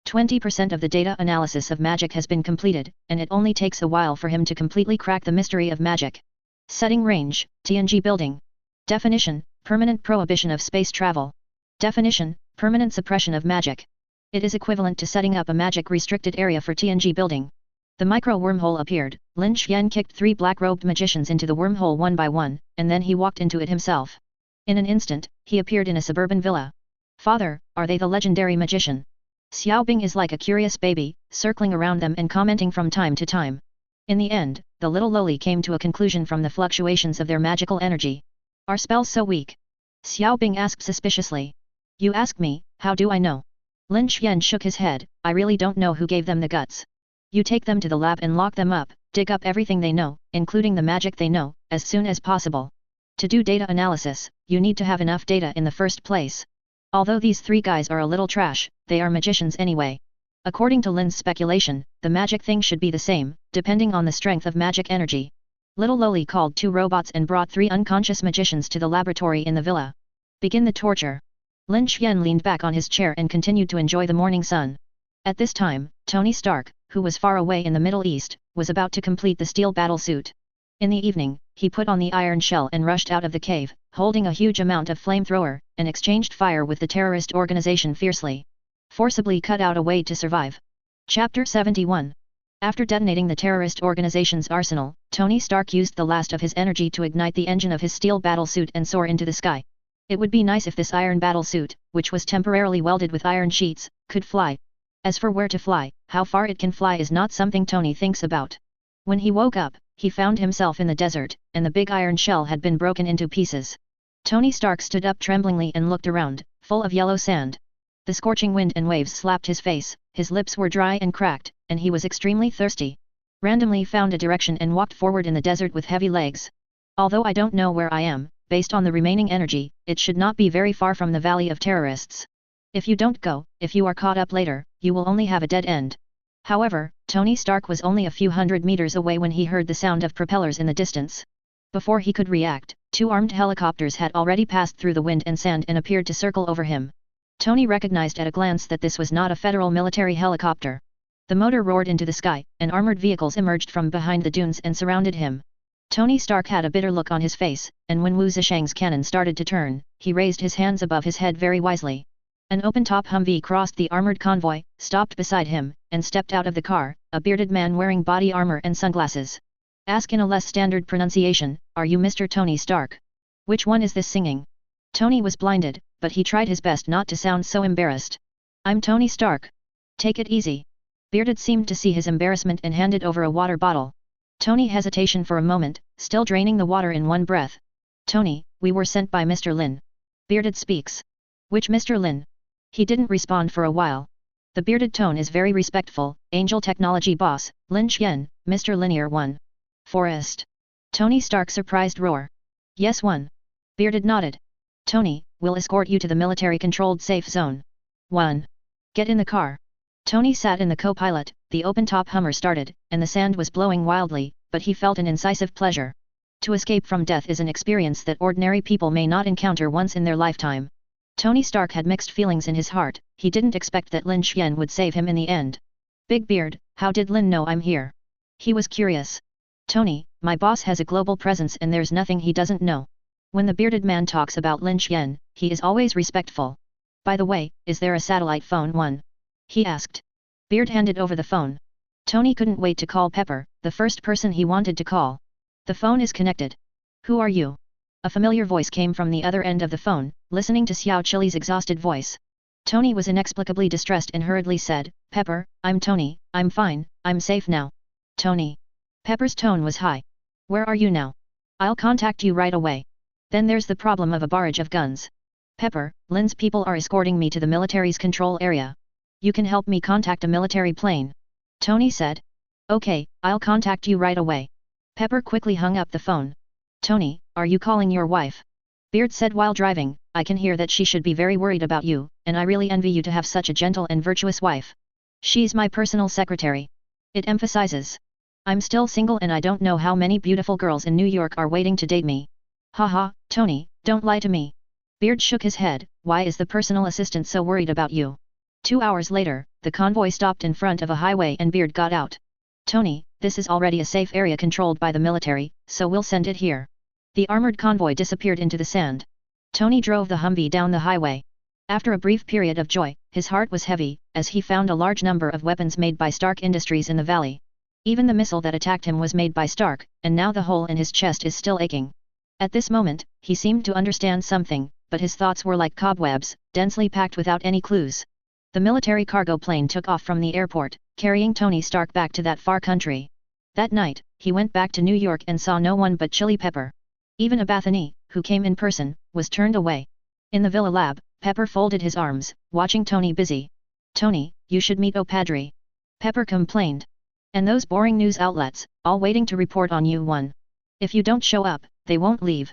Speaker 1: 20% of the data analysis of magic has been completed, and it only takes a while for him to completely crack the mystery of magic. Setting range, TNG building. Definition, permanent prohibition of space travel. Definition, permanent suppression of magic. It is equivalent to setting up a magic restricted area for TNG building. The micro-wormhole appeared. Lin Xian kicked 3 black-robed magicians into the wormhole one by one, and then he walked into it himself. In an instant, he appeared in a suburban villa. Father, are they the legendary magician? Xiaobing is like a curious baby, circling around them and commenting from time to time. In the end, the little lowly came to a conclusion from the fluctuations of their magical energy. Are spells so weak? Xiaobing asked suspiciously. You ask me, how do I know? Lin Xian shook his head. I really don't know who gave them the guts. You take them to the lab and lock them up, dig up everything they know, including the magic they know, as soon as possible. To do data analysis, you need to have enough data in the first place. Although these 3 guys are a little trash, they are magicians anyway. According to Lin's speculation, the magic thing should be the same, depending on the strength of magic energy. Little Lowly called 2 robots and brought 3 unconscious magicians to the laboratory in the villa. Begin the torture. Lin Xian leaned back on his chair and continued to enjoy the morning sun. At this time, Tony Stark, who was far away in the Middle East, was about to complete the steel battle suit. In the evening, he put on the iron shell and rushed out of the cave, holding a huge amount of flamethrower, and exchanged fire with the terrorist organization fiercely. Forcibly cut out a way to survive. Chapter 71. After detonating the terrorist organization's arsenal, Tony Stark used the last of his energy to ignite the engine of his steel battle suit and soar into the sky. It would be nice if this iron battle suit, which was temporarily welded with iron sheets, could fly. As for where to fly, how far it can fly is not something Tony thinks about. When he woke up, he found himself in the desert, and the big iron shell had been broken into pieces. Tony Stark stood up tremblingly and looked around, full of yellow sand. The scorching wind and waves slapped his face, his lips were dry and cracked, and he was extremely thirsty. Randomly found a direction and walked forward in the desert with heavy legs. Although I don't know where I am, based on the remaining energy, it should not be very far from the Valley of Terrorists. If you don't go, if you are caught up later, you will only have a dead end. However, Tony Stark was only a few hundred meters away when he heard the sound of propellers in the distance. Before he could react, 2 armed helicopters had already passed through the wind and sand and appeared to circle over him. Tony recognized at a glance that this was not a federal military helicopter. The motor roared into the sky, and armored vehicles emerged from behind the dunes and surrounded him. Tony Stark had a bitter look on his face, and when Wu Zishang's cannon started to turn, he raised his hands above his head very wisely. An open-top Humvee crossed the armored convoy, stopped beside him, and stepped out of the car, a bearded man wearing body armor and sunglasses. Ask in a less standard pronunciation, are you Mr. Tony Stark? Which one is this singing? Tony was blinded, but he tried his best not to sound so embarrassed. I'm Tony Stark. Take it easy. Bearded seemed to see his embarrassment and handed over a water bottle. Tony hesitation for a moment, still draining the water in one breath. Tony, we were sent by Mr. Lin. Bearded speaks. Which Mr. Lin? He didn't respond for a while. The bearded tone is very respectful. Angel Technology Boss, Lin Xian, Mr. Linear 1. Forest. Tony Stark surprised roar. Yes 1. Bearded nodded. Tony, we'll escort you to the military-controlled safe zone. 1. Get in the car. Tony sat in the co-pilot, the open-top Hummer started, and the sand was blowing wildly, but he felt an incisive pleasure. To escape from death is an experience that ordinary people may not encounter once in their lifetime. Tony Stark had mixed feelings in his heart. he didn't expect that Lin Xian would save him in the end. Big Beard, how did Lin know I'm here? He was curious. Tony, my boss has a global presence and there's nothing he doesn't know. When the bearded man talks about Lin Xian, he is always respectful. By the way, is there a satellite phone one? He asked. Beard handed over the phone. Tony couldn't wait to call Pepper, the first person he wanted to call. The phone is connected. Who are you? A familiar voice came from the other end of the phone, listening to Xiao Chili's exhausted voice. Tony was inexplicably distressed and hurriedly said, Pepper, I'm Tony, I'm fine, I'm safe now. Tony. Pepper's tone was high. Where are you now? I'll contact you right away. Then there's the problem of a barrage of guns. Pepper, Lin's people are escorting me to the military's control area. You can help me contact a military plane. Tony said. Okay, I'll contact you right away. Pepper quickly hung up the phone. Tony, are you calling your wife? Beard said while driving, I can hear that she should be very worried about you, and I really envy you to have such a gentle and virtuous wife. She's my personal secretary. It emphasizes. I'm still single and I don't know how many beautiful girls in New York are waiting to date me. Haha, Tony, don't lie to me. Beard shook his head, why is the personal assistant so worried about you? 2 hours later, the convoy stopped in front of a highway and Beard got out. Tony, this is already a safe area controlled by the military, so we'll send it here. The armored convoy disappeared into the sand. Tony drove the Humvee down the highway. After a brief period of joy, his heart was heavy, as he found a large number of weapons made by Stark Industries in the valley. Even the missile that attacked him was made by Stark, and now the hole in his chest is still aching. At this moment, he seemed to understand something, but his thoughts were like cobwebs, densely packed without any clues. The military cargo plane took off from the airport, carrying Tony Stark back to that far country. That night, he went back to New York and saw no one but Chili Pepper. Even Abathany, who came in person, was turned away. In the villa lab, Pepper folded his arms, watching Tony busy. Tony, you should meet Padre. Pepper complained. And those boring news outlets, all waiting to report on you one. If you don't show up, they won't leave.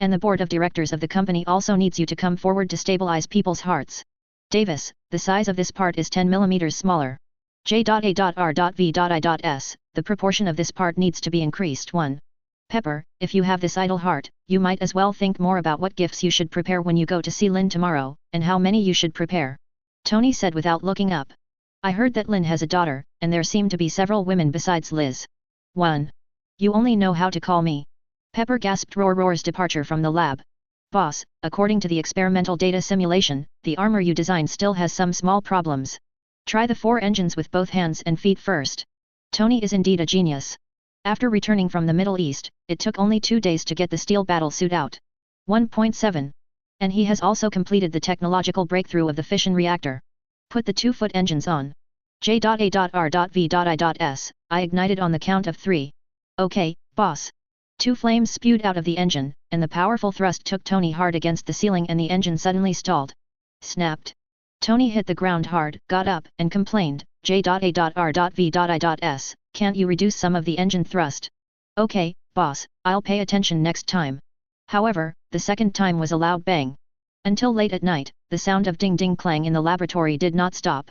Speaker 1: And the board of directors of the company also needs you to come forward to stabilize people's hearts. Davis, the size of this part is 10 mm smaller. J.A.R.V.I.S, the proportion of this part needs to be increased 1. Pepper, if you have this idle heart, you might as well think more about what gifts you should prepare when you go to see Lin tomorrow, and how many you should prepare. Tony said without looking up. I heard that Lin has a daughter, and there seem to be several women besides Liz. 1. You only know how to call me. Pepper gasped Roar's departure from the lab. Boss, according to the experimental data simulation, the armor you designed still has some small problems. Try the 4 engines with both hands and feet first. Tony is indeed a genius. After returning from the Middle East, it took only 2 days to get the steel battle suit out. 1.7. And he has also completed the technological breakthrough of the fission reactor. Put the 2-foot engines on. J.A.R.V.I.S, I ignited on the count of 3. Okay, boss. 2 flames spewed out of the engine, and the powerful thrust took Tony hard against the ceiling and the engine suddenly stalled. Snapped. Tony hit the ground hard, got up, and complained, J.A.R.V.I.S, can't you reduce some of the engine thrust? Okay, boss, I'll pay attention next time. However, the second time was a loud bang. Until late at night, the sound of ding-ding clang in the laboratory did not stop.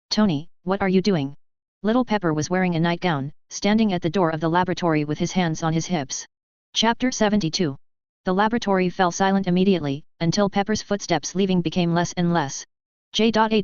Speaker 1: Tony, what are you doing? Little Pepper was wearing a nightgown, standing at the door of the laboratory with his hands on his hips. Chapter 72. The laboratory fell silent immediately, until Pepper's footsteps leaving became less and less. J.A.R.V.I.S,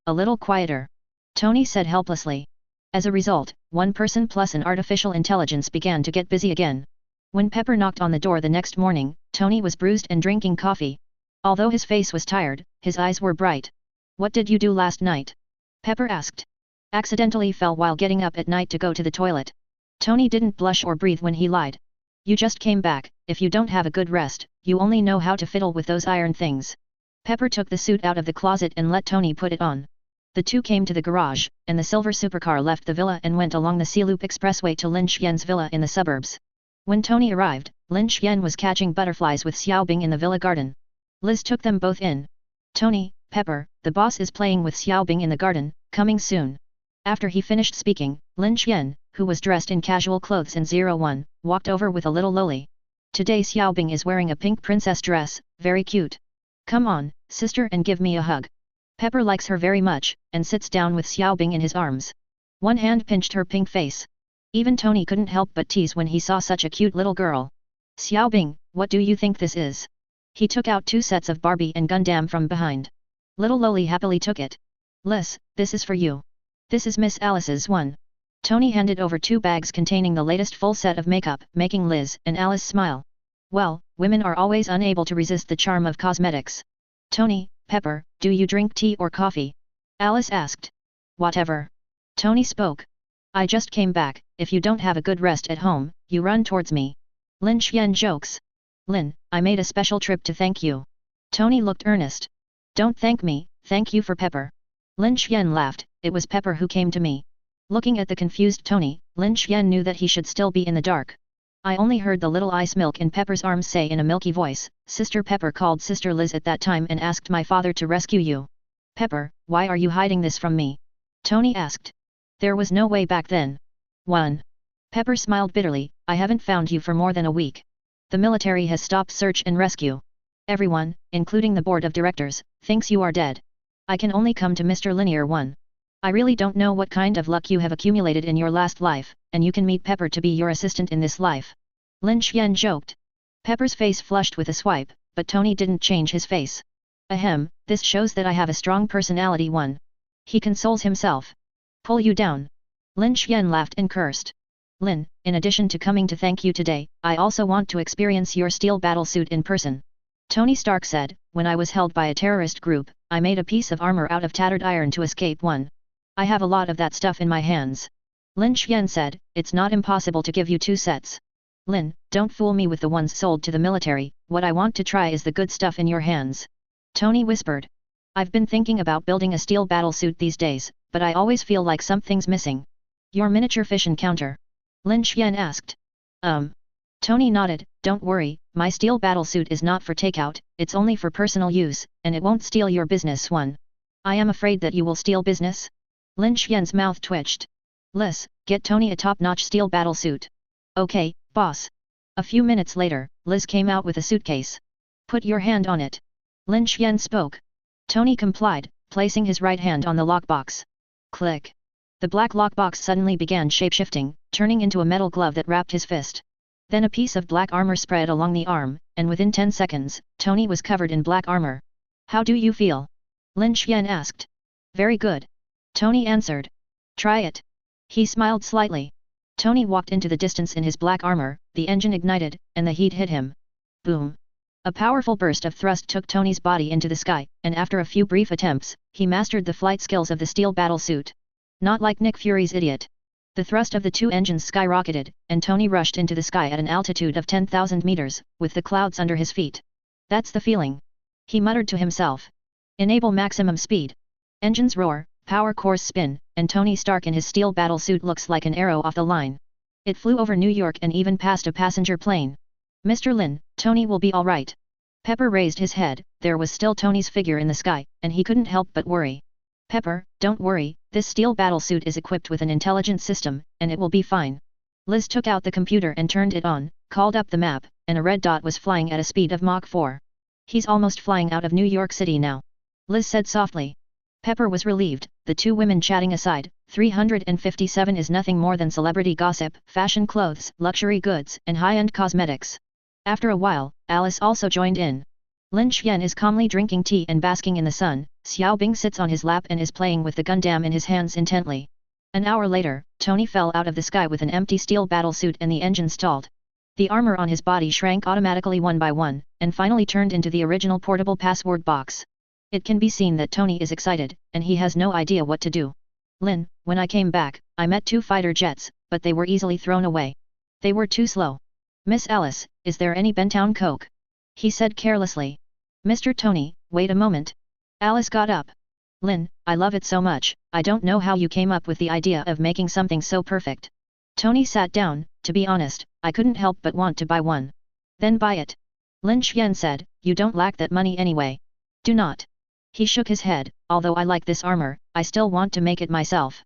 Speaker 1: a little quieter. Tony said helplessly. As a result, one person plus an artificial intelligence began to get busy again. When Pepper knocked on the door the next morning, Tony was bruised and drinking coffee. Although his face was tired, his eyes were bright. What did you do last night? Pepper asked. Accidentally fell while getting up at night to go to the toilet. Tony didn't blush or breathe when he lied. You just came back, if you don't have a good rest, you only know how to fiddle with those iron things. Pepper took the suit out of the closet and let Tony put it on. The two came to the garage, and the silver supercar left the villa and went along the Sealoop Expressway to Lin Xian's villa in the suburbs. When Tony arrived, Lin Xian was catching butterflies with Xiaobing in the villa garden. Liz took them both in. Tony, Pepper, the boss is playing with Xiaobing in the garden, coming soon. After he finished speaking, Lin Xian, who was dressed in casual clothes and 01, walked over with a little loli. Today Xiaobing is wearing a pink princess dress, very cute. Come on, sister, and give me a hug. Pepper likes her very much, and sits down with Xiaobing in his arms. One hand pinched her pink face. Even Tony couldn't help but tease when he saw such a cute little girl. Xiaobing, what do you think this is? He took out 2 sets of Barbie and Gundam from behind. Little Loli happily took it. Liz, this is for you. This is Miss Alice's one. Tony handed over 2 bags containing the latest full set of makeup, making Liz and Alice smile. Well, women are always unable to resist the charm of cosmetics. Tony, Pepper, do you drink tea or coffee? Alice asked. Whatever. Tony spoke. I just came back, if you don't have a good rest at home, you run towards me. Lin Xian jokes. Lin, I made a special trip to thank you. Tony looked earnest. Don't thank me, thank you for Pepper. Lin Xian laughed, it was Pepper who came to me. Looking at the confused Tony, Lin Xian knew that he should still be in the dark. I only heard the little ice milk in Pepper's arms say in a milky voice, Sister Pepper called Sister Liz at that time and asked my father to rescue you. Pepper, why are you hiding this from me? Tony asked. There was no way back then. 1. Pepper smiled bitterly, I haven't found you for more than a week. The military has stopped search and rescue. Everyone, including the board of directors, thinks you are dead. I can only come to Mr. Linear 1. I really don't know what kind of luck you have accumulated in your last life, and you can meet Pepper to be your assistant in this life. Lin Xian joked. Pepper's face flushed with a swipe, but Tony didn't change his face. Ahem, this shows that I have a strong personality 1. He consoles himself. Pull you down. Lin Xian laughed and cursed. Lin, in addition to coming to thank you today, I also want to experience your steel battlesuit in person. Tony Stark said, when I was held by a terrorist group, I made a piece of armor out of tattered iron to escape 1. I have a lot of that stuff in my hands. Lin Xian said, it's not impossible to give you 2 sets. Lin, don't fool me with the ones sold to the military, what I want to try is the good stuff in your hands. Tony whispered. I've been thinking about building a steel battlesuit these days, but I always feel like something's missing. Your miniature fish encounter? Lin Xian asked. Tony nodded, don't worry, my steel battlesuit is not for takeout, it's only for personal use, and it won't steal your business 1. I am afraid that you will steal business? Lin Xian's mouth twitched. Liz, get Tony a top-notch steel battlesuit. Okay, boss. A few minutes later, Liz came out with a suitcase. Put your hand on it. Lin Xian spoke. Tony complied, placing his right hand on the lockbox. Click. The black lockbox suddenly began shape-shifting, turning into a metal glove that wrapped his fist. Then a piece of black armor spread along the arm, and within 10 seconds, Tony was covered in black armor. How do you feel? Lin Xian asked. Very good. Tony answered. Try it. He smiled slightly. Tony walked into the distance in his black armor, the engine ignited, and the heat hit him. Boom. A powerful burst of thrust took Tony's body into the sky, and after a few brief attempts, he mastered the flight skills of the steel battlesuit. Not like Nick Fury's idiot. The thrust of the 2 engines skyrocketed, and Tony rushed into the sky at an altitude of 10,000 meters, with the clouds under his feet. That's the feeling. He muttered to himself. Enable maximum speed. Engines roar, power cores spin, and Tony Stark in his steel battlesuit looks like an arrow off the line. It flew over New York and even past a passenger plane. Mr. Lin, Tony will be alright. Pepper raised his head, there was still Tony's figure in the sky, and he couldn't help but worry. Pepper, don't worry, this steel battlesuit is equipped with an intelligent system, and it will be fine. Liz took out the computer and turned it on, called up the map, and a red dot was flying at a speed of Mach 4. He's almost flying out of New York City now. Liz said softly. Pepper was relieved, the 2 women chatting aside, 357 is nothing more than celebrity gossip, fashion clothes, luxury goods, and high-end cosmetics. After a while, Alice also joined in. Lin Xian is calmly drinking tea and basking in the sun, Xiao Bing sits on his lap and is playing with the Gundam in his hands intently. An hour later, Tony fell out of the sky with an empty steel battlesuit and the engine stalled. The armor on his body shrank automatically 1 by 1, and finally turned into the original portable password box. It can be seen that Tony is excited, and he has no idea what to do. Lin, when I came back, I met 2 fighter jets, but they were easily thrown away. They were too slow. Miss Alice, is there any Bentown Coke? He said carelessly. Mr. Tony, wait a moment. Alice got up. Lin, I love it so much, I don't know how you came up with the idea of making something so perfect. Tony sat down, to be honest, I couldn't help but want to buy one. Then buy it. Lin Xian said, you don't lack that money anyway. Do not. He shook his head, although I like this armor, I still want to make it myself.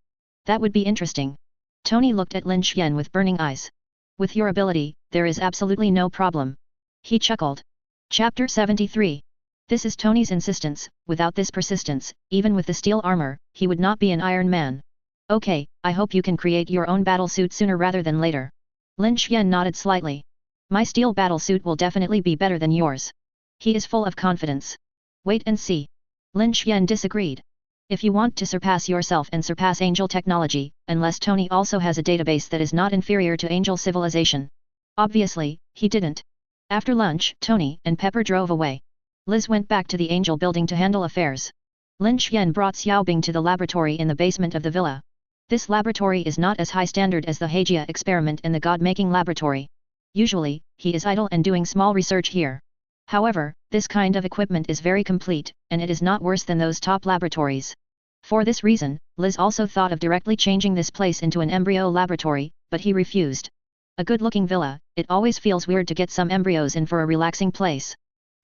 Speaker 1: That would be interesting. Tony looked at Lin Xian with burning eyes. With your ability, there is absolutely no problem. He chuckled. Chapter 73. This is Tony's insistence, without this persistence, even with the steel armor, he would not be an Iron Man. Okay, I hope you can create your own battlesuit sooner rather than later. Lin Xian nodded slightly. My steel battlesuit will definitely be better than yours. He is full of confidence. Wait and see. Lin Xian disagreed. If you want to surpass yourself and surpass angel technology, unless Tony also has a database that is not inferior to angel civilization. Obviously, he didn't. After lunch, Tony and Pepper drove away. Liz went back to the angel building to handle affairs. Lin Xian brought Xiaobing to the laboratory in the basement of the villa. This laboratory is not as high standard as the Heijia experiment and the God-making laboratory. Usually, he is idle and doing small research here. However, this kind of equipment is very complete, and it is not worse than those top laboratories. For this reason, Liz also thought of directly changing this place into an embryo laboratory, but he refused. A good-looking villa, it always feels weird to get some embryos in for a relaxing place.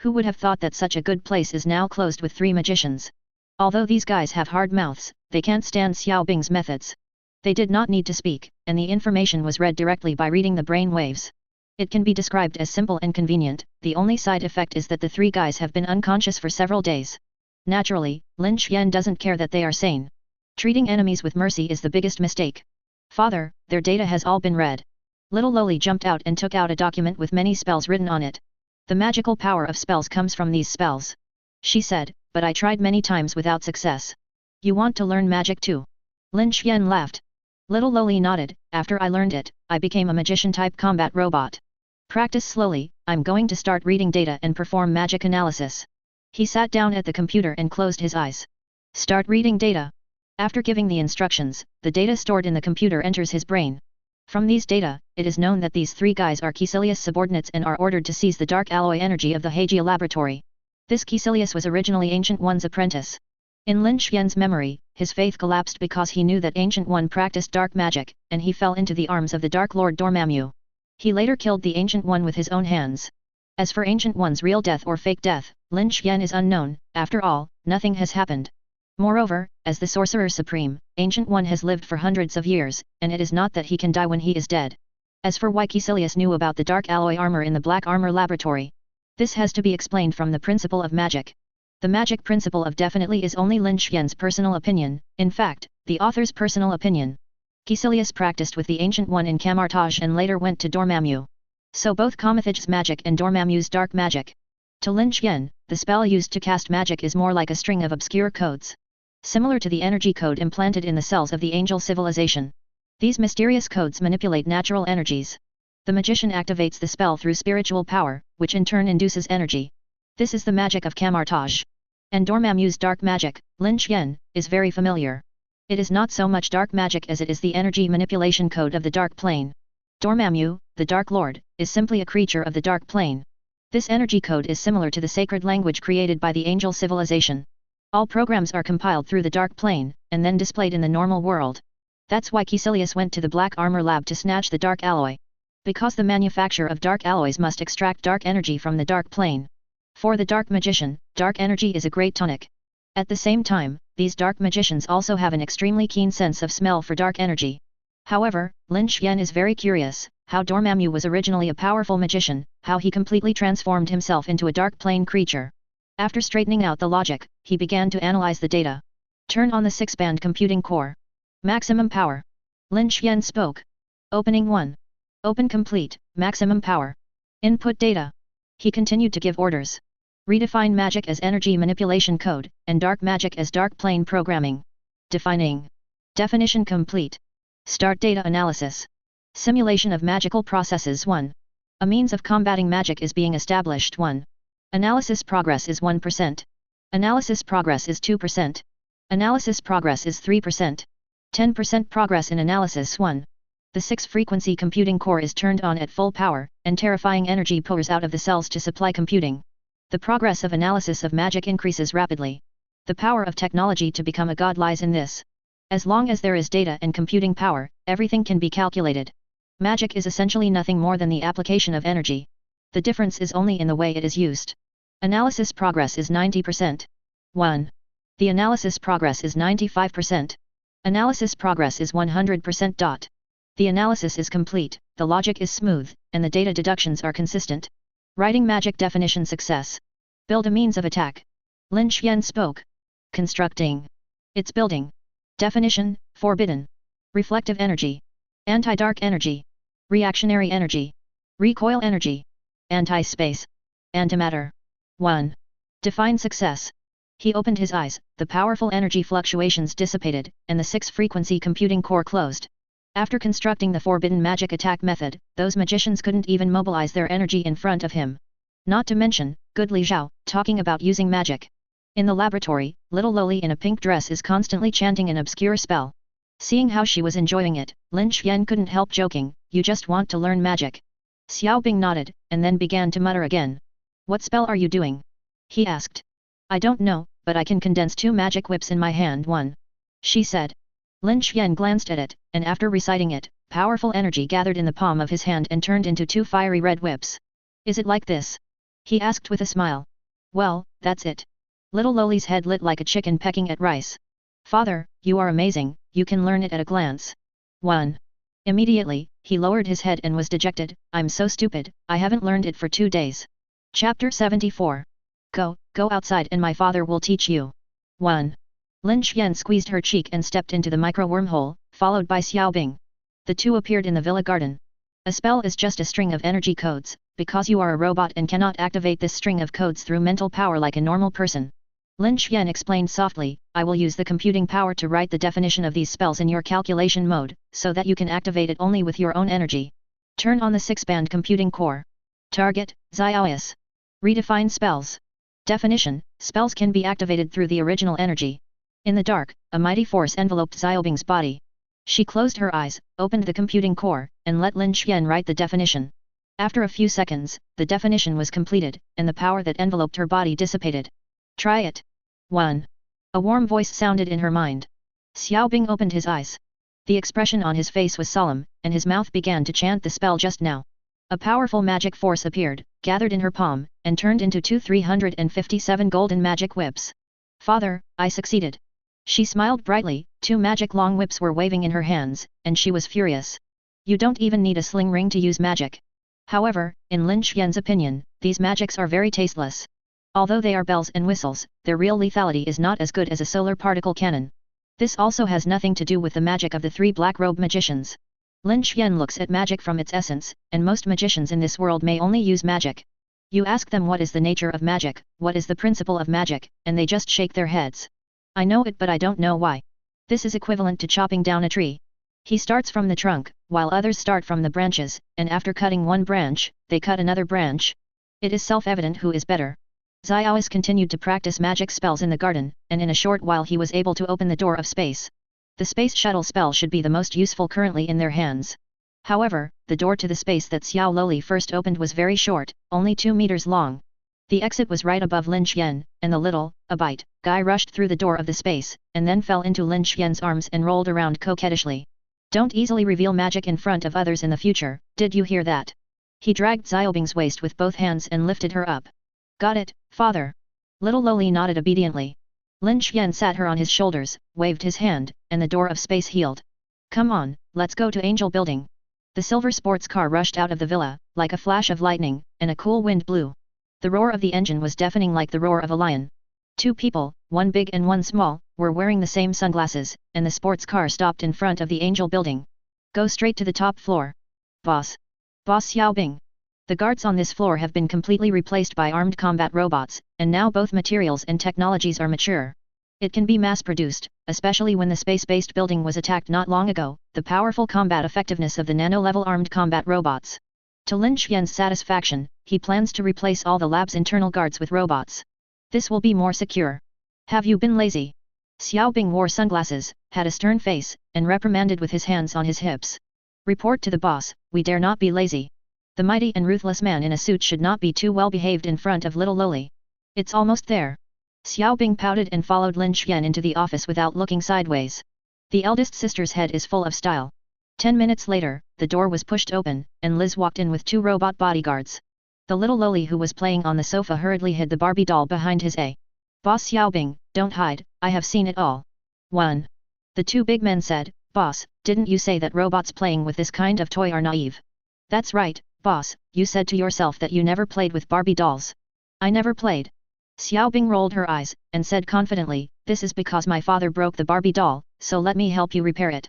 Speaker 1: Who would have thought that such a good place is now closed with 3 magicians? Although these guys have hard mouths, they can't stand Xiaobing's methods. They did not need to speak, and the information was read directly by reading the brain waves. It can be described as simple and convenient, the only side effect is that the 3 guys have been unconscious for several days. Naturally, Lin Xian doesn't care that they are sane. Treating enemies with mercy is the biggest mistake. Father, their data has all been read. Little Loli jumped out and took out a document with many spells written on it. The magical power of spells comes from these spells. She said, but I tried many times without success. You want to learn magic too? Lin Xian laughed. Little Loli nodded. After I learned it, I became a magician-type combat robot. Practice slowly, I'm going to start reading data and perform magic analysis. He sat down at the computer and closed his eyes. Start reading data. After giving the instructions, the data stored in the computer enters his brain. From these data, it is known that these 3 guys are Caecilius' subordinates and are ordered to seize the dark alloy energy of the Heijia laboratory. This Caecilius was originally Ancient One's apprentice. In Lin Xian's memory, his faith collapsed because he knew that Ancient One practiced dark magic, and he fell into the arms of the Dark Lord Dormammu. He later killed the Ancient One with his own hands. As for Ancient One's real death or fake death, Lin Xian is unknown. After all, nothing has happened. Moreover, as the Sorcerer Supreme, Ancient One has lived for hundreds of years, and it is not that he can die when he is dead. As for why Caecilius knew about the dark alloy armor in the Black Armor Laboratory, this has to be explained from the principle of magic. The magic principle of definitely is only Lin Xian's personal opinion, in fact, the author's personal opinion. Caecilius practiced with the Ancient One in Camartage and later went to Dormammu. So both Comethaj's magic and Dormammu's dark magic. To Lin Xian, the spell used to cast magic is more like a string of obscure codes. Similar to the energy code implanted in the cells of the angel civilization. These mysterious codes manipulate natural energies. The magician activates the spell through spiritual power, which in turn induces energy. This is the magic of Camartage. And Dormammu's dark magic, Lin Xian, is very familiar. It is not so much dark magic as it is the energy manipulation code of the dark plane. Dormammu, the Dark Lord, is simply a creature of the dark plane. This energy code is similar to the sacred language created by the angel civilization. All programs are compiled through the dark plane, and then displayed in the normal world. That's why Caecilius went to the Black Armor Lab to snatch the dark alloy. Because the manufacture of dark alloys must extract dark energy from the dark plane. For the dark magician, dark energy is a great tonic. At the same time, these dark magicians also have an extremely keen sense of smell for dark energy. However, Lin Xian is very curious, how Dormammu was originally a powerful magician, how he completely transformed himself into a dark plane creature. After straightening out the logic, he began to analyze the data. Turn on the 6-band computing core. Maximum power. Lin Xian spoke. Opening 1. Open complete, maximum power. Input data. He continued to give orders. Redefine magic as energy manipulation code, and dark magic as dark plane programming. Defining. Definition complete. Start data analysis. Simulation of magical processes 1. A means of combating magic is being established 1. Analysis progress is 1%. Analysis progress is 2%. Analysis progress is 3%. 10% progress in analysis 1. The 6-frequency computing core is turned on at full power, and terrifying energy pours out of the cells to supply computing. The progress of analysis of magic increases rapidly. The power of technology to become a god lies in this. As long as there is data and computing power, everything can be calculated. Magic is essentially nothing more than the application of energy. The difference is only in the way it is used. Analysis progress is 90%. 1. The analysis progress is 95%. Analysis progress is 100%. The analysis is complete, the logic is smooth, and the data deductions are consistent. Writing magic definition success. Build a means of attack. Lin Xian spoke. Constructing. It's building. Definition, forbidden. Reflective energy. Anti-dark energy. Reactionary energy. Recoil energy. Anti-space. Antimatter. 1. Define success. He opened his eyes, the powerful energy fluctuations dissipated, and the 6-frequency computing core closed. After constructing the forbidden magic attack method, those magicians couldn't even mobilize their energy in front of him. Not to mention, good Li Zhao, talking about using magic. In the laboratory, little Loli in a pink dress is constantly chanting an obscure spell. Seeing how she was enjoying it, Lin Xuan couldn't help joking, "You just want to learn magic." Xiao Bing nodded, and then began to mutter again. "What spell are you doing?" he asked. "I don't know, but I can condense 2 magic whips in my hand one," she said. Lin Xuan glanced at it, and after reciting it, powerful energy gathered in the palm of his hand and turned into 2 fiery red whips. "Is it like this?" he asked with a smile. "Well, that's it." Little Loli's head lit like a chicken pecking at rice. "Father, you are amazing, you can learn it at a glance." 1. Immediately, he lowered his head and was dejected. "I'm so stupid, I haven't learned it for 2 days. Chapter 74. Go outside and my father will teach you." 1. Lin Xuan squeezed her cheek and stepped into the micro-wormhole, followed by Xiao Bing. The two appeared in the villa garden. A spell is just a string of energy codes, because you are a robot and cannot activate this string of codes through mental power like a normal person. Lin Xuan explained softly, "I will use the computing power to write the definition of these spells in your calculation mode, so that you can activate it only with your own energy. Turn on the 6-band computing core. Target, Xiaois. Redefine spells. Definition, spells can be activated through the original energy." In the dark, a mighty force enveloped Xiaobing's body. She closed her eyes, opened the computing core, and let Lin Xuan write the definition. After a few seconds, the definition was completed, and the power that enveloped her body dissipated. "Try it." 1. A warm voice sounded in her mind. Xiao Bing opened his eyes. The expression on his face was solemn, and his mouth began to chant the spell just now. A powerful magic force appeared, gathered in her palm, and turned into 2 357 golden magic whips. "Father, I succeeded." She smiled brightly, 2 magic long whips were waving in her hands, and she was furious. "You don't even need a sling ring to use magic." However, in Lin Xuan's opinion, these magics are very tasteless. Although they are bells and whistles, their real lethality is not as good as a solar particle cannon. This also has nothing to do with the magic of the 3 black-robe magicians. Lin Xuan looks at magic from its essence, and most magicians in this world may only use magic. You ask them what is the nature of magic, what is the principle of magic, and they just shake their heads. "I know it but I don't know why." This is equivalent to chopping down a tree. He starts from the trunk, while others start from the branches, and after cutting one branch, they cut another branch. It is self-evident who is better. Xiaois continued to practice magic spells in the garden, and in a short while he was able to open the door of space. The space shuttle spell should be the most useful currently in their hands. However, the door to the space that Xiao Loli first opened was very short, only 2 meters long. The exit was right above Lin Xuan, and the little, Abite, guy rushed through the door of the space, and then fell into Lin Xuan's arms and rolled around coquettishly. "Don't easily reveal magic in front of others in the future, did you hear that?" He dragged Xiaobing's waist with both hands and lifted her up. "Got it, father." Little Loli nodded obediently. Lin Xuan sat her on his shoulders, waved his hand, and the door of space healed. "Come on, let's go to Angel Building." The silver sports car rushed out of the villa, like a flash of lightning, and a cool wind blew. The roar of the engine was deafening like the roar of a lion. 2 people, one big and one small, were wearing the same sunglasses, and the sports car stopped in front of the Angel Building. "Go straight to the top floor." "Boss. Boss Xiao Bing. The guards on this floor have been completely replaced by armed combat robots, and now both materials and technologies are mature. It can be mass-produced, especially when the space-based building was attacked not long ago, the powerful combat effectiveness of the nano-level armed combat robots. To Lin Xuan's satisfaction, he plans to replace all the lab's internal guards with robots. This will be more secure. "Have you been lazy?" Xiao Bing wore sunglasses, had a stern face, and reprimanded with his hands on his hips. "Report to the boss, we dare not be lazy. The mighty and ruthless man in a suit should not be too well behaved in front of little Loli. It's almost there." Xiao Bing pouted and followed Lin Xuan into the office without looking sideways. The eldest sister's head is full of style. 10 minutes later, the door was pushed open, and Liz walked in with 2 robot bodyguards. The little Loli who was playing on the sofa hurriedly hid the Barbie doll behind his A. "Boss Xiao Bing, don't hide, I have seen it all." 1. The 2 big men said, "Boss, didn't you say that robots playing with this kind of toy are naive?" "That's right, boss, you said to yourself that you never played with Barbie dolls." "I never played." Xiao Bing rolled her eyes, and said confidently, "This is because my father broke the Barbie doll, so let me help you repair it."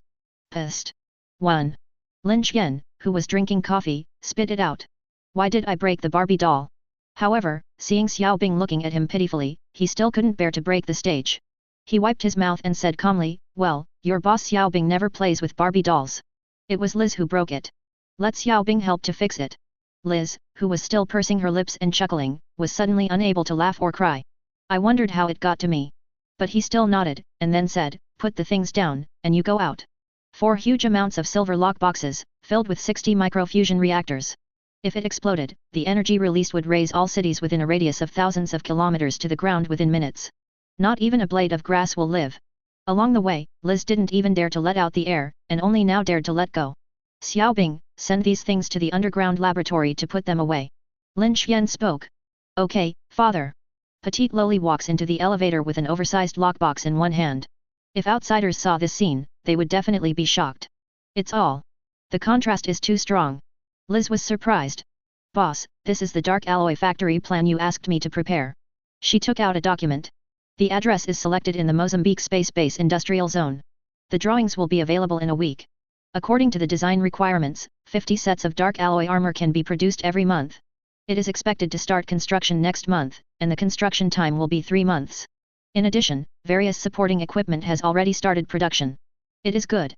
Speaker 1: Pissed. 1. Lin Xuan, who was drinking coffee, spit it out. "Why did I break the Barbie doll?" However, seeing Xiao Bing looking at him pitifully, he still couldn't bear to break the stage. He wiped his mouth and said calmly, "Well, your boss Xiaobing never plays with Barbie dolls. It was Liz who broke it. Let Xiaobing help to fix it." Liz, who was still pursing her lips and chuckling, was suddenly unable to laugh or cry. "I wondered how it got to me." But he still nodded, and then said, "Put the things down, and you go out." 4 huge amounts of silver lockboxes, filled with 60 microfusion reactors. If it exploded, the energy released would raise all cities within a radius of thousands of kilometers to the ground within minutes. Not even a blade of grass will live. Along the way, Liz didn't even dare to let out the air, and only now dared to let go. "Xiaobing, send these things to the underground laboratory to put them away." Lin Xian spoke. "Okay, father." Petite Loli walks into the elevator with an oversized lockbox in one hand. If outsiders saw this scene, they would definitely be shocked. It's all. The contrast is too strong. Liz was surprised. "Boss, this is the dark alloy factory plan you asked me to prepare." She took out a document. "The address is selected in the Mozambique Space Base Industrial Zone. The drawings will be available in a week. According to the design requirements, 50 sets of dark alloy armor can be produced every month. It is expected to start construction next month, and the construction time will be 3 months. In addition, various supporting equipment has already started production." "It is good."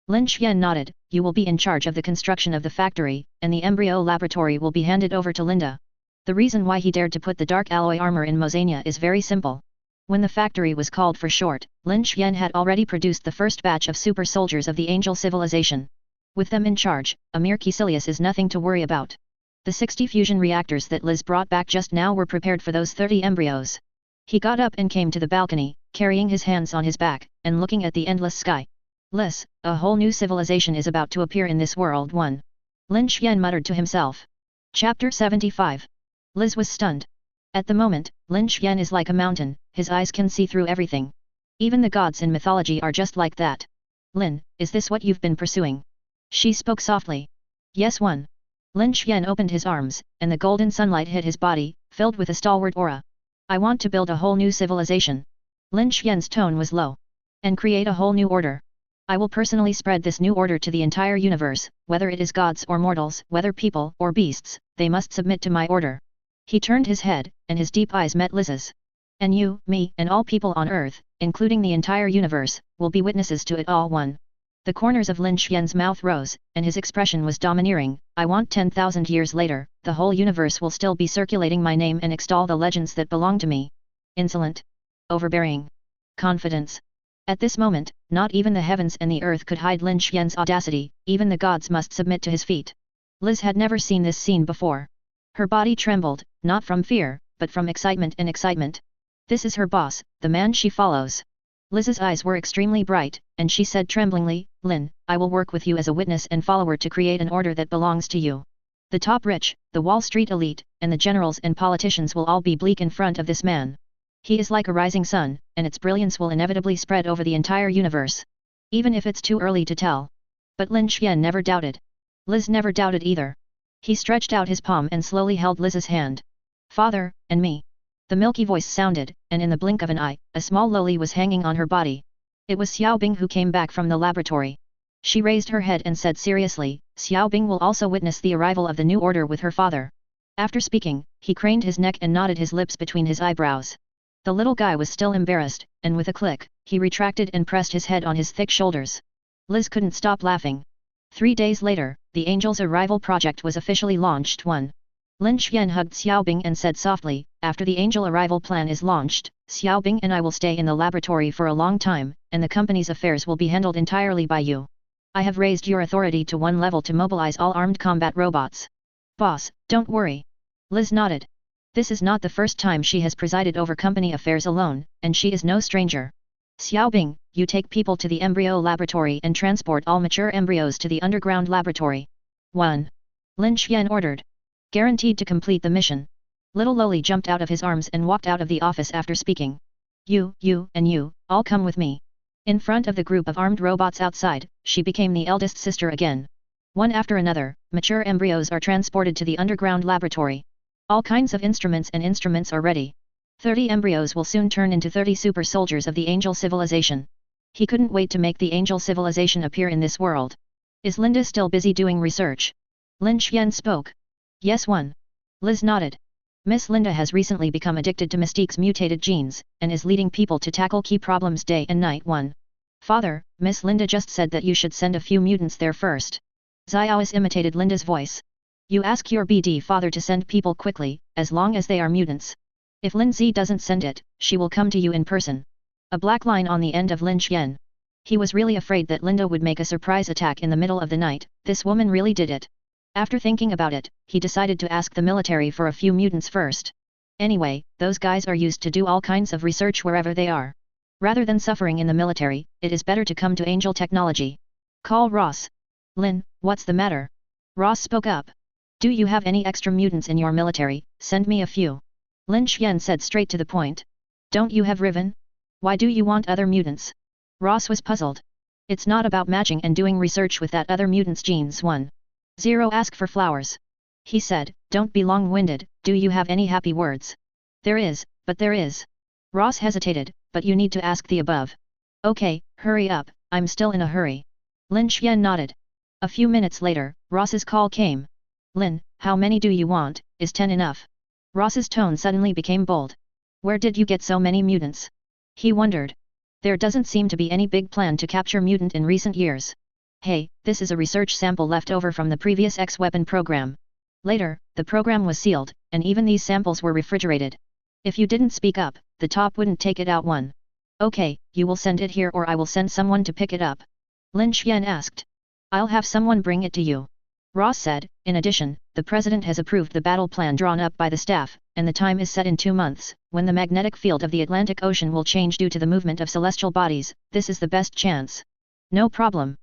Speaker 1: Lin Xian nodded. "You will be in charge of the construction of the factory, and the embryo laboratory will be handed over to Linda." The reason why he dared to put the dark alloy armor in Mozania is very simple. When the factory was called for short, Lin Xian had already produced the first batch of super soldiers of the angel civilization. With them in charge, Amir Caecilius is nothing to worry about. The 60 fusion reactors that Liz brought back just now were prepared for those 30 embryos. He got up and came to the balcony, carrying his hands on his back, and looking at the endless sky. "Liz, a whole new civilization is about to appear in this world." 1. Lin Xian muttered to himself. Chapter 75. Liz was stunned. At the moment, Lin Xian is like a mountain, his eyes can see through everything. Even the gods in mythology are just like that. "Lin, is this what you've been pursuing?" She spoke softly. "Yes." 1. Lin Xian opened his arms, and the golden sunlight hit his body, filled with a stalwart aura. "I want to build a whole new civilization." Lin Xian's tone was low. "And create a whole new order. I will personally spread this new order to the entire universe, whether it is gods or mortals, whether people or beasts, they must submit to my order." He turned his head, and his deep eyes met Liz's. "And you, me, and all people on Earth, including the entire universe, will be witnesses to it all." 1. The corners of Lin Xian's mouth rose, and his expression was domineering. "I want 10,000 years later, the whole universe will still be circulating my name and extol the legends that belong to me." Insolent. Overbearing. Confidence. At this moment, not even the heavens and the earth could hide Lin Xian's audacity, even the gods must submit to his feet. Liz had never seen this scene before. Her body trembled, not from fear, but from excitement and excitement. This is her boss, the man she follows. Liz's eyes were extremely bright, and she said tremblingly, "Lin, I will work with you as a witness and follower to create an order that belongs to you. The top rich, the Wall Street elite, and the generals and politicians will all be bleak in front of this man. He is like a rising sun, and its brilliance will inevitably spread over the entire universe. Even if it's too early to tell." But Lin Xian never doubted. Liz never doubted either. He stretched out his palm and slowly held Liz's hand. "Father, and me." The milky voice sounded, and in the blink of an eye, a small loli was hanging on her body. It was Xiaobing who came back from the laboratory. She raised her head and said seriously, "Xiaobing will also witness the arrival of the new order with her father." After speaking, he craned his neck and nodded his lips between his eyebrows. The little guy was still embarrassed, and with a click, he retracted and pressed his head on his thick shoulders. Liz couldn't stop laughing. 3 days later, the Angel's Arrival project was officially launched. 1. Lin Xian hugged Xiaobing and said softly, "After the Angel Arrival plan is launched, Xiaobing and I will stay in the laboratory for a long time, and the company's affairs will be handled entirely by you. I have raised your authority to 1 level to mobilize all armed combat robots." "Boss, don't worry." Liz nodded. This is not the first time she has presided over company affairs alone, and she is no stranger. "Xiaobing, you take people to the embryo laboratory and transport all mature embryos to the underground laboratory." 1. Lin Xian ordered. Guaranteed to complete the mission. Little Loli jumped out of his arms and walked out of the office after speaking. You, and you, all come with me." In front of the group of armed robots outside, she became the eldest sister again. One after another, mature embryos are transported to the underground laboratory. All kinds of instruments are ready. 30 embryos will soon turn into 30 super soldiers of the angel civilization. He couldn't wait to make the angel civilization appear in this world. "Is Linda still busy doing research?" Lin Xian spoke. "Yes." 1. Liz nodded. Miss Linda has recently become addicted to Mystique's mutated genes, and is leading people to tackle key problems day and night. 1. Father, Miss Linda just said that you should send a few mutants there first. Xiaois imitated Linda's voice. You ask your BD father to send people quickly, as long as they are mutants. If Lin Zi doesn't send it, she will come to you in person. A black line on the end of Lin Xian. He was really afraid that Linda would make a surprise attack in the middle of the night. This woman really did it. After thinking about it, he decided to ask the military for a few mutants first. Anyway, those guys are used to do all kinds of research wherever they are. Rather than suffering in the military, it is better to come to Angel Technology. Call Ross. Lin, what's the matter? Ross spoke up. Do you have any extra mutants in your military? Send me a few. Lin Xian said straight to the point. Don't you have Riven? Why do you want other mutants? Ross was puzzled. It's not about matching and doing research with that other mutant's genes. 1. 0. Ask for flowers. He said, don't be long-winded, do you have any happy words? There is, but there is. Ross hesitated, but you need to ask the above. Okay, hurry up, I'm still in a hurry. Lin Xian nodded. A few minutes later, Ross's call came. Lin, how many do you want? Is 10 enough? Ross's tone suddenly became bold. Where did you get so many mutants? He wondered. There doesn't seem to be any big plan to capture mutant in recent years. Hey, this is a research sample left over from the previous X-weapon program. Later, the program was sealed, and even these samples were refrigerated. If you didn't speak up, the top wouldn't take it out. 1. Okay, you will send it here or I will send someone to pick it up. Lin Xian asked. I'll have someone bring it to you. Ross said. In addition, the president has approved the battle plan drawn up by the staff, and the time is set in 2 months, when the magnetic field of the Atlantic Ocean will change due to the movement of celestial bodies. This is the best chance. No problem.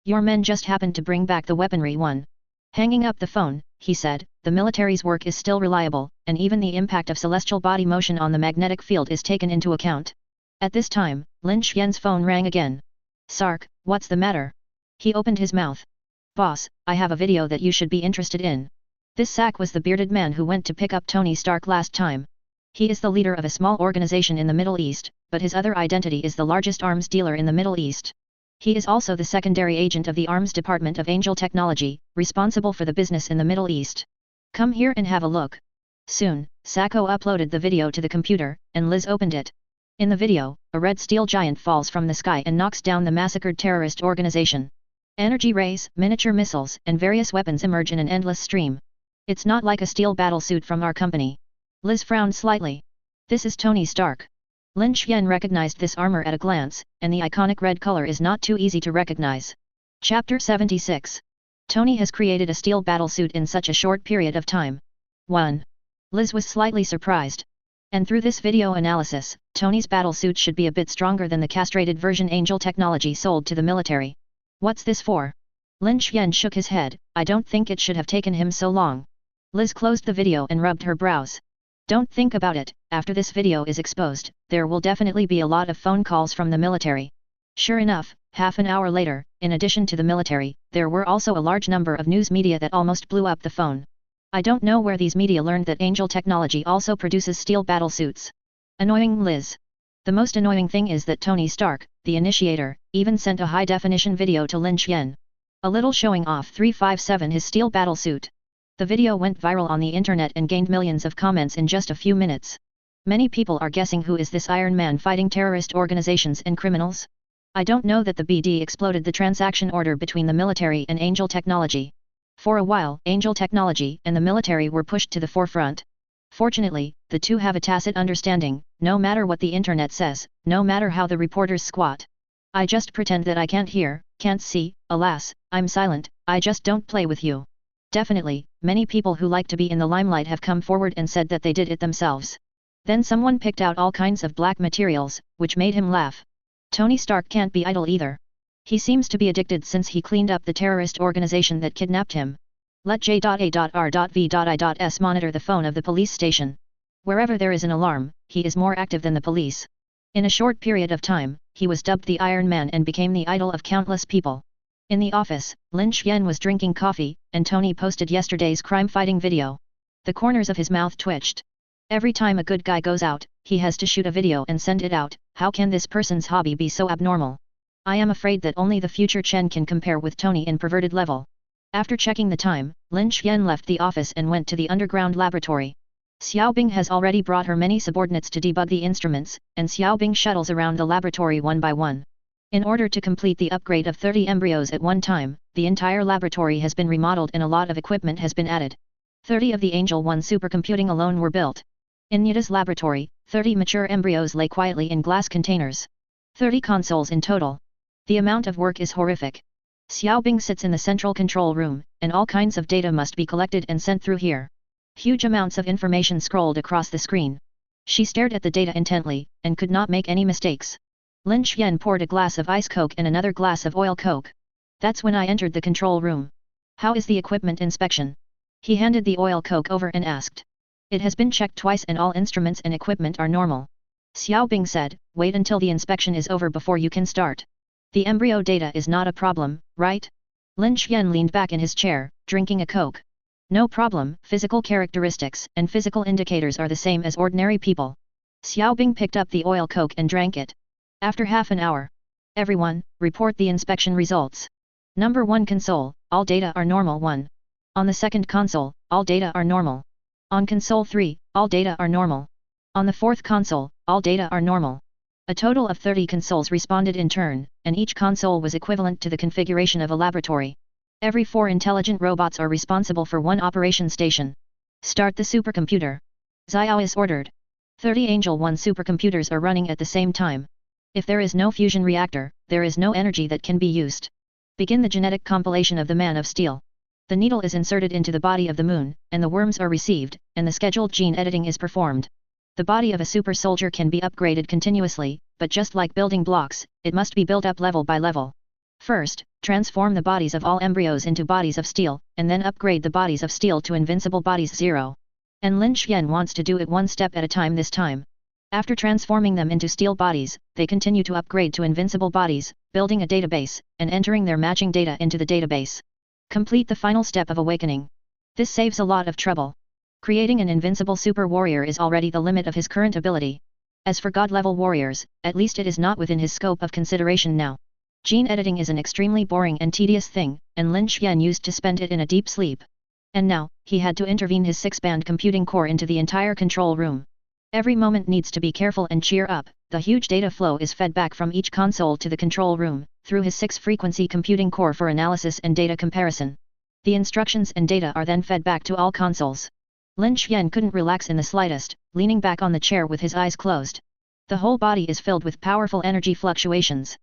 Speaker 1: Your men just happened to bring back the weaponry. 1. Hanging up the phone, he said, the military's work is still reliable, and even the impact of celestial body motion on the magnetic field is taken into account. At this time, Lin Xian's phone rang again. Sark, what's the matter? He opened his mouth. Boss, I have a video that you should be interested in. This Sack was the bearded man who went to pick up Tony Stark last time. He is the leader of a small organization in the Middle East, but his other identity is the largest arms dealer in the Middle East. He is also the secondary agent of the arms department of Angel Technology, responsible for the business in the Middle East. Come here and have a look. Soon, Sacco uploaded the video to the computer, and Liz opened it. In the video, a red steel giant falls from the sky and knocks down the massacred terrorist organization. Energy rays, miniature missiles, and various weapons emerge in an endless stream. It's not like a steel battlesuit from our company. Liz frowned slightly. This is Tony Stark. Lin Xian recognized this armor at a glance, and the iconic red color is not too easy to recognize. Chapter 76. Tony has created a steel battlesuit in such a short period of time. 1. Liz was slightly surprised. And through this video analysis, Tony's battlesuit should be a bit stronger than the castrated version Angel Technology sold to the military. What's this for? Lin Xian shook his head. I don't think it should have taken him so long. Liz closed the video and rubbed her brows. Don't think about it, after this video is exposed, there will definitely be a lot of phone calls from the military. Sure enough, half an hour later, in addition to the military, there were also a large number of news media that almost blew up the phone. I don't know where these media learned that Angel Technology also produces steel battlesuits. Annoying Liz. The most annoying thing is that Tony Stark, the initiator, even sent a high-definition video to Lin Xian. A little showing off 357 his steel battlesuit. The video went viral on the internet and gained millions of comments in just a few minutes. Many people are guessing who is this Iron Man fighting terrorist organizations and criminals? I don't know that the BD exploded the transaction order between the military and Angel Technology. For a while, Angel Technology and the military were pushed to the forefront. Fortunately, the two have a tacit understanding, no matter what the internet says, no matter how the reporters squat. I just pretend that I can't hear, can't see, alas, I'm silent, I just don't play with you. Definitely, many people who like to be in the limelight have come forward and said that they did it themselves. Then someone picked out all kinds of black materials, which made him laugh. Tony Stark can't be idle either. He seems to be addicted since he cleaned up the terrorist organization that kidnapped him. Let J.A.R.V.I.S monitor the phone of the police station. Wherever there is an alarm, he is more active than the police. In a short period of time, he was dubbed the Iron Man and became the idol of countless people. In the office, Lin Xian was drinking coffee, and Tony posted yesterday's crime-fighting video. The corners of his mouth twitched. Every time a good guy goes out, he has to shoot a video and send it out. How can this person's hobby be so abnormal? I am afraid that only the future Chen can compare with Tony in perverted level. After checking the time, Lin Xian left the office and went to the underground laboratory. Xiaobing has already brought her many subordinates to debug the instruments, and Xiaobing shuttles around the laboratory one by one. In order to complete the upgrade of 30 embryos at one time, the entire laboratory has been remodeled and a lot of equipment has been added. 30 of the Angel 1 supercomputing alone were built. In Nita's laboratory, 30 mature embryos lay quietly in glass containers. 30 consoles in total. The amount of work is horrific. Xiaobing sits in the central control room, and all kinds of data must be collected and sent through here. Huge amounts of information scrolled across the screen. She stared at the data intently, and could not make any mistakes. Lin Xian poured a glass of ice coke and another glass of oil coke. That's when I entered the control room. How is the equipment inspection? He handed the oil coke over and asked. It has been checked twice and all instruments and equipment are normal. Xiaobing said, wait until the inspection is over before you can start. The embryo data is not a problem, right? Lin Xian leaned back in his chair, drinking a coke. No problem, physical characteristics and physical indicators are the same as ordinary people. Xiaobing picked up the oil coke and drank it. After half an hour. Everyone, report the inspection results. Number 1 console, all data are normal 1. On the second console, all data are normal. On console 3, all data are normal. On the fourth console, all data are normal. A total of 30 consoles responded in turn, and each console was equivalent to the configuration of a laboratory. Every 4 intelligent robots are responsible for 1 operation station. Start the supercomputer. Xiao is ordered. 30 Angel 1 supercomputers are running at the same time. If there is no fusion reactor, there is no energy that can be used. Begin the genetic compilation of the Man of Steel. The needle is inserted into the body of the moon, and the worms are received, and the scheduled gene editing is performed. The body of a super soldier can be upgraded continuously, but just like building blocks, it must be built up level by level. First, transform the bodies of all embryos into bodies of steel, and then upgrade the bodies of steel to invincible bodies 0. And Lin Xian wants to do it one step at a time this time. After transforming them into steel bodies, they continue to upgrade to invincible bodies, building a database, and entering their matching data into the database. Complete the final step of awakening. This saves a lot of trouble. Creating an invincible super warrior is already the limit of his current ability. As for god-level warriors, at least it is not within his scope of consideration now. Gene editing is an extremely boring and tedious thing, and Lin Xian used to spend it in a deep sleep. And now, he had to intervene his 6-band computing core into the entire control room. Every moment needs to be careful and cheer up. The huge data flow is fed back from each console to the control room, through his 6-frequency computing core for analysis and data comparison. The instructions and data are then fed back to all consoles. Lin Xian couldn't relax in the slightest, leaning back on the chair with his eyes closed. The whole body is filled with powerful energy fluctuations.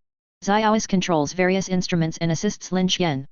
Speaker 1: Xiaois controls various instruments and assists Lin Xian.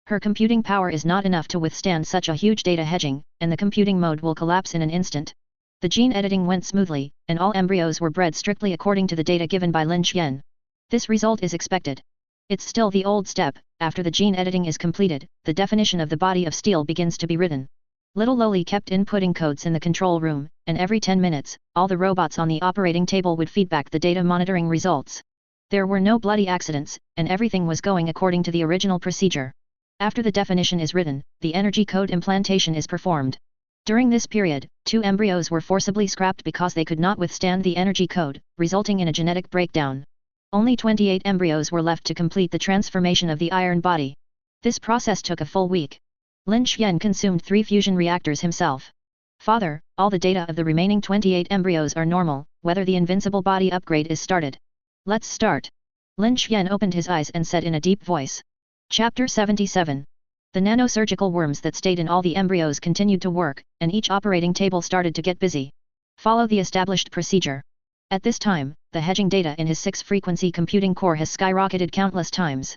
Speaker 1: Her computing power is not enough to withstand such a huge data hedging, and the computing mode will collapse in an instant. The gene editing went smoothly, and all embryos were bred strictly according to the data given by Lin Xian. This result is expected. It's still the old step. After the gene editing is completed, the definition of the body of steel begins to be written. Little Loli kept inputting codes in the control room, and every 10 minutes, all the robots on the operating table would feed back the data monitoring results. There were no bloody accidents, and everything was going according to the original procedure. After the definition is written, the energy code implantation is performed. During this period, 2 embryos were forcibly scrapped because they could not withstand the energy code, resulting in a genetic breakdown. Only 28 embryos were left to complete the transformation of the iron body. This process took a full week. Lin Xian consumed 3 fusion reactors himself. Father, all the data of the remaining 28 embryos are normal, whether the invincible body upgrade is started. Let's start. Lin Xian opened his eyes and said in a deep voice. Chapter 77. The nanosurgical worms that stayed in all the embryos continued to work, and each operating table started to get busy. Follow the established procedure. At this time, the hedging data in his 6-frequency computing core has skyrocketed countless times.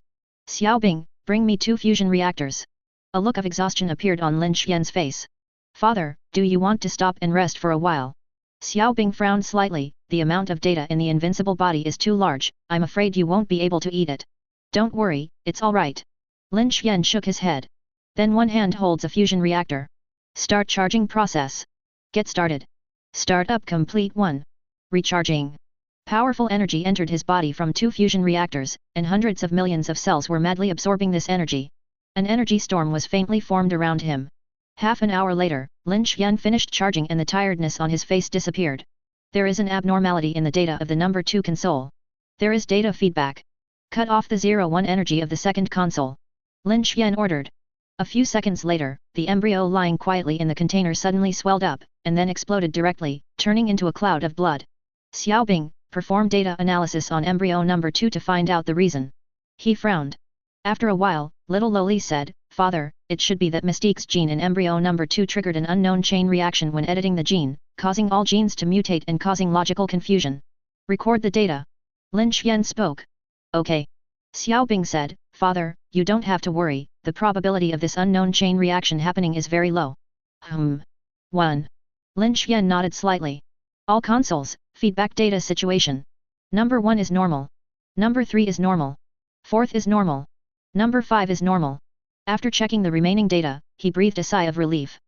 Speaker 1: Xiaobing, bring me 2 fusion reactors. A look of exhaustion appeared on Lin Xian's face. Father, do you want to stop and rest for a while? Xiaobing frowned slightly. The amount of data in the invincible body is too large, I'm afraid you won't be able to eat it. Don't worry, it's alright. Lin Xian shook his head. Then one hand holds a fusion reactor. Start charging process. Get started. Start up complete 1. Recharging. Powerful energy entered his body from 2 fusion reactors, and hundreds of millions of cells were madly absorbing this energy. An energy storm was faintly formed around him. Half an hour later, Lin Xian finished charging and the tiredness on his face disappeared. There is an abnormality in the data of the number 2 console. There is data feedback. Cut off the 01 energy of the second console. Lin Xian ordered. A few seconds later, the embryo lying quietly in the container suddenly swelled up, and then exploded directly, turning into a cloud of blood. Xiaobing, perform data analysis on embryo number 2 to find out the reason. He frowned. After a while, little Loli said, Father, it should be that Mystique's gene in embryo number 2 triggered an unknown chain reaction when editing the gene, causing all genes to mutate and causing logical confusion. Record the data. Lin Xian spoke. Okay. Xiaobing said, Father, you don't have to worry, the probability of this unknown chain reaction happening is very low. 1. Lin Xian nodded slightly. All consoles, feedback data situation. Number 1 is normal. Number 3 is normal. 4th is normal. Number 5 is normal. After checking the remaining data, he breathed a sigh of relief.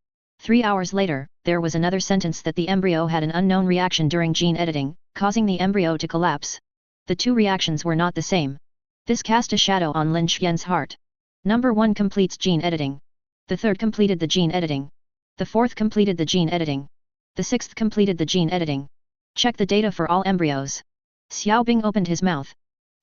Speaker 1: 3 hours later, there was another sentence that the embryo had an unknown reaction during gene editing, causing the embryo to collapse. The two reactions were not the same. This cast a shadow on Lin Xian's heart. Number 1 completes gene editing. The 3rd completed the gene editing. The 4th completed the gene editing. The 6th completed the gene editing. Check the data for all embryos. Xiaobing opened his mouth.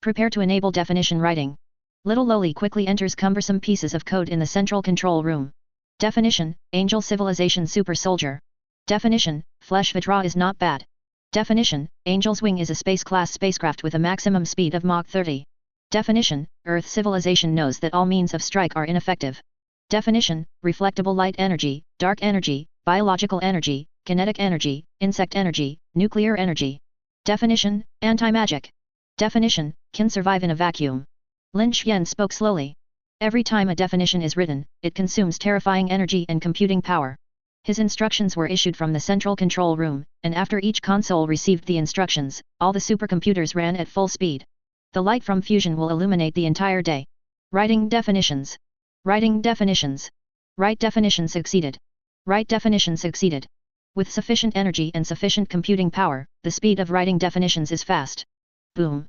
Speaker 1: Prepare to enable definition writing. Little Loli quickly enters cumbersome pieces of code in the central control room. Definition, Angel Civilization Super Soldier. Definition, Flesh Vidra is not bad. Definition, Angel's Wing is a space-class spacecraft with a maximum speed of Mach 30. Definition, Earth Civilization knows that all means of strike are ineffective. Definition, Reflectable light energy, dark energy, biological energy, kinetic energy, insect energy, nuclear energy. Definition, Anti-magic. Definition, Can survive in a vacuum. Lin Xian spoke slowly. Every time a definition is written, it consumes terrifying energy and computing power. His instructions were issued from the central control room, and after each console received the instructions, all the supercomputers ran at full speed. The light from fusion will illuminate the entire day. Writing definitions. Writing definitions. Right definition succeeded. Right definition succeeded. With sufficient energy and sufficient computing power, the speed of writing definitions is fast. Boom.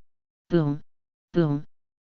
Speaker 1: Boom. Boom.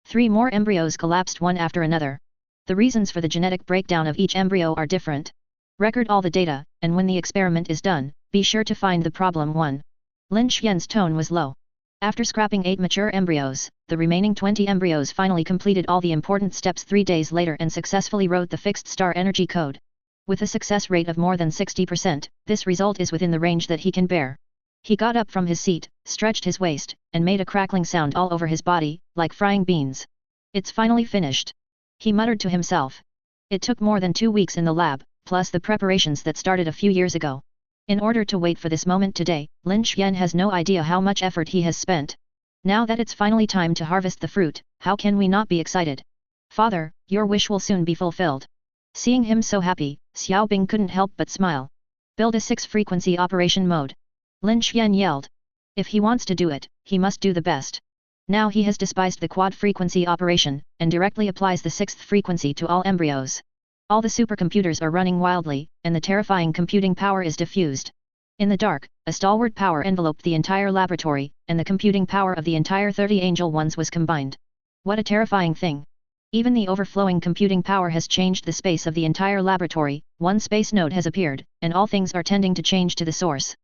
Speaker 1: 3 more embryos collapsed one after another. The reasons for the genetic breakdown of each embryo are different. Record all the data, and when the experiment is done, be sure to find the problem one. Lin Xian's tone was low. After scrapping 8 mature embryos, the remaining 20 embryos finally completed all the important steps 3 days later and successfully wrote the fixed star energy code. With a success rate of more than 60%, this result is within the range that he can bear. He got up from his seat, stretched his waist, and made a crackling sound all over his body, like frying beans. It's finally finished. He muttered to himself. It took more than 2 weeks in the lab, plus the preparations that started a few years ago. In order to wait for this moment today, Lin Xian has no idea how much effort he has spent. Now that it's finally time to harvest the fruit, how can we not be excited? Father, your wish will soon be fulfilled. Seeing him so happy, Xiaobing couldn't help but smile. Build a 6-frequency operation mode. Lin Xian yelled. If he wants to do it, he must do the best. Now he has despised the quad-frequency operation, and directly applies the 6th frequency to all embryos. All the supercomputers are running wildly, and the terrifying computing power is diffused. In the dark, a stalwart power enveloped the entire laboratory, and the computing power of the entire 30 Angel Ones was combined. What a terrifying thing! Even the overflowing computing power has changed the space of the entire laboratory, one space node has appeared, and all things are tending to change to the source.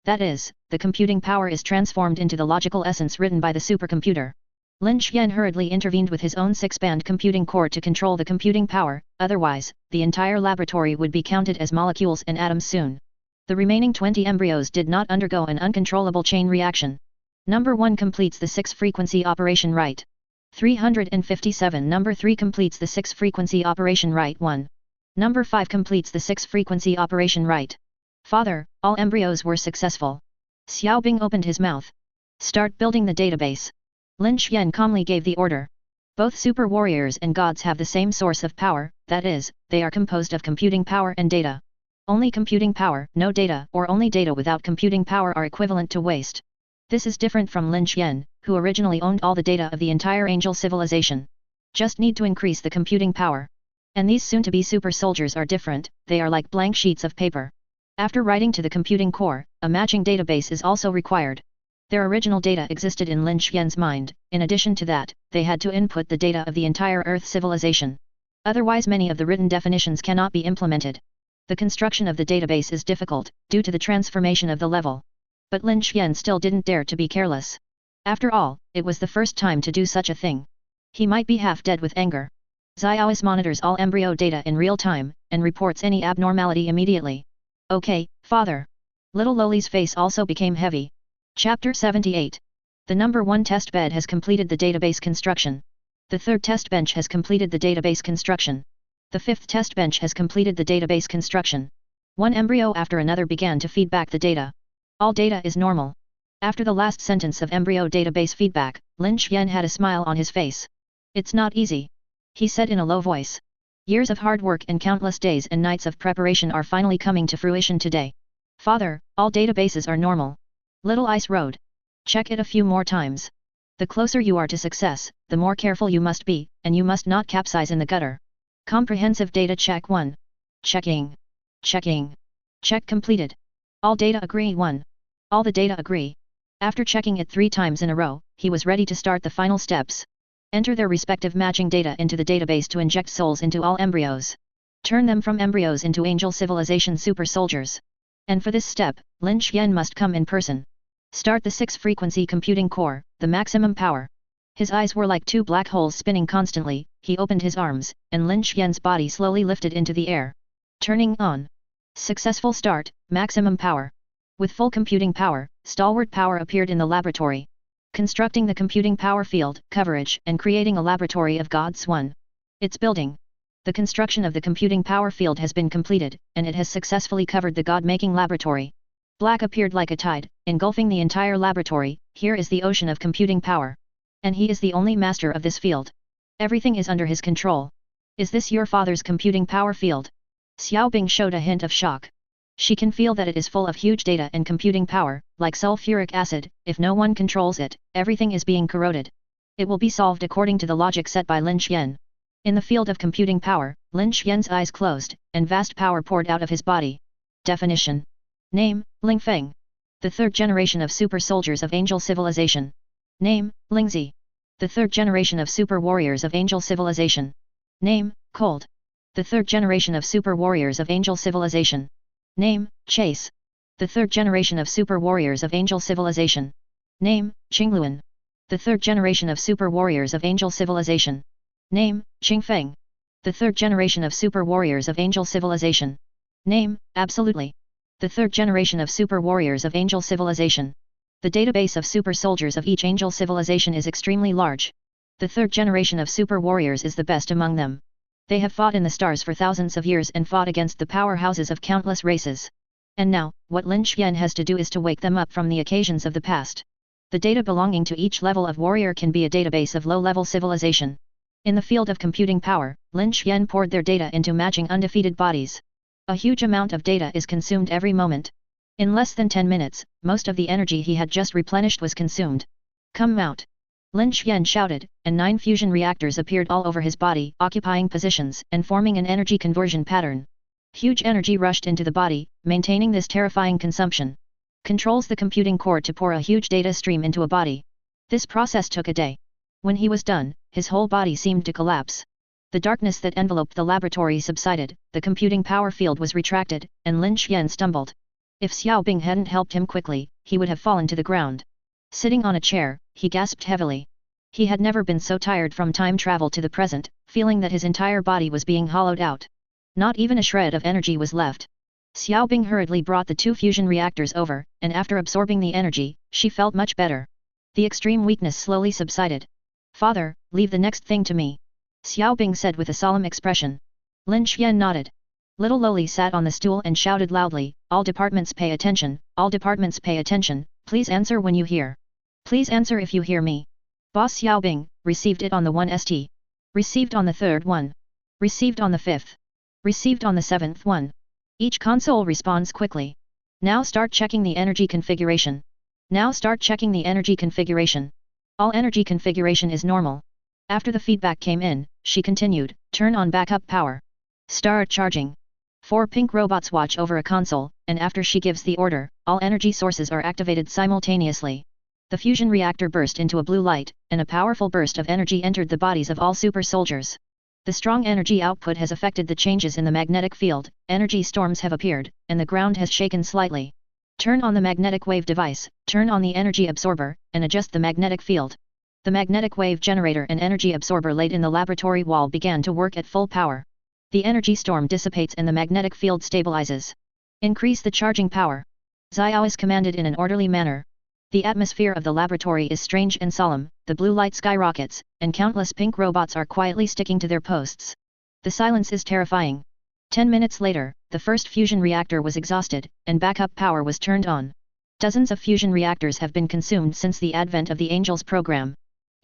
Speaker 1: That is, the computing power is transformed into the logical essence written by the supercomputer. Lin Xian hurriedly intervened with his own 6-band computing core to control the computing power, otherwise, the entire laboratory would be counted as molecules and atoms soon. The remaining 20 embryos did not undergo an uncontrollable chain reaction. Number 1 completes the 6-frequency operation right. 357 Number 3 completes the 6-frequency operation right 1. Number 5 completes the 6-frequency operation right. Father, all embryos were successful. Xiaobing opened his mouth. Start building the database. Lin Xian calmly gave the order. Both super warriors and gods have the same source of power, that is, they are composed of computing power and data. Only computing power, no data, or only data without computing power are equivalent to waste. This is different from Lin Xian, who originally owned all the data of the entire angel civilization. Just need to increase the computing power. And these soon-to-be super soldiers are different, they are like blank sheets of paper. After writing to the computing core, a matching database is also required. Their original data existed in Lin Xian's mind, in addition to that, they had to input the data of the entire Earth civilization. Otherwise many of the written definitions cannot be implemented. The construction of the database is difficult, due to the transformation of the level. But Lin Xian still didn't dare to be careless. After all, it was the first time to do such a thing. He might be half dead with anger. Xiaois monitors all embryo data in real time, and reports any abnormality immediately. Okay, father. Little Loli's face also became heavy. Chapter 78. The number 1 test bed has completed the database construction. The 3rd test bench has completed the database construction. The 5th test bench has completed the database construction. One embryo after another began to feed back the data. All data is normal. After the last sentence of embryo database feedback, Lin Xian had a smile on his face. It's not easy, he said in a low voice. Years of hard work and countless days and nights of preparation are finally coming to fruition today. Father, all databases are normal. Little Ice Road. Check it a few more times. The closer you are to success, the more careful you must be, and you must not capsize in the gutter. Comprehensive data check 1. Checking. Checking. Check completed. All data agree 1. All the data agree. After checking it 3 times in a row, he was ready to start the final steps. Enter their respective matching data into the database to inject souls into all embryos. Turn them from embryos into angel civilization super soldiers. And for this step, Lin Xian must come in person. Start the 6-frequency computing core, the maximum power. His eyes were like 2 black holes spinning constantly. He opened his arms, and Lin Xian's body slowly lifted into the air. Turning on. Successful start, maximum power. With full computing power, stalwart power appeared in the laboratory. Constructing the computing power field, coverage, and creating a laboratory of gods 1. It's building. The construction of the computing power field has been completed, and it has successfully covered the god-making laboratory. Black appeared like a tide, engulfing the entire laboratory. Here is the ocean of computing power. And he is the only master of this field. Everything is under his control. Is this your father's computing power field? Xiaobing showed a hint of shock. She can feel that it is full of huge data and computing power, like sulfuric acid. If no one controls it, everything is being corroded. It will be solved according to the logic set by Lin Xian. In the field of computing power, Lin Xian's eyes closed, and vast power poured out of his body. Definition. Name, Ling Feng. The 3rd generation of super soldiers of angel civilization. Name, Lingzi. The 3rd generation of super warriors of angel civilization. Name, Cold. The 3rd generation of super warriors of angel civilization. Name, Chase. The 3rd generation of super warriors of angel civilization. Name, Qingluan. The 3rd generation of super warriors of angel civilization. Name, Qingfeng. The 3rd generation of super warriors of angel civilization. Name, Absolutely. The 3rd generation of super warriors of angel civilization. The database of super soldiers of each angel civilization is extremely large. The 3rd generation of super warriors is the best among them. They have fought in the stars for thousands of years and fought against the powerhouses of countless races. And now, what Lin Xian has to do is to wake them up from the occasions of the past. The data belonging to each level of warrior can be a database of low-level civilization. In the field of computing power, Lin Xian poured their data into matching undefeated bodies. A huge amount of data is consumed every moment. In less than 10 minutes, most of the energy he had just replenished was consumed. Come out! Lin Xian shouted, and 9 fusion reactors appeared all over his body, occupying positions and forming an energy conversion pattern. Huge energy rushed into the body, maintaining this terrifying consumption. Controls the computing core to pour a huge data stream into a body. This process took a day. When he was done, his whole body seemed to collapse. The darkness that enveloped the laboratory subsided, the computing power field was retracted, and Lin Xian stumbled. If Xiaobing hadn't helped him quickly, he would have fallen to the ground. Sitting on a chair, he gasped heavily. He had never been so tired from time travel to the present, feeling that his entire body was being hollowed out. Not even a shred of energy was left. Xiaobing hurriedly brought the 2 fusion reactors over, and after absorbing the energy, she felt much better. The extreme weakness slowly subsided. Father, leave the next thing to me. Xiaobing said with a solemn expression. Lin Xian nodded. Little Loli sat on the stool and shouted loudly, all departments pay attention, all departments pay attention, please answer when you hear. Please answer if you hear me. Boss Xiaobing, received it on the 1st. Received on the 3rd one. Received on the 5th. Received on the 7th one. Each console responds quickly. Now start checking the energy configuration. Now start checking the energy configuration. All energy configuration is normal. After the feedback came in, she continued, turn on backup power. Start charging. 4 pink robots watch over a console, and after she gives the order, all energy sources are activated simultaneously. The fusion reactor burst into a blue light, and a powerful burst of energy entered the bodies of all super soldiers. The strong energy output has affected the changes in the magnetic field, energy storms have appeared, and the ground has shaken slightly. Turn on the magnetic wave device, turn on the energy absorber, and adjust the magnetic field. The magnetic wave generator and energy absorber laid in the laboratory wall began to work at full power. The energy storm dissipates and the magnetic field stabilizes. Increase the charging power. Xiao is commanded in an orderly manner. The atmosphere of the laboratory is strange and solemn, the blue light skyrockets, and countless pink robots are quietly sticking to their posts. The silence is terrifying. 10 minutes later, the first fusion reactor was exhausted, and backup power was turned on. Dozens of fusion reactors have been consumed since the advent of the Angels program.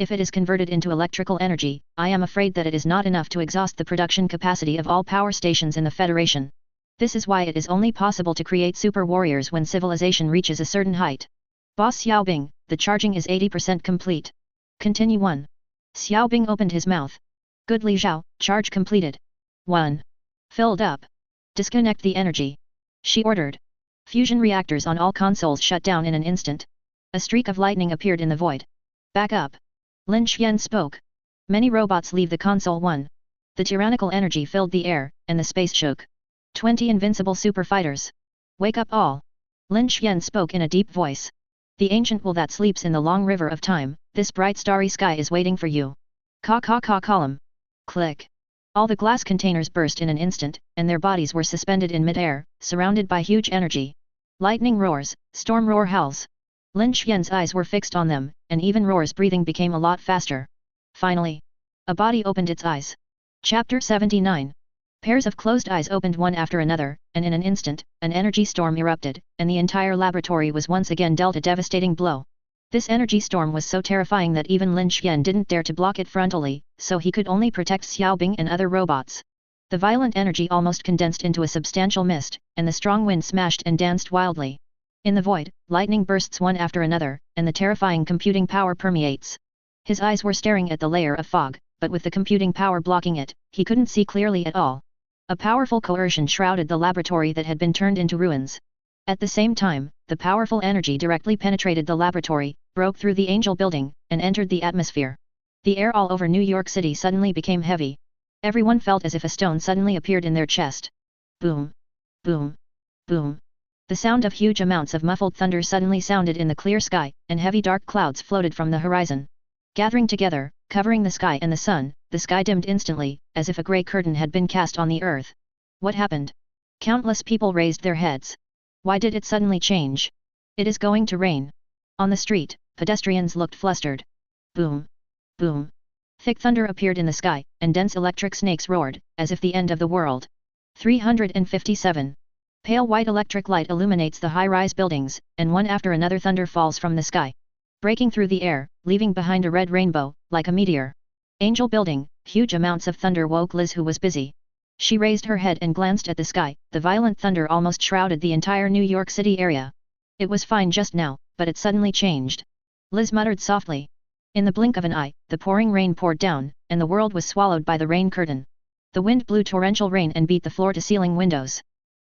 Speaker 1: If it is converted into electrical energy, I am afraid that it is not enough to exhaust the production capacity of all power stations in the Federation. This is why it is only possible to create super warriors when civilization reaches a certain height. Boss Xiaobing, the charging is 80% complete. Continue 1. Xiaobing opened his mouth. Good Li Zhao, charge completed. 1. Filled up. Disconnect the energy. She ordered. Fusion reactors on all consoles shut down in an instant. A streak of lightning appeared in the void. Back up. Lin Xian spoke. Many robots leave the console 1. The tyrannical energy filled the air, and the space shook. 20 invincible super fighters. Wake up all. Lin Xian spoke in a deep voice. The ancient will that sleeps in the long river of time, this bright starry sky is waiting for you. Column. Click. All the glass containers burst in an instant, and their bodies were suspended in mid-air, surrounded by huge energy. Lightning roars, storm roar howls. Lin Xian's eyes were fixed on them, and even Roar's breathing became a lot faster. Finally, a body opened its eyes. Chapter 79. Pairs of closed eyes opened one after another, and in an instant, an energy storm erupted, and the entire laboratory was once again dealt a devastating blow. This energy storm was so terrifying that even Lin Xian didn't dare to block it frontally, so he could only protect Xiaobing and other robots. The violent energy almost condensed into a substantial mist, and the strong wind smashed and danced wildly. In the void, lightning bursts one after another, and the terrifying computing power permeates. His eyes were staring at the layer of fog, but with the computing power blocking it, he couldn't see clearly at all. A powerful coercion shrouded the laboratory that had been turned into ruins. At the same time, the powerful energy directly penetrated the laboratory, broke through the Angel building, and entered the atmosphere. The air all over New York City suddenly became heavy. Everyone felt as if a stone suddenly appeared in their chest. Boom! Boom! Boom! The sound of huge amounts of muffled thunder suddenly sounded in the clear sky, and heavy dark clouds floated from the horizon. Gathering together, covering the sky and the sun, the sky dimmed instantly, as if a grey curtain had been cast on the earth. What happened? Countless people raised their heads. Why did it suddenly change? It is going to rain. On the street, pedestrians looked flustered. Boom! Boom! Thick thunder appeared in the sky, and dense electric snakes roared, as if the end of the world. 357. Pale white electric light illuminates the high-rise buildings, and one after another thunder falls from the sky, breaking through the air, leaving behind a red rainbow, like a meteor. Angel building, huge amounts of thunder woke Liz, who was busy. She raised her head and glanced at the sky. The violent thunder almost shrouded the entire New York City area. It was fine just now, but it suddenly changed. Liz muttered softly. In the blink of an eye, the pouring rain poured down, and the world was swallowed by the rain curtain. The wind blew torrential rain and beat the floor-to-ceiling windows.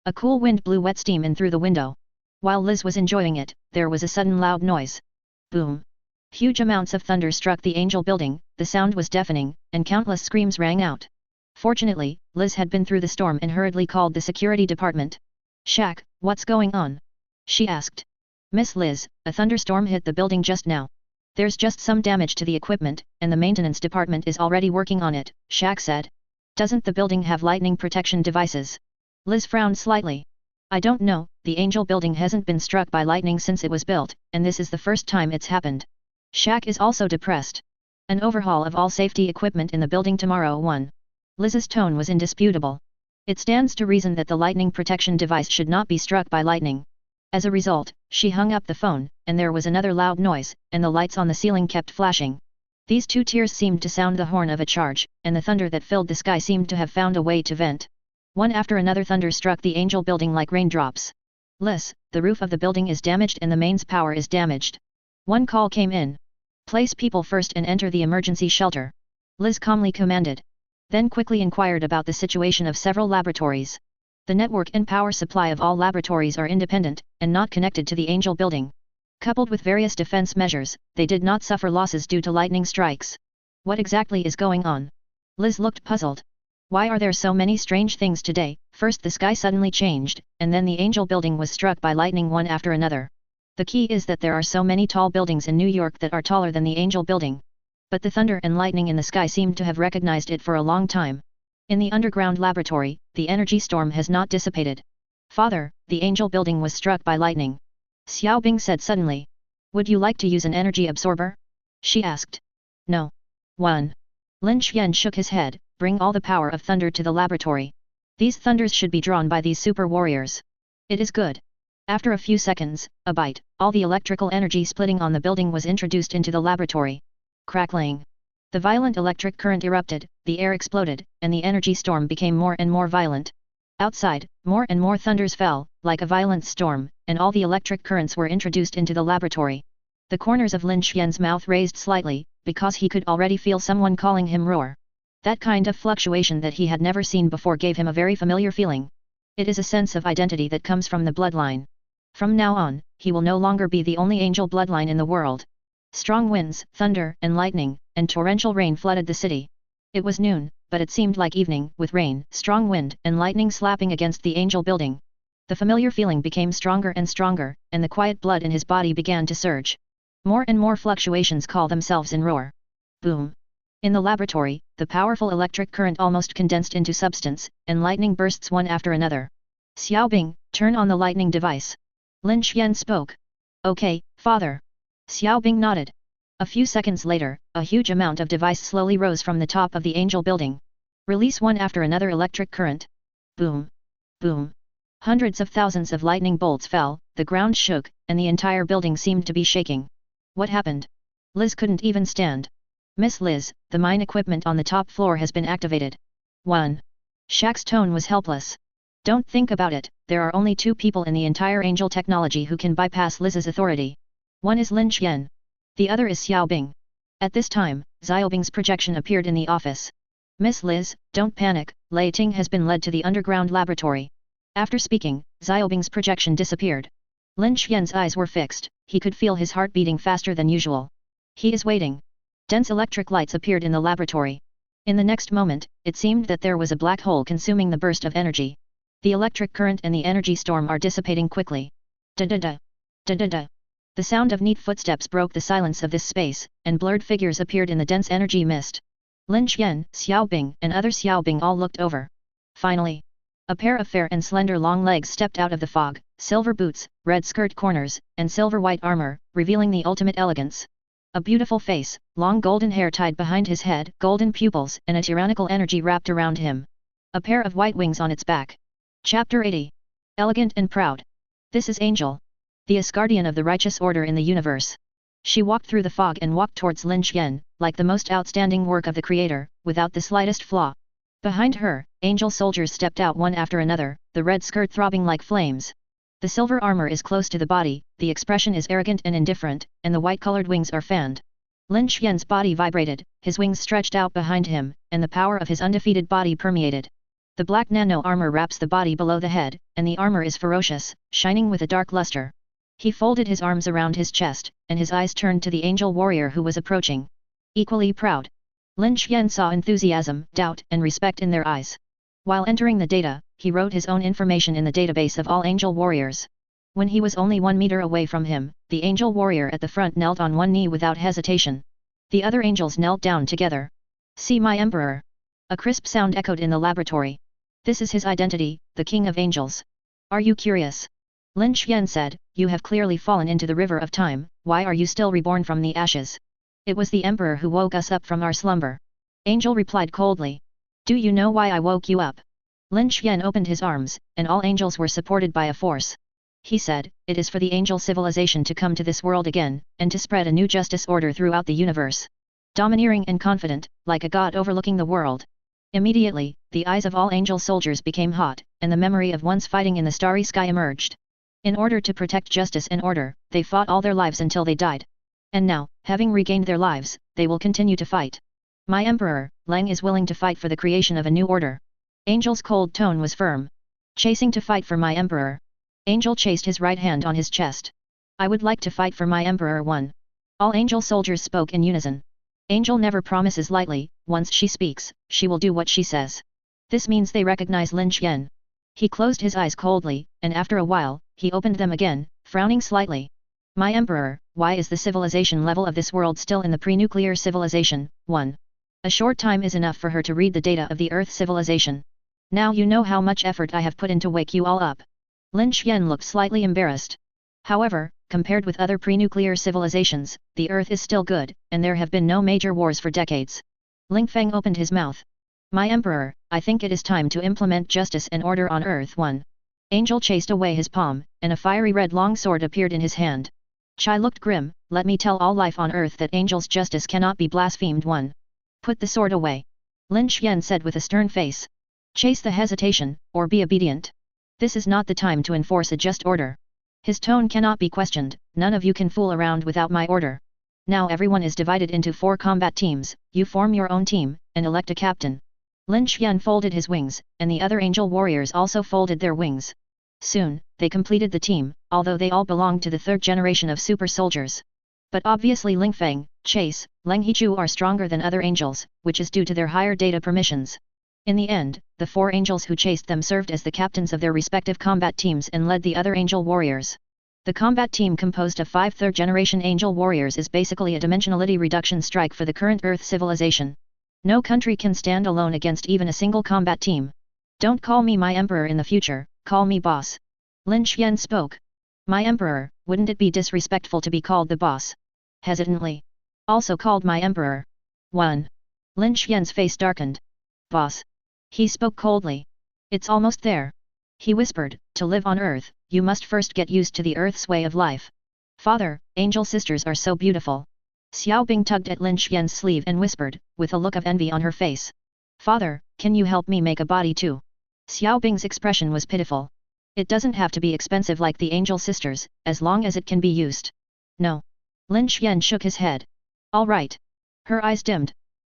Speaker 1: A cool wind blew wet steam in through the window. While Liz was enjoying it, there was a sudden loud noise. Boom! Huge amounts of thunder struck the Angel building, the sound was deafening, and countless screams rang out. Fortunately, Liz had been through the storm and hurriedly called the security department. Shaq, what's going on? She asked. Miss Liz, a thunderstorm hit the building just now. There's just some damage to the equipment, and the maintenance department is already working on it, Shaq said. Doesn't the building have lightning protection devices? Liz frowned slightly. I don't know, the Angel building hasn't been struck by lightning since it was built, and this is the first time it's happened. Shaq is also depressed. An overhaul of all safety equipment in the building tomorrow. 1. Liz's tone was indisputable. It stands to reason that the lightning protection device should not be struck by lightning. As a result, she hung up the phone, and there was another loud noise, and the lights on the ceiling kept flashing. These two tears seemed to sound the horn of a charge, and the thunder that filled the sky seemed to have found a way to vent. One after another thunder struck the Angel building like raindrops. Liz, the roof of the building is damaged and the mains power is damaged. One call came in. Place people first and enter the emergency shelter. Liz calmly commanded. Then quickly inquired about the situation of several laboratories. The network and power supply of all laboratories are independent, and not connected to the Angel building. Coupled with various defense measures, they did not suffer losses due to lightning strikes. What exactly is going on? Liz looked puzzled. Why are there so many strange things today? First the sky suddenly changed, and then the Angel building was struck by lightning one after another. The key is that there are so many tall buildings in New York that are taller than the Angel building. But the thunder and lightning in the sky seemed to have recognized it for a long time. In the underground laboratory, the energy storm has not dissipated. Father, the angel building was struck by lightning. Xiaobing said suddenly. Would you like to use an energy absorber? She asked. No. 1. Lin Xian shook his head. Bring all the power of thunder to the laboratory. These thunders should be drawn by these super warriors. It is good. After a few seconds, a bite, all the electrical energy splitting on the building was introduced into the laboratory. Crackling. The violent electric current erupted, the air exploded, and the energy storm became more and more violent. Outside, more and more thunders fell, like a violent storm, and all the electric currents were introduced into the laboratory. The corners of Lin Xian's mouth raised slightly, because he could already feel someone calling him roar. That kind of fluctuation that he had never seen before gave him a very familiar feeling. It is a sense of identity that comes from the bloodline. From now on, he will no longer be the only angel bloodline in the world. Strong winds, thunder, and lightning, and torrential rain flooded the city. It was noon, but it seemed like evening, with rain, strong wind, and lightning slapping against the angel building. The familiar feeling became stronger and stronger, and the quiet blood in his body began to surge. More and more fluctuations call themselves in roar. Boom. In the laboratory, the powerful electric current almost condensed into substance, and lightning bursts one after another. Xiaobing, turn on the lightning device. Lin Xian spoke. Okay, father. Xiaobing nodded. A few seconds later, a huge amount of device slowly rose from the top of the angel building. Release one after another electric current. Boom. Boom. Hundreds of thousands of lightning bolts fell, the ground shook, and the entire building seemed to be shaking. What happened? Liz couldn't even stand. Miss Liz, the mine equipment on the top floor has been activated. 1. Shaq's tone was helpless. Don't think about it, there are only 2 people in the entire angel technology who can bypass Liz's authority. One is Lin Xian. The other is Xiaobing. At this time, Xiaobing's projection appeared in the office. Miss Liz, don't panic, Lei Ting has been led to the underground laboratory. After speaking, Xiaobing's projection disappeared. Lin Xian's eyes were fixed, he could feel his heart beating faster than usual. He is waiting. Dense electric lights appeared in the laboratory. In the next moment, it seemed that there was a black hole consuming the burst of energy. The electric current and the energy storm are dissipating quickly. Da-da-da. Da-da-da. The sound of neat footsteps broke the silence of this space, and blurred figures appeared in the dense energy mist. Lin Xian, Xiaobing, and other Xiaobing all looked over. Finally, a pair of fair and slender long legs stepped out of the fog, silver boots, red skirt corners, and silver-white armor, revealing the ultimate elegance. A beautiful face, long golden hair tied behind his head, golden pupils, and a tyrannical energy wrapped around him. A pair of white wings on its back. Chapter 80. Elegant and proud. This is Angel. The Asgardian of the righteous order in the universe. She walked through the fog and walked towards Lin Xian, like the most outstanding work of the Creator, without the slightest flaw. Behind her, angel soldiers stepped out one after another, the red skirt throbbing like flames. The silver armor is close to the body, the expression is arrogant and indifferent, and the white-colored wings are fanned. Lin Xian's body vibrated, his wings stretched out behind him, and the power of his undefeated body permeated. The black nano armor wraps the body below the head, and the armor is ferocious, shining with a dark luster. He folded his arms around his chest, and his eyes turned to the angel warrior who was approaching. Equally proud. Lin Xian saw enthusiasm, doubt, and respect in their eyes. While entering the data, he wrote his own information in the database of all angel warriors. When he was only 1 meter away from him, the angel warrior at the front knelt on one knee without hesitation. The other angels knelt down together. See my emperor. A crisp sound echoed in the laboratory. This is his identity, the king of angels. Are you curious? Lin Xian said, you have clearly fallen into the river of time, why are you still reborn from the ashes? It was the emperor who woke us up from our slumber. Angel replied coldly. Do you know why I woke you up? Lin Xian opened his arms, and all angels were supported by a force. He said, it is for the angel civilization to come to this world again, and to spread a new justice order throughout the universe. Domineering and confident, like a god overlooking the world. Immediately, the eyes of all angel soldiers became hot, and the memory of once fighting in the starry sky emerged. In order to protect justice and order, they fought all their lives until they died. And now, having regained their lives, they will continue to fight. My emperor, Lang is willing to fight for the creation of a new order. Angel's cold tone was firm. Chasing to fight for my emperor. Angel chased his right hand on his chest. I would like to fight for my emperor. 1. All angel soldiers spoke in unison. Angel never promises lightly, once she speaks, she will do what she says. This means they recognize Lin Xian. He closed his eyes coldly, and after a while, he opened them again, frowning slightly. My emperor, Why is the civilization level of this world still in the pre-nuclear civilization? 1. A short time is enough for her to read the data of the Earth civilization. Now you know how much effort I have put in to wake you all up. Lin Xian looked slightly embarrassed. However, compared with other pre-nuclear civilizations, the Earth is still good, and there have been no major wars for decades. Ling Feng opened his mouth. My emperor, I think it is time to implement justice and order on Earth. 1. Angel chased away his palm, and a fiery red long sword appeared in his hand. Chai looked grim. Let me tell all life on Earth that Angel's justice cannot be blasphemed. 1. Put the sword away. Lin Xian said with a stern face. Chase the hesitation, or be obedient. This is not the time to enforce a just order. His tone cannot be questioned. None of you can fool around without my order. Now everyone is divided into 4 combat teams. You form your own team, and elect a captain. Lin Xian folded his wings, and the other angel warriors also folded their wings. Soon, they completed the team, although they all belonged to the 3rd generation of super soldiers. But obviously Ling Feng, Chase, Leng Hichu are stronger than other angels, which is due to their higher data permissions. In the end, the 4 angels who chased them served as the captains of their respective combat teams and led the other angel warriors. The combat team composed of 5 3rd-generation angel warriors is basically a dimensionality reduction strike for the current Earth civilization. No country can stand alone against even a single combat team. Don't call me my emperor in the future, call me boss. Lin Xian spoke. My emperor, wouldn't it be disrespectful to be called the boss? Hesitantly. Also called my emperor. 1. Lin Xian's face darkened. Boss. He spoke coldly. It's almost there. He whispered, to live on Earth, you must first get used to the Earth's way of life. Father, angel sisters are so beautiful. Xiao Bing tugged at Lin Xian's sleeve and whispered, with a look of envy on her face. Father, can you help me make a body too? Xiao Bing's expression was pitiful. It doesn't have to be expensive like the angel sisters, as long as it can be used. No. Lin Xian shook his head. All right. Her eyes dimmed.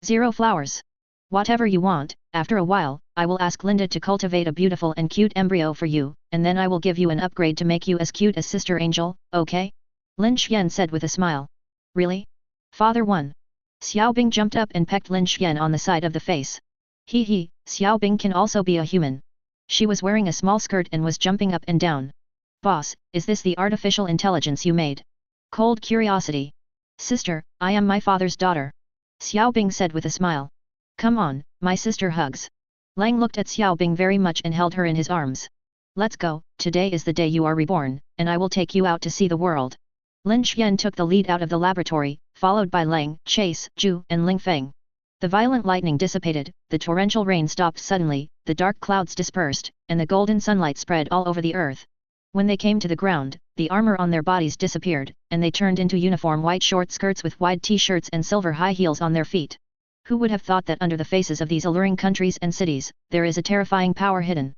Speaker 1: 0 flowers. Whatever you want. After a while, I will ask Linda to cultivate a beautiful and cute embryo for you, and then I will give you an upgrade to make you as cute as Sister Angel, okay? Lin Xian said with a smile. Really? Father 1. Xiao Bing jumped up and pecked Lin Xian on the side of the face. Hee, Xiao Bing can also be a human. She was wearing a small skirt and was jumping up and down. Boss, is this the artificial intelligence you made? Cold curiosity. Sister, I am my father's daughter. Xiao Bing said with a smile. Come on, my sister hugs. Lang looked at Xiao Bing very much and held her in his arms. Let's go, today is the day you are reborn, and I will take you out to see the world. Lin Xian took the lead out of the laboratory, followed by Lang, Chase, Zhu, and Ling Feng. The violent lightning dissipated, the torrential rain stopped suddenly, the dark clouds dispersed, and the golden sunlight spread all over the earth. When they came to the ground, the armor on their bodies disappeared, and they turned into uniform white short skirts with wide t-shirts and silver high heels on their feet. Who would have thought that under the faces of these alluring countries and cities, there is a terrifying power hidden?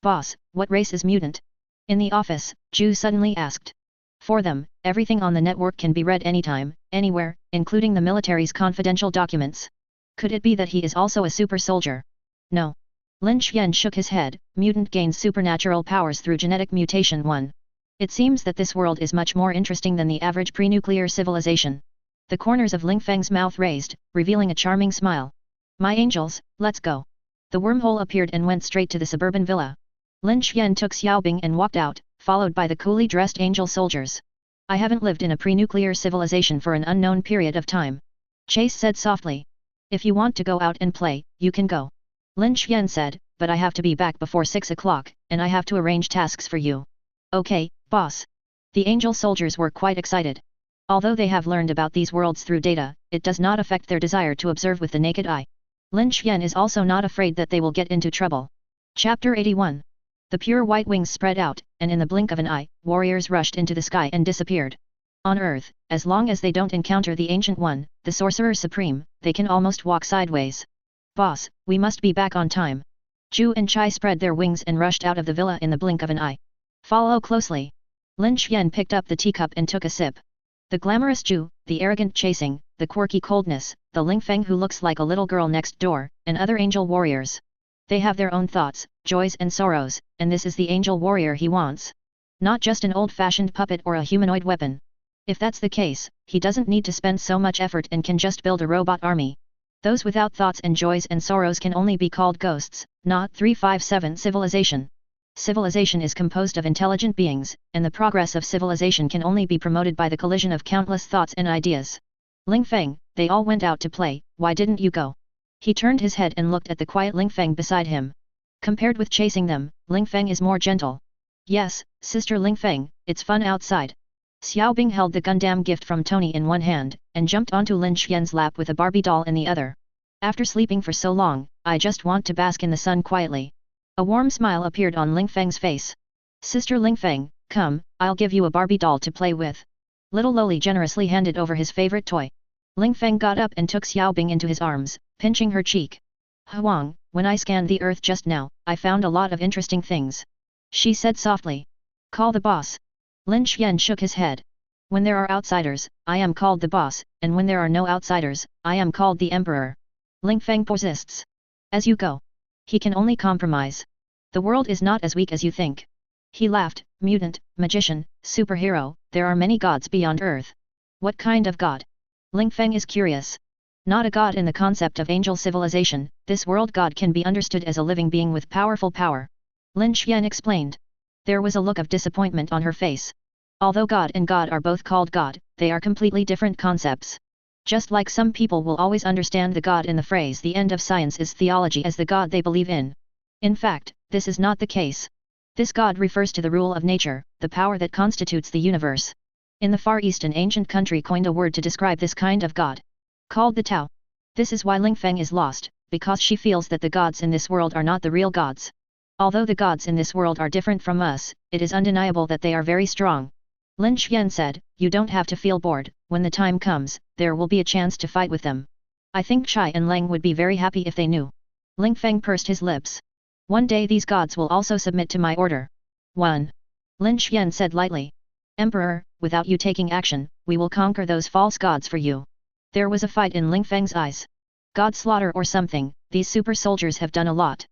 Speaker 1: Boss, what race is mutant? In the office, Zhu suddenly asked. For them, everything on the network can be read anytime, anywhere, including the military's confidential documents. Could it be that he is also a super soldier? No. Lin Xian shook his head. Mutant gains supernatural powers through genetic mutation. 1. It seems that this world is much more interesting than the average pre-nuclear civilization. The corners of Ling Feng's mouth raised, revealing a charming smile. My angels, let's go. The wormhole appeared and went straight to the suburban villa. Lin Xian took Xiao Bing and walked out, followed by the coolly dressed angel soldiers. I haven't lived in a pre-nuclear civilization for an unknown period of time. Chase said softly. If you want to go out and play, you can go. Lin Xian said, but I have to be back before 6 o'clock, and I have to arrange tasks for you. Okay, boss. The angel soldiers were quite excited. Although they have learned about these worlds through data, it does not affect their desire to observe with the naked eye. Lin Xian is also not afraid that they will get into trouble. Chapter 81. The pure white wings spread out, and in the blink of an eye, warriors rushed into the sky and disappeared. On Earth, as long as they don't encounter the Ancient One, the Sorcerer Supreme, they can almost walk sideways. Boss, we must be back on time. Zhu and Chai spread their wings and rushed out of the villa in the blink of an eye. Follow closely. Lin Xian picked up the teacup and took a sip. The glamorous Zhu, the arrogant chasing, the quirky coldness, the Ling Feng who looks like a little girl next door, and other angel warriors. They have their own thoughts, joys and sorrows, and this is the angel warrior he wants. Not just an old-fashioned puppet or a humanoid weapon. If that's the case, he doesn't need to spend so much effort and can just build a robot army. Those without thoughts and joys and sorrows can only be called ghosts, not 357 civilization. Civilization is composed of intelligent beings, and the progress of civilization can only be promoted by the collision of countless thoughts and ideas. Ling Feng, they all went out to play, why didn't you go? He turned his head and looked at the quiet Ling Feng beside him. Compared with chasing them, Ling Feng is more gentle. Yes, Sister Ling Feng, it's fun outside. Xiaobing held the Gundam gift from Tony in one hand, and jumped onto Lin Xian's lap with a Barbie doll in the other. After sleeping for so long, I just want to bask in the sun quietly. A warm smile appeared on Ling Feng's face. Sister Ling Feng, come, I'll give you a Barbie doll to play with. Little Loli generously handed over his favorite toy. Ling Feng got up and took Xiaobing into his arms, pinching her cheek. Huang, when I scanned the earth just now, I found a lot of interesting things. She said softly. Call the boss. Lin Xian shook his head. When there are outsiders, I am called the boss, and when there are no outsiders, I am called the emperor. Ling Feng persists. As you go. He can only compromise. The world is not as weak as you think. He laughed. Mutant, magician, superhero, there are many gods beyond earth. What kind of god? Ling Feng is curious. Not a god in the concept of angel civilization, this world god can be understood as a living being with powerful power. Lin Xian explained. There was a look of disappointment on her face. Although God and God are both called God, they are completely different concepts. Just like some people will always understand the God in the phrase the end of science is theology as the God they believe in. In fact, this is not the case. This God refers to the rule of nature, the power that constitutes the universe. In the Far East, an ancient country coined a word to describe this kind of God. Called the Tao. This is why Ling Feng is lost, because she feels that the gods in this world are not the real gods. Although the gods in this world are different from us, it is undeniable that they are very strong. Lin Xian said, you don't have to feel bored, when the time comes, there will be a chance to fight with them. I think Chai and Leng would be very happy if they knew. Ling Feng pursed his lips. One day these gods will also submit to my order. 1. Lin Xian said lightly. Emperor, without you taking action, we will conquer those false gods for you. There was a fight in Ling Feng's eyes. God slaughter or something, these super soldiers have done a lot.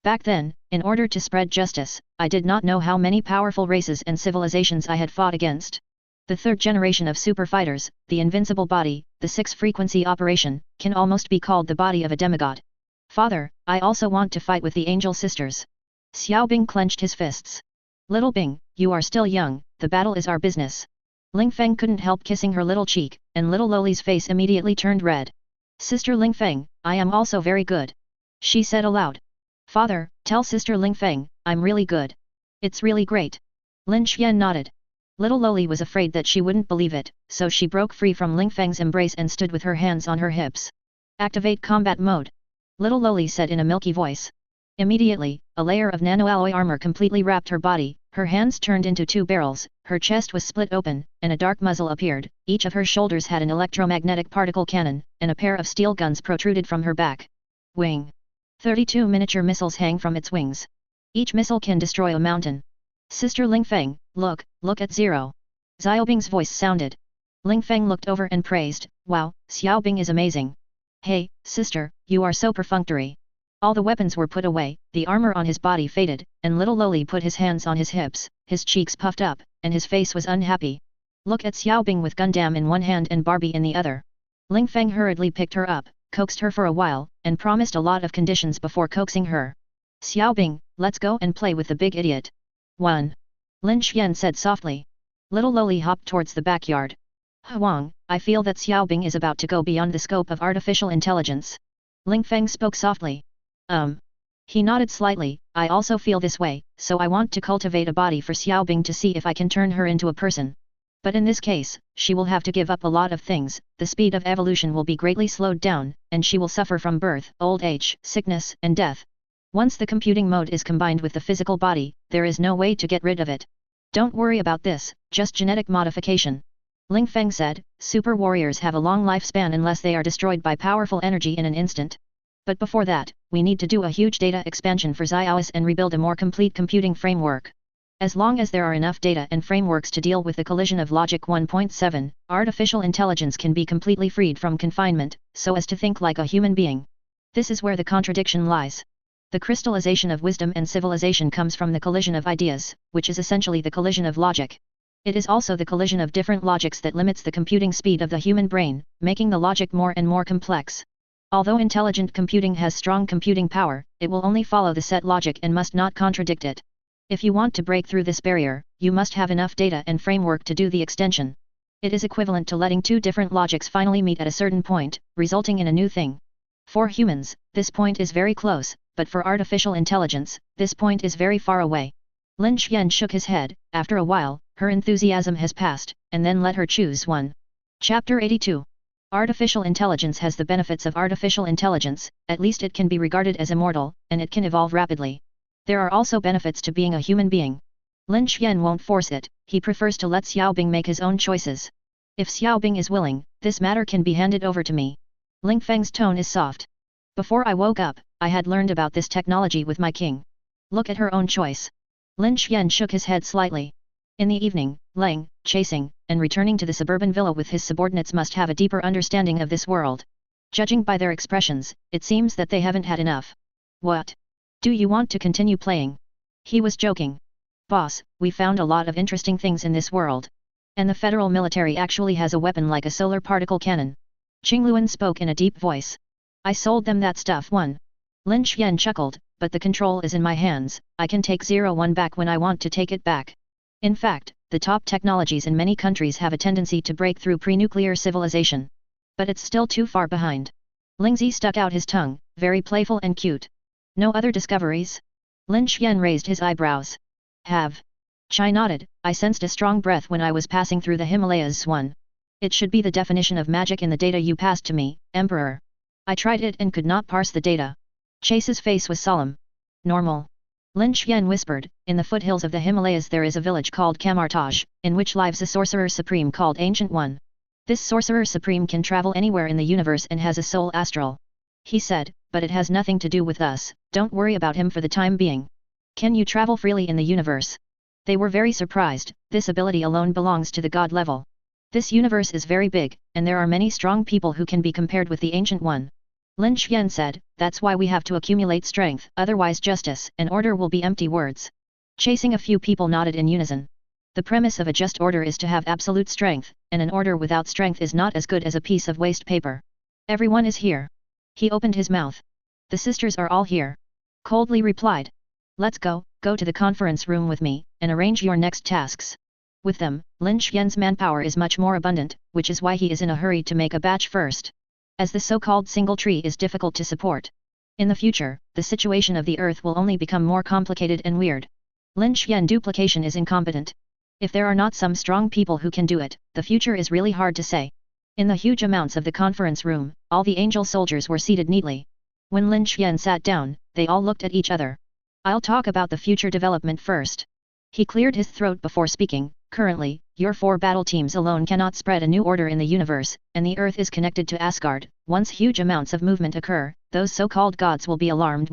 Speaker 1: Back then, in order to spread justice, I did not know how many powerful races and civilizations I had fought against. The third generation of super fighters, the invincible body, the 6-frequency operation, can almost be called the body of a demigod. Father, I also want to fight with the angel sisters. Xiaobing clenched his fists. Little Bing, you are still young, the battle is our business. Ling Feng couldn't help kissing her little cheek, and little Loli's face immediately turned red. Sister Ling Feng, I am also very good. She said aloud. Father, tell Sister Ling Feng, I'm really good. It's really great. Lin Xian nodded. Little Loli was afraid that she wouldn't believe it, so she broke free from Ling Feng's embrace and stood with her hands on her hips. Activate combat mode. Little Loli said in a milky voice. Immediately, a layer of nanoalloy armor completely wrapped her body, her hands turned into 2 barrels, her chest was split open, and a dark muzzle appeared, each of her shoulders had an electromagnetic particle cannon, and a pair of steel guns protruded from her back. Wing. 32 miniature missiles hang from its wings. Each missile can destroy a mountain. Sister Ling Feng, look at Zero. Xiaobing's voice sounded. Ling Feng looked over and praised, wow, Xiaobing is amazing. Hey, sister, you are so perfunctory. All the weapons were put away, the armor on his body faded, and little Loli put his hands on his hips, his cheeks puffed up, and his face was unhappy. Look at Xiaobing with Gundam in one hand and Barbie in the other. Ling Feng hurriedly picked her up, coaxed her for a while, and promised a lot of conditions before coaxing her. Xiaobing, let's go and play with the big idiot. 1. Lin Xian said softly. Little Loli hopped towards the backyard. Huang, I feel that Xiaobing is about to go beyond the scope of artificial intelligence. Ling Feng spoke softly. He nodded slightly, I also feel this way, so I want to cultivate a body for Xiaobing to see if I can turn her into a person. But in this case, she will have to give up a lot of things, the speed of evolution will be greatly slowed down, and she will suffer from birth, old age, sickness, and death. Once the computing mode is combined with the physical body, there is no way to get rid of it. Don't worry about this, just genetic modification. Ling Feng said, super warriors have a long lifespan unless they are destroyed by powerful energy in an instant. But before that, we need to do a huge data expansion for Xiao's and rebuild a more complete computing framework. As long as there are enough data and frameworks to deal with the collision of Logic 1.7, artificial intelligence can be completely freed from confinement, so as to think like a human being. This is where the contradiction lies. The crystallization of wisdom and civilization comes from the collision of ideas, which is essentially the collision of logic. It is also the collision of different logics that limits the computing speed of the human brain, making the logic more and more complex. Although intelligent computing has strong computing power, it will only follow the set logic and must not contradict it. If you want to break through this barrier, you must have enough data and framework to do the extension. It is equivalent to letting two different logics finally meet at a certain point, resulting in a new thing. For humans, this point is very close, but for artificial intelligence, this point is very far away. Lin Xian shook his head. After a while, her enthusiasm has passed, and then let her choose one. Chapter 82. Artificial intelligence has the benefits of artificial intelligence, at least it can be regarded as immortal, and it can evolve rapidly. There are also benefits to being a human being. Lin Xian won't force it, he prefers to let Xiaobing make his own choices. If Xiaobing is willing, this matter can be handed over to me. Ling Feng's tone is soft. Before I woke up, I had learned about this technology with my king. Look at her own choice. Lin Xian shook his head slightly. In the evening, Leng, chasing, and returning to the suburban villa with his subordinates must have a deeper understanding of this world. Judging by their expressions, it seems that they haven't had enough. What? Do you want to continue playing? He was joking. Boss, we found a lot of interesting things in this world. And the federal military actually has a weapon like a solar particle cannon. Qingluan spoke in a deep voice. I sold them that stuff. Lin Xian chuckled, but the control is in my hands, I can take 01 back when I want to take it back. In fact, the top technologies in many countries have a tendency to break through pre-nuclear civilization. But it's still too far behind. Lingzi stuck out his tongue, very playful and cute. No other discoveries? Lin Xian raised his eyebrows. Have. Chai nodded. I sensed a strong breath when I was passing through the Himalayas. It should be the definition of magic in the data you passed to me, Emperor. I tried it and could not parse the data. Chase's face was solemn. Normal. Lin Xian whispered, in the foothills of the Himalayas there is a village called Kamartaj, in which lives a sorcerer supreme called Ancient One. This sorcerer supreme can travel anywhere in the universe and has a soul astral. He said, but it has nothing to do with us, don't worry about him for the time being. Can you travel freely in the universe? They were very surprised, this ability alone belongs to the god level. This universe is very big, and there are many strong people who can be compared with the Ancient One. Lin Xian said, that's why we have to accumulate strength, otherwise justice and order will be empty words. Chasing a few people nodded in unison. The premise of a just order is to have absolute strength, and an order without strength is not as good as a piece of waste paper. Everyone is here. He opened his mouth. The sisters are all here. Coldly replied. Let's go to the conference room with me, and arrange your next tasks. With them, Lin Xian's manpower is much more abundant, which is why he is in a hurry to make a batch first. As the so-called single tree is difficult to support. In the future, the situation of the earth will only become more complicated and weird. Lin Xian duplication is incompetent. If there are not some strong people who can do it, the future is really hard to say. In the huge amounts of the conference room, all the angel soldiers were seated neatly. When Lin Xian sat down, they all looked at each other. I'll talk about the future development first. He cleared his throat before speaking. Currently, your 4 battle teams alone cannot spread a new order in the universe, and the earth is connected to Asgard. Once huge amounts of movement occur, those so-called gods will be alarmed.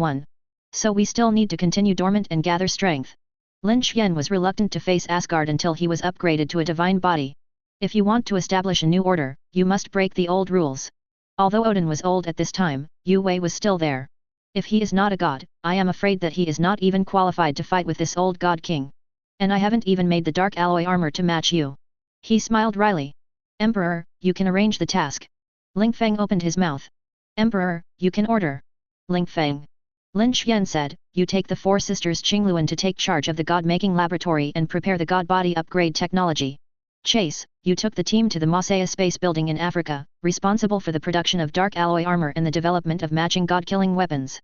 Speaker 1: So we still need to continue dormant and gather strength. Lin Xian was reluctant to face Asgard until he was upgraded to a divine body. If you want to establish a new order, you must break the old rules. Although Odin was old at this time, Yu Wei was still there. If he is not a god, I am afraid that he is not even qualified to fight with this old god king. And I haven't even made the dark alloy armor to match you. He smiled wryly. Emperor, you can arrange the task. Ling Feng opened his mouth. Emperor, you can order. Ling Feng. Lin Xian said, you take the 4 sisters Qingluan to take charge of the god-making laboratory and prepare the god body upgrade technology. Chase, you took the team to the Masaya space building in Africa, responsible for the production of dark alloy armor and the development of matching god-killing weapons.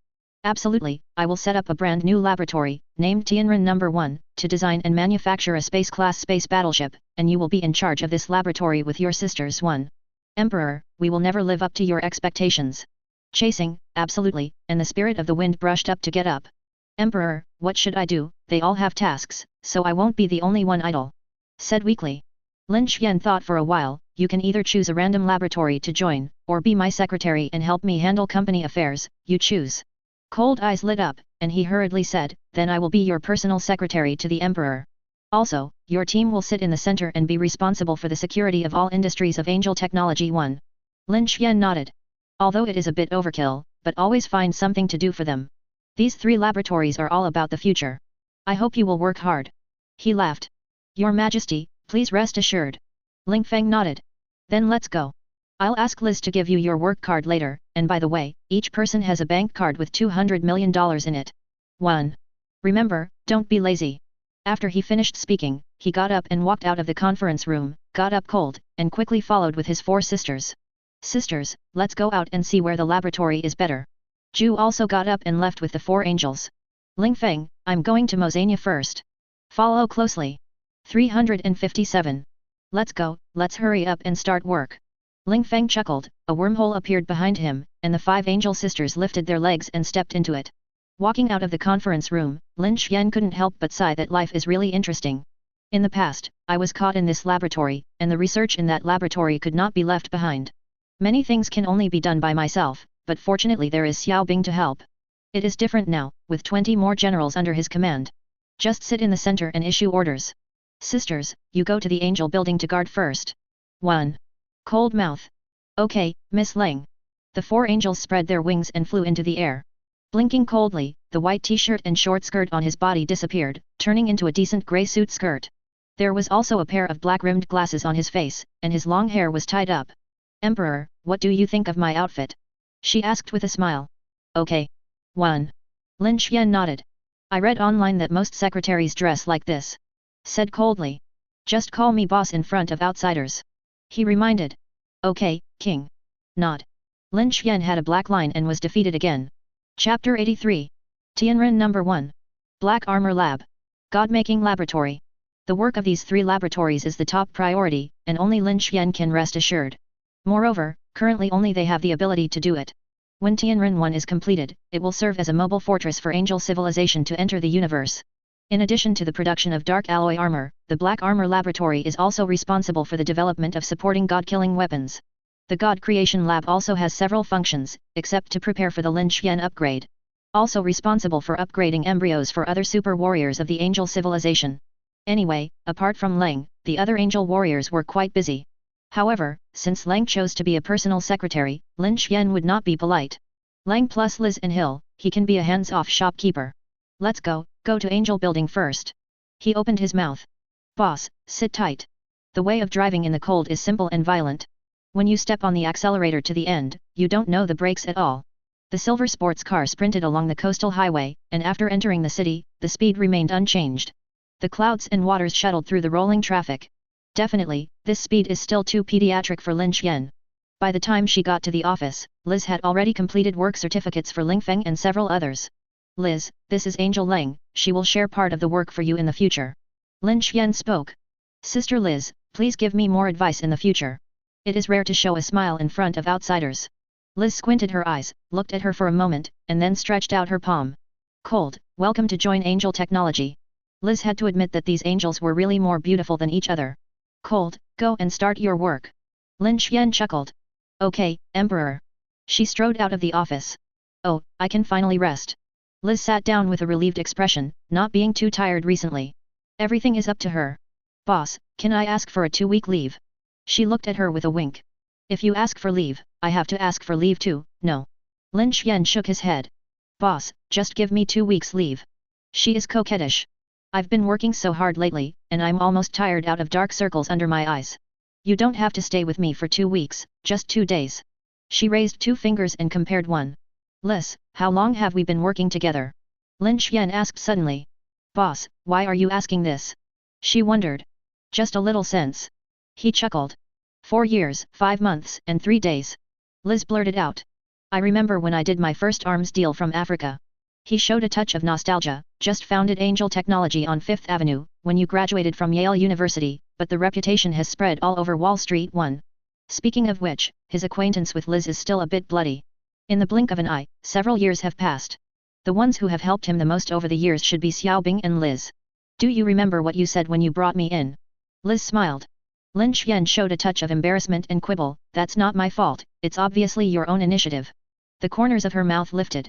Speaker 1: Absolutely, I will set up a brand new laboratory, named Tianren No. 1, to design and manufacture a space-class space battleship, and you will be in charge of this laboratory with your sisters. Emperor, we will never live up to your expectations. Chasing, absolutely, and the spirit of the wind brushed up to get up. Emperor, what should I do? They all have tasks, so I won't be the only one idle. Said weakly. Lin Xian thought for a while, you can either choose a random laboratory to join, or be my secretary and help me handle company affairs, you choose. Cold eyes lit up, and he hurriedly said, then I will be your personal secretary to the Emperor. Also, your team will sit in the center and be responsible for the security of all industries of angel technology. Lin Xian nodded. Although it is a bit overkill, but always find something to do for them. These 3 laboratories are all about the future. I hope you will work hard. He laughed. Your Majesty, please rest assured. Ling Feng nodded. Then let's go. I'll ask Liz to give you your work card later, and by the way, each person has a bank card with $200 million in it. 1. Remember, Don't be lazy. After he finished speaking, he got up and walked out of the conference room, got up cold, and quickly followed with his 4 sisters. Sisters, let's go out and see where the laboratory is better. Ju also got up and left with the 4 angels. Ling Feng, I'm going to Mozania first. Follow closely. 357. Let's go, let's hurry up and start work. Ling Feng chuckled, a wormhole appeared behind him, and the 5 angel sisters lifted their legs and stepped into it. Walking out of the conference room, Lin Xian couldn't help but sigh that life is really interesting. In the past, I was caught in this laboratory, and the research in that laboratory could not be left behind. Many things can only be done by myself, but fortunately there is Xiao Bing to help. It is different now, with 20 more generals under his command. Just sit in the center and issue orders. Sisters, you go to the angel building to guard first. 1. Cold mouth. Okay, Miss Ling. The 4 angels spread their wings and flew into the air. Blinking coldly, the white t-shirt and short skirt on his body disappeared, turning into a decent grey suit skirt. There was also a pair of black-rimmed glasses on his face, and his long hair was tied up. Emperor, what do you think of my outfit? She asked with a smile. Okay. 1. Lin Xian nodded. I read online that most secretaries dress like this. Said coldly. Just call me boss in front of outsiders. He reminded. Okay, king. Nod. Lin Xian had a black line and was defeated again. Chapter 83. Tianren No. 1. Black Armor Lab. God-making Laboratory. The work of these 3 laboratories is the top priority, and only Lin Xian can rest assured. Moreover, currently only they have the ability to do it. When Tianren 1 is completed, it will serve as a mobile fortress for angel civilization to enter the universe. In addition to the production of dark alloy armor, the Black Armor Laboratory is also responsible for the development of supporting god-killing weapons. The God Creation Lab also has several functions, except to prepare for the Lin Xian upgrade. Also responsible for upgrading embryos for other super warriors of the angel civilization. Anyway, apart from Lang, the other angel warriors were quite busy. However, since Lang chose to be a personal secretary, Lin Xian would not be polite. Lang plus Liz and Hill, he can be a hands-off shopkeeper. Let's go to angel building first. He opened his mouth. Boss, sit tight. The way of driving in the cold is simple and violent. When you step on the accelerator to the end, you don't know the brakes at all. The silver sports car sprinted along the coastal highway, and after entering the city, the speed remained unchanged. The clouds and waters shuttled through the rolling traffic. Definitely, this speed is still too pediatric for Lin Xian. By the time she got to the office, Liz had already completed work certificates for Ling Feng and several others. Liz, this is Angel Lang, she will share part of the work for you in the future. Lin Xian spoke. Sister Liz, please give me more advice in the future. It is rare to show a smile in front of outsiders. Liz squinted her eyes, looked at her for a moment, and then stretched out her palm. Cold, welcome to join Angel Technology. Liz had to admit that these angels were really more beautiful than each other. Cold, go and start your work. Lin Xian chuckled. Okay, Emperor. She strode out of the office. Oh, I can finally rest. Liz sat down with a relieved expression, not being too tired recently. Everything is up to her. Boss, can I ask for a 2-week leave? She looked at her with a wink. If you ask for leave, I have to ask for leave too, no. Lin Xian shook his head. Boss, just give me 2 weeks leave. She is coquettish. I've been working so hard lately, and I'm almost tired out of dark circles under my eyes. You don't have to stay with me for 2 weeks, just 2 days. She raised 2 fingers and compared one. Liz, how long have we been working together? Lin Xian asked suddenly. Boss, why are you asking this? She wondered. Just a little sense. He chuckled. 4 years, 5 months, and 3 days. Liz blurted out. I remember when I did my first arms deal from Africa. He showed a touch of nostalgia, just founded Angel Technology on 5th Avenue, when you graduated from Yale University, but the reputation has spread all over Wall Street. 1. Speaking of which, his acquaintance with Liz is still a bit bloody. In the blink of an eye, several years have passed. The ones who have helped him the most over the years should be Xiaobing and Liz. Do you remember what you said when you brought me in? Liz smiled. Lin Xian showed a touch of embarrassment and quibble, that's not my fault, it's obviously your own initiative. The corners of her mouth lifted.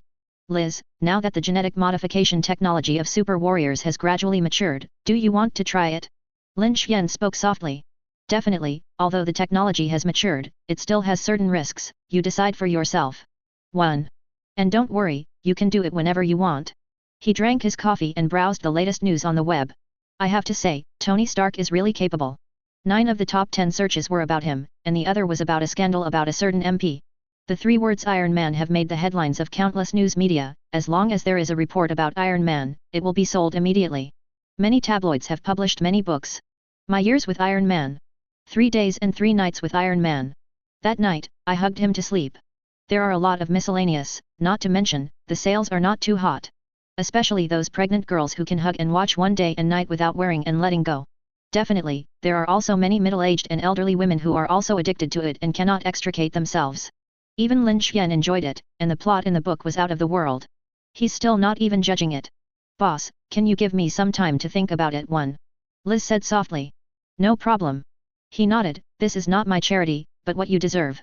Speaker 1: Liz, now that the genetic modification technology of super warriors has gradually matured, do you want to try it? Lin Xian spoke softly. Definitely, although the technology has matured, it still has certain risks, you decide for yourself. 1. And don't worry, you can do it whenever you want. He drank his coffee and browsed the latest news on the web. I have to say, Tony Stark is really capable. 9 of the top 10 searches were about him, and the other was about a scandal about a certain MP. The three words Iron Man have made the headlines of countless news media. As long as there is a report about Iron Man, it will be sold immediately. Many tabloids have published many books. My years with Iron Man. 3 days and 3 nights with Iron Man. That night, I hugged him to sleep. There are a lot of miscellaneous, not to mention, the sales are not too hot. Especially those pregnant girls who can hug and watch one day and night without wearing and letting go. Definitely, there are also many middle-aged and elderly women who are also addicted to it and cannot extricate themselves. Even Lin Xian enjoyed it, and the plot in the book was out of the world. He's still not even judging it. Boss, can you give me some time to think about it? Liz said softly. No problem. He nodded. This is not my charity, but what you deserve.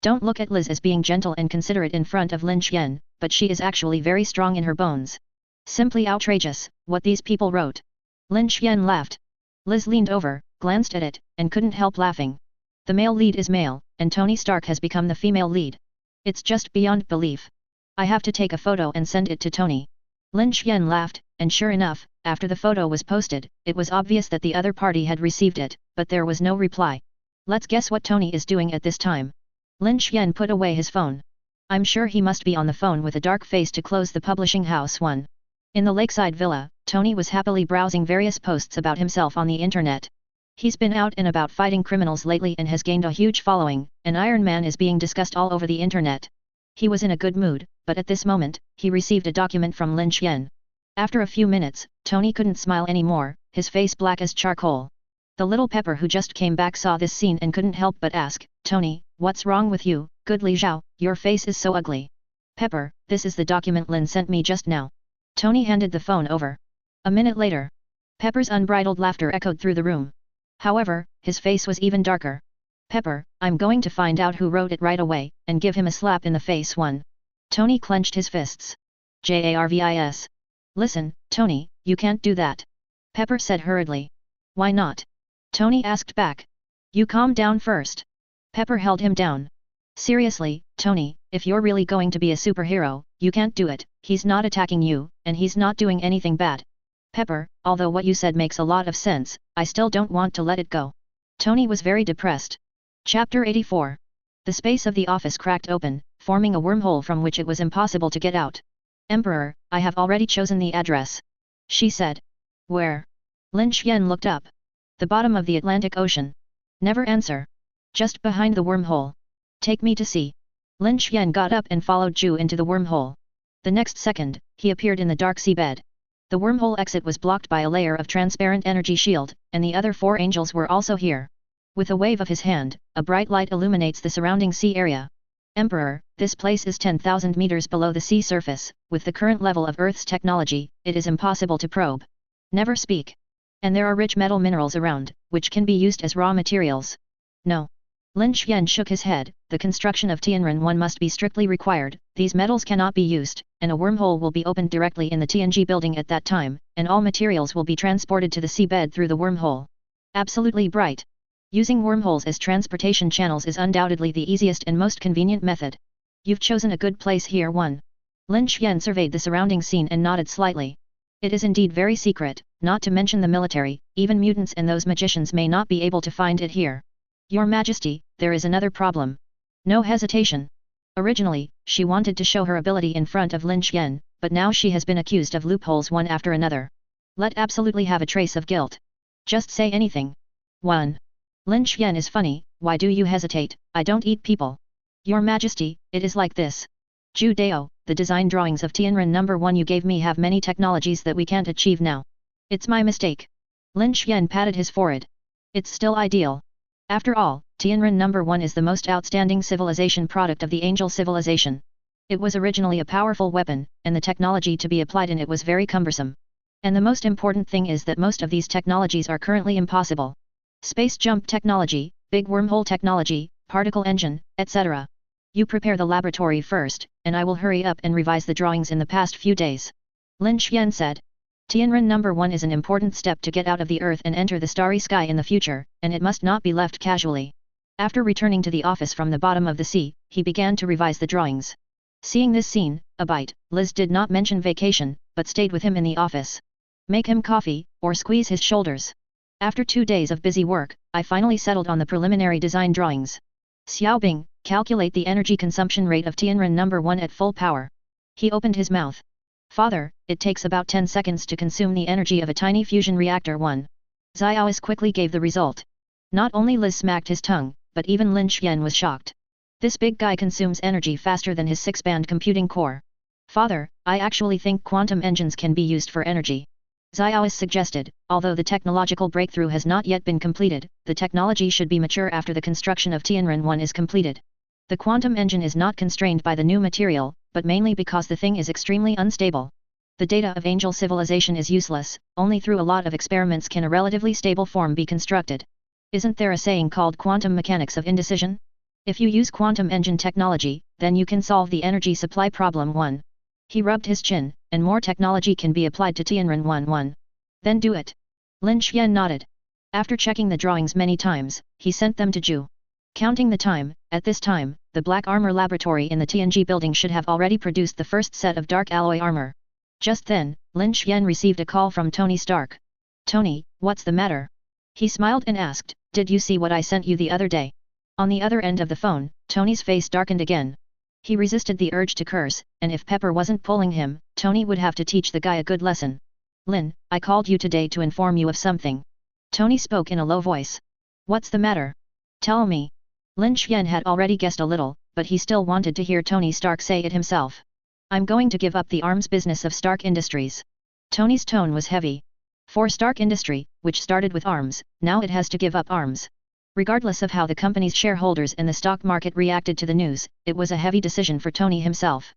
Speaker 1: Don't look at Liz as being gentle and considerate in front of Lin Xian, but she is actually very strong in her bones. Simply outrageous, what these people wrote. Lin Xian laughed. Liz leaned over, glanced at it, and couldn't help laughing. The male lead is male, and Tony Stark has become the female lead. It's just beyond belief. I have to take a photo and send it to Tony. Lin Xian laughed, and sure enough, after the photo was posted, it was obvious that the other party had received it, but there was no reply. Let's guess what Tony is doing at this time. Lin Xian put away his phone. I'm sure he must be on the phone with a dark face to close the publishing house. In the lakeside villa, Tony was happily browsing various posts about himself on the internet. He's been out and about fighting criminals lately and has gained a huge following, and Iron Man is being discussed all over the internet. He was in a good mood, but at this moment, he received a document from Lin Xian. After a few minutes, Tony couldn't smile anymore, his face black as charcoal. The little Pepper who just came back saw this scene and couldn't help but ask, Tony, what's wrong with you, good Li Zhao, your face is so ugly. Pepper, this is the document Lin sent me just now. Tony handed the phone over. A minute later, Pepper's unbridled laughter echoed through the room. However, his face was even darker. Pepper, I'm going to find out who wrote it right away, and give him a slap in the face. Tony clenched his fists. Jarvis. Listen, Tony, you can't do that. Pepper said hurriedly. Why not? Tony asked back. You calm down first. Pepper held him down. Seriously, Tony, if you're really going to be a superhero, you can't do it. He's not attacking you, and he's not doing anything bad. Pepper, although what you said makes a lot of sense, I still don't want to let it go. Tony was very depressed. Chapter 84. The space of the office cracked open, forming a wormhole from which it was impossible to get out. Emperor, I have already chosen the address. She said. Where? Lin Xian looked up. The bottom of the Atlantic Ocean. Never answer. Just behind the wormhole. Take me to see. Lin Xian got up and followed Zhu into the wormhole. The next second, he appeared in the dark seabed. The wormhole exit was blocked by a layer of transparent energy shield, and the other 4 angels were also here. With a wave of his hand, a bright light illuminates the surrounding sea area. Emperor, this place is 10,000 meters below the sea surface. With the current level of Earth's technology, it is impossible to probe. Never speak. And there are rich metal minerals around, which can be used as raw materials. No. Lin Xian shook his head. The construction of Tianren 1 must be strictly required, these metals cannot be used, and a wormhole will be opened directly in the TNG building at that time, and all materials will be transported to the seabed through the wormhole. Absolutely bright. Using wormholes as transportation channels is undoubtedly the easiest and most convenient method. You've chosen a good place here. Lin Xian surveyed the surrounding scene and nodded slightly. It is indeed very secret, not to mention the military, even mutants and those magicians may not be able to find it here. Your Majesty, there is another problem. No hesitation. Originally, she wanted to show her ability in front of Lin Xian, but now she has been accused of loopholes one after another. Let absolutely have a trace of guilt. Just say anything. 1. Lin Xian is funny, why do you hesitate? I don't eat people. Your Majesty, it is like this. Zhu Dao, the design drawings of Tianren No. 1 you gave me have many technologies that we can't achieve now. It's my mistake. Lin Xian patted his forehead. It's still ideal. After all, Tianren No. 1 is the most outstanding civilization product of the Angel civilization. It was originally a powerful weapon, and the technology to be applied in it was very cumbersome. And the most important thing is that most of these technologies are currently impossible. Space jump technology, big wormhole technology, particle engine, etc. You prepare the laboratory first, and I will hurry up and revise the drawings in the past few days. Lin Xian said. Tianren No. 1 is an important step to get out of the Earth and enter the starry sky in the future, and it must not be left casually. After returning to the office from the bottom of the sea, he began to revise the drawings. Seeing this scene, Liz did not mention vacation, but stayed with him in the office. Make him coffee, or squeeze his shoulders. After 2 days of busy work, I finally settled on the preliminary design drawings. Xiaobing, calculate the energy consumption rate of Tianren number 1 at full power. He opened his mouth. Father, it takes about 10 seconds to consume the energy of a tiny fusion reactor 1. Xiaois quickly gave the result. Not only Liz smacked his tongue, but even Lin Xian was shocked. This big guy consumes energy faster than his 6-band computing core. Father, I actually think quantum engines can be used for energy. Xiaois suggested, although the technological breakthrough has not yet been completed, the technology should be mature after the construction of Tianren 1 is completed. The quantum engine is not constrained by the new material, but mainly because the thing is extremely unstable. The data of angel civilization is useless, only through a lot of experiments can a relatively stable form be constructed. Isn't there a saying called quantum mechanics of indecision? If you use quantum engine technology, then you can solve the energy supply problem 1. He rubbed his chin, and more technology can be applied to Tianren 1. Then do it. Lin Xian nodded. After checking the drawings many times, he sent them to Zhu. Counting the time, at this time, the Black Armor Laboratory in the TNG building should have already produced the first set of dark alloy armor. Just then, Lin Xian received a call from Tony Stark. Tony, what's the matter? He smiled and asked, did you see what I sent you the other day? On the other end of the phone, Tony's face darkened again. He resisted the urge to curse, and if Pepper wasn't pulling him, Tony would have to teach the guy a good lesson. Lin, I called you today to inform you of something. Tony spoke in a low voice. What's the matter? Tell me. Lin Xian had already guessed a little, but he still wanted to hear Tony Stark say it himself. I'm going to give up the arms business of Stark Industries. Tony's tone was heavy. For Stark Industry, which started with arms, now it has to give up arms. Regardless of how the company's shareholders and the stock market reacted to the news, it was a heavy decision for Tony himself.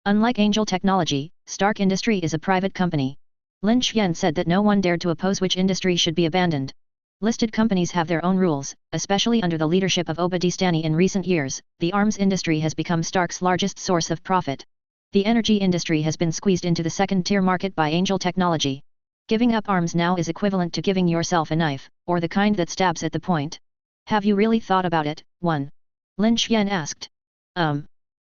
Speaker 1: Unlike Angel Technology, Stark Industry is a private company. Lin Xian said that no one dared to oppose which industry should be abandoned. Listed companies have their own rules, especially under the leadership of Obadistani in recent years. The arms industry has become Stark's largest source of profit. The energy industry has been squeezed into the second-tier market by Angel Technology. Giving up arms now is equivalent to giving yourself a knife, or the kind that stabs at the point. Have you really thought about it? 1. Lin Xian asked.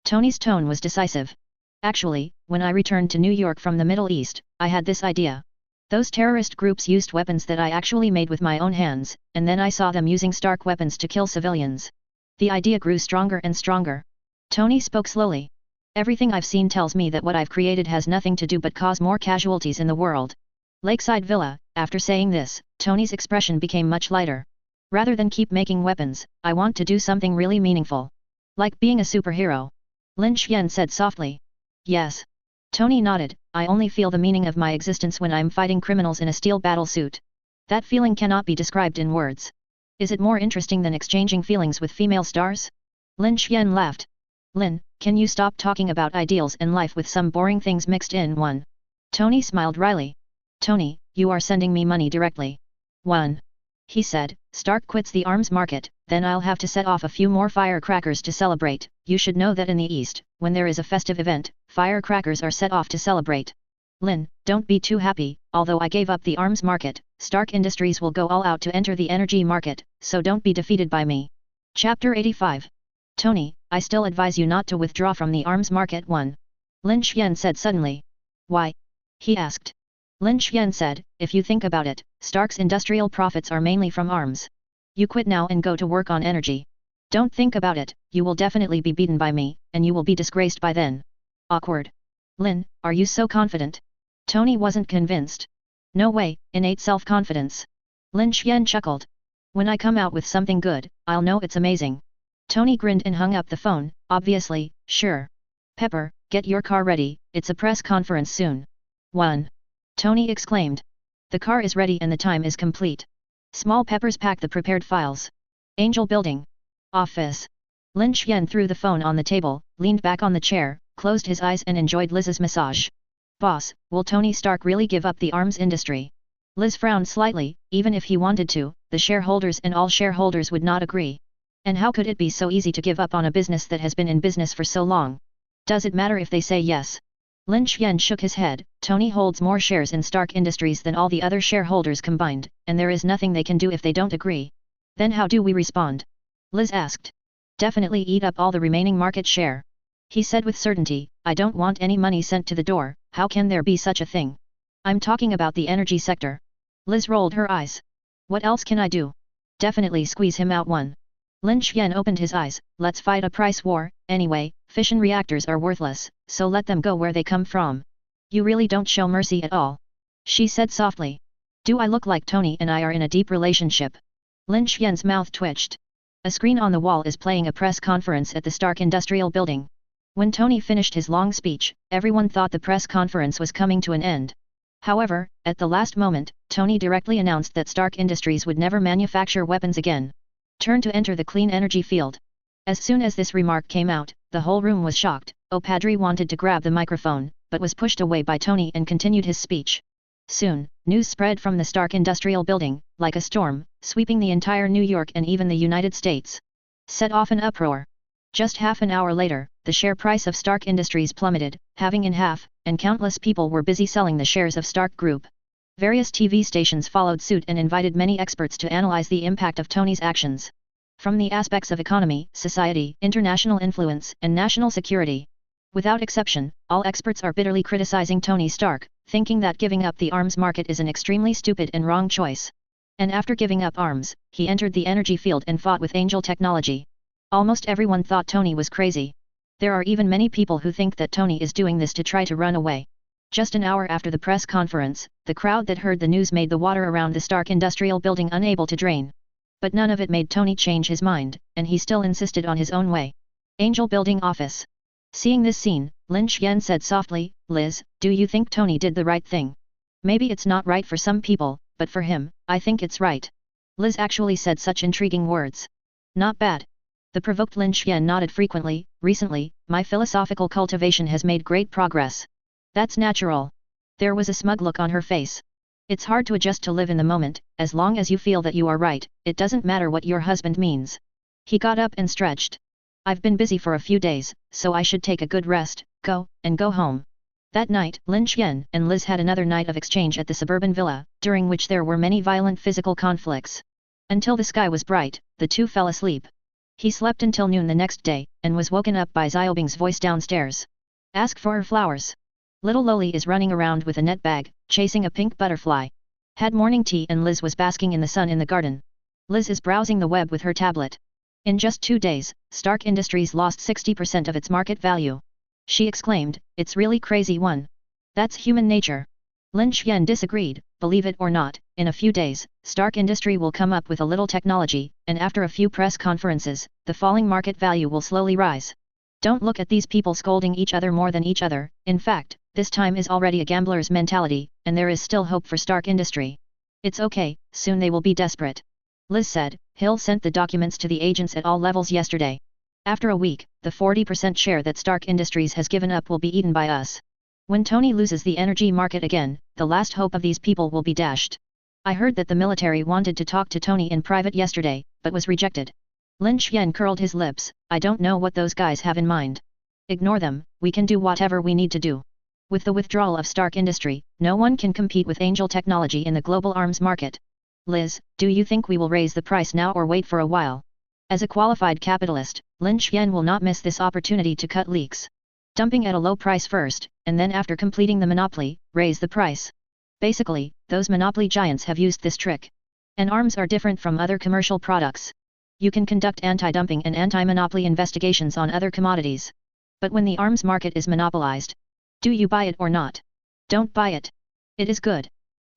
Speaker 1: Tony's tone was decisive. Actually, when I returned to New York from the Middle East, I had this idea. Those terrorist groups used weapons that I actually made with my own hands, and then I saw them using Stark weapons to kill civilians. The idea grew stronger and stronger. Tony spoke slowly. Everything I've seen tells me that what I've created has nothing to do but cause more casualties in the world. Lakeside Villa. After saying this, Tony's expression became much lighter. Rather than keep making weapons, I want to do something really meaningful. Like being a superhero. Lin Xian said softly. Yes. Tony nodded. I only feel the meaning of my existence when I'm fighting criminals in a steel battle suit. That feeling cannot be described in words. Is it more interesting than exchanging feelings with female stars? Lin Xian laughed. Lin, can you stop talking about ideals and life with some boring things mixed in? 1. Tony smiled wryly. Tony, you are sending me money directly. 1. He said, Stark quits the arms market, then I'll have to set off a few more firecrackers to celebrate. You should know that in the East, when there is a festive event, firecrackers are set off to celebrate. Lin, don't be too happy. Although I gave up the arms market, Stark Industries will go all out to enter the energy market, so don't be defeated by me. Chapter 85. Tony, I still advise you not to withdraw from the arms market. 1. Lin Xian said suddenly. Why? He asked. Lin Xian said, if you think about it, Stark's industrial profits are mainly from arms. You quit now and go to work on energy. Don't think about it, you will definitely be beaten by me, and you will be disgraced by then. Awkward. Lin, are you so confident? Tony wasn't convinced. No way, innate self-confidence. Lin Xian chuckled. When I come out with something good, I'll know it's amazing. Tony grinned and hung up the phone. Obviously, sure. Pepper, get your car ready, it's a press conference soon. 1. Tony exclaimed. The car is ready and the time is complete. Small Peppers packed the prepared files. Angel Building. Office. Lin Xian threw the phone on the table, leaned back on the chair, closed his eyes and enjoyed Liz's massage. Boss, will Tony Stark really give up the arms industry? Liz frowned slightly. Even if he wanted to, the shareholders and all shareholders would not agree. And how could it be so easy to give up on a business that has been in business for so long? Does it matter if they say yes? Lin Xian shook his head. Tony holds more shares in Stark Industries than all the other shareholders combined, and there is nothing they can do if they don't agree. Then how do we respond? Liz asked. Definitely eat up all the remaining market share. He said with certainty, I don't want any money sent to the door. How can there be such a thing? I'm talking about the energy sector. Liz rolled her eyes. What else can I do? Definitely squeeze him out. 1. Lin Xian opened his eyes. Let's fight a price war. Anyway, fission reactors are worthless, so let them go where they come from. You really don't show mercy at all. She said softly. Do I look like Tony and I are in a deep relationship? Lin Xian's mouth twitched. A screen on the wall is playing a press conference at the Stark Industrial Building. When Tony finished his long speech, everyone thought the press conference was coming to an end. However, at the last moment, Tony directly announced that Stark Industries would never manufacture weapons again. Turn to enter the clean energy field. As soon as this remark came out, the whole room was shocked. Padre wanted to grab the microphone, but was pushed away by Tony and continued his speech. Soon, news spread from the Stark Industrial Building, like a storm, sweeping the entire New York and even the United States. Set off an uproar. Just half an hour later, the share price of Stark Industries plummeted, halving in half, and countless people were busy selling the shares of Stark Group. Various TV stations followed suit and invited many experts to analyze the impact of Tony's actions. From the aspects of economy, society, international influence, and national security. Without exception, all experts are bitterly criticizing Tony Stark, thinking that giving up the arms market is an extremely stupid and wrong choice. And after giving up arms, he entered the energy field and fought with Angel Technology. Almost everyone thought Tony was crazy. There are even many people who think that Tony is doing this to try to run away. Just an hour after the press conference, the crowd that heard the news made the water around the Stark Industrial Building unable to drain. But none of it made Tony change his mind, and he still insisted on his own way. Angel Building Office. Seeing this scene, Lin Xian said softly, Liz, do you think Tony did the right thing? Maybe it's not right for some people, but for him, I think it's right. Liz actually said such intriguing words. Not bad. The provoked Lin Xian nodded frequently. Recently, my philosophical cultivation has made great progress. That's natural. There was a smug look on her face. It's hard to adjust to live in the moment. As long as you feel that you are right, it doesn't matter what your husband means. He got up and stretched. I've been busy for a few days, so I should take a good rest, go home. That night, Lin Xian and Liz had another night of exchange at the suburban villa, during which there were many violent physical conflicts. Until the sky was bright, the two fell asleep. He slept until noon the next day, and was woken up by Xiaobing's voice downstairs. Ask for her flowers. Little Loli is running around with a net bag, chasing a pink butterfly. Had morning tea and Liz was basking in the sun in the garden. Liz is browsing the web with her tablet. In just 2 days, Stark Industries lost 60% of its market value. She exclaimed, it's really crazy one. That's human nature. Lin Xian disagreed, believe it or not, in a few days, Stark Industry will come up with a little technology, and after a few press conferences, the falling market value will slowly rise. Don't look at these people scolding each other more than each other. In fact, this time is already a gambler's mentality, and there is still hope for Stark Industry. It's okay, soon they will be desperate. Liz said. Hill sent the documents to the agents at all levels yesterday. After a week, the 40% share that Stark Industries has given up will be eaten by us. When Tony loses the energy market again, the last hope of these people will be dashed. I heard that the military wanted to talk to Tony in private yesterday, but was rejected. Lin Xian curled his lips. I don't know what those guys have in mind. Ignore them, we can do whatever we need to do. With the withdrawal of Stark Industry, no one can compete with Angel Technology in the global arms market. Liz, do you think we will raise the price now or wait for a while? As a qualified capitalist, Lin Xian will not miss this opportunity to cut leaks. Dumping at a low price first, and then after completing the monopoly, raise the price. Basically, those monopoly giants have used this trick. And arms are different from other commercial products. You can conduct anti-dumping and anti-monopoly investigations on other commodities. But when the arms market is monopolized, do you buy it or not? Don't buy it. It is good.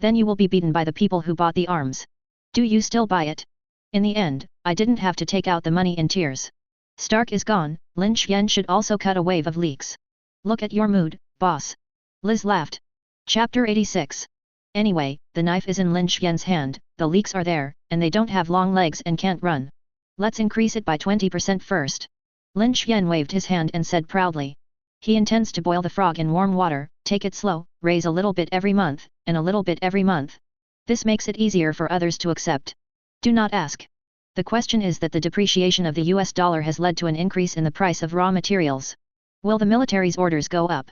Speaker 1: Then you will be beaten by the people who bought the arms. Do you still buy it? In the end, I didn't have to take out the money in tears. Stark is gone, Lin Xian should also cut a wave of leaks. Look at your mood, boss. Liz laughed. Chapter 86. Anyway, the knife is in Lin Xian's hand, the leaks are there, and they don't have long legs and can't run. Let's increase it by 20% first. Lin Xian waved his hand and said proudly. He intends to boil the frog in warm water, take it slow, raise a little bit every month, and a little bit every month. This makes it easier for others to accept. Do not ask. The question is that the depreciation of the US dollar has led to an increase in the price of raw materials. Will the military's orders go up?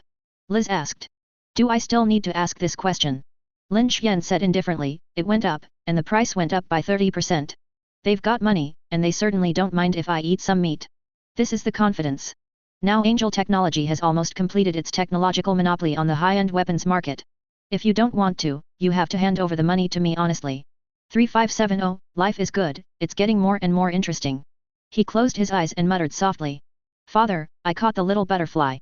Speaker 1: Liz asked. Do I still need to ask this question? Lin Xian said indifferently, it went up, and the price went up by 30%. They've got money, and they certainly don't mind if I eat some meat. This is the confidence. Now Angel Technology has almost completed its technological monopoly on the high-end weapons market. If you don't want to, you have to hand over the money to me honestly. 3570, life is good, it's getting more and more interesting. He closed his eyes and muttered softly. Father, I caught the little butterfly.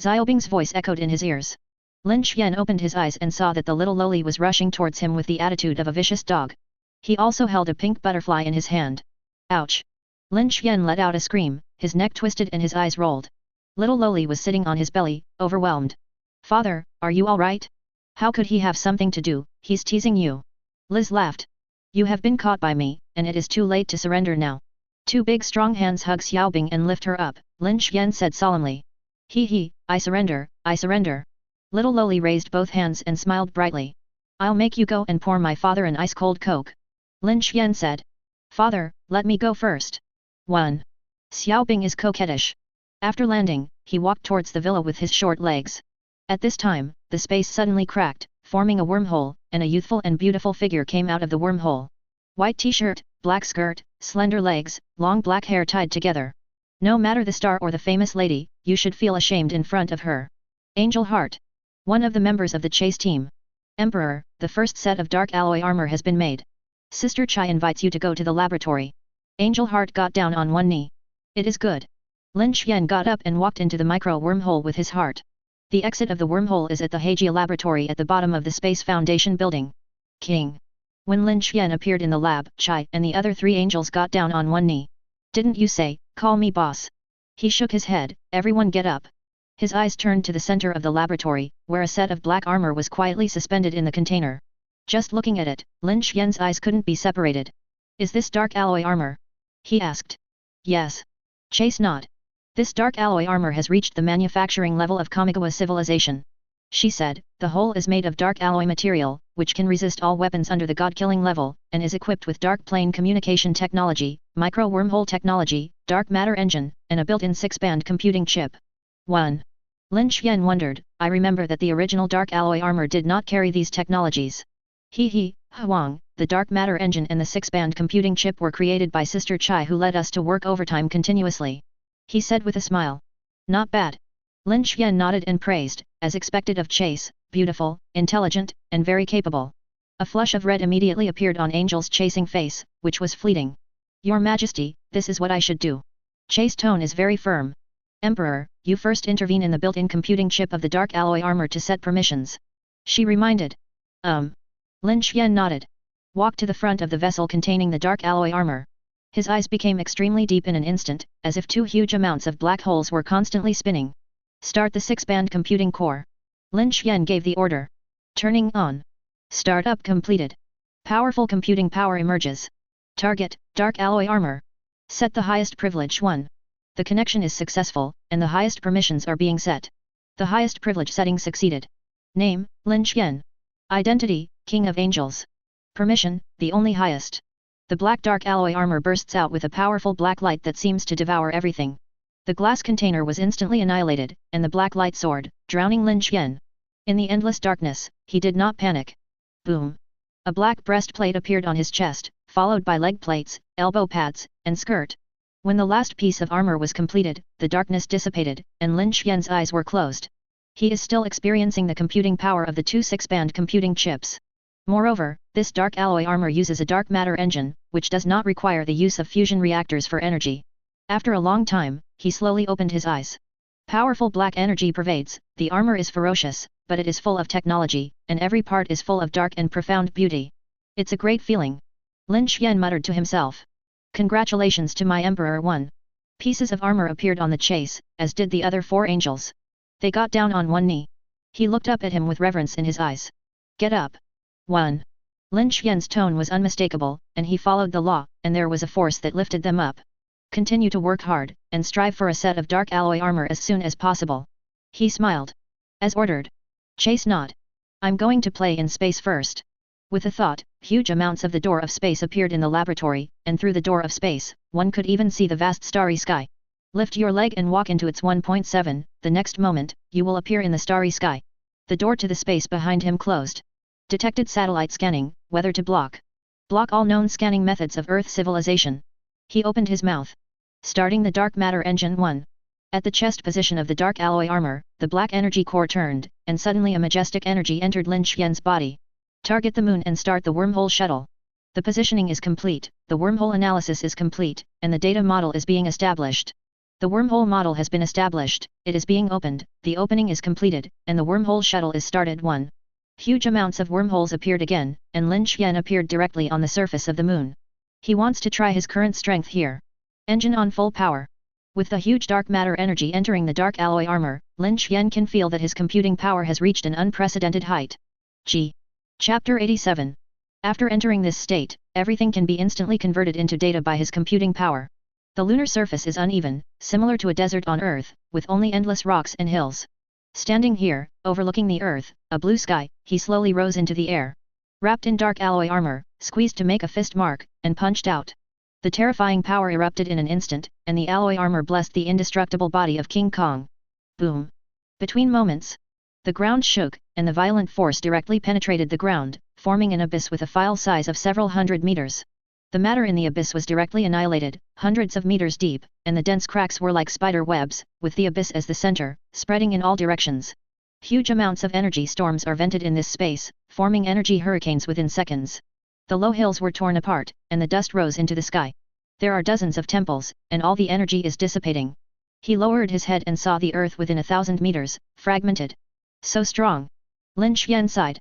Speaker 1: Xiaobing's voice echoed in his ears. Lin Xuan opened his eyes and saw that the little loli was rushing towards him with the attitude of a vicious dog. He also held a pink butterfly in his hand. Ouch! Lin Xuan let out a scream, his neck twisted and his eyes rolled. Little loli was sitting on his belly, overwhelmed. Father, are you alright? How could he have something to do, he's teasing you. Liz laughed. You have been caught by me, and it is too late to surrender now. Two big strong hands hug Xiaobing and lift her up, Lin Xuan said solemnly. He, I surrender, I surrender. Little loli raised both hands and smiled brightly. I'll make you go and pour my father an ice-cold coke. Lin Xuan said. Father, let me go first. 1. Xiaobing is coquettish. After landing, he walked towards the villa with his short legs. At this time, the space suddenly cracked, forming a wormhole, and a youthful and beautiful figure came out of the wormhole. White t-shirt, black skirt, slender legs, long black hair tied together. No matter the star or the famous lady, you should feel ashamed in front of her. Angel Heart. One of the members of the chase team. Emperor, the first set of dark alloy armor has been made. Sister Chai invites you to go to the laboratory. Angel Heart got down on one knee. It is good. Lin Xuan got up and walked into the micro wormhole with his heart. The exit of the wormhole is at the Heijia laboratory at the bottom of the Space Foundation building. King. When Lin Xuan appeared in the lab, Chai and the other 3 angels got down on one knee. Didn't you say, call me boss? He shook his head, everyone get up. His eyes turned to the center of the laboratory, where a set of black armor was quietly suspended in the container. Just looking at it, Lin Xuan's eyes couldn't be separated. Is this dark alloy armor? He asked. Yes. Chase nodded. This dark alloy armor has reached the manufacturing level of Kamigawa civilization. She said, the whole is made of dark alloy material, which can resist all weapons under the god-killing level, and is equipped with dark plane communication technology, micro-wormhole technology, dark matter engine, and a built-in 6-band computing chip. 1. Lin Xuan wondered, I remember that the original dark alloy armor did not carry these technologies. Huang, the dark matter engine and the 6-band computing chip were created by Sister Chai who led us to work overtime continuously. He said with a smile. Not bad. Lin Xuan nodded and praised, as expected of Chase, beautiful, intelligent, and very capable. A flush of red immediately appeared on Angel's chasing face, which was fleeting. Your Majesty, this is what I should do. Chase's tone is very firm. Emperor, you first intervene in the built-in computing chip of the dark alloy armor to set permissions. She reminded. Lin Xuan nodded. Walked to the front of the vessel containing the dark alloy armor. His eyes became extremely deep in an instant, as if 2 huge amounts of black holes were constantly spinning. Start the 6-band computing core. Lin Xuan gave the order. Turning on. Startup completed. Powerful computing power emerges. Target, dark alloy armor. Set the highest privilege 1. The connection is successful, and the highest permissions are being set. The highest privilege setting succeeded. Name, Lin Xuan. Identity, King of Angels. Permission, the only highest. The black dark alloy armor bursts out with a powerful black light that seems to devour everything. The glass container was instantly annihilated, and the black light soared, drowning Lin Xuan. In the endless darkness, he did not panic. Boom! A black breastplate appeared on his chest, followed by leg plates, elbow pads, and skirt. When the last piece of armor was completed, the darkness dissipated, and Lin Xuan's eyes were closed. He is still experiencing the computing power of the 2 6-band computing chips. Moreover, this dark alloy armor uses a dark matter engine, which does not require the use of fusion reactors for energy. After a long time, he slowly opened his eyes. Powerful black energy pervades, the armor is ferocious, but it is full of technology, and every part is full of dark and profound beauty. It's a great feeling. Lin Xuan muttered to himself. Congratulations to my Emperor 1. Pieces of armor appeared on the chase, as did the other 4 angels. They got down on one knee. He looked up at him with reverence in his eyes. Get up. 1. Lin Xuan's tone was unmistakable, and he followed the law, and there was a force that lifted them up. Continue to work hard, and strive for a set of dark alloy armor as soon as possible. He smiled. As ordered. Chase nod. I'm going to play in space first. With a thought, huge amounts of the door of space appeared in the laboratory, and through the door of space, one could even see the vast starry sky. Lift your leg and walk into its 1.7, the next moment, you will appear in the starry sky. The door to the space behind him closed. Detected satellite scanning, whether to block. Block all known scanning methods of Earth civilization. He opened his mouth. Starting the dark matter engine 1. At the chest position of the dark alloy armor, the black energy core turned, and suddenly a majestic energy entered Lin Xuan's body. Target the moon and start the wormhole shuttle. The positioning is complete, the wormhole analysis is complete, and the data model is being established. The wormhole model has been established, it is being opened, the opening is completed, and the wormhole shuttle is started. 1. Huge amounts of wormholes appeared again, and Lin Xian appeared directly on the surface of the moon. He wants to try his current strength here. Engine on full power. With the huge dark matter energy entering the dark alloy armor, Lin Xian can feel that his computing power has reached an unprecedented height. G. Chapter 87. After entering this state, everything can be instantly converted into data by his computing power. The lunar surface is uneven, similar to a desert on Earth, with only endless rocks and hills. Standing here, overlooking the Earth, a blue sky, he slowly rose into the air. Wrapped in dark alloy armor, squeezed to make a fist mark, and punched out. The terrifying power erupted in an instant, and the alloy armor blessed the indestructible body of King Kong. Boom! Between moments, the ground shook, and the violent force directly penetrated the ground, forming an abyss with a file size of several hundred meters. The matter in the abyss was directly annihilated, hundreds of meters deep, and the dense cracks were like spider webs, with the abyss as the center, spreading in all directions. Huge amounts of energy storms are vented in this space, forming energy hurricanes within seconds. The low hills were torn apart, and the dust rose into the sky. There are dozens of temples, and all the energy is dissipating. He lowered his head and saw the earth within 1,000 meters, fragmented. So strong. Lin Xian sighed.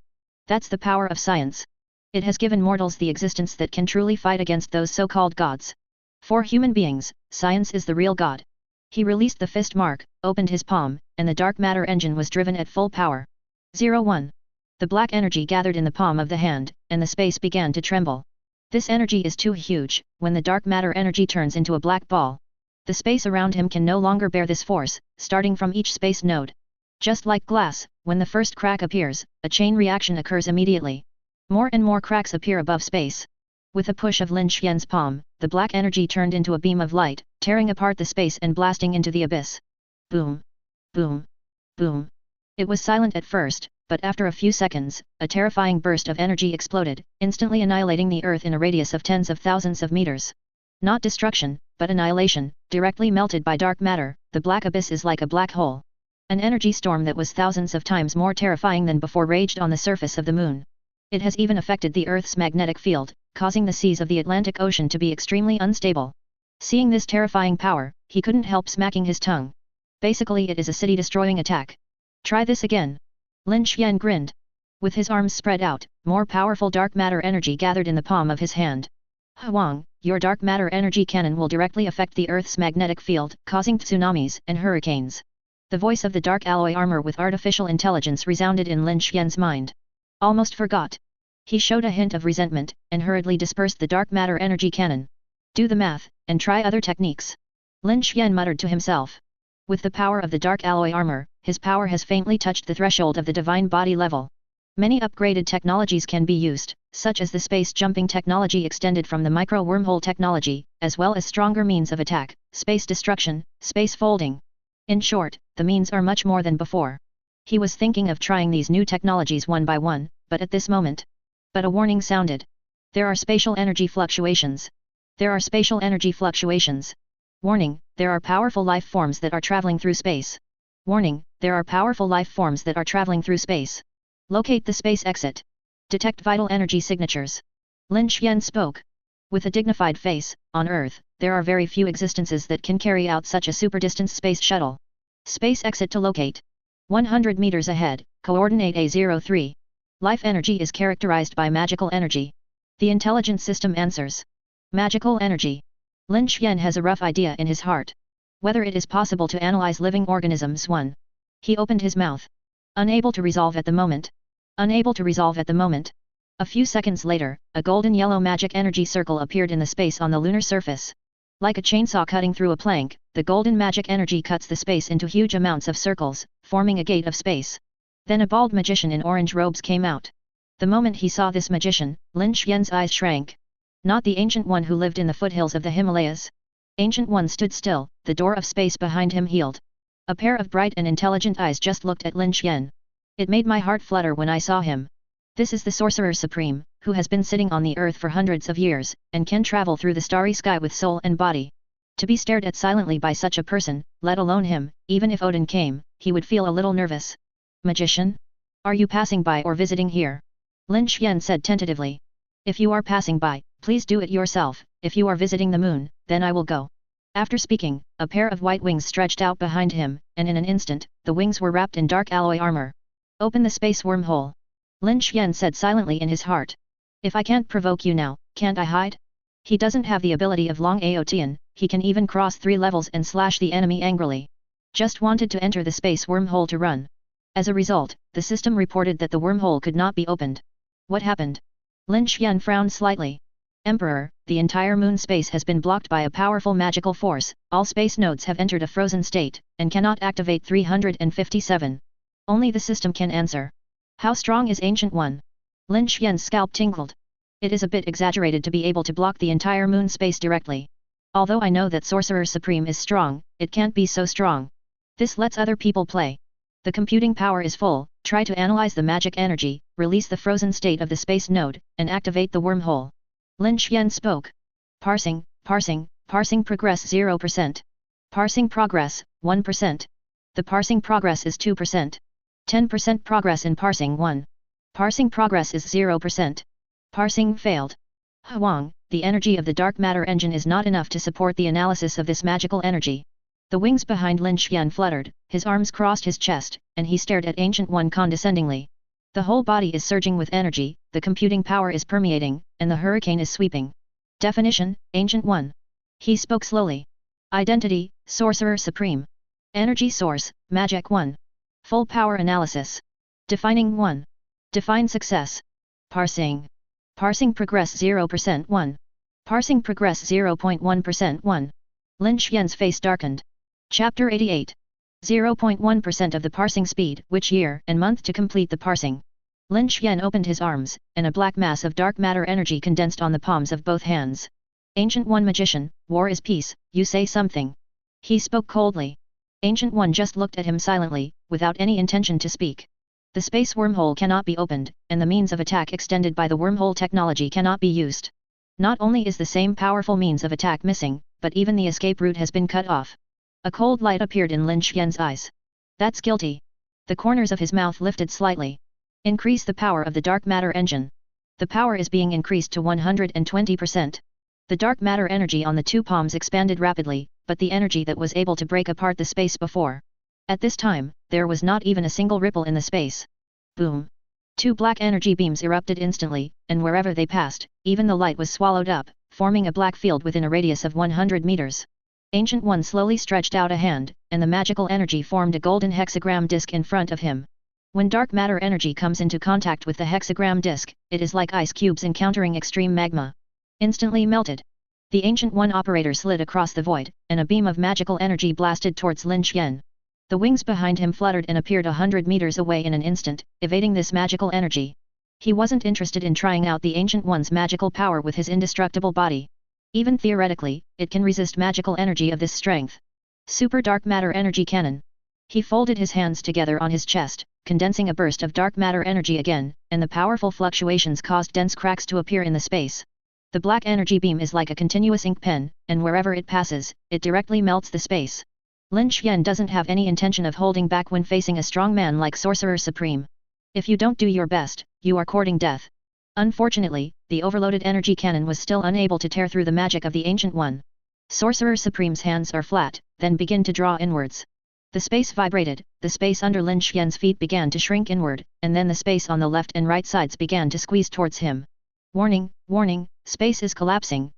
Speaker 1: That's the power of science. It has given mortals the existence that can truly fight against those so-called gods. For human beings, science is the real god. He released the fist mark, opened his palm, and the dark matter engine was driven at full power. 01. The black energy gathered in the palm of the hand, and the space began to tremble. This energy is too huge. When the dark matter energy turns into a black ball, the space around him can no longer bear this force, starting from each space node. Just like glass, when the first crack appears, a chain reaction occurs immediately. More and more cracks appear above space. With a push of Lin Xian's palm, the black energy turned into a beam of light, tearing apart the space and blasting into the abyss. Boom! Boom! Boom! It was silent at first, but after a few seconds, a terrifying burst of energy exploded, instantly annihilating the earth in a radius of tens of thousands of meters. Not destruction, but annihilation, directly melted by dark matter. The black abyss is like a black hole. An energy storm that was thousands of times more terrifying than before raged on the surface of the moon. It has even affected the Earth's magnetic field, causing the seas of the Atlantic Ocean to be extremely unstable. Seeing this terrifying power, he couldn't help smacking his tongue. Basically it is a city-destroying attack. Try this again. Lin Xian grinned. With his arms spread out, more powerful dark matter energy gathered in the palm of his hand. Huang, your dark matter energy cannon will directly affect the Earth's magnetic field, causing tsunamis and hurricanes. The voice of the dark alloy armor with artificial intelligence resounded in Lin Xian's mind. Almost forgot. He showed a hint of resentment, and hurriedly dispersed the dark matter energy cannon. Do the math, and try other techniques. Lin Xian muttered to himself. With the power of the dark alloy armor, his power has faintly touched the threshold of the divine body level. Many upgraded technologies can be used, such as the space jumping technology extended from the micro-wormhole technology, as well as stronger means of attack, space destruction, space folding. In short, the means are much more than before. He was thinking of trying these new technologies one by one, but at this moment. But a warning sounded. There are spatial energy fluctuations. There are spatial energy fluctuations. Warning, there are powerful life forms that are traveling through space. Warning, there are powerful life forms that are traveling through space. Locate the space exit. Detect vital energy signatures. Lin Xian spoke. With a dignified face, on Earth, there are very few existences that can carry out such a super-distance space shuttle. Space exit to locate. 100 meters ahead, coordinate A03. Life energy is characterized by magical energy. The intelligent system answers. Magical energy. Lin Xian has a rough idea in his heart. Whether it is possible to analyze living organisms. 1. He opened his mouth. Unable to resolve at the moment. Unable to resolve at the moment. A few seconds later, a golden-yellow magic energy circle appeared in the space on the lunar surface. Like a chainsaw cutting through a plank, the golden magic energy cuts the space into huge amounts of circles, forming a gate of space. Then a bald magician in orange robes came out. The moment he saw this magician, Lin Xian's eyes shrank. Not the Ancient One who lived in the foothills of the Himalayas. Ancient One stood still, the door of space behind him healed. A pair of bright and intelligent eyes just looked at Lin Xian. It made my heart flutter when I saw him. This is the Sorcerer Supreme, who has been sitting on the earth for hundreds of years, and can travel through the starry sky with soul and body. To be stared at silently by such a person, let alone him, even if Odin came, he would feel a little nervous. Magician? Are you passing by or visiting here? Lin Xian said tentatively. If you are passing by, please do it yourself. If you are visiting the moon, then I will go. After speaking, a pair of white wings stretched out behind him, and in an instant, the wings were wrapped in dark alloy armor. Open the space wormhole. Lin Xian said silently in his heart. If I can't provoke you now, can't I hide? He doesn't have the ability of Long Aotian, he can even cross 3 levels and slash the enemy angrily. Just wanted to enter the space wormhole to run. As a result, the system reported that the wormhole could not be opened. What happened? Lin Xian frowned slightly. Emperor, the entire moon space has been blocked by a powerful magical force, all space nodes have entered a frozen state, and cannot activate 357. Only the system can answer. How strong is Ancient One? Lin Xian's scalp tingled. It is a bit exaggerated to be able to block the entire moon space directly. Although I know that Sorcerer Supreme is strong, it can't be so strong. This lets other people play. The computing power is full, try to analyze the magic energy, release the frozen state of the space node, and activate the wormhole. Lin Xian spoke. Parsing progress 0%. Parsing progress, 1%. The parsing progress is 2%. 10% progress in parsing 1. Parsing progress is 0%. Parsing failed. Huang, the energy of the dark matter engine is not enough to support the analysis of this magical energy. The wings behind Lin Xian fluttered, his arms crossed his chest, and he stared at Ancient One condescendingly. The whole body is surging with energy, the computing power is permeating, and the hurricane is sweeping. Definition, Ancient One. He spoke slowly. Identity, Sorcerer Supreme. Energy source, Magic 1. Full power analysis. Defining 1. Define success. Parsing. Parsing progress 0% 1. Parsing progress 0.1% 1. Lin Xian's face darkened. Chapter 88. 0.1% of the parsing speed, which year and month to complete the parsing. Lin Xian opened his arms, and a black mass of dark matter energy condensed on the palms of both hands. Ancient One Magician, war is peace, you say something. He spoke coldly. Ancient One just looked at him silently, without any intention to speak. The space wormhole cannot be opened, and the means of attack extended by the wormhole technology cannot be used. Not only is the same powerful means of attack missing, but even the escape route has been cut off. A cold light appeared in Lin Xian's eyes. That's guilty. The corners of his mouth lifted slightly. Increase the power of the dark matter engine. The power is being increased to 120%. The dark matter energy on the two palms expanded rapidly, but the energy that was able to break apart the space before. At this time, there was not even a single ripple in the space. Boom! 2 black energy beams erupted instantly, and wherever they passed, even the light was swallowed up, forming a black field within a radius of 100 meters. Ancient One slowly stretched out a hand, and the magical energy formed a golden hexagram disc in front of him. When dark matter energy comes into contact with the hexagram disc, it is like ice cubes encountering extreme magma. Instantly melted. The Ancient One operator slid across the void, and a beam of magical energy blasted towards Lin Xian. The wings behind him fluttered and appeared 100 meters away in an instant, evading this magical energy. He wasn't interested in trying out the Ancient One's magical power with his indestructible body. Even theoretically, it can resist magical energy of this strength. Super Dark Matter Energy Cannon. He folded his hands together on his chest, condensing a burst of dark matter energy again, and the powerful fluctuations caused dense cracks to appear in the space. The black energy beam is like a continuous ink pen, and wherever it passes, it directly melts the space. Lin Xian doesn't have any intention of holding back when facing a strong man like Sorcerer Supreme. If you don't do your best, you are courting death. Unfortunately, the overloaded energy cannon was still unable to tear through the magic of the Ancient One. Sorcerer Supreme's hands are flat, then begin to draw inwards. The space vibrated, the space under Lin Xian's feet began to shrink inward, and then the space on the left and right sides began to squeeze towards him. Warning, warning, space is collapsing, ...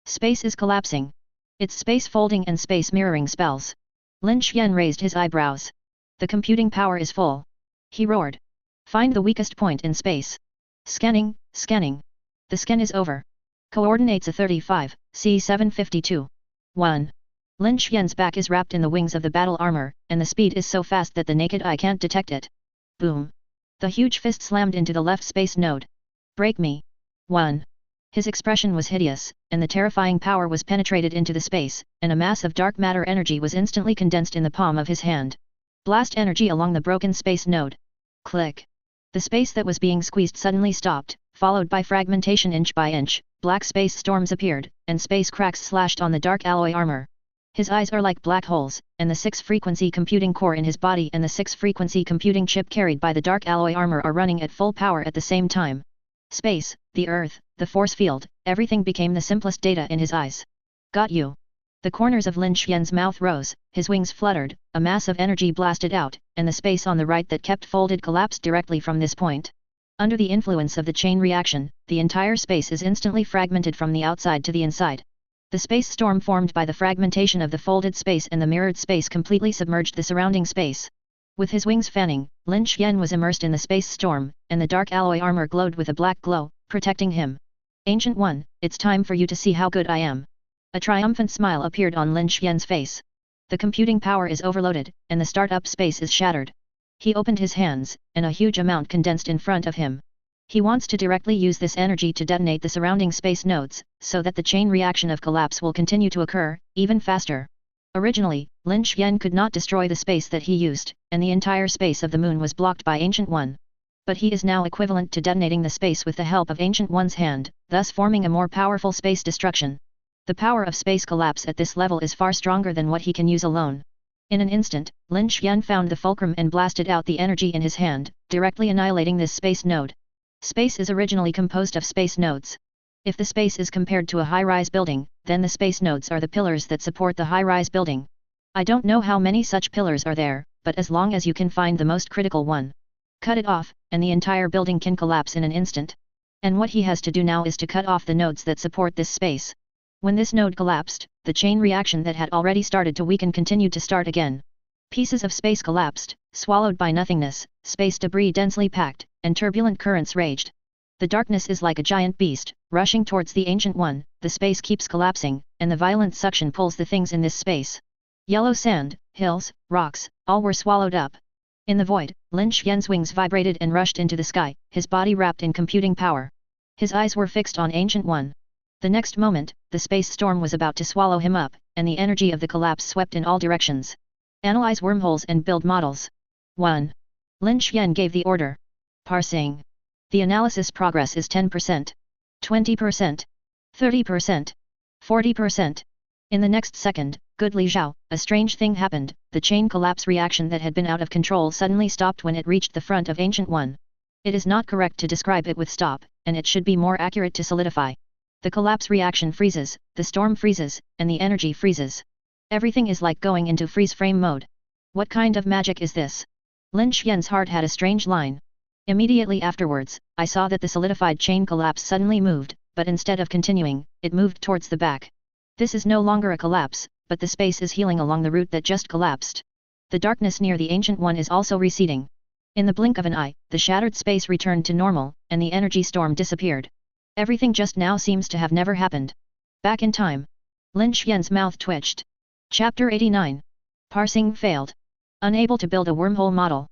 Speaker 1: Space is collapsing. It's space folding and space mirroring spells. Lin Xian raised his eyebrows. The computing power is full. He roared. Find the weakest point in space. Scanning, scanning. The scan is over. Coordinates a 35, C752. 1. Lin Xian's back is wrapped in the wings of the battle armor, and the speed is so fast that the naked eye can't detect it. Boom. The huge fist slammed into the left space node. Break me. 1. His expression was hideous, and the terrifying power was penetrated into the space, and a mass of dark matter energy was instantly condensed in the palm of his hand. Blast energy along the broken space node. Click. The space that was being squeezed suddenly stopped, followed by fragmentation inch by inch, black space storms appeared, and space cracks slashed on the dark alloy armor. His eyes are like black holes, and the 6-frequency computing core in his body and the 6-frequency computing chip carried by the dark alloy armor are running at full power at the same time. Space, the earth, the force field, everything became the simplest data in his eyes. Got you. The corners of Lin Xian's mouth rose, his wings fluttered, a mass of energy blasted out, and the space on the right that kept folded collapsed directly from this point. Under the influence of the chain reaction, the entire space is instantly fragmented from the outside to the inside. The space storm formed by the fragmentation of the folded space and the mirrored space completely submerged the surrounding space. With his wings fanning, Lin Xian was immersed in the space storm, and the dark alloy armor glowed with a black glow, protecting him. Ancient One, it's time for you to see how good I am. A triumphant smile appeared on Lin Xian's face. The computing power is overloaded, and the startup space is shattered. He opened his hands, and a huge amount condensed in front of him. He wants to directly use this energy to detonate the surrounding space nodes, so that the chain reaction of collapse will continue to occur, even faster. Originally, Lin Xian could not destroy the space that he used, and the entire space of the moon was blocked by Ancient One. But he is now equivalent to detonating the space with the help of Ancient One's hand, thus forming a more powerful space destruction. The power of space collapse at this level is far stronger than what he can use alone. In an instant, Lin Xian found the fulcrum and blasted out the energy in his hand, directly annihilating this space node. Space is originally composed of space nodes. If the space is compared to a high-rise building, then the space nodes are the pillars that support the high-rise building. I don't know how many such pillars are there, but as long as you can find the most critical one, cut it off, and the entire building can collapse in an instant. And what he has to do now is to cut off the nodes that support this space. When this node collapsed, the chain reaction that had already started to weaken continued to start again. Pieces of space collapsed, swallowed by nothingness, space debris densely packed, and turbulent currents raged. The darkness is like a giant beast, rushing towards the Ancient One, the space keeps collapsing, and the violent suction pulls the things in this space. Yellow sand, hills, rocks, all were swallowed up. In the void, Lin Xian's wings vibrated and rushed into the sky, his body wrapped in computing power. His eyes were fixed on Ancient One. The next moment, the space storm was about to swallow him up, and the energy of the collapse swept in all directions. Analyze wormholes and build models. 1. Lin Xian gave the order. Parsing. The analysis progress is 10%, 20%, 30%, 40%. In the next second, good Li Zhao, a strange thing happened, the chain collapse reaction that had been out of control suddenly stopped when it reached the front of Ancient One. It is not correct to describe it with stop, and it should be more accurate to solidify. The collapse reaction freezes, the storm freezes, and the energy freezes. Everything is like going into freeze frame mode. What kind of magic is this? Lin Xian's heart had a strange line. Immediately afterwards, I saw that the solidified chain collapse suddenly moved, but instead of continuing, it moved towards the back. This is no longer a collapse, but the space is healing along the route that just collapsed. The darkness near the Ancient One is also receding. In the blink of an eye, the shattered space returned to normal, and the energy storm disappeared. Everything just now seems to have never happened. Back in time. Lin Xian's mouth twitched. Chapter 89. Parsing failed. Unable to build a wormhole model.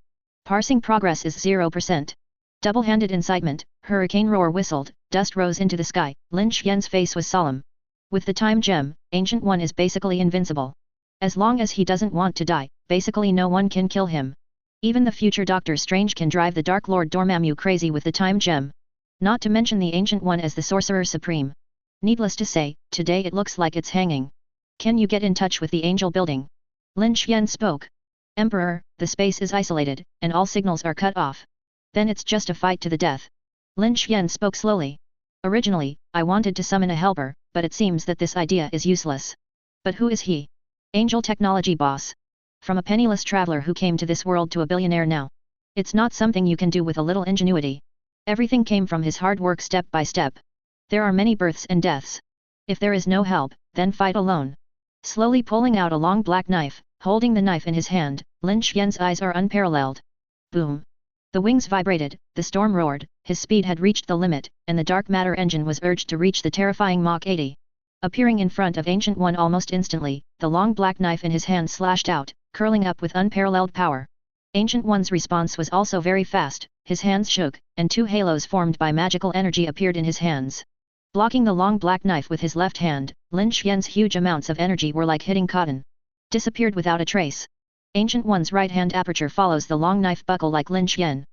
Speaker 1: Parsing progress is 0%. Double-handed incitement, hurricane roar whistled, dust rose into the sky, Lin Xian's face was solemn. With the time gem, Ancient One is basically invincible. As long as he doesn't want to die, basically no one can kill him. Even the future Doctor Strange can drive the Dark Lord Dormammu crazy with the time gem. Not to mention the Ancient One as the Sorcerer Supreme. Needless to say, today it looks like it's hanging. Can you get in touch with the Angel Building? Lin Xian spoke. Emperor, the space is isolated, and all signals are cut off. Then it's just a fight to the death. Lin Xian spoke slowly. Originally, I wanted to summon a helper, but it seems that this idea is useless. But who is he? Angel Technology Boss. From a penniless traveler who came to this world to a billionaire now. It's not something you can do with a little ingenuity. Everything came from his hard work step by step. There are many births and deaths. If there is no help, then fight alone. Slowly pulling out a long black knife, holding the knife in his hand, Lin Xian's eyes are unparalleled. Boom! The wings vibrated, the storm roared, his speed had reached the limit, and the dark matter engine was urged to reach the terrifying Mach 80. Appearing in front of Ancient One almost instantly, the long black knife in his hand slashed out, curling up with unparalleled power. Ancient One's response was also very fast, his hands shook, and two halos formed by magical energy appeared in his hands. Blocking the long black knife with his left hand, Lin Xian's huge amounts of energy were like hitting cotton. Disappeared without a trace. Ancient One's right hand aperture follows the long knife buckle like Lin Xian.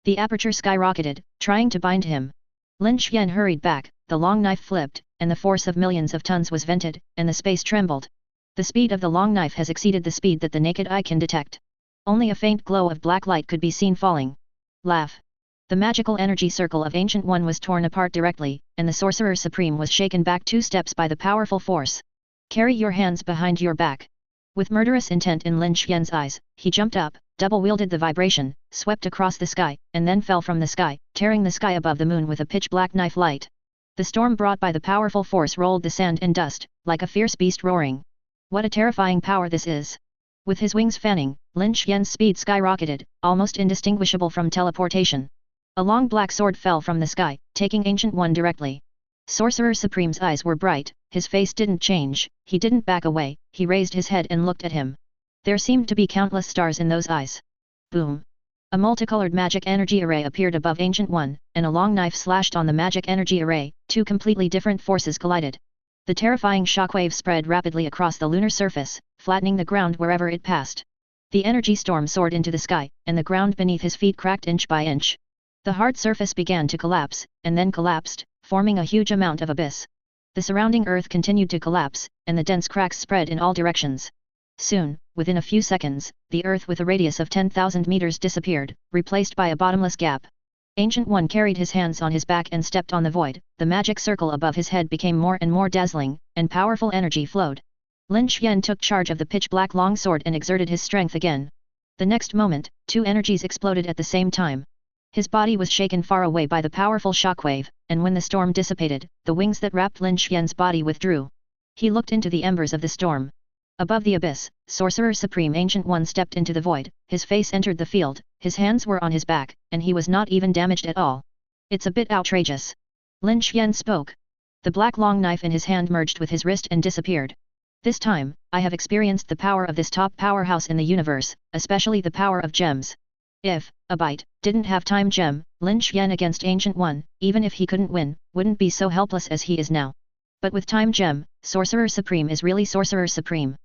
Speaker 1: The aperture skyrocketed, trying to bind him. Lin Xian hurried back, the long knife flipped, and the force of millions of tons was vented, and the space trembled. The speed of the long knife has exceeded the speed that the naked eye can detect. Only a faint glow of black light could be seen falling. Laugh. The magical energy circle of Ancient One was torn apart directly, and the Sorcerer Supreme was shaken back 2 steps by the powerful force. Carry your hands behind your back. With murderous intent in Lin Xian's eyes, he jumped up, double-wielded the vibration, swept across the sky, and then fell from the sky, tearing the sky above the moon with a pitch-black knife light. The storm brought by the powerful force rolled the sand and dust, like a fierce beast roaring. What a terrifying power this is! With his wings fanning, Lin Xian's speed skyrocketed, almost indistinguishable from teleportation. A long black sword fell from the sky, taking Ancient One directly. Sorcerer Supreme's eyes were bright, his face didn't change, he didn't back away, he raised his head and looked at him. There seemed to be countless stars in those eyes. Boom! A multicolored magic energy array appeared above Ancient One, and a long knife slashed on the magic energy array. 2 completely different forces collided. The terrifying shockwave spread rapidly across the lunar surface, flattening the ground wherever it passed. The energy storm soared into the sky, and the ground beneath his feet cracked inch by inch. The hard surface began to collapse, and then collapsed, forming a huge amount of abyss. The surrounding earth continued to collapse, and the dense cracks spread in all directions. Soon, within a few seconds, the earth with a radius of 10,000 meters disappeared, replaced by a bottomless gap. Ancient One carried his hands on his back and stepped on the void. The magic circle above his head became more and more dazzling, and powerful energy flowed. Lin Xian took charge of the pitch-black longsword and exerted his strength again. The next moment, 2 energies exploded at the same time. His body was shaken far away by the powerful shockwave, and when the storm dissipated, the wings that wrapped Lin Xian's body withdrew. He looked into the embers of the storm. Above the abyss, Sorcerer Supreme Ancient One stepped into the void, his face entered the field, his hands were on his back, and he was not even damaged at all. It's a bit outrageous. Lin Xian spoke. The black long knife in his hand merged with his wrist and disappeared. This time, I have experienced the power of this top powerhouse in the universe, especially the power of gems. If, a bite, didn't have time gem, Lin Xian against Ancient One, even if he couldn't win, wouldn't be so helpless as he is now. But with time gem, Sorcerer Supreme is really Sorcerer Supreme.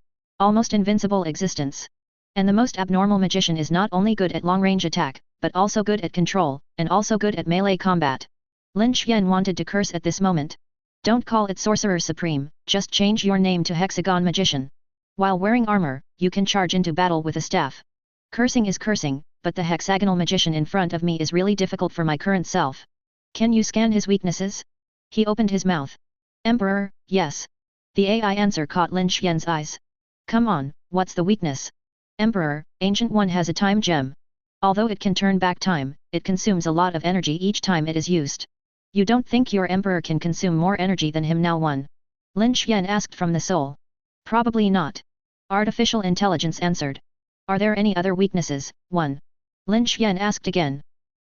Speaker 1: Almost invincible existence. And the most abnormal magician is not only good at long-range attack, but also good at control, and also good at melee combat. Lin Xian wanted to curse at this moment. Don't call it Sorcerer Supreme, just change your name to Hexagon Magician. While wearing armor, you can charge into battle with a staff. Cursing is cursing, but the hexagonal magician in front of me is really difficult for my current self. Can you scan his weaknesses? He opened his mouth. Emperor, yes. The AI answer caught Lin Xian's eyes. Come on, what's the weakness? Emperor, Ancient One has a time gem. Although it can turn back time, it consumes a lot of energy each time it is used. You don't think your emperor can consume more energy than him now? One. Lin Xian asked from the soul. Probably not. Artificial intelligence answered. Are there any other weaknesses? 1. Lin Xian asked again.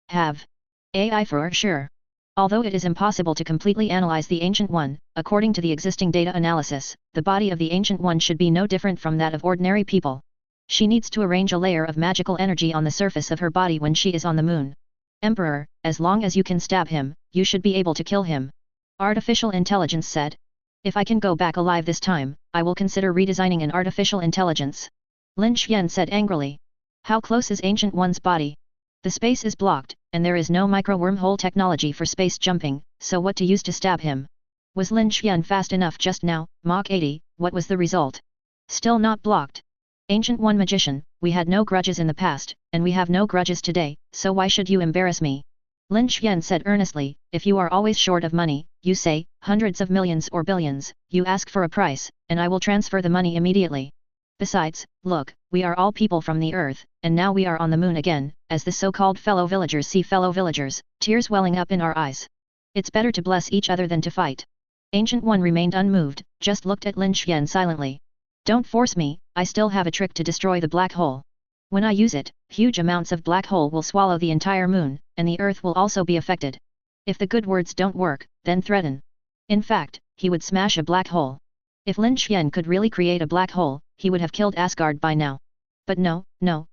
Speaker 1: Have. AI for sure. Although it is impossible to completely analyze the Ancient One, according to the existing data analysis, the body of the Ancient One should be no different from that of ordinary people. She needs to arrange a layer of magical energy on the surface of her body when she is on the moon. Emperor, as long as you can stab him, you should be able to kill him. Artificial intelligence said. If I can go back alive this time, I will consider redesigning an artificial intelligence. Lin Xian said angrily. How close is Ancient One's body? The space is blocked, and there is no micro-wormhole technology for space jumping, so what to use to stab him? Was Lin Xian fast enough just now? Mach 80, what was the result? Still not blocked. Ancient One Magician, we had no grudges in the past, and we have no grudges today, so why should you embarrass me? Lin Xian said earnestly, if you are always short of money, you say, hundreds of millions or billions, you ask for a price, and I will transfer the money immediately. Besides, look, we are all people from the earth, and now we are on the moon again, as the so-called fellow villagers see fellow villagers, tears welling up in our eyes. It's better to bless each other than to fight. Ancient One remained unmoved, just looked at Lin Xian silently. Don't force me, I still have a trick to destroy the black hole. When I use it, huge amounts of black hole will swallow the entire moon, and the earth will also be affected. If the good words don't work, then threaten. In fact, he would smash a black hole. If Lin Xian could really create a black hole, he would have killed Asgard by now. But no,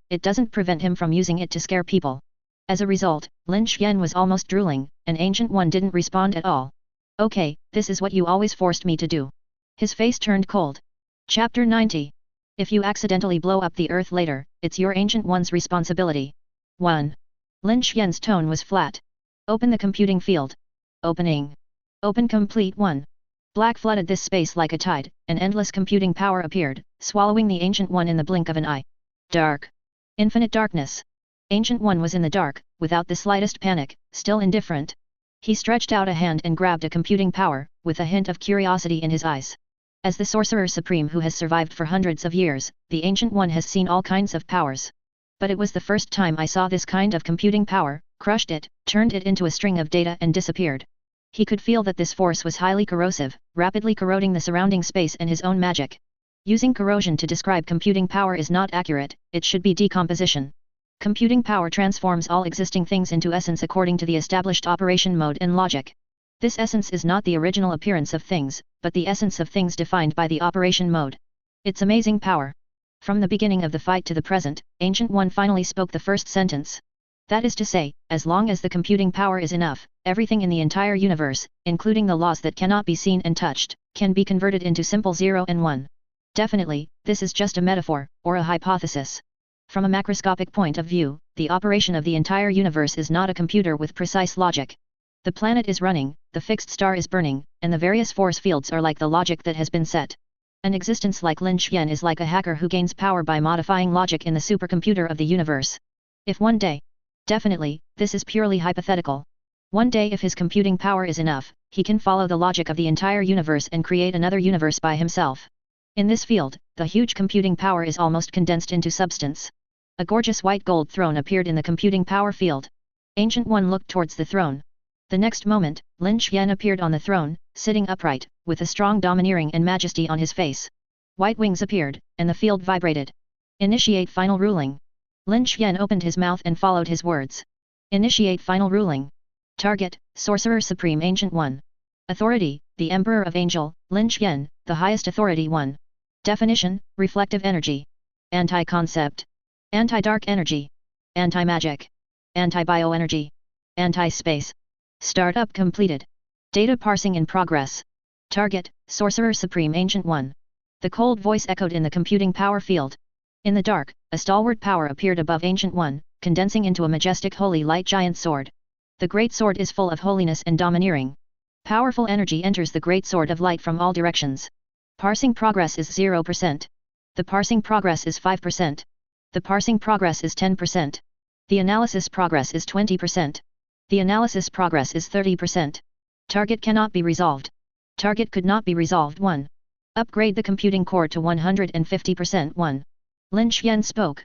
Speaker 1: it doesn't prevent him from using it to scare people. As a result, Lin Xian was almost drooling, and Ancient One didn't respond at all. Okay, this is what you always forced me to do. His face turned cold. Chapter 90. If you accidentally blow up the earth later, it's your Ancient One's responsibility. 1. Lin Xian's tone was flat. Open the computing field. Opening. Open complete 1. Black flooded this space like a tide, and endless computing power appeared, swallowing the Ancient One in the blink of an eye. Dark. Infinite darkness. Ancient One was in the dark, without the slightest panic, still indifferent. He stretched out a hand and grabbed a computing power, with a hint of curiosity in his eyes. As the Sorcerer Supreme who has survived for hundreds of years, the Ancient One has seen all kinds of powers. But it was the first time I saw this kind of computing power, crushed it, turned it into a string of data and disappeared. He could feel that this force was highly corrosive, rapidly corroding the surrounding space and his own magic. Using corrosion to describe computing power is not accurate, it should be decomposition. Computing power transforms all existing things into essence according to the established operation mode and logic. This essence is not the original appearance of things, but the essence of things defined by the operation mode. It's amazing power. From the beginning of the fight to the present, Ancient One finally spoke the first sentence. That is to say, as long as the computing power is enough, everything in the entire universe, including the laws that cannot be seen and touched, can be converted into simple 0 and 1. Definitely, this is just a metaphor, or a hypothesis. From a macroscopic point of view, the operation of the entire universe is not a computer with precise logic. The planet is running, the fixed star is burning, and the various force fields are like the logic that has been set. An existence like Lin Xian is like a hacker who gains power by modifying logic in the supercomputer of the universe. If one day, definitely, this is purely hypothetical. One day if his computing power is enough, he can follow the logic of the entire universe and create another universe by himself. In this field, the huge computing power is almost condensed into substance. A gorgeous white gold throne appeared in the computing power field. Ancient One looked towards the throne. The next moment, Lin Xian appeared on the throne, sitting upright, with a strong domineering and majesty on his face. White wings appeared, and the field vibrated. Initiate final ruling. Lin Xian opened his mouth and followed his words. Initiate final ruling. Target, Sorcerer Supreme Ancient One. Authority, the Emperor of Angel, Lin Xian, the highest authority one. Definition, reflective energy. Anti-concept. Anti-dark energy. Anti-magic. Anti-bioenergy. Anti-space. Startup completed. Data parsing in progress. Target, Sorcerer Supreme Ancient One. The cold voice echoed in the computing power field. In the dark, a stalwart power appeared above Ancient One, condensing into a majestic holy light giant sword. The great sword is full of holiness and domineering. Powerful energy enters the great sword of light from all directions. Parsing progress is 0%. The parsing progress is 5%. The parsing progress is 10%. The analysis progress is 20%. The analysis progress is 30%. Target cannot be resolved. Target could not be resolved 1. Upgrade the computing core to 150% 1. Lin Xian spoke.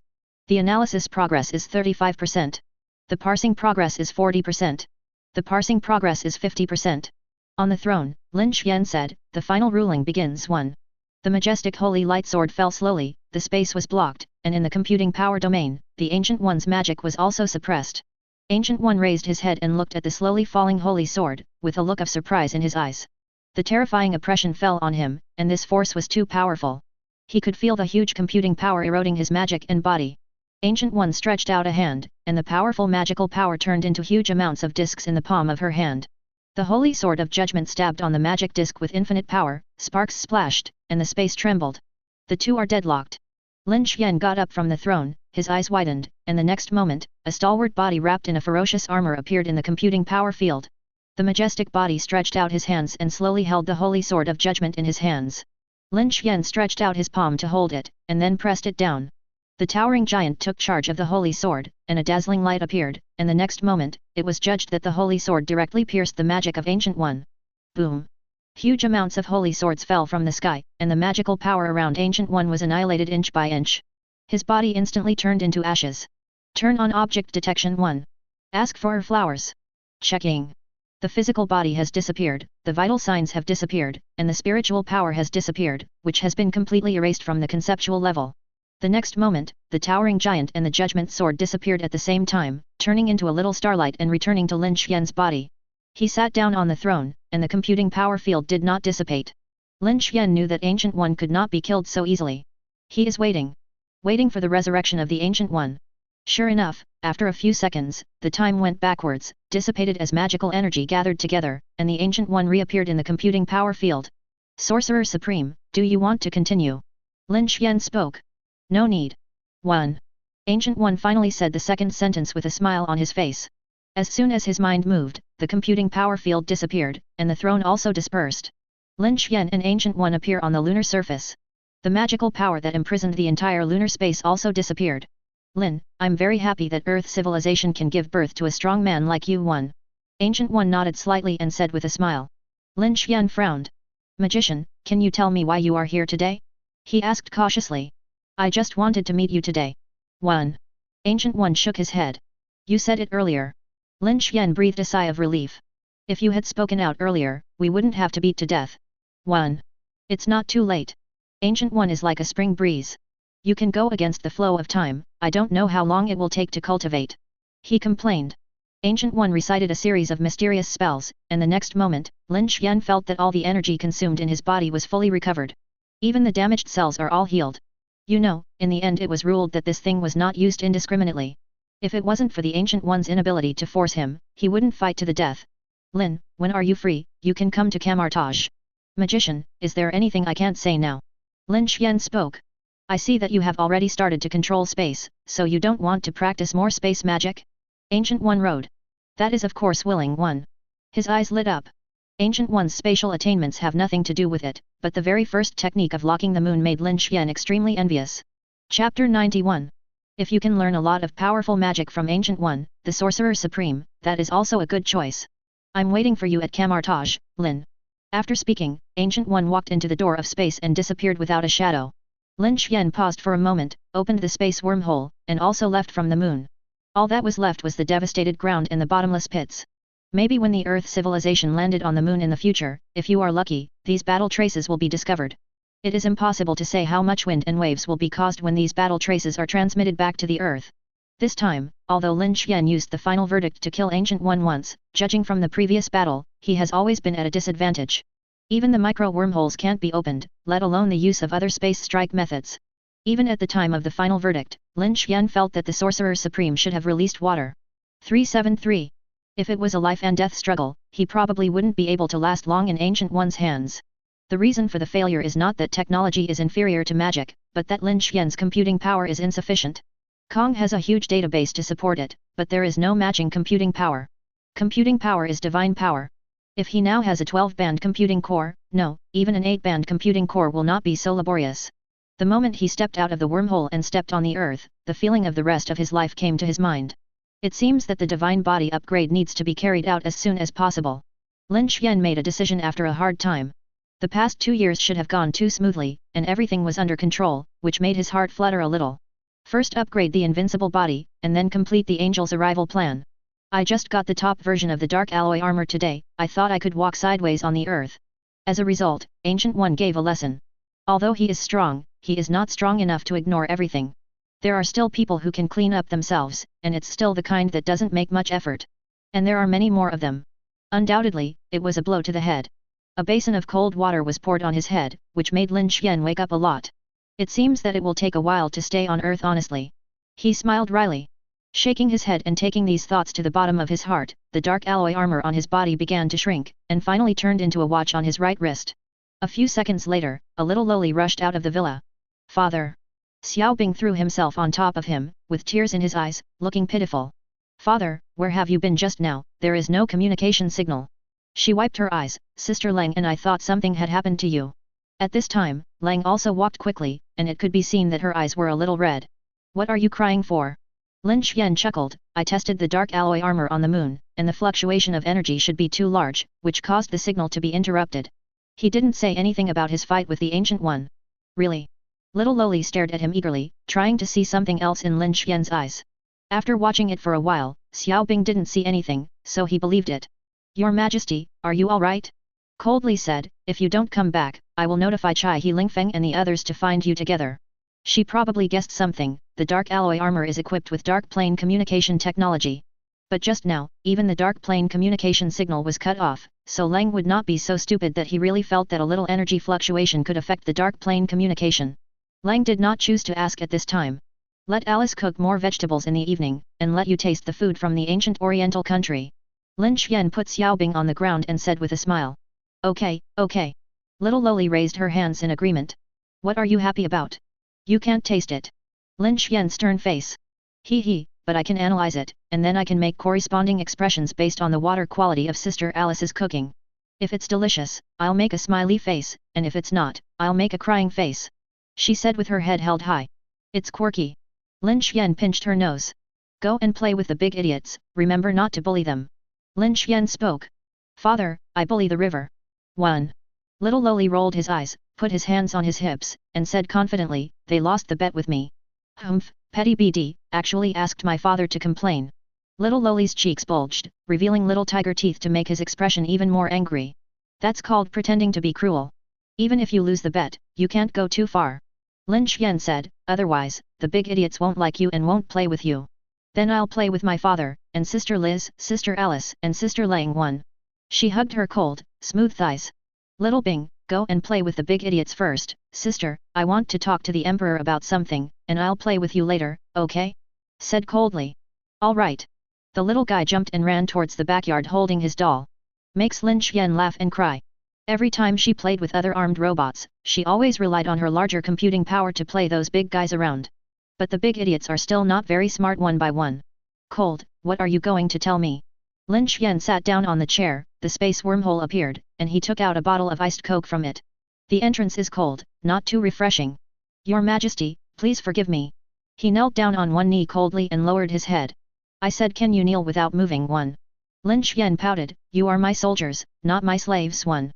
Speaker 1: The analysis progress is 35%. The parsing progress is 40%. The parsing progress is 50%. On the throne, Lin Xian said, the final ruling begins 1. The majestic holy light sword fell slowly, the space was blocked, and in the computing power domain, the Ancient One's magic was also suppressed. Ancient One raised his head and looked at the slowly falling holy sword, with a look of surprise in his eyes. The terrifying oppression fell on him, and this force was too powerful. He could feel the huge computing power eroding his magic and body. Ancient One stretched out a hand, and the powerful magical power turned into huge amounts of discs in the palm of her hand. The holy sword of judgment stabbed on the magic disc with infinite power, sparks splashed, and the space trembled. The two are deadlocked. Lin Xian got up from the throne, his eyes widened, and the next moment, a stalwart body wrapped in a ferocious armor appeared in the computing power field. The majestic body stretched out his hands and slowly held the holy sword of judgment in his hands. Lin Xian stretched out his palm to hold it, and then pressed it down. The towering giant took charge of the holy sword, and a dazzling light appeared, and the next moment, it was judged that the holy sword directly pierced the magic of Ancient One. Boom! Huge amounts of holy swords fell from the sky, and the magical power around Ancient One was annihilated inch by inch. His body instantly turned into ashes. Turn on object detection 1. Ask for flowers. Checking. The physical body has disappeared, the vital signs have disappeared, and the spiritual power has disappeared, which has been completely erased from the conceptual level. The next moment, the towering giant and the judgment sword disappeared at the same time, turning into a little starlight and returning to Lin Xian's body. He sat down on the throne, and the computing power field did not dissipate. Lin Xian knew that Ancient One could not be killed so easily. He is waiting. Waiting for the resurrection of the Ancient One. Sure enough, after a few seconds, the time went backwards, dissipated as magical energy gathered together, and the Ancient One reappeared in the computing power field. Sorcerer Supreme, do you want to continue? Lin Xian spoke. No need. 1. Ancient One finally said the second sentence with a smile on his face. As soon as his mind moved, the computing power field disappeared, and the throne also dispersed. Lin Xian and Ancient One appear on the lunar surface. The magical power that imprisoned the entire lunar space also disappeared. Lin, I'm very happy that Earth civilization can give birth to a strong man like you. One. Ancient One nodded slightly and said with a smile. Lin Xian frowned. Magician, can you tell me why you are here today? He asked cautiously. I just wanted to meet you today. 1. Ancient One shook his head. You said it earlier. Lin Xian breathed a sigh of relief. If you had spoken out earlier, we wouldn't have to beat to death. 1. It's not too late. Ancient One is like a spring breeze. You can go against the flow of time, I don't know how long it will take to cultivate. He complained. Ancient One recited a series of mysterious spells, and the next moment, Lin Xian felt that all the energy consumed in his body was fully recovered. Even the damaged cells are all healed. You know, in the end it was ruled that this thing was not used indiscriminately. If it wasn't for the Ancient One's inability to force him, he wouldn't fight to the death. Lin, when are you free? You can come to Camartage. Magician, is there anything I can't say now? Lin Xian spoke. I see that you have already started to control space, so you don't want to practice more space magic? Ancient One rode. That is of course willing one. His eyes lit up. Ancient One's spatial attainments have nothing to do with it, but the very first technique of locking the moon made Lin Xian extremely envious. Chapter 91. If you can learn a lot of powerful magic from Ancient One, the Sorcerer Supreme, that is also a good choice. I'm waiting for you at Camartage, Lin. After speaking, Ancient One walked into the door of space and disappeared without a shadow. Lin Xian paused for a moment, opened the space wormhole, and also left from the moon. All that was left was the devastated ground and the bottomless pits. Maybe when the Earth civilization landed on the moon in the future, if you are lucky, these battle traces will be discovered. It is impossible to say how much wind and waves will be caused when these battle traces are transmitted back to the Earth. This time, although Lin Xian used the final verdict to kill Ancient One once, judging from the previous battle, he has always been at a disadvantage. Even the micro wormholes can't be opened, let alone the use of other space strike methods. Even at the time of the final verdict, Lin Xian felt that the Sorcerer Supreme should have released water. 373. If it was a life and death struggle, he probably wouldn't be able to last long in Ancient One's hands. The reason for the failure is not that technology is inferior to magic, but that Lin Xian's computing power is insufficient. Kong has a huge database to support it, but there is no matching computing power. Computing power is divine power. If he now has a 12-band computing core, no, even an 8-band computing core will not be so laborious. The moment he stepped out of the wormhole and stepped on the earth, the feeling of the rest of his life came to his mind. It seems that the divine body upgrade needs to be carried out as soon as possible. Lin Xian made a decision after a hard time. The past 2 years should have gone too smoothly, and everything was under control, which made his heart flutter a little. First upgrade the invincible body, and then complete the angel's arrival plan. I just got the top version of the dark alloy armor today, I thought I could walk sideways on the earth. As a result, Ancient One gave a lesson. Although he is strong, he is not strong enough to ignore everything. There are still people who can clean up themselves, and it's still the kind that doesn't make much effort. And there are many more of them. Undoubtedly, it was a blow to the head. A basin of cold water was poured on his head, which made Lin Xian wake up a lot. It seems that it will take a while to stay on Earth honestly. He smiled wryly. Shaking his head and taking these thoughts to the bottom of his heart, the dark alloy armor on his body began to shrink, and finally turned into a watch on his right wrist. A few seconds later, a little lowly rushed out of the villa. Father! Xiaobing threw himself on top of him, with tears in his eyes, looking pitiful. Father, where have you been just now? There is no communication signal. She wiped her eyes. Sister Lang and I thought something had happened to you. At this time, Lang also walked quickly, and it could be seen that her eyes were a little red. What are you crying for? Lin Xian chuckled. I tested the dark alloy armor on the moon, and the fluctuation of energy should be too large, which caused the signal to be interrupted. He didn't say anything about his fight with the Ancient One. Really? Little Loli stared at him eagerly, trying to see something else in Lin Xian's eyes. After watching it for a while, Xiaobing didn't see anything, so he believed it. Your Majesty, are you alright? Coldly said, if you don't come back, I will notify Chai He Lingfeng and the others to find you together. She probably guessed something. The dark alloy armor is equipped with dark plane communication technology. But just now, even the dark plane communication signal was cut off, so Lang would not be so stupid that he really felt that a little energy fluctuation could affect the dark plane communication. Lang did not choose to ask at this time. Let Alice cook more vegetables in the evening, and let you taste the food from the ancient oriental country. Lin Xian put Xiaobing on the ground and said with a smile. Okay, okay. Little Loli raised her hands in agreement. What are you happy about? You can't taste it. Lin Xian's stern face. He, but I can analyze it, and then I can make corresponding expressions based on the water quality of Sister Alice's cooking. If it's delicious, I'll make a smiley face, and if it's not, I'll make a crying face. She said with her head held high. It's quirky. Lin Xian pinched her nose. Go and play with the big idiots, remember not to bully them. Lin Xian spoke. Father, I bully the river. 1. Little Lowly rolled his eyes, put his hands on his hips, and said confidently, they lost the bet with me. Humph, petty BD, actually asked my father to complain. Little Lowly's cheeks bulged, revealing little tiger teeth to make his expression even more angry. That's called pretending to be cruel. Even if you lose the bet, you can't go too far. Lin Xian said, otherwise, the big idiots won't like you and won't play with you. Then I'll play with my father, and Sister Liz, Sister Alice, and Sister Lang 1. She hugged her cold, smooth thighs. Little Bing, go and play with the big idiots first, sister, I want to talk to the Emperor about something, and I'll play with you later, okay? Said coldly. All right. The little guy jumped and ran towards the backyard holding his doll. Makes Lin Xian laugh and cry. Every time she played with other armed robots, she always relied on her larger computing power to play those big guys around. But the big idiots are still not very smart one by one. Cold, what are you going to tell me? Lin Xian sat down on the chair, the space wormhole appeared, and he took out a bottle of iced coke from it. The entrance is cold, not too refreshing. Your Majesty, please forgive me. He knelt down on one knee coldly and lowered his head. I said can you kneel without moving 1. Lin Xian pouted, you are my soldiers, not my slaves 1.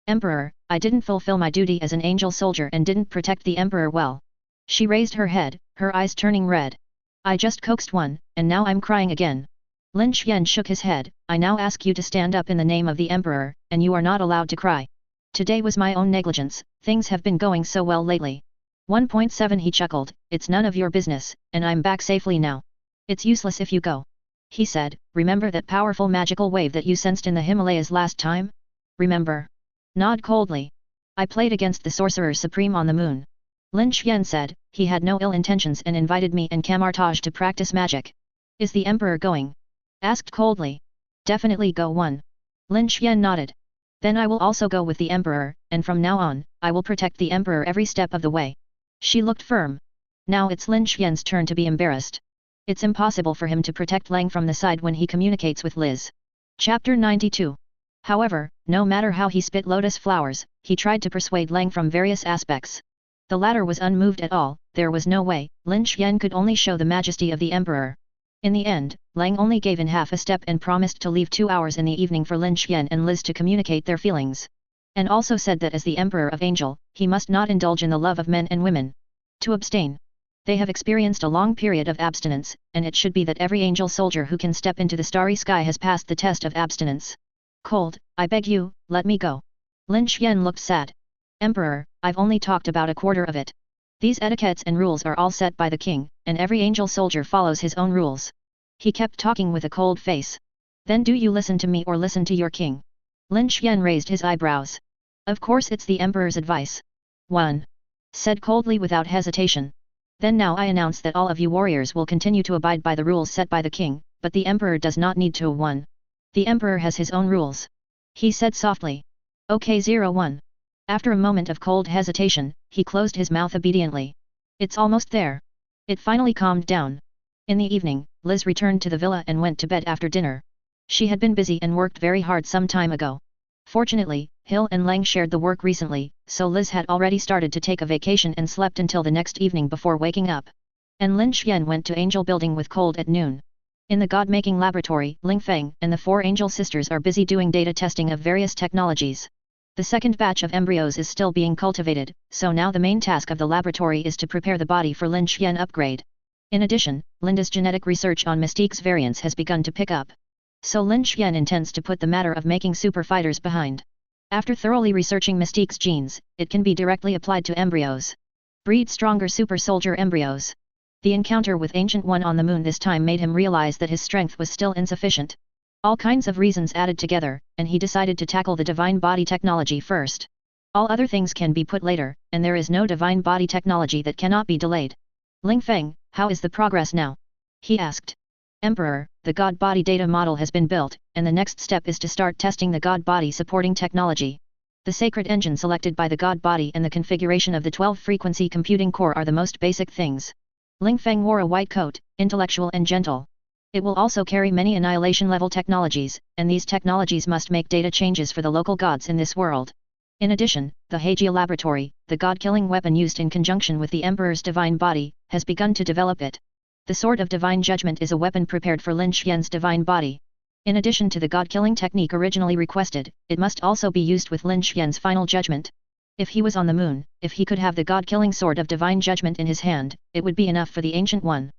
Speaker 1: Emperor, I didn't fulfill my duty as an angel soldier and didn't protect the Emperor well. She raised her head, her eyes turning red. I just coaxed 1, and now I'm crying again. Lin Xian shook his head, I now ask you to stand up in the name of the Emperor, and you are not allowed to cry. Today was my own negligence, things have been going so well lately. 1.7 He chuckled, it's none of your business, and I'm back safely now. It's useless if you go. He said, remember that powerful magical wave that you sensed in the Himalayas last time? Remember? Nod coldly. I played against the Sorcerer Supreme on the moon. Lin Xian said, he had no ill intentions and invited me and Kamartaj to practice magic. Is the Emperor going? Asked coldly. Definitely go 1. Lin Xian nodded. Then I will also go with the Emperor, and from now on, I will protect the Emperor every step of the way. She looked firm. Now it's Lin Xian's turn to be embarrassed. It's impossible for him to protect Lang from the side when he communicates with Liz. Chapter 92. However, no matter how he spit lotus flowers, he tried to persuade Lang from various aspects. The latter was unmoved at all, there was no way, Lin Xian could only show the majesty of the Emperor. In the end, Lang only gave in half a step and promised to leave 2 hours in the evening for Lin Xian and Liz to communicate their feelings. And also said that as the Emperor of Angel, he must not indulge in the love of men and women. To abstain. They have experienced a long period of abstinence, and it should be that every angel soldier who can step into the starry sky has passed the test of abstinence. Cold, I beg you, let me go. Lin Xian looked sad. Emperor, I've only talked about a quarter of it. These etiquettes and rules are all set by the king, and every angel soldier follows his own rules. He kept talking with a cold face. Then do you listen to me or listen to your king? Lin Xian raised his eyebrows. Of course it's the Emperor's advice. 1. Said coldly without hesitation. Then now I announce that all of you warriors will continue to abide by the rules set by the king, but the Emperor does not need to 1. The Emperor has his own rules. He said softly. Okay 01. After a moment of cold hesitation, he closed his mouth obediently. It's almost there. It finally calmed down. In the evening, Liz returned to the villa and went to bed after dinner. She had been busy and worked very hard some time ago. Fortunately, Hill and Lang shared the work recently, so Liz had already started to take a vacation and slept until the next evening before waking up. And Lin Xian went to Angel Building with Cold at noon. In the God-making laboratory, Ling Feng and the 4 angel sisters are busy doing data testing of various technologies. The second batch of embryos is still being cultivated, so now the main task of the laboratory is to prepare the body for Lin Xian upgrade. In addition, Linda's genetic research on Mystique's variants has begun to pick up. So Lin Xian intends to put the matter of making super fighters behind. After thoroughly researching Mystique's genes, it can be directly applied to embryos. Breed stronger super soldier embryos. The encounter with Ancient One on the moon this time made him realize that his strength was still insufficient. All kinds of reasons added together, and he decided to tackle the divine body technology first. All other things can be put later, and there is no divine body technology that cannot be delayed. Ling Feng, how is the progress now? He asked. Emperor, the God body data model has been built, and the next step is to start testing the God body supporting technology. The sacred engine selected by the God body and the configuration of the 12-frequency computing core are the most basic things. Ling Feng wore a white coat, intellectual and gentle. It will also carry many annihilation-level technologies, and these technologies must make data changes for the local gods in this world. In addition, the Hegia Laboratory, the god-killing weapon used in conjunction with the Emperor's divine body, has begun to develop it. The Sword of Divine Judgment is a weapon prepared for Lin Xian's divine body. In addition to the god-killing technique originally requested, it must also be used with Lin Xian's final judgment. If he was on the moon, if he could have the god-killing Sword of Divine Judgment in his hand, it would be enough for the Ancient One.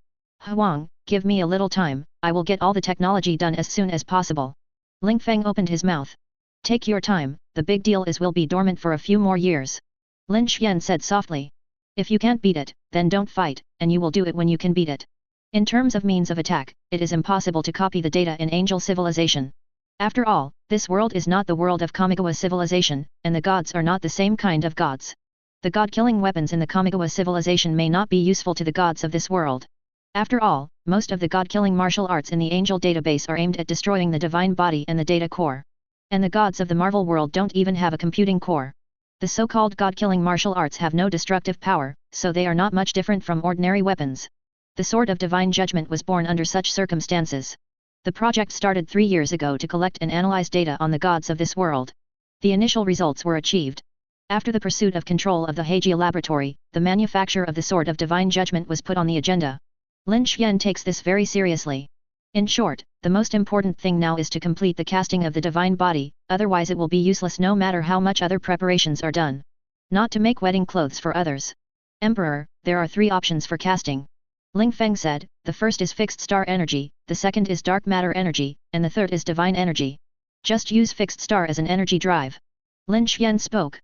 Speaker 1: Huang, give me a little time, I will get all the technology done as soon as possible. Ling Feng opened his mouth. Take your time, the big deal is we'll be dormant for a few more years. Lin Xian said softly. If you can't beat it, then don't fight, and you will do it when you can beat it. In terms of means of attack, it is impossible to copy the data in angel civilization. After all, this world is not the world of Kamigawa civilization, and the gods are not the same kind of gods. The god-killing weapons in the Kamigawa civilization may not be useful to the gods of this world. After all, most of the god-killing martial arts in the angel database are aimed at destroying the divine body and the data core. And the gods of the Marvel world don't even have a computing core. The so-called god-killing martial arts have no destructive power, so they are not much different from ordinary weapons. The Sword of Divine Judgment was born under such circumstances. The project started 3 years ago to collect and analyze data on the gods of this world. The initial results were achieved. After the pursuit of control of the Heijia laboratory, the manufacture of the Sword of Divine Judgment was put on the agenda. Lin Xian takes this very seriously. In short, the most important thing now is to complete the casting of the divine body, otherwise it will be useless no matter how much other preparations are done. Not to make wedding clothes for others. Emperor, there are 3 options for casting. Ling Feng said, the first is fixed star energy, the second is dark matter energy, and the third is divine energy. Just use fixed star as an energy drive. Lin Xian spoke.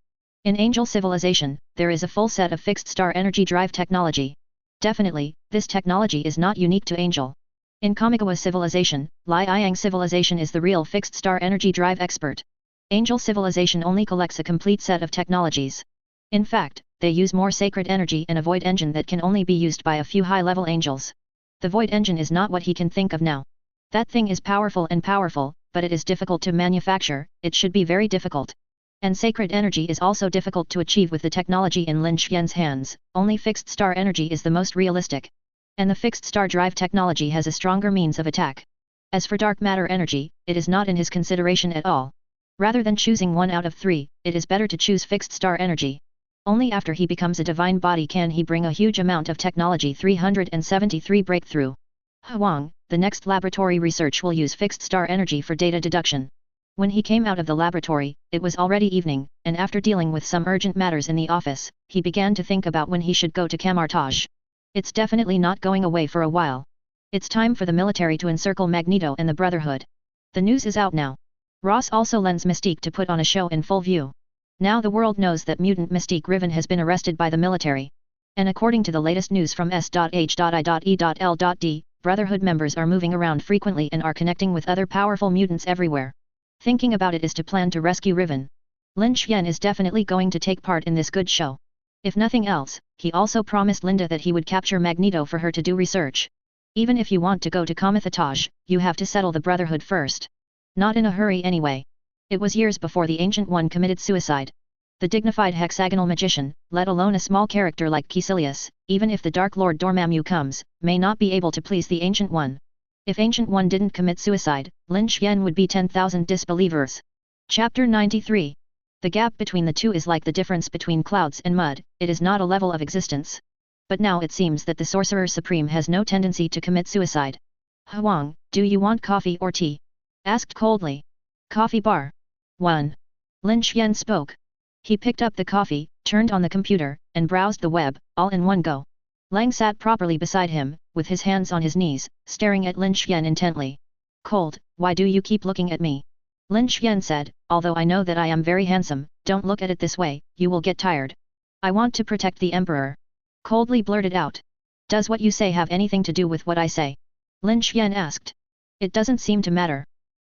Speaker 1: In angel civilization, there is a full set of fixed star energy drive technology. Definitely, this technology is not unique to angel. In Kamigawa civilization, Liang civilization is the real fixed star energy drive expert. Angel civilization only collects a complete set of technologies. In fact, they use more sacred energy and a void engine that can only be used by a few high-level angels. The void engine is not what he can think of now. That thing is powerful, but it is difficult to manufacture, it should be very difficult. And sacred energy is also difficult to achieve with the technology in Lin Xian's hands, only fixed star energy is the most realistic. And the fixed star drive technology has a stronger means of attack. As for dark matter energy, it is not in his consideration at all. Rather than choosing 1 out of 3, it is better to choose fixed star energy. Only after he becomes a divine body can he bring a huge amount of technology. 373 Breakthrough. Huang, the next laboratory research will use fixed star energy for data deduction. When he came out of the laboratory, it was already evening, and after dealing with some urgent matters in the office, he began to think about when he should go to Camartage. It's definitely not going away for a while. It's time for the military to encircle Magneto and the Brotherhood. The news is out now. Ross also lends Mystique to put on a show in full view. Now the world knows that mutant Mystique Riven has been arrested by the military. And according to the latest news from s.h.i.e.l.d, Brotherhood members are moving around frequently and are connecting with other powerful mutants everywhere. Thinking about it is to plan to rescue Riven. Lin Xian is definitely going to take part in this good show. If nothing else, he also promised Linda that he would capture Magneto for her to do research. Even if you want to go to Kamathataj, you have to settle the Brotherhood first. Not in a hurry anyway. It was years before the Ancient One committed suicide. The dignified hexagonal magician, let alone a small character like Caecilius, even if the Dark Lord Dormammu comes, may not be able to please the Ancient One. If Ancient One didn't commit suicide, Lin Xian would be 10,000 disbelievers. Chapter 93. The gap between the two is like the difference between clouds and mud, it is not a level of existence. But now it seems that the Sorcerer Supreme has no tendency to commit suicide. Huang, do you want coffee or tea? Asked coldly. Coffee bar. 1. Lin Xian spoke. He picked up the coffee, turned on the computer, and browsed the web, all in one go. Lang sat properly beside him, with his hands on his knees, staring at Lin Xian intently. Cold, why do you keep looking at me? Lin Xian said, although I know that I am very handsome, don't look at it this way, you will get tired. I want to protect the Emperor. Coldly blurted out. Does what you say have anything to do with what I say? Lin Xian asked. It doesn't seem to matter.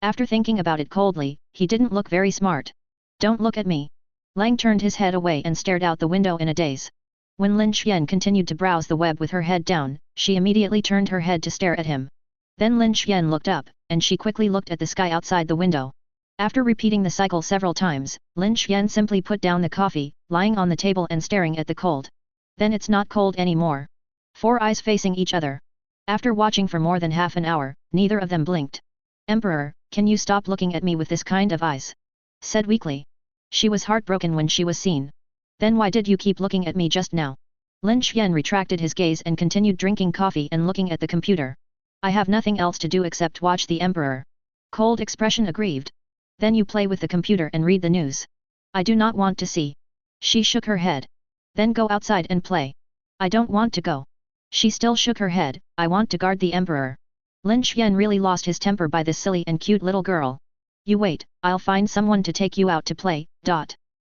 Speaker 1: After thinking about it coldly, he didn't look very smart. Don't look at me. Lang turned his head away and stared out the window in a daze. When Lin Xian continued to browse the web with her head down, she immediately turned her head to stare at him. Then Lin Xian looked up, and she quickly looked at the sky outside the window. After repeating the cycle several times, Lin Xian simply put down the coffee, lying on the table and staring at the cold. Then it's not cold anymore. 4 eyes facing each other. After watching for more than half an hour, neither of them blinked. Emperor, can you stop looking at me with this kind of eyes? Said weakly. She was heartbroken when she was seen. Then why did you keep looking at me just now? Lin Xian retracted his gaze and continued drinking coffee and looking at the computer. I have nothing else to do except watch the emperor. Cold expression aggrieved. Then you play with the computer and read the news. I do not want to see. She shook her head. Then go outside and play. I don't want to go. She still shook her head. I want to guard the emperor. Lin Xian really lost his temper by this silly and cute little girl. You wait, I'll find someone to take you out to play.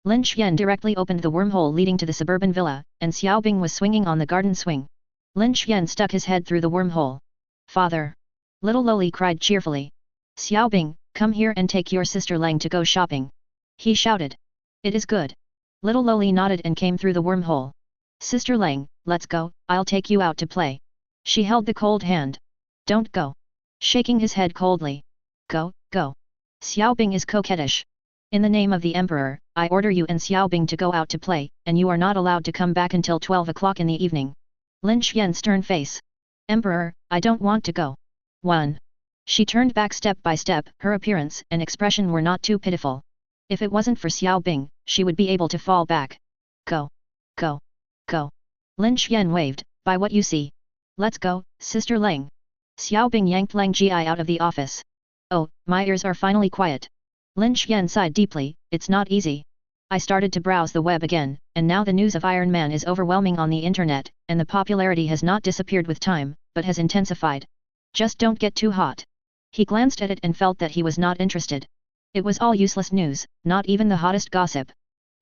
Speaker 1: Lin Xian directly opened the wormhole leading to the suburban villa, and Xiaobing was swinging on the garden swing. Lin Xian stuck his head through the wormhole. Father! Little Loli cried cheerfully. Xiaobing, come here and take your sister Lang to go shopping. He shouted. It is good. Little Loli nodded and came through the wormhole. Sister Lang, let's go, I'll take you out to play. She held the cold hand. Don't go. Shaking his head coldly. Go, go. Xiaobing is coquettish. In the name of the emperor, I order you and Xiaobing to go out to play, and you are not allowed to come back until 12 o'clock in the evening. Lin Xian's stern face. Emperor, I don't want to go. 1. She turned back step by step. Her appearance and expression were not too pitiful. If it wasn't for Xiaobing, she would be able to fall back. Go. Go. Go. Lin Xian waved, by what you see. Let's go, Sister Lang. Xiaobing yanked Lang Ji out of the office. Oh, my ears are finally quiet. Lin Xian sighed deeply, it's not easy. I started to browse the web again, and now the news of Iron Man is overwhelming on the internet, and the popularity has not disappeared with time, but has intensified. Just don't get too hot. He glanced at it and felt that he was not interested. It was all useless news, not even the hottest gossip.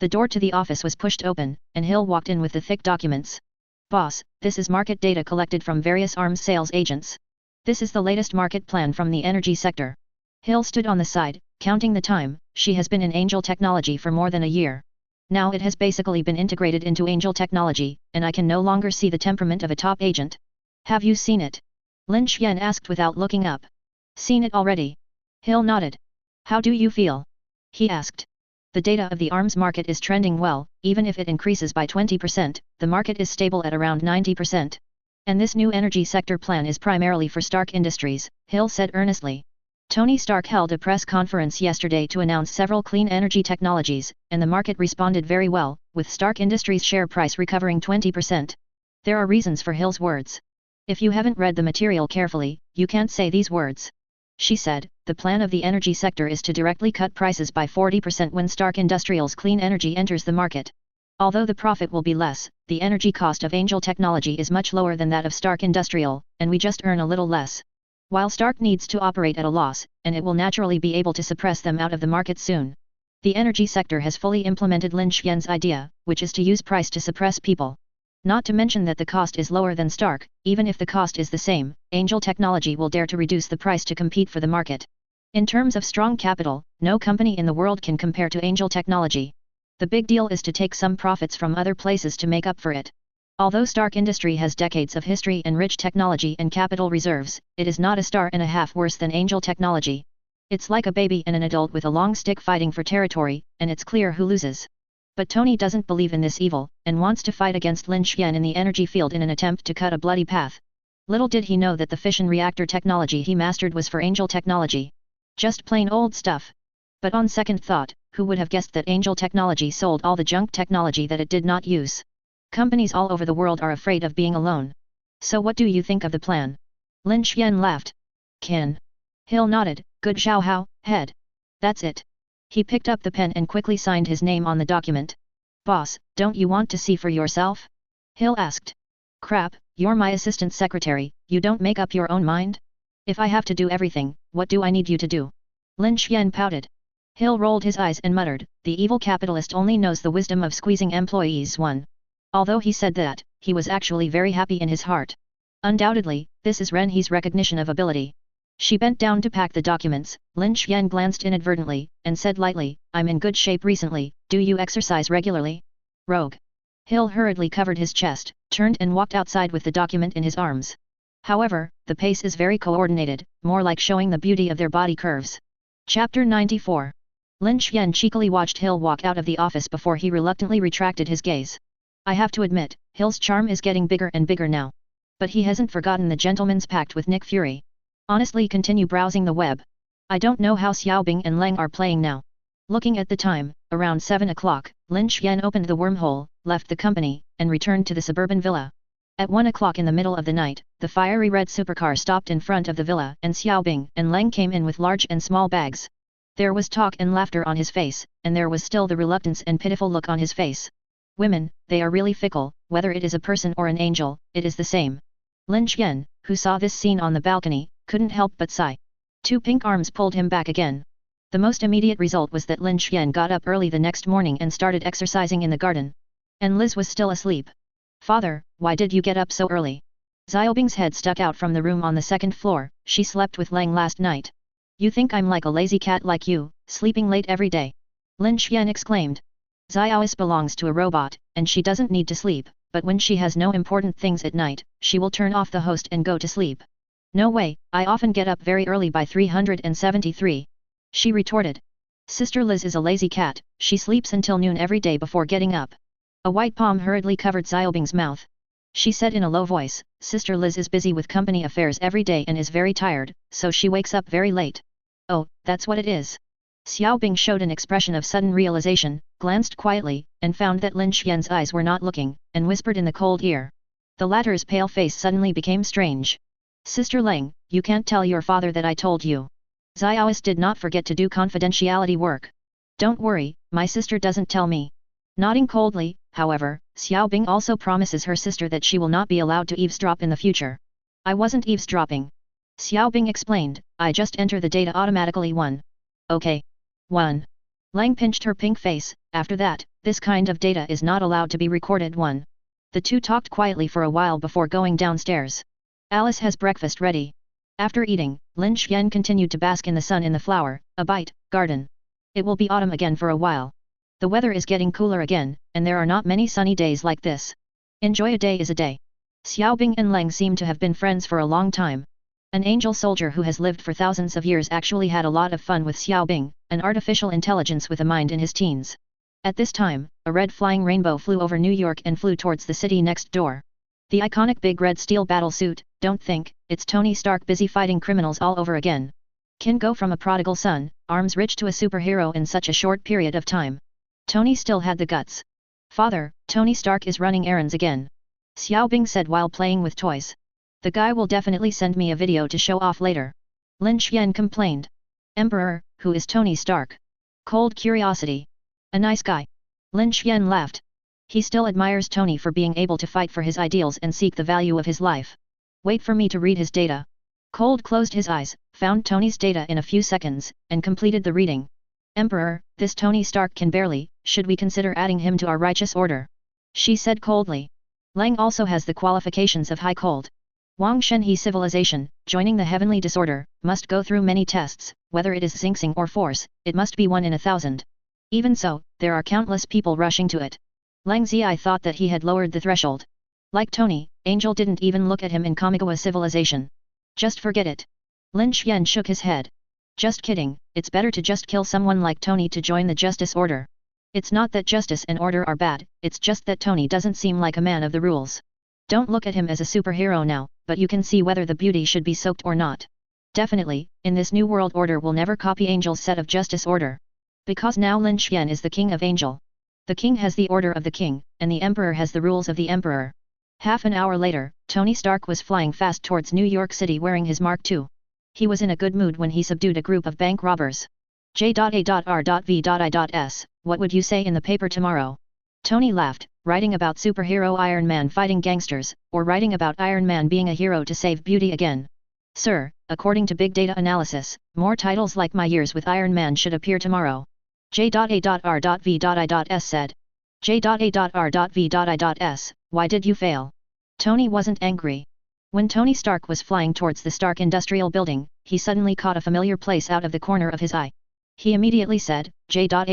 Speaker 1: The door to the office was pushed open, and Hill walked in with the thick documents. Boss, this is market data collected from various arms sales agents. This is the latest market plan from the energy sector. Hill stood on the side, counting the time. She has been in Angel Technology for more than a year. Now it has basically been integrated into Angel Technology, and I can no longer see the temperament of a top agent. Have you seen it? Lin Xian asked without looking up. Seen it already? Hill nodded. How do you feel? He asked. The data of the arms market is trending well, even if it increases by 20%, the market is stable at around 90%. And this new energy sector plan is primarily for Stark Industries, Hill said earnestly. Tony Stark held a press conference yesterday to announce several clean energy technologies, and the market responded very well, with Stark Industries' share price recovering 20%. There are reasons for Hill's words. If you haven't read the material carefully, you can't say these words. She said, the plan of the energy sector is to directly cut prices by 40% when Stark Industrial's clean energy enters the market. Although the profit will be less, the energy cost of Angel Technology is much lower than that of Stark Industrial, and we just earn a little less. While Stark needs to operate at a loss, and it will naturally be able to suppress them out of the market soon. The energy sector has fully implemented Lin Xian's idea, which is to use price to suppress people. Not to mention that the cost is lower than Stark. Even if the cost is the same, Angel Technology will dare to reduce the price to compete for the market. In terms of strong capital, no company in the world can compare to Angel Technology. The big deal is to take some profits from other places to make up for it. Although Stark Industry has decades of history and rich technology and capital reserves, it is not a star and a half worse than Angel Technology. It's like a baby and an adult with a long stick fighting for territory, and it's clear who loses. But Tony doesn't believe in this evil, and wants to fight against Lin Xian in the energy field in an attempt to cut a bloody path. Little did he know that the fission reactor technology he mastered was for Angel Technology. Just plain old stuff. But on second thought, who would have guessed that Angel Technology sold all the junk technology that it did not use? Companies all over the world are afraid of being alone. So what do you think of the plan? Lin Xian laughed. Kin. Hill nodded, good Xiao Hao, head. That's it. He picked up the pen and quickly signed his name on the document. Boss, don't you want to see for yourself? Hill asked. Crap, you're my assistant secretary, you don't make up your own mind? If I have to do everything, what do I need you to do? Lin Xian pouted. Hill rolled his eyes and muttered, the evil capitalist only knows the wisdom of squeezing employees. 1. Although he said that, he was actually very happy in his heart. Undoubtedly, this is Ren He's recognition of ability. She bent down to pack the documents. Lin Xian glanced inadvertently, and said lightly, I'm in good shape recently, do you exercise regularly? Rogue. Hill hurriedly covered his chest, turned and walked outside with the document in his arms. However, the pace is very coordinated, more like showing the beauty of their body curves. Chapter 94. Lin Xian cheekily watched Hill walk out of the office before he reluctantly retracted his gaze. I have to admit, Hill's charm is getting bigger and bigger now. But he hasn't forgotten the gentleman's pact with Nick Fury. Honestly, continue browsing the web. I don't know how Xiaobing and Lang are playing now. Looking at the time, around 7 o'clock, Lin Xian opened the wormhole, left the company, and returned to the suburban villa. At 1 o'clock in the middle of the night, the fiery red supercar stopped in front of the villa and Xiaobing and Leng came in with large and small bags. There was talk and laughter on his face, and there was still the reluctance and pitiful look on his face. Women, they are really fickle, whether it is a person or an angel, it is the same. Lin Xian, who saw this scene on the balcony, couldn't help but sigh. Two pink arms pulled him back again. The most immediate result was that Lin Xian got up early the next morning and started exercising in the garden. And Liz was still asleep. Father, why did you get up so early? Xiaobing's head stuck out from the room on the second floor. She slept with Leng last night. You think I'm like a lazy cat like you, sleeping late every day? Lin Xian exclaimed. Xiaois belongs to a robot, and she doesn't need to sleep, but when she has no important things at night, she will turn off the host and go to sleep. No way, I often get up very early by 373. She retorted. Sister Liz is a lazy cat, she sleeps until noon every day before getting up. A white palm hurriedly covered Xiaobing's mouth. She said in a low voice, Sister Liz is busy with company affairs every day and is very tired, so she wakes up very late. Oh, that's what it is. Xiaobing showed an expression of sudden realization, glanced quietly, and found that Lin Xian's eyes were not looking, and whispered in the cold ear. The latter's pale face suddenly became strange. Sister Leng, you can't tell your father that I told you. Xiaois did not forget to do confidentiality work. Don't worry, my sister doesn't tell me. Nodding coldly, however, Xiaobing also promises her sister that she will not be allowed to eavesdrop in the future. I wasn't eavesdropping. Xiaobing explained, I just enter the data automatically. 1. Okay. 1. Leng pinched her pink face. After that, this kind of data is not allowed to be recorded. 1. The two talked quietly for a while before going downstairs. Alice has breakfast ready. After eating, Lin Xian continued to bask in the sun in the flower, garden. It will be autumn again for a while. The weather is getting cooler again, and there are not many sunny days like this. Enjoy a day is a day. Xiaobing and Leng seem to have been friends for a long time. An angel soldier who has lived for thousands of years actually had a lot of fun with Xiaobing, an artificial intelligence with a mind in his teens. At this time, a red flying rainbow flew over New York and flew towards the city next door. The iconic big red steel battle suit, don't think, it's Tony Stark busy fighting criminals all over again. Can go from a prodigal son, arms rich to a superhero in such a short period of time. Tony still had the guts. Father, Tony Stark is running errands again. Xiaobing said while playing with toys. The guy will definitely send me a video to show off later. Lin Xian complained. Emperor, who is Tony Stark? Cold curiosity. A nice guy. Lin Xian laughed. He still admires Tony for being able to fight for his ideals and seek the value of his life. Wait for me to read his data. Cold closed his eyes, found Tony's data in a few seconds, and completed the reading. Emperor, this Tony Stark can barely, should we consider adding him to our righteous order? She said coldly. Leng also has the qualifications of high cold. Wang Shenhe civilization, joining the heavenly disorder, must go through many tests, whether it is Xingxing or force, it must be 1 in 1,000. Even so, there are countless people rushing to it. Leng Zhi thought that he had lowered the threshold. Like Tony, Angel didn't even look at him in Kamigawa civilization. Just forget it. Lin Xian shook his head. Just kidding, it's better to just kill someone like Tony to join the justice order. It's not that justice and order are bad, it's just that Tony doesn't seem like a man of the rules. Don't look at him as a superhero now, but you can see whether the beauty should be soaked or not. Definitely, in this new world order will never copy Angel's set of justice order. Because now Lin Xian is the king of Angel. The king has the order of the king, and the emperor has the rules of the emperor. Half an hour later, Tony Stark was flying fast towards New York City wearing his Mark II. He was in a good mood when he subdued a group of bank robbers. J.A.R.V.I.S. What would you say in the paper tomorrow? Tony laughed, writing about superhero Iron Man fighting gangsters, or writing about Iron Man being a hero to save beauty again. Sir, according to big data analysis, more titles like My Years with Iron Man should appear tomorrow. J.A.R.V.I.S. said. J.A.R.V.I.S. Why did you fail? Tony wasn't angry. When Tony Stark was flying towards the Stark Industrial Building, he suddenly caught a familiar place out of the corner of his eye. He immediately said, J.A.R.V.I.S.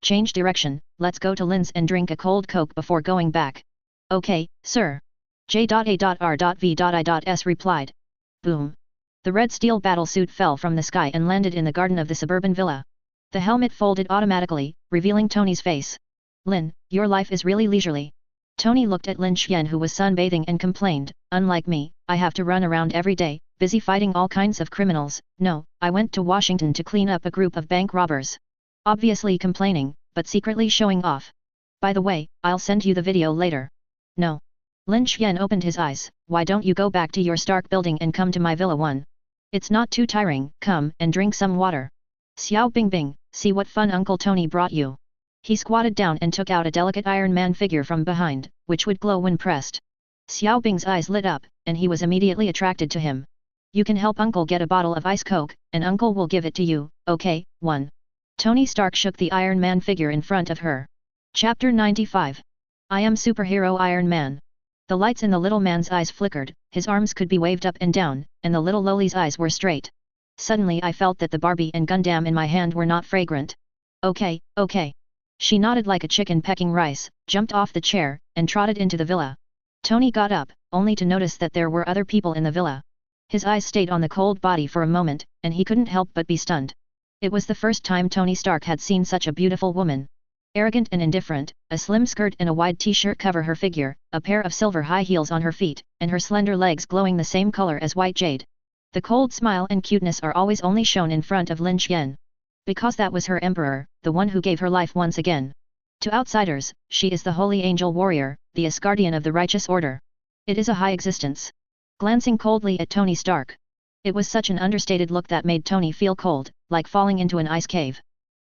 Speaker 1: Change direction, let's go to Lin's and drink a cold Coke before going back. Okay, sir. J.A.R.V.I.S. replied. Boom. The red steel battlesuit fell from the sky and landed in the garden of the suburban villa. The helmet folded automatically, revealing Tony's face. Lin, your life is really leisurely. Tony looked at Lin Xian who was sunbathing and complained, unlike me, I have to run around every day, busy fighting all kinds of criminals. No, I went to Washington to clean up a group of bank robbers. Obviously complaining, but secretly showing off. By the way, I'll send you the video later. No. Lin Xian opened his eyes. Why don't you go back to your Stark building and come to my villa one? It's not too tiring. Come and drink some water. Xiao Bingbing, see what fun Uncle Tony brought you. He squatted down and took out a delicate Iron Man figure from behind, which would glow when pressed. Xiao Bing's eyes lit up, and he was immediately attracted to him. You can help Uncle get a bottle of ice coke, and Uncle will give it to you, okay? 1. Tony Stark shook the Iron Man figure in front of her. Chapter 95. I am superhero Iron Man. The lights in the little man's eyes flickered, his arms could be waved up and down, and the little Loli's eyes were straight. Suddenly I felt that the Barbie and Gundam in my hand were not fragrant. Okay, okay. She nodded like a chicken pecking rice, jumped off the chair, and trotted into the villa. Tony got up, only to notice that there were other people in the villa. His eyes stayed on the cold body for a moment, and he couldn't help but be stunned. It was the first time Tony Stark had seen such a beautiful woman. Arrogant and indifferent, a slim skirt and a wide t-shirt cover her figure, a pair of silver high heels on her feet, and her slender legs glowing the same color as white jade. The cold smile and cuteness are always only shown in front of Lin Xian. Because that was her emperor, the one who gave her life once again. To outsiders, she is the holy angel warrior, the Asgardian of the righteous order. It is a high existence. Glancing coldly at Tony Stark. It was such an understated look that made Tony feel cold, like falling into an ice cave.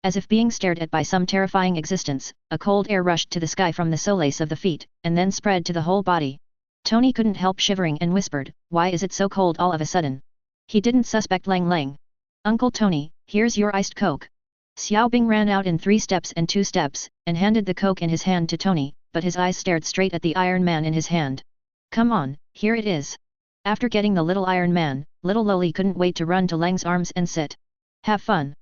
Speaker 1: As if being stared at by some terrifying existence, a cold air rushed to the sky from the soles of the feet, and then spread to the whole body. Tony couldn't help shivering and whispered, "Why is it so cold all of a sudden?" He didn't suspect Lang Lang. "Uncle Tony, here's your iced coke." Xiao Bing ran out in 3 steps and 2 steps, and handed the coke in his hand to Tony, but his eyes stared straight at the Iron Man in his hand. "Come on, here it is." After getting the little Iron Man, little Loli couldn't wait to run to Lang's arms and sit. "Have fun.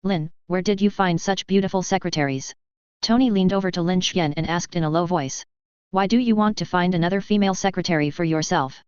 Speaker 1: Lin, where did you find such beautiful secretaries?" Tony leaned over to Lin Xian and asked in a low voice. "Why do you want to find another female secretary for yourself?"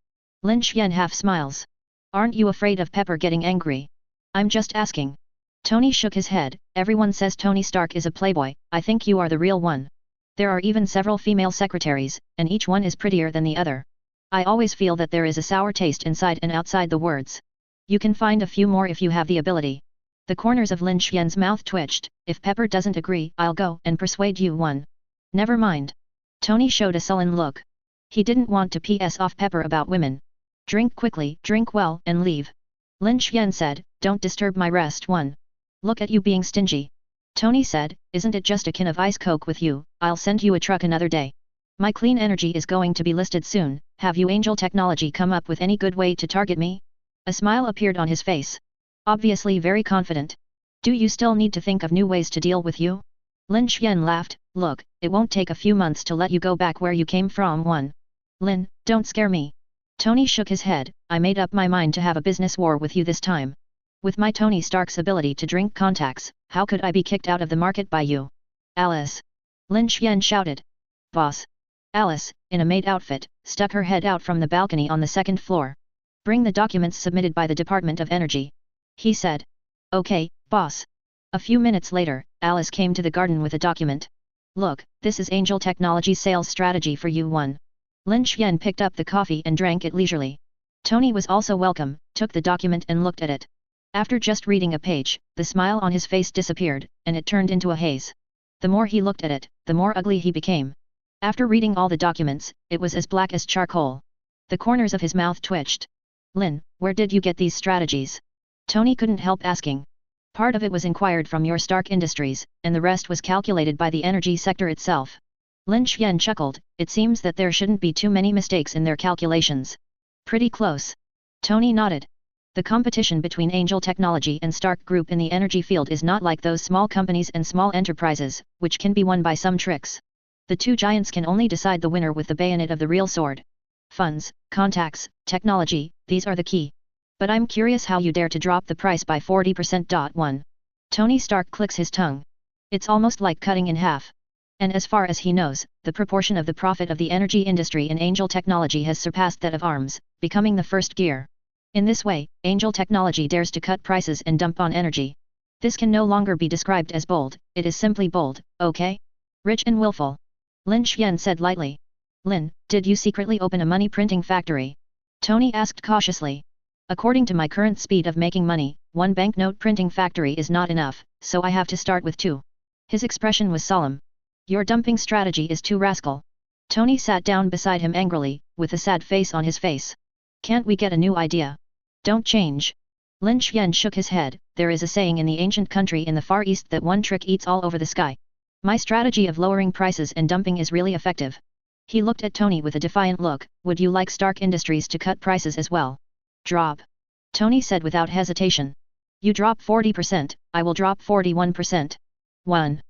Speaker 1: Lin Xian half smiles. "Aren't you afraid of Pepper getting angry?" "I'm just asking." Tony shook his head. "Everyone says Tony Stark is a playboy, I think you are the real one. There are even several female secretaries, and each one is prettier than the other. I always feel that there is a sour taste inside and outside the words. You can find a few more if you have the ability." The corners of Lin Xian's mouth twitched. "If Pepper doesn't agree, I'll go and persuade you one." "Never mind." Tony showed a sullen look. He didn't want to piss off Pepper about women. "Drink quickly, drink well, and leave." Lin Xian said, "Don't disturb my rest one. Look at you being stingy." Tony said, "Isn't it just a can of ice coke with you? I'll send you a truck another day. My clean energy is going to be listed soon. Have you Angel Technology come up with any good way to target me?" A smile appeared on his face. Obviously very confident. "Do you still need to think of new ways to deal with you?" Lin Xian laughed. "Look, it won't take a few months to let you go back where you came from one." "Lin, don't scare me." Tony shook his head. "I made up my mind to have a business war with you this time. With my Tony Stark's ability to drink contacts, how could I be kicked out of the market by you?" "Alice!" Lin Xian shouted. "Boss!" Alice, in a maid outfit, stuck her head out from the balcony on the 2nd floor. "Bring the documents submitted by the Department of Energy," he said. "Okay, boss." A few minutes later, Alice came to the garden with a document. "Look, this is Angel Technology's sales strategy for you one." Lin Xian picked up the coffee and drank it leisurely. Tony was also welcome, took the document and looked at it. After just reading a page, the smile on his face disappeared, and it turned into a haze. The more he looked at it, the more ugly he became. After reading all the documents, it was as black as charcoal. The corners of his mouth twitched. "Lin, where did you get these strategies?" Tony couldn't help asking. "Part of it was inquired from your Stark Industries, and the rest was calculated by the energy sector itself." Lin Xian chuckled. "It seems that there shouldn't be too many mistakes in their calculations." "Pretty close." Tony nodded. The competition between Angel Technology and Stark Group in the energy field is not like those small companies and small enterprises, which can be won by some tricks. The two giants can only decide the winner with the bayonet of the real sword. Funds, contacts, technology, these are the key. But I'm curious how you dare to drop the price by 40%. 1. Tony Stark clicks his tongue. It's almost like cutting in half. And as far as he knows, the proportion of the profit of the energy industry in Angel Technology has surpassed that of arms, becoming the first gear. In this way, Angel Technology dares to cut prices and dump on energy. This can no longer be described as bold, it is simply bold, okay? Rich and willful. Lin Xian said lightly. "Lin, did you secretly open a money printing factory?" Tony asked cautiously. "According to my current speed of making money, one banknote printing factory is not enough, so I have to start with 2. His expression was solemn. Your dumping strategy is too rascal. Tony sat down beside him angrily, with a sad face on his face. Can't we get a new idea? Don't change. Lin Xian shook his head. There is a saying in the ancient country in the Far East that one trick eats all over the sky. My strategy of lowering prices and dumping is really effective. He looked at Tony with a defiant look. Would you like Stark Industries to cut prices as well? Drop. Tony said without hesitation. You drop 40%, I will drop 41%. 1.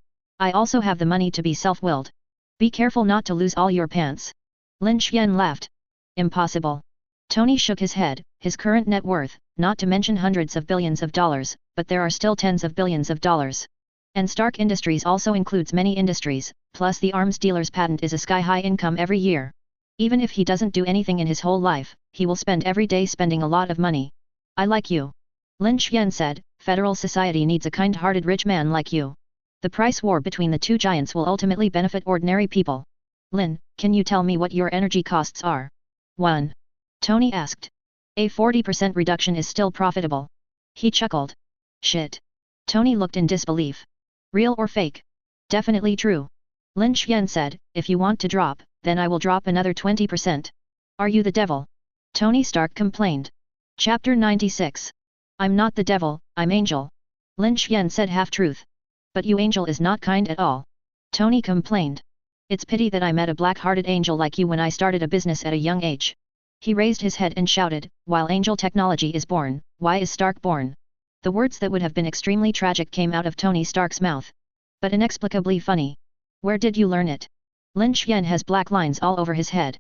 Speaker 1: I also have the money to be self-willed. Be careful not to lose all your pants. Lin Xian laughed. Impossible. Tony shook his head. His current net worth, not to mention hundreds of billions of dollars, but there are still tens of billions of dollars. And Stark Industries also includes many industries, plus the arms dealer's patent is a sky-high income every year. Even if he doesn't do anything in his whole life, he will spend every day spending a lot of money. I like you. Lin Xian said, Federal Society needs a kind-hearted rich man like you. The price war between the two giants will ultimately benefit ordinary people. Lin, can you tell me what your energy costs are? 1. Tony asked. A 40% reduction is still profitable. He chuckled. Shit. Tony looked in disbelief. Real or fake? Definitely true. Lin Xian said, if you want to drop, then I will drop another 20%. Are you the devil? Tony Stark complained. Chapter 96. I'm not the devil, I'm Angel. Lin Xian said half-truth. But you Angel is not kind at all. Tony complained. It's pity that I met a black-hearted angel like you when I started a business at a young age. He raised his head and shouted, while Angel technology is born, why is Stark born? The words that would have been extremely tragic came out of Tony Stark's mouth. But inexplicably funny. Where did you learn it? Lin Xian has black lines all over his head.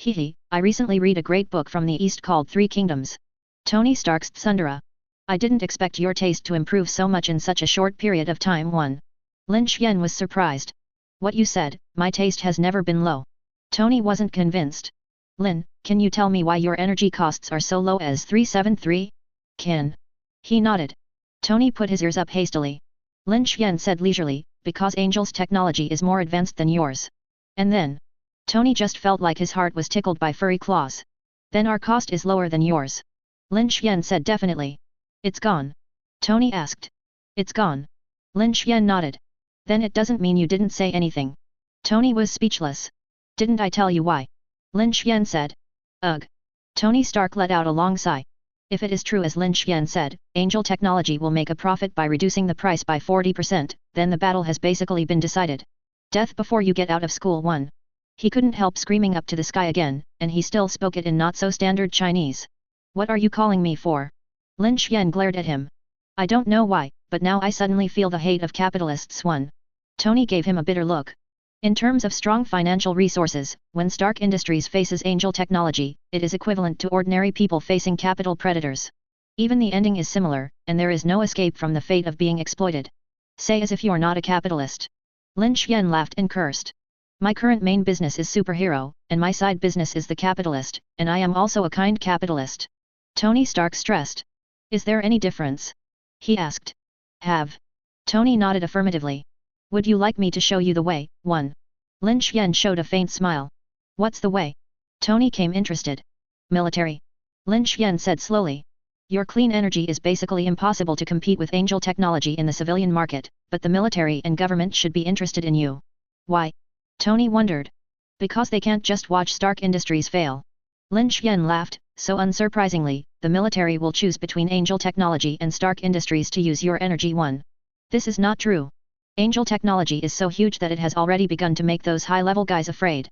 Speaker 1: Hehe, I recently read a great book from the East called Three Kingdoms. Tony Stark's Tsundere. I didn't expect your taste to improve so much in such a short period of time. 1. Lin Xian was surprised. What you said, my taste has never been low. Tony wasn't convinced. Lin, can you tell me why your energy costs are so low as 373? Can. He nodded. Tony put his ears up hastily. Lin Xian said leisurely, because Angel's technology is more advanced than yours. And then? Tony just felt like his heart was tickled by furry claws. Then our cost is lower than yours. Lin Xian said definitely. It's gone. Tony asked. It's gone. Lin Xian nodded. Then it doesn't mean you didn't say anything. Tony was speechless. Didn't I tell you why? Lin Xian said. Ugh. Tony Stark let out a long sigh. If it is true as Lin Xian said, Angel Technology will make a profit by reducing the price by 40%, then the battle has basically been decided. Death before you get out of school. 1. He couldn't help screaming up to the sky again, and he still spoke it in not-so-standard Chinese. What are you calling me for? Lin Xian glared at him. I don't know why, but now I suddenly feel the hate of capitalists. 1. Tony gave him a bitter look. In terms of strong financial resources, when Stark Industries faces Angel Technology, it is equivalent to ordinary people facing capital predators. Even the ending is similar, and there is no escape from the fate of being exploited. Say as if you're not a capitalist. Lin Xian laughed and cursed. My current main business is superhero, and my side business is the capitalist, and I am also a kind capitalist. Tony Stark stressed. Is there any difference? He asked. Have. Tony nodded affirmatively. Would you like me to show you the way? 1. Lin Xian showed a faint smile. What's the way? Tony came interested. Military. Lin Xian said slowly. Your clean energy is basically impossible to compete with Angel Technology in the civilian market, but the military and government should be interested in you. Why? Tony wondered. Because they can't just watch Stark Industries fail. Lin Xian laughed, so unsurprisingly, the military will choose between Angel Technology and Stark Industries to use your energy. 1. This is not true. Angel Technology is so huge that it has already begun to make those high-level guys afraid.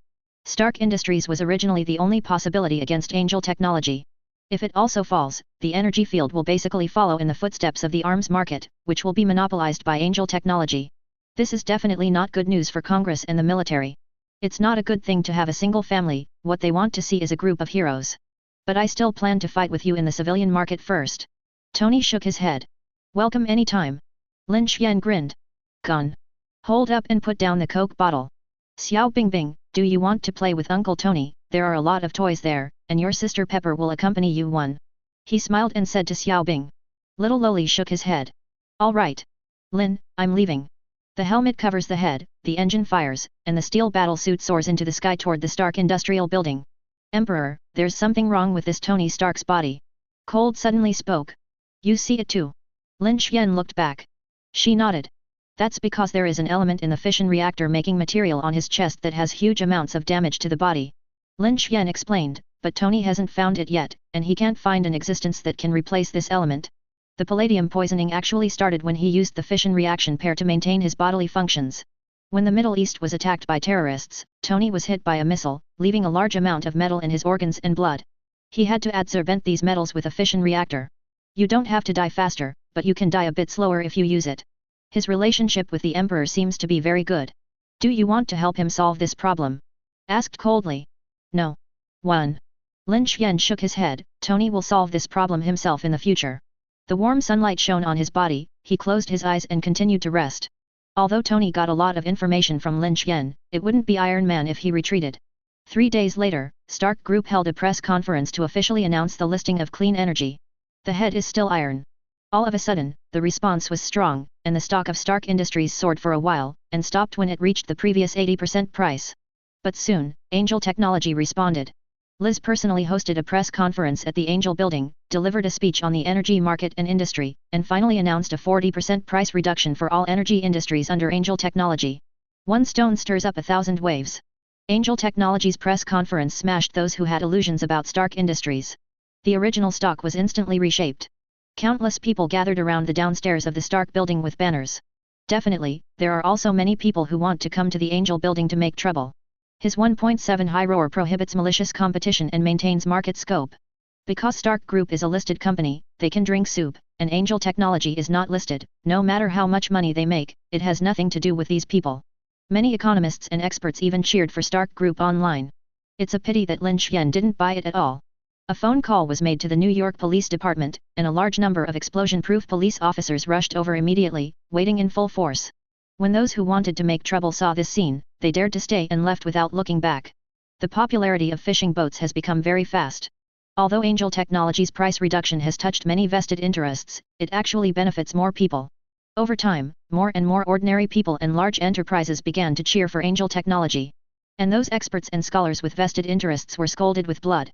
Speaker 1: Stark Industries was originally the only possibility against Angel Technology. If it also falls, the energy field will basically follow in the footsteps of the arms market, which will be monopolized by Angel Technology. This is definitely not good news for Congress and the military. It's not a good thing to have a single family, what they want to see is a group of heroes. But I still plan to fight with you in the civilian market first. Tony shook his head. Welcome anytime. Lin Xian grinned. Gone. Hold up and put down the Coke bottle. Xiao Bingbing, do you want to play with Uncle Tony? There are a lot of toys there, and your sister Pepper will accompany you. 1. He smiled and said to Xiao Bing. Little Loli shook his head. All right. Lin, I'm leaving. The helmet covers the head, the engine fires, and the steel battle suit soars into the sky toward the Stark Industrial Building. Emperor, there's something wrong with this Tony Stark's body. Cold suddenly spoke. You see it too. Lin Xian looked back. She nodded. That's because there is an element in the fission reactor making material on his chest that has huge amounts of damage to the body. Lin Xian explained, but Tony hasn't found it yet, and he can't find an existence that can replace this element. The palladium poisoning actually started when he used the fission reaction pair to maintain his bodily functions. When the Middle East was attacked by terrorists, Tony was hit by a missile, leaving a large amount of metal in his organs and blood. He had to adsorbent these metals with a fission reactor. You don't have to die faster, but you can die a bit slower if you use it. His relationship with the Emperor seems to be very good. Do you want to help him solve this problem? Asked coldly. No. 1. Lin Xian shook his head. Tony will solve this problem himself in the future. The warm sunlight shone on his body, he closed his eyes and continued to rest. Although Tony got a lot of information from Lin Xian, it wouldn't be Iron Man if he retreated. 3 days later, Stark Group held a press conference to officially announce the listing of clean energy. The head is still iron. All of a sudden, the response was strong, and the stock of Stark Industries soared for a while, and stopped when it reached the previous 80% price. But soon, Angel Technology responded. Liz personally hosted a press conference at the Angel Building, delivered a speech on the energy market and industry, and finally announced a 40% price reduction for all energy industries under Angel Technology. One stone stirs up 1,000 waves. Angel Technology's press conference smashed those who had illusions about Stark Industries. The original stock was instantly reshaped. Countless people gathered around the downstairs of the Stark Building with banners. Definitely, there are also many people who want to come to the Angel Building to make trouble. His 1.7 high roar prohibits malicious competition and maintains market scope. Because Stark Group is a listed company, they can drink soup, and Angel Technology is not listed. No matter how much money they make, it has nothing to do with these people. Many economists and experts even cheered for Stark Group online. It's a pity that Lin Xian didn't buy it at all. A phone call was made to the New York Police Department, and a large number of explosion-proof police officers rushed over immediately, waiting in full force. When those who wanted to make trouble saw this scene, they dared to stay and left without looking back. The popularity of fishing boats has become very fast. Although Angel Technology's price reduction has touched many vested interests, it actually benefits more people. Over time, more and more ordinary people and large enterprises began to cheer for Angel Technology. And those experts and scholars with vested interests were scolded with blood.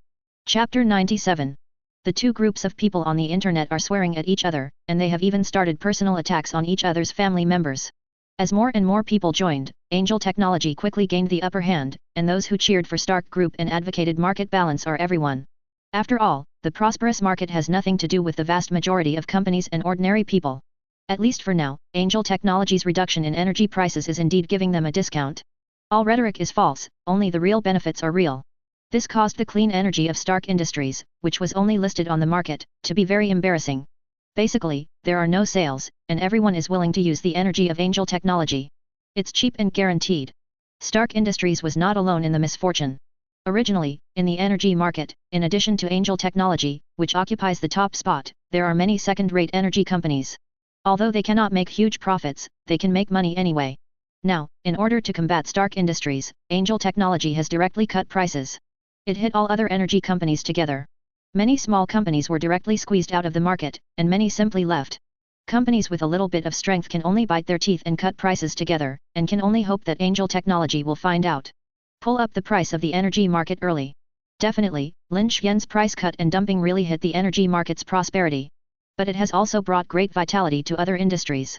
Speaker 1: Chapter 97. The two groups of people on the internet are swearing at each other, and they have even started personal attacks on each other's family members. As more and more people joined, Angel Technology quickly gained the upper hand, and those who cheered for Stark Group and advocated market balance are everyone. After all, the prosperous market has nothing to do with the vast majority of companies and ordinary people. At least for now, Angel Technology's reduction in energy prices is indeed giving them a discount. All rhetoric is false, only the real benefits are real. This caused the clean energy of Stark Industries, which was only listed on the market, to be very embarrassing. Basically, there are no sales, and everyone is willing to use the energy of Angel Technology. It's cheap and guaranteed. Stark Industries was not alone in the misfortune. Originally, in the energy market, in addition to Angel Technology, which occupies the top spot, there are many second-rate energy companies. Although they cannot make huge profits, they can make money anyway. Now, in order to combat Stark Industries, Angel Technology has directly cut prices. It hit all other energy companies together. Many small companies were directly squeezed out of the market, and many simply left. Companies with a little bit of strength can only bite their teeth and cut prices together, and can only hope that Angel Technology will find out. Pull up the price of the energy market early. Definitely, Lin Xian's price cut and dumping really hit the energy market's prosperity. But it has also brought great vitality to other industries.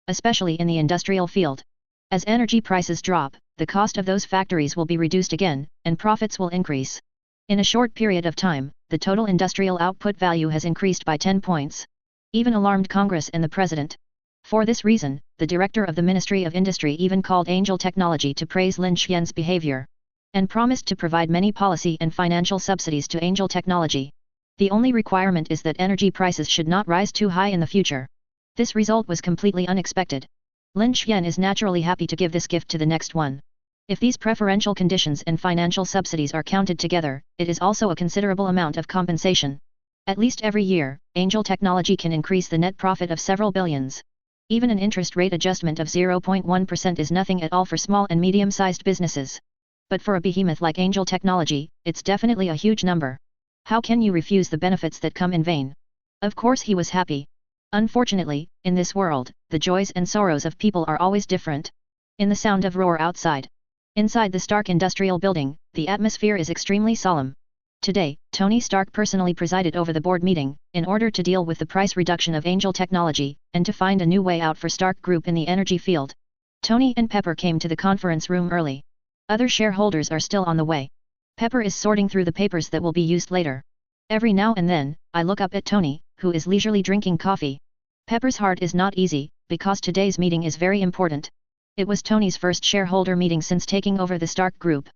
Speaker 1: Especially in the industrial field. As energy prices drop, the cost of those factories will be reduced again, and profits will increase. In a short period of time, the total industrial output value has increased by 10 points. Even alarmed Congress and the President. For this reason, the director of the Ministry of Industry even called Angel Technology to praise Lin Xian's behavior. And promised to provide many policy and financial subsidies to Angel Technology. The only requirement is that energy prices should not rise too high in the future. This result was completely unexpected. Lin Xian is naturally happy to give this gift to the next one. If these preferential conditions and financial subsidies are counted together, it is also a considerable amount of compensation. At least every year, Angel Technology can increase the net profit of several billions. Even an interest rate adjustment of 0.1% is nothing at all for small and medium-sized businesses. But for a behemoth like Angel Technology, it's definitely a huge number. How can you refuse the benefits that come in vain? Of course he was happy. Unfortunately, in this world, the joys and sorrows of people are always different. In the sound of roar outside. Inside the Stark Industrial Building, the atmosphere is extremely solemn. Today, Tony Stark personally presided over the board meeting, in order to deal with the price reduction of Angel Technology, and to find a new way out for Stark Group in the energy field. Tony and Pepper came to the conference room early. Other shareholders are still on the way. Pepper is sorting through the papers that will be used later. Every now and then, I look up at Tony, who is leisurely drinking coffee. Pepper's heart is not easy, because today's meeting is very important. It was Tony's first shareholder meeting since taking over the Stark Group.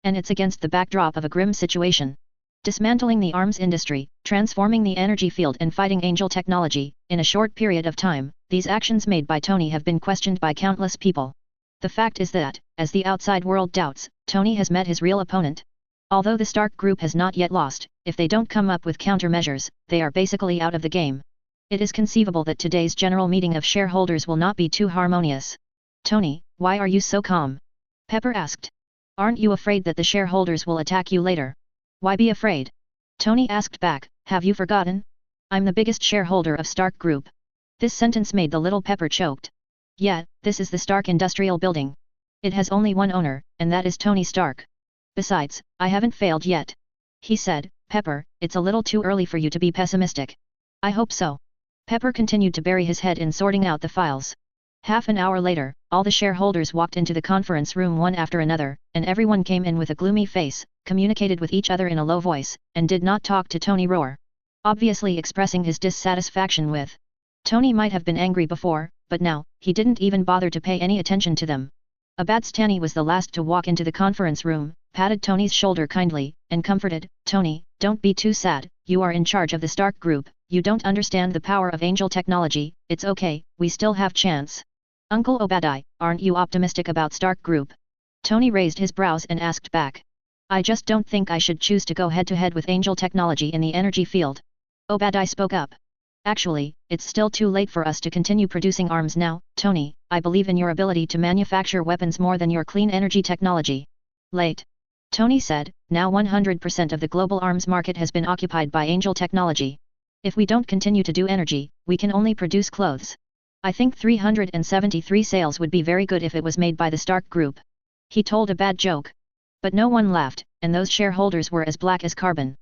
Speaker 1: And it's against the backdrop of a grim situation. Dismantling the arms industry, transforming the energy field and fighting Angel Technology, in a short period of time, these actions made by Tony have been questioned by countless people. The fact is that, as the outside world doubts, Tony has met his real opponent. Although the Stark Group has not yet lost, if they don't come up with countermeasures, they are basically out of the game. It is conceivable that today's general meeting of shareholders will not be too harmonious. Tony, why are you so calm? Pepper asked. Aren't you afraid that the shareholders will attack you later? Why be afraid? Tony asked back, have you forgotten? I'm the biggest shareholder of Stark Group. This sentence made the little Pepper choked. Yeah, this is the Stark Industrial Building. It has only one owner, and that is Tony Stark. Besides, I haven't failed yet. He said, Pepper, it's a little too early for you to be pessimistic. I hope so. Pepper continued to bury his head in sorting out the files. Half an hour later, all the shareholders walked into the conference room one after another, and everyone came in with a gloomy face, communicated with each other in a low voice, and did not talk to Tony Roar. Obviously expressing his dissatisfaction with. Tony might have been angry before, but now, he didn't even bother to pay any attention to them. Abadstani was the last to walk into the conference room, patted Tony's shoulder kindly, and comforted, Tony, don't be too sad, you are in charge of the Stark Group, you don't understand the power of Angel Technology, it's okay, we still have chance. Uncle Obadiah, aren't you optimistic about Stark Group? Tony raised his brows and asked back. I just don't think I should choose to go head-to-head with Angel Technology in the energy field. Obadiah spoke up. Actually, it's still too late for us to continue producing arms now, Tony, I believe in your ability to manufacture weapons more than your clean energy technology. Late. Tony said, now 100% of the global arms market has been occupied by Angel Technology. If we don't continue to do energy, we can only produce clothes. I think 373 sales would be very good if it was made by the Stark Group. He told a bad joke. But no one laughed, and those shareholders were as black as carbon.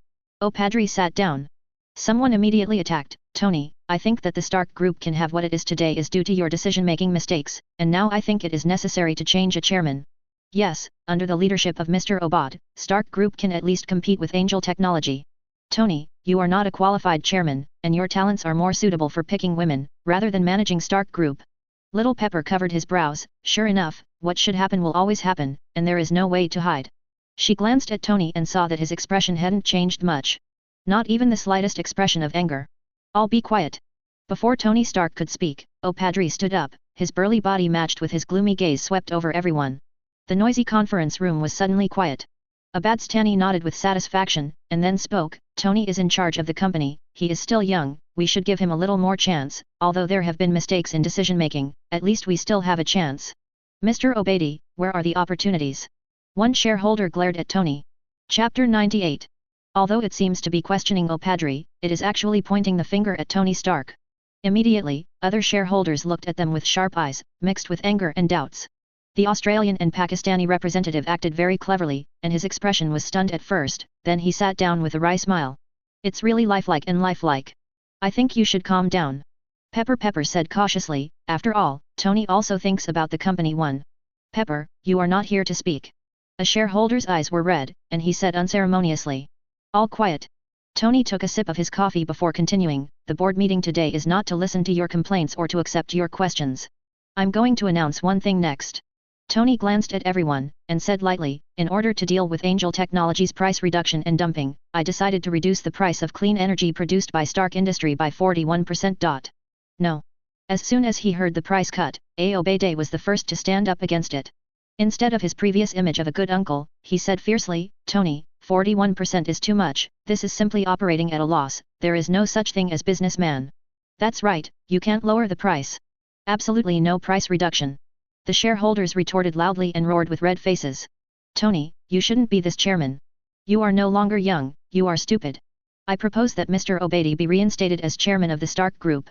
Speaker 1: Padre sat down. Someone immediately attacked, Tony, I think that the Stark Group can have what it is today is due to your decision-making mistakes, and now I think it is necessary to change a chairman. Yes, under the leadership of Mr. Obad, Stark Group can at least compete with Angel Technology. Tony, you are not a qualified chairman, and your talents are more suitable for picking women, rather than managing Stark Group. Little Pepper covered his brows, sure enough, what should happen will always happen, and there is no way to hide. She glanced at Tony and saw that his expression hadn't changed much. Not even the slightest expression of anger. I'll be quiet. Before Tony Stark could speak, Padre stood up, his burly body matched with his gloomy gaze swept over everyone. The noisy conference room was suddenly quiet. Abadstani nodded with satisfaction, and then spoke, Tony is in charge of the company, he is still young, we should give him a little more chance, although there have been mistakes in decision-making, at least we still have a chance. Mr. Obadi, where are the opportunities? One shareholder glared at Tony. Chapter 98. Although it seems to be questioning Padre, it is actually pointing the finger at Tony Stark. Immediately, other shareholders looked at them with sharp eyes, mixed with anger and doubts. The Australian and Pakistani representative acted very cleverly, and his expression was stunned at first, then he sat down with a wry smile. It's really lifelike and lifelike. I think you should calm down. Pepper said cautiously, after all, Tony also thinks about the company one. Pepper, you are not here to speak. A shareholder's eyes were red, and he said unceremoniously. All quiet. Tony took a sip of his coffee before continuing, the board meeting today is not to listen to your complaints or to accept your questions. I'm going to announce one thing next. Tony glanced at everyone, and said lightly, in order to deal with Angel Technology's price reduction and dumping, I decided to reduce the price of clean energy produced by Stark Industry by 41%. No. As soon as he heard the price cut, Obade was the first to stand up against it. Instead of his previous image of a good uncle, he said fiercely, Tony, 41% is too much, this is simply operating at a loss, there is no such thing as businessman. That's right, you can't lower the price. Absolutely no price reduction. The shareholders retorted loudly and roared with red faces. Tony, you shouldn't be this chairman. You are no longer young, you are stupid. I propose that Mr. Obadi be reinstated as chairman of the Stark Group.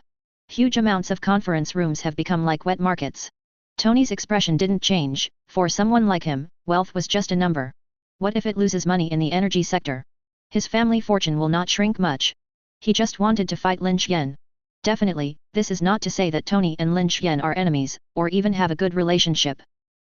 Speaker 1: Huge amounts of conference rooms have become like wet markets. Tony's expression didn't change, for someone like him, wealth was just a number. What if it loses money in the energy sector? His family fortune will not shrink much. He just wanted to fight Lin Xian. Definitely, this is not to say that Tony and Lin Xian are enemies, or even have a good relationship.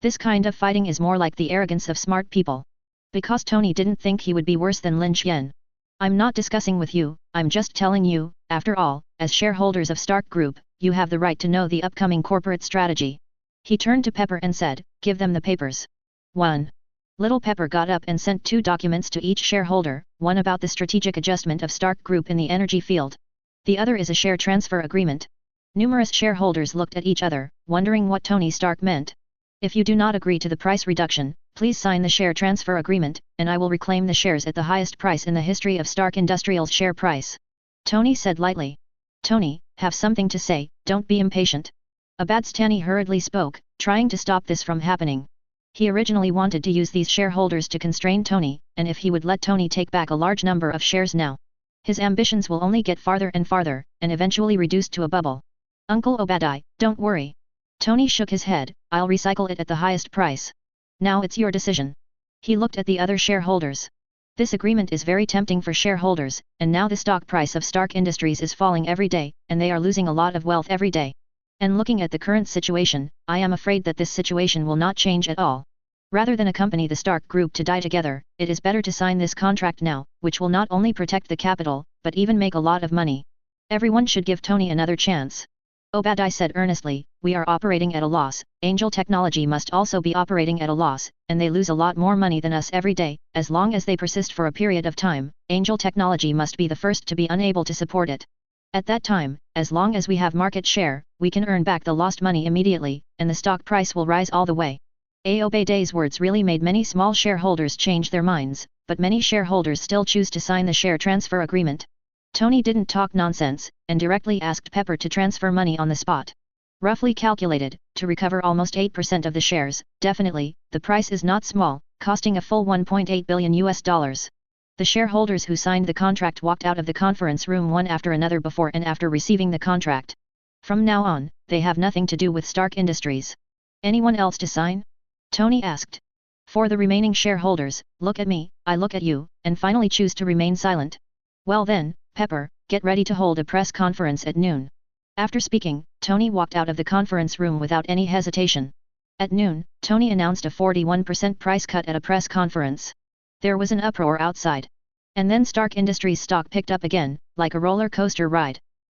Speaker 1: This kind of fighting is more like the arrogance of smart people. Because Tony didn't think he would be worse than Lin Xian. I'm not discussing with you, I'm just telling you, after all, as shareholders of Stark Group, you have the right to know the upcoming corporate strategy. He turned to Pepper and said, give them the papers. 1. Little Pepper got up and sent 2 documents to each shareholder, one about the strategic adjustment of Stark Group in the energy field. The other is a share transfer agreement. Numerous shareholders looked at each other, wondering what Tony Stark meant. If you do not agree to the price reduction, please sign the share transfer agreement, and I will reclaim the shares at the highest price in the history of Stark Industrial's share price. Tony said lightly. Tony, have something to say, don't be impatient. Abadstani hurriedly spoke, trying to stop this from happening. He originally wanted to use these shareholders to constrain Tony, and if he would let Tony take back a large number of shares now, his ambitions will only get farther and farther, and eventually reduced to a bubble. Uncle Obadai, don't worry. Tony shook his head, I'll recycle it at the highest price. Now it's your decision. He looked at the other shareholders. This agreement is very tempting for shareholders, and now the stock price of Stark Industries is falling every day, and they are losing a lot of wealth every day. And looking at the current situation, I am afraid that this situation will not change at all. Rather than accompany the Stark Group to die together, it is better to sign this contract now, which will not only protect the capital, but even make a lot of money. Everyone should give Tony another chance. Obadai said earnestly, we are operating at a loss, Angel Technology must also be operating at a loss, and they lose a lot more money than us every day. As long as they persist for a period of time, Angel Technology must be the first to be unable to support it. At that time, as long as we have market share, we can earn back the lost money immediately, and the stock price will rise all the way. Obadai's words really made many small shareholders change their minds, but many shareholders still choose to sign the share transfer agreement. Tony didn't talk nonsense, and directly asked Pepper to transfer money on the spot. Roughly calculated, to recover almost 8% of the shares, definitely, the price is not small, costing a full $1.8 billion. The shareholders who signed the contract walked out of the conference room one after another before and after receiving the contract. From now on, they have nothing to do with Stark Industries. Anyone else to sign? Tony asked. For the remaining shareholders, look at me, I look at you, and finally choose to remain silent. Well then, Pepper, get ready to hold a press conference at noon. After speaking, Tony walked out of the conference room without any hesitation. At noon, Tony announced a 41% price cut at a press conference. There was an uproar outside. And then Stark Industries stock picked up again, like a roller coaster ride.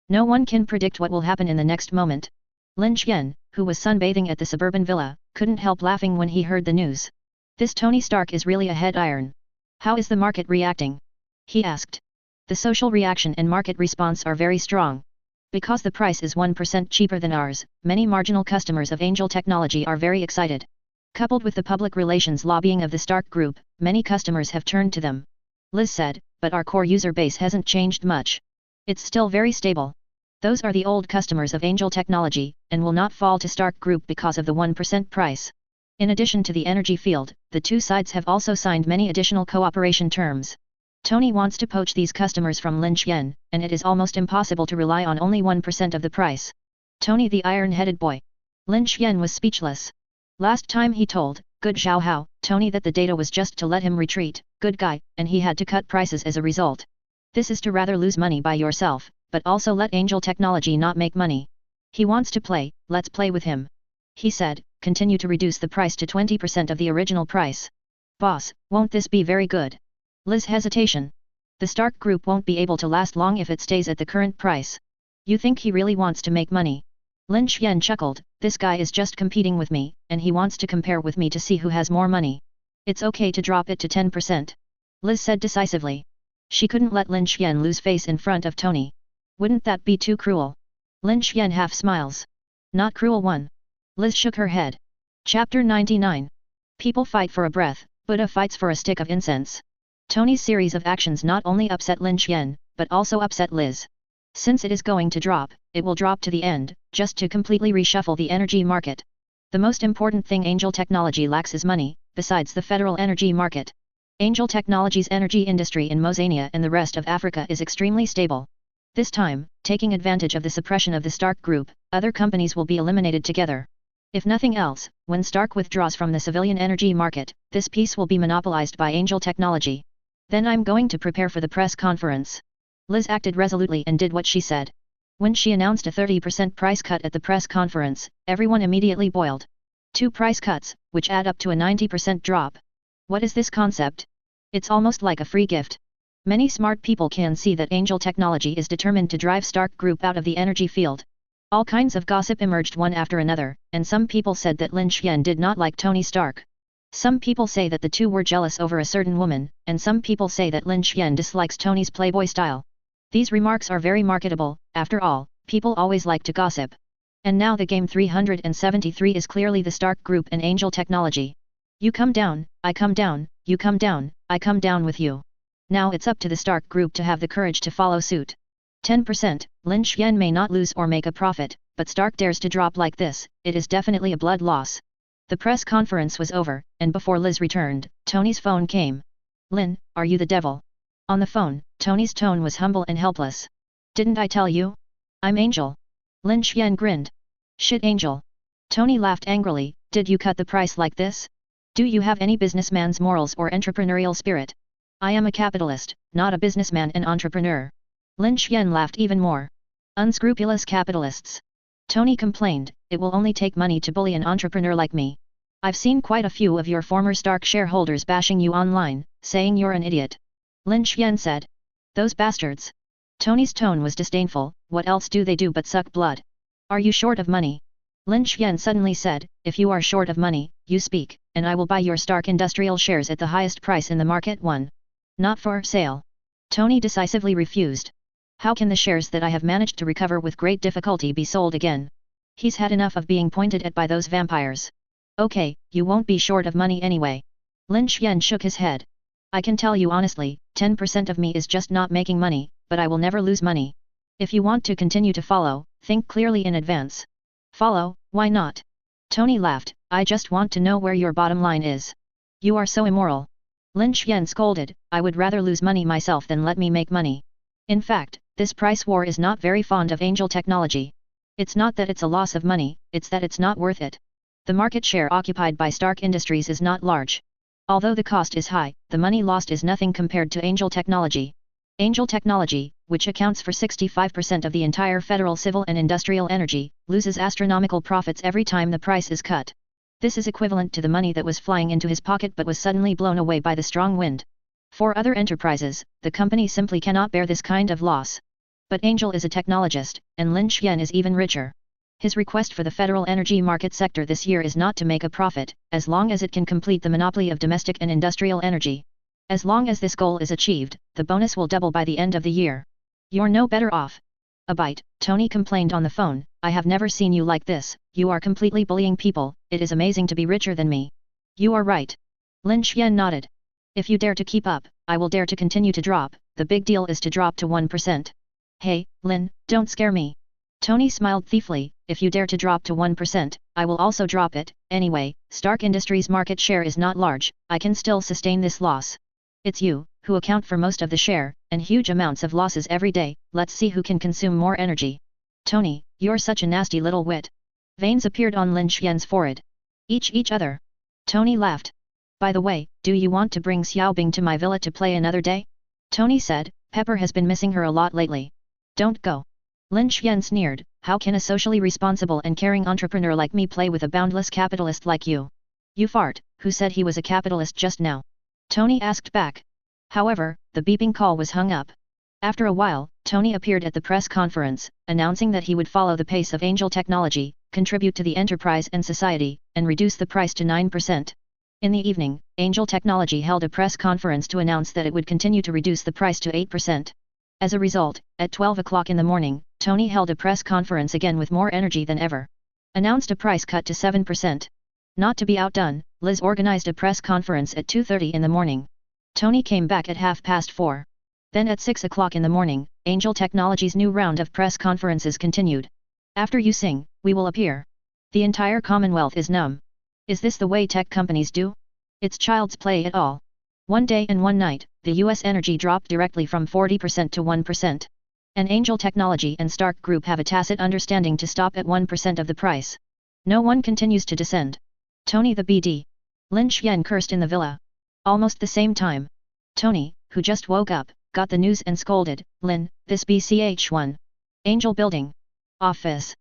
Speaker 1: No one can predict what will happen in the next moment. Lin Xian, who was sunbathing at the suburban villa, couldn't help laughing when he heard the news. This Tony Stark is really a head iron. How is the market reacting? He asked. The social reaction and market response are very strong. Because the price is 1% cheaper than ours, many marginal customers of Angel Technology are very excited. Coupled with the public relations lobbying of the Stark Group, many customers have turned to them. Liz said, but our core user base hasn't changed much. It's still very stable. Those are the old customers of Angel Technology, and will not fall to Stark Group because of the 1% price. In addition to the energy field, the two sides have also signed many additional cooperation terms. Tony wants to poach these customers from Lin Xian, and it is almost impossible to rely on only 1% of the price. Tony the iron-headed boy. Lin Xian was speechless. Last time he told, good Zhao Hao, Tony that the data was just to let him retreat, good guy, and he had to cut prices as a result. This is to rather lose money by yourself, but also let Angel Technology not make money. He wants to play, let's play with him. He said, continue to reduce the price to 20% of the original price. Boss, won't this be very good? Liz hesitation. The Stark Group won't be able to last long if it stays at the current price. You think he really wants to make money? Lin Xian chuckled, this guy is just competing with me, and he wants to compare with me to see who has more money. It's okay to drop it to 10%. Liz said decisively. She couldn't let Lin Xian lose face in front of Tony. Wouldn't that be too cruel? Lin Xian half smiles. Not cruel one. Liz shook her head. Chapter 99. People fight for a breath, Buddha fights for a stick of incense. Tony's series of actions not only upset Lin Xian, but also upset Liz. Since it is going to drop, it will drop to the end, just to completely reshuffle the energy market. The most important thing Angel Technology lacks is money, besides the federal energy market. Angel Technology's energy industry in Mozania and the rest of Africa is extremely stable. This time, taking advantage of the suppression of the Stark Group, other companies will be eliminated together. If nothing else, when Stark withdraws from the civilian energy market, this piece will be monopolized by Angel Technology. Then I'm going to prepare for the press conference. Liz acted resolutely and did what she said. When she announced a 30% price cut at the press conference, everyone immediately boiled. 2 price cuts, which add up to a 90% drop. What is this concept? It's almost like a free gift. Many smart people can see that Angel Technology is determined to drive Stark Group out of the energy field. All kinds of gossip emerged one after another, and some people said that Lin Xian did not like Tony Stark. Some people say that the two were jealous over a certain woman, and some people say that Lin Xian dislikes Tony's playboy style. These remarks are very marketable, after all, people always like to gossip. And now the game 373 is clearly the Stark Group and Angel Technology. You come down, I come down, you come down, I come down with you. Now it's up to the Stark Group to have the courage to follow suit. 10%, Lin Xian may not lose or make a profit, but Stark dares to drop like this, it is definitely a blood loss. The press conference was over, and before Liz returned, Tony's phone came. Lin, are you the devil? On the phone, Tony's tone was humble and helpless. Didn't I tell you? I'm Angel. Lin Xian grinned. Shit Angel. Tony laughed angrily, did you cut the price like this? Do you have any businessman's morals or entrepreneurial spirit? I am a capitalist, not a businessman and entrepreneur. Lin Xian laughed even more. Unscrupulous capitalists. Tony complained, it will only take money to bully an entrepreneur like me. I've seen quite a few of your former Stark shareholders bashing you online, saying you're an idiot. Lin Xian said. Those bastards. Tony's tone was disdainful, what else do they do but suck blood? Are you short of money? Lin Xian suddenly said, if you are short of money, you speak, and I will buy your Stark Industrial shares at the highest price in the market. 1. Not for sale. Tony decisively refused. How can the shares that I have managed to recover with great difficulty be sold again? He's had enough of being pointed at by those vampires. Okay, you won't be short of money anyway. Lin Xian shook his head. I can tell you honestly, 10% of me is just not making money, but I will never lose money. If you want to continue to follow, think clearly in advance. Follow, why not? Tony laughed, I just want to know where your bottom line is. You are so immoral. Lin Xian scolded, I would rather lose money myself than let me make money. In fact, this price war is not very fond of Angel Technology. It's not that it's a loss of money, it's that it's not worth it. The market share occupied by Stark Industries is not large. Although the cost is high, the money lost is nothing compared to Angel Technology. Angel Technology, which accounts for 65% of the entire federal civil and industrial energy, loses astronomical profits every time the price is cut. This is equivalent to the money that was flying into his pocket but was suddenly blown away by the strong wind. For other enterprises, the company simply cannot bear this kind of loss. But Angel is a technologist, and Lin Xian is even richer. His request for the federal energy market sector this year is not to make a profit, as long as it can complete the monopoly of domestic and industrial energy. As long as this goal is achieved, the bonus will double by the end of the year. You're no better off. A bite, Tony complained on the phone, I have never seen you like this, you are completely bullying people, it is amazing to be richer than me. You are right. Lin Xian nodded. If you dare to keep up, I will dare to continue to drop, the big deal is to drop to 1%. Hey, Lin, don't scare me. Tony smiled thiefly, if you dare to drop to 1%, I will also drop it, anyway, Stark Industries' market share is not large, I can still sustain this loss. It's you, who account for most of the share, and huge amounts of losses every day, let's see who can consume more energy. Tony, you're such a nasty little wit. Veins appeared on Lin Xian's forehead. Each other. Tony laughed. By the way, do you want to bring Xiaobing to my villa to play another day? Tony said, Pepper has been missing her a lot lately. Don't go. Lin Xian sneered, how can a socially responsible and caring entrepreneur like me play with a boundless capitalist like you? You fart, who said he was a capitalist just now? Tony asked back. However, the beeping call was hung up. After a while, Tony appeared at the press conference, announcing that he would follow the pace of Angel Technology, contribute to the enterprise and society, and reduce the price to 9%. In the evening, Angel Technology held a press conference to announce that it would continue to reduce the price to 8%. As a result, at 12 o'clock in the morning, Tony held a press conference again with more energy than ever. Announced a price cut to 7%. Not to be outdone, Liz organized a press conference at 2:30 in the morning. Tony came back at 4:30. Then at 6 o'clock in the morning, Angel Technology's new round of press conferences continued. After you sing, we will appear. The entire Commonwealth is numb. Is this the way tech companies do? It's child's play at all. One day and one night, the US energy dropped directly from 40% to 1%. And Angel Technology and Stark Group have a tacit understanding to stop at 1% of the price. No one continues to descend. Tony the BD. Lin Xian cursed in the villa. Almost the same time. Tony, who just woke up, got the news and scolded, Lin, this BCH1. Angel Building. Office.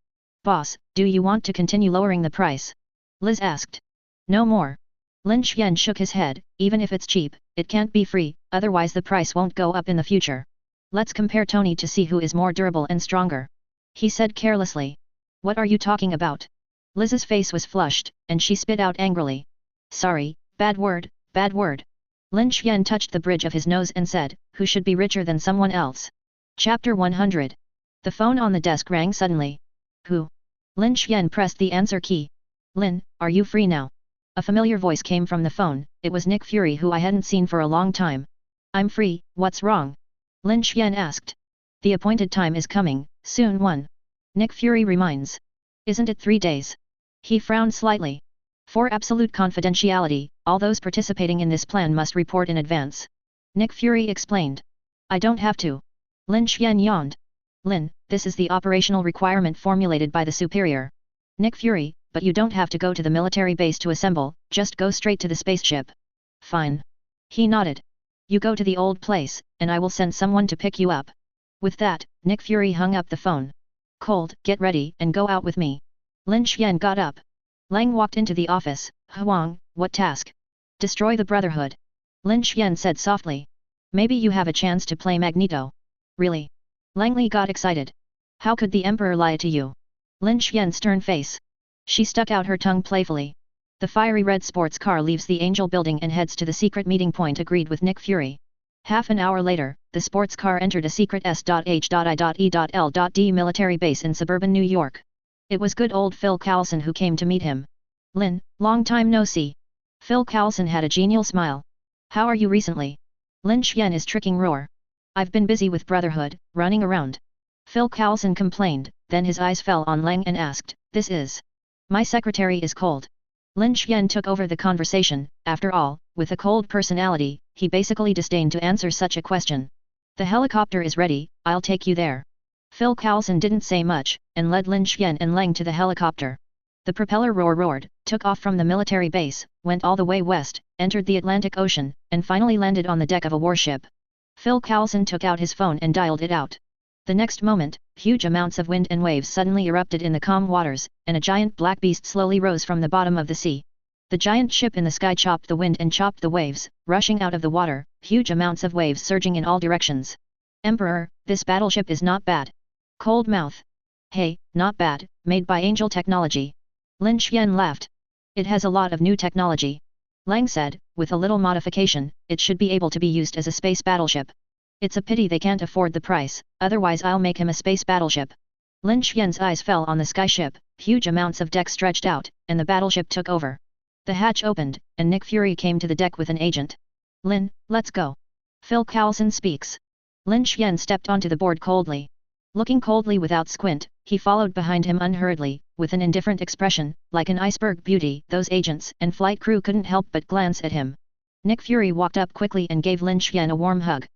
Speaker 1: Boss, do you want to continue lowering the price? Liz asked. No more. Lin Xian shook his head, even if it's cheap, it can't be free, otherwise the price won't go up in the future. Let's compare Tony to see who is more durable and stronger. He said carelessly. What are you talking about? Liz's face was flushed, and she spit out angrily. Sorry, bad word, bad word. Lin Xian touched the bridge of his nose and said, who should be richer than someone else? Chapter 100. The phone on the desk rang suddenly. Who? Lin Xian pressed the answer key. Lin, are you free now? A familiar voice came from the phone, it was Nick Fury who I hadn't seen for a long time. I'm free, what's wrong? Lin Xian asked. The appointed time is coming, soon one. Nick Fury reminds. Isn't it 3 days? He frowned slightly. For absolute confidentiality, all those participating in this plan must report in advance. Nick Fury explained. I don't have to. Lin Xian yawned. Lin, this is the operational requirement formulated by the superior. Nick Fury, but you don't have to go to the military base to assemble, just go straight to the spaceship. Fine. He nodded. You go to the old place, and I will send someone to pick you up. With that, Nick Fury hung up the phone. Cold, get ready and go out with me. Lin Xian got up. Lang walked into the office. Huang, what task? Destroy the Brotherhood. Lin Xian said softly. Maybe you have a chance to play Magneto. Really? Langley got excited. How could the Emperor lie to you? Lin Xian's stern face. She stuck out her tongue playfully. The fiery red sports car leaves the Angel Building and heads to the secret meeting point agreed with Nick Fury. Half an hour later, the sports car entered a secret S.H.I.E.L.D military base in suburban New York. It was good old Phil Coulson who came to meet him. Lin, long time no see. Phil Coulson had a genial smile. How are you recently? Lin Xian is tricking roar. I've been busy with Brotherhood, running around. Phil Coulson complained, then his eyes fell on Lang and asked, this is? My secretary is cold. Lin Xian took over the conversation, after all, with a cold personality, he basically disdained to answer such a question. The helicopter is ready, I'll take you there. Phil Coulson didn't say much, and led Lin Xian and Lang to the helicopter. The propeller roared, took off from the military base, went all the way west, entered the Atlantic Ocean, and finally landed on the deck of a warship. Phil Coulson took out his phone and dialed it out. The next moment, huge amounts of wind and waves suddenly erupted in the calm waters, and a giant black beast slowly rose from the bottom of the sea. The giant ship in the sky chopped the wind and chopped the waves, rushing out of the water, huge amounts of waves surging in all directions. Emperor, this battleship is not bad. Cold mouth. Hey, not bad, made by Angel Technology. Lin Xian laughed. It has a lot of new technology. Lang said, with a little modification, it should be able to be used as a space battleship. It's a pity they can't afford the price, otherwise I'll make him a space battleship. Lin Xian's eyes fell on the skyship, huge amounts of deck stretched out, and the battleship took over. The hatch opened, and Nick Fury came to the deck with an agent. Lin, let's go. Phil Coulson speaks. Lin Xian stepped onto the board coldly. Looking coldly without squint, he followed behind him unhurriedly, with an indifferent expression, like an iceberg beauty. Those agents and flight crew couldn't help but glance at him. Nick Fury walked up quickly and gave Lin Xian a warm hug.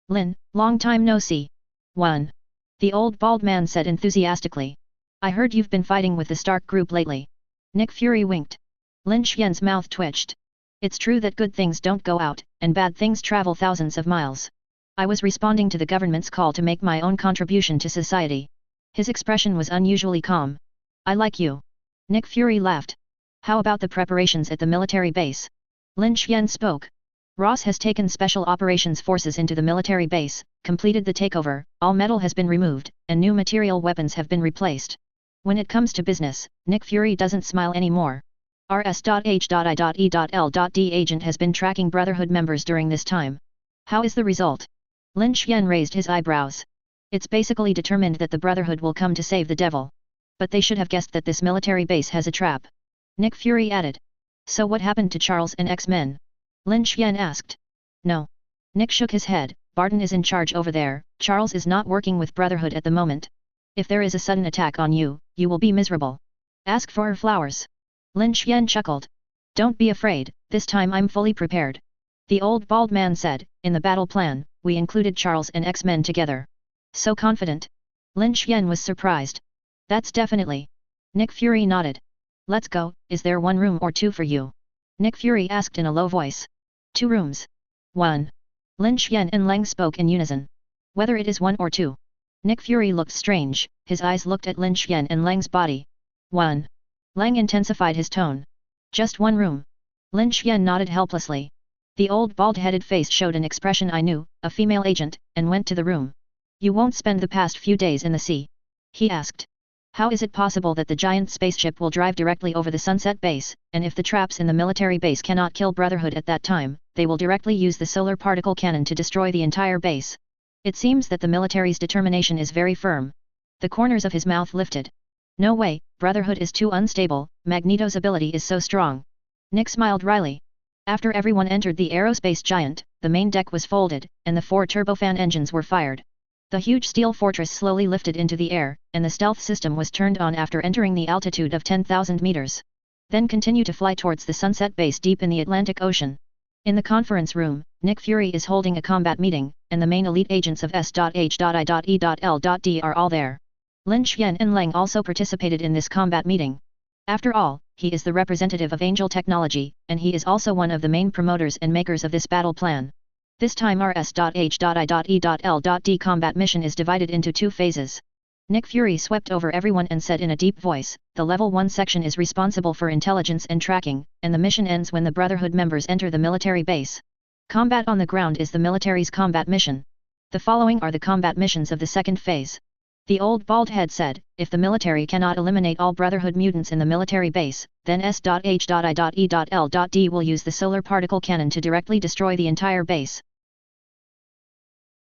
Speaker 1: Lin, long time no see. 1. The old bald man said enthusiastically. I heard you've been fighting with the Stark group lately. Nick Fury winked. Lin Xian's mouth twitched. It's true that good things don't go out, and bad things travel thousands of miles. I was responding to the government's call to make my own contribution to society. His expression was unusually calm. I like you. Nick Fury laughed. How about the preparations at the military base? Lin Xian spoke. Ross has taken Special Operations Forces into the military base, completed the takeover, all metal has been removed, and new material weapons have been replaced. When it comes to business, Nick Fury doesn't smile anymore. RS.H.I.E.L.D agent has been tracking Brotherhood members during this time. How is the result? Lin Xian raised his eyebrows. It's basically determined that the Brotherhood will come to save the devil. But they should have guessed that this military base has a trap. Nick Fury added. So what happened to Charles and X-Men? Lin Xian asked. No. Nick shook his head. Barton is in charge over there, Charles is not working with Brotherhood at the moment. If there is a sudden attack on you, you will be miserable. Ask for her flowers. Lin Xian chuckled. Don't be afraid, this time I'm fully prepared. The old bald man said, in the battle plan, we included Charles and X-Men together. So confident. Lin Xian was surprised. That's definitely. Nick Fury nodded. Let's go, is there one room or two for you? Nick Fury asked in a low voice. 2 rooms. 1. Lin Xian and Leng spoke in unison. Whether it is 1 or 2. Nick Fury looked strange, his eyes looked at Lin Xian and Leng's body. 1. Leng intensified his tone. Just 1 room. Lin Xian nodded helplessly. The old bald-headed face showed an expression I knew, a female agent, and went to the room. You won't spend the past few days in the sea? He asked. How is it possible that the giant spaceship will drive directly over the Sunset base, and if the traps in the military base cannot kill Brotherhood at that time, they will directly use the solar particle cannon to destroy the entire base? It seems that the military's determination is very firm. The corners of his mouth lifted. No way, Brotherhood is too unstable, Magneto's ability is so strong. Nick smiled wryly. After everyone entered the aerospace giant, the main deck was folded, and the 4 turbofan engines were fired. The huge steel fortress slowly lifted into the air, and the stealth system was turned on after entering the altitude of 10,000 meters. Then continue to fly towards the Sunset base deep in the Atlantic Ocean. In the conference room, Nick Fury is holding a combat meeting, and the main elite agents of S.H.I.E.L.D. are all there. Lin Xian and Leng also participated in this combat meeting. After all, he is the representative of Angel Technology, and he is also one of the main promoters and makers of this battle plan. This time our S.H.I.E.L.D. combat mission is divided into 2 phases. Nick Fury swept over everyone and said in a deep voice, the Level 1 section is responsible for intelligence and tracking, and the mission ends when the Brotherhood members enter the military base. Combat on the ground is the military's combat mission. The following are the combat missions of the second phase. The old bald head said, if the military cannot eliminate all Brotherhood mutants in the military base, then S.H.I.E.L.D. will use the solar particle cannon to directly destroy the entire base.